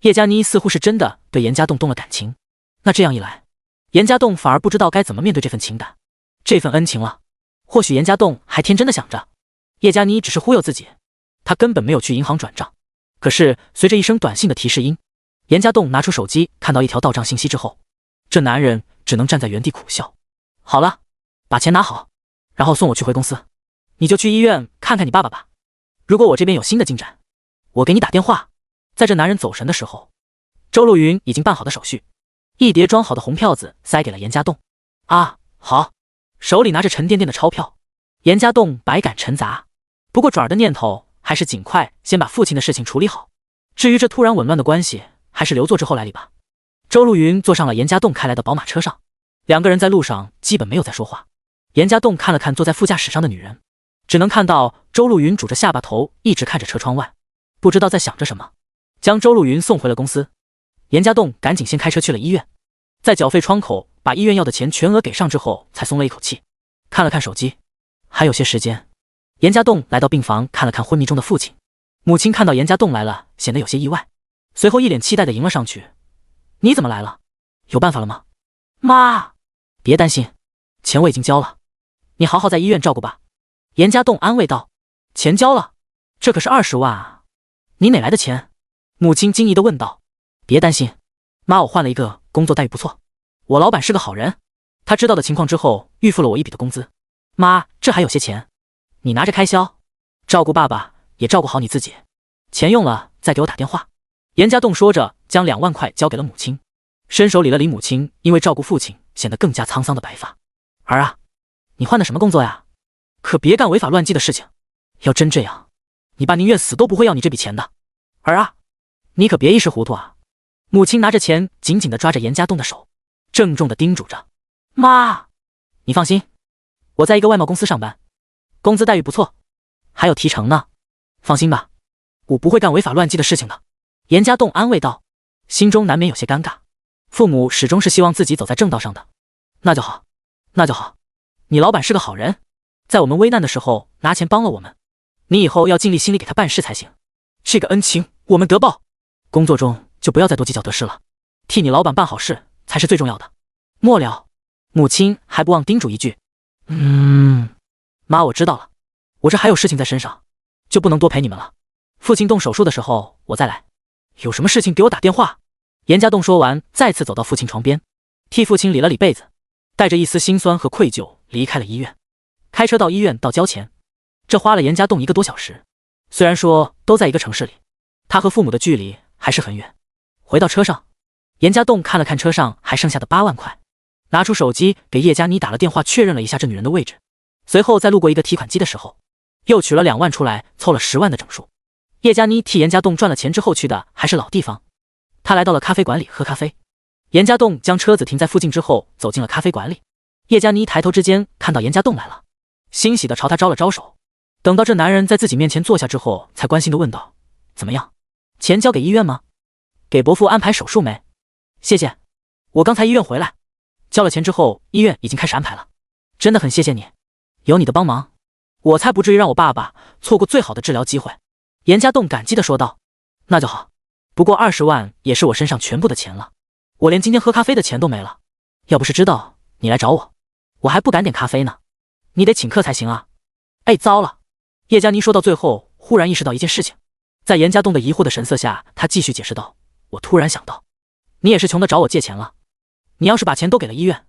叶佳妮似乎是真的对严家栋动了感情，那这样一来，严家栋反而不知道该怎么面对这份情感，这份恩情了。或许严家栋还天真的想着叶佳妮只是忽悠自己，他根本没有去银行转账。可是随着一声短信的提示音，严家栋拿出手机看到一条到账信息之后，这男人只能站在原地苦笑。好了，把钱拿好，然后送我去回公司，你就去医院看看你爸爸吧。如果我这边有新的进展，我给你打电话。在这男人走神的时候，周路云已经办好的手续，一叠装好的红票子塞给了严家栋。啊，好。手里拿着沉甸甸的钞票，严家栋百感陈杂，不过转儿的念头还是尽快先把父亲的事情处理好。至于这突然紊乱的关系，还是留作之后来理吧。周路云坐上了严家栋开来的宝马车上，两个人在路上基本没有再说话。严家栋看了看坐在副驾驶上的女人，只能看到周路云拄着下巴头一直看着车窗外，不知道在想着什么。将周路云送回了公司，严家栋赶紧先开车去了医院，在缴费窗口把医院要的钱全额给上之后，才松了一口气。看了看手机，还有些时间，严家栋来到病房，看了看昏迷中的父亲。母亲看到严家栋来了，显得有些意外，随后一脸期待地迎了上去：“你怎么来了？有办法了吗？”“妈，别担心，钱我已经交了，你好好在医院照顾吧。”严家栋安慰道。“钱交了？这可是20万啊，你哪来的钱？”母亲惊疑地问道。“别担心，妈，我换了一个工作，待遇不错，我老板是个好人，他知道的情况之后预付了我一笔的工资。妈，这还有些钱，你拿着开销，照顾爸爸也照顾好你自己，钱用了再给我打电话。”严家栋说着，将2万块交给了母亲，伸手理了理母亲因为照顾父亲显得更加沧桑的白发。“儿啊，你换的什么工作呀？可别干违法乱纪的事情，要真这样，你爸宁愿死都不会要你这笔钱的。儿啊，你可别一时糊涂啊！”母亲拿着钱紧紧地抓着严家栋的手，郑重地叮嘱着：“妈，你放心，我在一个外贸公司上班，工资待遇不错，还有提成呢。放心吧，我不会干违法乱纪的事情的。”严家栋安慰道，心中难免有些尴尬。父母始终是希望自己走在正道上的。“那就好，那就好。你老板是个好人，在我们危难的时候拿钱帮了我们，你以后要尽力心里给他办事才行。这个恩情我们得报。工作中就不要再多计较得失了，替你老板办好事才是最重要的。末了，母亲还不忘叮嘱一句：“妈，我知道了，我这还有事情在身上，就不能多陪你们了。父亲动手术的时候我再来，有什么事情给我打电话。”严家栋说完，再次走到父亲床边，替父亲理了理被子，带着一丝心酸和愧疚离开了医院。开车到医院到交钱，这花了严家栋1个多小时。虽然说都在一个城市里，他和父母的距离还是很远。回到车上，严家栋看了看车上还剩下的8万块，拿出手机给叶佳妮打了电话，确认了一下这女人的位置。随后在路过一个提款机的时候，又取了2万出来，凑了10万的整数。叶佳妮替严家栋赚了钱之后去的还是老地方，他来到了咖啡馆里喝咖啡。严家栋将车子停在附近之后走进了咖啡馆里。叶佳妮抬头之间看到严家栋来了，欣喜地朝他招了招手。等到这男人在自己面前坐下之后，才关心地问道：“怎么样？钱交给医院吗？给伯父安排手术没？”“谢谢，我刚才医院回来，交了钱之后医院已经开始安排了。真的很谢谢你，有你的帮忙，我才不至于让我爸爸错过最好的治疗机会。”严家栋感激地说道。“那就好，不过20万也是我身上全部的钱了，我连今天喝咖啡的钱都没了。要不是知道你来找我，我还不敢点咖啡呢。你得请客才行啊。”“哎，糟了！”叶佳妮说到最后，忽然意识到一件事情。在严家栋的疑惑的神色下，他继续解释道：“我突然想到，你也是穷的找我借钱了。你要是把钱都给了医院，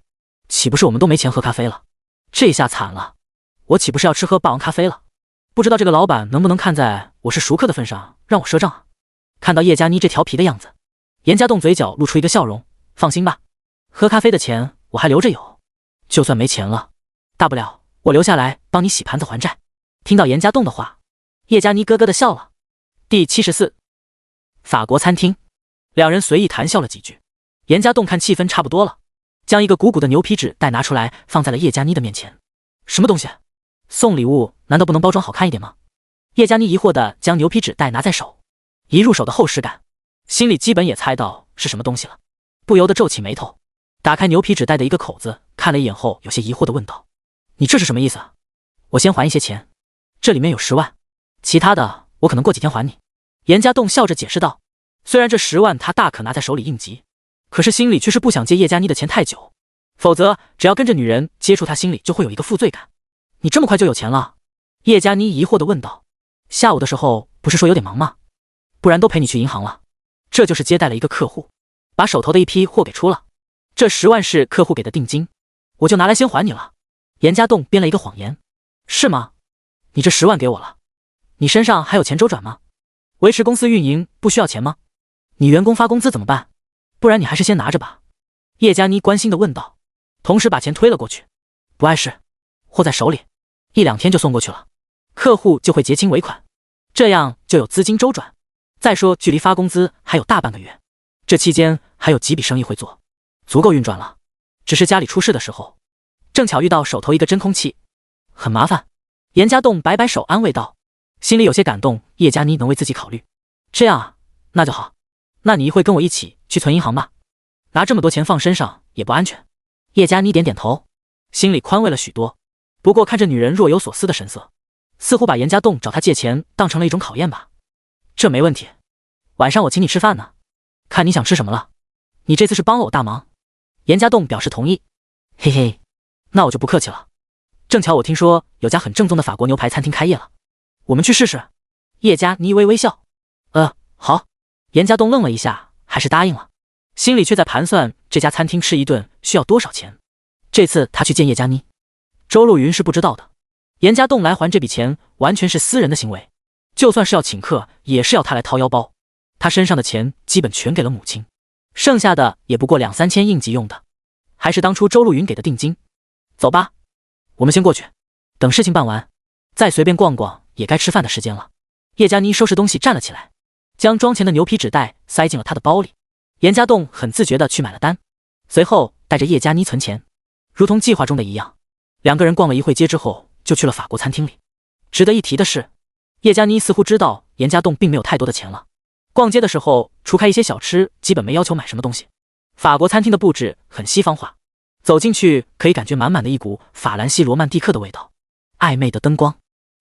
岂不是我们都没钱喝咖啡了？这下惨了，我岂不是要吃喝霸王咖啡了？不知道这个老板能不能看在我是熟客的份上，让我赊账啊？”看到叶佳妮这调皮的样子，严家栋嘴角露出一个笑容：“放心吧，喝咖啡的钱我还留着有，就算没钱了，大不了我留下来帮你洗盘子还债。”听到严家栋的话，叶佳妮咯咯地笑了。第74，法国餐厅，两人随意谈笑了几句。严家栋看气氛差不多了，将一个鼓鼓的牛皮纸袋拿出来，放在了叶佳妮的面前。“什么东西？送礼物难道不能包装好看一点吗？”叶佳妮疑惑地将牛皮纸袋拿在手，一入手的厚实感，心里基本也猜到是什么东西了，不由得皱起眉头，打开牛皮纸袋的一个口子，看了一眼后，有些疑惑地问道：“你这是什么意思啊？我先还一些钱，这里面有10万，其他的我可能过几天还你。”严家栋笑着解释道。虽然这10万他大可拿在手里应急，可是心里却是不想借叶佳妮的钱太久，否则只要跟着女人接触，他心里就会有一个负罪感。“你这么快就有钱了？”叶佳妮疑惑地问道。“下午的时候不是说有点忙吗？不然都陪你去银行了。这就是接待了一个客户，把手头的一批货给出了，这10万是客户给的定金，我就拿来先还你了。”严家栋编了一个谎言。“是吗？你这10万给我了，你身上还有钱周转吗？维持公司运营不需要钱吗？你员工发工资怎么办？不然你还是先拿着吧。”叶佳妮关心地问道，同时把钱推了过去。“不碍事，货在手里，1、2天就送过去了，客户就会结清尾款，这样就有资金周转。再说距离发工资还有大半个月，这期间还有几笔生意会做，足够运转了。只是家里出事的时候，正巧遇到手头一个真空期，很麻烦。”严家栋摆摆手安慰道，心里有些感动叶佳妮能为自己考虑。“这样啊，那就好。那你一会跟我一起去存银行吧，拿这么多钱放身上也不安全。”叶佳妮点点头，心里宽慰了许多。不过看着女人若有所思的神色，似乎把严家栋找他借钱当成了一种考验吧。这没问题，晚上我请你吃饭呢，看你想吃什么了。你这次是帮了我大忙。严家栋表示同意。嘿嘿，那我就不客气了。正巧我听说有家很正宗的法国牛排餐厅开业了，我们去试试。叶佳妮微微笑。好。严家栋愣了一下，还是答应了，心里却在盘算这家餐厅吃一顿需要多少钱。这次他去见叶佳妮，周陆云是不知道的。严家栋来还这笔钱完全是私人的行为，就算是要请客，也是要他来掏腰包。他身上的钱基本全给了母亲，剩下的也不过2、3千应急用的，还是当初周陆云给的定金。走吧，我们先过去，等事情办完，再随便逛逛也该吃饭的时间了。叶佳妮收拾东西站了起来，将装钱的牛皮纸袋塞进了他的包里。严家栋很自觉地去买了单，随后带着叶佳妮存钱。如同计划中的一样，2个人逛了一会街之后，就去了法国餐厅里。值得一提的是，叶佳妮似乎知道严家栋并没有太多的钱了。逛街的时候，除开一些小吃，基本没要求买什么东西。法国餐厅的布置很西方化，走进去可以感觉满满的一股法兰西罗曼蒂克的味道，暧昧的灯光，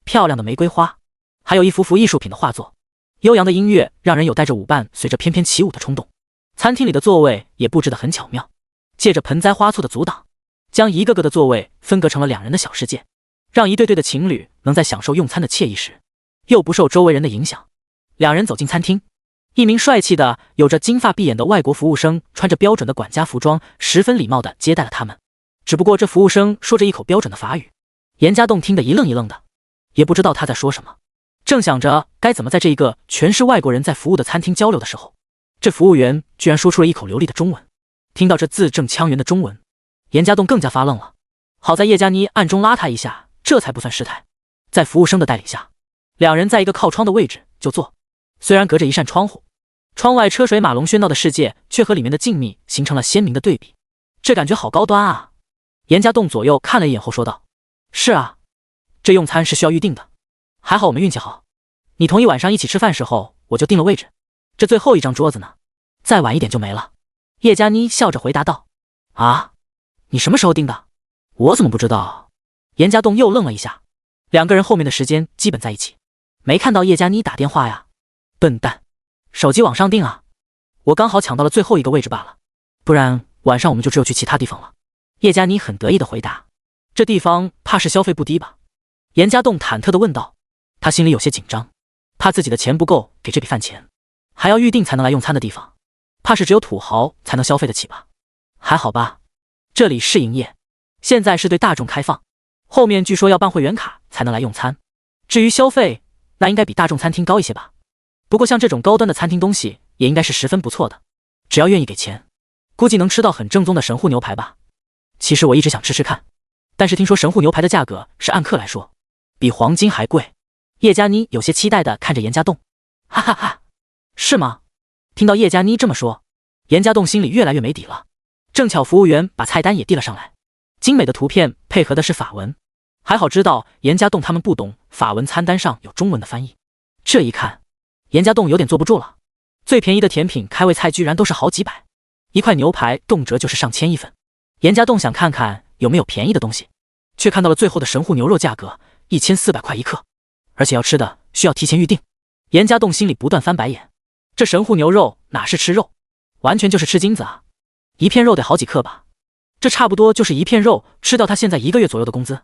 漂亮的玫瑰花，还有一幅幅艺术品的画作，悠扬的音乐让人有带着舞伴随着翩翩起舞的冲动。餐厅里的座位也布置得很巧妙，借着盆栽花簇的阻挡，将一个个的座位分隔成了2人的小世界，让一对对的情侣能在享受用餐的惬意时，又不受周围人的影响。2人走进餐厅，一名帅气的有着金发碧眼的外国服务生穿着标准的管家服装，十分礼貌地接待了他们。只不过这服务生说着一口标准的法语，严家栋听得一愣一愣的，也不知道他在说什么。正想着该怎么在这一个全是外国人在服务的餐厅交流的时候，这服务员居然说出了一口流利的中文。听到这字正腔圆的中文，严家栋更加发愣了。好在叶佳妮暗中拉他一下，这才不算失态。在服务生的带领下，2人在一个靠窗的位置就坐。虽然隔着一扇窗户，窗外车水马龙喧闹的世界却和里面的静谧形成了鲜明的对比。这感觉好高端啊。严家栋左右看了一眼后说道。是啊，这用餐是需要预定的，还好我们运气好，你同意晚上一起吃饭时候我就定了位置，这最后一张桌子呢，再晚一点就没了。叶佳妮笑着回答道。啊，你什么时候定的？我怎么不知道？严家栋又愣了一下。2个人后面的时间基本在一起，没看到叶佳妮打电话呀。笨蛋，手机网上订啊，我刚好抢到了最后一个位置罢了，不然晚上我们就只有去其他地方了。叶佳妮很得意地回答。这地方怕是消费不低吧？严家栋忐忑地问道。他心里有些紧张，怕自己的钱不够给这笔饭钱，还要预定才能来用餐的地方，怕是只有土豪才能消费得起吧？还好吧，这里试营业，现在是对大众开放，后面据说要办会员卡才能来用餐。至于消费，那应该比大众餐厅高一些吧。不过像这种高端的餐厅东西也应该是十分不错的，只要愿意给钱，估计能吃到很正宗的神户牛排吧。其实我一直想吃吃看，但是听说神户牛排的价格是按克来说，比黄金还贵。叶佳妮有些期待地看着严家栋。哈哈哈，是吗？听到叶佳妮这么说，严家栋心里越来越没底了。正巧服务员把菜单也递了上来，精美的图片配合的是法文，还好知道严家栋他们不懂法文，餐单上有中文的翻译。这一看，严家栋有点坐不住了。最便宜的甜品开胃菜居然都是好几百，一块牛排动辄就是上千一份。严家栋想看看有没有便宜的东西，却看到了最后的神户牛肉价格1400块1克，而且要吃的需要提前预定。严家栋心里不断翻白眼，这神户牛肉哪是吃肉，完全就是吃金子啊！一片肉得好几克吧，这差不多就是一片肉吃掉他现在1个月左右的工资。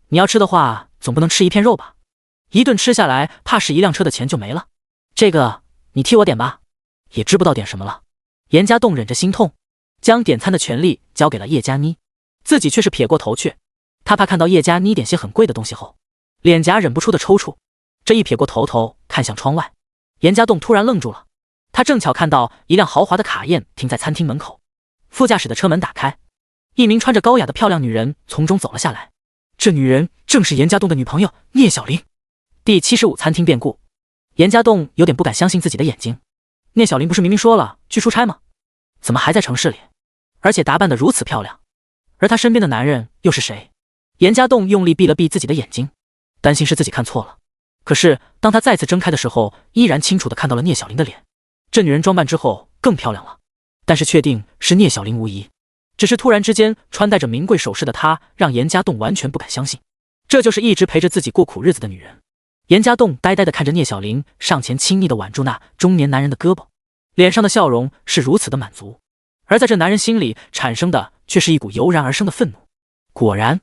你要吃的话，总不能吃一片肉吧？一顿吃下来，怕是1辆车的钱就没了。这个你替我点吧。也知不道点什么了。严家栋忍着心痛，将点餐的权利交给了叶佳妮，自己却是撇过头去。他怕看到叶佳妮点些很贵的东西后，脸颊忍不住的抽搐。这一撇过头看向窗外，严家栋突然愣住了。他正巧看到一辆豪华的卡宴停在餐厅门口，副驾驶的车门打开，一名穿着高雅的漂亮女人从中走了下来。这女人正是严家栋的女朋友聂小玲。第75餐厅变故。严家栋有点不敢相信自己的眼睛。聂小玲不是明明说了去出差吗？怎么还在城市里？而且打扮得如此漂亮。而他身边的男人又是谁？严家栋用力闭了闭自己的眼睛，担心是自己看错了。可是当他再次睁开的时候，依然清楚地看到了聂小玲的脸。这女人装扮之后更漂亮了，但是确定是聂小玲无疑。只是突然之间穿戴着名贵首饰的她，让严家栋完全不敢相信。这就是一直陪着自己过苦日子的女人。严家栋呆呆地看着聂小玲，上前亲昵地挽住那中年男人的胳膊，脸上的笑容是如此的满足，而在这男人心里产生的却是一股油然而生的愤怒。果然，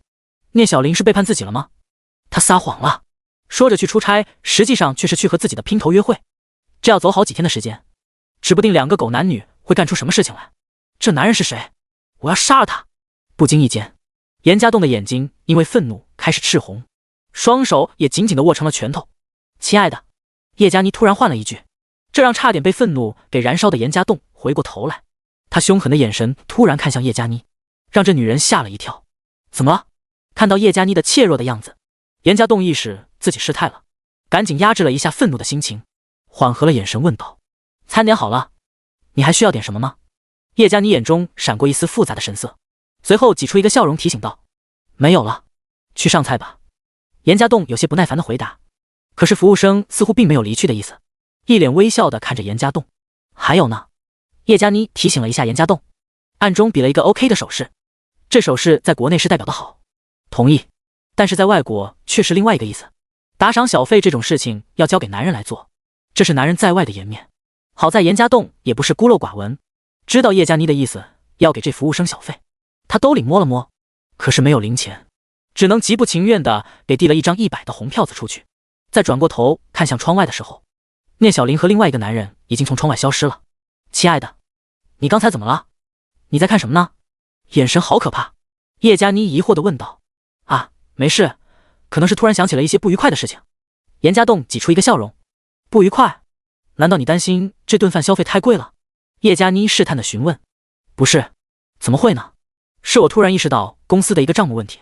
聂小玲是背叛自己了吗？她撒谎了，说着去出差，实际上却是去和自己的姘头约会。这要走好几天的时间，指不定两个狗男女会干出什么事情来。这男人是谁？我要杀了他！不经意间，严家栋的眼睛因为愤怒开始赤红，双手也紧紧地握成了拳头。亲爱的，叶佳妮突然换了一句，这让差点被愤怒给燃烧的严家栋回过头来。他凶狠的眼神突然看向叶佳妮，让这女人吓了一跳。怎么了？看到叶佳妮的怯弱的样子，严家栋意识自己失态了，赶紧压制了一下愤怒的心情，缓和了眼神问道：餐点好了，你还需要点什么吗？叶佳妮眼中闪过一丝复杂的神色，随后挤出一个笑容提醒道：没有了，去上菜吧。严家栋有些不耐烦的回答，可是服务生似乎并没有离去的意思，一脸微笑的看着严家栋。还有呢？叶佳妮提醒了一下严家栋，暗中比了一个 OK 的手势，这手势在国内是代表的好，同意，但是在外国却是另外一个意思。打赏小费这种事情要交给男人来做，这是男人在外的颜面。好在严家栋也不是孤陋寡闻，知道叶佳妮的意思，要给这服务生小费。他兜里摸了摸，可是没有零钱，只能极不情愿的给递了一张100的红票子出去。再转过头看向窗外的时候，聂小玲和另外一个男人已经从窗外消失了。亲爱的，你刚才怎么了？你在看什么呢？眼神好可怕。叶佳妮疑惑地问道。啊，没事，可能是突然想起了一些不愉快的事情。严家栋挤出一个笑容。不愉快？难道你担心这顿饭消费太贵了？叶佳妮试探地询问。不是，怎么会呢？是我突然意识到公司的一个账目问题，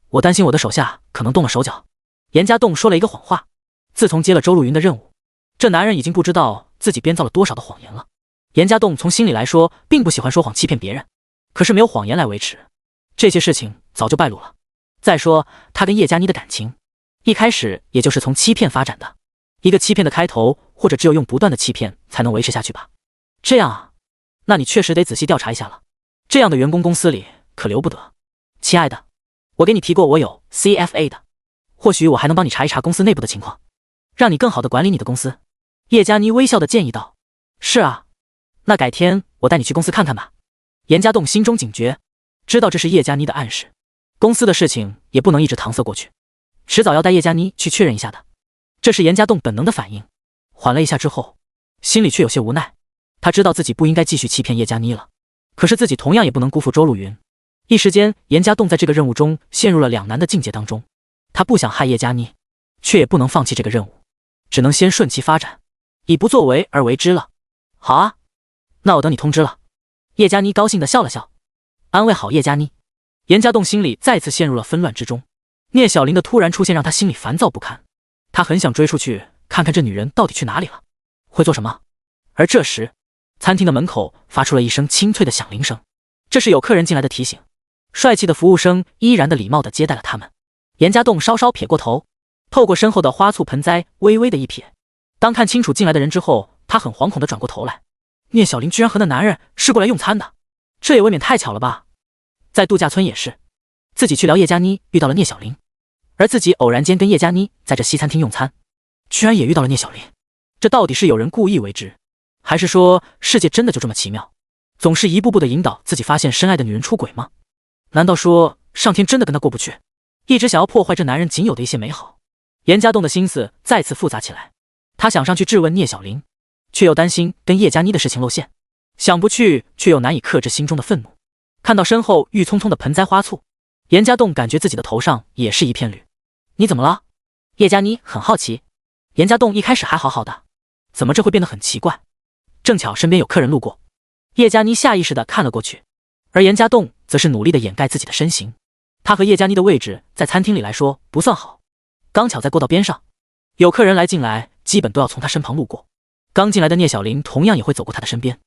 我担心我的手下可能动了手脚。严家栋说了一个谎话。自从接了周露云的任务，这男人已经不知道自己编造了多少的谎言了。严家栋从心里来说并不喜欢说谎欺骗别人，可是没有谎言来维持，这些事情早就败露了。再说他跟叶佳妮的感情，一开始也就是从欺骗发展的，一个欺骗的开头，或者只有用不断的欺骗才能维持下去吧。这样啊，那你确实得仔细调查一下了，这样的员工公司里可留不得。亲爱的，我给你提过我有 CFA 的，或许我还能帮你查一查公司内部的情况，让你更好的管理你的公司。叶佳妮微笑的建议道。是啊，那改天我带你去公司看看吧。严家栋心中警觉，知道这是叶佳妮的暗示，公司的事情也不能一直搪塞过去，迟早要带叶佳妮去确认一下的。这是严家栋本能的反应。缓了一下之后，心里却有些无奈。他知道自己不应该继续欺骗叶佳妮了，可是自己同样也不能辜负周露云。一时间，严家栋在这个任务中陷入了两难的境界当中。他不想害叶佳妮，却也不能放弃这个任务，只能先顺其发展，以不作为而为之了。好啊，那我等你通知了。叶佳妮高兴地笑了笑，安慰好叶佳妮。严家栋心里再次陷入了纷乱之中。聂小玲的突然出现让他心里烦躁不堪，他很想追出去看看这女人到底去哪里了，会做什么。而这时，餐厅的门口发出了一声清脆的响铃声，这是有客人进来的提醒。帅气的服务生依然的礼貌地接待了他们。严家栋稍稍撇过头，透过身后的花簇盆栽微微的一瞥，当看清楚进来的人之后，他很惶恐地转过头来。聂小玲居然和那男人是过来用餐的，这也未免太巧了吧。在度假村也是，自己去聊叶佳妮遇到了聂小玲，而自己偶然间跟叶佳妮在这西餐厅用餐，居然也遇到了聂小玲。这到底是有人故意为之，还是说世界真的就这么奇妙，总是一步步的引导自己发现深爱的女人出轨吗？难道说上天真的跟他过不去，一直想要破坏这男人仅有的一些美好？严家栋的心思再次复杂起来，他想上去质问聂小玲，却又担心跟叶佳妮的事情露馅，想不去却又难以克制心中的愤怒。看到身后郁葱葱的盆栽花簇，严家栋感觉自己的头上也是一片绿。你怎么了？叶佳妮很好奇。严家栋一开始还好好的，怎么这会变得很奇怪？正巧身边有客人路过，叶佳妮下意识地看了过去，而严家栋则是努力地掩盖自己的身形。他和叶佳妮的位置在餐厅里来说不算好，刚巧在过道边上，有客人来进来基本都要从他身旁路过。刚进来的聂小玲同样也会走过他的身边。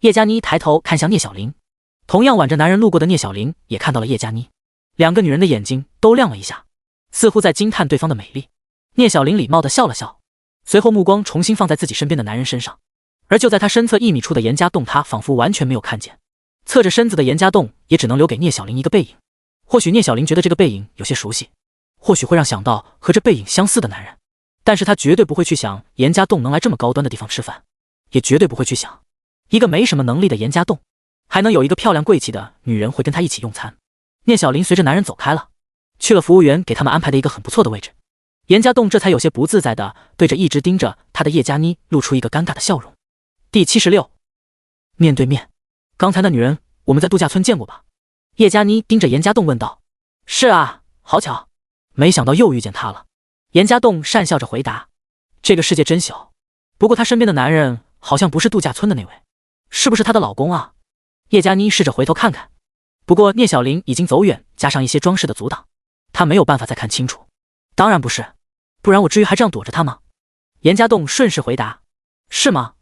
叶佳妮抬头看向聂小玲，同样挽着男人路过的聂小玲也看到了叶佳妮，两个女人的眼睛都亮了一下，似乎在惊叹对方的美丽。聂小玲礼貌地笑了笑，随后目光重新放在自己身边的男人身上，而就在他身侧1米处的严家栋，他仿佛完全没有看见。侧着身子的严家栋也只能留给聂小玲一个背影，或许聂小玲觉得这个背影有些熟悉，或许会让想到和这背影相似的男人，但是他绝对不会去想严家栋能来这么高端的地方吃饭，也绝对不会去想一个没什么能力的严家栋还能有一个漂亮贵气的女人会跟他一起用餐。聂小林随着男人走开了，去了服务员给他们安排的一个很不错的位置。严家栋这才有些不自在的对着一直盯着他的叶佳妮露出一个尴尬的笑容。第76，面对面。刚才那女人我们在度假村见过吧？叶佳妮盯着严家栋问道。是啊，好巧，没想到又遇见她了。严家栋讪笑着回答。这个世界真小，不过他身边的男人好像不是度假村的那位，是不是她的老公啊？叶佳妮试着回头看看，不过聂小林已经走远，加上一些装饰的阻挡，他没有办法再看清楚。当然不是，不然我至于还这样躲着他吗？严家栋顺势回答。是吗？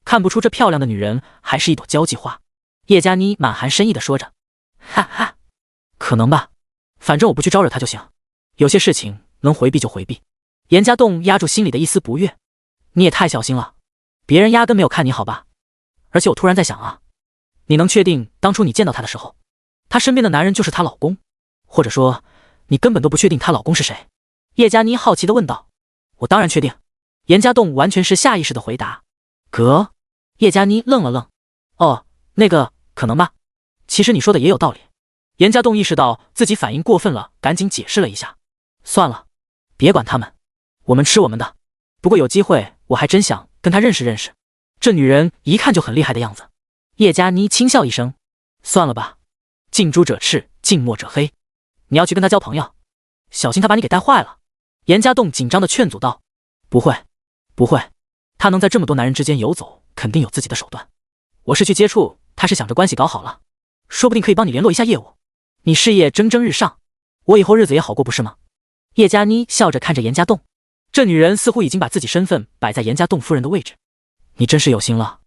看不出这漂亮的女人还是一朵交际花。叶佳妮满含深意地说着。哈哈，可能吧，反正我不去招惹她就行，有些事情能回避就回避。严家栋压住心里的一丝不悦。你也太小心了，别人压根没有看你好吧？而且我突然在想啊，你能确定当初你见到她的时候，她身边的男人就是她老公？或者说你根本都不确定她老公是谁？叶佳妮好奇地问道。我当然确定。严家栋完全是下意识的回答。哥？叶佳妮愣了愣。哦，那个可能吧，其实你说的也有道理。严家栋意识到自己反应过分了，赶紧解释了一下。算了，别管他们，我们吃我们的。不过有机会我还真想跟她认识认识，这女人一看就很厉害的样子。叶佳妮轻笑一声。算了吧，近朱者赤，近墨者黑，你要去跟她交朋友，小心她把你给带坏了。严家栋紧张地劝阻道。不会不会，她能在这么多男人之间游走，肯定有自己的手段。我是去接触，她是想着关系搞好了，说不定可以帮你联络一下业务，你事业蒸蒸日上，我以后日子也好过不是吗？叶佳妮笑着看着严家栋，这女人似乎已经把自己身份摆在严家栋夫人的位置。你真是有心了，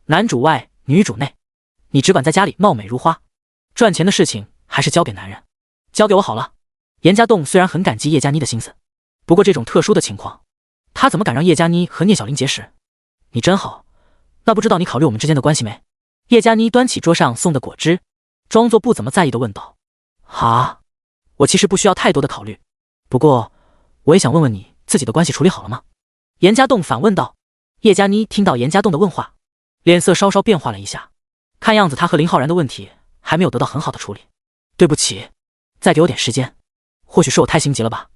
男主外女主内，你只管在家里貌美如花，赚钱的事情还是交给男人，交给我好了。严家栋虽然很感激叶佳妮的心思，不过这种特殊的情况，他怎么敢让叶佳妮和聂小林结识？你真好，那不知道你考虑我们之间的关系没？叶佳妮端起桌上送的果汁，装作不怎么在意的问道。啊，我其实不需要太多的考虑，不过我也想问问你自己的关系处理好了吗？严家栋反问道。叶佳妮听到严家栋的问话，脸色稍稍变化了一下，看样子他和林浩然的问题还没有得到很好的处理。对不起，再给我点时间，或许是我太心急了吧，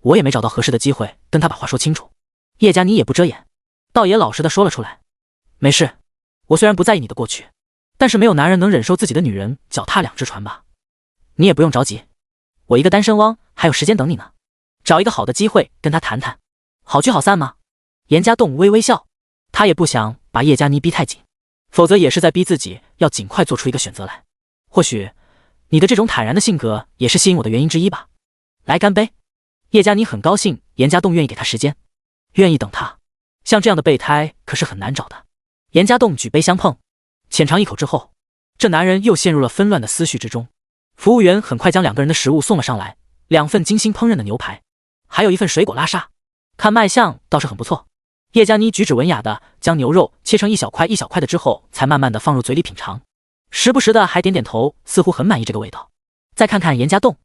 我也没找到合适的机会跟他把话说清楚。叶佳妮也不遮掩，倒也老实的说了出来。没事，我虽然不在意你的过去，但是没有男人能忍受自己的女人脚踏两只船吧。你也不用着急，我一个单身汪还有时间等你呢，找一个好的机会跟他谈谈，好聚好散吗？严家栋微微笑，他也不想把叶佳妮逼太紧，否则也是在逼自己要尽快做出一个选择来。或许你的这种坦然的性格也是吸引我的原因之一吧。来干杯。叶佳妮很高兴严家栋愿意给她时间，愿意等她，像这样的备胎可是很难找的。严家栋举杯相碰，浅尝一口之后，这男人又陷入了纷乱的思绪之中。服务员很快将两个人的食物送了上来，2份精心烹饪的牛排，还有1份水果拉沙，看卖相倒是很不错。叶佳妮举止文雅的将牛肉切成一小块一小块的之后，才慢慢的放入嘴里品尝，时不时的还点点头，似乎很满意这个味道。再看看严家栋，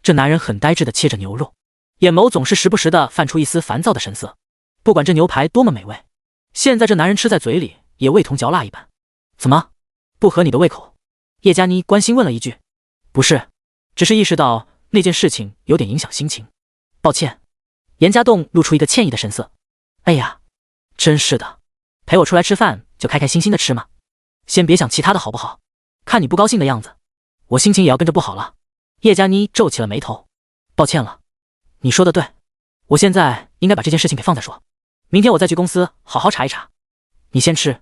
这男人很呆滞的切着牛肉，眼眸总是时不时的泛出一丝烦躁的神色。不管这牛排多么美味，现在这男人吃在嘴里也味同嚼蜡一般。怎么，不合你的胃口？叶佳妮关心问了一句。不是，只是意识到那件事情有点影响心情，抱歉。严家栋露出一个歉意的神色。哎呀，真是的，陪我出来吃饭就开开心心的吃嘛，先别想其他的好不好？看你不高兴的样子，我心情也要跟着不好了。叶佳妮皱起了眉头。抱歉了，你说的对，我现在应该把这件事情给放再说，明天我再去公司好好查一查。你先吃，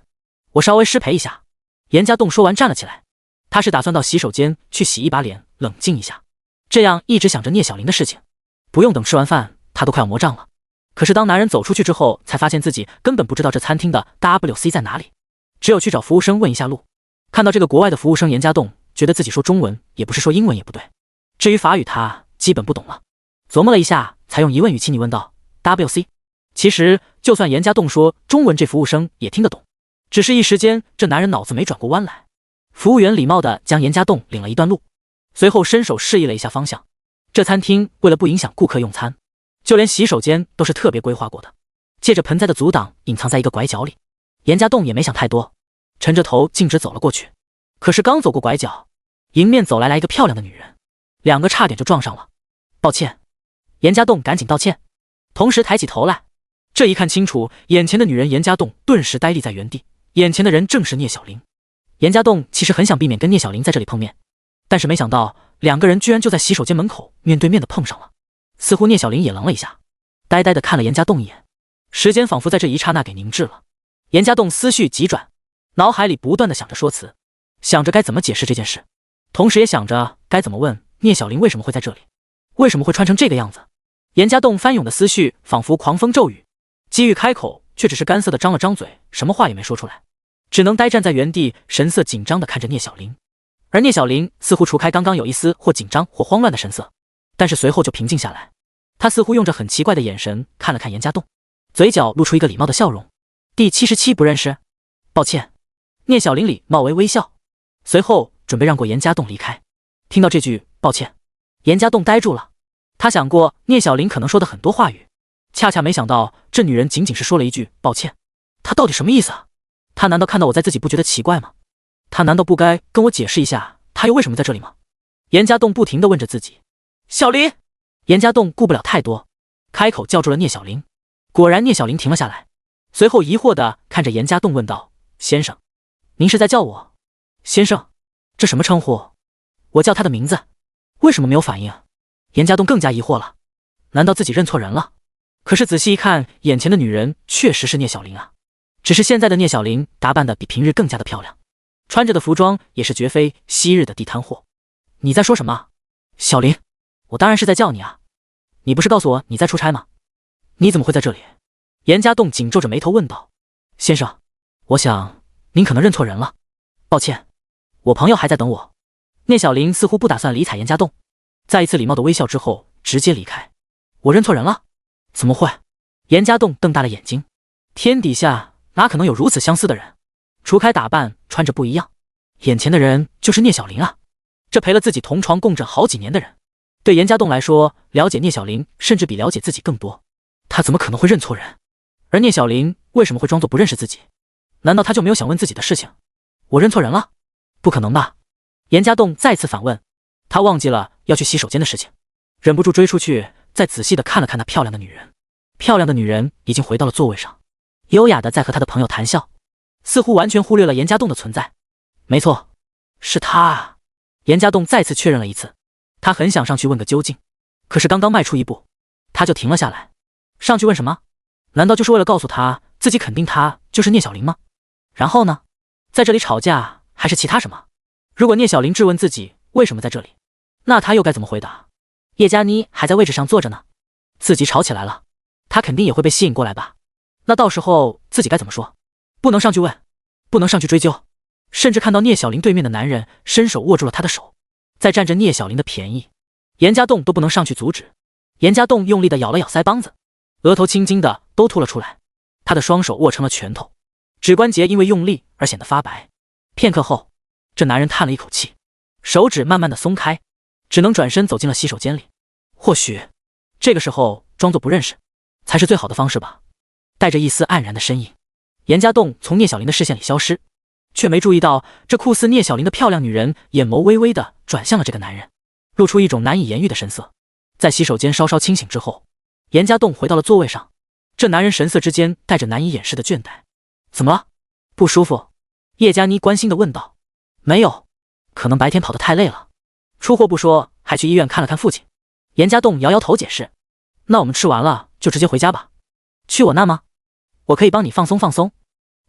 我稍微失陪一下。严家栋说完站了起来，他是打算到洗手间去洗一把脸，冷静一下，这样一直想着聂小玲的事情，不用等吃完饭他都快要魔障了。可是当男人走出去之后，才发现自己根本不知道这餐厅的 WC 在哪里，只有去找服务生问一下路。看到这个国外的服务生，严家栋觉得自己说中文也不是，说英文也不对，至于法语他基本不懂了。琢磨了一下，才用疑问语气你问道 WC。 其实就算严家栋说中文，这服务生也听得懂，只是一时间这男人脑子没转过弯来。服务员礼貌地将严家栋领了一段路，随后伸手示意了一下方向，这餐厅为了不影响顾客用餐，就连洗手间都是特别规划过的，借着盆栽的阻挡隐藏在一个拐角里。严家栋也没想太多，沉着头径直走了过去。可是刚走过拐角，迎面走来一个漂亮的女人，两个差点就撞上了。抱歉。严家栋赶紧道歉，同时抬起头来，这一看清楚，眼前的女人严家栋顿时呆立在原地，眼前的人正是聂小玲。严家栋其实很想避免跟聂小玲在这里碰面，但是没想到两个人居然就在洗手间门口面对面的碰上了。似乎聂小玲也愣了一下，呆呆的看了严家栋一眼，时间仿佛在这一刹那给凝滞了。严家栋思绪急转，脑海里不断的想着说辞，想着该怎么解释这件事，同时也想着该怎么问聂小玲为什么会在这里，为什么会穿成这个样子。严家栋翻涌的思绪仿佛狂风骤雨，机遇开口却只是干涩的张了张嘴，什么话也没说出来，只能呆站在原地，神色紧张的看着聂小玲。而聂小玲似乎除开刚刚有一丝或紧张或慌乱的神色，但是随后就平静下来。她似乎用着很奇怪的眼神看了看严家栋，嘴角露出一个礼貌的笑容。第77不认识，抱歉。聂小玲礼貌微微笑，随后准备让过严家栋离开。听到这句抱歉，严家栋呆住了。他想过聂小玲可能说的很多话语，恰恰没想到这女人仅仅是说了一句抱歉。她到底什么意思啊？她难道看到我在自己不觉得奇怪吗？她难道不该跟我解释一下她又为什么在这里吗？严家栋不停地问着自己。小玲！严家栋顾不了太多，开口叫住了聂小玲。果然聂小玲停了下来，随后疑惑地看着严家栋问道：先生，您是在叫我先生？这什么称呼？我叫他的名字，为什么没有反应？严家栋更加疑惑了，难道自己认错人了？可是仔细一看，眼前的女人确实是聂小玲啊，只是现在的聂小玲打扮的比平日更加的漂亮，穿着的服装也是绝非昔日的地摊货。你在说什么？小玲，我当然是在叫你啊，你不是告诉我你在出差吗？你怎么会在这里？严家栋紧皱着眉头问道。先生，我想您可能认错人了，抱歉，我朋友还在等我。聂小玲似乎不打算理睬严家栋，再一次礼貌的微笑之后直接离开。我认错人了？怎么会？严家栋瞪大了眼睛，天底下哪可能有如此相似的人？除开打扮穿着不一样，眼前的人就是聂小玲啊，这陪了自己同床共枕好几年的人。对严家栋来说，了解聂小玲甚至比了解自己更多，他怎么可能会认错人？而聂小玲为什么会装作不认识自己？难道他就没有想问自己的事情？我认错人了？不可能吧？严家栋再次反问，他忘记了要去洗手间的事情，忍不住追出去，再仔细的看了看那漂亮的女人。漂亮的女人已经回到了座位上，优雅的在和她的朋友谈笑，似乎完全忽略了严家栋的存在。没错，是他啊！严家栋再次确认了一次，他很想上去问个究竟，可是刚刚迈出一步，他就停了下来。上去问什么？难道就是为了告诉他自己肯定他就是聂小玲吗？然后呢？在这里吵架还是其他什么？如果聂小玲质问自己为什么在这里，那他又该怎么回答？叶佳妮还在位置上坐着呢，自己吵起来了，他肯定也会被吸引过来吧？那到时候自己该怎么说？不能上去问，不能上去追究，甚至看到聂小玲对面的男人伸手握住了她的手，在占着聂小玲的便宜，严家栋都不能上去阻止。严家栋用力的咬了咬腮帮子，额头青筋的都凸了出来，他的双手握成了拳头，指关节因为用力而显得发白。片刻后，这男人叹了一口气，手指慢慢的松开，只能转身走进了洗手间里。或许这个时候装作不认识才是最好的方式吧。带着一丝黯然的身影，严家栋从聂小玲的视线里消失，却没注意到这酷似聂小玲的漂亮女人眼眸微微的转向了这个男人，露出一种难以言喻的神色。在洗手间稍稍清醒之后，严家栋回到了座位上，这男人神色之间带着难以掩饰的倦怠。怎么了？不舒服？叶佳妮关心地问道。没有，可能白天跑得太累了，出货不说，还去医院看了看父亲。严家栋摇摇头解释。那我们吃完了就直接回家吧。去我那吗？我可以帮你放松放松。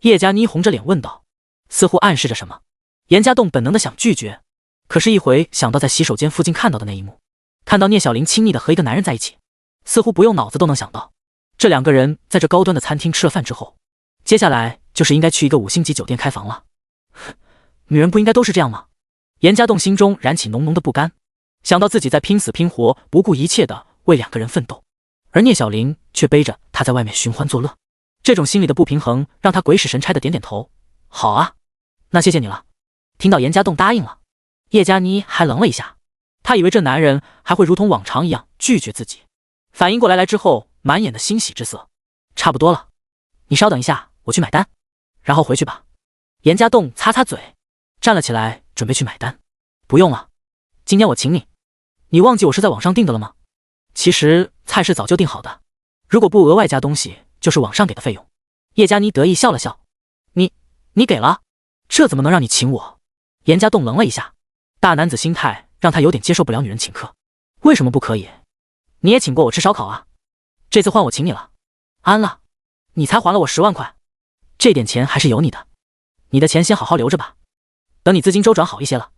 叶佳妮红着脸问道，似乎暗示着什么。严家栋本能的想拒绝，可是一回想到在洗手间附近看到的那一幕，看到聂小玲亲昵的和一个男人在一起，似乎不用脑子都能想到，这两个人在这高端的餐厅吃了饭之后，接下来就是应该去一个5星级酒店开房了。女人不应该都是这样吗？严家栋心中燃起浓浓的不甘，想到自己在拼死拼活不顾一切的为两个人奋斗，而聂小玲却背着他在外面寻欢作乐，这种心理的不平衡让他鬼使神差的点点头。好啊，那谢谢你了。听到严家栋答应了，叶佳妮还愣了一下，他以为这男人还会如同往常一样拒绝自己，反应过来之后，满眼的欣喜之色。差不多了，你稍等一下，我去买单，然后回去吧。严家栋擦擦嘴，站了起来，准备去买单。不用了，今天我请你。你忘记我是在网上订的了吗？其实菜是早就订好的，如果不额外加东西，就是网上给的费用。叶佳妮得意笑了笑。你给了？这怎么能让你请我？严家栋愣了一下，大男子心态让他有点接受不了女人请客。为什么不可以？你也请过我吃烧烤啊，这次换我请你了。安了，你才还了我10万块，这点钱还是有你的，你的钱先好好留着吧，等你资金周转好一些了，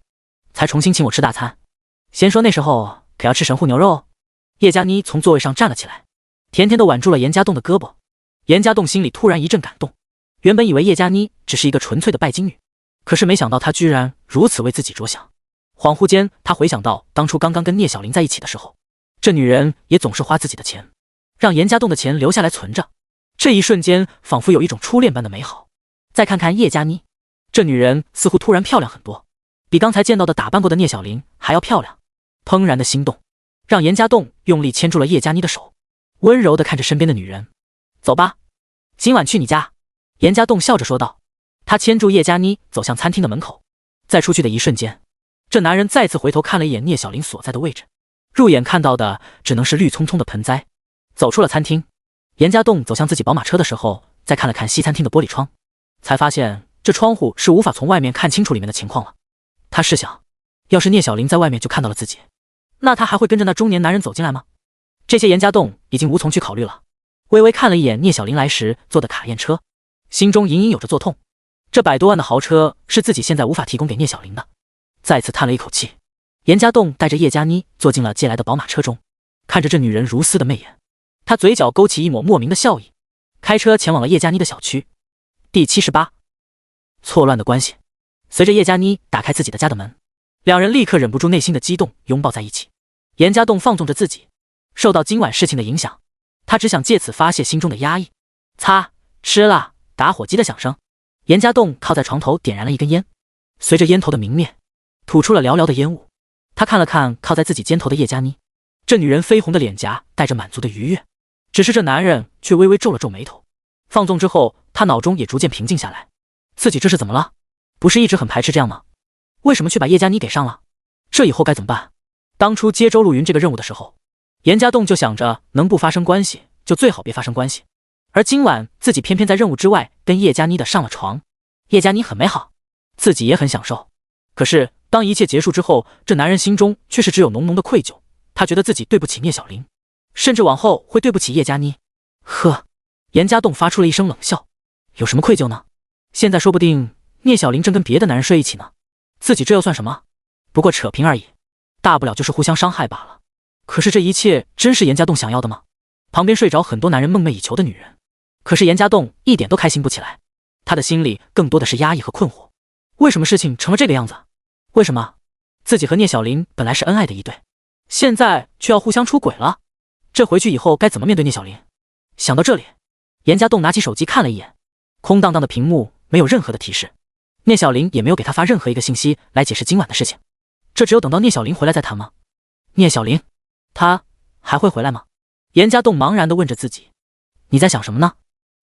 才重新请我吃大餐。先说那时候可要吃神户牛肉哦。叶佳妮从座位上站了起来，甜甜地挽住了严家栋的胳膊。严家栋心里突然一阵感动，原本以为叶佳妮只是一个纯粹的拜金女，可是没想到她居然如此为自己着想。恍惚间，他回想到当初刚刚跟聂小玲在一起的时候，这女人也总是花自己的钱，让严家栋的钱留下来存着。这一瞬间仿佛有一种初恋般的美好。再看看叶佳妮，这女人似乎突然漂亮很多，比刚才见到的打扮过的聂小玲还要漂亮。怦然的心动让严家栋用力牵住了叶佳妮的手，温柔地看着身边的女人。走吧，今晚去你家。严家栋笑着说道。他牵住叶佳妮走向餐厅的门口，在出去的一瞬间，这男人再次回头看了一眼聂小玲所在的位置，入眼看到的只能是绿葱葱的盆栽。走出了餐厅，严家栋走向自己宝马车的时候，再看了看西餐厅的玻璃窗，才发现这窗户是无法从外面看清楚里面的情况了。他试想，要是聂小玲在外面就看到了自己，那他还会跟着那中年男人走进来吗？这些严家栋已经无从去考虑了，微微看了一眼聂小玲来时坐的卡宴车，心中隐隐有着作痛。这100多万的豪车是自己现在无法提供给聂小玲的。再次叹了一口气，严家栋带着叶佳妮坐进了借来的宝马车中，看着这女人如丝的媚眼，他嘴角勾起一抹莫名的笑意，开车前往了叶佳妮的小区。第78，错乱的关系。随着叶佳妮打开自己的家的门，两人立刻忍不住内心的激动，拥抱在一起。严家栋放纵着自己，受到今晚事情的影响，他只想借此发泄心中的压抑。擦，吃了，打火机的响声。严家栋靠在床头点燃了一根烟，随着烟头的明灭，吐出了寥寥的烟雾。他看了看靠在自己肩头的叶佳妮，这女人绯红的脸颊带着满足的愉悦，只是这男人却微微皱了皱眉头。放纵之后，他脑中也逐渐平静下来，自己这是怎么了？不是一直很排斥这样吗？为什么却把叶佳妮给上了？这以后该怎么办？当初接周路云这个任务的时候，严家栋就想着能不发生关系就最好别发生关系，而今晚自己偏偏在任务之外跟叶佳妮的上了床。叶佳妮很美好，自己也很享受，可是当一切结束之后，这男人心中却是只有浓浓的愧疚。他觉得自己对不起聂小玲，甚至往后会对不起叶佳妮。呵，严家栋发出了一声冷笑，有什么愧疚呢？现在说不定聂小玲正跟别的男人睡一起呢，自己这又算什么？不过扯平而已，大不了就是互相伤害罢了。可是这一切真是严家栋想要的吗？旁边睡着很多男人梦寐以求的女人，可是严家栋一点都开心不起来，他的心里更多的是压抑和困惑。为什么事情成了这个样子？为什么自己和聂小玲本来是恩爱的一对，现在却要互相出轨了？这回去以后该怎么面对聂小玲？想到这里，严家栋拿起手机看了一眼，空荡荡的屏幕没有任何的提示，聂小玲也没有给他发任何一个信息来解释今晚的事情。这只有等到聂小玲回来再谈吗？聂小玲，她还会回来吗？严家栋茫然地问着自己。你在想什么呢？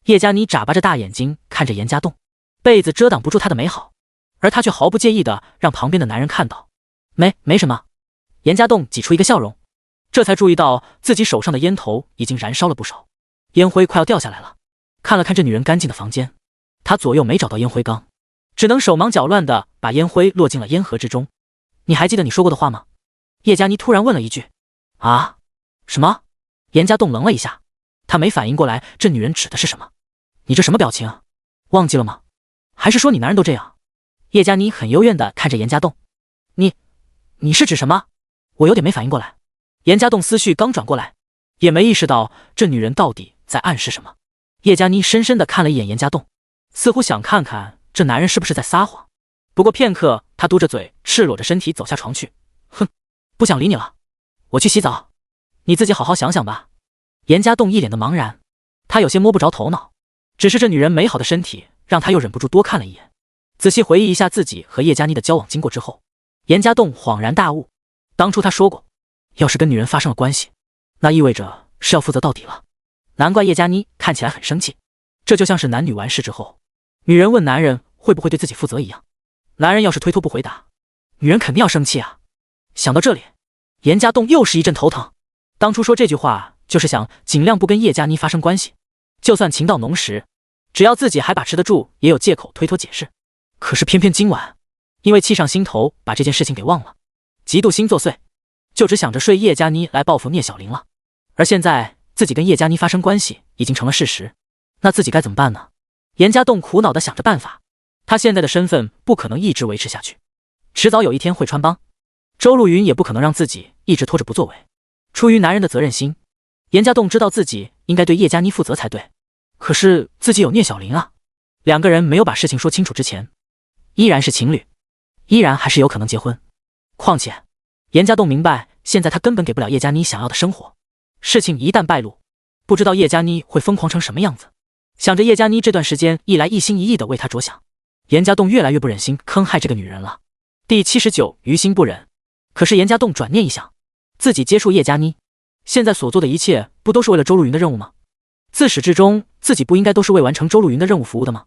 叶佳妮眨巴着大眼睛看着严家栋，被子遮挡不住他的美好，而他却毫不介意地让旁边的男人看到。没什么。严家栋挤出一个笑容，这才注意到自己手上的烟头已经燃烧了不少，烟灰快要掉下来了。看了看这女人干净的房间，他左右没找到烟灰缸，只能手忙脚乱地把烟灰落进了烟盒之中。你还记得你说过的话吗？叶佳妮突然问了一句。啊？什么？严家栋愣了一下，他没反应过来这女人指的是什么。你这什么表情？忘记了吗？还是说你男人都这样？叶佳妮很幽怨地看着严家栋。你是指什么？我有点没反应过来。严家栋思绪刚转过来，也没意识到这女人到底在暗示什么。叶佳妮深深地看了一眼严家栋，似乎想看看这男人是不是在撒谎。不过片刻，他嘟着嘴，赤裸着身体走下床去。哼，不想理你了，我去洗澡，你自己好好想想吧。严家栋一脸的茫然，他有些摸不着头脑，只是这女人美好的身体让他又忍不住多看了一眼。仔细回忆一下自己和叶佳妮的交往经过之后，严家栋恍然大悟，当初他说过，要是跟女人发生了关系，那意味着是要负责到底了。难怪叶佳妮看起来很生气，这就像是男女完事之后，女人问男人会不会对自己负责一样。男人要是推脱不回答，女人肯定要生气啊。想到这里，严家栋又是一阵头疼。当初说这句话就是想尽量不跟叶佳妮发生关系，就算情到浓时，只要自己还把持得住，也有借口推脱解释。可是偏偏今晚，因为气上心头，把这件事情给忘了，嫉妒心作祟，就只想着睡叶佳妮来报复聂小玲了。而现在自己跟叶佳妮发生关系已经成了事实，那自己该怎么办呢？严家栋苦恼地想着办法。他现在的身份不可能一直维持下去，迟早有一天会穿帮。周路云也不可能让自己一直拖着不作为。出于男人的责任心，严家栋知道自己应该对叶佳妮负责才对。可是自己有聂小玲啊，两个人没有把事情说清楚之前，依然是情侣，依然还是有可能结婚。况且严家栋明白，现在他根本给不了叶佳妮想要的生活。事情一旦败露，不知道叶佳妮会疯狂成什么样子。想着叶佳妮这段时间一来一心一意的为他着想，严家栋越来越不忍心坑害这个女人了。第79，于心不忍。可是严家栋转念一想，自己接触叶佳妮，现在所做的一切不都是为了周路云的任务吗？自始至终自己不应该都是为完成周路云的任务服务的吗？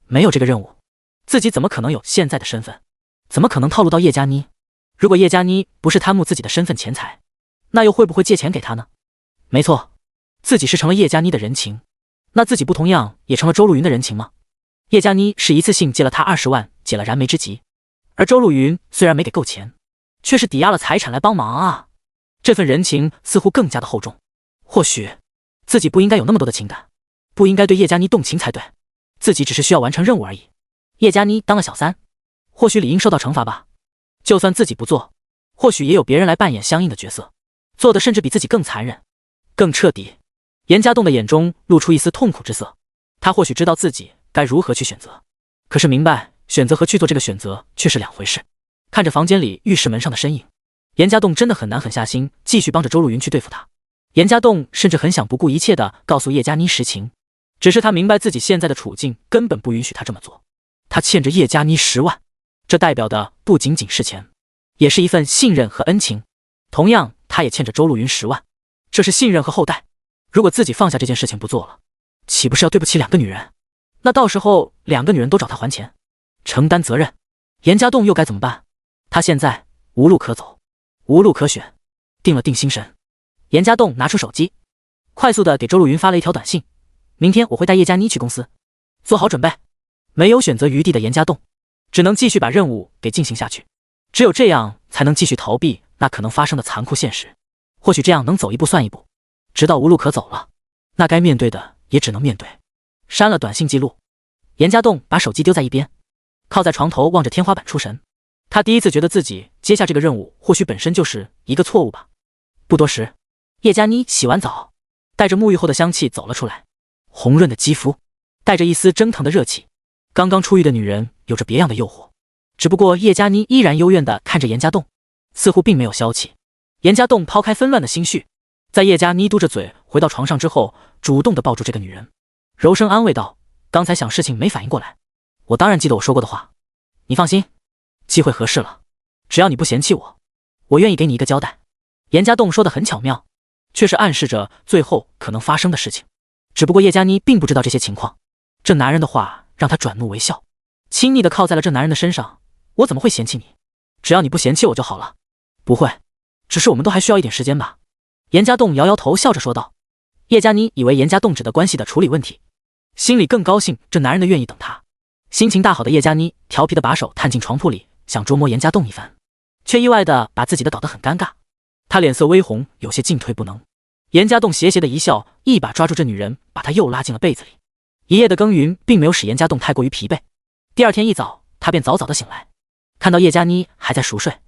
没有这个任务，自己怎么可能有现在的身份？怎么可能套路到叶佳妮？如果叶佳妮不是贪慕自己的身份钱财，那又会不会借钱给他呢？没错，自己是成了叶佳妮的人情，那自己不同样也成了周路云的人情吗？叶佳妮是一次性借了他20万，解了燃眉之急，而周路云虽然没给够钱，却是抵押了财产来帮忙啊。这份人情似乎更加的厚重。或许自己不应该有那么多的情感，不应该对叶佳妮动情才对，自己只是需要完成任务而已。叶佳妮当了小三，或许理应受到惩罚吧。就算自己不做，或许也有别人来扮演相应的角色，做的甚至比自己更残忍更彻底。严家栋的眼中露出一丝痛苦之色，他或许知道自己该如何去选择，可是明白选择和去做这个选择却是两回事。看着房间里浴室门上的身影，严家栋真的很难狠下心继续帮着周路云去对付他。严家栋甚至很想不顾一切地告诉叶佳妮实情，只是他明白自己现在的处境根本不允许他这么做。他欠着叶佳妮10万，这代表的不仅仅是钱，也是一份信任和恩情。同样，他也欠着周路云10万，这是信任和后代。如果自己放下这件事情不做了，岂不是要对不起两个女人？那到时候两个女人都找他还钱，承担责任，严家栋又该怎么办？他现在无路可走，无路可选，定了定心神。严家栋拿出手机，快速的给周路云发了一条短信：明天我会带叶佳妮去公司，做好准备。没有选择余地的严家栋，只能继续把任务给进行下去。只有这样才能继续逃避那可能发生的残酷现实。或许这样能走一步算一步，直到无路可走了，那该面对的也只能面对。删了短信记录，严家栋把手机丢在一边，靠在床头望着天花板出神。他第一次觉得自己接下这个任务或许本身就是一个错误吧。不多时，叶佳妮洗完澡，带着沐浴后的香气走了出来，红润的肌肤带着一丝蒸腾的热气。刚刚出狱的女人有着别样的诱惑，只不过叶佳妮依然幽怨地看着严家栋，似乎并没有消气。严家栋抛开纷乱的心绪，在叶佳妮嘟着嘴回到床上之后，主动地抱住这个女人，柔声安慰道：刚才想事情没反应过来，我当然记得我说过的话，你放心，机会合适了，只要你不嫌弃我，我愿意给你一个交代。严家栋说得很巧妙，却是暗示着最后可能发生的事情。只不过叶佳妮并不知道这些情况，这男人的话让她转怒为笑，亲昵地靠在了这男人的身上。我怎么会嫌弃你？只要你不嫌弃我就好了。不会，只是我们都还需要一点时间吧。严家栋摇摇头，笑着说道。叶佳妮以为严家栋指的关系的处理问题，心里更高兴这男人的愿意等她。心情大好的叶佳妮调皮地把手探进床铺里，想捉摸严家栋一番，却意外地把自己的搞得很尴尬。她脸色微红，有些进退不能。严家栋斜斜的一笑，一把抓住这女人，把她又拉进了被子里。一夜的耕耘并没有使严家栋太过于疲惫。第二天一早，他便早早的醒来，看到叶佳妮还在熟睡，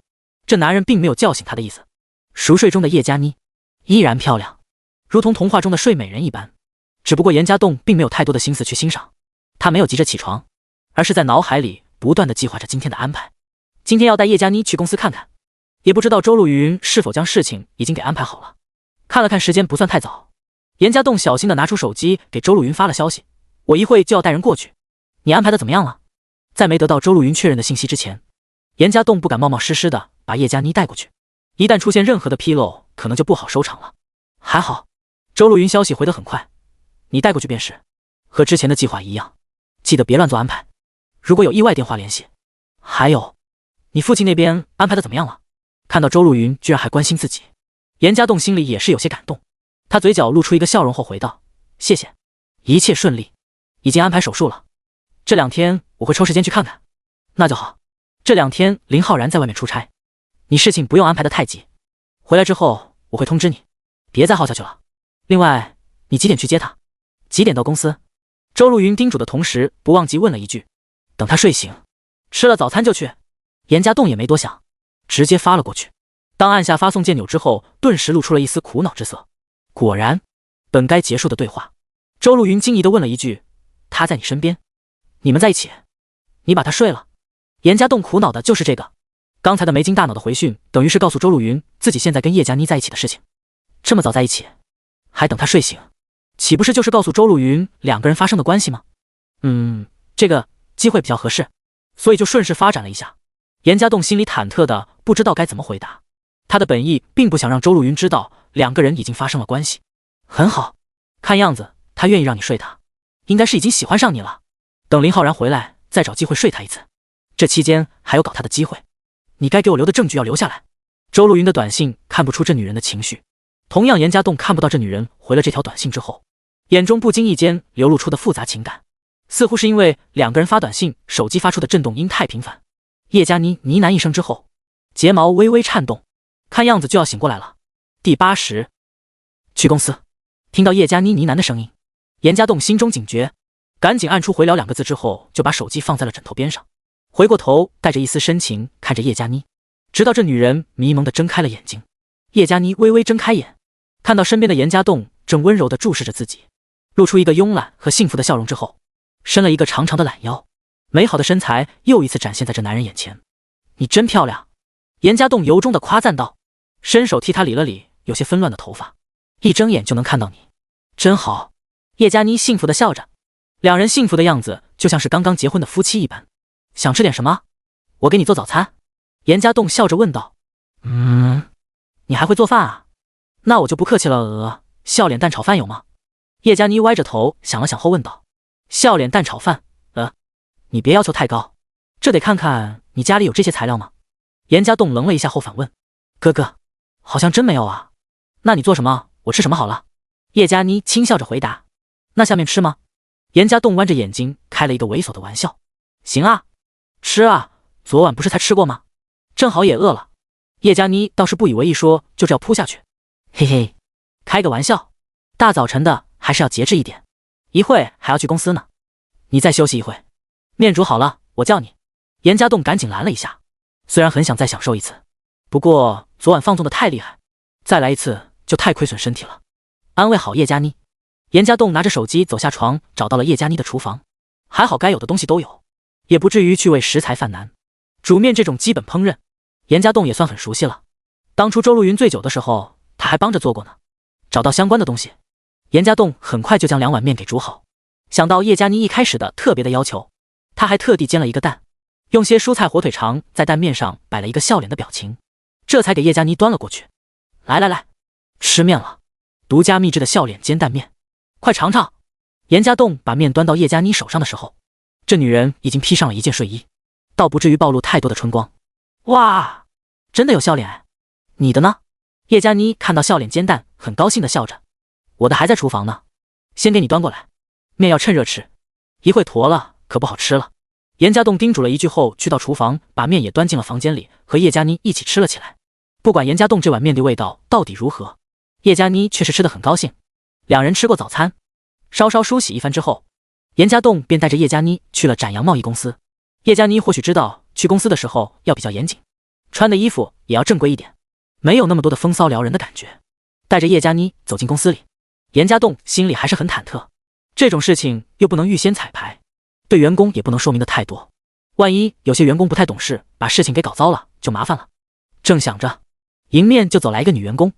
这男人并没有叫醒她的意思。熟睡中的叶佳妮依然漂亮，如同童话中的睡美人一般。只不过严家栋并没有太多的心思去欣赏，他没有急着起床，而是在脑海里不断的计划着今天的安排。今天要带叶佳妮去公司看看，也不知道周路云是否将事情已经给安排好了。看了看时间，不算太早，严家栋小心的拿出手机给周路云发了消息：我一会就要带人过去，你安排的怎么样了？在没得到周路云确认的信息之前，严家栋不敢冒冒失失的把叶佳妮带过去。一旦出现任何的纰漏，可能就不好收场了。还好，周路云消息回得很快，你带过去便是，和之前的计划一样，记得别乱做安排，如果有意外电话联系。还有，你父亲那边安排的怎么样了？看到周路云居然还关心自己，严家栋心里也是有些感动，他嘴角露出一个笑容后回道：谢谢，一切顺利，已经安排手术了，这2天我会抽时间去看看。那就好，这2天林浩然在外面出差，你事情不用安排得太急，回来之后我会通知你，别再耗下去了。另外，你几点去接他？几点到公司？周路云叮嘱的同时，不忘记问了一句。等他睡醒，吃了早餐就去。严家栋也没多想，直接发了过去。当按下发送键钮之后，顿时露出了一丝苦恼之色。果然，本该结束的对话，周路云惊疑地问了一句：他在你身边？你们在一起？你把他睡了？严家栋苦恼的就是这个。刚才的没经大脑的回讯，等于是告诉周路云自己现在跟叶佳妮在一起的事情。这么早在一起，还等他睡醒，岂不是就是告诉周路云2个人发生的关系吗？这个机会比较合适，所以就顺势发展了一下。严家栋心里忐忑的不知道该怎么回答，他的本意并不想让周路云知道2个人已经发生了关系。很好，看样子他愿意让你睡他，应该是已经喜欢上你了。等林浩然回来再找机会睡他一次，这期间还有搞他的机会，你该给我留的证据要留下来。周路云的短信看不出这女人的情绪，同样严家栋看不到这女人回了这条短信之后眼中不经意间流露出的复杂情感，似乎是因为2个人发短信手机发出的震动音太频繁。叶佳妮呢喃一声之后，睫毛微微颤动，看样子就要醒过来了。第80，去公司。听到叶佳妮呢喃的声音，严家栋心中警觉，赶紧按出回聊2个字之后，就把手机放在了枕头边上，回过头带着一丝深情看着叶佳妮，直到这女人迷蒙地睁开了眼睛。叶佳妮微微睁开眼，看到身边的严家栋正温柔地注视着自己，露出一个慵懒和幸福的笑容之后，伸了一个长长的懒腰，美好的身材又一次展现在这男人眼前。你真漂亮，严家栋由衷地夸赞道，伸手替她理了理有些纷乱的头发，一睁眼就能看到你，真好。叶佳妮幸福地笑着，2人幸福的样子就像是刚刚结婚的夫妻一般。想吃点什么？我给你做早餐。严家栋笑着问道。你还会做饭啊？那我就不客气了。笑脸蛋炒饭有吗？叶佳妮歪着头想了想后问道。笑脸蛋炒饭，你别要求太高，这得看看你家里有这些材料吗？严家栋愣了一下后反问。哥哥，好像真没有啊。那你做什么我吃什么好了。叶佳妮轻笑着回答。那下面吃吗？严家栋弯着眼睛开了一个猥琐的玩笑。行啊，吃啊，昨晚不是才吃过吗？正好也饿了。叶佳妮倒是不以为意，说就这样扑下去。嘿嘿，开个玩笑，大早晨的还是要节制一点，一会还要去公司呢。你再休息一会，面煮好了我叫你。严家栋赶紧拦了一下，虽然很想再享受一次，不过昨晚放纵的太厉害，再来一次就太亏损身体了。安慰好叶佳妮，严家栋拿着手机走下床，找到了叶佳妮的厨房。还好该有的东西都有，也不至于去为食材犯难。煮面这种基本烹饪，严家栋也算很熟悉了。当初周路云醉酒的时候，他还帮着做过呢。找到相关的东西，严家栋很快就将2碗面给煮好。想到叶佳妮一开始的特别的要求，他还特地煎了一个蛋，用些蔬菜火腿肠在蛋面上摆了一个笑脸的表情，这才给叶佳妮端了过去。来来来，吃面了，独家秘制的笑脸煎蛋面，快尝尝。严家栋把面端到叶佳妮手上的时候，这女人已经披上了一件睡衣，倒不至于暴露太多的春光。哇，真的有笑脸。你的呢？叶佳妮看到笑脸煎蛋，很高兴地笑着。我的还在厨房呢，先给你端过来。面要趁热吃，一会坨了可不好吃了。严家栋叮嘱了一句后，去到厨房把面也端进了房间里，和叶佳妮一起吃了起来。不管严家栋这碗面的味道到底如何，叶佳妮却是吃得很高兴。2人吃过早餐，稍稍梳洗一番之后，严家栋便带着叶佳妮去了展阳贸易公司。叶佳妮或许知道去公司的时候要比较严谨，穿的衣服也要正规一点，没有那么多的风骚撩人的感觉。带着叶佳妮走进公司里，严家栋心里还是很忐忑，这种事情又不能预先彩排，对员工也不能说明的太多，万一有些员工不太懂事，把事情给搞糟了就麻烦了。正想着，迎面就走来一个女员工，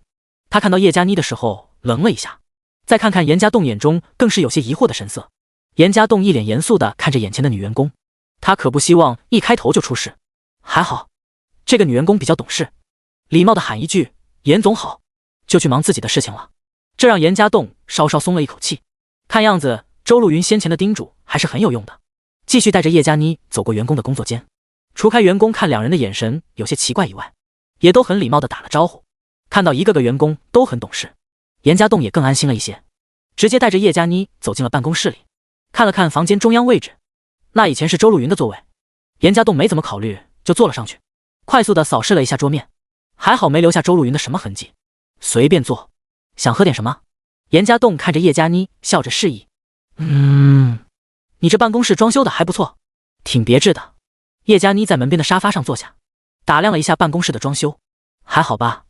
她看到叶佳妮的时候愣了一下，再看看严家栋，眼中更是有些疑惑的神色。严家栋一脸严肃地看着眼前的女员工，他可不希望一开头就出事。还好这个女员工比较懂事，礼貌地喊一句严总好，就去忙自己的事情了。这让严家栋稍稍松了一口气。看样子周路云先前的叮嘱还是很有用的。继续带着叶佳妮走过员工的工作间，除开员工看两人的眼神有些奇怪以外，也都很礼貌地打了招呼。看到一个个员工都很懂事，严家栋也更安心了一些，直接带着叶佳妮走进了办公室里，看了看房间中央位置，那以前是周路云的座位。严家栋没怎么考虑就坐了上去，快速地扫视了一下桌面，还好没留下周路云的什么痕迹。随便坐，想喝点什么？严家栋看着叶佳妮笑着示意。你这办公室装修的还不错，挺别致的。叶佳妮在门边的沙发上坐下，打量了一下办公室的装修，还好吧，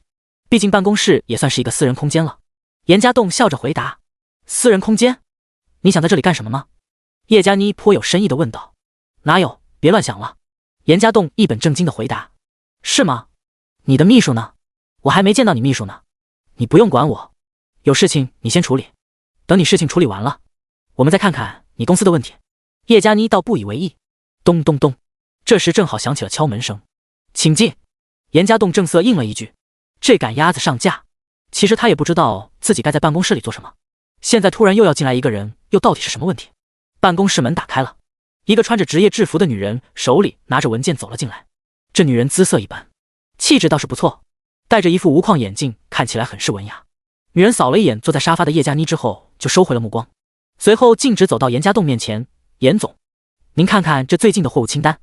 毕竟办公室也算是一个私人空间了。严家栋笑着回答。私人空间？你想在这里干什么吗？叶佳妮颇有深意地问道。哪有，别乱想了。严家栋一本正经地回答。是吗？你的秘书呢？我还没见到你秘书呢。你不用管我，有事情你先处理，等你事情处理完了，我们再看看你公司的问题。叶佳妮倒不以为意。咚咚咚，这时正好响起了敲门声。请进。严家栋正色应了一句。这赶鸭子上架，其实他也不知道自己该在办公室里做什么，现在突然又要进来一个人，又到底是什么问题？办公室门打开了，一个穿着职业制服的女人手里拿着文件走了进来。这女人姿色一般，气质倒是不错，戴着一副无框眼镜，看起来很是文雅。女人扫了一眼坐在沙发的叶佳妮之后，就收回了目光，随后径直走到严家栋面前。严总，您看看这最近的货物清单，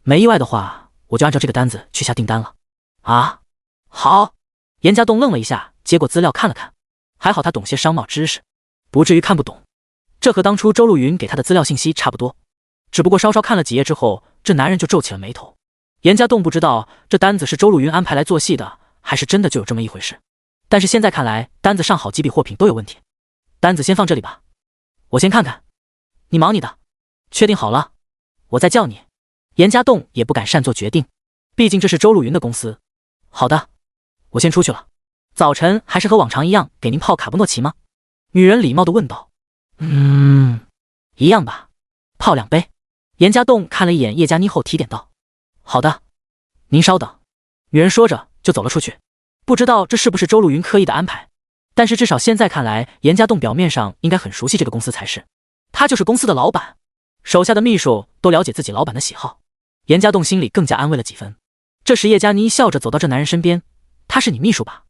没意外的话，我就按照这个单子去下订单了。啊，好。严家栋愣了一下，接过资料看了看，还好他懂些商贸知识，不至于看不懂。这和当初周路云给他的资料信息差不多，只不过稍稍看了几页之后，这男人就皱起了眉头。严家栋不知道这单子是周路云安排来做戏的，还是真的就有这么一回事。但是现在看来，单子上好几笔货品都有问题。单子先放这里吧，我先看看。你忙你的，确定好了，我再叫你。严家栋也不敢擅作决定，毕竟这是周路云的公司。好的，我先出去了。早晨还是和往常一样给您泡卡布诺奇吗？女人礼貌地问道。一样吧，泡2杯。严家栋看了一眼叶佳妮后提点道。好的，您稍等。女人说着就走了出去。不知道这是不是周路云刻意的安排，但是至少现在看来，严家栋表面上应该很熟悉这个公司才是。他就是公司的老板，手下的秘书都了解自己老板的喜好。严家栋心里更加安慰了几分。这时叶佳妮笑着走到这男人身边。他是你秘书吧？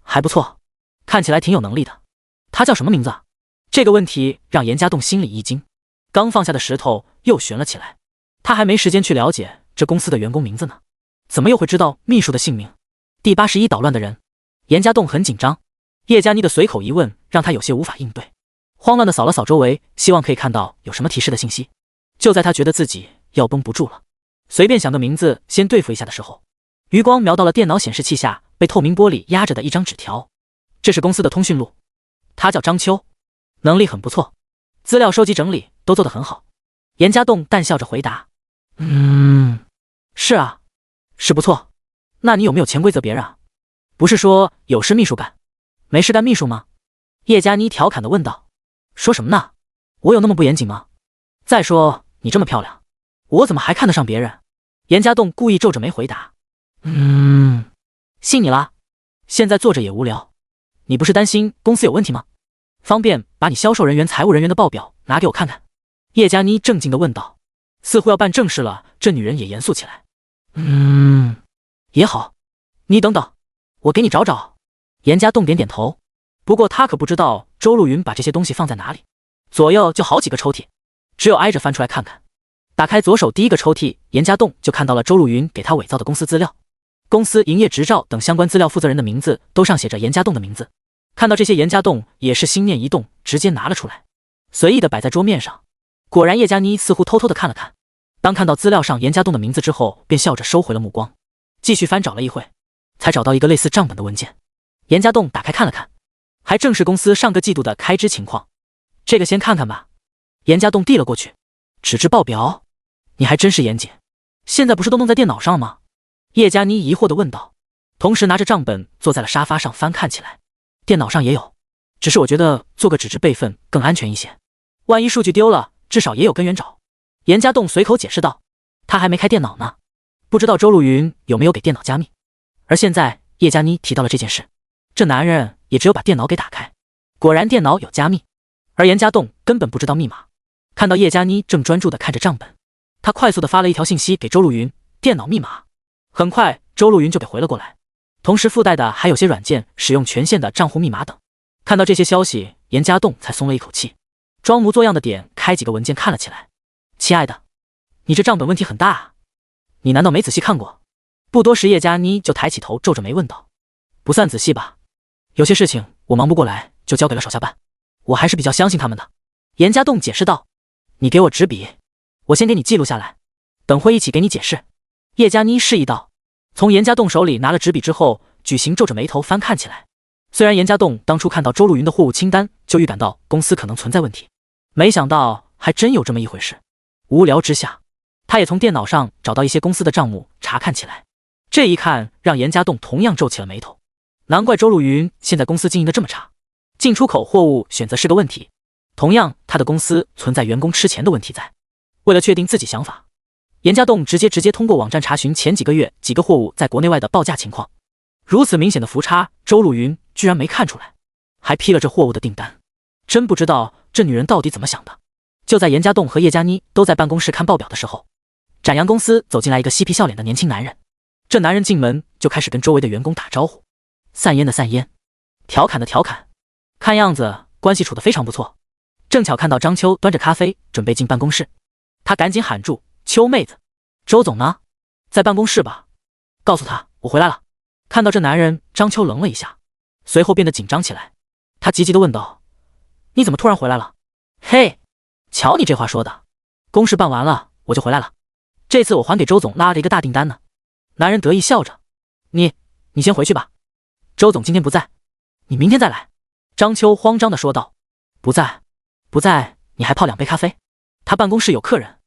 还不错，看起来挺有能力的。他叫什么名字啊？这个问题让严家栋心里一惊，刚放下的石头又悬了起来。他还没时间去了解这公司的员工名字呢，怎么又会知道秘书的姓名？第81捣乱的人。严家栋很紧张，叶佳妮的随口一问让他有些无法应对，慌乱地扫了扫周围，希望可以看到有什么提示的信息。就在他觉得自己要绷不住了，随便想个名字先对付一下的时候，余光瞄到了电脑显示器下被透明玻璃压着的一张纸条。这是公司的通讯录，他叫张秋，能力很不错，资料收集整理都做得很好。严家栋淡笑着回答。是啊，是不错。那你有没有潜规则别人啊？不是说有事秘书干，没事干秘书吗？叶佳妮调侃地问道。说什么呢？我有那么不严谨吗？再说你这么漂亮，我怎么还看得上别人？严家栋故意皱着眉回答。信你啦。现在坐着也无聊，你不是担心公司有问题吗？方便把你销售人员、财务人员的报表拿给我看看。叶佳妮正经地问道，似乎要办正事了。这女人也严肃起来。也好，你等等，我给你找找。严家栋点点头，不过他可不知道周路云把这些东西放在哪里。左右就好几个抽屉，只有挨着翻出来看看。打开左手第一个抽屉，严家栋就看到了周路云给他伪造的公司资料，公司营业执照等相关资料负责人的名字都上写着严家栋的名字。看到这些，严家栋也是心念一动，直接拿了出来，随意的摆在桌面上。果然叶佳妮似乎偷偷的看了看，当看到资料上严家栋的名字之后，便笑着收回了目光，继续翻找了一会，才找到一个类似账本的文件。严家栋打开看了看，还正是公司上个季度的开支情况。这个先看看吧。严家栋递了过去。纸质报表？你还真是严谨，现在不是都弄在电脑上吗？叶佳妮疑惑地问道，同时拿着账本坐在了沙发上翻看起来。电脑上也有，只是我觉得做个纸质备份更安全一些，万一数据丢了，至少也有根源找。严家栋随口解释道，他还没开电脑呢，不知道周路云有没有给电脑加密。而现在叶佳妮提到了这件事，这男人也只有把电脑给打开，果然电脑有加密，而严家栋根本不知道密码。看到叶佳妮正专注地看着账本，他快速地发了一条信息给周露云，电脑密码。很快周露云就给回了过来，同时附带的还有些软件使用权限的账户密码等。看到这些消息，严家栋才松了一口气，装模作样的点开几个文件看了起来。亲爱的，你这账本问题很大啊，你难道没仔细看过？不多时，叶佳妮就抬起头皱着眉问道。不算仔细吧，有些事情我忙不过来，就交给了手下办，我还是比较相信他们的。严家栋解释道。你给我纸笔，我先给你记录下来，等会一起给你解释。叶佳妮示意道。从严家栋手里拿了纸笔之后，举行皱着眉头翻看起来。虽然严家栋当初看到周露云的货物清单就预感到公司可能存在问题，没想到还真有这么一回事。无聊之下，他也从电脑上找到一些公司的账目查看起来。这一看让严家栋同样皱起了眉头，难怪周露云现在公司经营的这么差，进出口货物选择是个问题，同样他的公司存在员工吃钱的问题在。为了确定自己想法，严家栋直接通过网站查询前几个月几个货物在国内外的报价情况。如此明显的幅差，周露云居然没看出来，还批了这货物的订单。真不知道这女人到底怎么想的。就在严家栋和叶佳妮都在办公室看报表的时候，展阳公司走进来一个嬉皮笑脸的年轻男人。这男人进门就开始跟周围的员工打招呼，散烟的散烟，调侃的调侃，看样子关系处得非常不错。正巧看到张秋端着咖啡准备进办公室，他赶紧喊住，秋妹子，周总呢？在办公室吧，告诉他我回来了。看到这男人，张秋愣了一下，随后变得紧张起来。他急急地问道，你怎么突然回来了？嘿，瞧你这话说的，公事办完了我就回来了，这次我还给周总拉了一个大订单呢。男人得意笑着，你先回去吧，周总今天不在，你明天再来。张秋慌张地说道。不在你还泡2杯咖啡，他办公室有客人。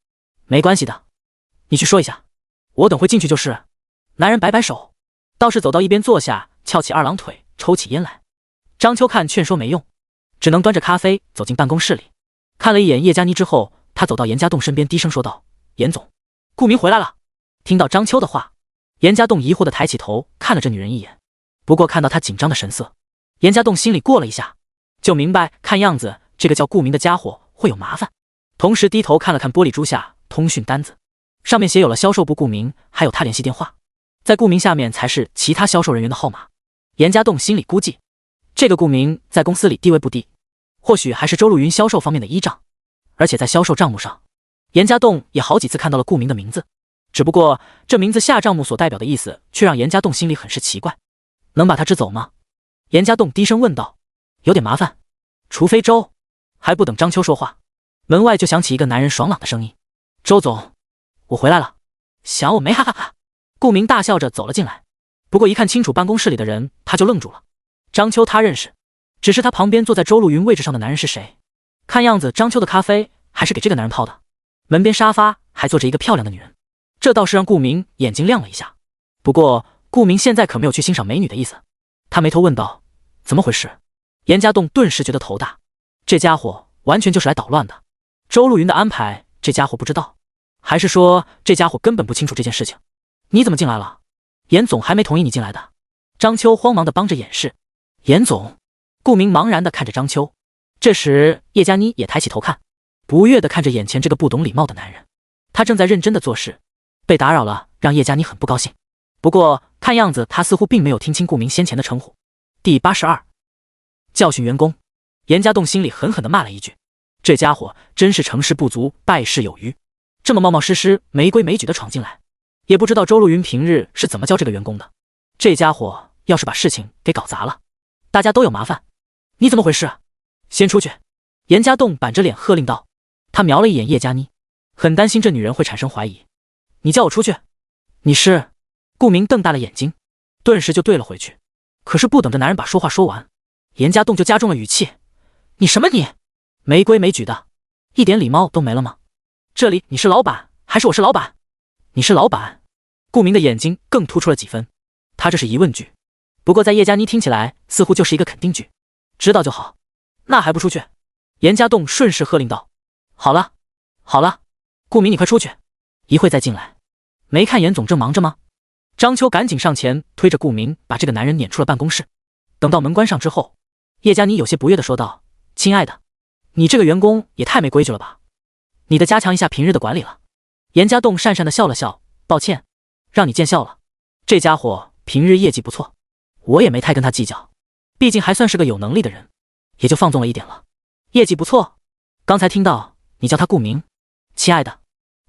没关系的，你去说一下，我等会进去就是。男人摆摆手，倒是走到一边坐下，翘起二郎腿抽起烟来。张秋看劝说没用，只能端着咖啡走进办公室里，看了一眼叶佳妮之后，他走到严家栋身边低声说道，严总，顾明回来了。听到张秋的话，严家栋疑惑地抬起头看了这女人一眼，不过看到她紧张的神色，严家栋心里过了一下，就明白看样子这个叫顾明的家伙会有麻烦，同时低头看了看玻璃珠下通讯单子，上面写有了销售部顾明还有他联系电话，在顾明下面才是其他销售人员的号码。严家栋心里估计，这个顾明在公司里地位不低，或许还是周露云销售方面的依仗，而且在销售账目上，严家栋也好几次看到了顾明的名字，只不过这名字下账目所代表的意思却让严家栋心里很是奇怪。能把他支走吗？严家栋低声问道。有点麻烦，除非周。还不等张秋说话，门外就响起一个男人爽朗的声音，周总，我回来了，想我没？哈哈哈。顾明大笑着走了进来，不过一看清楚办公室里的人，他就愣住了。张秋他认识，只是他旁边坐在周露云位置上的男人是谁？看样子张秋的咖啡还是给这个男人泡的。门边沙发还坐着一个漂亮的女人，这倒是让顾明眼睛亮了一下。不过顾明现在可没有去欣赏美女的意思，他眉头问道，怎么回事？严家栋顿时觉得头大，这家伙完全就是来捣乱的。周露云的安排，这家伙不知道，还是说这家伙根本不清楚这件事情？你怎么进来了？严总还没同意你进来的。张秋慌忙地帮着掩饰。严总。顾明茫然地看着张秋。这时叶佳妮也抬起头看，不悦地看着眼前这个不懂礼貌的男人。他正在认真地做事，被打扰了，让叶佳妮很不高兴。不过看样子他似乎并没有听清顾明先前的称呼。第82，教训员工。严家栋心里狠狠地骂了一句，这家伙真是成事不足败事有余，这么冒冒失失没规没矩地闯进来，也不知道周露云平日是怎么教这个员工的。这家伙要是把事情给搞砸了，大家都有麻烦。你怎么回事？先出去。严家栋板着脸喝令道。他瞄了一眼叶佳妮，很担心这女人会产生怀疑。你叫我出去？你是？顾明瞪大了眼睛，顿时就对了回去。可是不等着男人把说话说完，严家栋就加重了语气，你什么你？没规没矩的，一点礼貌都没了吗？这里你是老板还是我是老板？你是老板。顾明的眼睛更突出了几分，他这是疑问句，不过在叶佳妮听起来似乎就是一个肯定句。知道就好，那还不出去？严家栋顺势喝令道。好了好了，顾明你快出去，一会再进来。没看严总正忙着吗？张秋赶紧上前推着顾明，把这个男人撵出了办公室。等到门关上之后，叶佳妮有些不悦地说道：“亲爱的，你这个员工也太没规矩了吧？你得加强一下平日的管理了。”严家栋讪讪地笑了笑：“抱歉，让你见笑了。这家伙平日业绩不错，我也没太跟他计较，毕竟还算是个有能力的人，也就放纵了一点了。业绩不错？刚才听到你叫他顾明，亲爱的，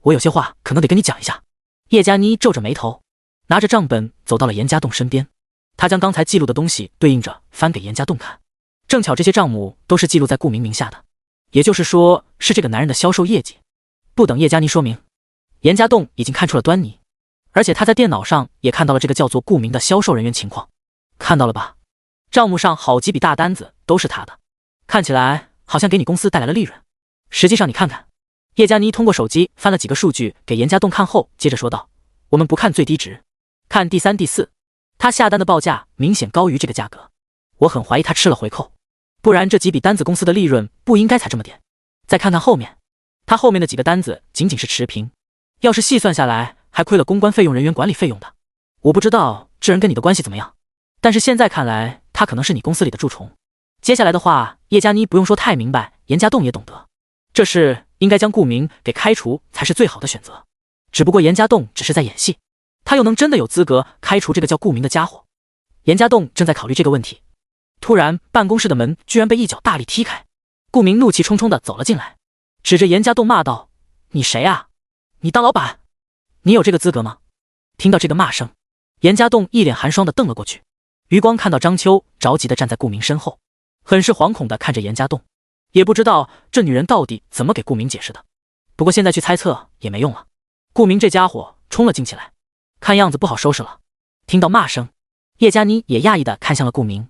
我有些话可能得跟你讲一下。”叶佳妮皱着眉头，拿着账本走到了严家栋身边，他将刚才记录的东西对应着翻给严家栋看。正巧这些账目都是记录在顾明名下的，也就是说是这个男人的销售业绩。不等叶佳妮说明，严家栋已经看出了端倪，而且他在电脑上也看到了这个叫做顾明的销售人员情况。看到了吧？账目上好几笔大单子都是他的，看起来好像给你公司带来了利润。实际上你看看。叶佳妮通过手机翻了几个数据给严家栋看后，接着说道：“我们不看最低值，看第三、第四，他下单的报价明显高于这个价格，我很怀疑他吃了回扣，不然这几笔单子公司的利润不应该才这么点。再看看后面，他后面的几个单子仅仅是持平，要是细算下来还亏了公关费用、人员管理费用的。我不知道这人跟你的关系怎么样，但是现在看来他可能是你公司里的蛀虫。”接下来的话叶佳妮不用说太明白，严家栋也懂得，这事应该将顾明给开除才是最好的选择。只不过严家栋只是在演戏，他又能真的有资格开除这个叫顾明的家伙？严家栋正在考虑这个问题，突然办公室的门居然被一脚大力踢开，顾明怒气冲冲地走了进来，指着严家栋骂道：“你谁啊？你当老板？你有这个资格吗？”听到这个骂声，严家栋一脸寒霜地瞪了过去，余光看到张秋着急地站在顾明身后，很是惶恐地看着严家栋，也不知道这女人到底怎么给顾明解释的。不过现在去猜测也没用了，顾明这家伙冲了进起来，看样子不好收拾了。听到骂声，叶佳妮也讶异地看向了顾明，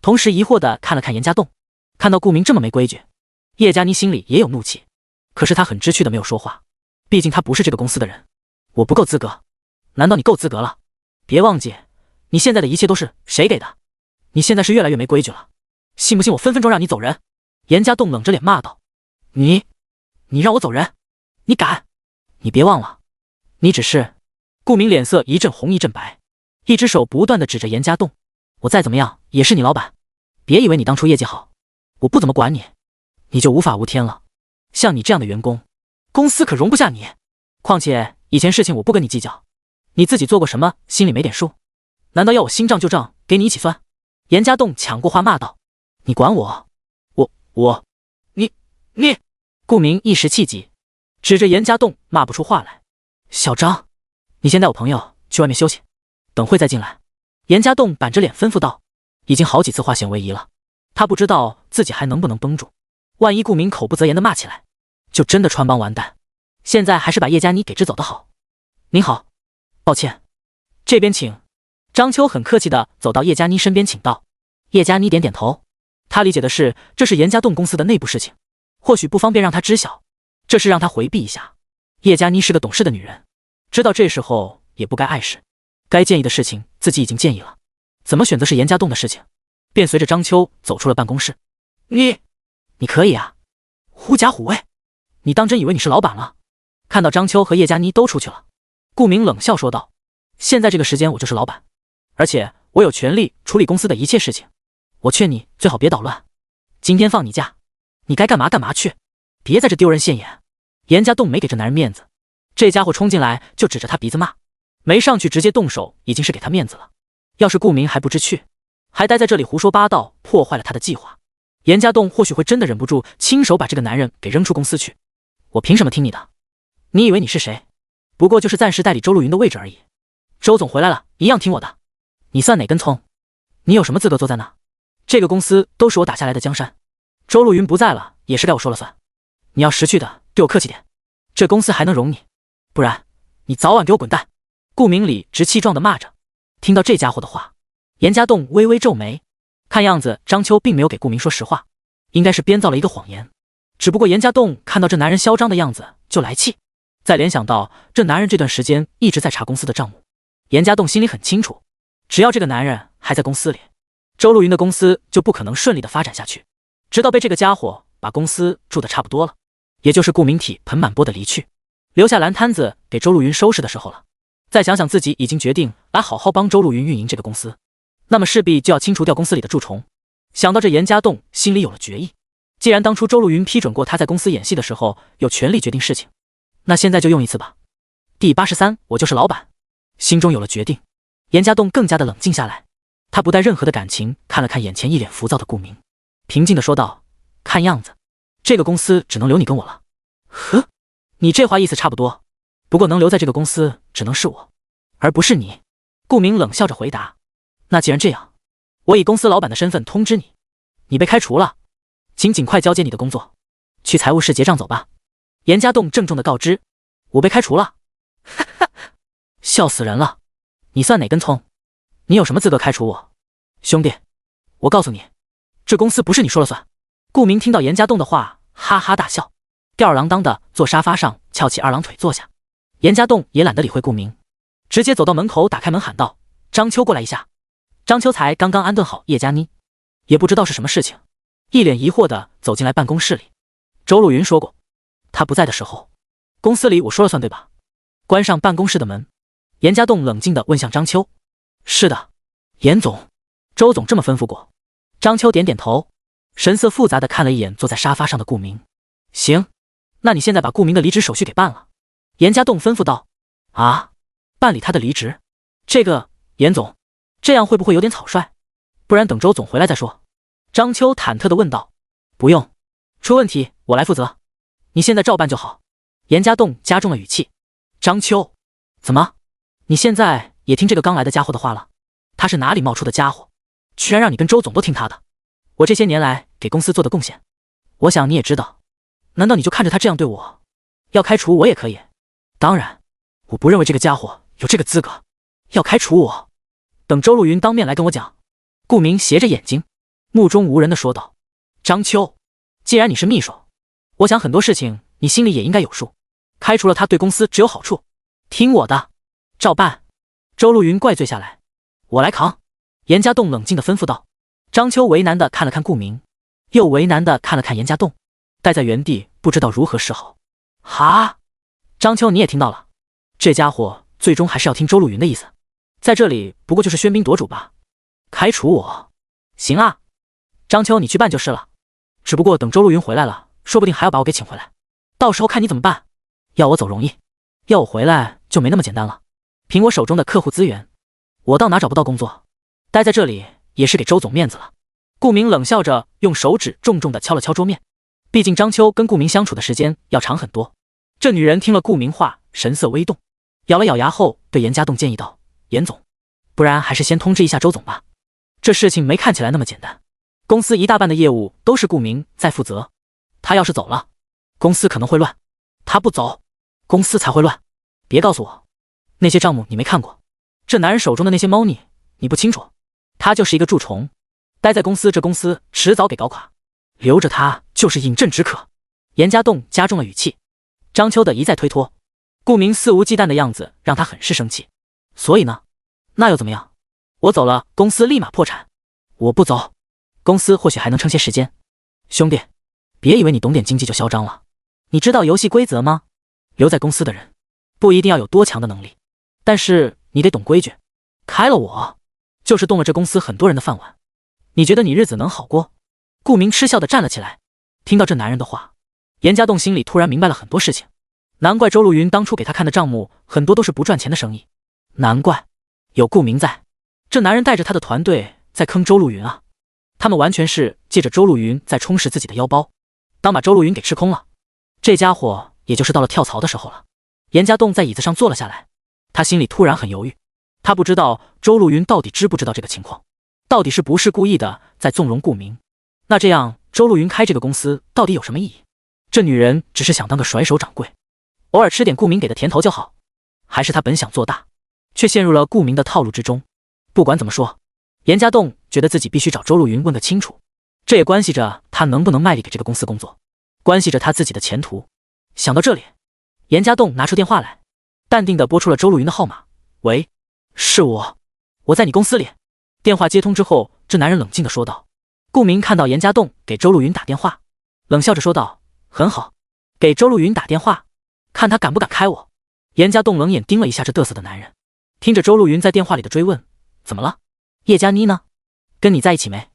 同时疑惑地看了看严家栋。看到顾明这么没规矩，叶佳妮心里也有怒气，可是她很知趣的没有说话，毕竟她不是这个公司的人。我不够资格？难道你够资格了？别忘记，你现在的一切都是谁给的？你现在是越来越没规矩了，信不信我分分钟让你走人？严家栋冷着脸骂道：“你让我走人？你敢？你别忘了，你只是……”顾明脸色一阵红一阵白，一只手不断地指着严家栋：“我再怎么样也是你老板，别以为你当初业绩好，我不怎么管你，你就无法无天了。像你这样的员工，公司可容不下你。况且以前事情我不跟你计较，你自己做过什么心里没点数？难道要我新账旧账给你一起算？”严家栋抢过话骂道：“你管我？你！”顾明一时气急，指着严家栋骂不出话来：“小张，你先带我朋友去外面休息，等会再进来。”严家栋板着脸吩咐道，已经好几次化险为夷了，他不知道自己还能不能绷住，万一顾明口不择言的骂起来，就真的穿帮完蛋。现在还是把叶佳妮给支走的好。您好，抱歉，这边请。张秋很客气地走到叶佳妮身边请道。叶佳妮点点头，她理解的是这是严家栋公司的内部事情，或许不方便让她知晓，这是让她回避一下。叶佳妮是个懂事的女人，知道这时候也不该碍事，该建议的事情自己已经建议了，怎么选择是严家栋的事情，便随着张秋走出了办公室。你可以啊，狐假虎威，你当真以为你是老板了？看到张秋和叶佳妮都出去了，顾明冷笑说道：“现在这个时间我就是老板，而且我有权利处理公司的一切事情，我劝你最好别捣乱。今天放你假，你该干嘛干嘛去，别在这丢人现眼。”严家栋没给这男人面子，这家伙冲进来就指着他鼻子骂，没上去直接动手已经是给他面子了。要是顾明还不知趣，还待在这里胡说八道，破坏了他的计划，严家栋或许会真的忍不住亲手把这个男人给扔出公司去。我凭什么听你的？你以为你是谁？不过就是暂时代理周露云的位置而已，周总回来了一样听我的。你算哪根葱？你有什么资格坐在那？这个公司都是我打下来的江山，周露云不在了也是该我说了算。你要识趣的对我客气点，这公司还能容你，不然你早晚给我滚蛋。顾明理直气壮地骂着。听到这家伙的话，严家栋微微皱眉，看样子张秋并没有给顾明说实话，应该是编造了一个谎言。只不过严家栋看到这男人嚣张的样子就来气，再联想到这男人这段时间一直在查公司的账目，严家栋心里很清楚，只要这个男人还在公司里，周露云的公司就不可能顺利的发展下去，直到被这个家伙把公司住得差不多了，也就是顾明体盆满钵的离去，留下烂摊子给周露云收拾的时候了。再想想自己已经决定来好好帮周路云运营这个公司，那么势必就要清除掉公司里的蛀虫。想到这，严家栋心里有了决议。既然当初周路云批准过他在公司演戏的时候有权利决定事情，那现在就用一次吧。第83，我就是老板。心中有了决定，严家栋更加的冷静下来。他不带任何的感情看了看眼前一脸浮躁的顾明，平静的说道：看样子这个公司只能留你跟我了。呵，你这话意思差不多，不过能留在这个公司只能是我，而不是你。顾明冷笑着回答。那既然这样，我以公司老板的身份通知你，你被开除了，请尽快交接你的工作，去财务室结账走吧。严家栋郑重的告知。我被开除了？哈哈，笑死人了，你算哪根葱？你有什么资格开除我？兄弟，我告诉你，这公司不是你说了算。顾明听到严家栋的话，哈哈大笑，吊儿郎当的坐沙发上翘起二郎腿坐下。严家栋也懒得理会顾明，直接走到门口打开门喊道：张秋，过来一下。张秋才刚刚安顿好叶佳妮，也不知道是什么事情，一脸疑惑的走进来办公室里。周路云说过，他不在的时候，公司里我说了算对吧？关上办公室的门，严家栋冷静地问向张秋。是的，严总，周总这么吩咐过。张秋点点头，神色复杂地看了一眼坐在沙发上的顾明。行，那你现在把顾明的离职手续给办了。严家栋吩咐道。啊，办理他的离职？这个，严总，这样会不会有点草率？不然等周总回来再说。张秋忐忑地问道。不用，出问题我来负责，你现在照办就好。严家栋加重了语气。张秋，怎么，你现在也听这个刚来的家伙的话了？他是哪里冒出的家伙，居然让你跟周总都听他的？我这些年来给公司做的贡献，我想你也知道，难道你就看着他这样对我？要开除我也可以，当然，我不认为这个家伙有这个资格，要开除我，等周路云当面来跟我讲。顾明斜着眼睛，目中无人的说道。张秋，既然你是秘书，我想很多事情你心里也应该有数，开除了他对公司只有好处，听我的，照办。周路云怪罪下来。我来扛。严家栋冷静地吩咐道。张秋为难地看了看顾明，又为难地看了看严家栋，待在原地不知道如何是好。哈，张秋你也听到了，这家伙最终还是要听周路云的意思，在这里不过就是喧宾夺主吧。开除我？行啊，张秋你去办就是了，只不过等周路云回来了，说不定还要把我给请回来，到时候看你怎么办。要我走容易，要我回来就没那么简单了。凭我手中的客户资源，我到哪找不到工作，待在这里也是给周总面子了。顾明冷笑着用手指重重地敲了敲桌面，毕竟张秋跟顾明相处的时间要长很多。这女人听了顾明话，神色微动，咬了咬牙后对严家栋建议道：严总，不然还是先通知一下周总吧，这事情没看起来那么简单，公司一大半的业务都是顾明在负责，他要是走了，公司可能会乱，他不走，公司才会乱。别告诉我那些账目你没看过，这男人手中的那些猫腻你不清楚，他就是一个蛀虫，待在公司，这公司迟早给搞垮，留着他就是饮鸩止渴。严家栋加重了语气。张秋的一再推脱，顾明肆无忌惮的样子让他很是生气。所以呢？那又怎么样？我走了，公司立马破产。我不走，公司或许还能撑些时间。兄弟，别以为你懂点经济就嚣张了，你知道游戏规则吗？留在公司的人不一定要有多强的能力，但是你得懂规矩。开了我，就是动了这公司很多人的饭碗，你觉得你日子能好过？顾明嗤笑地站了起来。听到这男人的话，严家栋心里突然明白了很多事情，难怪周路云当初给他看的账目很多都是不赚钱的生意，难怪有顾明在，这男人带着他的团队在坑周路云啊，他们完全是借着周路云在充实自己的腰包，当把周路云给吃空了，这家伙也就是到了跳槽的时候了。严家栋在椅子上坐了下来，他心里突然很犹豫，他不知道周路云到底知不知道这个情况，到底是不是故意的在纵容顾明，那这样周路云开这个公司到底有什么意义？这女人只是想当个甩手掌柜，偶尔吃点顾明给的甜头就好，还是他本想做大，却陷入了顾明的套路之中？不管怎么说，严家栋觉得自己必须找周路云问个清楚，这也关系着他能不能卖力给这个公司工作，关系着他自己的前途。想到这里，严家栋拿出电话来，淡定地拨出了周路云的号码。喂，是我在你公司里。电话接通之后，这男人冷静地说道。顾明看到严家栋给周路云打电话，冷笑着说道：很好，给周路云打电话，看他敢不敢开我。严家栋冷眼盯了一下这嘚瑟的男人，听着周露云在电话里的追问：“怎么了？叶佳妮呢？跟你在一起没？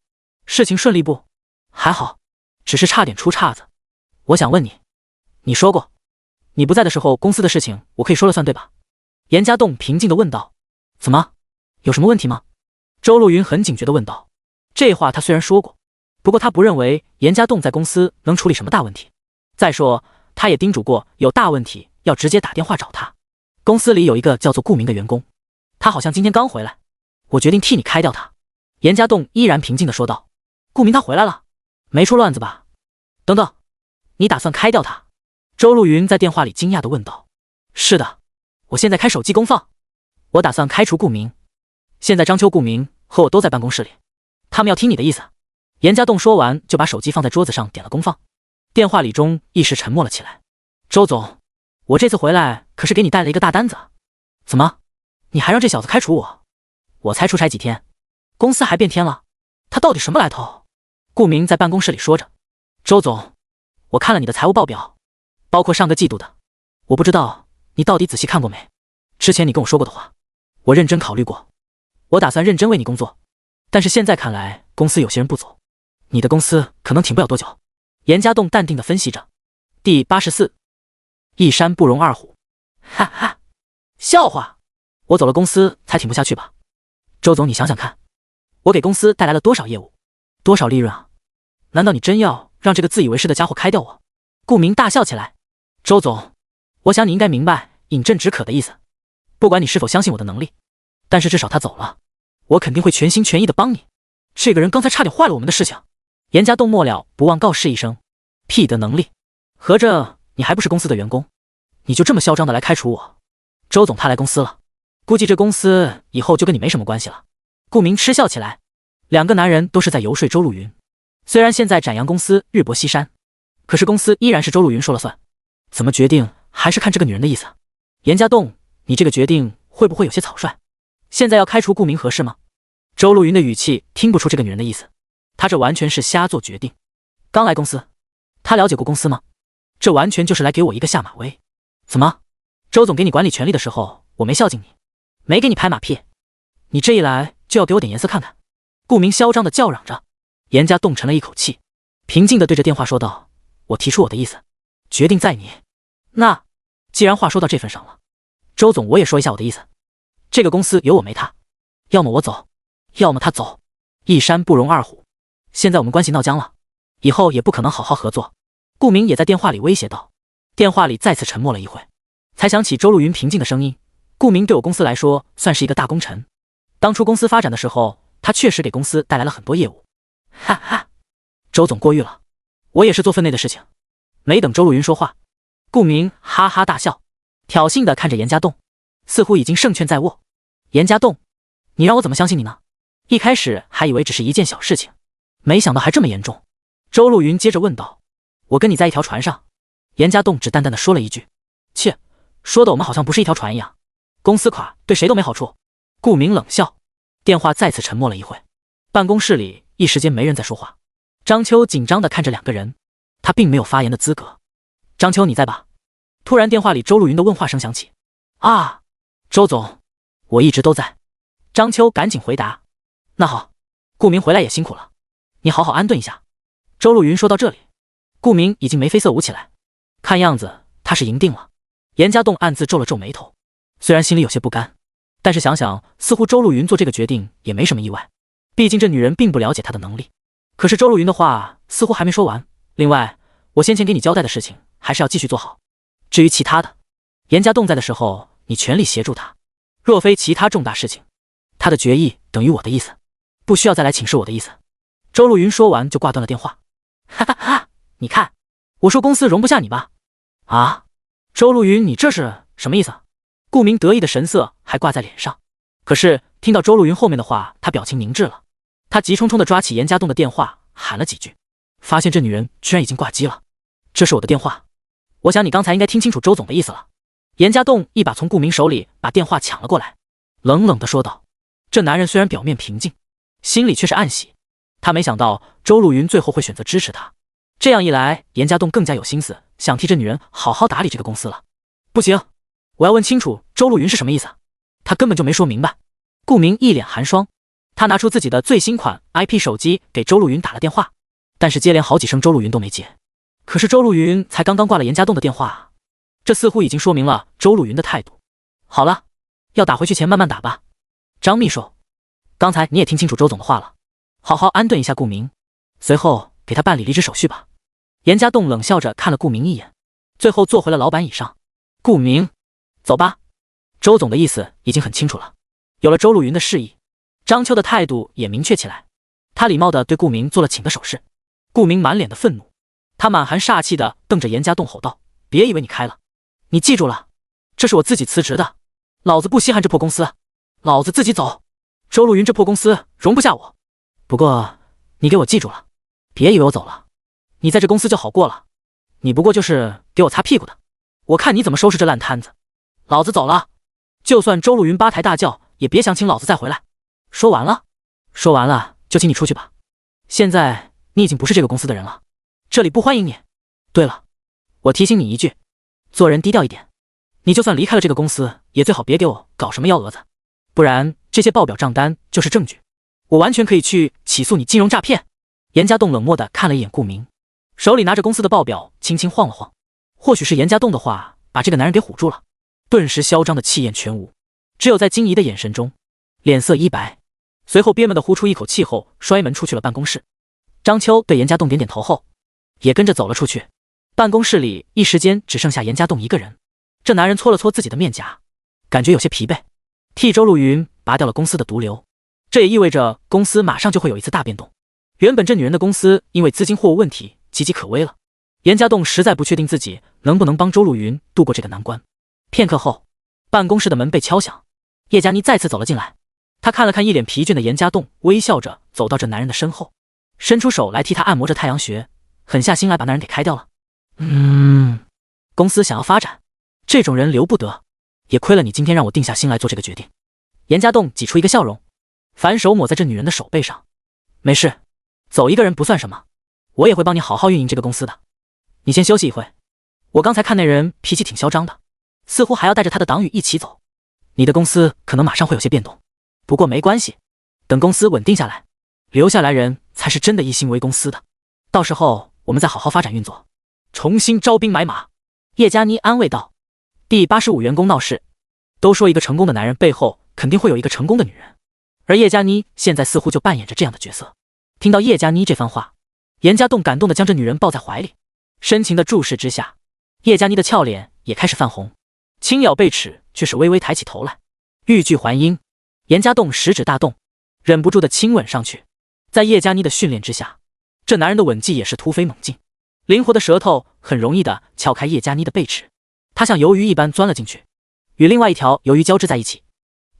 事情顺利不？”“还好，只是差点出岔子。我想问你，你说过，你不在的时候公司的事情我可以说了算对吧？”严家栋平静地问道。“怎么？有什么问题吗？”周露云很警觉地问道。这话他虽然说过，不过他不认为严家栋在公司能处理什么大问题。再说，他也叮嘱过，有大问题要直接打电话找他。公司里有一个叫做顾明的员工，他好像今天刚回来，我决定替你开掉他。严家栋依然平静地说道。顾明他回来了，没出乱子吧？等等，你打算开掉他？周露云在电话里惊讶地问道。是的，我现在开手机公放，我打算开除顾明。现在张秋、顾明和我都在办公室里，他们要听你的意思。严家栋说完就把手机放在桌子上点了公放。电话里中一时沉默了起来。周总，我这次回来可是给你带了一个大单子。怎么，你还让这小子开除我？我才出差几天，公司还变天了，他到底什么来头？顾明在办公室里说着。周总，我看了你的财务报表，包括上个季度的，我不知道你到底仔细看过没？之前你跟我说过的话，我认真考虑过，我打算认真为你工作，但是现在看来公司有些人不走，你的公司可能挺不了多久。严家栋淡定地分析着。第84，一山不容二虎。哈哈，笑话，我走了公司才挺不下去吧？周总，你想想看，我给公司带来了多少业务，多少利润啊？难道你真要让这个自以为是的家伙开掉我？顾明大笑起来。周总，我想你应该明白饮鸩止渴的意思，不管你是否相信我的能力，但是至少他走了，我肯定会全心全意地帮你。这个人刚才差点坏了我们的事情。严家栋末了不忘告示一声。屁的能力，合着你还不是公司的员工，你就这么嚣张的来开除我？周总他来公司了，估计这公司以后就跟你没什么关系了。顾明嗤笑起来。两个男人都是在游说周露云，虽然现在展阳公司日薄西山，可是公司依然是周露云说了算，怎么决定还是看这个女人的意思。严家栋，你这个决定会不会有些草率？现在要开除顾明合适吗？周露云的语气听不出这个女人的意思，她这完全是瞎做决定。刚来公司，他了解过公司吗？这完全就是来给我一个下马威。怎么，周总给你管理权力的时候，我没孝敬你，没给你拍马屁，你这一来就要给我点颜色看看？顾明嚣张的叫嚷着。严家栋沉了一口气，平静的对着电话说道：我提出我的意思，决定在你。那既然话说到这份上了，周总我也说一下我的意思，这个公司有我没他，要么我走，要么他走，一山不容二虎。现在我们关系闹僵了，以后也不可能好好合作。顾明也在电话里威胁道。电话里再次沉默了一会，才响起周露云平静的声音：顾明对我公司来说算是一个大功臣，当初公司发展的时候，他确实给公司带来了很多业务。哈哈，周总过誉了，我也是做分内的事情。没等周露云说话，顾明哈哈大笑，挑衅地看着严家栋，似乎已经胜券在握。严家栋，你让我怎么相信你呢？一开始还以为只是一件小事情，没想到还这么严重。周露云接着问道：我跟你在一条船上？严家栋只淡淡的说了一句：切，说的我们好像不是一条船一样，公司垮对谁都没好处。顾明冷笑。电话再次沉默了一会，办公室里一时间没人再说话。张秋紧张地看着两个人，他并没有发言的资格。张秋，你在吧？突然电话里周露云的问话声响起。啊，周总，我一直都在。张秋赶紧回答。那好，顾明回来也辛苦了，你好好安顿一下。周露云说到这里，顾明已经眉飞色舞起来，看样子他是赢定了。严家栋暗自皱了皱眉头，虽然心里有些不甘，但是想想似乎周露云做这个决定也没什么意外，毕竟这女人并不了解她的能力。可是周露云的话似乎还没说完，另外我先前给你交代的事情还是要继续做好，至于其他的，严家栋在的时候你全力协助他，若非其他重大事情，他的决议等于我的意思，不需要再来请示我的意思。周露云说完就挂断了电话。哈哈哈，你看，我说公司容不下你吧？啊，周露云，你这是什么意思？顾明得意的神色还挂在脸上，可是听到周露云后面的话，他表情凝滞了。他急冲冲地抓起严家栋的电话，喊了几句，发现这女人居然已经挂机了。这是我的电话，我想你刚才应该听清楚周总的意思了。严家栋一把从顾明手里把电话抢了过来，冷冷地说道。这男人虽然表面平静，心里却是暗喜。他没想到周露云最后会选择支持他，这样一来，严家栋更加有心思想替这女人好好打理这个公司了。不行，我要问清楚周路云是什么意思，他根本就没说明白。顾明一脸寒霜，他拿出自己的最新款 IP 手机给周路云打了电话，但是接连好几声周路云都没接。可是周路云才刚刚挂了严家栋的电话啊，这似乎已经说明了周路云的态度。好了，要打回去前慢慢打吧。张秘书，刚才你也听清楚周总的话了，好好安顿一下顾明，随后给他办理离职手续吧。严家栋冷笑着看了顾明一眼，最后坐回了老板椅上。顾明，走吧。周总的意思已经很清楚了。有了周路云的示意，张秋的态度也明确起来。他礼貌地对顾明做了请的手势。顾明满脸的愤怒，他满含煞气地瞪着严家栋吼道：别以为你开了，你记住了，这是我自己辞职的，老子不稀罕这破公司，老子自己走。周路云这破公司容不下我。不过你给我记住了，别以为我走了，你在这公司就好过了，你不过就是给我擦屁股的，我看你怎么收拾这烂摊子。老子走了，就算周路云八抬大轿，也别想请老子再回来。说完了，说完了就请你出去吧。现在你已经不是这个公司的人了，这里不欢迎你。对了，我提醒你一句，做人低调一点，你就算离开了这个公司，也最好别给我搞什么幺蛾子，不然这些报表账单就是证据，我完全可以去起诉你金融诈骗。严家栋冷漠地看了一眼顾明，手里拿着公司的报表轻轻晃了晃，或许是严家栋的话把这个男人给唬住了，顿时嚣张的气焰全无，只有在惊疑的眼神中脸色一白，随后憋闷地呼出一口气后摔门出去了办公室。张秋对严家栋点点头后也跟着走了出去。办公室里一时间只剩下严家栋一个人，这男人搓了搓自己的面颊，感觉有些疲惫，替周路云拔掉了公司的毒瘤，这也意味着公司马上就会有一次大变动。原本这女人的公司因为资金货物问题岌岌可危了，严家栋实在不确定自己能不能帮周路云度过这个难关。片刻后，办公室的门被敲响，叶佳妮再次走了进来。她看了看一脸疲倦的严家栋，微笑着走到这男人的身后，伸出手来替他按摩着太阳穴，狠下心来把男人给开掉了。公司想要发展，这种人留不得，也亏了你今天让我定下心来做这个决定。严家栋挤出一个笑容，反手抹在这女人的手背上。没事，走一个人不算什么，我也会帮你好好运营这个公司的。你先休息一会，我刚才看那人脾气挺嚣张的，似乎还要带着他的党羽一起走。你的公司可能马上会有些变动，不过没关系，等公司稳定下来，留下来人才是真的一心为公司的，到时候我们再好好发展运作，重新招兵买马。叶佳妮安慰道。第85员工闹事，都说一个成功的男人背后肯定会有一个成功的女人，而叶佳妮现在似乎就扮演着这样的角色。听到叶佳妮这番话，严家栋感动地将这女人抱在怀里，深情的注视之下，叶佳妮的俏脸也开始泛红，轻咬贝齿却是微微抬起头来，欲拒还迎。严家栋食指大动，忍不住的亲吻上去。在叶佳妮的训练之下，这男人的吻技也是突飞猛进，灵活的舌头很容易的撬开叶佳妮的贝齿，他像鱿鱼一般钻了进去，与另外一条鱿鱼交织在一起。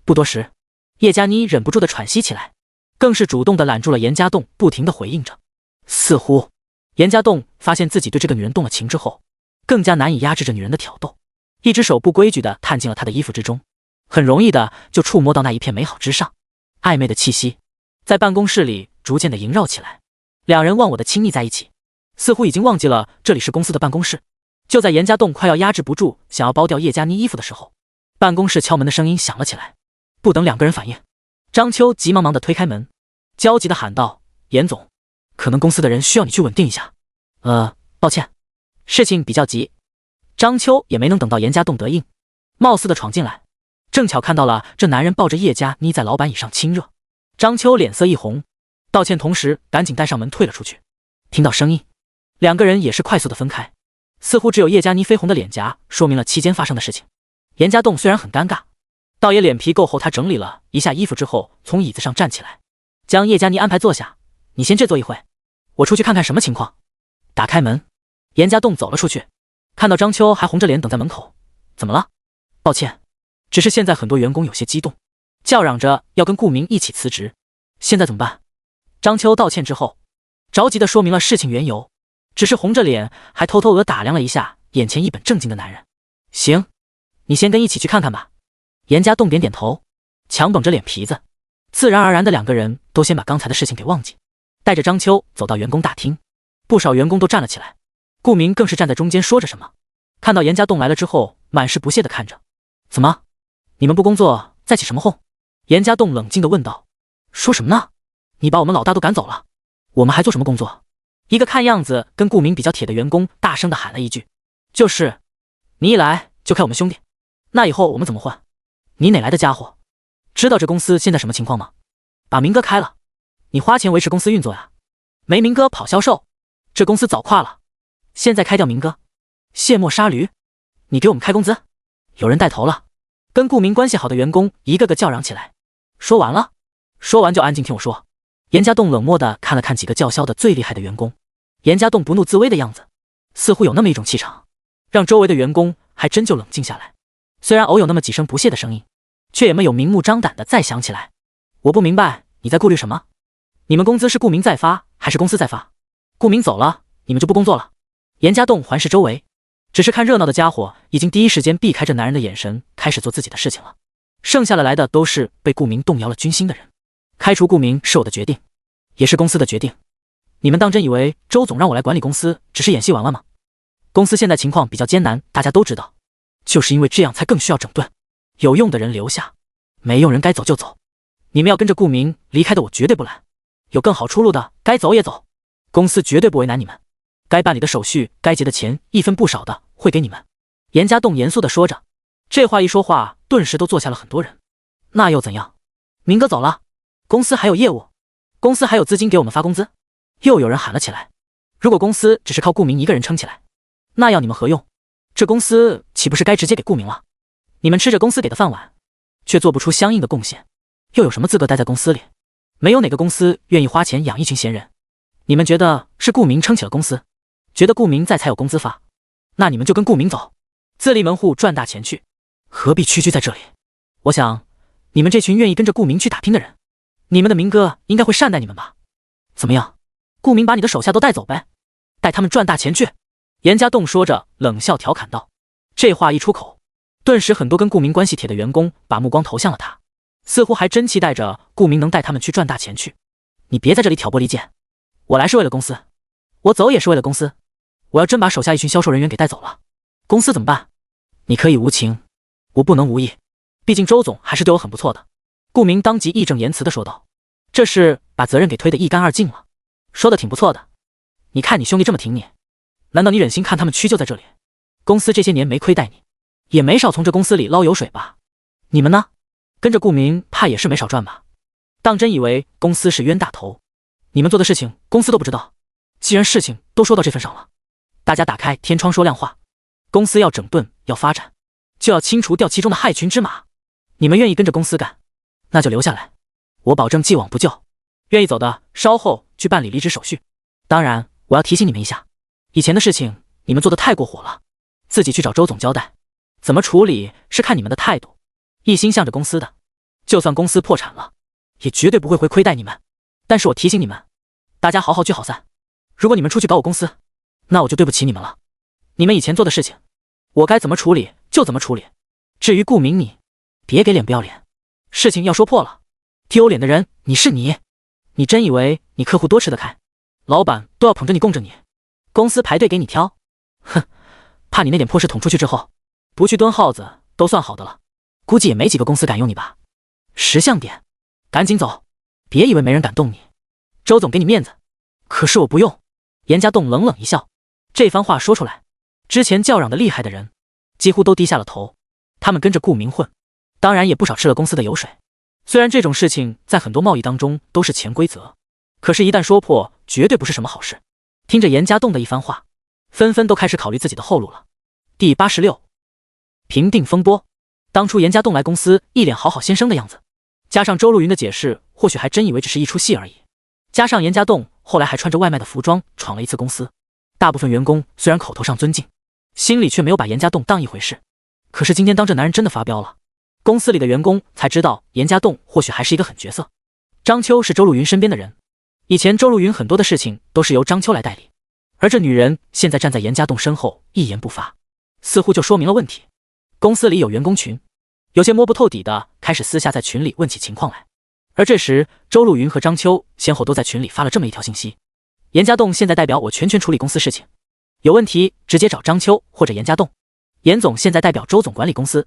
不多时，叶佳妮忍不住的喘息起来，更是主动的揽住了严家栋，不停的回应着。似乎严家栋发现自己对这个女人动了情之后，更加难以压制着女人的挑逗，一只手不规矩的探进了她的衣服之中，很容易的就触摸到那一片美好之上。暧昧的气息在办公室里逐渐的萦绕起来，两人忘我的亲昵在一起，似乎已经忘记了这里是公司的办公室。就在严家栋快要压制不住想要剥掉叶佳妮衣服的时候，办公室敲门的声音响了起来。不等两个人反应，张秋急忙忙地推开门，焦急地喊道：严总，可能公司的人需要你去稳定一下。抱歉，事情比较急。张秋也没能等到严家栋得应，貌似的闯进来，正巧看到了这男人抱着叶佳妮在老板椅上亲热。张秋脸色一红，道歉同时赶紧带上门退了出去。听到声音，两个人也是快速的分开，似乎只有叶佳妮绯红的脸颊说明了期间发生的事情。严家栋虽然很尴尬，倒也脸皮够厚，他整理了一下衣服之后，从椅子上站起来，将叶佳妮安排坐下。你先这坐一会，我出去看看什么情况。打开门，严家栋走了出去，看到张秋还红着脸等在门口。怎么了？抱歉，只是现在很多员工有些激动，叫嚷着要跟顾明一起辞职，现在怎么办？张秋道歉之后，着急地说明了事情缘由，只是红着脸还偷偷地打量了一下眼前一本正经的男人。行，你先跟一起去看看吧。严家栋点点头，强绷着脸皮子，自然而然的两个人都先把刚才的事情给忘记，带着张秋走到员工大厅。不少员工都站了起来，顾明更是站在中间说着什么。看到严家栋来了之后，满是不屑地看着，怎么？你们不工作，在起什么哄？严家栋冷静地问道。说什么呢？你把我们老大都赶走了，我们还做什么工作？一个看样子跟顾明比较铁的员工大声地喊了一句。就是，你一来就开我们兄弟，那以后我们怎么混？你哪来的家伙？知道这公司现在什么情况吗？把明哥开了，你花钱维持公司运作呀。没明哥跑销售，这公司早垮了。现在开掉明哥，卸磨杀驴，你给我们开工资？有人带头了，跟顾明关系好的员工一个个叫嚷起来。说完了，说完就安静听我说。严家栋冷漠地看了看几个叫嚣的最厉害的员工，严家栋不怒自威的样子，似乎有那么一种气场，让周围的员工还真就冷静下来。虽然偶有那么几声不屑的声音，却也没有明目张胆的再响起来。我不明白你在顾虑什么？你们工资是顾明在发还是公司在发？顾明走了，你们就不工作了？严家栋环视周围，只是看热闹的家伙已经第一时间避开这男人的眼神，开始做自己的事情了。剩下的来的都是被顾明动摇了军心的人。开除顾明是我的决定，也是公司的决定。你们当真以为周总让我来管理公司只是演戏玩玩吗？公司现在情况比较艰难，大家都知道，就是因为这样才更需要整顿。有用的人留下，没用人该走就走。你们要跟着顾明离开的，我绝对不拦。有更好出路的，该走也走。公司绝对不为难你们，该办理的手续，该结的钱，一分不少的会给你们。严家栋严肃地说着，这话一说话，顿时都坐下了很多人。那又怎样？明哥走了，公司还有业务，公司还有资金给我们发工资。又有人喊了起来。如果公司只是靠顾明一个人撑起来，那要你们何用？这公司岂不是该直接给顾明了？你们吃着公司给的饭碗，却做不出相应的贡献，又有什么资格待在公司里？没有哪个公司愿意花钱养一群闲人。你们觉得是顾明撑起了公司，觉得顾明在才有工资发，那你们就跟顾明走，自立门户赚大钱去，何必屈居在这里？我想你们这群愿意跟着顾明去打拼的人，你们的明哥应该会善待你们吧？怎么样，顾明把你的手下都带走呗，带他们赚大钱去。严家栋说着冷笑调侃道。这话一出口，顿时很多跟顾明关系铁的员工把目光投向了他，似乎还真期待着顾明能带他们去赚大钱去。你别在这里挑拨离间，我来是为了公司，我走也是为了公司。我要真把手下一群销售人员给带走了，公司怎么办？你可以无情，我不能无义。毕竟周总还是对我很不错的。顾明当即义正言辞地说道，这是把责任给推得一干二净了。说的挺不错的，你看你兄弟这么挺你，难道你忍心看他们屈就在这里？公司这些年没亏待你，也没少从这公司里捞油水吧？你们呢？跟着顾明怕也是没少赚吧？当真以为公司是冤大头？你们做的事情公司都不知道？既然事情都说到这份上了，大家打开天窗说亮话。公司要整顿，要发展，就要清除掉其中的害群之马。你们愿意跟着公司干，那就留下来，我保证既往不咎。愿意走的，稍后去办理离职手续。当然，我要提醒你们一下，以前的事情你们做得太过火了，自己去找周总交代，怎么处理是看你们的态度。一心向着公司的，就算公司破产了，也绝对不会亏待你们。但是我提醒你们，大家好好聚好散。如果你们出去搞我公司，那我就对不起你们了。你们以前做的事情，我该怎么处理就怎么处理。至于顾明你，别给脸不要脸，事情要说破了，丢脸的人你是你。你真以为你客户多吃得开，老板都要捧着你供着你，公司排队给你挑？哼，怕你那点破事捅出去之后，不去蹲耗子都算好的了，估计也没几个公司敢用你吧。识相点，赶紧走，别以为没人敢动你。周总给你面子，可是我不用。严家栋冷冷一笑，这番话说出来，之前叫嚷的厉害的人几乎都低下了头。他们跟着顾明混，当然也不少吃了公司的油水。虽然这种事情在很多贸易当中都是潜规则，可是一旦说破，绝对不是什么好事。听着严家栋的一番话，纷纷都开始考虑自己的后路了。第86，平定风波。当初严家栋来公司一脸好好先生的样子，加上周路云的解释，或许还真以为只是一出戏而已。加上严家栋后来还穿着外卖的服装闯了一次公司，大部分员工虽然口头上尊敬，心里却没有把严家栋当一回事。可是今天当这男人真的发飙了，公司里的员工才知道严家栋或许还是一个狠角色。张秋是周路云身边的人，以前周路云很多的事情都是由张秋来代理，而这女人现在站在严家栋身后一言不发，似乎就说明了问题。公司里有员工群，有些摸不透底的开始私下在群里问起情况来。而这时周路云和张秋先后都在群里发了这么一条信息：严家栋现在代表我全权处理公司事情，有问题直接找张秋或者严家栋，严总现在代表周总管理公司，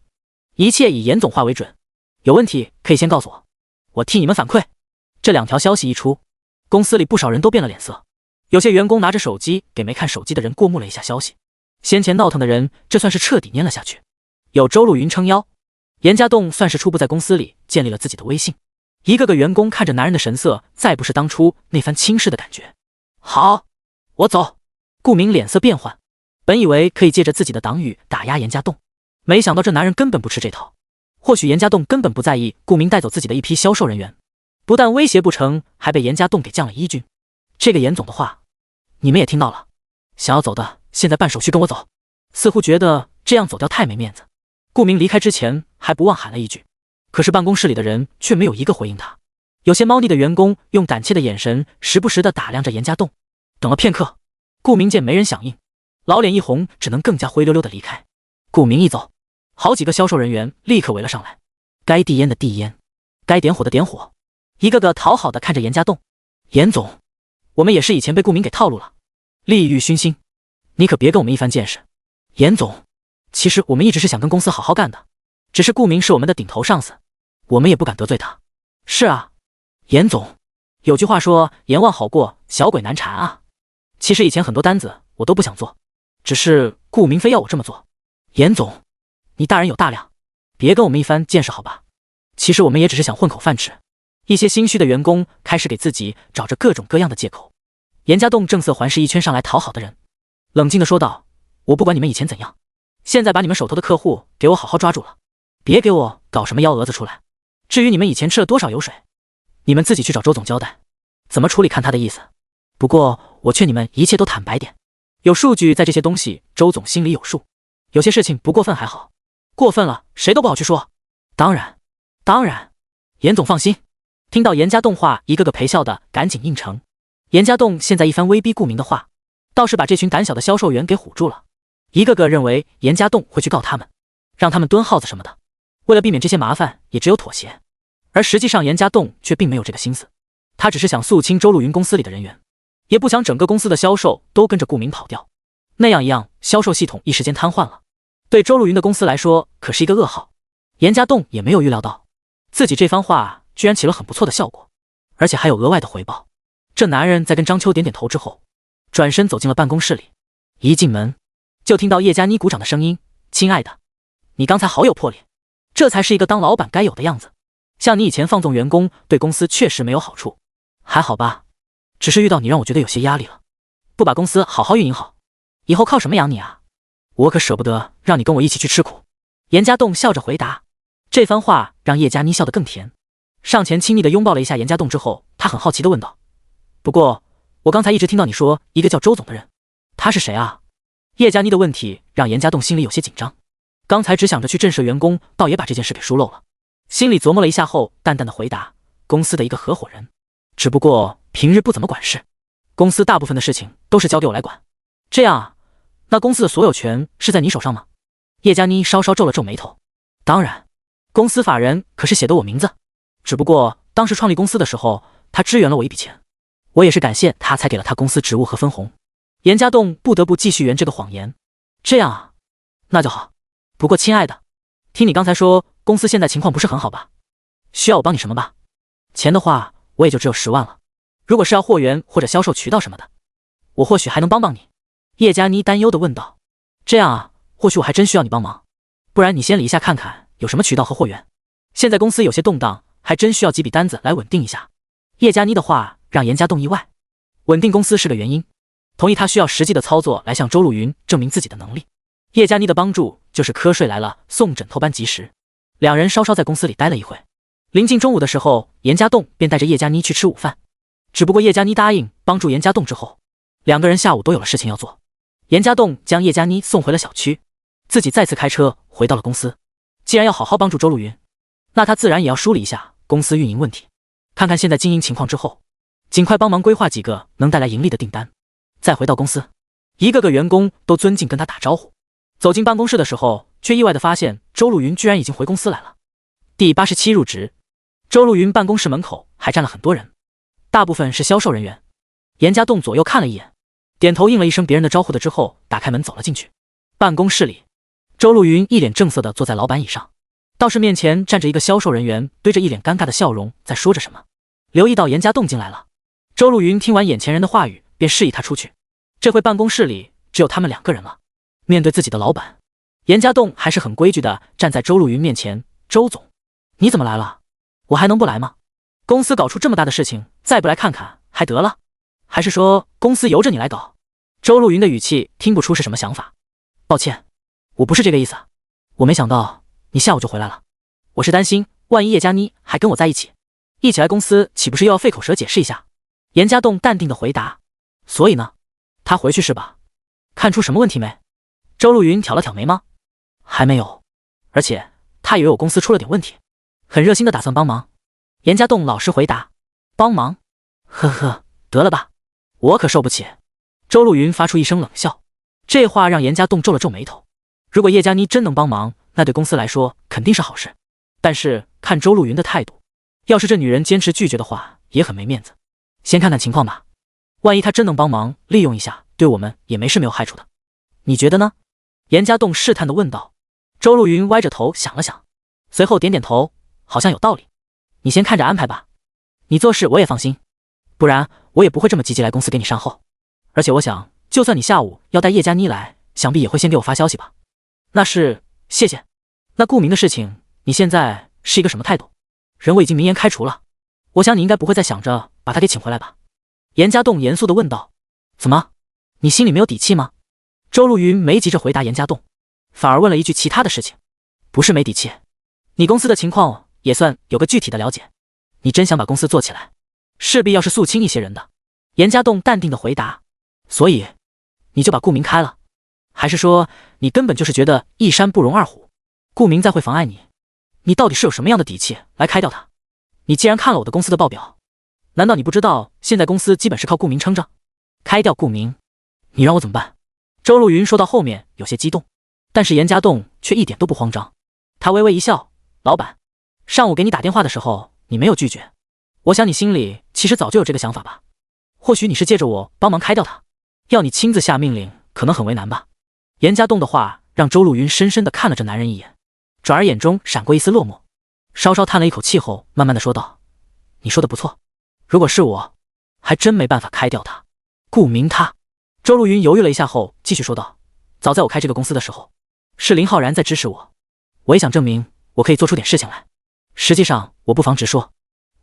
一切以严总话为准，有问题可以先告诉我，我替你们反馈。这2条消息一出，公司里不少人都变了脸色，有些员工拿着手机给没看手机的人过目了一下消息。先前闹腾的人，这算是彻底蔫了下去。有周路云撑腰，严家栋算是初步在公司里建立了自己的威信。一个个员工看着男人的神色，再不是当初那番轻视的感觉。好，我走。顾明脸色变幻，本以为可以借着自己的党羽打压严家栋，没想到这男人根本不吃这套。或许严家栋根本不在意顾明带走自己的一批销售人员，不但威胁不成，还被严家栋给降了1军。这个严总的话，你们也听到了。想要走的，现在办手续跟我走。似乎觉得这样走掉太没面子。顾明离开之前还不忘喊了一句，可是办公室里的人却没有一个回应他。有些猫腻的员工用胆怯的眼神时不时地打量着严家栋。等了片刻，顾明见没人响应，老脸一红，只能更加灰溜溜地离开。顾明一走，好几个销售人员立刻围了上来，该递烟的递烟，该点火的点火，一个个讨好的看着严家栋。严总，我们也是以前被顾明给套路了，利欲熏心，你可别跟我们一番见识。严总，其实我们一直是想跟公司好好干的，只是顾明是我们的顶头上司，我们也不敢得罪他。是啊，严总，有句话说阎王好过小鬼难缠啊。其实以前很多单子我都不想做，只是顾明非要我这么做。严总，你大人有大量，别跟我们一番见识好吧。其实我们也只是想混口饭吃。一些心虚的员工开始给自己找着各种各样的借口。严家栋正色环视一圈上来讨好的人，冷静地说道，我不管你们以前怎样，现在把你们手头的客户给我好好抓住了，别给我搞什么幺蛾子出来。至于你们以前吃了多少油水，你们自己去找周总交代，怎么处理看他的意思。不过我劝你们一切都坦白点，有数据在这些东西周总心里有数，有些事情不过分还好，过分了谁都不好去说。当然，严总放心。听到严家栋话，一个个陪笑的赶紧应承。严家栋现在一番威逼顾明的话，倒是把这群胆小的销售员给唬住了，一个个认为严家栋会去告他们，让他们蹲耗子什么的。为了避免这些麻烦，也只有妥协。而实际上严家栋却并没有这个心思，他只是想肃清周路云公司里的人员，也不想整个公司的销售都跟着顾明跑掉，那样一样销售系统一时间瘫痪了，对周路云的公司来说可是一个噩耗。严家栋也没有预料到，自己这番话居然起了很不错的效果，而且还有额外的回报。这男人在跟张秋点点头之后，转身走进了办公室里。一进门就听到叶佳妮鼓掌的声音，亲爱的，你刚才好有魄力，这才是一个当老板该有的样子。像你以前放纵员工，对公司确实没有好处。还好吧，只是遇到你让我觉得有些压力了，不把公司好好运营好，以后靠什么养你啊？我可舍不得让你跟我一起去吃苦。严家栋笑着回答，这番话让叶佳妮笑得更甜，上前亲昵地拥抱了一下严家栋之后，他很好奇地问道，不过我刚才一直听到你说一个叫周总的人，他是谁啊？叶佳妮的问题让严家栋心里有些紧张，刚才只想着去震慑员工，倒也把这件事给疏漏了。心里琢磨了一下后，淡淡的回答，公司的一个合伙人，只不过平日不怎么管事，公司大部分的事情都是交给我来管。这样啊，那公司的所有权是在你手上吗？叶佳妮稍稍皱了皱眉头，当然，公司法人可是写的我名字，只不过当时创立公司的时候，他支援了我一笔钱，我也是感谢他才给了他公司职务和分红。严家栋不得不继续圆这个谎言。这样啊，那就好。不过亲爱的，听你刚才说公司现在情况不是很好吧？需要我帮你什么吧？钱的话我也就只有10万了，如果是要货源或者销售渠道什么的，我或许还能帮你。叶佳妮担忧地问道。这样啊，或许我还真需要你帮忙，不然你先理一下看看有什么渠道和货源。现在公司有些动荡，还真需要几笔单子来稳定一下。叶佳妮的话让严家栋意外，稳定公司是个原因，同意他需要实际的操作来向周路云证明自己的能力。叶佳妮的帮助就是瞌睡来了送枕头般及时。两人稍稍在公司里待了一会，临近中午的时候，严家栋便带着叶佳妮去吃午饭。只不过叶佳妮答应帮助严家栋之后，两个人下午都有了事情要做。严家栋将叶佳妮送回了小区，自己再次开车回到了公司。既然要好好帮助周路云，那他自然也要梳理一下公司运营问题，看看现在经营情况之后，尽快帮忙规划几个能带来盈利的订单。再回到公司，一个个员工都尊敬跟他打招呼。走进办公室的时候，却意外地发现周路云居然已经回公司来了。第87入职，周路云办公室门口还站了很多人，大部分是销售人员。严家栋左右看了一眼，点头应了一声别人的招呼的之后，打开门走了进去。办公室里，周路云一脸正色地坐在老板椅上，倒是面前站着一个销售人员，堆着一脸尴尬的笑容，在说着什么。留意到严家栋进来了，周路云听完眼前人的话语，便示意他出去。这回办公室里只有他们2个人了。面对自己的老板，严家栋还是很规矩的站在周路云面前。周总，你怎么来了？我还能不来吗？公司搞出这么大的事情，再不来看看还得了？还是说公司由着你来搞？周路云的语气听不出是什么想法。抱歉，我不是这个意思。我没想到你下午就回来了，我是担心万一叶佳妮还跟我在一起来公司，岂不是又要费口舌解释一下？严家栋淡定的回答。所以呢？他回去是吧？看出什么问题没？周路云挑了挑眉毛。还没有，而且他以为我公司出了点问题，很热心的打算帮忙。严家栋老实回答。帮忙？呵呵，得了吧，我可受不起。周路云发出一声冷笑，这话让严家栋皱了皱眉头。如果叶佳妮真能帮忙，那对公司来说肯定是好事。但是看周路云的态度，要是这女人坚持拒绝的话，也很没面子。先看看情况吧，万一她真能帮忙，利用一下，对我们也没事没有害处的。你觉得呢？严家栋试探地问道。周路云歪着头想了想，随后点点头，好像有道理。你先看着安排吧，你做事我也放心，不然我也不会这么积极来公司给你善后。而且我想，就算你下午要带叶佳妮来，想必也会先给我发消息吧？那是，谢谢。那顾明的事情，你现在是一个什么态度？人我已经明言开除了，我想你应该不会再想着把他给请回来吧？严家栋严肃地问道。怎么，你心里没有底气吗？周路云没急着回答严家栋，反而问了一句其他的事情。不是没底气，你公司的情况也算有个具体的了解。你真想把公司做起来，势必要是肃清一些人的。严家栋淡定地回答。所以你就把顾明开了？还是说你根本就是觉得一山不容二虎，顾明再会妨碍你？你到底是有什么样的底气来开掉他？你既然看了我的公司的报表，难道你不知道现在公司基本是靠顾明撑着？开掉顾明，你让我怎么办？周路云说到后面有些激动，但是严家栋却一点都不慌张。他微微一笑，老板，上午给你打电话的时候你没有拒绝，我想你心里其实早就有这个想法吧？或许你是借着我帮忙开掉他，要你亲自下命令可能很为难吧？严家栋的话让周路云深深地看了这男人一眼，转而眼中闪过一丝落寞，稍稍叹了一口气后慢慢地说道。你说的不错，如果是我，还真没办法开掉他。顾明他。周路云犹豫了一下后继续说道。早在我开这个公司的时候，是林浩然在支持我，我也想证明我可以做出点事情来。实际上我不妨直说，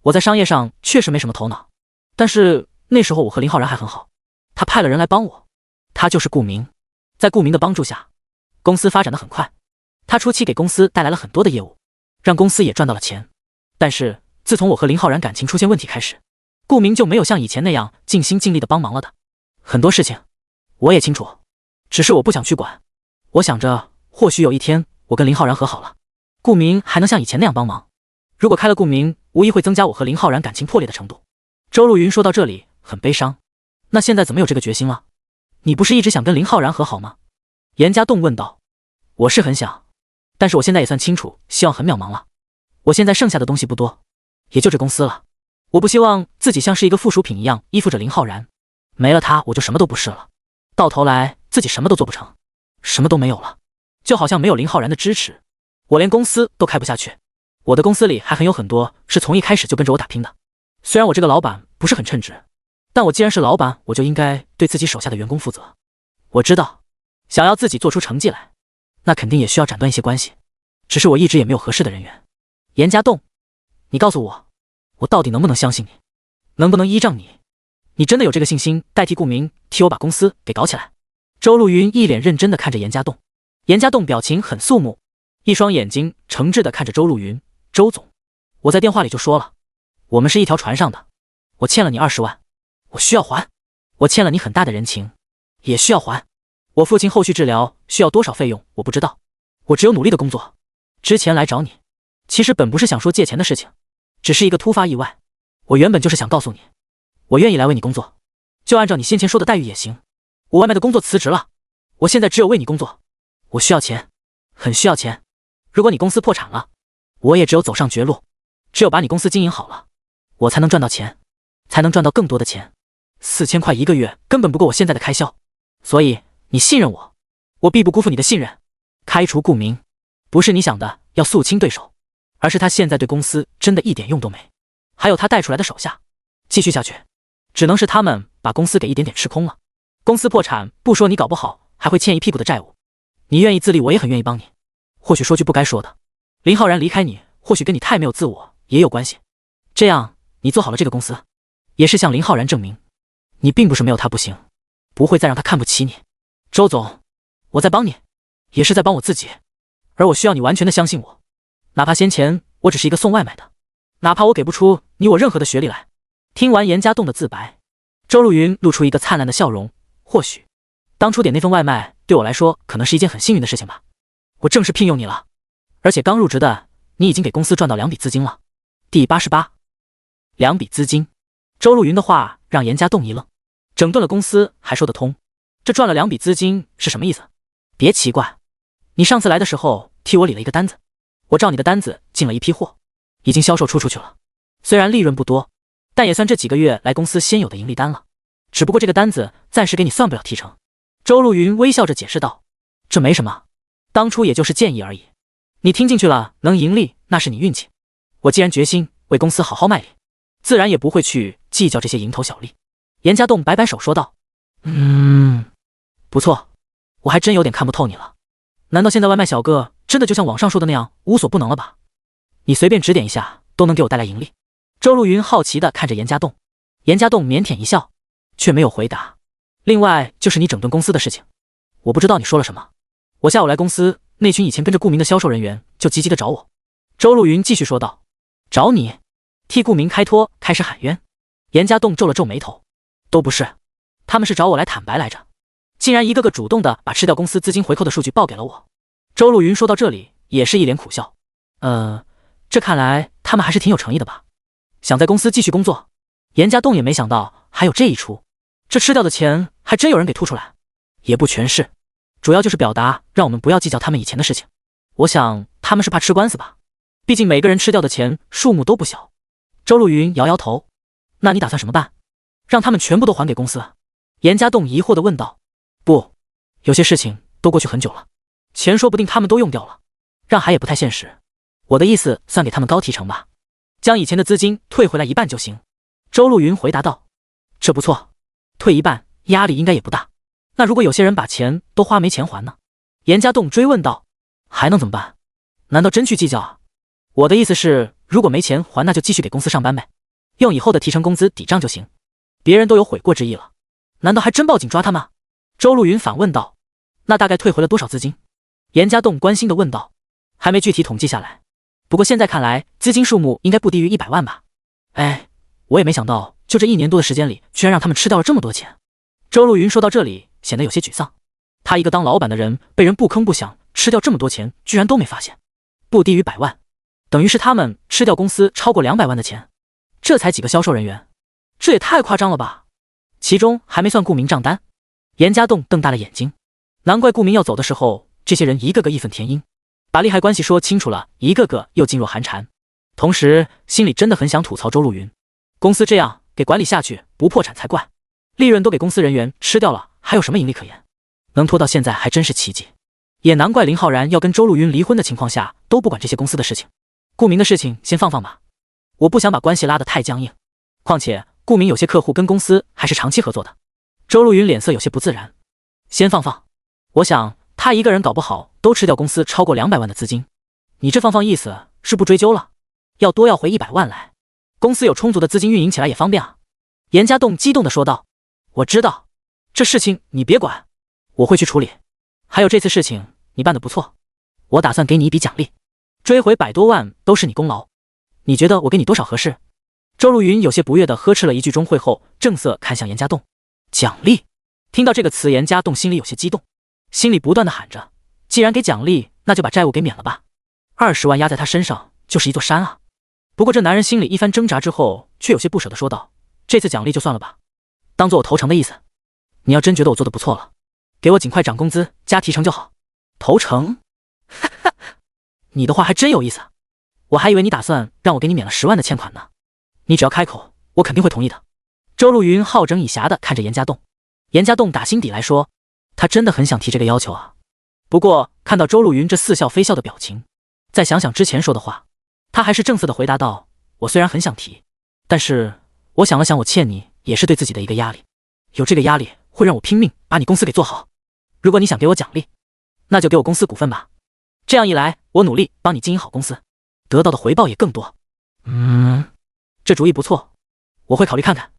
我在商业上确实没什么头脑，但是那时候我和林浩然还很好，他派了人来帮我，他就是顾明。在顾明的帮助下，公司发展得很快，他初期给公司带来了很多的业务，让公司也赚到了钱。但是自从我和林浩然感情出现问题开始，顾明就没有像以前那样尽心尽力的帮忙了的。很多事情我也清楚，只是我不想去管。我想着或许有一天我跟林浩然和好了，顾明还能像以前那样帮忙。如果开了顾明，无疑会增加我和林浩然感情破裂的程度。周路云说到这里很悲伤。那现在怎么有这个决心了？你不是一直想跟林浩然和好吗？严家栋问道。我是很想，但是我现在也算清楚希望很渺茫了。我现在剩下的东西不多，也就这公司了。我不希望自己像是一个附属品一样依附着林浩然，没了他我就什么都不是了，到头来自己什么都做不成，什么都没有了。就好像没有林浩然的支持，我连公司都开不下去。我的公司里还很有很多是从一开始就跟着我打拼的。虽然我这个老板不是很称职，但我既然是老板，我就应该对自己手下的员工负责。我知道，想要自己做出成绩来，那肯定也需要斩断一些关系，只是我一直也没有合适的人员。严家栋，你告诉我，我到底能不能相信你？能不能依仗你？你真的有这个信心代替顾明替我把公司给搞起来？周路云一脸认真地看着严家栋。严家栋表情很肃穆，一双眼睛诚挚地看着周路云。周总，我在电话里就说了，我们是一条船上的，我欠了你20万，我需要还。我欠了你很大的人情，也需要还。我父亲后续治疗需要多少费用我不知道，我只有努力的工作。之前来找你，其实本不是想说借钱的事情，只是一个突发意外。我原本就是想告诉你，我愿意来为你工作，就按照你先前说的待遇也行。我外卖的工作辞职了，我现在只有为你工作。我需要钱，很需要钱。如果你公司破产了，我也只有走上绝路，只有把你公司经营好了，我才能赚到钱，才能赚到更多的钱。4000块一个月根本不够我现在的开销，所以你信任我，我必不辜负你的信任。开除顾明，不是你想的要肃清对手，而是他现在对公司真的一点用都没。还有他带出来的手下，继续下去，只能是他们把公司给一点点吃空了。公司破产不说，你搞不好还会欠一屁股的债务。你愿意自立，我也很愿意帮你。或许说句不该说的，林浩然离开你，或许跟你太没有自我也有关系。这样，你做好了这个公司，也是向林浩然证明，你并不是没有他不行，不会再让他看不起你。周总，我在帮你，也是在帮我自己，而我需要你完全的相信我，哪怕先前我只是一个送外卖的，哪怕我给不出你我任何的学历来。听完严家栋的自白，周路云露出一个灿烂的笑容。或许当初点那份外卖对我来说可能是一件很幸运的事情吧。我正式聘用你了，而且刚入职的你已经给公司赚到2笔资金了。第88，2笔资金。周路云的话让严家栋一愣，整顿了公司还说得通，这赚了2笔资金是什么意思？别奇怪，你上次来的时候替我理了一个单子，我照你的单子进了一批货，已经销售出去了。虽然利润不多，但也算这几个月来公司先有的盈利单了。只不过这个单子暂时给你算不了提成。周路云微笑着解释道，这没什么，当初也就是建议而已，你听进去了，能盈利那是你运气。我既然决心为公司好好卖力，自然也不会去计较这些蝇头小利。严家栋摆摆手说道，不错，我还真有点看不透你了。难道现在外卖小哥真的就像网上说的那样无所不能了吧？你随便指点一下都能给我带来盈利。周路云好奇地看着严家栋，严家栋腼腆一笑，却没有回答。另外就是你整顿公司的事情，我不知道你说了什么。我下午来公司，那群以前跟着顾明的销售人员就积极地找我。周路云继续说道，找你？替顾明开脱，开始喊冤？严家栋皱了皱眉头，都不是，他们是找我来坦白来着，竟然一个个主动的把吃掉公司资金回扣的数据报给了我。周路云说到这里也是一脸苦笑，这看来他们还是挺有诚意的吧，想在公司继续工作。严家栋也没想到还有这一出，这吃掉的钱还真有人给吐出来。也不全是，主要就是表达让我们不要计较他们以前的事情。我想他们是怕吃官司吧，毕竟每个人吃掉的钱数目都不小。周路云摇摇头，那你打算什么办？让他们全部都还给公司？严家栋疑惑地问道。不，有些事情都过去很久了，钱说不定他们都用掉了，让还也不太现实。我的意思算给他们高提成吧，将以前的资金退回来一半就行。周路云回答道，这不错，退一半压力应该也不大。那如果有些人把钱都花没钱还呢？严家栋追问道，还能怎么办？难道真去计较啊？我的意思是，如果没钱还，那就继续给公司上班呗，用以后的提成工资抵账就行。别人都有悔过之意了，难道还真报警抓他们？周路云反问道。那大概退回了多少资金？严家栋关心地问道。还没具体统计下来，不过现在看来资金数目应该不低于100万吧。哎，我也没想到就这1年多的时间里居然让他们吃掉了这么多钱。周路云说到这里显得有些沮丧，他一个当老板的人被人不吭不响吃掉这么多钱居然都没发现。不低于100万，等于是他们吃掉公司超过200万的钱，这才几个销售人员，这也太夸张了吧。其中还没算顾明账单。严家栋瞪大了眼睛，难怪顾明要走的时候这些人一个个义愤填膺，把利害关系说清楚了，一个个又噤若寒蝉，同时心里真的很想吐槽周路云，公司这样给管理下去不破产才怪，利润都给公司人员吃掉了，还有什么盈利可言？能拖到现在还真是奇迹。也难怪林浩然要跟周路云离婚的情况下都不管这些公司的事情。顾明的事情先放放吧，我不想把关系拉得太僵硬，况且顾明有些客户跟公司还是长期合作的。周路云脸色有些不自然，先放放，我想他一个人搞不好都吃掉公司超过200万的资金，你这放放意思是不追究了，要多要回100万来，公司有充足的资金运营起来也方便啊。严家栋激动地说道，我知道，这事情你别管，我会去处理。还有这次事情你办得不错，我打算给你一笔奖励，追回100多万都是你功劳，你觉得我给你多少合适？周路云有些不悦地呵斥了一句中会后，正色看向严家栋。奖励？听到这个词，严家栋心里有些激动，心里不断地喊着，既然给奖励，那就把债务给免了吧，20万压在他身上就是一座山啊。不过这男人心里一番挣扎之后，却有些不舍地说道，这次奖励就算了吧，当做我投诚的意思，你要真觉得我做得不错了，给我尽快涨工资加提成就好。投诚？哈哈，你的话还真有意思，我还以为你打算让我给你免了10万的欠款呢，你只要开口，我肯定会同意的。周路云好整以暇地看着严家栋，严家栋打心底来说，他真的很想提这个要求啊，不过看到周路云这似笑非笑的表情，再想想之前说的话，他还是正色的回答道：“我虽然很想提，但是我想了想，我欠你也是对自己的一个压力，有这个压力会让我拼命把你公司给做好。如果你想给我奖励，那就给我公司股份吧，这样一来，我努力帮你经营好公司，得到的回报也更多。”这主意不错，我会考虑看看。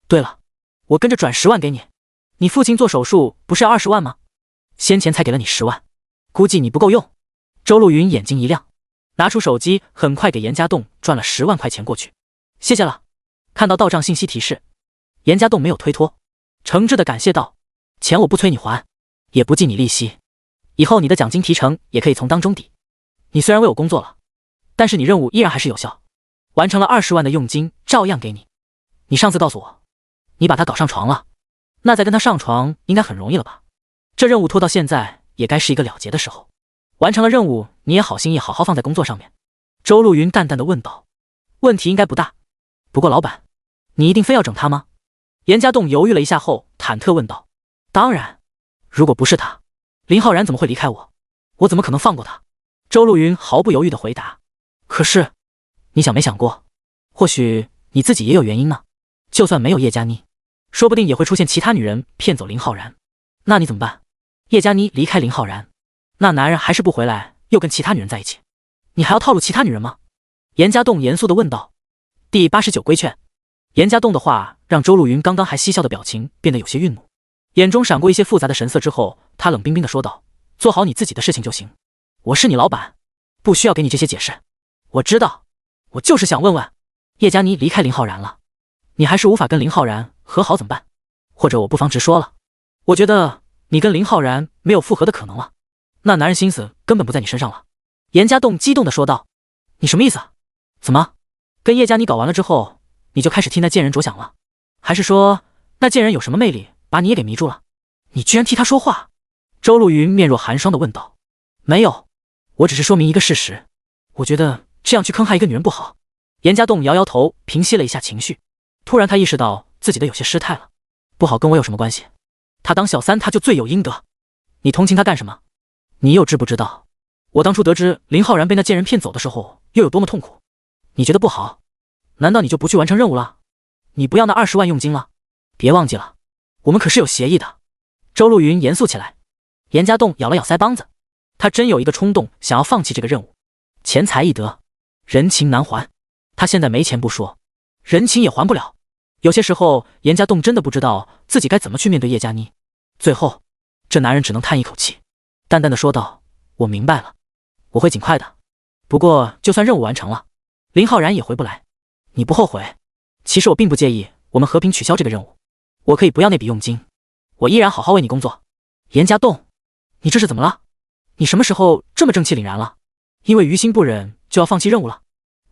对了，我跟着转10万给你，你父亲做手术不是要20万吗？先前才给了你10万，估计你不够用。周路云眼睛一亮，拿出手机，很快给严家栋转了10万块钱过去。谢谢了。看到到账信息提示，严家栋没有推脱，诚挚的感谢道：“钱我不催你还，也不计你利息，以后你的奖金提成也可以从当中抵。你虽然为我工作了，但是你任务依然还是有效，完成了20万的佣金照样给你。你上次告诉我，你把他搞上床了，那再跟他上床应该很容易了吧？这任务拖到现在也该是一个了结的时候。完成了任务，你也好心意好好放在工作上面。”周路云淡淡的问道：“问题应该不大，不过老板，你一定非要整他吗？”严家栋犹豫了一下后忐忑问道：“当然，如果不是他，林浩然怎么会离开我？我怎么可能放过他？”周路云毫不犹豫的回答：“可是，你想没想过，或许你自己也有原因呢？就算没有叶佳妮，说不定也会出现其他女人骗走林浩然，那你怎么办？叶佳妮离开林浩然，那男人还是不回来，又跟其他女人在一起，你还要套路其他女人吗？”严家栋严肃地问道。第89规劝。严家栋的话让周路云刚刚还嬉笑的表情变得有些愠怒，眼中闪过一些复杂的神色之后，他冷冰冰地说道：“做好你自己的事情就行，我是你老板，不需要给你这些解释。我知道，我就是想问问，叶佳妮离开林浩然了，你还是无法跟林浩然和好怎么办？或者我不妨直说了，我觉得你跟林浩然没有复合的可能了，那男人心思根本不在你身上了。”严家栋激动地说道：“你什么意思？怎么，跟叶佳妮搞完了之后，你就开始替那贱人着想了？还是说那贱人有什么魅力把你也给迷住了？你居然替他说话？”周路云面若寒霜地问道。“没有，我只是说明一个事实，我觉得这样去坑害一个女人不好。”严家栋摇摇头，平息了一下情绪。突然他意识到自己的有些失态了，不好跟我有什么关系？他当小三他就罪有应得，你同情他干什么？你又知不知道我当初得知林浩然被那贱人骗走的时候又有多么痛苦？你觉得不好？难道你就不去完成任务了？你不要那20万佣金了？别忘记了，我们可是有协议的。周路云严肃起来。严家栋咬了咬腮帮子，他真有一个冲动想要放弃这个任务。钱财易得，人情难还。他现在没钱不说，人情也还不了。有些时候严家栋真的不知道自己该怎么去面对叶佳妮。最后这男人只能叹一口气，淡淡的说道：“我明白了，我会尽快的。不过就算任务完成了，林浩然也回不来，你不后悔？其实我并不介意我们和平取消这个任务，我可以不要那笔佣金，我依然好好为你工作。”严家栋，你这是怎么了？你什么时候这么正气凛然了？因为于心不忍就要放弃任务了？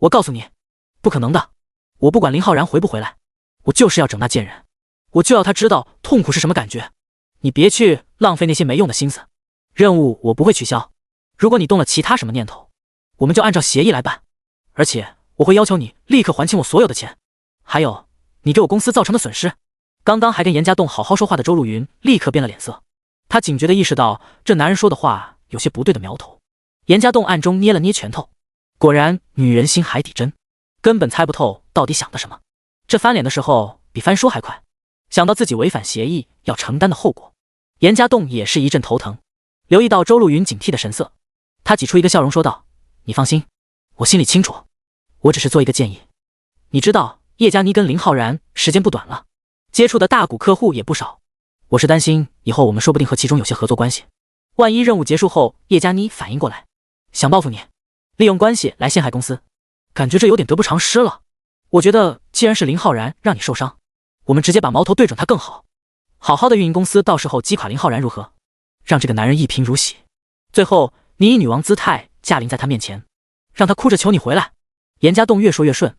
我告诉你，不可能的，我不管林浩然回不回来，我就是要整那贱人，我就要他知道痛苦是什么感觉。你别去浪费那些没用的心思，任务我不会取消，如果你动了其他什么念头，我们就按照协议来办，而且我会要求你立刻还清我所有的钱，还有你给我公司造成的损失。刚刚还跟严家栋好好说话的周路云立刻变了脸色，他警觉地意识到这男人说的话有些不对的苗头。严家栋暗中捏了捏拳头，果然女人心海底针，根本猜不透到底想的什么。这翻脸的时候比翻书还快，想到自己违反协议要承担的后果，严家栋也是一阵头疼。留意到周路云警惕的神色，他挤出一个笑容说道：“你放心，我心里清楚，我只是做一个建议。你知道叶佳妮跟林浩然时间不短了，接触的大股客户也不少，我是担心以后我们说不定和其中有些合作关系，万一任务结束后叶佳妮反应过来想报复你，利用关系来陷害公司，感觉这有点得不偿失了。我觉得既然是林浩然让你受伤，我们直接把矛头对准他更好，好好的运营公司，到时候击垮林浩然如何？让这个男人一贫如洗，最后你以女王姿态驾临在他面前，让他哭着求你回来。”严家栋越说越顺，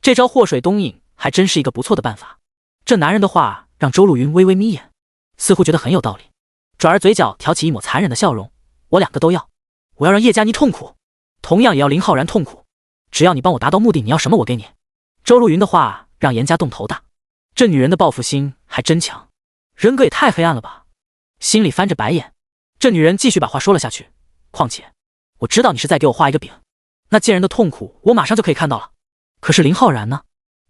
这招祸水东引还真是一个不错的办法。这男人的话让周路云微微眯眼，似乎觉得很有道理，转而嘴角挑起一抹残忍的笑容：“我两个都要，我要让叶佳妮痛苦，同样也要林浩然痛苦，只要你帮我达到目的，你要什么我给你。”周路云的话让严家栋头大，这女人的报复心还真强，人格也太黑暗了吧。心里翻着白眼，这女人继续把话说了下去，况且我知道你是在给我画一个饼，那贱人的痛苦我马上就可以看到了。可是林浩然呢？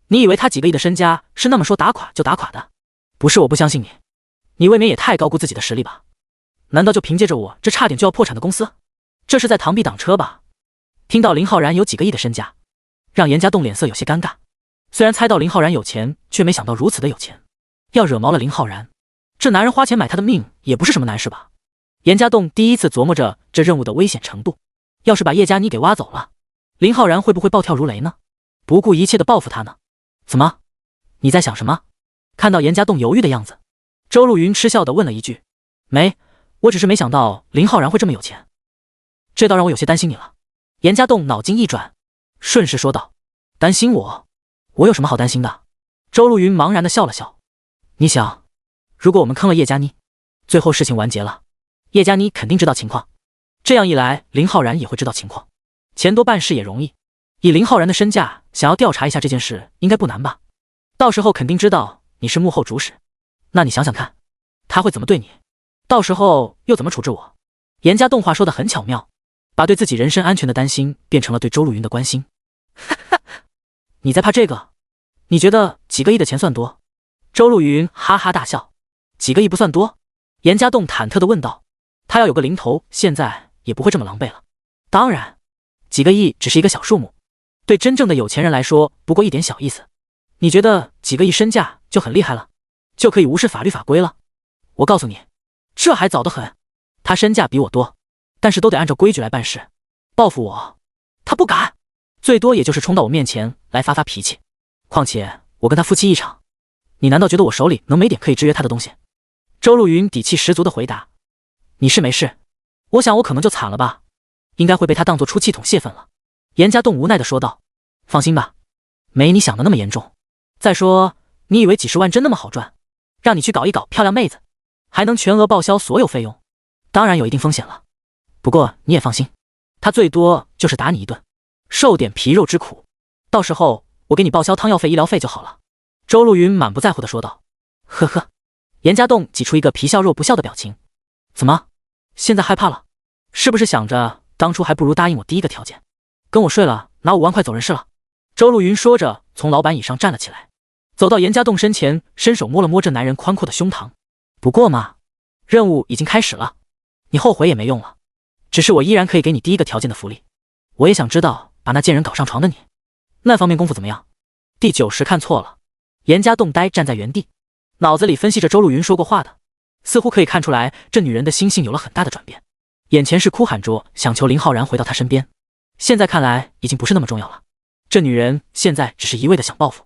你以为他几个亿的身家是那么说打垮就打垮的？不是我不相信你，你未免也太高估自己的实力吧？难道就凭借着我这差点就要破产的公司？这是在螳臂挡车吧？听到林浩然有几个亿的身家，让严家栋脸色有些尴尬。虽然猜到林浩然有钱，却没想到如此的有钱。要惹毛了林浩然，这男人花钱买他的命也不是什么难事吧？严家栋第一次琢磨着这任务的危险程度，要是把叶佳妮给挖走了，林浩然会不会暴跳如雷呢？不顾一切的报复他呢？怎么？你在想什么？看到严家栋犹豫的样子，周路云嗤笑地问了一句：没，我只是没想到林浩然会这么有钱，这倒让我有些担心你了。严家栋脑筋一转，顺势说道：担心我？我有什么好担心的？周路云茫然地笑了笑，你想，如果我们坑了叶佳妮，最后事情完结了，叶佳妮肯定知道情况，这样一来林浩然也会知道情况，钱多办事也容易。以林浩然的身价，想要调查一下这件事应该不难吧？到时候肯定知道你是幕后主使，那你想想看，他会怎么对你？到时候又怎么处置我？严家栋话说得很巧妙，把对自己人身安全的担心变成了对周路云的关心。你在怕这个？你觉得几个亿的钱算多？周路云哈哈大笑。几个亿不算多？严家栋忐忑地问道。他要有个零头，现在也不会这么狼狈了。当然，几个亿只是一个小数目，对真正的有钱人来说不过一点小意思。你觉得几个亿身价就很厉害了，就可以无视法律法规了？我告诉你，这还早得很。他身价比我多，但是都得按照规矩来办事。报复我，他不敢，最多也就是冲到我面前来发发脾气。况且我跟他夫妻一场，你难道觉得我手里能没点可以制约他的东西？周路云底气十足地回答。你是没事，我想我可能就惨了吧，应该会被他当作出气筒泄愤了。严家栋无奈地说道。放心吧，没你想的那么严重。再说，你以为几十万真那么好赚？让你去搞一搞漂亮妹子，还能全额报销所有费用？当然有一定风险了，不过你也放心，他最多就是打你一顿，受点皮肉之苦，到时候我给你报销汤药费、医疗费就好了。周路云满不在乎地说道。呵呵，严家栋挤出一个皮笑肉不笑的表情。怎么，现在害怕了？是不是想着当初还不如答应我第一个条件，跟我睡了，拿5万块走人是了？周路云说着，从老板椅上站了起来，走到严家栋身前，伸手摸了摸这男人宽阔的胸膛。不过嘛，任务已经开始了，你后悔也没用了。只是我依然可以给你第一个条件的福利。我也想知道把那贱人搞上床的你，那方面功夫怎么样？第90看错了。严家栋呆站在原地，脑子里分析着周路云说过话的，似乎可以看出来这女人的心性有了很大的转变。眼前是哭喊着想求林浩然回到她身边，现在看来已经不是那么重要了。这女人现在只是一味的想报复，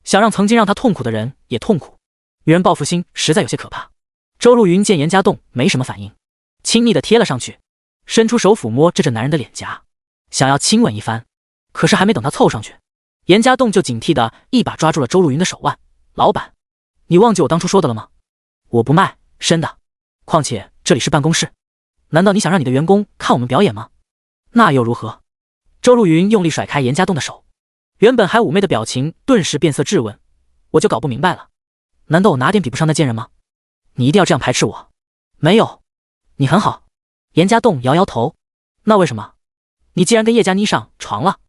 想让曾经让她痛苦的人也痛苦。女人报复心实在有些可怕。周路云见严家栋没什么反应，亲昵的贴了上去，伸出手抚摸着这男人的脸颊，想要亲吻一番。可是还没等他凑上去，严家栋就警惕的一把抓住了周路云的手腕。老板，你忘记我当初说的了吗？我不卖身的，况且这里是办公室，难道你想让你的员工看我们表演吗？那又如何？周路云用力甩开严家栋的手，原本还妩媚的表情顿时变色质问。我就搞不明白了，难道我哪点比不上那贱人吗？你一定要这样排斥我？没有，你很好。严家栋摇摇头。那为什么？你既然跟叶佳妮上床了，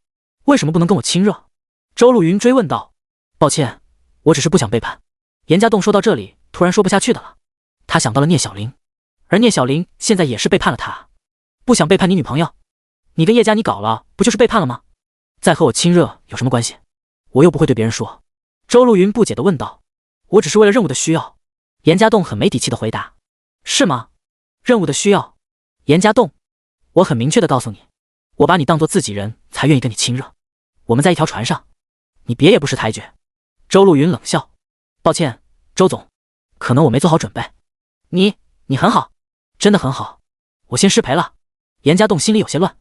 为什么不能跟我亲热？周路云追问道。抱歉，我只是不想背叛。严家栋说到这里突然说不下去的了，他想到了聂小玲，而聂小玲现在也是背叛了他。不想背叛你女朋友，你跟叶佳妮搞了不就是背叛了吗？再和我亲热有什么关系？我又不会对别人说。周路云不解地问道。我只是为了任务的需要。严家栋很没底气地回答。是吗？任务的需要？严家栋，我很明确地告诉你，我把你当作自己人才愿意跟你亲热。我们在一条船上，你别也不识抬举。周路云冷笑。抱歉，周总，可能我没做好准备。你很好，真的很好。我先失陪了。严家栋心里有些乱。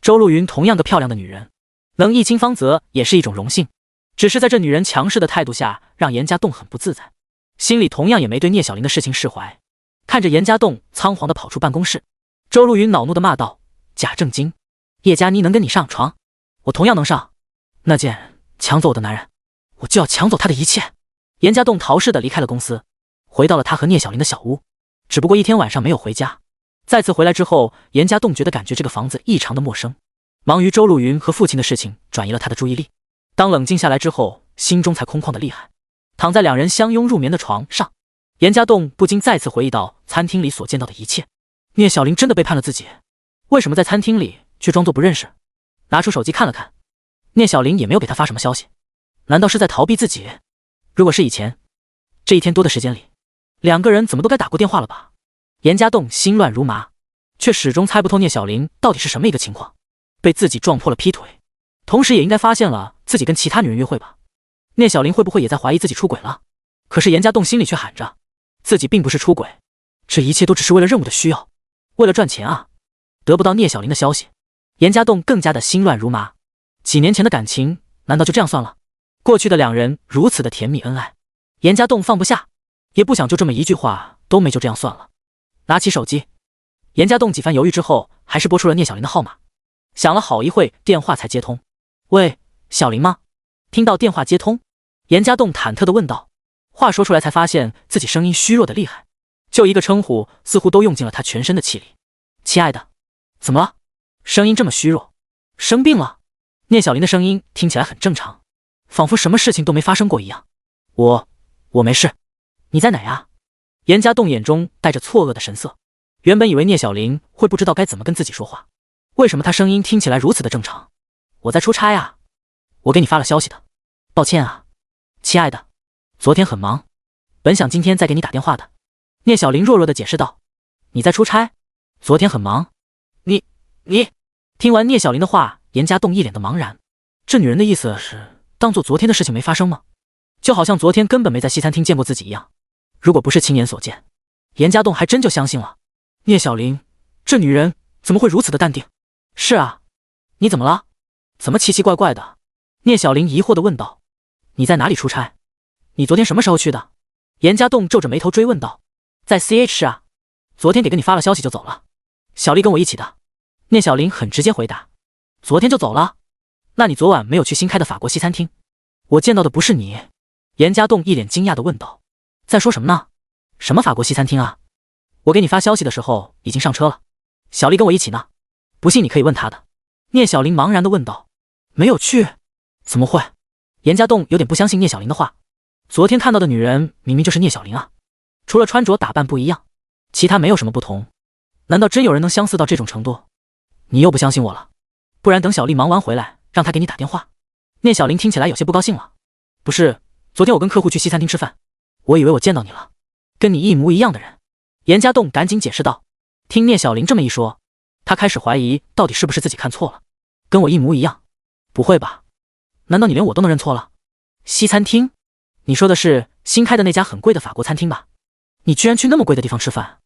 周路云同样个漂亮的女人，能一亲芳泽也是一种荣幸。只是在这女人强势的态度下，让严家栋很不自在，心里同样也没对聂小玲的事情释怀。看着严家栋仓皇地跑出办公室，周路云恼怒地骂道：假正经，叶佳妮能跟你上床，我同样能上。那贱抢走我的男人，我就要抢走他的一切。严家栋逃似的离开了公司，回到了他和聂小玲的小屋，只不过一天晚上没有回家。再次回来之后，严家栋觉得感觉这个房子异常的陌生。忙于周露云和父亲的事情，转移了他的注意力。当冷静下来之后，心中才空旷的厉害。躺在两人相拥入眠的床上，严家栋不禁再次回忆到餐厅里所见到的一切。聂小玲真的背叛了自己，为什么在餐厅里却装作不认识？拿出手机看了看，聂小玲也没有给他发什么消息，难道是在逃避自己？如果是以前，这一天多的时间里，两个人怎么都该打过电话了吧？严家栋心乱如麻，却始终猜不透聂小玲到底是什么一个情况，被自己撞破了劈腿，同时也应该发现了自己跟其他女人约会吧？聂小玲会不会也在怀疑自己出轨了？可是严家栋心里却喊着，自己并不是出轨，这一切都只是为了任务的需要，为了赚钱啊！得不到聂小玲的消息，严家栋更加的心乱如麻。几年前的感情难道就这样算了？过去的两人如此的甜蜜恩爱，严家栋放不下，也不想就这么一句话都没就这样算了。拿起手机，严家栋几番犹豫之后，还是拨出了聂小玲的号码。想了好一会，电话才接通。喂，小玲吗？听到电话接通，严家栋忐忑地问道。话说出来才发现自己声音虚弱的厉害，就一个称呼似乎都用尽了他全身的气力。亲爱的，怎么了？声音这么虚弱，生病了？聂小玲的声音听起来很正常，仿佛什么事情都没发生过一样。我没事。你在哪呀？严家栋眼中带着错愕的神色，原本以为聂小玲会不知道该怎么跟自己说话，为什么她声音听起来如此的正常？我在出差啊，我给你发了消息的，抱歉啊，亲爱的，昨天很忙，本想今天再给你打电话的。聂小玲弱弱的解释道。你在出差？昨天很忙？你……听完聂小玲的话，严家栋一脸的茫然，这女人的意思是当做昨天的事情没发生吗？就好像昨天根本没在西餐厅见过自己一样。如果不是亲眼所见，严家栋还真就相信了。聂小玲，这女人怎么会如此的淡定？是啊，你怎么了？怎么奇奇怪怪的？聂小玲疑惑地问道。你在哪里出差？你昨天什么时候去的？严家栋皱着眉头追问道。在 CH 啊，昨天给你发了消息就走了。小丽跟我一起的。聂小玲很直接回答。昨天就走了？那你昨晚没有去新开的法国西餐厅？我见到的不是你。严家栋一脸惊讶地问道。在说什么呢？什么法国西餐厅啊？我给你发消息的时候已经上车了，小丽跟我一起呢，不信你可以问她的。聂小玲茫然地问道。没有去？怎么会？严家栋有点不相信聂小玲的话，昨天看到的女人明明就是聂小玲啊，除了穿着打扮不一样，其他没有什么不同，难道真有人能相似到这种程度？你又不相信我了，不然等小丽忙完回来，让她给你打电话。聂小玲听起来有些不高兴了。不是，昨天我跟客户去西餐厅吃饭，我以为我见到你了，跟你一模一样的人。严家栋赶紧解释道。听聂小玲这么一说，他开始怀疑到底是不是自己看错了，跟我一模一样？不会吧？难道你连我都能认错了？西餐厅？你说的是新开的那家很贵的法国餐厅吧？你居然去那么贵的地方吃饭？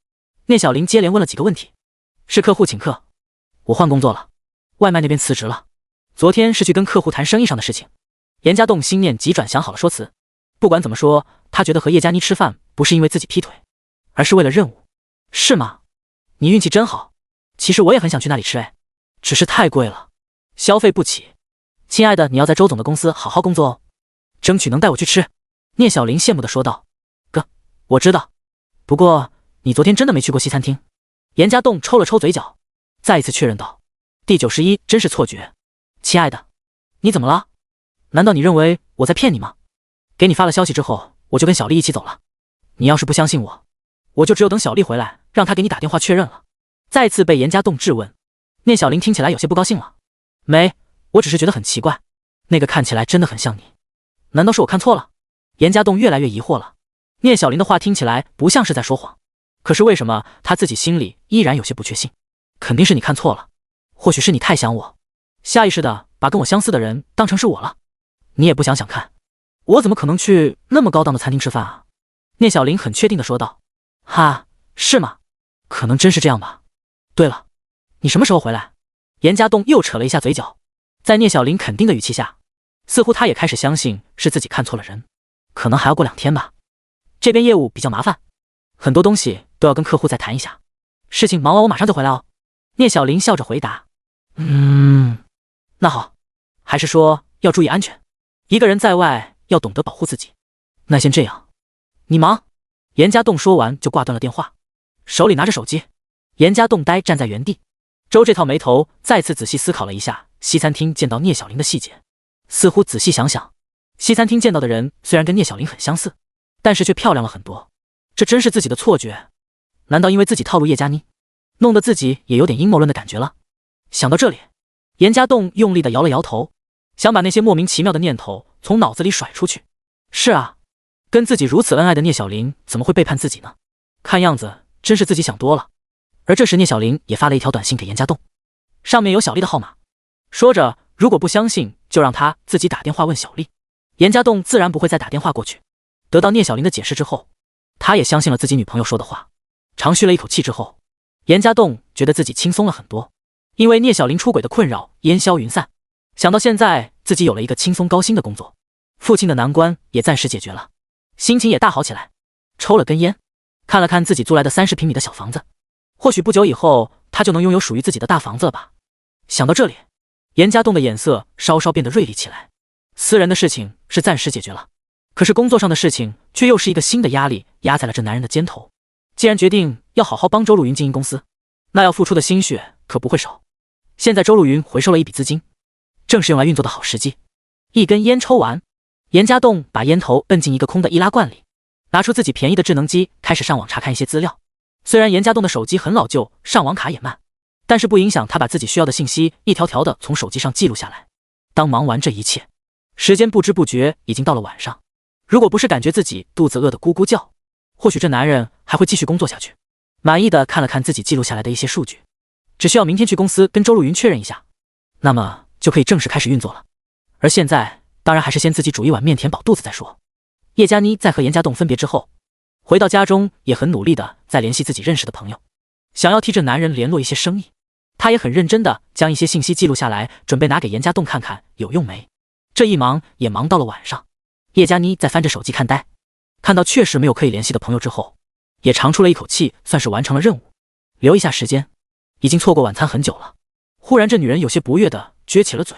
聂小玲接连问了几个问题。是客户请客，我换工作了，外卖那边辞职了，昨天是去跟客户谈生意上的事情。严家栋心念急转，想好了说辞。不管怎么说，他觉得和叶佳妮吃饭不是因为自己劈腿，而是为了任务。是吗？你运气真好，其实我也很想去那里吃哎，只是太贵了，消费不起。亲爱的，你要在周总的公司好好工作哦，争取能带我去吃。聂小玲羡慕地说道。哥，我知道，不过你昨天真的没去过西餐厅？严家栋抽了抽嘴角，再一次确认道。第91真是错觉。亲爱的，你怎么了？难道你认为我在骗你吗？给你发了消息之后，我就跟小丽一起走了。你要是不相信我，我就只有等小丽回来，让她给你打电话确认了。再次被严家栋质问，聂小玲听起来有些不高兴了。没，我只是觉得很奇怪，那个看起来真的很像你，难道是我看错了？严家栋越来越疑惑了。聂小玲的话听起来不像是在说谎，可是为什么他自己心里依然有些不确信？肯定是你看错了，或许是你太想我，下意识的把跟我相似的人当成是我了。你也不想想看，我怎么可能去那么高档的餐厅吃饭啊？聂小玲很确定的说道。哈，是吗？可能真是这样吧。对了，你什么时候回来？严家栋又扯了一下嘴角，在聂小玲肯定的语气下，似乎他也开始相信是自己看错了人，可能还要过2天吧。这边业务比较麻烦，很多东西都要跟客户再谈一下，事情忙完我马上就回来哦。聂小玲笑着回答。那好，还是说要注意安全，一个人在外要懂得保护自己。那先这样，你忙。严家栋说完就挂断了电话，手里拿着手机。严家栋呆站在原地，周这套眉头再次仔细思考了一下西餐厅见到聂小玲的细节，似乎仔细想想，西餐厅见到的人虽然跟聂小玲很相似，但是却漂亮了很多。这真是自己的错觉？难道因为自己套路叶佳妮，弄得自己也有点阴谋论的感觉了？想到这里，严家栋用力地摇了摇头，想把那些莫名其妙的念头从脑子里甩出去。是啊，跟自己如此恩爱的聂小玲怎么会背叛自己呢？看样子真是自己想多了。而这时聂小玲也发了一条短信给严家栋，上面有小丽的号码，说着如果不相信就让他自己打电话问小丽。严家栋自然不会再打电话过去。得到聂小玲的解释之后，他也相信了自己女朋友说的话。长吁了一口气之后，严家栋觉得自己轻松了很多，因为聂小玲出轨的困扰烟消云散。想到现在自己有了一个轻松高薪的工作，父亲的难关也暂时解决了，心情也大好起来。抽了根烟，看了看自己租来的30平米的小房子，或许不久以后他就能拥有属于自己的大房子了吧。想到这里，严家栋的眼色稍稍变得锐利起来。私人的事情是暂时解决了，可是工作上的事情却又是一个新的压力压在了这男人的肩头。既然决定要好好帮周路云经营公司，那要付出的心血可不会少。现在周路云回收了一笔资金，正是用来运作的好时机。一根烟抽完，严家栋把烟头摁进一个空的易拉罐里，拿出自己便宜的智能机，开始上网查看一些资料。虽然严家栋的手机很老旧，上网卡也慢，但是不影响他把自己需要的信息一条条的从手机上记录下来。当忙完这一切，时间不知不觉已经到了晚上。如果不是感觉自己肚子饿得咕咕叫，或许这男人还会继续工作下去。满意的看了看自己记录下来的一些数据，只需要明天去公司跟周路云确认一下，那么就可以正式开始运作了。而现在当然还是先自己煮一碗面填饱肚子再说。叶佳妮在和严家栋分别之后，回到家中也很努力的在联系自己认识的朋友，想要替这男人联络一些生意。他也很认真的将一些信息记录下来，准备拿给严家栋看看有用没。这一忙也忙到了晚上，叶佳妮在翻着手机看呆，看到确实没有可以联系的朋友之后，也长出了一口气，算是完成了任务。留一下时间，已经错过晚餐很久了。忽然这女人有些不悦的撅起了嘴，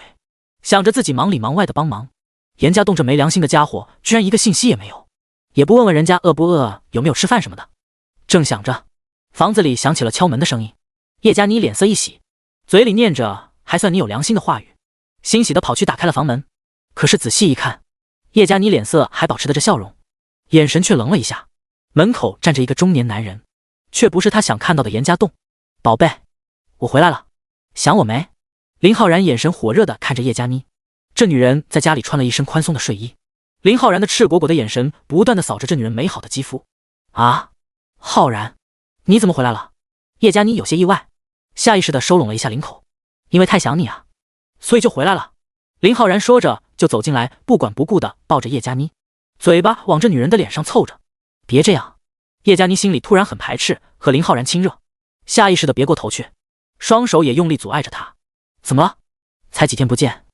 想着自己忙里忙外的帮忙，严家栋这没良心的家伙居然一个信息也没有，也不问问人家饿不饿，有没有吃饭什么的。正想着，房子里响起了敲门的声音。叶佳妮脸色一喜，嘴里念着还算你有良心的话语，欣喜的跑去打开了房门。可是仔细一看，叶佳妮脸色还保持着这笑容，眼神却愣了一下。门口站着一个中年男人，却不是他想看到的严家栋。宝贝，我回来了，想我没？林浩然眼神火热地看着叶佳妮。这女人在家里穿了一身宽松的睡衣，林浩然的赤果果的眼神不断地扫着这女人美好的肌肤。啊，浩然，你怎么回来了？叶佳妮有些意外，下意识地收拢了一下领口。因为太想你啊，所以就回来了。林浩然说着就走进来，不管不顾地抱着叶佳妮，嘴巴往这女人的脸上凑着。别这样！叶佳妮心里突然很排斥和林浩然亲热，下意识地别过头去，双手也用力阻碍着他。怎么了？才几天不见，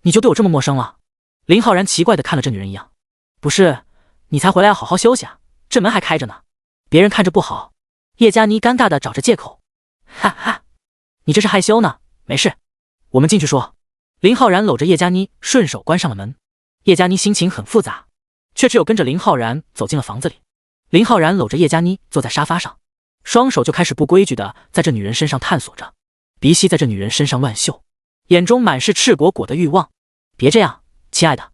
你就对我这么陌生了？林浩然奇怪地看了这女人一样。不是，你才回来要好好休息啊，这门还开着呢，别人看着不好。叶佳妮尴尬地找着借口。哈哈，你这是害羞呢？没事，我们进去说。林浩然搂着叶佳妮，顺手关上了门。叶佳妮心情很复杂，却只有跟着林浩然走进了房子里。林浩然搂着叶佳妮坐在沙发上，双手就开始不规矩的在这女人身上探索着，鼻息在这女人身上乱嗅，眼中满是赤果果的欲望。别这样，亲爱的，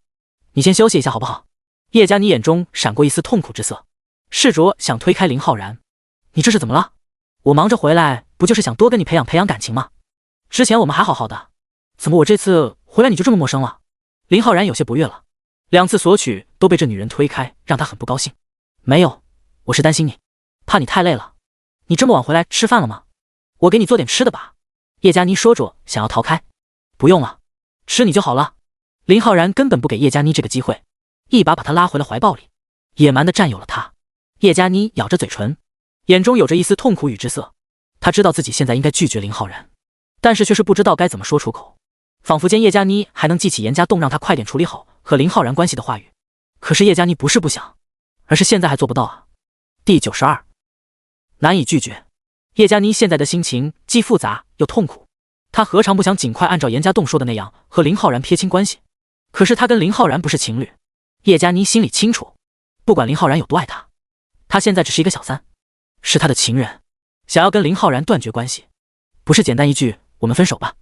你先休息一下好不好？叶佳妮眼中闪过一丝痛苦之色，试着想推开林浩然。你这是怎么了？我忙着回来不就是想多跟你培养感情吗？之前我们还好好的，怎么我这次回来你就这么陌生了？林浩然有些不悦了，2次索取都被这女人推开，让他很不高兴。没有，我是担心你，怕你太累了。你这么晚回来吃饭了吗？我给你做点吃的吧。叶佳妮说着想要逃开。不用了，吃你就好了。林浩然根本不给叶佳妮这个机会，一把她拉回了怀抱里，野蛮地占有了她。叶佳妮咬着嘴唇，眼中有着一丝痛苦与之色。她知道自己现在应该拒绝林浩然，但是却是不知道该怎么说出口。仿佛间叶佳妮还能记起严家栋让她快点处理好和林浩然关系的话语。可是叶佳妮不是不想，而是现在还做不到啊。第92，难以拒绝。叶佳妮现在的心情既复杂又痛苦，她何尝不想尽快按照严家栋说的那样和林浩然撇清关系。可是她跟林浩然不是情侣，叶佳妮心里清楚，不管林浩然有多爱她，他现在只是一个小三，是他的情人。想要跟林浩然断绝关系，不是简单一句我们分手吧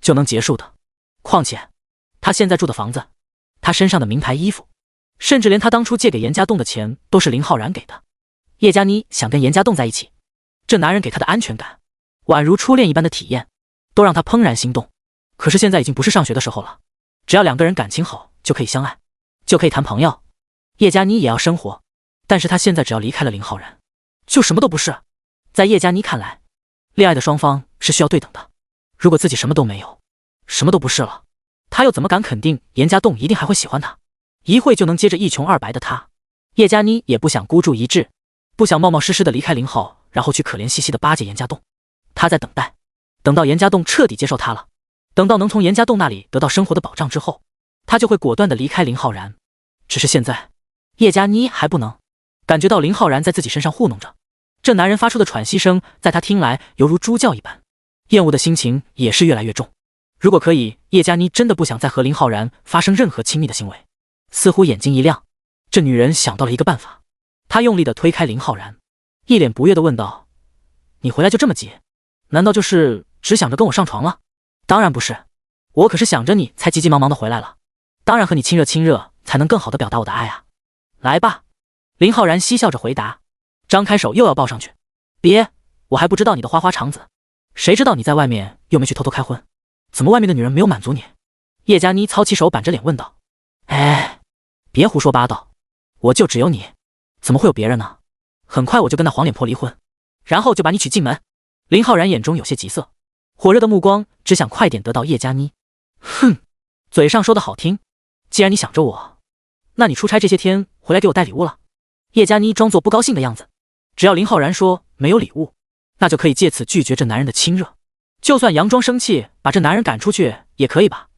就能结束的。况且他现在住的房子，他身上的名牌衣服，甚至连他当初借给严家栋的钱都是林浩然给的。叶佳妮想跟严家栋在一起，这男人给她的安全感，宛如初恋一般的体验，都让她怦然心动。可是现在已经不是上学的时候了，只要两个人感情好就可以相爱，就可以谈朋友。叶佳妮也要生活，但是她现在只要离开了林浩然，就什么都不是。在叶佳妮看来，恋爱的双方是需要对等的，如果自己什么都没有，什么都不是了，她又怎么敢肯定严家栋一定还会喜欢她？一会就能接着一穷二白的她，叶佳妮也不想孤注一掷，不想冒冒失失的离开林浩，然后去可怜兮兮的巴结严家栋。她在等待，等到严家栋彻底接受她了，等到能从严家栋那里得到生活的保障之后，她就会果断的离开林浩然。只是现在叶佳妮还不能感觉到林浩然在自己身上糊弄着，这男人发出的喘息声在她听来犹如猪叫一般，厌恶的心情也是越来越重。如果可以，叶佳妮真的不想再和林浩然发生任何亲密的行为。似乎眼睛一亮，这女人想到了一个办法。她用力地推开林浩然，一脸不悦地问道：你回来就这么急？难道就是只想着跟我上床了？当然不是，我可是想着你才急急忙忙地回来了，当然和你亲热亲热才能更好地表达我的爱啊。来吧。林浩然嬉笑着回答，张开手又要抱上去。别，我还不知道你的花花肠子，谁知道你在外面又没去偷偷开荤，怎么外面的女人没有满足你？叶佳妮操起手板着脸问道。哎，别胡说八道，我就只有你，怎么会有别人呢？很快我就跟那黄脸婆离婚，然后就把你娶进门。林浩然眼中有些急色，火热的目光只想快点得到叶佳妮。哼，嘴上说的好听，既然你想着我，那你出差这些天回来给我带礼物了。叶佳妮装作不高兴的样子，只要林浩然说没有礼物，那就可以借此拒绝这男人的亲热，就算佯装生气把这男人赶出去也可以吧。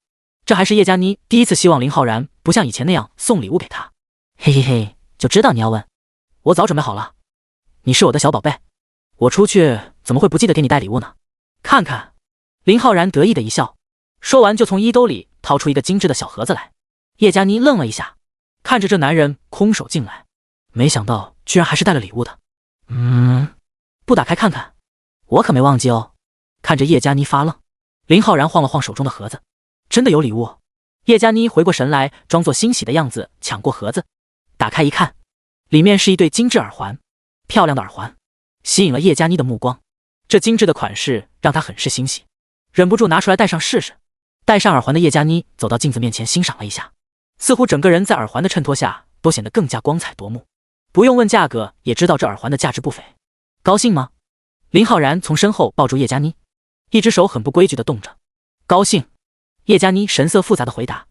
这还是叶佳妮第一次希望林浩然不像以前那样送礼物给她。嘿嘿嘿，就知道你要问，我早准备好了，你是我的小宝贝，我出去怎么会不记得给你带礼物呢？看看。林浩然得意的一笑，说完就从衣兜里掏出一个精致的小盒子来。叶佳妮愣了一下，看着这男人空手进来，没想到居然还是带了礼物的。不打开看看？我可没忘记哦。看着叶佳妮发愣，林浩然晃了晃手中的盒子，真的有礼物。叶佳妮回过神来，装作欣喜的样子抢过盒子，打开一看，里面是一对精致耳环，漂亮的耳环吸引了叶佳妮的目光。这精致的款式让她很是欣喜，忍不住拿出来戴上试试。戴上耳环的叶佳妮走到镜子面前欣赏了一下，似乎整个人在耳环的衬托下都显得更加光彩夺目。不用问价格也知道这耳环的价值不菲。高兴吗？林浩然从身后抱住叶佳妮，一只手很不规矩地动着。高兴。叶佳妮神色复杂地回答，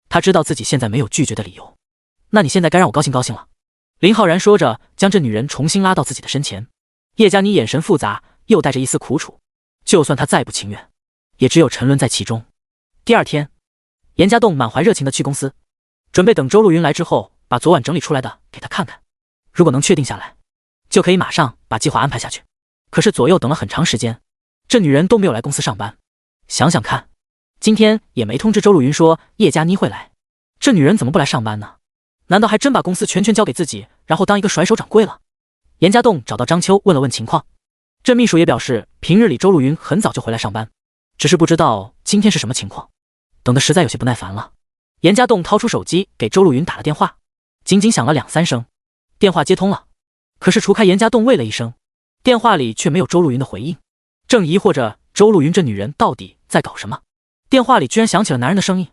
她知道自己现在没有拒绝的理由。那你现在该让我高兴高兴了。林浩然说着，将这女人重新拉到自己的身前。叶佳妮眼神复杂，又带着一丝苦楚，就算她再不情愿，也只有沉沦在其中。第二天，严家栋满怀热情地去公司，准备等周路云来之后，把昨晚整理出来的给他看看。如果能确定下来，就可以马上把计划安排下去。可是左右等了很长时间，这女人都没有来公司上班。想想看，今天也没通知周路云说叶佳妮会来，这女人怎么不来上班呢？难道还真把公司全权交给自己，然后当一个甩手掌柜了？严家栋找到张秋问了问情况，这秘书也表示平日里周路云很早就回来上班，只是不知道今天是什么情况，等得实在有些不耐烦了。严家栋掏出手机给周路云打了电话，仅仅响了2-3声，电话接通了。可是除开严家栋喂了一声，电话里却没有周路云的回应。正疑惑着周路云这女人到底在搞什么，电话里居然响起了男人的声音。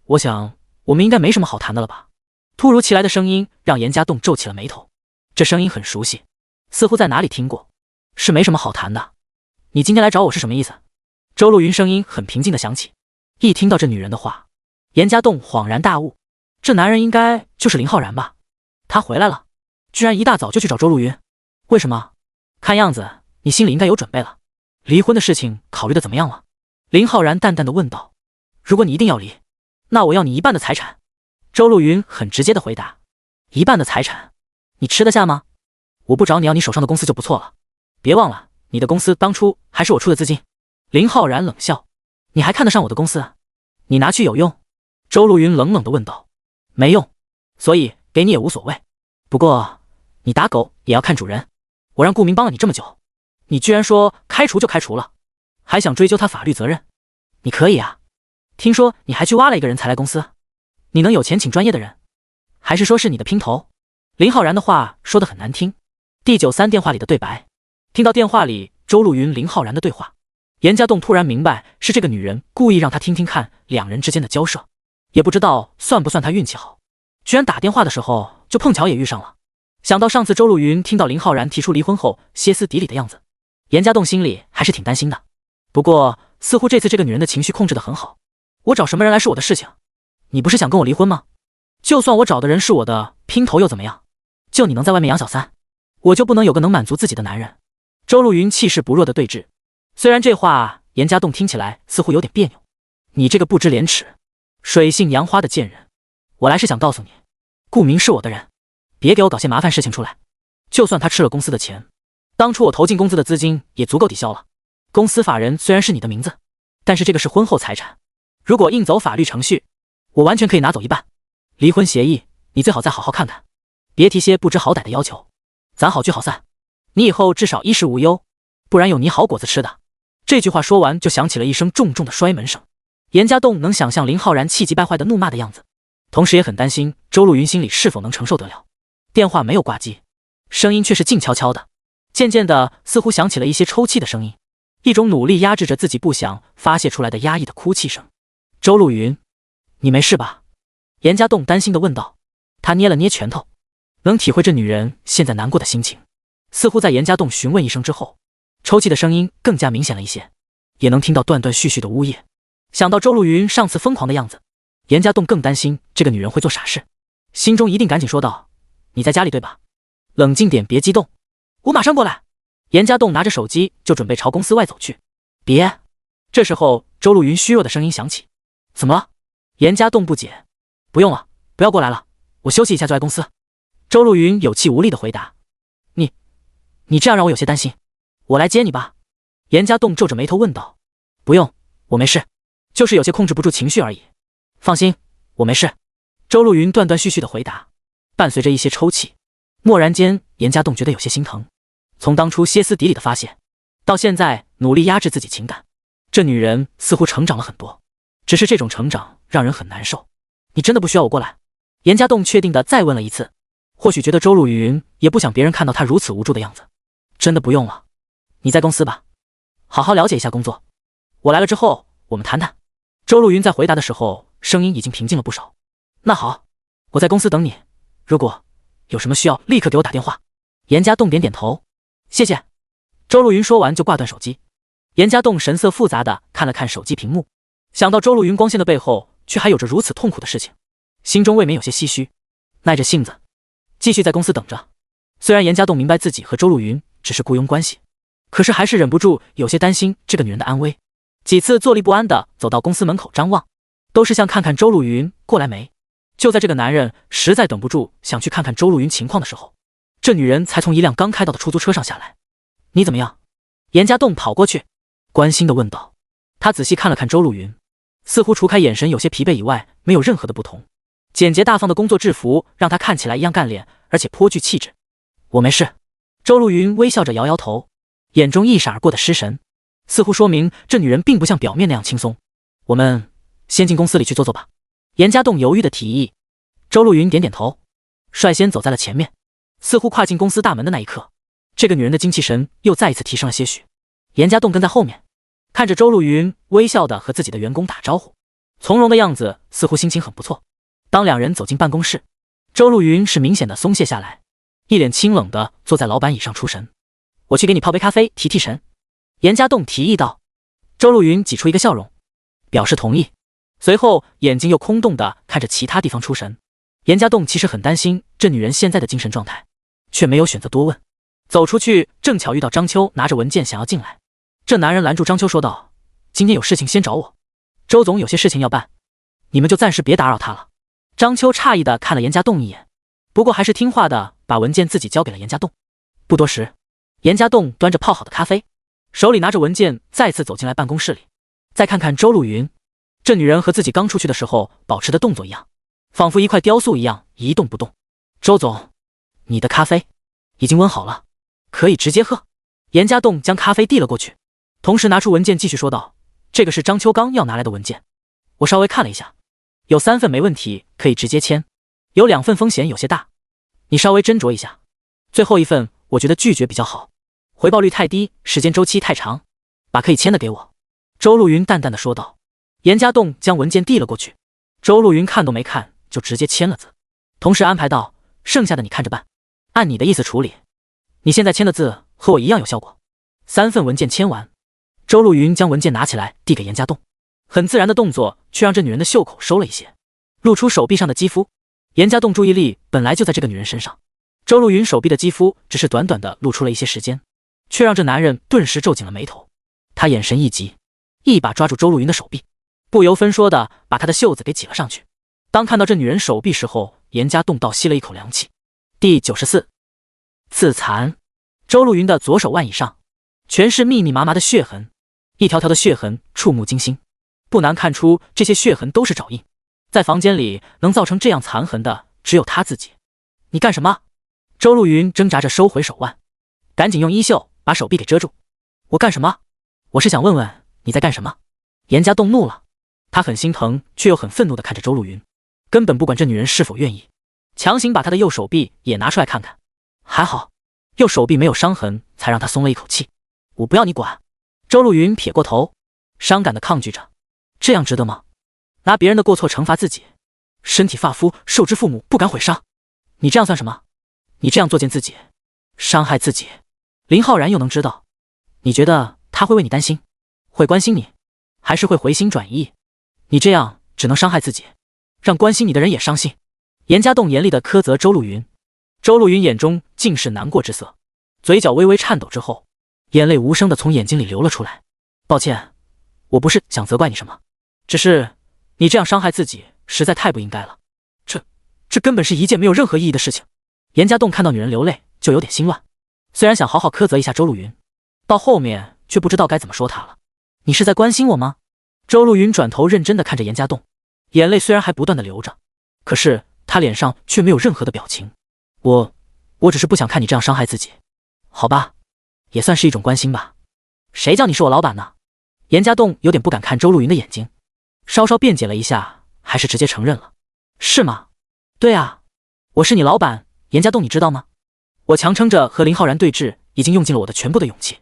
我想我们应该没什么好谈的了吧。突如其来的声音让严家栋皱起了眉头，这声音很熟悉，似乎在哪里听过。是没什么好谈的，你今天来找我是什么意思？周路云声音很平静的响起。一听到这女人的话，严家栋恍然大悟，这男人应该就是林浩然吧？他回来了，居然一大早就去找周路云，为什么？看样子你心里应该有准备了。离婚的事情考虑的怎么样了？林浩然淡淡的问道。如果你一定要离，那我要你1半的财产。周路云很直接的回答。1半的财产，你吃得下吗？我不找你要你手上的公司就不错了，别忘了你的公司当初还是我出的资金。林浩然冷笑，你还看得上我的公司？你拿去有用？周路云冷冷的问道。没用，所以给你也无所谓。不过你打狗也要看主人，我让顾明帮了你这么久，你居然说开除就开除了，还想追究他法律责任？你可以啊，听说你还去挖了一个人才来公司，你能有钱请专业的人，还是说是你的姘头？林浩然的话说得很难听。第93电话里的对白，听到电话里周露云林浩然的对话，严家栋突然明白是这个女人故意让他听听看两人之间的交涉，也不知道算不算他运气好，居然打电话的时候就碰巧也遇上了。想到上次周露云听到林浩然提出离婚后歇斯底里的样子，严家栋心里还是挺担心的。不过似乎这次这个女人的情绪控制得很好，我找什么人来是我的事情，你不是想跟我离婚吗？就算我找的人是我的姘头又怎么样？就你能在外面养小三，我就不能有个能满足自己的男人？周露云气势不弱的对峙，虽然这话严家栋听起来似乎有点别扭，你这个不知廉耻、水性杨花的贱人，我来是想告诉你，顾明是我的人，别给我搞些麻烦事情出来。就算他吃了公司的钱，当初我投进公司的资金也足够抵消了。公司法人虽然是你的名字，但是这个是婚后财产，如果硬走法律程序，我完全可以拿走一半。离婚协议你最好再好好看看，别提些不知好歹的要求，咱好聚好散，你以后至少衣食无忧，不然有你好果子吃的。这句话说完就响起了一声重重的摔门声。严家栋能想象林浩然气急败坏的怒骂的样子，同时也很担心周露云心里是否能承受得了。电话没有挂机，声音却是静悄悄的，渐渐的似乎响起了一些抽泣的声音，一种努力压制着自己不想发泄出来的压抑的哭泣声。周露云，你没事吧？严家栋担心地问道。他捏了捏拳头，能体会这女人现在难过的心情。似乎在严家栋询问一声之后，抽泣的声音更加明显了一些，也能听到断断续续的呜咽。想到周露云上次疯狂的样子，严家栋更担心这个女人会做傻事，心中一定赶紧说道：你在家里对吧？冷静点，别激动，我马上过来。严家栋拿着手机就准备朝公司外走去。别！这时候周露云虚弱的声音响起。怎么了？严家栋不解。不用了，不要过来了，我休息一下就来公司。周露云有气无力的回答。你这样让我有些担心，我来接你吧。严家栋皱着眉头问道。不用，我没事，就是有些控制不住情绪而已。放心，我没事。周露云断断续续的回答，伴随着一些抽泣。蓦然间，严家栋觉得有些心疼。从当初歇斯底里的发泄，到现在努力压制自己情感，这女人似乎成长了很多，只是这种成长让人很难受。你真的不需要我过来？严家栋确定的再问了一次，或许觉得周露云也不想别人看到他如此无助的样子。真的不用了，你在公司吧，好好了解一下工作，我来了之后我们谈谈。周露云在回答的时候声音已经平静了不少。那好，我在公司等你，如果有什么需要立刻给我打电话。严家栋点点头，谢谢。周露云说完就挂断手机。严家栋神色复杂的看了看手机屏幕，想到周露云光鲜的背后却还有着如此痛苦的事情，心中未免有些唏嘘，耐着性子继续在公司等着。虽然严家栋明白自己和周露云只是雇佣关系，可是还是忍不住有些担心这个女人的安危。几次坐立不安的走到公司门口张望，都是想看看周露云过来没。就在这个男人实在等不住想去看看周露云情况的时候，这女人才从一辆刚开到的出租车上下来。你怎么样？严家栋跑过去关心的问道。他仔细看了看周露云，似乎除开眼神有些疲惫以外没有任何的不同。简洁大方的工作制服让他看起来一样干练，而且颇具气质。我没事。周露云微笑着摇摇头，眼中一闪而过的失神，似乎说明这女人并不像表面那样轻松。我们先进公司里去坐坐吧。严家栋犹豫的提议。周露云点点头，率先走在了前面。似乎跨进公司大门的那一刻，这个女人的精气神又再一次提升了些许。严家栋跟在后面，看着周露云微笑的和自己的员工打招呼，从容的样子似乎心情很不错。当两人走进办公室，周露云是明显的松懈下来，一脸清冷的坐在老板椅上出神。我去给你泡杯咖啡提提神。严家栋提议道。周露云挤出一个笑容，表示同意，随后眼睛又空洞的看着其他地方出神。严家栋其实很担心这女人现在的精神状态，却没有选择多问。走出去正巧遇到张秋拿着文件想要进来，这男人拦住张秋说道：今天有事情先找我，周总有些事情要办，你们就暂时别打扰他了。张秋诧异的看了严家栋一眼，不过还是听话的把文件自己交给了严家栋。不多时，严家栋端着泡好的咖啡，手里拿着文件再次走进来办公室里。再看看周露云，这女人和自己刚出去的时候保持的动作一样，仿佛一块雕塑一样一动不动。周总，你的咖啡已经温好了，可以直接喝。严家栋将咖啡递了过去，同时拿出文件继续说道：“这个是张秋刚要拿来的文件，我稍微看了一下，有3份没问题，可以直接签，有2份风险有些大，你稍微斟酌一下。最后1份我觉得拒绝比较好，回报率太低，时间周期太长，把可以签的给我。”周路云淡淡的说道。严家栋将文件递了过去，周路云看都没看就直接签了字，同时安排道：“剩下的你看着办，按你的意思处理。你现在签的字和我一样有效果。”3份文件签完，周路云将文件拿起来递给严家栋，很自然的动作却让这女人的袖口收了一些，露出手臂上的肌肤。严家栋注意力本来就在这个女人身上，周路云手臂的肌肤只是短短的露出了一些时间，却让这男人顿时皱紧了眉头。他眼神一急，一把抓住周路云的手臂，不由分说的把她的袖子给挤了上去。当看到这女人手臂时候，严家栋倒吸了一口凉气。第94自残。周路云的左手腕以上全是密密麻麻的血痕，一条条的血痕触目惊心，不难看出这些血痕都是爪印。在房间里能造成这样残痕的只有他自己。你干什么？周路云挣扎着收回手腕，赶紧用衣袖把手臂给遮住。我干什么？我是想问问你在干什么。严家栋怒了，他很心疼却又很愤怒地看着周路云，根本不管这女人是否愿意，强行把她的右手臂也拿出来看看。还好右手臂没有伤痕，才让他松了一口气。我不要你管。周路云撇过头，伤感地抗拒着。这样值得吗？拿别人的过错惩罚自己，身体发肤受之父母，不敢毁伤。你这样算什么？你这样作践自己，伤害自己，林浩然又能知道？你觉得他会为你担心，会关心你，还是会回心转意？你这样只能伤害自己，让关心你的人也伤心。严家栋严厉地苛责周路云。周路云眼中尽是难过之色，嘴角微微颤抖之后，眼泪无声地从眼睛里流了出来。抱歉，我不是想责怪你什么，只是你这样伤害自己实在太不应该了，这根本是一件没有任何意义的事情。严家栋看到女人流泪就有点心乱，虽然想好好苛责一下周路云，到后面却不知道该怎么说他了。你是在关心我吗？周路云转头认真地看着严家栋，眼泪虽然还不断地流着，可是他脸上却没有任何的表情。我只是不想看你这样伤害自己，好吧，也算是一种关心吧。谁叫你是我老板呢？严家栋有点不敢看周路云的眼睛，稍稍辩解了一下，还是直接承认了。是吗？对啊，我是你老板，严家栋你知道吗？我强撑着和林浩然对峙，已经用尽了我的全部的勇气，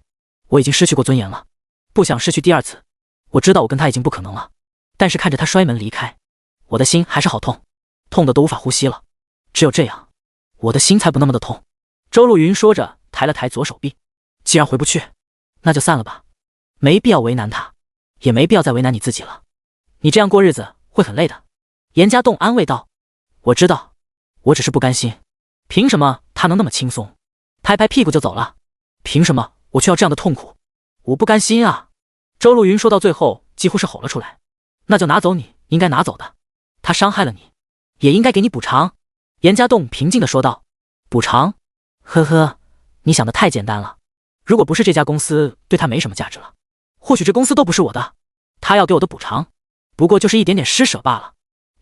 我已经失去过尊严了，不想失去第2次。我知道我跟他已经不可能了，但是看着他摔门离开，我的心还是好痛，痛得都无法呼吸了。只有这样，我的心才不那么的痛。周路云说着抬了抬左手臂，既然回不去，那就散了吧，没必要为难他，也没必要再为难你自己了。你这样过日子会很累的。严家栋安慰道。我知道，我只是不甘心，凭什么他能那么轻松，拍拍屁股就走了？凭什么我却要这样的痛苦？我不甘心啊！周路云说到最后几乎是吼了出来。那就拿走你应该拿走的，他伤害了你，也应该给你补偿。严家栋平静地说道。补偿？呵呵，你想的太简单了。如果不是这家公司对他没什么价值了，或许这公司都不是我的，他要给我的补偿不过就是一点点施舍罢了。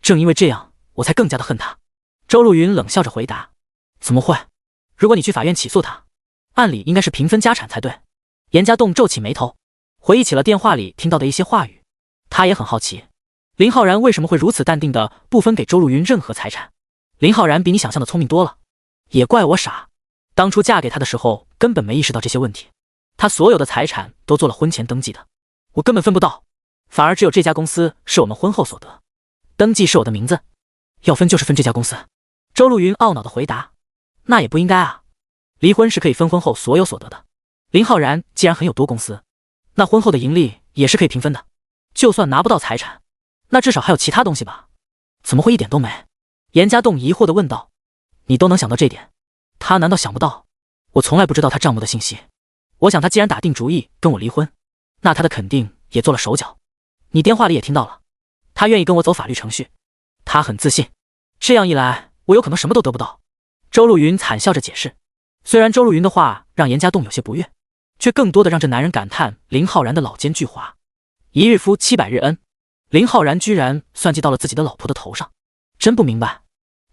正因为这样，我才更加的恨他。周路云冷笑着回答。怎么会？如果你去法院起诉他，按理应该是平分家产才对。严家栋皱起眉头，回忆起了电话里听到的一些话语，他也很好奇，林浩然为什么会如此淡定的不分给周路云任何财产。林浩然比你想象的聪明多了，也怪我傻，当初嫁给他的时候根本没意识到这些问题，他所有的财产都做了婚前登记的，我根本分不到，反而只有这家公司是我们婚后所得，登记是我的名字，要分就是分这家公司。周路云懊恼的回答。那也不应该啊，离婚是可以分婚后所有所得的，林浩然既然很有多公司，那婚后的盈利也是可以平分的，就算拿不到财产，那至少还有其他东西吧？怎么会一点都没？严家栋疑惑地问道。你都能想到这点，他难道想不到？我从来不知道他账目的信息，我想他既然打定主意跟我离婚，那他的肯定也做了手脚。你电话里也听到了，他愿意跟我走法律程序，他很自信，这样一来我有可能什么都得不到。周路云惨笑着解释。虽然周路云的话让严家栋有些不悦，却更多的让这男人感叹林浩然的老奸巨猾。一日夫700日恩，林浩然居然算计到了自己的老婆的头上，真不明白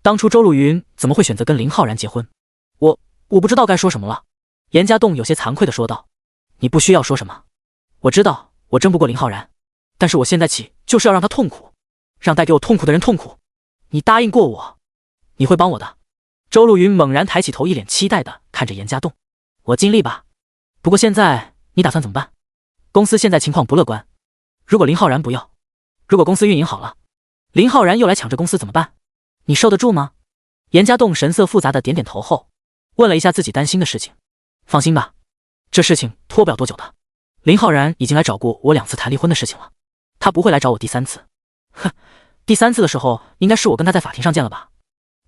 当初周路云怎么会选择跟林浩然结婚。我不知道该说什么了。严家栋有些惭愧地说道。你不需要说什么，我知道我争不过林浩然，但是我现在起就是要让他痛苦，让带给我痛苦的人痛苦。你答应过我，你会帮我的。周陆云猛然抬起头，一脸期待地看着严家栋。我尽力吧，不过现在你打算怎么办？公司现在情况不乐观，如果林浩然不要，如果公司运营好了，林浩然又来抢这公司怎么办？你受得住吗？严家栋神色复杂的点点头后，问了一下自己担心的事情。放心吧，这事情拖不了多久的。林浩然已经来找过我2次谈离婚的事情了，他不会来找我第3次。哼，第3次的时候应该是我跟他在法庭上见了吧？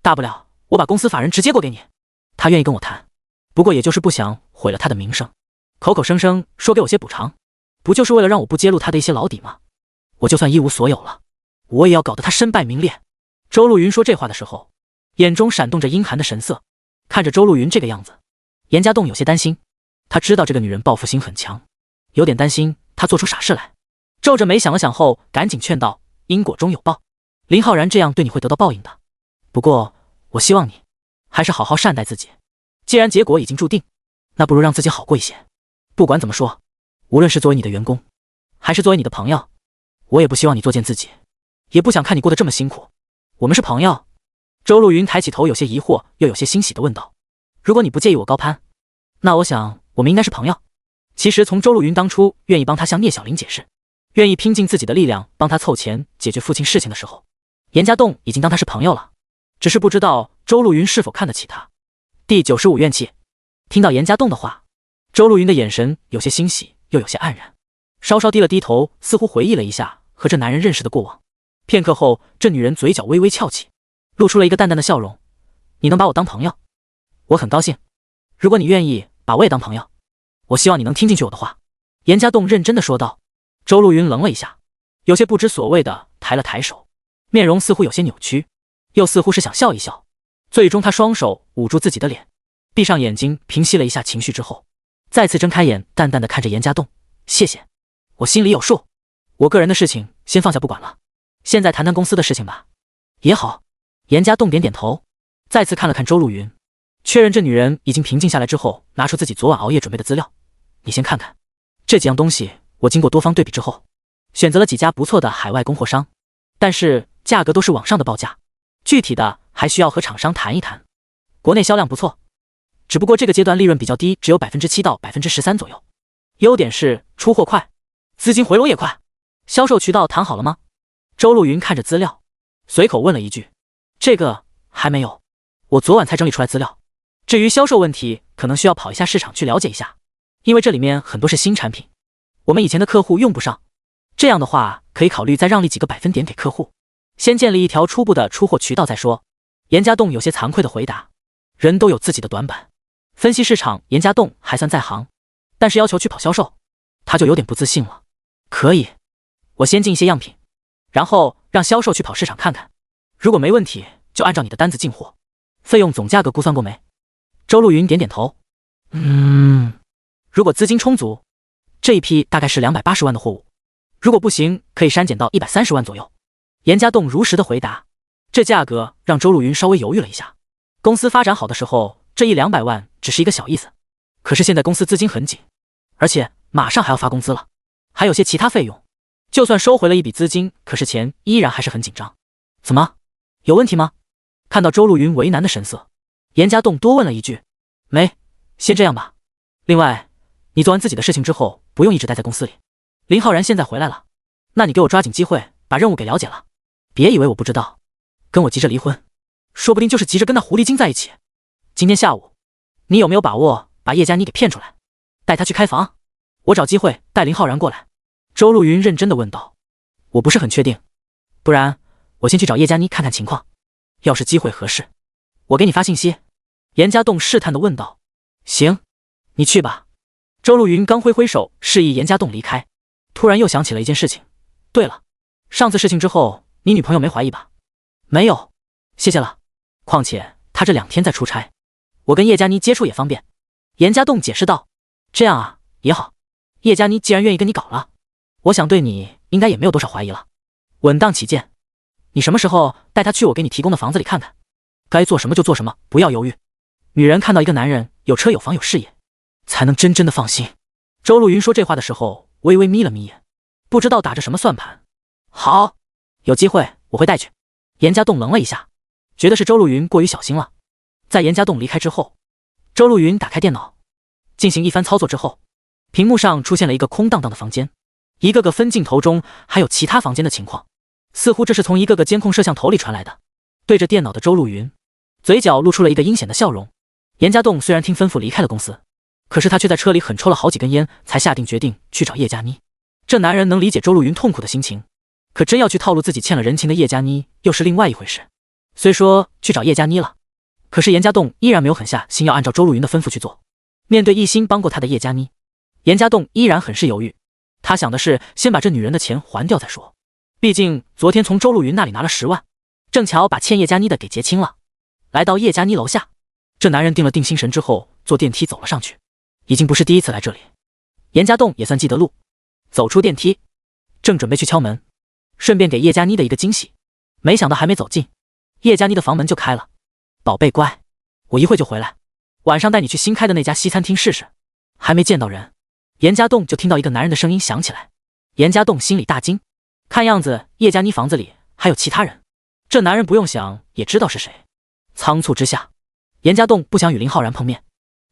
大不了我把公司法人直接过给你，他愿意跟我谈，不过也就是不想毁了他的名声，口口声声说给我些补偿，不就是为了让我不揭露他的一些老底吗？我就算一无所有了，我也要搞得他身败名裂。周陆云说这话的时候，眼中闪动着阴寒的神色。看着周陆云这个样子，严家栋有些担心，他知道这个女人报复心很强，有点担心她做出傻事来。皱着眉想了想后，赶紧劝道：因果中有报，林浩然这样对你会得到报应的。不过我希望你还是好好善待自己，既然结果已经注定，那不如让自己好过一些。不管怎么说，无论是作为你的员工，还是作为你的朋友，我也不希望你作践自己，也不想看你过得这么辛苦。我们是朋友。周陆云抬起头，有些疑惑又有些欣喜地问道：如果你不介意我高攀，那我想我们应该是朋友。其实从周陆云当初愿意帮他向聂小玲解释，愿意拼尽自己的力量帮他凑钱解决父亲事情的时候，严家栋已经当他是朋友了，只是不知道周陆云是否看得起他。第95怨气。听到严家栋的话，周陆云的眼神有些欣喜又有些黯然，稍稍低了低头，似乎回忆了一下和这男人认识的过往。片刻后，这女人嘴角微微翘起，露出了一个淡淡的笑容。你能把我当朋友，我很高兴。如果你愿意把我也当朋友，我希望你能听进去我的话。严家栋认真的说道。周陆云愣了一下，有些不知所谓的抬了抬手，面容似乎有些扭曲，又似乎是想笑一笑。最终他双手捂住自己的脸，闭上眼睛平息了一下情绪之后，再次睁开眼，淡淡的看着严家栋。谢谢，我心里有数，我个人的事情先放下不管了，现在谈谈公司的事情吧。也好。严家栋点点头，再次看了看周陆云，确认这女人已经平静下来之后，拿出自己昨晚熬夜准备的资料。你先看看这几样东西，我经过多方对比之后，选择了几家不错的海外供货商，但是价格都是网上的报价，具体的还需要和厂商谈一谈。国内销量不错，只不过这个阶段利润比较低，只有 7% 到 13% 左右。优点是出货快，资金回笼也快。销售渠道谈好了吗？周陆云看着资料，随口问了一句。这个还没有，我昨晚才整理出来资料。至于销售问题，可能需要跑一下市场去了解一下，因为这里面很多是新产品，我们以前的客户用不上。这样的话，可以考虑再让利几个百分点给客户，先建立一条初步的出货渠道再说。严家栋有些惭愧的回答，人都有自己的短板，分析市场严家栋还算在行，但是要求去跑销售，他就有点不自信了。可以，我先进一些样品，然后让销售去跑市场看看，如果没问题，就按照你的单子进货。费用总价格估算过没？周陆云点点头。如果资金充足，这一批大概是280万的货物，如果不行，可以删减到130万左右。严家栋如实的回答。这价格让周陆云稍微犹豫了一下。公司发展好的时候，这100-200万只是一个小意思，可是现在公司资金很紧，而且马上还要发工资了，还有些其他费用，就算收回了一笔资金，可是钱依然还是很紧张。怎么？有问题吗？看到周陆云为难的神色，严家栋多问了一句。没，先这样吧。另外，你做完自己的事情之后，不用一直待在公司里。林浩然现在回来了，那你给我抓紧机会把任务给了解了，别以为我不知道，跟我急着离婚，说不定就是急着跟那狐狸精在一起。今天下午，你有没有把握把叶佳妮给骗出来，带她去开房？我找机会带林浩然过来。周陆云认真的问道。我不是很确定，不然我先去找叶佳妮看看情况，要是机会合适，我给你发信息。严家栋试探的问道。行，你去吧。周陆云刚挥挥手示意严家栋离开，突然又想起了一件事情。对了，上次事情之后，你女朋友没怀疑吧？没有，谢谢了。况且她这2天在出差，我跟叶佳妮接触也方便。严家栋解释道。这样啊，也好。叶佳妮既然愿意跟你搞了，我想对你应该也没有多少怀疑了。稳当起见，你什么时候带她去我给你提供的房子里看看？该做什么就做什么，不要犹豫。女人看到一个男人有车有房有事业，才能真正的放心。周路云说这话的时候，微微眯了眯眼，不知道打着什么算盘。好，有机会我会带去。严家栋愣了一下，觉得是周路云过于小心了。在严家栋离开之后，周路云打开电脑，进行一番操作之后，屏幕上出现了一个空荡荡的房间，一个个分镜头中还有其他房间的情况，似乎这是从一个个监控摄像头里传来的。对着电脑的周路云，嘴角露出了一个阴险的笑容。严家栋虽然听吩咐离开了公司，可是他却在车里狠抽了好几根烟，才下定决定去找叶佳妮。这男人能理解周路云痛苦的心情，可真要去套路自己欠了人情的叶佳妮，又是另外一回事。虽说去找叶佳妮了，可是严家栋依然没有狠下心要按照周路云的吩咐去做。面对一心帮过他的叶佳妮，严家栋依然很是犹豫。他想的是先把这女人的钱还掉再说，毕竟昨天从周路云那里拿了10万，正巧把欠叶佳妮的给结清了。来到叶佳妮楼下，这男人定了定心神之后，坐电梯走了上去。已经不是第一次来这里，严家栋也算记得路。走出电梯，正准备去敲门，顺便给叶佳妮的一个惊喜，没想到还没走近，叶佳妮的房门就开了。宝贝乖，我一会就回来，晚上带你去新开的那家西餐厅试试。还没见到人，严家栋就听到一个男人的声音响起来。严家栋心里大惊，看样子叶佳妮房子里还有其他人。这男人不用想也知道是谁。仓促之下，严家栋不想与林浩然碰面，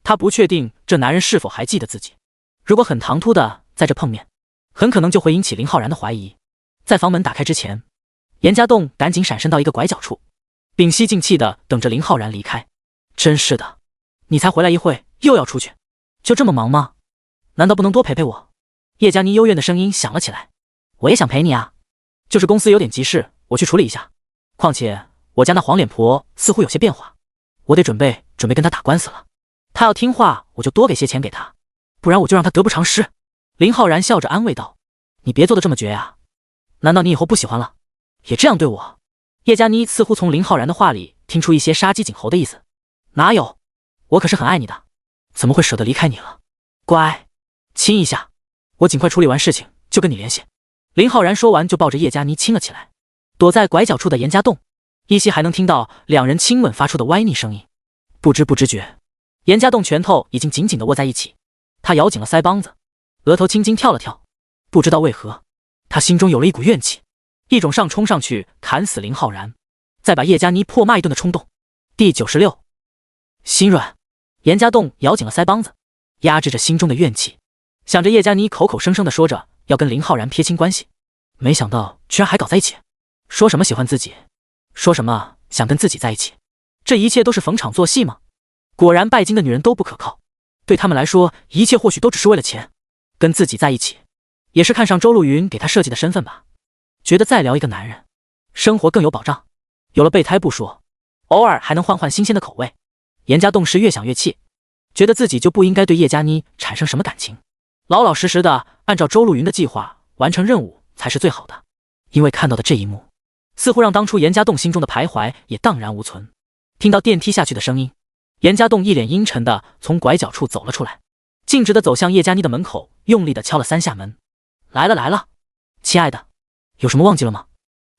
他不确定这男人是否还记得自己。如果很唐突的在这碰面，很可能就会引起林浩然的怀疑。在房门打开之前，严家栋赶紧闪身到一个拐角处，屏息静气的等着林浩然离开。真是的，你才回来一会又要出去，就这么忙吗？难道不能多陪陪我？叶佳妮幽怨的声音响了起来。我也想陪你啊，就是公司有点急事，我去处理一下。况且我家那黄脸婆似乎有些变化，我得准备跟她打官司了。她要听话，我就多给些钱给她，不然我就让她得不偿失。林浩然笑着安慰道：你别做得这么绝呀，难道你以后不喜欢了，也这样对我？叶佳妮似乎从林浩然的话里听出一些杀鸡儆猴的意思。哪有，我可是很爱你的，怎么会舍得离开你了？乖，亲一下，我尽快处理完事情就跟你联系。林浩然说完就抱着叶佳妮亲了起来。躲在拐角处的严家栋依稀还能听到两人亲吻发出的歪腻声音。不知不觉，严家栋拳头已经紧紧地握在一起，他咬紧了腮帮子，额头青筋跳了跳。不知道为何，他心中有了一股怨气，一种上冲上去砍死林浩然，再把叶佳妮破骂一顿的冲动。第96，心软。严家栋咬紧了腮帮子，压制着心中的怨气，想着叶佳妮口口声声地说着要跟林浩然撇清关系，没想到居然还搞在一起。说什么喜欢自己，说什么想跟自己在一起，这一切都是逢场作戏吗？果然拜金的女人都不可靠，对他们来说一切或许都只是为了钱。跟自己在一起也是看上周路云给他设计的身份吧，觉得再聊一个男人生活更有保障，有了备胎不说，偶尔还能换换新鲜的口味。严家栋是越想越气，觉得自己就不应该对叶佳妮产生什么感情，老老实实的按照周路云的计划完成任务才是最好的。因为看到的这一幕似乎让当初严家栋心中的徘徊也荡然无存。听到电梯下去的声音，严家栋一脸阴沉的从拐角处走了出来，径直的走向叶佳妮的门口，用力的敲了3下门。来了来了，亲爱的，有什么忘记了吗？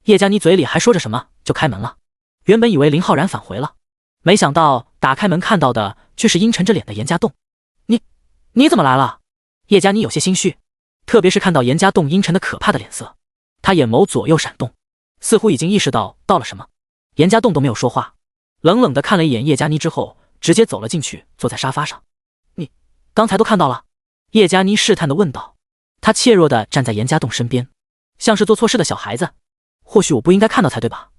叶佳妮嘴里还说着什么就开门了。原本以为林浩然返回了，没想到打开门看到的却是阴沉着脸的严家栋。你怎么来了？叶佳妮有些心虚，特别是看到严家栋阴沉的可怕的脸色，她眼眸左右闪动，似乎已经意识到了什么。严家栋都没有说话，冷冷地看了一眼叶佳妮之后，直接走了进去，坐在沙发上。你刚才都看到了？叶佳妮试探地问道。她怯弱地站在严家栋身边，像是做错事的小孩子。或许我不应该看到才对吧？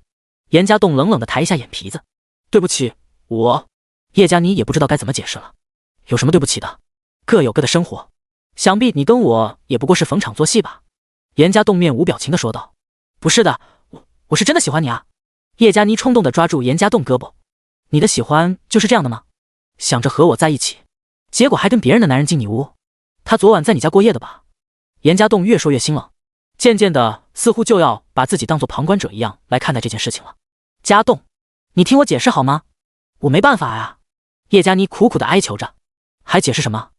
严家栋冷冷地抬一下眼皮子。对不起，叶佳妮也不知道该怎么解释了。有什么对不起的？各有各的生活，想必你跟我也不过是逢场作戏吧？严家栋面无表情地说道。不是的，我是真的喜欢你啊！叶佳妮冲动地抓住严家栋胳膊。你的喜欢就是这样的吗？想着和我在一起，结果还跟别人的男人进你屋？他昨晚在你家过夜的吧？严家栋越说越心冷，渐渐的似乎就要把自己当作旁观者一样来看待这件事情了。家栋，你听我解释好吗？我没办法呀！叶佳妮苦苦地哀求着。还解释什么？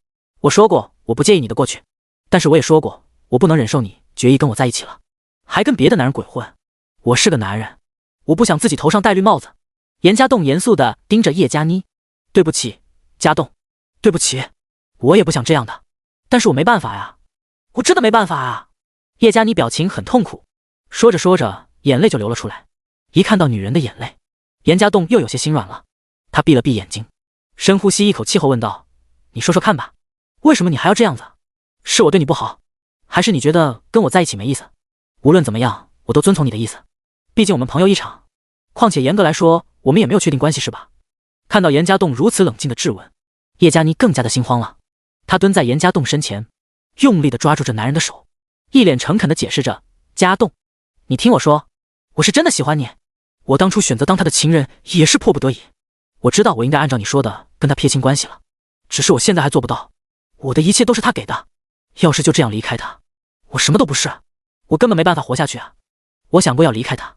我说过我不介意你的过去，但是我也说过我不能忍受你决意跟我在一起了，还跟别的男人鬼混。我是个男人，我不想自己头上戴绿帽子。严家栋严肃地盯着叶佳妮。对不起，家栋，对不起，我也不想这样的。但是我没办法呀，我真的没办法啊。叶佳妮表情很痛苦，说着说着，眼泪就流了出来。一看到女人的眼泪，严家栋又有些心软了。他闭了闭眼睛，深呼吸一口气后问道：“你说说看吧，为什么你还要这样子？是我对你不好，还是你觉得跟我在一起没意思？无论怎么样，我都遵从你的意思。毕竟我们朋友一场，况且严格来说，我们也没有确定关系，是吧？”看到严家栋如此冷静的质问，叶佳妮更加的心慌了。她蹲在严家栋身前，用力的抓住这男人的手，一脸诚恳的解释着：“家栋，你听我说，我是真的喜欢你。我当初选择当他的情人也是迫不得已。我知道我应该按照你说的跟他撇清关系了，只是我现在还做不到。我的一切都是他给的，要是就这样离开他，我什么都不是，我根本没办法活下去啊。我想过要离开他，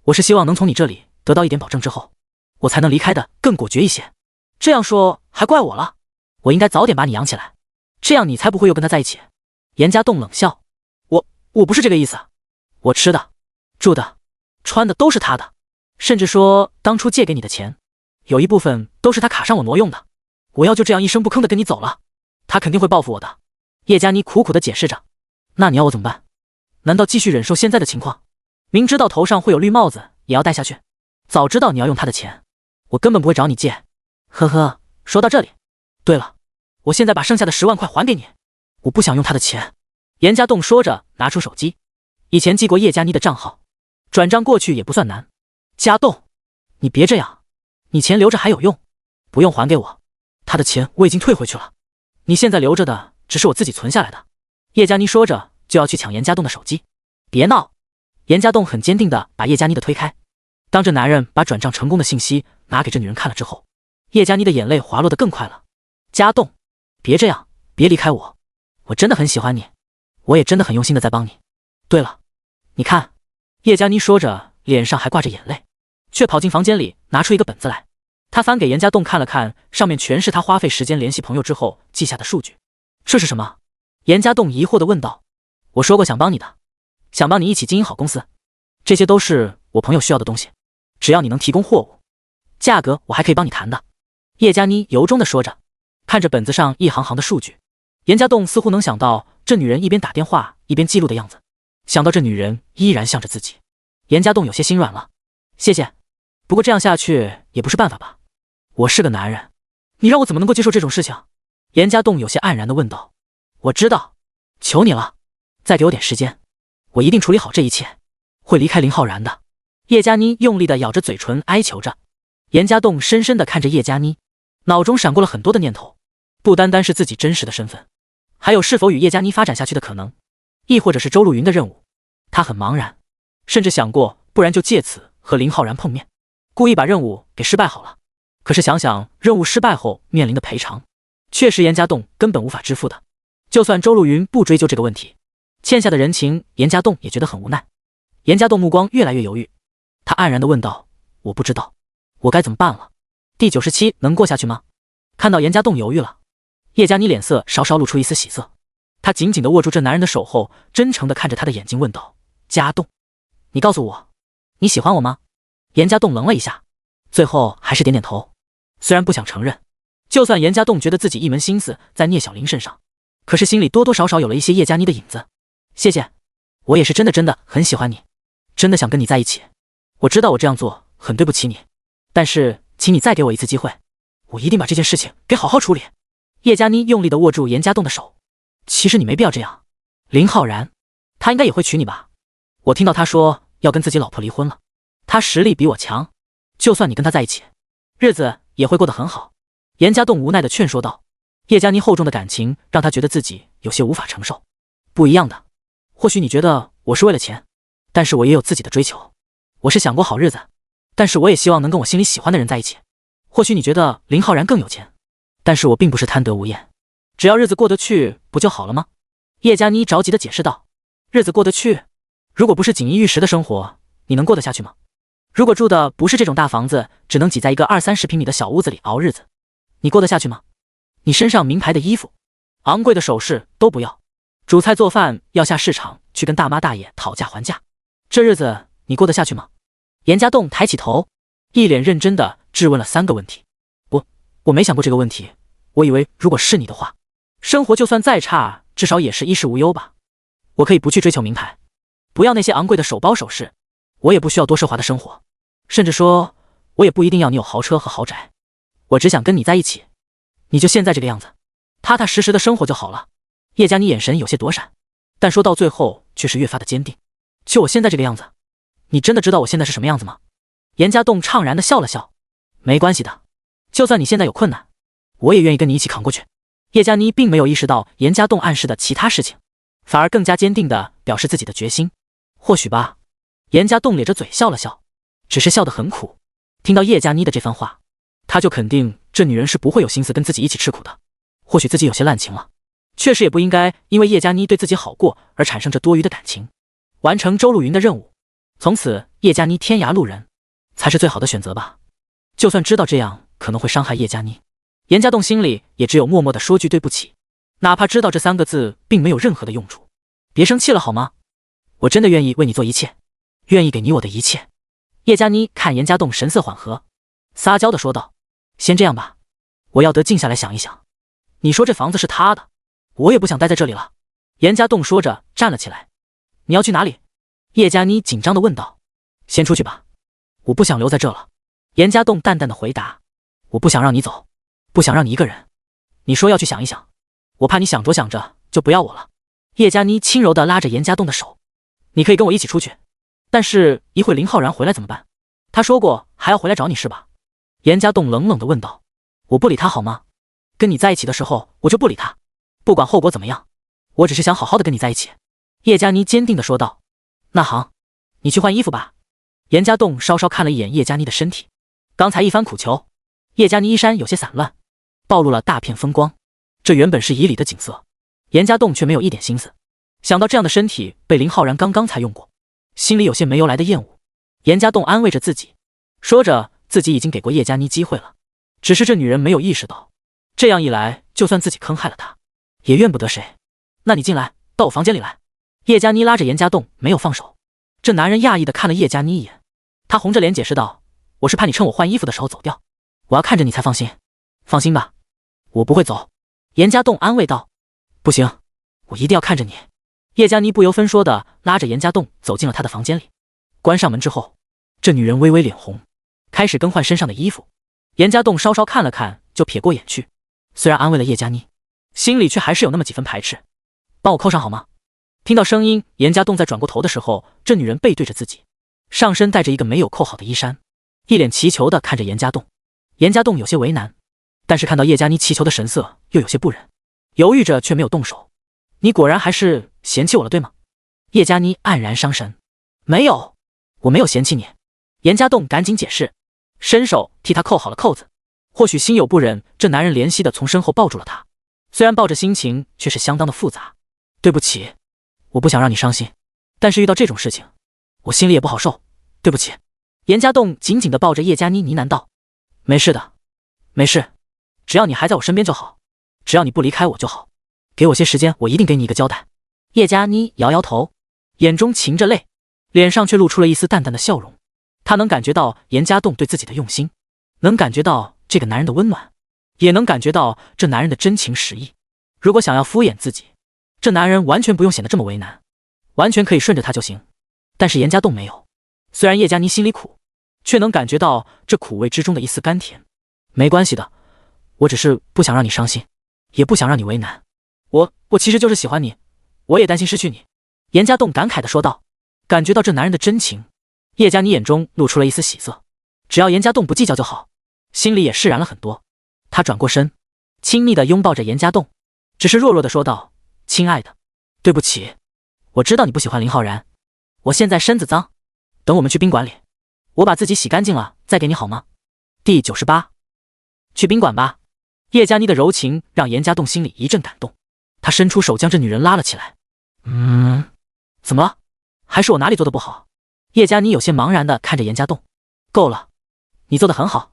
我是希望能从你这里得到一点保证之后，我才能离开的更果决一些。这样说还怪我了，我应该早点把你养起来，这样你才不会又跟他在一起。”严家栋冷笑：“我不是这个意思，我吃的、住的、穿的都是他的，甚至说当初借给你的钱，有一部分都是他卡上我挪用的。我要就这样一声不吭的跟你走了，他肯定会报复我的。”叶佳妮苦苦的解释着：“那你要我怎么办？难道继续忍受现在的情况？明知道头上会有绿帽子也要戴下去？早知道你要用他的钱，我根本不会找你借。呵呵，说到这里，对了，我现在把剩下的10万块还给你，我不想用他的钱。”严家栋说着拿出手机，以前记过叶佳妮的账号，转账过去也不算难。家栋，你别这样，你钱留着还有用，不用还给我，他的钱我已经退回去了，你现在留着的只是我自己存下来的。叶佳妮说着就要去抢严家栋的手机。别闹！严家栋很坚定地把叶佳妮的推开。当这男人把转账成功的信息拿给这女人看了之后，叶佳妮的眼泪滑落得更快了。家栋，别这样，别离开我，我真的很喜欢你，我也真的很用心的在帮你。对了，你看，叶佳妮说着脸上还挂着眼泪，却跑进房间里拿出一个本子来。她翻给严家栋看了看，上面全是他花费时间联系朋友之后记下的数据。这是什么？严家栋疑惑地问道。我说过想帮你的，想帮你一起经营好公司，这些都是我朋友需要的东西，只要你能提供货物，价格我还可以帮你谈的。叶佳妮由衷地说着，看着本子上一行行的数据，严家栋似乎能想到这女人一边打电话一边记录的样子，想到这女人依然向着自己，严家栋有些心软了。谢谢，不过这样下去也不是办法吧？我是个男人，你让我怎么能够接受这种事情？严家栋有些黯然地问道。我知道，求你了，再给我点时间，我一定处理好这一切，会离开林浩然的。叶佳妮用力地咬着嘴唇哀求着。严家栋深深地看着叶佳妮，脑中闪过了很多的念头，不单单是自己真实的身份，还有是否与叶佳妮发展下去的可能，亦或者是周露云的任务。他很茫然，甚至想过不然就借此和林浩然碰面，故意把任务给失败好了。可是想想任务失败后面临的赔偿，确实严家栋根本无法支付的。就算周露云不追究这个问题，欠下的人情严家栋也觉得很无奈。严家栋目光越来越犹豫，他黯然地问道：我不知道我该怎么办了，第97能过下去吗？看到严家栋犹豫了，叶佳妮脸色稍稍露出一丝喜色，她紧紧地握住这男人的手后，真诚地看着他的眼睛问道：家栋，你告诉我，你喜欢我吗？严家栋愣了一下，最后还是点点头。虽然不想承认，就算严家栋觉得自己一门心思在聂小玲身上，可是心里多多少少有了一些叶佳妮的影子。谢谢，我也是真的很喜欢你，真的想跟你在一起。我知道我这样做很对不起你，但是请你再给我一次机会，我一定把这件事情给好好处理。叶佳妮用力地握住严家栋的手。其实你没必要这样，林浩然他应该也会娶你吧？我听到他说要跟自己老婆离婚了，他实力比我强，就算你跟他在一起，日子也会过得很好。严家栋无奈地劝说道。叶佳妮厚重的感情让他觉得自己有些无法承受。不一样的，或许你觉得我是为了钱，但是我也有自己的追求，我是想过好日子，但是我也希望能跟我心里喜欢的人在一起。或许你觉得林浩然更有钱，但是我并不是贪得无厌，只要日子过得去不就好了吗？叶佳妮着急地解释道。日子过得去，如果不是锦衣玉食的生活，你能过得下去吗？如果住的不是这种大房子，只能挤在一个20-30平米的小屋子里熬日子，你过得下去吗？你身上名牌的衣服、昂贵的首饰都不要，煮菜做饭要下市场去跟大妈大爷讨价还价，这日子你过得下去吗？严家栋抬起头，一脸认真地质问了3个问题。我没想过这个问题，我以为如果是你的话，生活就算再差，至少也是衣食无忧吧。我可以不去追求名牌，不要那些昂贵的手包首饰，我也不需要多奢华的生活，甚至说，我也不一定要你有豪车和豪宅。我只想跟你在一起，你就现在这个样子，踏踏实实的生活就好了。叶佳妮眼神有些躲闪，但说到最后却是越发的坚定。就我现在这个样子，你真的知道我现在是什么样子吗？严家栋怅然的笑了笑，没关系的，就算你现在有困难，我也愿意跟你一起扛过去。叶佳妮并没有意识到严家栋暗示的其他事情，反而更加坚定地表示自己的决心。或许吧。严家栋咧着嘴笑了笑，只是笑得很苦。听到叶佳妮的这番话，他就肯定这女人是不会有心思跟自己一起吃苦的。或许自己有些滥情了，确实也不应该因为叶佳妮对自己好过而产生这多余的感情。完成周露云的任务，从此叶佳妮天涯路人才是最好的选择吧。就算知道这样可能会伤害叶佳妮，严家栋心里也只有默默地说句对不起，哪怕知道这3个字并没有任何的用处。别生气了好吗？我真的愿意为你做一切，愿意给你我的一切。叶佳妮看严家栋神色缓和，撒娇地说道：先这样吧，我要得静下来想一想。你说这房子是他的，我也不想待在这里了。严家栋说着站了起来。你要去哪里？叶佳妮紧张地问道。先出去吧，我不想留在这了。严家栋淡淡地回答。我不想让你走，不想让你一个人。你说要去想一想，我怕你想着想着就不要我了。叶佳妮轻柔地拉着严家栋的手。你可以跟我一起出去，但是一会林浩然回来怎么办？他说过还要回来找你是吧？严家栋冷冷地问道。我不理他好吗？跟你在一起的时候我就不理他，不管后果怎么样，我只是想好好的跟你在一起。叶佳妮坚定地说道。那好，你去换衣服吧。严家栋稍稍看了一眼叶佳妮的身体，刚才一番苦求，叶佳妮衣衫有些散乱，暴露了大片风光。这原本是旖旎的景色，严家栋却没有一点心思。想到这样的身体被林浩然刚刚才用过，心里有些没由来的厌恶。严家栋安慰着自己，说着自己已经给过叶佳妮机会了，只是这女人没有意识到，这样一来就算自己坑害了她，也怨不得谁。那你进来，到我房间里来。叶佳妮拉着严家栋没有放手。这男人讶异地看了叶佳妮一眼，他红着脸解释道：我是怕你趁我换衣服的时候走掉，我要看着你才放心。放心吧，我不会走。严家栋安慰道。不行，我一定要看着你。叶佳妮不由分说地拉着严家栋走进了他的房间里。关上门之后，这女人微微脸红，开始更换身上的衣服。严家栋稍稍看了看就撇过眼去，虽然安慰了叶佳妮，心里却还是有那么几分排斥。帮我扣上好吗？听到声音，严家栋在转过头的时候，这女人背对着自己，上身带着一个没有扣好的衣衫，一脸祈求地看着严家栋。严家栋有些为难，但是看到叶佳妮祈求的神色又有些不忍，犹豫着却没有动手。你果然还是嫌弃我了对吗？叶佳妮黯然伤神。没有，我没有嫌弃你。严家栋赶紧解释，伸手替他扣好了扣子。或许心有不忍，这男人怜惜地从身后抱住了他，虽然抱着心情却是相当的复杂。对不起，我不想让你伤心，但是遇到这种事情，我心里也不好受，对不起。严家栋紧紧地抱着叶佳妮呢喃道。没事的，没事，只要你还在我身边就好，只要你不离开我就好，给我些时间，我一定给你一个交代。叶佳妮摇摇头，眼中噙着泪，脸上却露出了一丝淡淡的笑容。她能感觉到严家栋对自己的用心，能感觉到这个男人的温暖，也能感觉到这男人的真情实意。如果想要敷衍自己，这男人完全不用显得这么为难，完全可以顺着他就行。但是严家栋没有，虽然叶佳妮心里苦，却能感觉到这苦味之中的一丝甘甜。没关系的，我只是不想让你伤心，也不想让你为难。我其实就是喜欢你，我也担心失去你。严家栋感慨地说道。感觉到这男人的真情，叶佳妮眼中露出了一丝喜色。只要严家栋不计较就好，心里也释然了很多。他转过身，亲密地拥抱着严家栋，只是弱弱地说道：亲爱的，对不起，我知道你不喜欢林浩然，我现在身子脏，等我们去宾馆里，我把自己洗干净了再给你好吗？第98，去宾馆吧。叶佳妮的柔情让严家栋心里一阵感动，他伸出手将这女人拉了起来。怎么了？还是我哪里做的不好？叶佳妮有些茫然地看着严家栋。够了，你做的很好，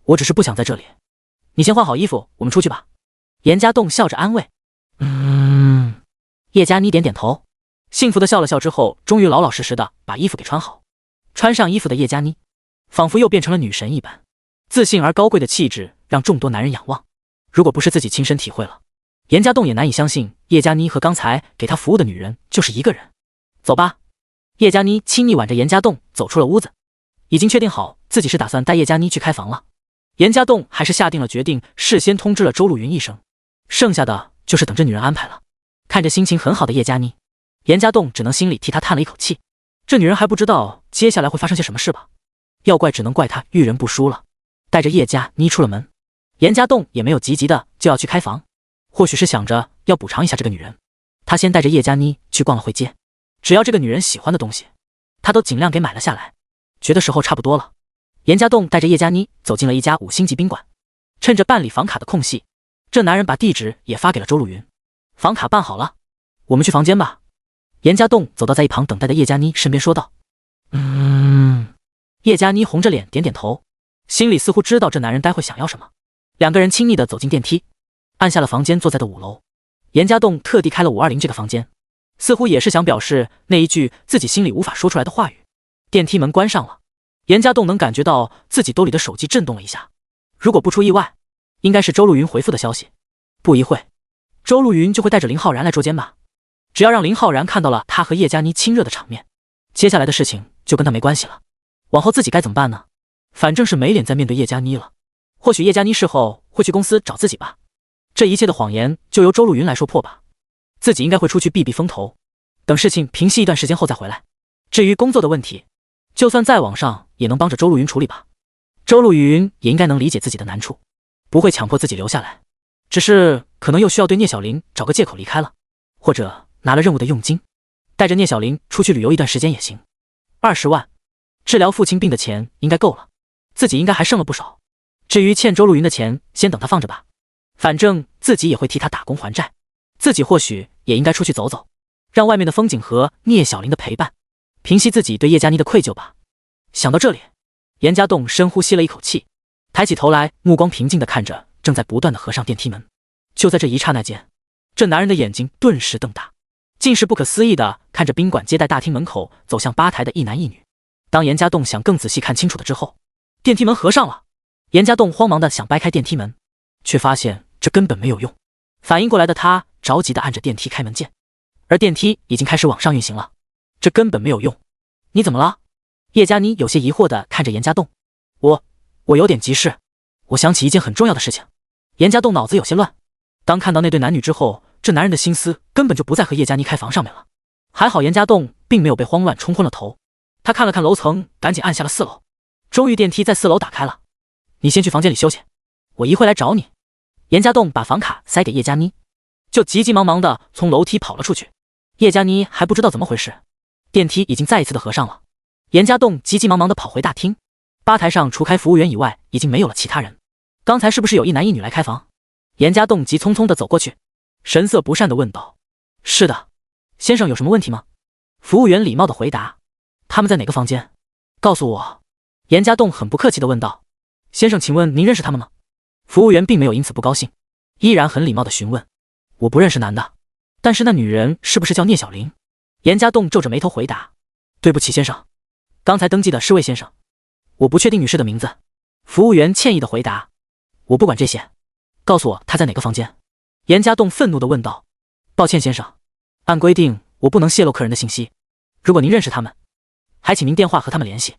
我只是不想在这里。你先换好衣服，我们出去吧。严家栋笑着安慰。叶佳妮点点头，幸福地笑了笑之后，终于老老实实地把衣服给穿好。穿上衣服的叶佳妮，仿佛又变成了女神一般，自信而高贵的气质让众多男人仰望。如果不是自己亲身体会了，严家栋也难以相信叶佳妮和刚才给他服务的女人就是一个人。走吧。叶佳妮亲昵挽着严家栋走出了屋子，已经确定好自己是打算带叶佳妮去开房了。严家栋还是下定了决定，事先通知了周露云一声，剩下的就是等这女人安排了。看着心情很好的叶佳妮，严家栋只能心里替她叹了一口气。这女人还不知道接下来会发生些什么事吧？要怪只能怪她遇人不淑了。带着叶佳妮出了门，严家栋也没有急的就要去开房，或许是想着要补偿一下这个女人，他先带着叶佳妮去逛了会街，只要这个女人喜欢的东西，他都尽量给买了下来。觉得时候差不多了，严家栋带着叶佳妮走进了一家5星级宾馆。趁着办理房卡的空隙，这男人把地址也发给了周露云。房卡办好了，我们去房间吧。严家栋走到在一旁等待的叶佳妮身边说道。叶佳妮红着脸点点头，心里似乎知道这男人待会想要什么。两个人亲昵地走进电梯，按下了房间，坐在的5楼。严家栋特地开了520这个房间，似乎也是想表示那一句自己心里无法说出来的话语。电梯门关上了，严家栋能感觉到自己兜里的手机震动了一下，如果不出意外，应该是周露云回复的消息。不一会，周露云就会带着林浩然来捉奸吧。只要让林浩然看到了他和叶佳妮亲热的场面，接下来的事情就跟他没关系了。往后自己该怎么办呢？反正是没脸再面对叶佳妮了。或许叶佳妮事后会去公司找自己吧，这一切的谎言就由周露云来说破吧。自己应该会出去避避风头，等事情平息一段时间后再回来。至于工作的问题，就算在网上也能帮着周露云处理吧。周露云也应该能理解自己的难处，不会强迫自己留下来，只是可能又需要对聂小玲找个借口离开了，或者拿了任务的佣金，带着聂小玲出去旅游一段时间也行。20万，治疗父亲病的钱应该够了，自己应该还剩了不少。至于欠周露云的钱，先等他放着吧，反正自己也会替他打工还债。自己或许也应该出去走走，让外面的风景和聂小玲的陪伴平息自己对叶佳妮的愧疚吧。想到这里，严家栋深呼吸了一口气，抬起头来，目光平静地看着正在不断地合上电梯门。就在这一刹那间，这男人的眼睛顿时瞪大，竟是不可思议地看着宾馆接待大厅门口走向吧台的一男一女。当严家栋想更仔细看清楚的之后，电梯门合上了。严家栋慌忙地想掰开电梯门，却发现这根本没有用。反应过来的他着急地按着电梯开门键，而电梯已经开始往上运行了，这根本没有用。你怎么了？叶佳妮有些疑惑地看着严家栋。我有点急事，我想起一件很重要的事情。严家栋脑子有些乱，当看到那对男女之后，这男人的心思根本就不在和叶佳妮开房上面了。还好严家栋并没有被慌乱冲昏了头，他看了看楼层，赶紧按下了4楼。终于电梯在4楼打开了，你先去房间里休息，我一会来找你。严家栋把房卡塞给叶佳妮，就急急忙忙地从楼梯跑了出去。叶佳妮还不知道怎么回事，电梯已经再一次的合上了。严家栋急急忙忙地跑回大厅，吧台上除开服务员以外已经没有了其他人。刚才是不是有一男一女来开房？严家栋急匆匆地走过去，神色不善地问道。是的，先生有什么问题吗？服务员礼貌地回答。他们在哪个房间？告诉我。严家栋很不客气地问道。先生，请问您认识他们吗？服务员并没有因此不高兴，依然很礼貌地询问。我不认识男的，但是那女人是不是叫聂小玲？严家栋皱着眉头回答。对不起先生，刚才登记的是魏先生，我不确定女士的名字。服务员歉意地回答。我不管这些，告诉我她在哪个房间？严家栋愤怒地问道。抱歉先生，按规定我不能泄露客人的信息，如果您认识他们，还请您电话和他们联系，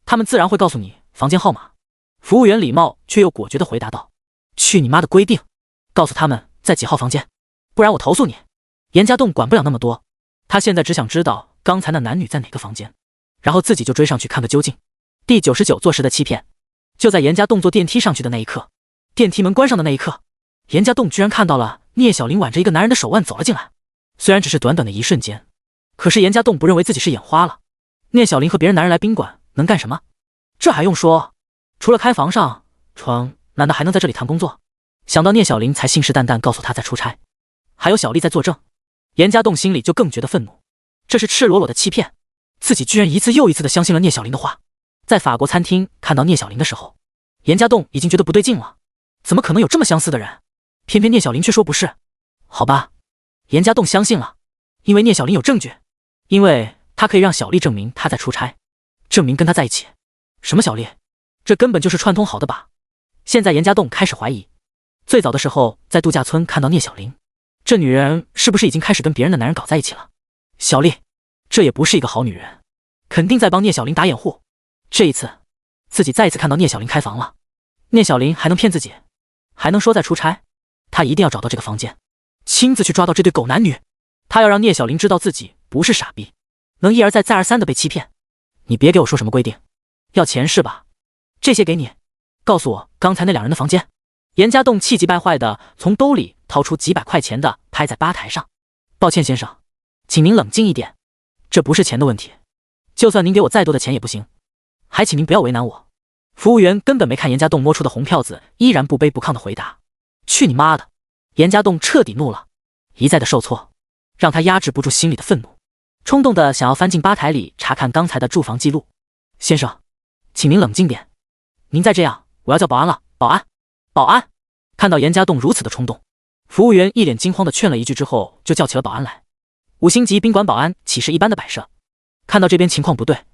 他们自然会告诉你房间号码。服务员礼貌却又果决地回答道。去你妈的规定，告诉他们在几号房间，不然我投诉你。严家栋管不了那么多，他现在只想知道刚才那男女在哪个房间，然后自己就追上去看个究竟。第99座时的欺骗。就在严家栋坐电梯上去的那一刻，电梯门关上的那一刻，严家栋居然看到了聂小玲挽着一个男人的手腕走了进来。虽然只是短短的一瞬间，可是严家栋不认为自己是眼花了。聂小玲和别人男人来宾馆能干什么？这还用说，除了开房上床，难道还能在这里谈工作？想到聂小玲才信誓旦旦告诉他在出差，还有小丽在作证，严家栋心里就更觉得愤怒。这是赤裸裸的欺骗，自己居然一次又一次的相信了聂小玲的话。在法国餐厅看到聂小玲的时候，严家栋已经觉得不对劲了，怎么可能有这么相似的人？偏偏聂小玲却说不是。好吧，严家栋相信了，因为聂小玲有证据，因为他可以让小丽证明他在出差，证明跟他在一起。什么小丽？这根本就是串通好的吧？现在严家栋开始怀疑，最早的时候在度假村看到聂小玲，这女人是不是已经开始跟别人的男人搞在一起了？小丽，这也不是一个好女人，肯定在帮聂小玲打掩护。这一次，自己再一次看到聂小玲开房了，聂小玲还能骗自己，还能说在出差？她一定要找到这个房间，亲自去抓到这对狗男女。她要让聂小玲知道自己不是傻逼，能一而再再而三的被欺骗。你别给我说什么规定，要钱是吧？这些给你，告诉我刚才那两人的房间。严家栋气急败坏的从兜里掏出几百块钱的拍在吧台上。抱歉先生，请您冷静一点，这不是钱的问题，就算您给我再多的钱也不行，还请您不要为难我。服务员根本没看严家栋摸出的红票子，依然不卑不亢的回答：去你妈的！严家栋彻底怒了，一再的受挫让他压制不住心里的愤怒，冲动的想要翻进吧台里查看刚才的住房记录。先生，请您冷静点，您再这样我要叫保安了。保安，保安！看到严家栋如此的冲动，服务员一脸惊慌的劝了一句之后，就叫起了保安来。5星级宾馆保安岂是一般的摆设，看到这边情况不对，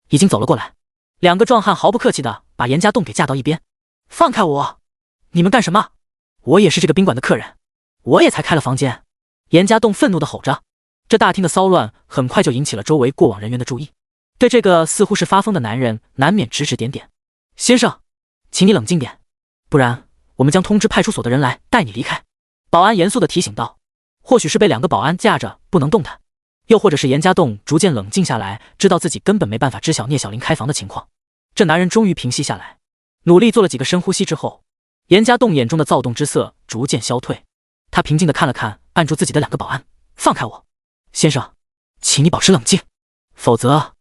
已经走了过来。两个壮汉毫不客气的把严家栋给架到一边。放开我！你们干什么？我也是这个宾馆的客人，我也才开了房间。严家栋愤怒的吼着。这大厅的骚乱很快就引起了周围过往人员的注意，对这个似乎是发疯的男人难免指指点点。先生，请你冷静点，不然我们将通知派出所的人来带你离开。保安严肃地提醒道。或许是被两个保安架着不能动弹，又或者是严家栋逐渐冷静下来，知道自己根本没办法知晓聂小玲开房的情况，这男人终于平息下来，努力做了几个深呼吸之后，严家栋眼中的躁动之色逐渐消退。他平静地看了看按住自己的两个保安。放开我！先生，请你保持冷静，否则……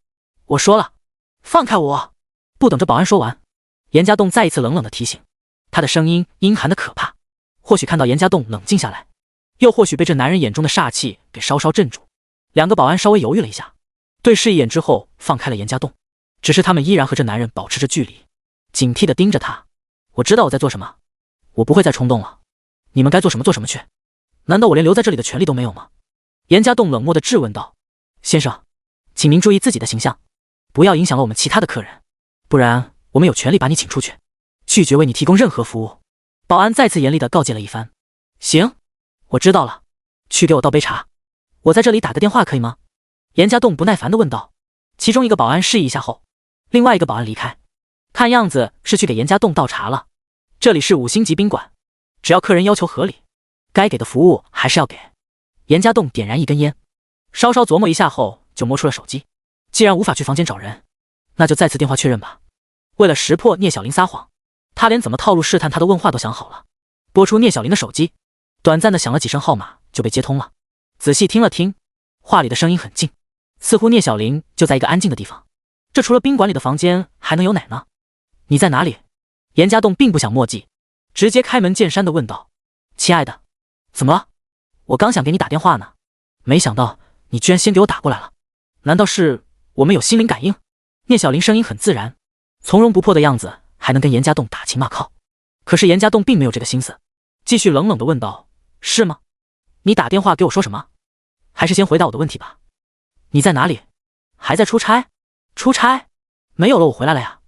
我说了，放开我！不等着保安说完，严家栋再一次冷冷地提醒，他的声音阴寒的可怕。或许看到严家栋冷静下来，又或许被这男人眼中的煞气给稍稍镇住，两个保安稍微犹豫了一下，对视一眼之后放开了严家栋。只是他们依然和这男人保持着距离，警惕地盯着他。我知道我在做什么，我不会再冲动了，你们该做什么做什么去。难道我连留在这里的权利都没有吗？严家栋冷漠地质问道。先生，请您注意自己的形象，不要影响了我们其他的客人，不然我们有权利把你请出去，拒绝为你提供任何服务。保安再次严厉地告诫了一番。行，我知道了，去给我倒杯茶，我在这里打个电话可以吗？严家栋不耐烦地问道。其中一个保安示意一下后，另外一个保安离开，看样子是去给严家栋倒茶了。这里是5星级宾馆，只要客人要求合理，该给的服务还是要给。严家栋点燃一根烟，稍稍琢磨一下后就摸出了手机。既然无法去房间找人，那就再次电话确认吧。为了识破聂小玲撒谎，他连怎么套路试探他的问话都想好了。拨出聂小玲的手机，短暂的响了几声号码就被接通了。仔细听了听，话里的声音很近，似乎聂小玲就在一个安静的地方。这除了宾馆里的房间还能有哪呢？你在哪里？严家栋并不想墨迹，直接开门见山地问道。亲爱的，怎么了？我刚想给你打电话呢，没想到你居然先给我打过来了。难道是我们有心灵感应？聂小玲声音很自然，从容不迫的样子，还能跟严家栋打情骂俏。可是严家栋并没有这个心思，继续冷冷地问道。是吗？你打电话给我说什么？还是先回答我的问题吧。你在哪里？还在出差？出差？没有了，我回来了呀。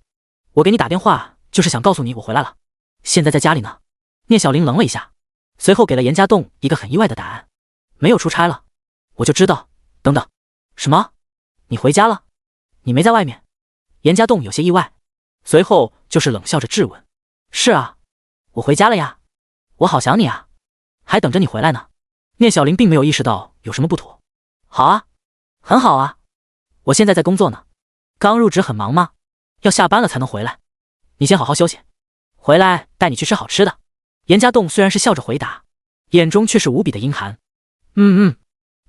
我给你打电话就是想告诉你我回来了，现在在家里呢。聂小玲愣了一下，随后给了严家栋一个很意外的答案。没有出差了，我就知道。等等，什么？你回家了？你没在外面？严家栋有些意外，随后就是冷笑着质问。是啊，我回家了呀，我好想你啊，还等着你回来呢。聂小玲并没有意识到有什么不妥。好啊，很好啊，我现在在工作呢，刚入职很忙吗？要下班了才能回来，你先好好休息，回来带你去吃好吃的。严家栋虽然是笑着回答，眼中却是无比的阴寒。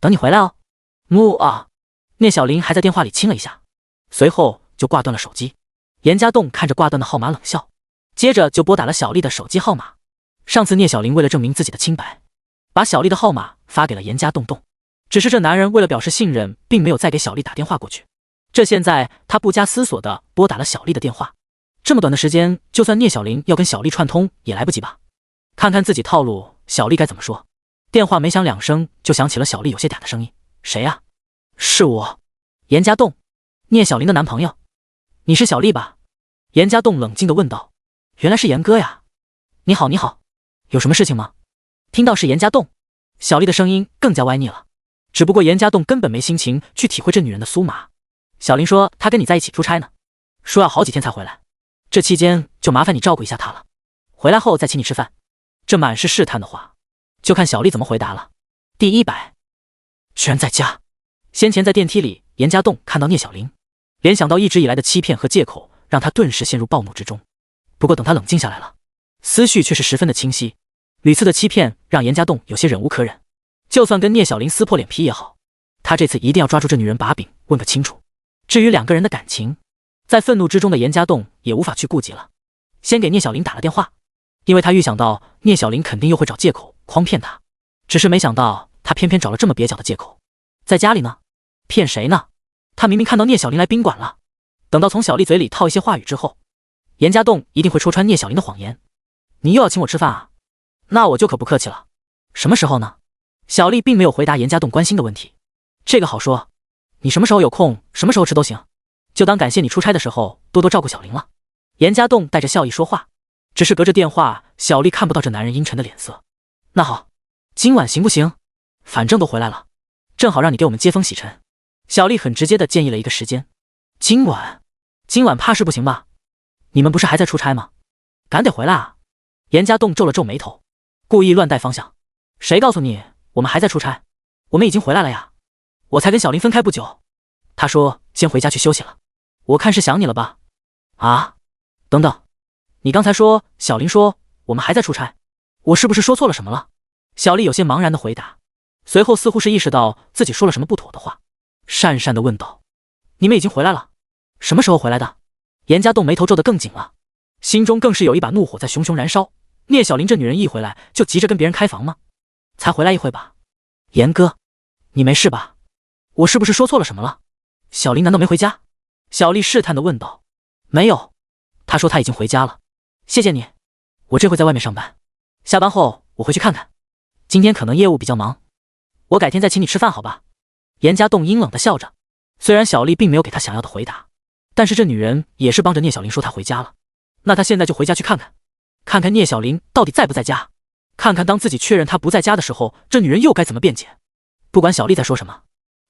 等你回来哦。聂小玲还在电话里亲了一下，随后就挂断了手机。严家栋看着挂断的号码冷笑，接着就拨打了小丽的手机号码。上次聂小玲为了证明自己的清白，把小丽的号码发给了严家栋，只是这男人为了表示信任，并没有再给小丽打电话过去。这现在他不加思索地拨打了小丽的电话。这么短的时间，就算聂小玲要跟小丽串通也来不及吧。看看自己套路，小丽该怎么说。电话没响2声，就响起了小丽有些嗲的声音。谁呀？是我，严家栋，聂小玲的男朋友。你是小丽吧？严家栋冷静地问道。原来是严哥呀。你好，有什么事情吗？听到是严家栋，小丽的声音更加歪腻了。只不过严家栋根本没心情去体会这女人的酥麻。小林说她跟你在一起出差呢，说要好几天才回来，这期间就麻烦你照顾一下她了，回来后再请你吃饭。这满是试探的话，就看小丽怎么回答了。第100，居然在家。先前在电梯里，严家栋看到聂小玲，联想到一直以来的欺骗和借口，让他顿时陷入暴怒之中。不过等他冷静下来了，思绪却是十分的清晰。屡次的欺骗让严家栋有些忍无可忍，就算跟聂小玲撕破脸皮也好，他这次一定要抓住这女人把柄，问个清楚。至于两个人的感情，在愤怒之中的严家栋也无法去顾及了，先给聂小玲打了电话，因为他预想到聂小玲肯定又会找借口诓骗他，只是没想到他偏偏找了这么蹩脚的借口。在家里呢？骗谁呢？他明明看到聂小玲来宾馆了。等到从小丽嘴里套一些话语之后，严家栋一定会戳穿聂小玲的谎言。你又要请我吃饭啊？那我就可不客气了。什么时候呢？小丽并没有回答严家栋关心的问题。这个好说，你什么时候有空，什么时候吃都行，就当感谢你出差的时候多多照顾小玲了。严家栋带着笑意说话，只是隔着电话，小丽看不到这男人阴沉的脸色。那好，今晚行不行？反正都回来了，正好让你给我们接风洗尘。小丽很直接的建议了一个时间。今晚怕是不行吧？你们不是还在出差吗？赶得回来啊？严家栋皱了皱眉头，故意乱带方向。谁告诉你我们还在出差？我们已经回来了呀。我才跟小林分开不久，他说先回家去休息了。我看是想你了吧？啊？等等，你刚才说小林说我们还在出差，我是不是说错了什么了？小丽有些茫然的回答，随后似乎是意识到自己说了什么不妥的话，讪讪的问道：你们已经回来了？什么时候回来的？严家栋眉头皱得更紧了，心中更是有一把怒火在熊熊燃烧。聂小玲这女人一回来就急着跟别人开房吗？才回来一会吧。严哥，你没事吧？我是不是说错了什么了？小玲难道没回家？小丽试探的问道。没有，她说她已经回家了。谢谢你，我这会在外面上班，下班后我回去看看。今天可能业务比较忙，我改天再请你吃饭好吧？严家栋阴冷的笑着，虽然小丽并没有给他想要的回答，但是这女人也是帮着聂小玲说她回家了。那他现在就回家去看看，看看聂小玲到底在不在家，看看当自己确认她不在家的时候，这女人又该怎么辩解。不管小丽在说什么，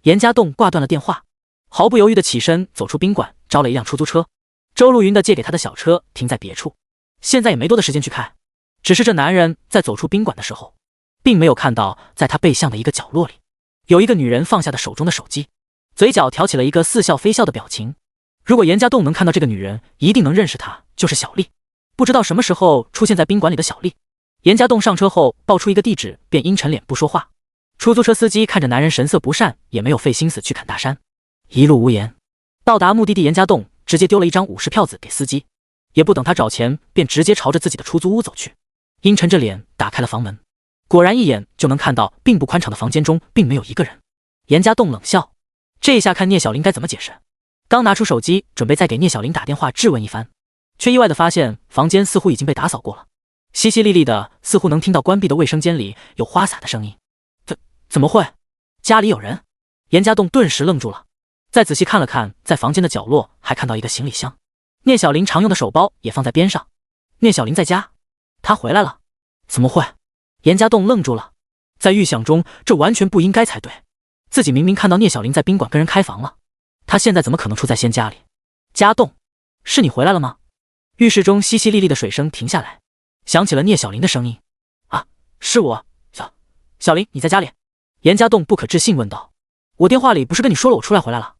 严家栋挂断了电话，毫不犹豫的起身走出宾馆，招了一辆出租车。周路云的借给他的小车停在别处，现在也没多的时间去开。只是这男人在走出宾馆的时候，并没有看到在他背向的一个角落里，有一个女人放下的手中的手机，嘴角挑起了一个似笑非笑的表情。如果严家栋能看到这个女人，一定能认识她，就是小丽。不知道什么时候出现在宾馆里的小丽。严家栋上车后报出一个地址，便阴沉脸不说话。出租车司机看着男人神色不善，也没有费心思去砍大山，一路无言。到达目的地，严家栋直接丢了一张50票子给司机，也不等他找钱，便直接朝着自己的出租屋走去。阴沉着脸打开了房门，果然一眼就能看到并不宽敞的房间中并没有一个人。严家栋冷笑，这下看聂小玲该怎么解释。刚拿出手机准备再给聂小玲打电话质问一番，却意外的发现房间似乎已经被打扫过了，淅淅沥沥的，似乎能听到关闭的卫生间里有花洒的声音。怎么会？家里有人？严家栋顿时愣住了，再仔细看了看，在房间的角落还看到一个行李箱，聂小玲常用的手包也放在边上。聂小玲在家？她回来了？怎么会？严家栋愣住了，在预想中这完全不应该才对，自己明明看到聂小玲在宾馆跟人开房了，她现在怎么可能出在仙家里？家栋，是你回来了吗？浴室中淅淅沥沥的水声停下来，响起了聂小玲的声音。啊，是我，小玲，你在家里？严家栋不可置信问道。我电话里不是跟你说了我出来回来了？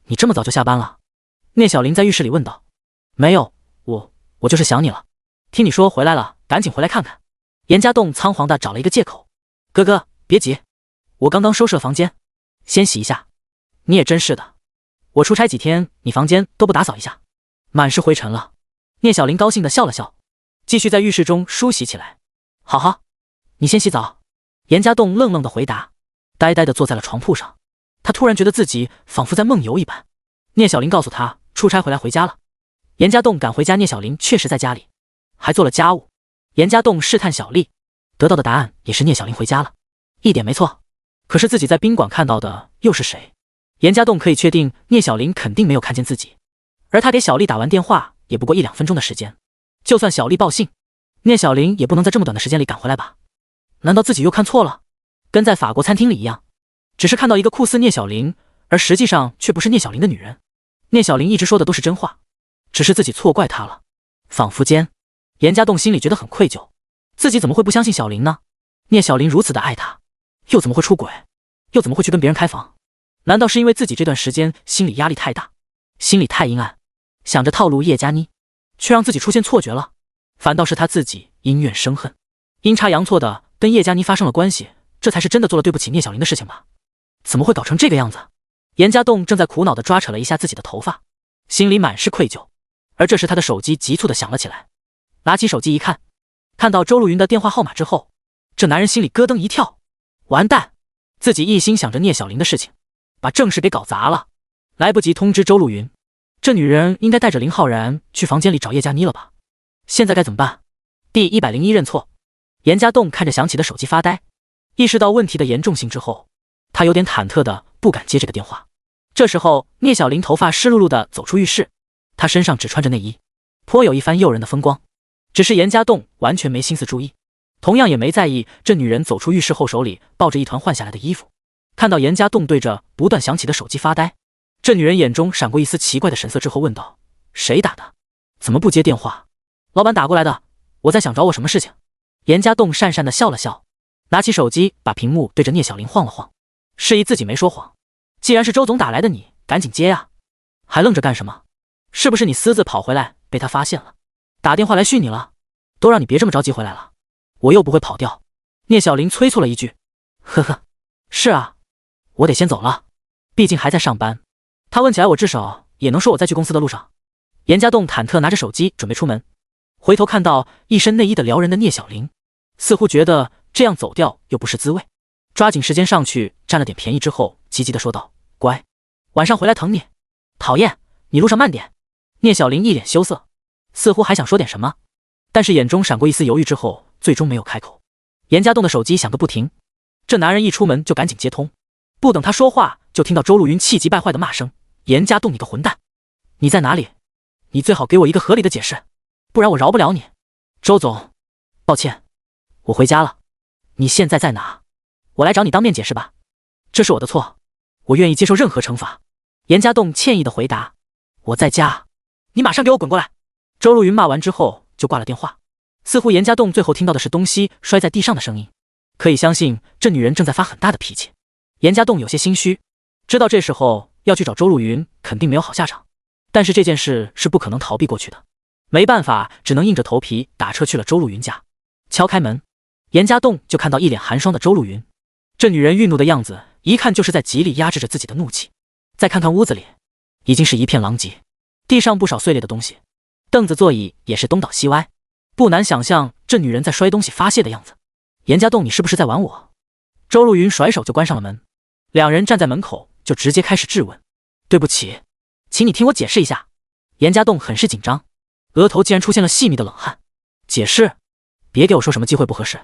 你这么早就下班了？聂小玲在浴室里问道。没有，我就是想你了，听你说回来了，赶紧回来看看。严家栋仓皇地找了一个借口。哥哥，别急，我刚刚收拾了房间，先洗一下。你也真是的，我出差几天，你房间都不打扫一下，满是灰尘了。聂小玲高兴地笑了笑，继续在浴室中梳洗起来。好，你先洗澡。严家栋愣愣地回答，呆呆地坐在了床铺上。他突然觉得自己仿佛在梦游一般。聂小玲告诉他出差回家了。严家栋赶回家，聂小玲确实在家里，还做了家务。严家栋试探小丽，得到的答案也是聂小玲回家了，一点没错。可是自己在宾馆看到的又是谁？严家栋可以确定聂小玲肯定没有看见自己，而他给小丽打完电话也不过1-2分钟的时间，就算小丽报信，聂小玲也不能在这么短的时间里赶回来吧？难道自己又看错了？跟在法国餐厅里一样，只是看到一个酷似聂小玲，而实际上却不是聂小玲的女人。聂小玲一直说的都是真话，只是自己错怪她了。仿佛间，严家栋心里觉得很愧疚，自己怎么会不相信小玲呢？聂小玲如此的爱他，又怎么会出轨？又怎么会去跟别人开房？难道是因为自己这段时间心理压力太大，心里太阴暗，想着套路叶佳妮，却让自己出现错觉了？反倒是他自己因怨生恨，阴差阳错的跟叶佳妮发生了关系，这才是真的做了对不起聂小玲的事情吧？怎么会搞成这个样子？严家栋正在苦恼地抓扯了一下自己的头发，心里满是愧疚。而这时他的手机急促地响了起来，拿起手机一看，看到周露云的电话号码之后，这男人心里咯噔一跳，完蛋，自己一心想着聂小玲的事情，把正事给搞砸了，来不及通知周露云，这女人应该带着林浩然去房间里找叶佳妮了吧？现在该怎么办？第101认错。严家栋看着响起的手机发呆，意识到问题的严重性之后，他有点忐忑的不敢接这个电话。这时候聂小玲头发湿漉漉的走出浴室，她身上只穿着内衣，颇有一番诱人的风光。只是严家栋完全没心思注意，同样也没在意这女人走出浴室后手里抱着一团换下来的衣服。看到严家栋对着不断响起的手机发呆，这女人眼中闪过一丝奇怪的神色之后问道：谁打的？怎么不接电话？老板打过来的，我在想找我什么事情？严家栋讪讪的笑了笑，拿起手机把屏幕对着聂小玲晃了晃，示意自己没说谎。既然是周总打来的，你赶紧接啊，还愣着干什么？是不是你私自跑回来被他发现了，打电话来训你了？都让你别这么着急回来了，我又不会跑掉。聂小玲催促了一句。呵呵，是啊，我得先走了，毕竟还在上班。他问起来，我至少也能说我在去公司的路上。严家栋忐忑拿着手机准备出门，回头看到一身内衣的撩人的聂小玲，似乎觉得这样走掉又不是滋味，抓紧时间上去占了点便宜之后，急急地说道：乖，晚上回来疼你。讨厌，你路上慢点。聂小玲一脸羞涩，似乎还想说点什么，但是眼中闪过一丝犹豫之后，最终没有开口。严家栋的手机响个不停，这男人一出门就赶紧接通，不等他说话，就听到周露云气急败坏的骂声：严家栋，你个混蛋，你在哪里？你最好给我一个合理的解释，不然我饶不了你。周总，抱歉，我回家了。你现在在哪？我来找你当面解释吧。这是我的错，我愿意接受任何惩罚。严家栋歉意的回答。我在家。你马上给我滚过来。周露云骂完之后就挂了电话，似乎严家栋最后听到的是东西摔在地上的声音，可以相信这女人正在发很大的脾气。严家栋有些心虚，知道这时候要去找周露云肯定没有好下场，但是这件事是不可能逃避过去的，没办法，只能硬着头皮打车去了周露云家。敲开门，严家栋就看到一脸寒霜的周露云，这女人愠怒的样子，一看就是在极力压制着自己的怒气。再看看屋子里，已经是一片狼藉，地上不少碎裂的东西，凳子座椅也是东倒西歪，不难想象这女人在摔东西发泄的样子。严家栋，你是不是在玩我？周露云甩手就关上了门，两人站在门口就直接开始质问。对不起，请你听我解释一下。严家栋很是紧张，额头竟然出现了细密的冷汗。解释？别给我说什么机会不合适，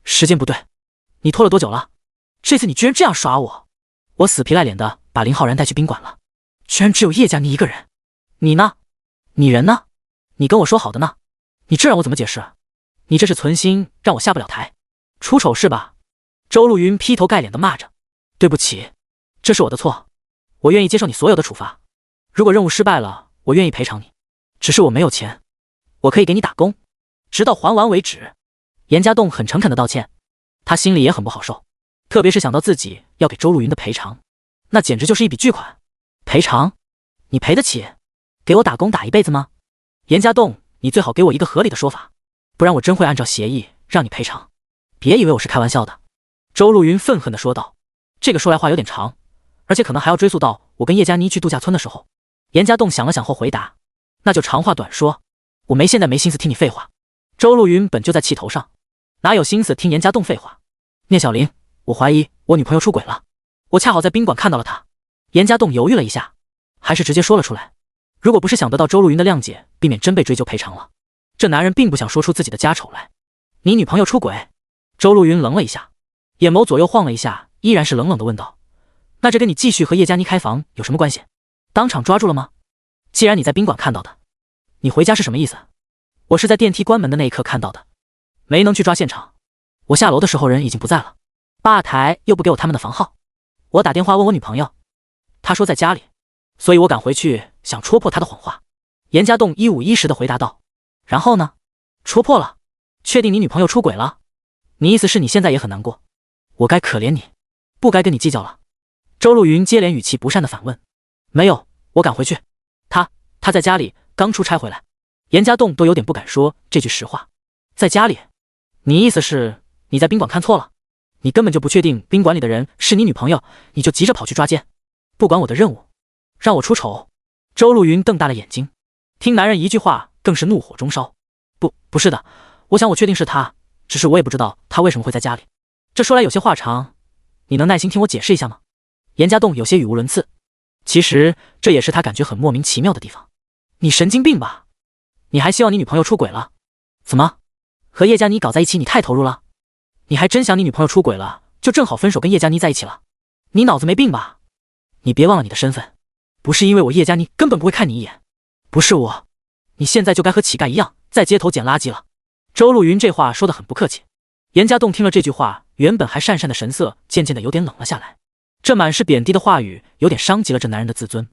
时间不对。你拖了多久了？这次你居然这样耍我！我死皮赖脸的把林浩然带去宾馆了，居然只有叶佳妮一个人。你呢？你人呢？你跟我说好的呢？你这让我怎么解释？你这是存心让我下不了台，出丑是吧？周露云劈头盖脸的骂着。对不起，这是我的错，我愿意接受你所有的处罚。如果任务失败了，我愿意赔偿你，只是我没有钱，我可以给你打工，直到还完为止。严家栋很诚恳的道歉，他心里也很不好受，特别是想到自己要给周露云的赔偿，那简直就是一笔巨款。赔偿？你赔得起？给我打工打一辈子吗？严家栋，你最好给我一个合理的说法，不然我真会按照协议让你赔偿。别以为我是开玩笑的。周露云愤恨地说道。这个说来话有点长，而且可能还要追溯到我跟叶佳妮去度假村的时候。严家栋想了想后回答，那就长话短说，我现在没心思听你废话。周露云本就在气头上，哪有心思听严家栋废话。聂小玲，我怀疑我女朋友出轨了，我恰好在宾馆看到了她。严家栋犹豫了一下，还是直接说了出来。如果不是想得到周露云的谅解，避免真被追究赔偿了，这男人并不想说出自己的家丑来。你女朋友出轨？周露云愣了一下，眼眸左右晃了一下，依然是冷冷的问道。那这跟你继续和叶佳妮开房有什么关系？当场抓住了吗？既然你在宾馆看到的，你回家是什么意思？我是在电梯关门的那一刻看到的，没能去抓现场，我下楼的时候人已经不在了。吧台又不给我他们的房号，我打电话问我女朋友，她说在家里，所以我赶回去想戳破她的谎话。严家栋一五一十地回答道。然后呢？戳破了？确定你女朋友出轨了？你意思是你现在也很难过？我该可怜你，不该跟你计较了。周路云接连语气不善地反问。没有，我赶回去。他在家里刚出差回来。严家栋都有点不敢说这句实话。在家里？你意思是你在宾馆看错了？你根本就不确定宾馆里的人是你女朋友，你就急着跑去抓奸，不管我的任务，让我出丑？周路云瞪大了眼睛，听男人一句话更是怒火中烧。不是的，我想我确定是他，只是我也不知道他为什么会在家里。这说来有些话长，你能耐心听我解释一下吗？严家栋有些语无伦次，其实这也是他感觉很莫名其妙的地方。你神经病吧？你还希望你女朋友出轨了？怎么？和叶佳妮搞在一起你太投入了？你还真想你女朋友出轨了，就正好分手跟叶佳妮在一起了？你脑子没病吧？你别忘了你的身份，不是因为我叶佳妮根本不会看你一眼，不是我，你现在就该和乞丐一样在街头捡垃圾了。周路云这话说得很不客气。严家栋听了这句话，原本还讪讪的神色渐渐的有点冷了下来，这满是贬低的话语有点伤及了这男人的自尊。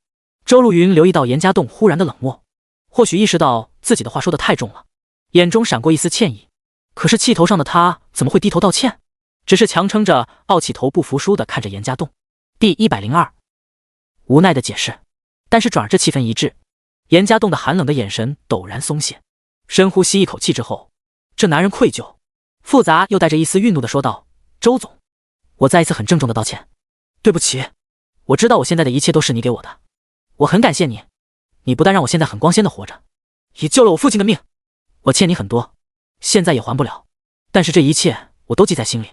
周路云留意到严家栋忽然的冷漠，或许意识到自己的话说得太重了，眼中闪过一丝歉意。可是气头上的他怎么会低头道歉？只是强撑着傲气头不服输地看着严家栋。第102，无奈的解释。但是转而这气氛一滞，严家栋的寒冷的眼神陡然松懈，深呼吸一口气之后，这男人愧疚复杂又带着一丝愠怒地说道：周总，我再一次很郑重地道歉，对不起，我知道我现在的一切都是你给我的，我很感谢你，你不但让我现在很光鲜地活着，也救了我父亲的命，我欠你很多，现在也还不了，但是这一切我都记在心里。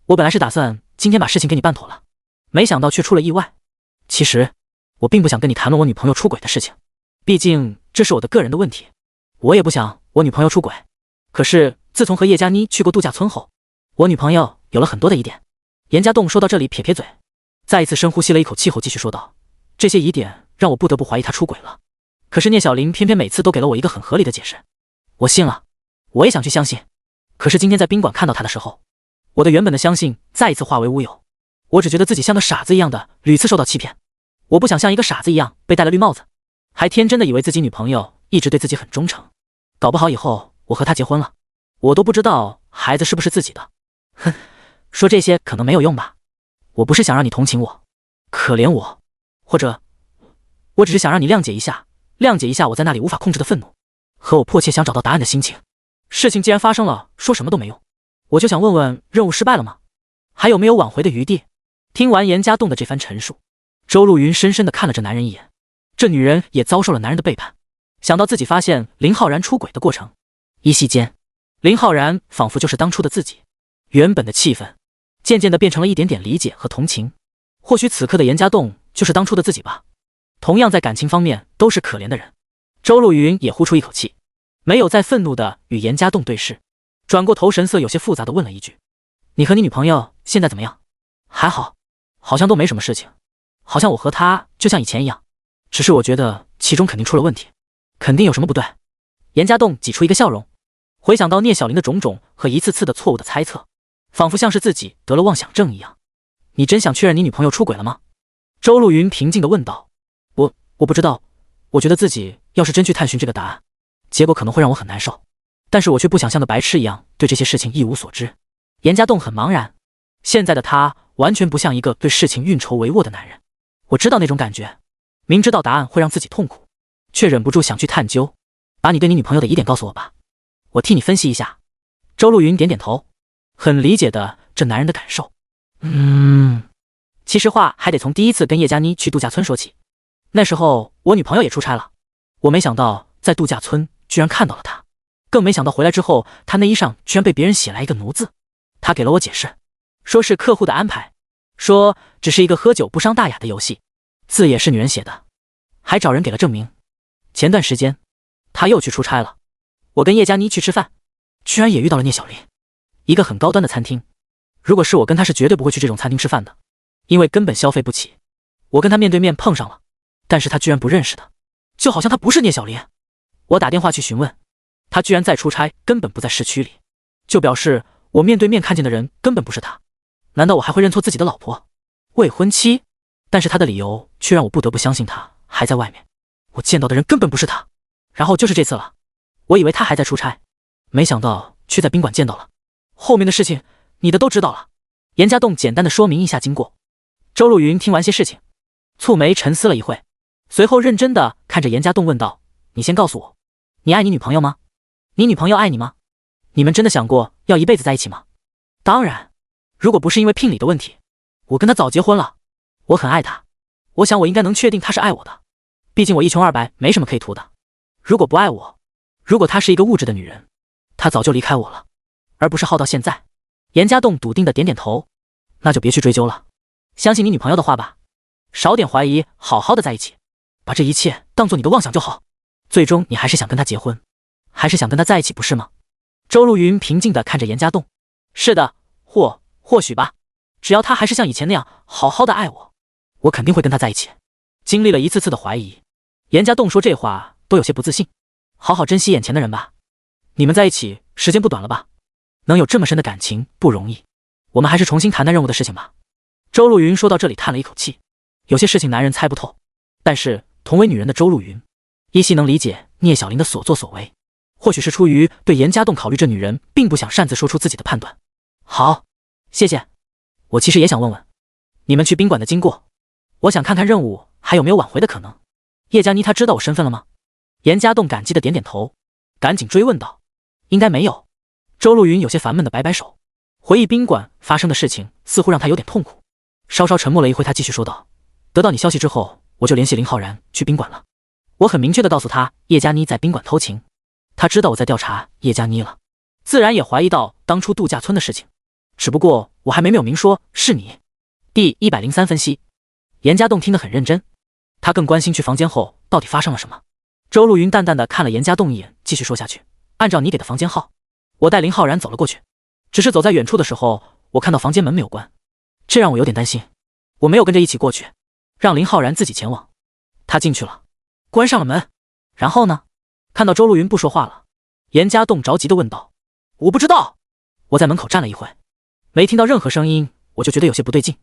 我本来是打算今天把事情给你办妥了，没想到却出了意外。其实我并不想跟你谈论我女朋友出轨的事情，毕竟这是我的个人的问题，我也不想我女朋友出轨。可是自从和叶佳妮去过度假村后，我女朋友有了很多的疑点。严家栋说到这里撇撇嘴，再一次深呼吸了一口气后继续说道：这些疑点让我不得不怀疑她出轨了，可是聂小玲偏偏每次都给了我一个很合理的解释，我信了，我也想去相信。可是今天在宾馆看到她的时候，我的原本的相信再一次化为乌有，我只觉得自己像个傻子一样的屡次受到欺骗，我不想像一个傻子一样被戴了绿帽子，还天真的以为自己女朋友一直对自己很忠诚，搞不好以后我和她结婚了，我都不知道孩子是不是自己的。哼，说这些可能没有用吧，我不是想让你同情我，可怜我，或者我只是想让你谅解一下我在那里无法控制的愤怒，和我迫切想找到答案的心情。事情既然发生了，说什么都没用，我就想问问，任务失败了吗？还有没有挽回的余地？听完严家栋的这番陈述，周路云深深地看了这男人一眼，这女人也遭受了男人的背叛。想到自己发现林浩然出轨的过程，一夕间林浩然仿佛就是当初的自己，原本的气氛渐渐地变成了一点点理解和同情。或许此刻的严家栋就是当初的自己吧，同样在感情方面都是可怜的人。周路云也呼出一口气，没有再愤怒地与严家栋对视，转过头神色有些复杂地问了一句：你和你女朋友现在怎么样？还好，好像都没什么事情，好像我和她就像以前一样，只是我觉得其中肯定出了问题，肯定有什么不对。严家栋挤出一个笑容，回想到聂小玲的种种和一次次的错误的猜测，仿佛像是自己得了妄想症一样。你真想确认你女朋友出轨了吗？周路云平静地问道。我不知道，我觉得自己要是真去探寻这个答案，结果可能会让我很难受，但是我却不想像个白痴一样对这些事情一无所知。严家栋很茫然，现在的他完全不像一个对事情运筹帷幄的男人。我知道那种感觉，明知道答案会让自己痛苦，却忍不住想去探究。把你对你女朋友的疑点告诉我吧，我替你分析一下。周路云点点头，很理解的这男人的感受。其实话还得从第一次跟叶佳妮去度假村说起。那时候我女朋友也出差了，我没想到在度假村居然看到了她，更没想到回来之后她内衣上居然被别人写来一个奴字。她给了我解释，说是客户的安排，说只是一个喝酒不伤大雅的游戏，字也是女人写的，还找人给了证明。前段时间她又去出差了，我跟叶佳妮去吃饭，居然也遇到了聂小玲，一个很高端的餐厅。如果是我跟她是绝对不会去这种餐厅吃饭的，因为根本消费不起。我跟她面对面碰上了，但是她居然不认识她，就好像她不是聂小玲。我打电话去询问，她居然在出差，根本不在市区里，就表示我面对面看见的人根本不是她。难道我还会认错自己的老婆？未婚妻？但是他的理由却让我不得不相信他还在外面。我见到的人根本不是他。然后就是这次了，我以为他还在出差，没想到却在宾馆见到了。后面的事情你的都知道了。严家栋简单的说明一下经过。周路云听完些事情，蹙眉沉思了一会，随后认真的看着严家栋问道：你先告诉我，你爱你女朋友吗？你女朋友爱你吗？你们真的想过要一辈子在一起吗？当然，如果不是因为聘礼的问题，我跟她早结婚了。我很爱她，我想我应该能确定她是爱我的，毕竟我一穷二白，没什么可以图的。如果不爱我，如果她是一个物质的女人，她早就离开我了，而不是耗到现在。严家栋笃定的点点头，那就别去追究了，相信你女朋友的话吧，少点怀疑，好好的在一起，把这一切当做你的妄想就好。最终你还是想跟她结婚，还是想跟她在一起，不是吗？周路云平静地看着严家栋，是的，或许吧，只要他还是像以前那样好好的爱我，我肯定会跟他在一起。经历了一次次的怀疑，严家栋说这话都有些不自信。好好珍惜眼前的人吧，你们在一起时间不短了吧，能有这么深的感情不容易，我们还是重新谈谈任务的事情吧。周路云说到这里叹了一口气，有些事情男人猜不透，但是同为女人的周路云依稀能理解聂小玲的所作所为，或许是出于对严家栋考虑，这女人并不想擅自说出自己的判断。好，谢谢。我其实也想问问你们去宾馆的经过，我想看看任务还有没有挽回的可能。叶佳妮她知道我身份了吗？严家栋感激的点点头，赶紧追问道：应该没有。周路云有些烦闷的摆摆手，回忆宾馆发生的事情似乎让他有点痛苦。稍稍沉默了一会，他继续说道：得到你消息之后，我就联系林浩然去宾馆了。我很明确的告诉他叶佳妮在宾馆偷情，他知道我在调查叶佳妮了，自然也怀疑到当初度假村的事情，只不过我还没有明说是你。第103分析。严家栋听得很认真，他更关心去房间后到底发生了什么。周路云淡淡的看了严家栋一眼，继续说下去：按照你给的房间号，我带林浩然走了过去，只是走在远处的时候，我看到房间门没有关，这让我有点担心，我没有跟着一起过去，让林浩然自己前往。他进去了，关上了门，然后呢？看到周路云不说话了，严家栋着急的问道：我不知道。我在门口站了一会，没听到任何声音，我就觉得有些不对劲。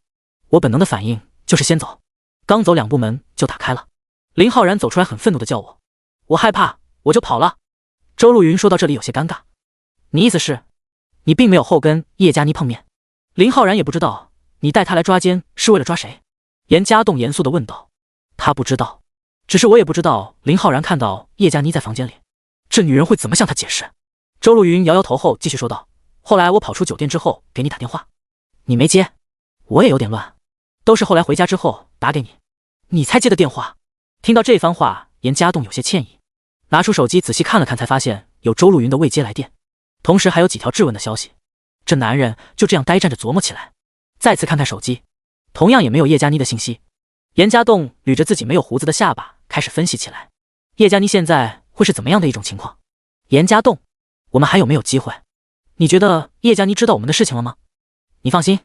我本能的反应就是先走，刚走2步门就打开了，林浩然走出来，很愤怒的叫我，我害怕，我就跑了。周路云说到这里有些尴尬，你意思是你并没有后跟叶佳妮碰面？林浩然也不知道你带他来抓奸是为了抓谁？严家栋严肃的问道。他不知道，只是我也不知道林浩然看到叶佳妮在房间里，这女人会怎么向他解释？周路云摇摇头后继续说道：后来我跑出酒店之后给你打电话，你没接，我也有点乱，都是后来回家之后打给你，你才接的电话。听到这番话，严家栋有些歉意，拿出手机仔细看了看，才发现有周路云的未接来电，同时还有几条质问的消息。这男人就这样呆站着琢磨起来，再次看看手机，同样也没有叶佳妮的信息。严家栋捋着自己没有胡子的下巴开始分析起来，叶佳妮现在会是怎么样的一种情况？严家栋，我们还有没有机会？你觉得叶佳妮知道我们的事情了吗？你放心，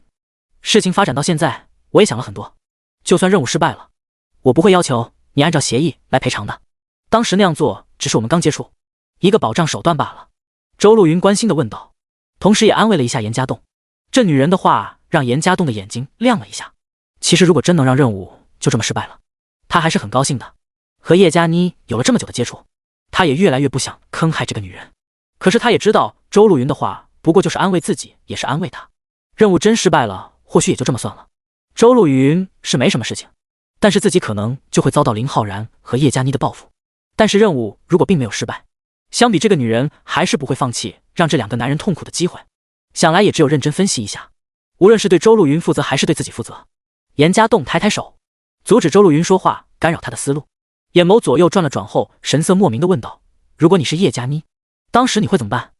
事情发展到现在，我也想了很多，就算任务失败了，我不会要求你按照协议来赔偿的，当时那样做只是我们刚接触，一个保障手段罢了。周路云关心地问道，同时也安慰了一下严家栋。这女人的话让严家栋的眼睛亮了一下，其实如果真能让任务就这么失败了，他还是很高兴的。和叶佳妮有了这么久的接触，他也越来越不想坑害这个女人。可是他也知道周路云的话不过就是安慰自己，也是安慰他。任务真失败了，或许也就这么算了。周路云是没什么事情，但是自己可能就会遭到林浩然和叶佳妮的报复。但是任务如果并没有失败，相比这个女人还是不会放弃让这2个男人痛苦的机会。想来也只有认真分析一下，无论是对周路云负责还是对自己负责。严家栋抬抬手阻止周路云说话，干扰他的思路，眼眸左右转了转后，神色莫名地问道：如果你是叶佳妮，当时你会怎么办？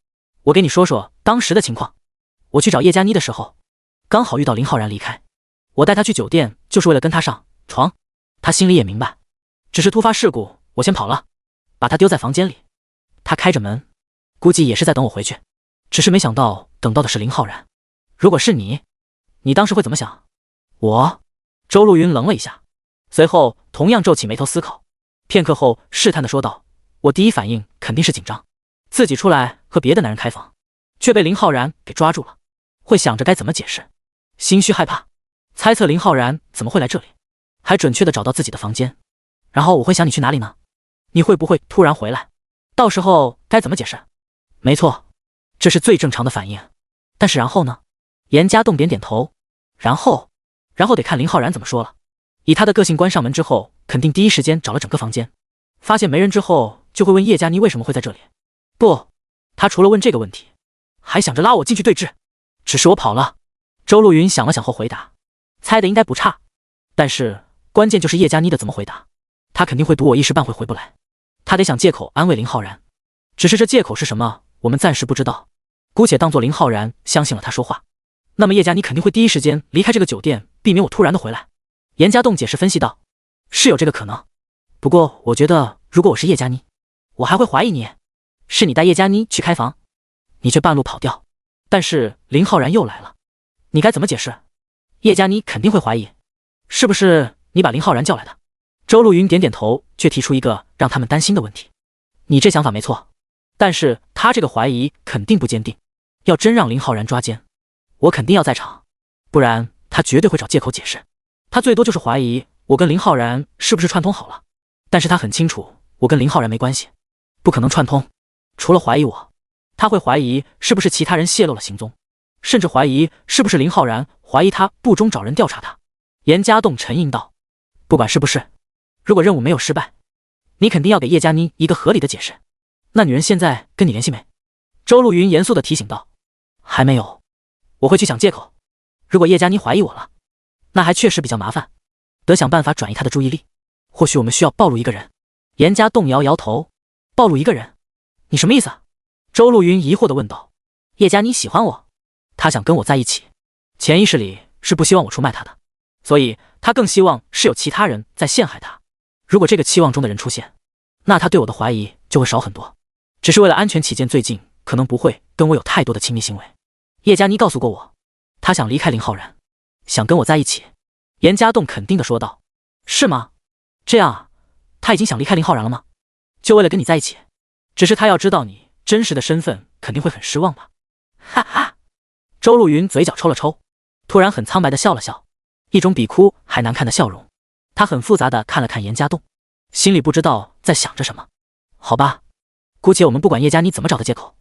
我给你说说当时的情况。我去找叶佳妮的时候，刚好遇到林浩然离开，我带他去酒店就是为了跟他上床，他心里也明白，只是突发事故，我先跑了，把他丢在房间里，他开着门，估计也是在等我回去，只是没想到等到的是林浩然。如果是你，你当时会怎么想？我？周路云愣了一下，随后同样皱起眉头思考，片刻后试探地说道：我第一反应肯定是紧张，自己出来和别的男人开房，却被林浩然给抓住了，会想着该怎么解释。心虚害怕，猜测林浩然怎么会来这里，还准确的找到自己的房间。然后我会想你去哪里呢？你会不会突然回来？到时候该怎么解释？没错，这是最正常的反应。但是然后呢？严家栋点点头。然后得看林浩然怎么说了。以他的个性，关上门之后肯定第一时间找了整个房间，发现没人之后就会问叶佳妮为什么会在这里。不，他除了问这个问题，还想着拉我进去对峙。只是我跑了。周路云想了想后回答，猜的应该不差，但是关键就是叶佳妮的怎么回答。他肯定会赌我一时半会回不来，他得想借口安慰林浩然，只是这借口是什么我们暂时不知道，姑且当作林浩然相信了他说话。那么叶佳妮肯定会第一时间离开这个酒店，避免我突然的回来。严家栋解释分析道，是有这个可能，不过我觉得如果我是叶佳妮，我还会怀疑你，是你带叶佳妮去开房，你却半路跑掉，但是林浩然又来了，你该怎么解释？叶佳妮肯定会怀疑，是不是你把林浩然叫来的？周路云点点头，却提出一个让他们担心的问题。你这想法没错，但是他这个怀疑肯定不坚定，要真让林浩然抓奸，我肯定要在场，不然他绝对会找借口解释。他最多就是怀疑我跟林浩然是不是串通好了，但是他很清楚我跟林浩然没关系，不可能串通。除了怀疑我，他会怀疑是不是其他人泄露了行踪，甚至怀疑是不是林浩然怀疑他不忠找人调查他。严家栋沉吟道，不管是不是，如果任务没有失败，你肯定要给叶佳妮一个合理的解释。那女人现在跟你联系没？周路云严肃地提醒道。还没有，我会去想借口。如果叶佳妮怀疑我了，那还确实比较麻烦，得想办法转移她的注意力。或许我们需要暴露一个人。严家栋摇摇头，暴露一个人？你什么意思？周路云疑惑地问道。叶佳妮喜欢我，她想跟我在一起，潜意识里是不希望我出卖她的，所以她更希望是有其他人在陷害她。如果这个期望中的人出现，那她对我的怀疑就会少很多。只是为了安全起见，最近可能不会跟我有太多的亲密行为。叶佳妮告诉过我，她想离开林浩然，想跟我在一起。严家栋肯定地说道。是吗？这样啊，他已经想离开林浩然了吗？就为了跟你在一起？只是他要知道你真实的身份，肯定会很失望吧。哈哈。周路云嘴角抽了抽，突然很苍白地笑了笑，一种比哭还难看的笑容。他很复杂地看了看严家栋，心里不知道在想着什么。好吧，姑且我们不管叶佳妮怎么找的借口，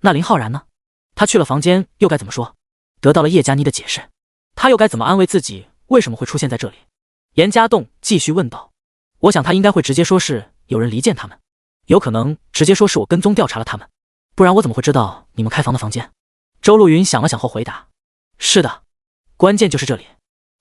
那林浩然呢？他去了房间又该怎么说？得到了叶佳妮的解释，他又该怎么安慰自己为什么会出现在这里？严家栋继续问道。我想他应该会直接说是有人离间他们，有可能直接说是我跟踪调查了他们，不然我怎么会知道你们开房的房间？周路云想了想后回答，是的，关键就是这里。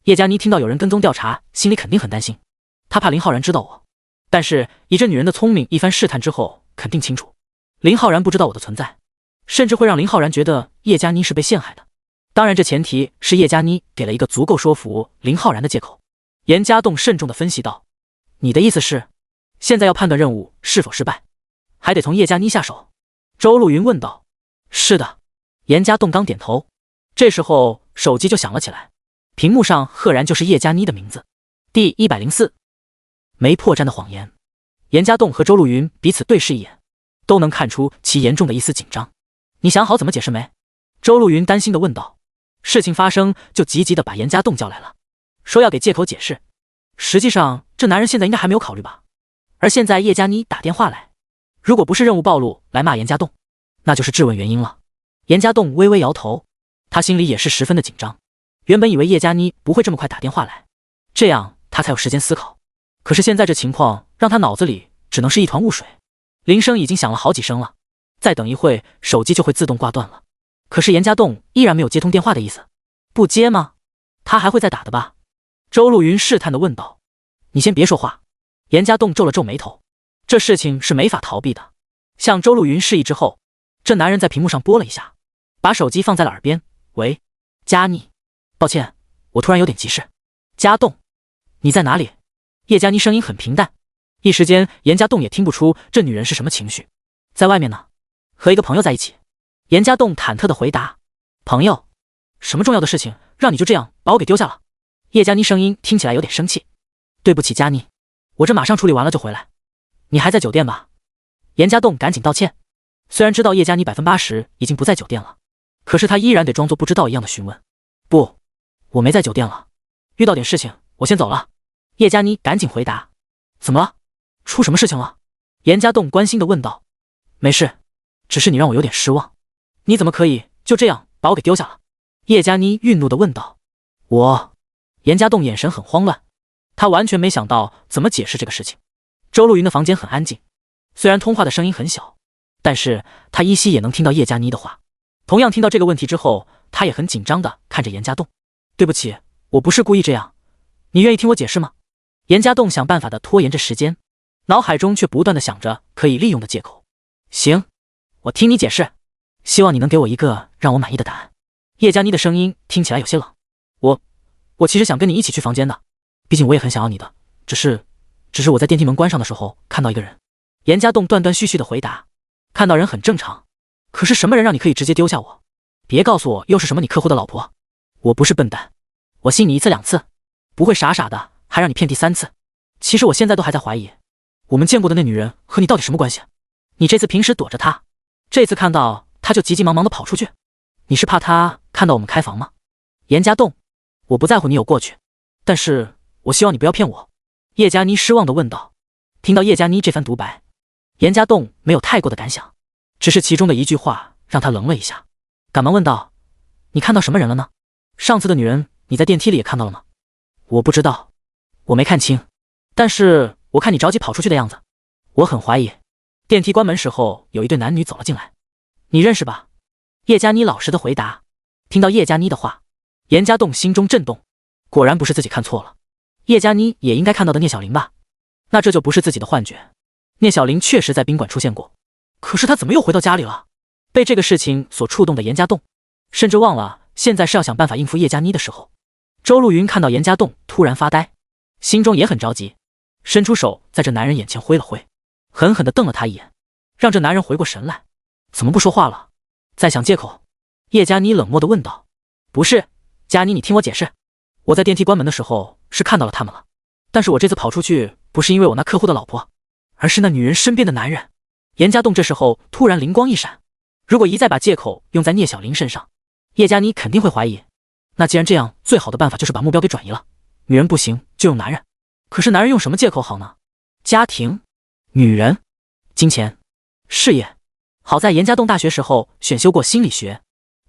叶佳妮听到有人跟踪调查，心里肯定很担心，她怕林浩然知道我，但是以这女人的聪明，一番试探之后肯定清楚林浩然不知道我的存在，甚至会让林浩然觉得叶佳妮是被陷害的。当然这前提是叶佳妮给了一个足够说服林浩然的借口。严家栋慎重地分析道，你的意思是现在要判断任务是否失败，还得从叶佳妮下手？周路云问道。是的。严家栋刚点头，这时候手机就响了起来，屏幕上赫然就是叶佳妮的名字。第104，没破绽的谎言。严家栋和周路云彼此对视一眼，都能看出其严重的一丝紧张。你想好怎么解释没？周路云担心地问道。事情发生就急急地把严家栋叫来了，说要给借口解释。实际上这男人现在应该还没有考虑吧。而现在叶佳妮打电话来，如果不是任务暴露来骂严家栋，那就是质问原因了。严家栋微微摇头，他心里也是十分的紧张。原本以为叶佳妮不会这么快打电话来，这样他才有时间思考，可是现在这情况让他脑子里只能是一团雾水。铃声已经响了好几声了，再等一会手机就会自动挂断了。可是严家栋依然没有接通电话的意思。不接吗？他还会再打的吧？周路云试探地问道。你先别说话。严家栋皱了皱眉头，这事情是没法逃避的。向周路云示意之后，这男人在屏幕上拨了一下，把手机放在了耳边。喂，佳妮，抱歉，我突然有点急事。家栋，你在哪里？叶佳妮声音很平淡，一时间严家栋也听不出这女人是什么情绪。在外面呢，和一个朋友在一起。严家栋忐忑地回答。朋友？什么重要的事情让你就这样把我给丢下了？叶佳妮声音听起来有点生气。对不起佳妮，我这马上处理完了就回来。你还在酒店吧？严家栋赶紧道歉。虽然知道叶佳妮80%已经不在酒店了，可是他依然得装作不知道一样的询问。不，我没在酒店了，遇到点事情，我先走了。叶佳妮赶紧回答。怎么了？出什么事情了？严家栋关心地问道。没事，只是你让我有点失望。你怎么可以就这样把我给丢下了？叶佳妮愠怒地问道。严家栋眼神很慌乱，他完全没想到怎么解释这个事情。周露云的房间很安静，虽然通话的声音很小，但是他依稀也能听到叶佳妮的话。同样听到这个问题之后，他也很紧张地看着严家栋。对不起，我不是故意这样，你愿意听我解释吗？严家栋想办法地拖延着时间，脑海中却不断地想着可以利用的借口。行，我听你解释，希望你能给我一个让我满意的答案。叶佳妮的声音听起来有些冷。我其实想跟你一起去房间的，毕竟我也很想要你的，只是我在电梯门关上的时候看到一个人。严家栋断断续续地回答。看到人很正常，可是什么人让你可以直接丢下我？别告诉我又是什么你客户的老婆。我不是笨蛋，我信你一次两次，不会傻傻的还让你骗第三次。其实我现在都还在怀疑，我们见过的那女人和你到底什么关系？你这次平时躲着她，这次看到她就急急忙忙地跑出去，你是怕她看到我们开房吗？严家栋，我不在乎你有过去，但是我希望你不要骗我。叶佳妮失望地问道。听到叶佳妮这番独白，严家栋没有太过的感想，只是其中的一句话让他愣了一下，赶忙问道，你看到什么人了呢？上次的女人你在电梯里也看到了吗？我不知道，我没看清，但是我看你着急跑出去的样子，我很怀疑。电梯关门时候有一对男女走了进来，你认识吧？叶佳妮老实的回答。听到叶佳妮的话，严家栋心中震动，果然不是自己看错了，叶佳妮也应该看到的聂小玲吧？那这就不是自己的幻觉，聂小玲确实在宾馆出现过，可是她怎么又回到家里了？被这个事情所触动的严家栋甚至忘了现在是要想办法应付叶佳妮的时候。周露云看到严家栋突然发呆，心中也很着急，伸出手在这男人眼前挥了挥，狠狠地瞪了他一眼，让这男人回过神来。怎么不说话了？在想借口？叶佳妮冷漠地问道。不是，佳妮，你听我解释，我在电梯关门的时候是看到了他们了，但是我这次跑出去不是因为我那客户的老婆，而是那女人身边的男人。严家栋这时候突然灵光一闪，如果一再把借口用在聂小玲身上，叶佳妮肯定会怀疑。那既然这样，最好的办法就是把目标给转移了。女人不行就用男人，可是男人用什么借口好呢？家庭、女人、金钱、事业。好在严家栋大学时候选修过心理学，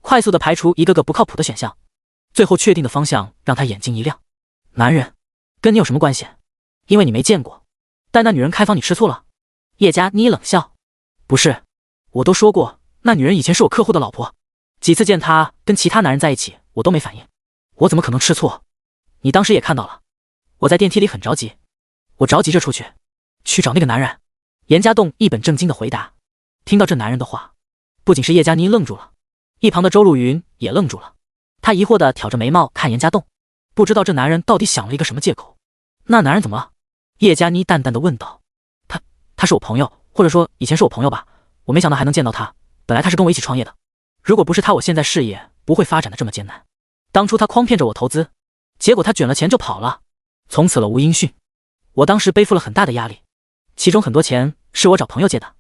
快速的排除一个个不靠谱的选项，最后确定的方向让他眼睛一亮。男人跟你有什么关系？因为你没见过，但那女人开房你吃醋了？叶佳妮冷笑。不是，我都说过那女人以前是我客户的老婆，几次见她跟其他男人在一起我都没反应，我怎么可能吃醋？你当时也看到了，我在电梯里很着急，我着急着出去找那个男人。严家栋一本正经的回答。听到这男人的话，不仅是叶佳妮愣住了，一旁的周露云也愣住了，她疑惑的挑着眉毛看严家栋，不知道这男人到底想了一个什么借口。那男人怎么了？叶佳妮淡淡的问道。他是我朋友，或者说以前是我朋友吧，我没想到还能见到他，本来他是跟我一起创业的，如果不是他，我现在事业不会发展的这么艰难。当初他诓骗着我投资，结果他卷了钱就跑了，从此了无音讯。我当时背负了很大的压力，其中很多钱是我找朋友借的，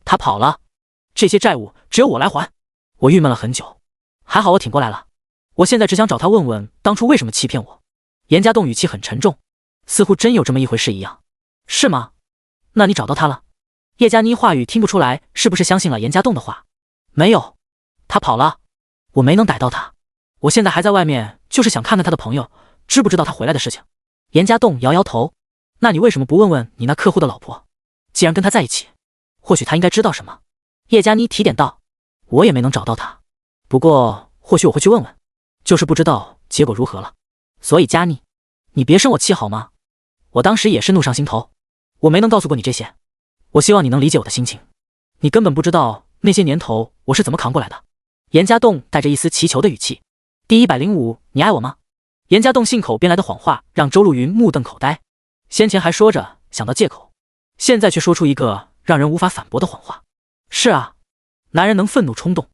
他跑了，这些债务只有我来还。我郁闷了很久，还好我挺过来了。我现在只想找他问问当初为什么欺骗我。严家栋语气很沉重，似乎真有这么一回事一样。是吗？那你找到他了？叶佳妮话语听不出来是不是相信了严家栋的话。没有，他跑了，我没能逮到他，我现在还在外面，就是想看看他的朋友知不知道他回来的事情。严家栋摇摇头。那你为什么不问问你那客户的老婆？既然跟他在一起，或许他应该知道什么。叶佳妮提点道。我也没能找到他，不过或许我会去问问，就是不知道结果如何了。所以佳妮，你别生我气好吗？我当时也是怒上心头，我没能告诉过你这些，我希望你能理解我的心情。你根本不知道那些年头我是怎么扛过来的。严家栋带着一丝祈求的语气。第105，你爱我吗？严家栋信口边来的谎话让周露云目瞪口呆，先前还说着想到借口，现在却说出一个让人无法反驳的谎话。是啊，男人能愤怒冲动，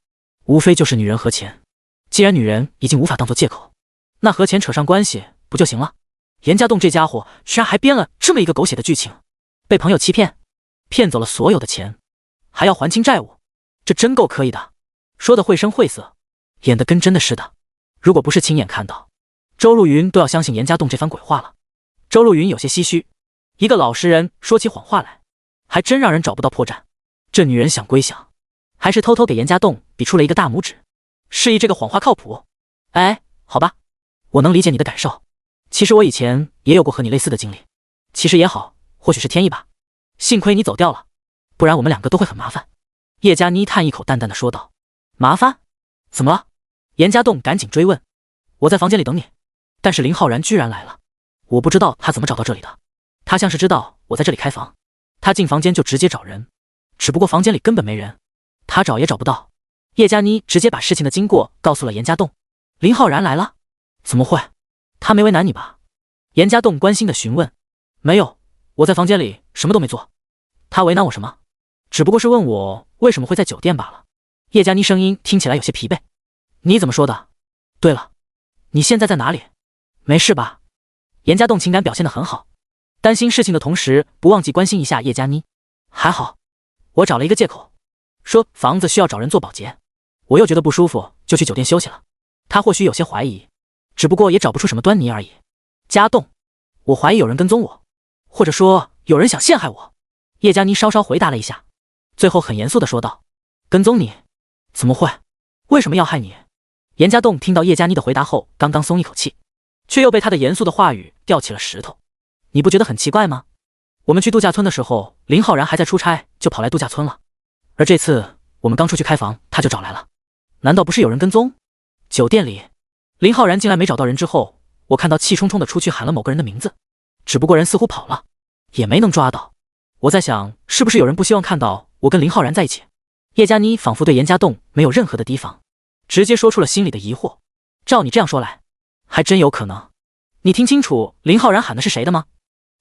无非就是女人和钱。既然女人已经无法当做借口，那和钱扯上关系不就行了？严家栋这家伙居然还编了这么一个狗血的剧情，被朋友欺骗，骗走了所有的钱，还要还清债务，这真够可以的。说的绘声绘色，演得跟真的似的。如果不是亲眼看到，周路云都要相信严家栋这番鬼话了。周路云有些唏嘘，一个老实人说起谎话来，还真让人找不到破绽。这女人想归想，还是偷偷给严家栋比出了一个大拇指，示意这个谎话靠谱。哎，好吧，我能理解你的感受。其实我以前也有过和你类似的经历，其实也好，或许是天意吧。幸亏你走掉了，不然我们两个都会很麻烦。叶佳妮叹一口，淡淡的说道。麻烦？怎么了？严家栋赶紧追问。我在房间里等你，但是林浩然居然来了。我不知道他怎么找到这里的，他像是知道我在这里开房，他进房间就直接找人，只不过房间里根本没人，他找也找不到。叶佳妮直接把事情的经过告诉了严家栋。林浩然来了？怎么会？他没为难你吧？严家栋关心的询问。没有，我在房间里什么都没做。他为难我什么？只不过是问我为什么会在酒店罢了。叶佳妮声音听起来有些疲惫。你怎么说的？对了，你现在在哪里？没事吧？严家栋情感表现得很好，担心事情的同时不忘记关心一下叶佳妮。还好，我找了一个借口，说房子需要找人做保洁，我又觉得不舒服，就去酒店休息了。他或许有些怀疑，只不过也找不出什么端倪而已。家栋，我怀疑有人跟踪我，或者说有人想陷害我。叶佳妮稍稍回答了一下，最后很严肃地说道：跟踪你？怎么会？为什么要害你？严家栋听到叶佳妮的回答后，刚刚松一口气，却又被他的严肃的话语吊起了石头。你不觉得很奇怪吗？我们去度假村的时候，林浩然还在出差，就跑来度假村了，而这次我们刚出去开房，他就找来了。难道不是有人跟踪？酒店里，林浩然进来没找到人之后，我看到气冲冲的出去喊了某个人的名字，只不过人似乎跑了，也没能抓到。我在想，是不是有人不希望看到我跟林浩然在一起？叶佳妮仿佛对严家栋没有任何的提防，直接说出了心里的疑惑。照你这样说来，还真有可能。你听清楚林浩然喊的是谁的吗？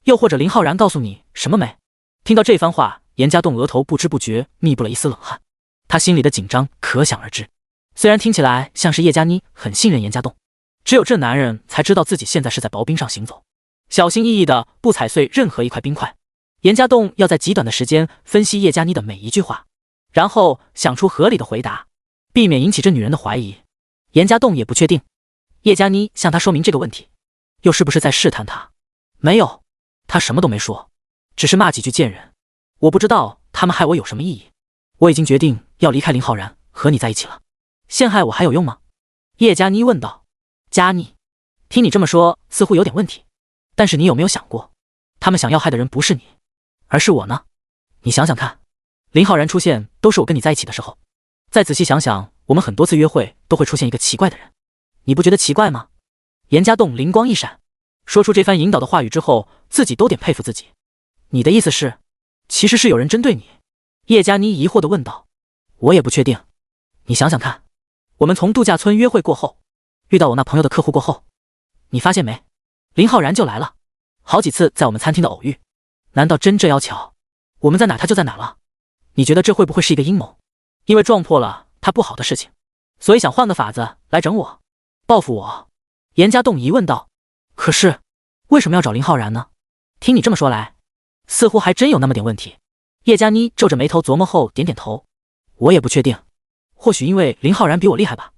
又或者林浩然告诉你什么没？听到这番话，严家栋额头不知不觉密布了一丝冷汗，他心里的紧张可想而知。虽然听起来像是叶佳妮很信任严家栋，只有这男人才知道自己现在是在薄冰上行走，小心翼翼的不踩碎任何一块冰块。严家栋要在极短的时间分析叶佳妮的每一句话，然后想出合理的回答，避免引起这女人的怀疑。严家栋也不确定叶佳妮向他说明这个问题，又是不是在试探他？没有，他什么都没说，只是骂几句贱人。我不知道他们害我有什么意义，我已经决定要离开林浩然，和你在一起了。陷害我还有用吗？叶佳妮问道。佳妮，听你这么说似乎有点问题，但是你有没有想过，他们想要害的人不是你，而是我呢？你想想看，林浩然出现都是我跟你在一起的时候，再仔细想想，我们很多次约会都会出现一个奇怪的人，你不觉得奇怪吗？严家栋灵光一闪，说出这番引导的话语之后，自己都点佩服自己。你的意思是，其实是有人针对你？叶佳妮疑惑地问道。我也不确定，你想想看，我们从度假村约会过后，遇到我那朋友的客户过后，你发现没，林浩然就来了，好几次在我们餐厅的偶遇，难道真这要巧，我们在哪他就在哪了？你觉得这会不会是一个阴谋？因为撞破了他不好的事情，所以想换个法子来整我，报复我？严家栋疑问道。可是为什么要找林浩然呢？听你这么说来，似乎还真有那么点问题。叶佳妮皱着眉头琢磨后点点头。我也不确定，或许因为林浩然比我厉害吧，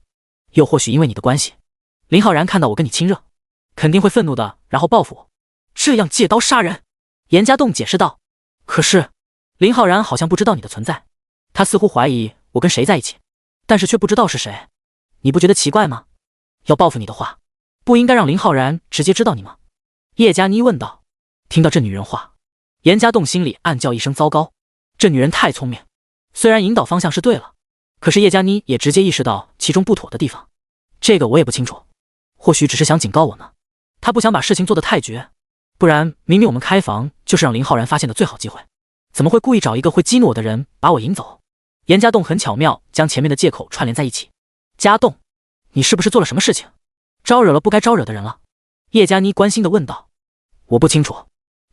又或许因为你的关系，林浩然看到我跟你亲热，肯定会愤怒的，然后报复我，这样借刀杀人。严家栋解释道。可是林浩然好像不知道你的存在，他似乎怀疑我跟谁在一起，但是却不知道是谁，你不觉得奇怪吗？要报复你的话，不应该让林浩然直接知道你吗？叶佳妮问道。听到这女人话，严家栋心里暗叫一声糟糕，这女人太聪明，虽然引导方向是对了，可是叶佳妮也直接意识到其中不妥的地方。这个我也不清楚，或许只是想警告我呢，他不想把事情做得太绝，不然明明我们开房就是让林浩然发现的最好机会，怎么会故意找一个会激怒我的人把我引走？严家栋很巧妙将前面的借口串联在一起。家栋，你是不是做了什么事情，招惹了不该招惹的人了？叶佳妮关心地问道。我不清楚，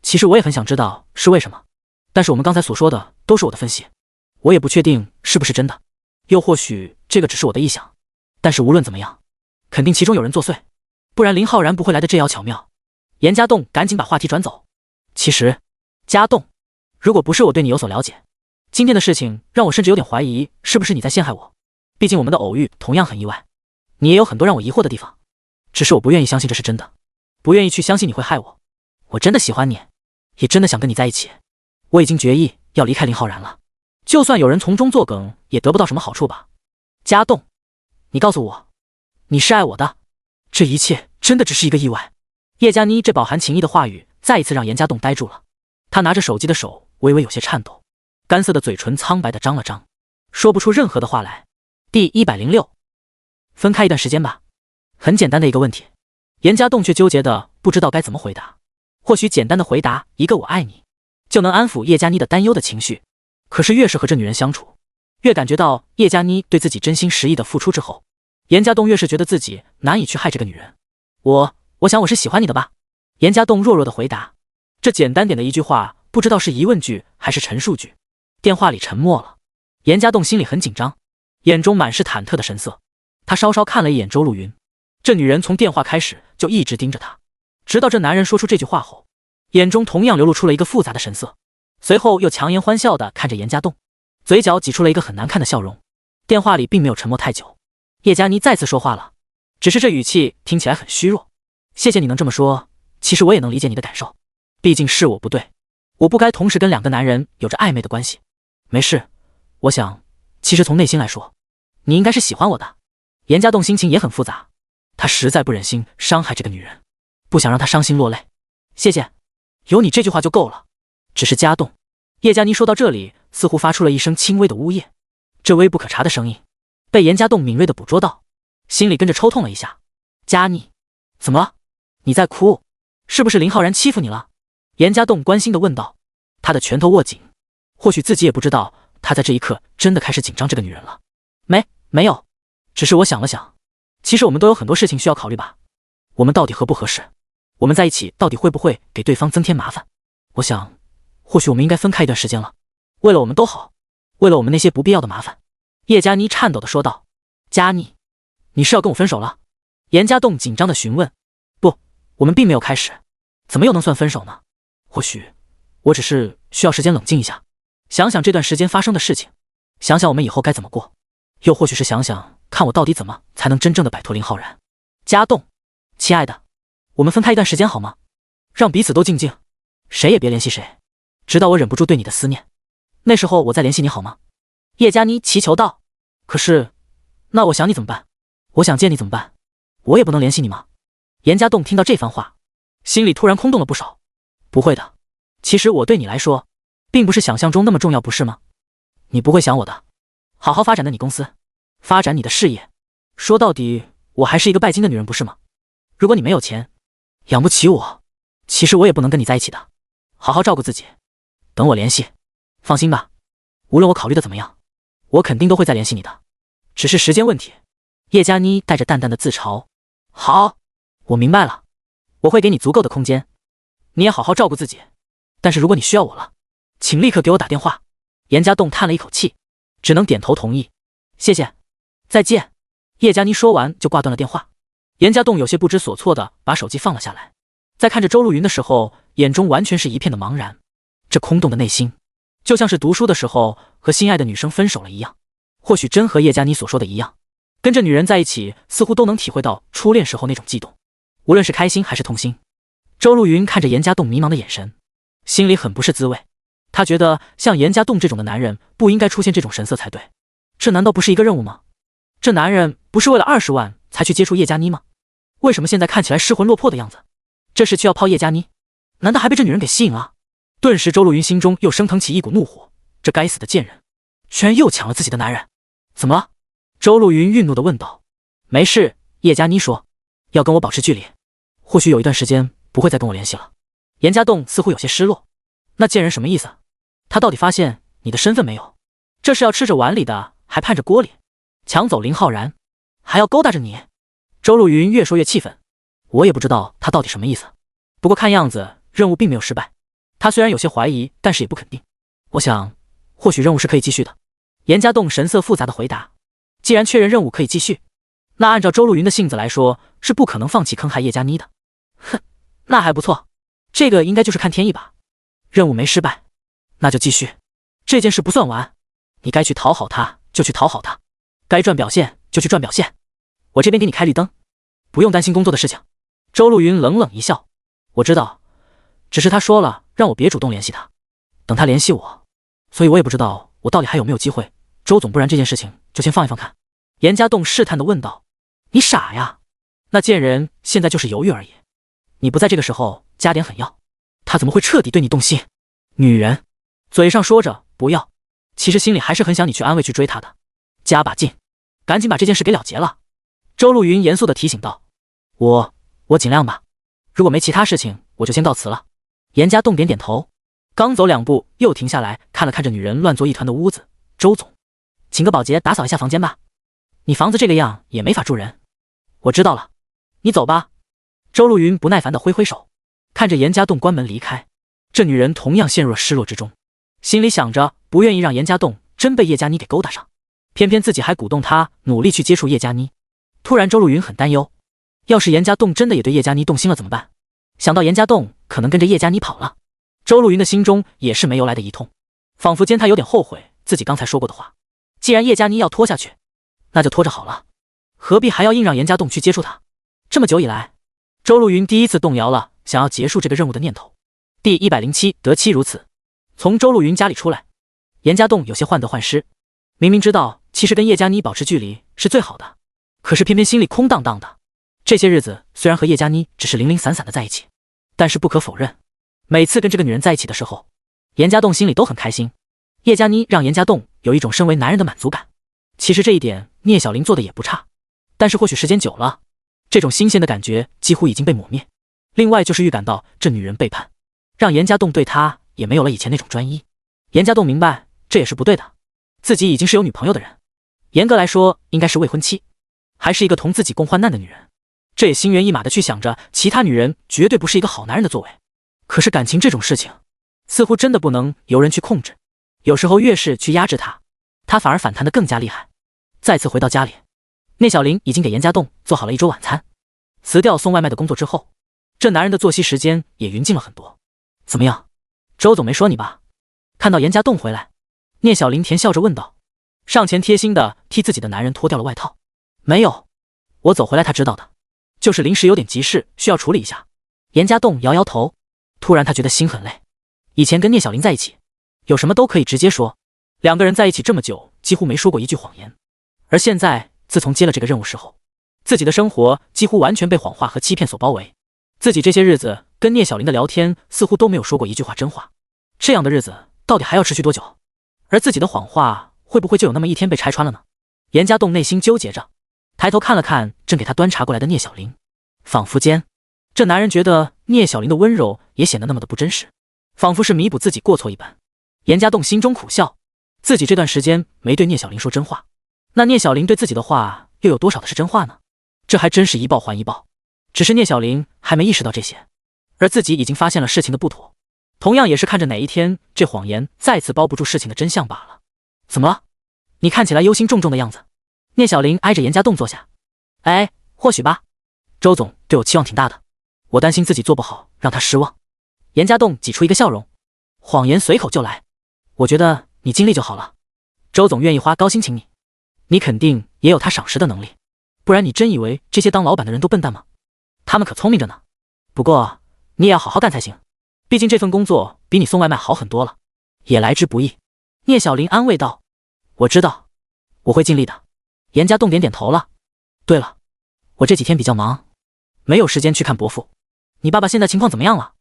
其实我也很想知道是为什么，但是我们刚才所说的都是我的分析，我也不确定是不是真的，又或许这个只是我的臆想，但是无论怎么样，肯定其中有人作祟，不然林浩然不会来得这妖巧妙。严家栋赶紧把话题转走。其实家栋，如果不是我对你有所了解，今天的事情让我甚至有点怀疑是不是你在陷害我，毕竟我们的偶遇同样很意外，你也有很多让我疑惑的地方。只是我不愿意相信这是真的，不愿意去相信你会害我。我真的喜欢你，也真的想跟你在一起。我已经决意要离开林浩然了，就算有人从中作梗，也得不到什么好处吧。家栋，你告诉我，你是爱我的？这一切真的只是一个意外。叶佳妮这饱含情意的话语，再一次让严家栋呆住了。他拿着手机的手微微有些颤抖，干涩的嘴唇苍白的张了张，说不出任何的话来。第106，分开一段时间吧。很简单的一个问题，严家栋却纠结的不知道该怎么回答。或许简单的回答一个我爱你，就能安抚叶佳妮的担忧的情绪。可是越是和这女人相处，越感觉到叶佳妮对自己真心实意的付出之后，严家栋越是觉得自己难以去害这个女人。我想我是喜欢你的吧。严家栋弱弱的回答，这简单点的一句话，不知道是疑问句还是陈述句。电话里沉默了，严家栋心里很紧张，眼中满是忐忑的神色。他稍稍看了一眼周露云，这女人从电话开始就一直盯着他，直到这男人说出这句话后，眼中同样流露出了一个复杂的神色，随后又强颜欢笑地看着严家栋，嘴角挤出了一个很难看的笑容。电话里并没有沉默太久，叶佳妮再次说话了，只是这语气听起来很虚弱。谢谢你能这么说，其实我也能理解你的感受，毕竟是我不对，我不该同时跟两个男人有着暧昧的关系。没事，我想其实从内心来说，你应该是喜欢我的。严家栋心情也很复杂，他实在不忍心伤害这个女人，不想让她伤心落泪。谢谢，有你这句话就够了。只是家栋，叶佳妮说到这里，似乎发出了一声轻微的呜咽，这微不可察的声音被严家栋敏锐地捕捉到，心里跟着抽痛了一下。佳妮，怎么了？你在哭？是不是林浩然欺负你了？严家栋关心地问道，他的拳头握紧，或许自己也不知道，他在这一刻真的开始紧张这个女人了。没有，只是我想了想，其实我们都有很多事情需要考虑吧。我们到底合不合适？我们在一起到底会不会给对方增添麻烦？我想，或许我们应该分开一段时间了，为了我们都好，为了我们那些不必要的麻烦。叶佳妮颤抖地说道。佳妮，你是要跟我分手了？严家栋紧张地询问。不，我们并没有开始，怎么又能算分手呢？或许我只是需要时间冷静一下，想想这段时间发生的事情，想想我们以后该怎么过，又或许是想想看我到底怎么才能真正的摆脱林浩然。家栋，亲爱的，我们分开一段时间好吗？让彼此都静静，谁也别联系谁，直到我忍不住对你的思念，那时候我再联系你好吗？叶佳妮祈求道。可是那我想你怎么办？我想见你怎么办？我也不能联系你吗？严家栋听到这番话，心里突然空洞了不少。不会的，其实我对你来说并不是想象中那么重要，不是吗？你不会想我的，好好发展的你公司，发展你的事业，说到底我还是一个拜金的女人，不是吗？如果你没有钱，养不起我，其实我也不能跟你在一起的。好好照顾自己，等我联系，放心吧，无论我考虑的怎么样，我肯定都会再联系你的，只是时间问题。叶佳妮带着淡淡的自嘲。好，我明白了，我会给你足够的空间，你也好好照顾自己，但是如果你需要我了，请立刻给我打电话。严家栋叹了一口气，只能点头同意。谢谢，再见。叶佳妮说完就挂断了电话。严家栋有些不知所措的把手机放了下来，在看着周露云的时候，眼中完全是一片的茫然。这空洞的内心，就像是读书的时候和心爱的女生分手了一样，或许真和叶佳妮所说的一样，跟这女人在一起，似乎都能体会到初恋时候那种悸动，无论是开心还是痛心。周露云看着严家栋迷茫的眼神，心里很不是滋味。他觉得像严家栋这种的男人不应该出现这种神色才对，这难道不是一个任务吗？这男人不是为了20万才去接触叶佳妮吗？为什么现在看起来失魂落魄的样子？这是去要泡叶佳妮？难道还被这女人给吸引了？顿时周露云心中又升腾起一股怒火，这该死的贱人居然又抢了自己的男人，怎么了？周露云愠怒地问道。没事，叶佳妮说，要跟我保持距离，或许有一段时间不会再跟我联系了。严家栋似乎有些失落，那贱人什么意思？他到底发现你的身份没有？这是要吃着碗里的还盼着锅里，抢走林浩然还要勾搭着你？周露云越说越气愤，我也不知道他到底什么意思，不过看样子任务并没有失败，他虽然有些怀疑，但是也不肯定。我想或许任务是可以继续的。严家栋神色复杂的回答，既然确认任务可以继续，那按照周露云的性子来说，是不可能放弃坑害叶佳妮的。哼，那还不错，这个应该就是看天意吧。任务没失败，那就继续，这件事不算完，你该去讨好他就去讨好他，该赚表现就去赚表现，我这边给你开绿灯。不用担心工作的事情。周路云冷冷一笑，我知道，只是他说了让我别主动联系他，等他联系我，所以我也不知道我到底还有没有机会。周总，不然这件事情就先放一放看。严家栋试探地问道。你傻呀，那贱人现在就是犹豫而已，你不在这个时候加点狠药，他怎么会彻底对你动心？女人嘴上说着不要，其实心里还是很想你去安慰去追他的，加把劲，赶紧把这件事给了结了。周路云严肃地提醒道。我尽量吧，如果没其他事情我就先告辞了。严家栋点点头，刚走2步又停下来看了看这女人乱作一团的屋子。周总，请个保洁打扫一下房间吧，你房子这个样也没法住人。我知道了，你走吧。周路云不耐烦地挥挥手，看着严家栋关门离开。这女人同样陷入了失落之中，心里想着不愿意让严家栋真被叶佳妮给勾搭上，偏偏自己还鼓动他努力去接触叶佳妮。突然周路云很担忧，要是严家栋真的也对叶佳妮动心了怎么办？想到严家栋可能跟着叶佳妮跑了，周路云的心中也是没由来的一痛，仿佛间他有点后悔自己刚才说过的话。既然叶佳妮要拖下去，那就拖着好了，何必还要硬让严家栋去接触他？这么久以来，周路云第一次动摇了想要结束这个任务的念头。第107得妻如此。从周路云家里出来，严家栋有些患得患失，明明知道其实跟叶佳妮保持距离是最好的，可是偏偏心里空荡荡的。这些日子虽然和叶佳妮只是零零散散的在一起，但是不可否认，每次跟这个女人在一起的时候，严家栋心里都很开心。叶佳妮让严家栋有一种身为男人的满足感，其实这一点聂小玲做的也不差，但是或许时间久了，这种新鲜的感觉几乎已经被抹灭。另外就是预感到这女人背叛，让严家栋对她也没有了以前那种专一。严家栋明白这也是不对的，自己已经是有女朋友的人，严格来说应该是未婚妻，还是一个同自己共患难的女人。这也心猿意马的去想着其他女人绝对不是一个好男人的作为。可是感情这种事情似乎真的不能由人去控制，有时候越是去压制他，他反而反弹得更加厉害。再次回到家里，聂小玲已经给严家栋做好了一桌晚餐。辞掉送外卖的工作之后，这男人的作息时间也匀进了很多。怎么样，周总没说你吧？看到严家栋回来，聂小玲甜笑着问道，上前贴心的替自己的男人脱掉了外套。没有，我走回来他知道的，就是临时有点急事需要处理一下。严家栋摇摇头，突然他觉得心很累。以前跟聂小玲在一起，有什么都可以直接说，两个人在一起这么久几乎没说过一句谎言。而现在自从接了这个任务时候，自己的生活几乎完全被谎话和欺骗所包围。自己这些日子跟聂小玲的聊天似乎都没有说过一句话真话，这样的日子到底还要持续多久？而自己的谎话会不会就有那么一天被拆穿了呢？严家栋内心纠结着，抬头看了看正给他端茶过来的聂小玲，仿佛间这男人觉得聂小玲的温柔也显得那么的不真实，仿佛是弥补自己过错一般。严家栋心中苦笑，自己这段时间没对聂小玲说真话，那聂小玲对自己的话又有多少的是真话呢？这还真是一报还一报，只是聂小玲还没意识到这些，而自己已经发现了事情的不妥，同样也是看着哪一天这谎言再次包不住事情的真相罢了。怎么了？你看起来忧心忡忡的样子。聂小玲挨着严家栋坐下。哎，或许吧，周总对我期望挺大的，我担心自己做不好让他失望。严家栋挤出一个笑容，谎言随口就来，我觉得你尽力就好了，周总愿意花高薪请你，你肯定也有他赏识的能力，不然你真以为这些当老板的人都笨蛋吗？他们可聪明着呢。不过你也要好好干才行，毕竟这份工作比你送外卖好很多了，也来之不易。聂小玲安慰道。我知道，我会尽力的。严家栋点点头了。对了，我这几天比较忙，没有时间去看伯父，你爸爸现在情况怎么样了？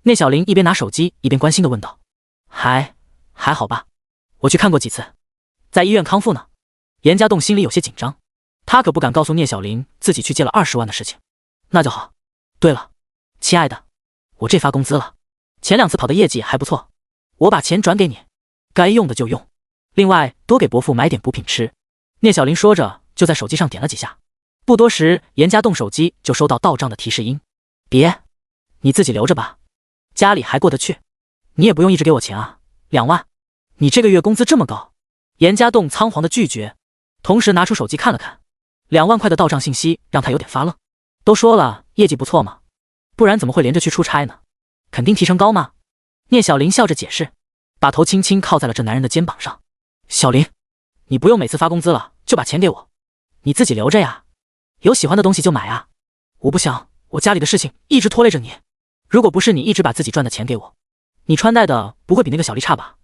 聂小玲一边拿手机一边关心地问道。还好吧，我去看过几次，在医院康复呢。严家栋心里有些紧张，他可不敢告诉聂小玲自己去借了20万的事情。那就好。对了，亲爱的，我这发工资了，前2次跑的业绩还不错，我把钱转给你，该用的就用，另外多给伯父买点补品吃。聂小玲说着就在手机上点了几下，不多时严家栋手机就收到到账的提示音。别，你自己留着吧，家里还过得去，你也不用一直给我钱啊，2万，你这个月工资这么高？严家栋仓皇的拒绝，同时拿出手机看了看，2万块的到账信息让他有点发愣。都说了业绩不错嘛，不然怎么会连着去出差呢？肯定提成高嘛。聂小玲笑着解释，把头轻轻靠在了这男人的肩膀上。小玲，你不用每次发工资了就把钱给我，你自己留着呀，有喜欢的东西就买啊。我不想我家里的事情一直拖累着你。如果不是你一直把自己赚的钱给我，你穿戴的不会比那个小丽差吧？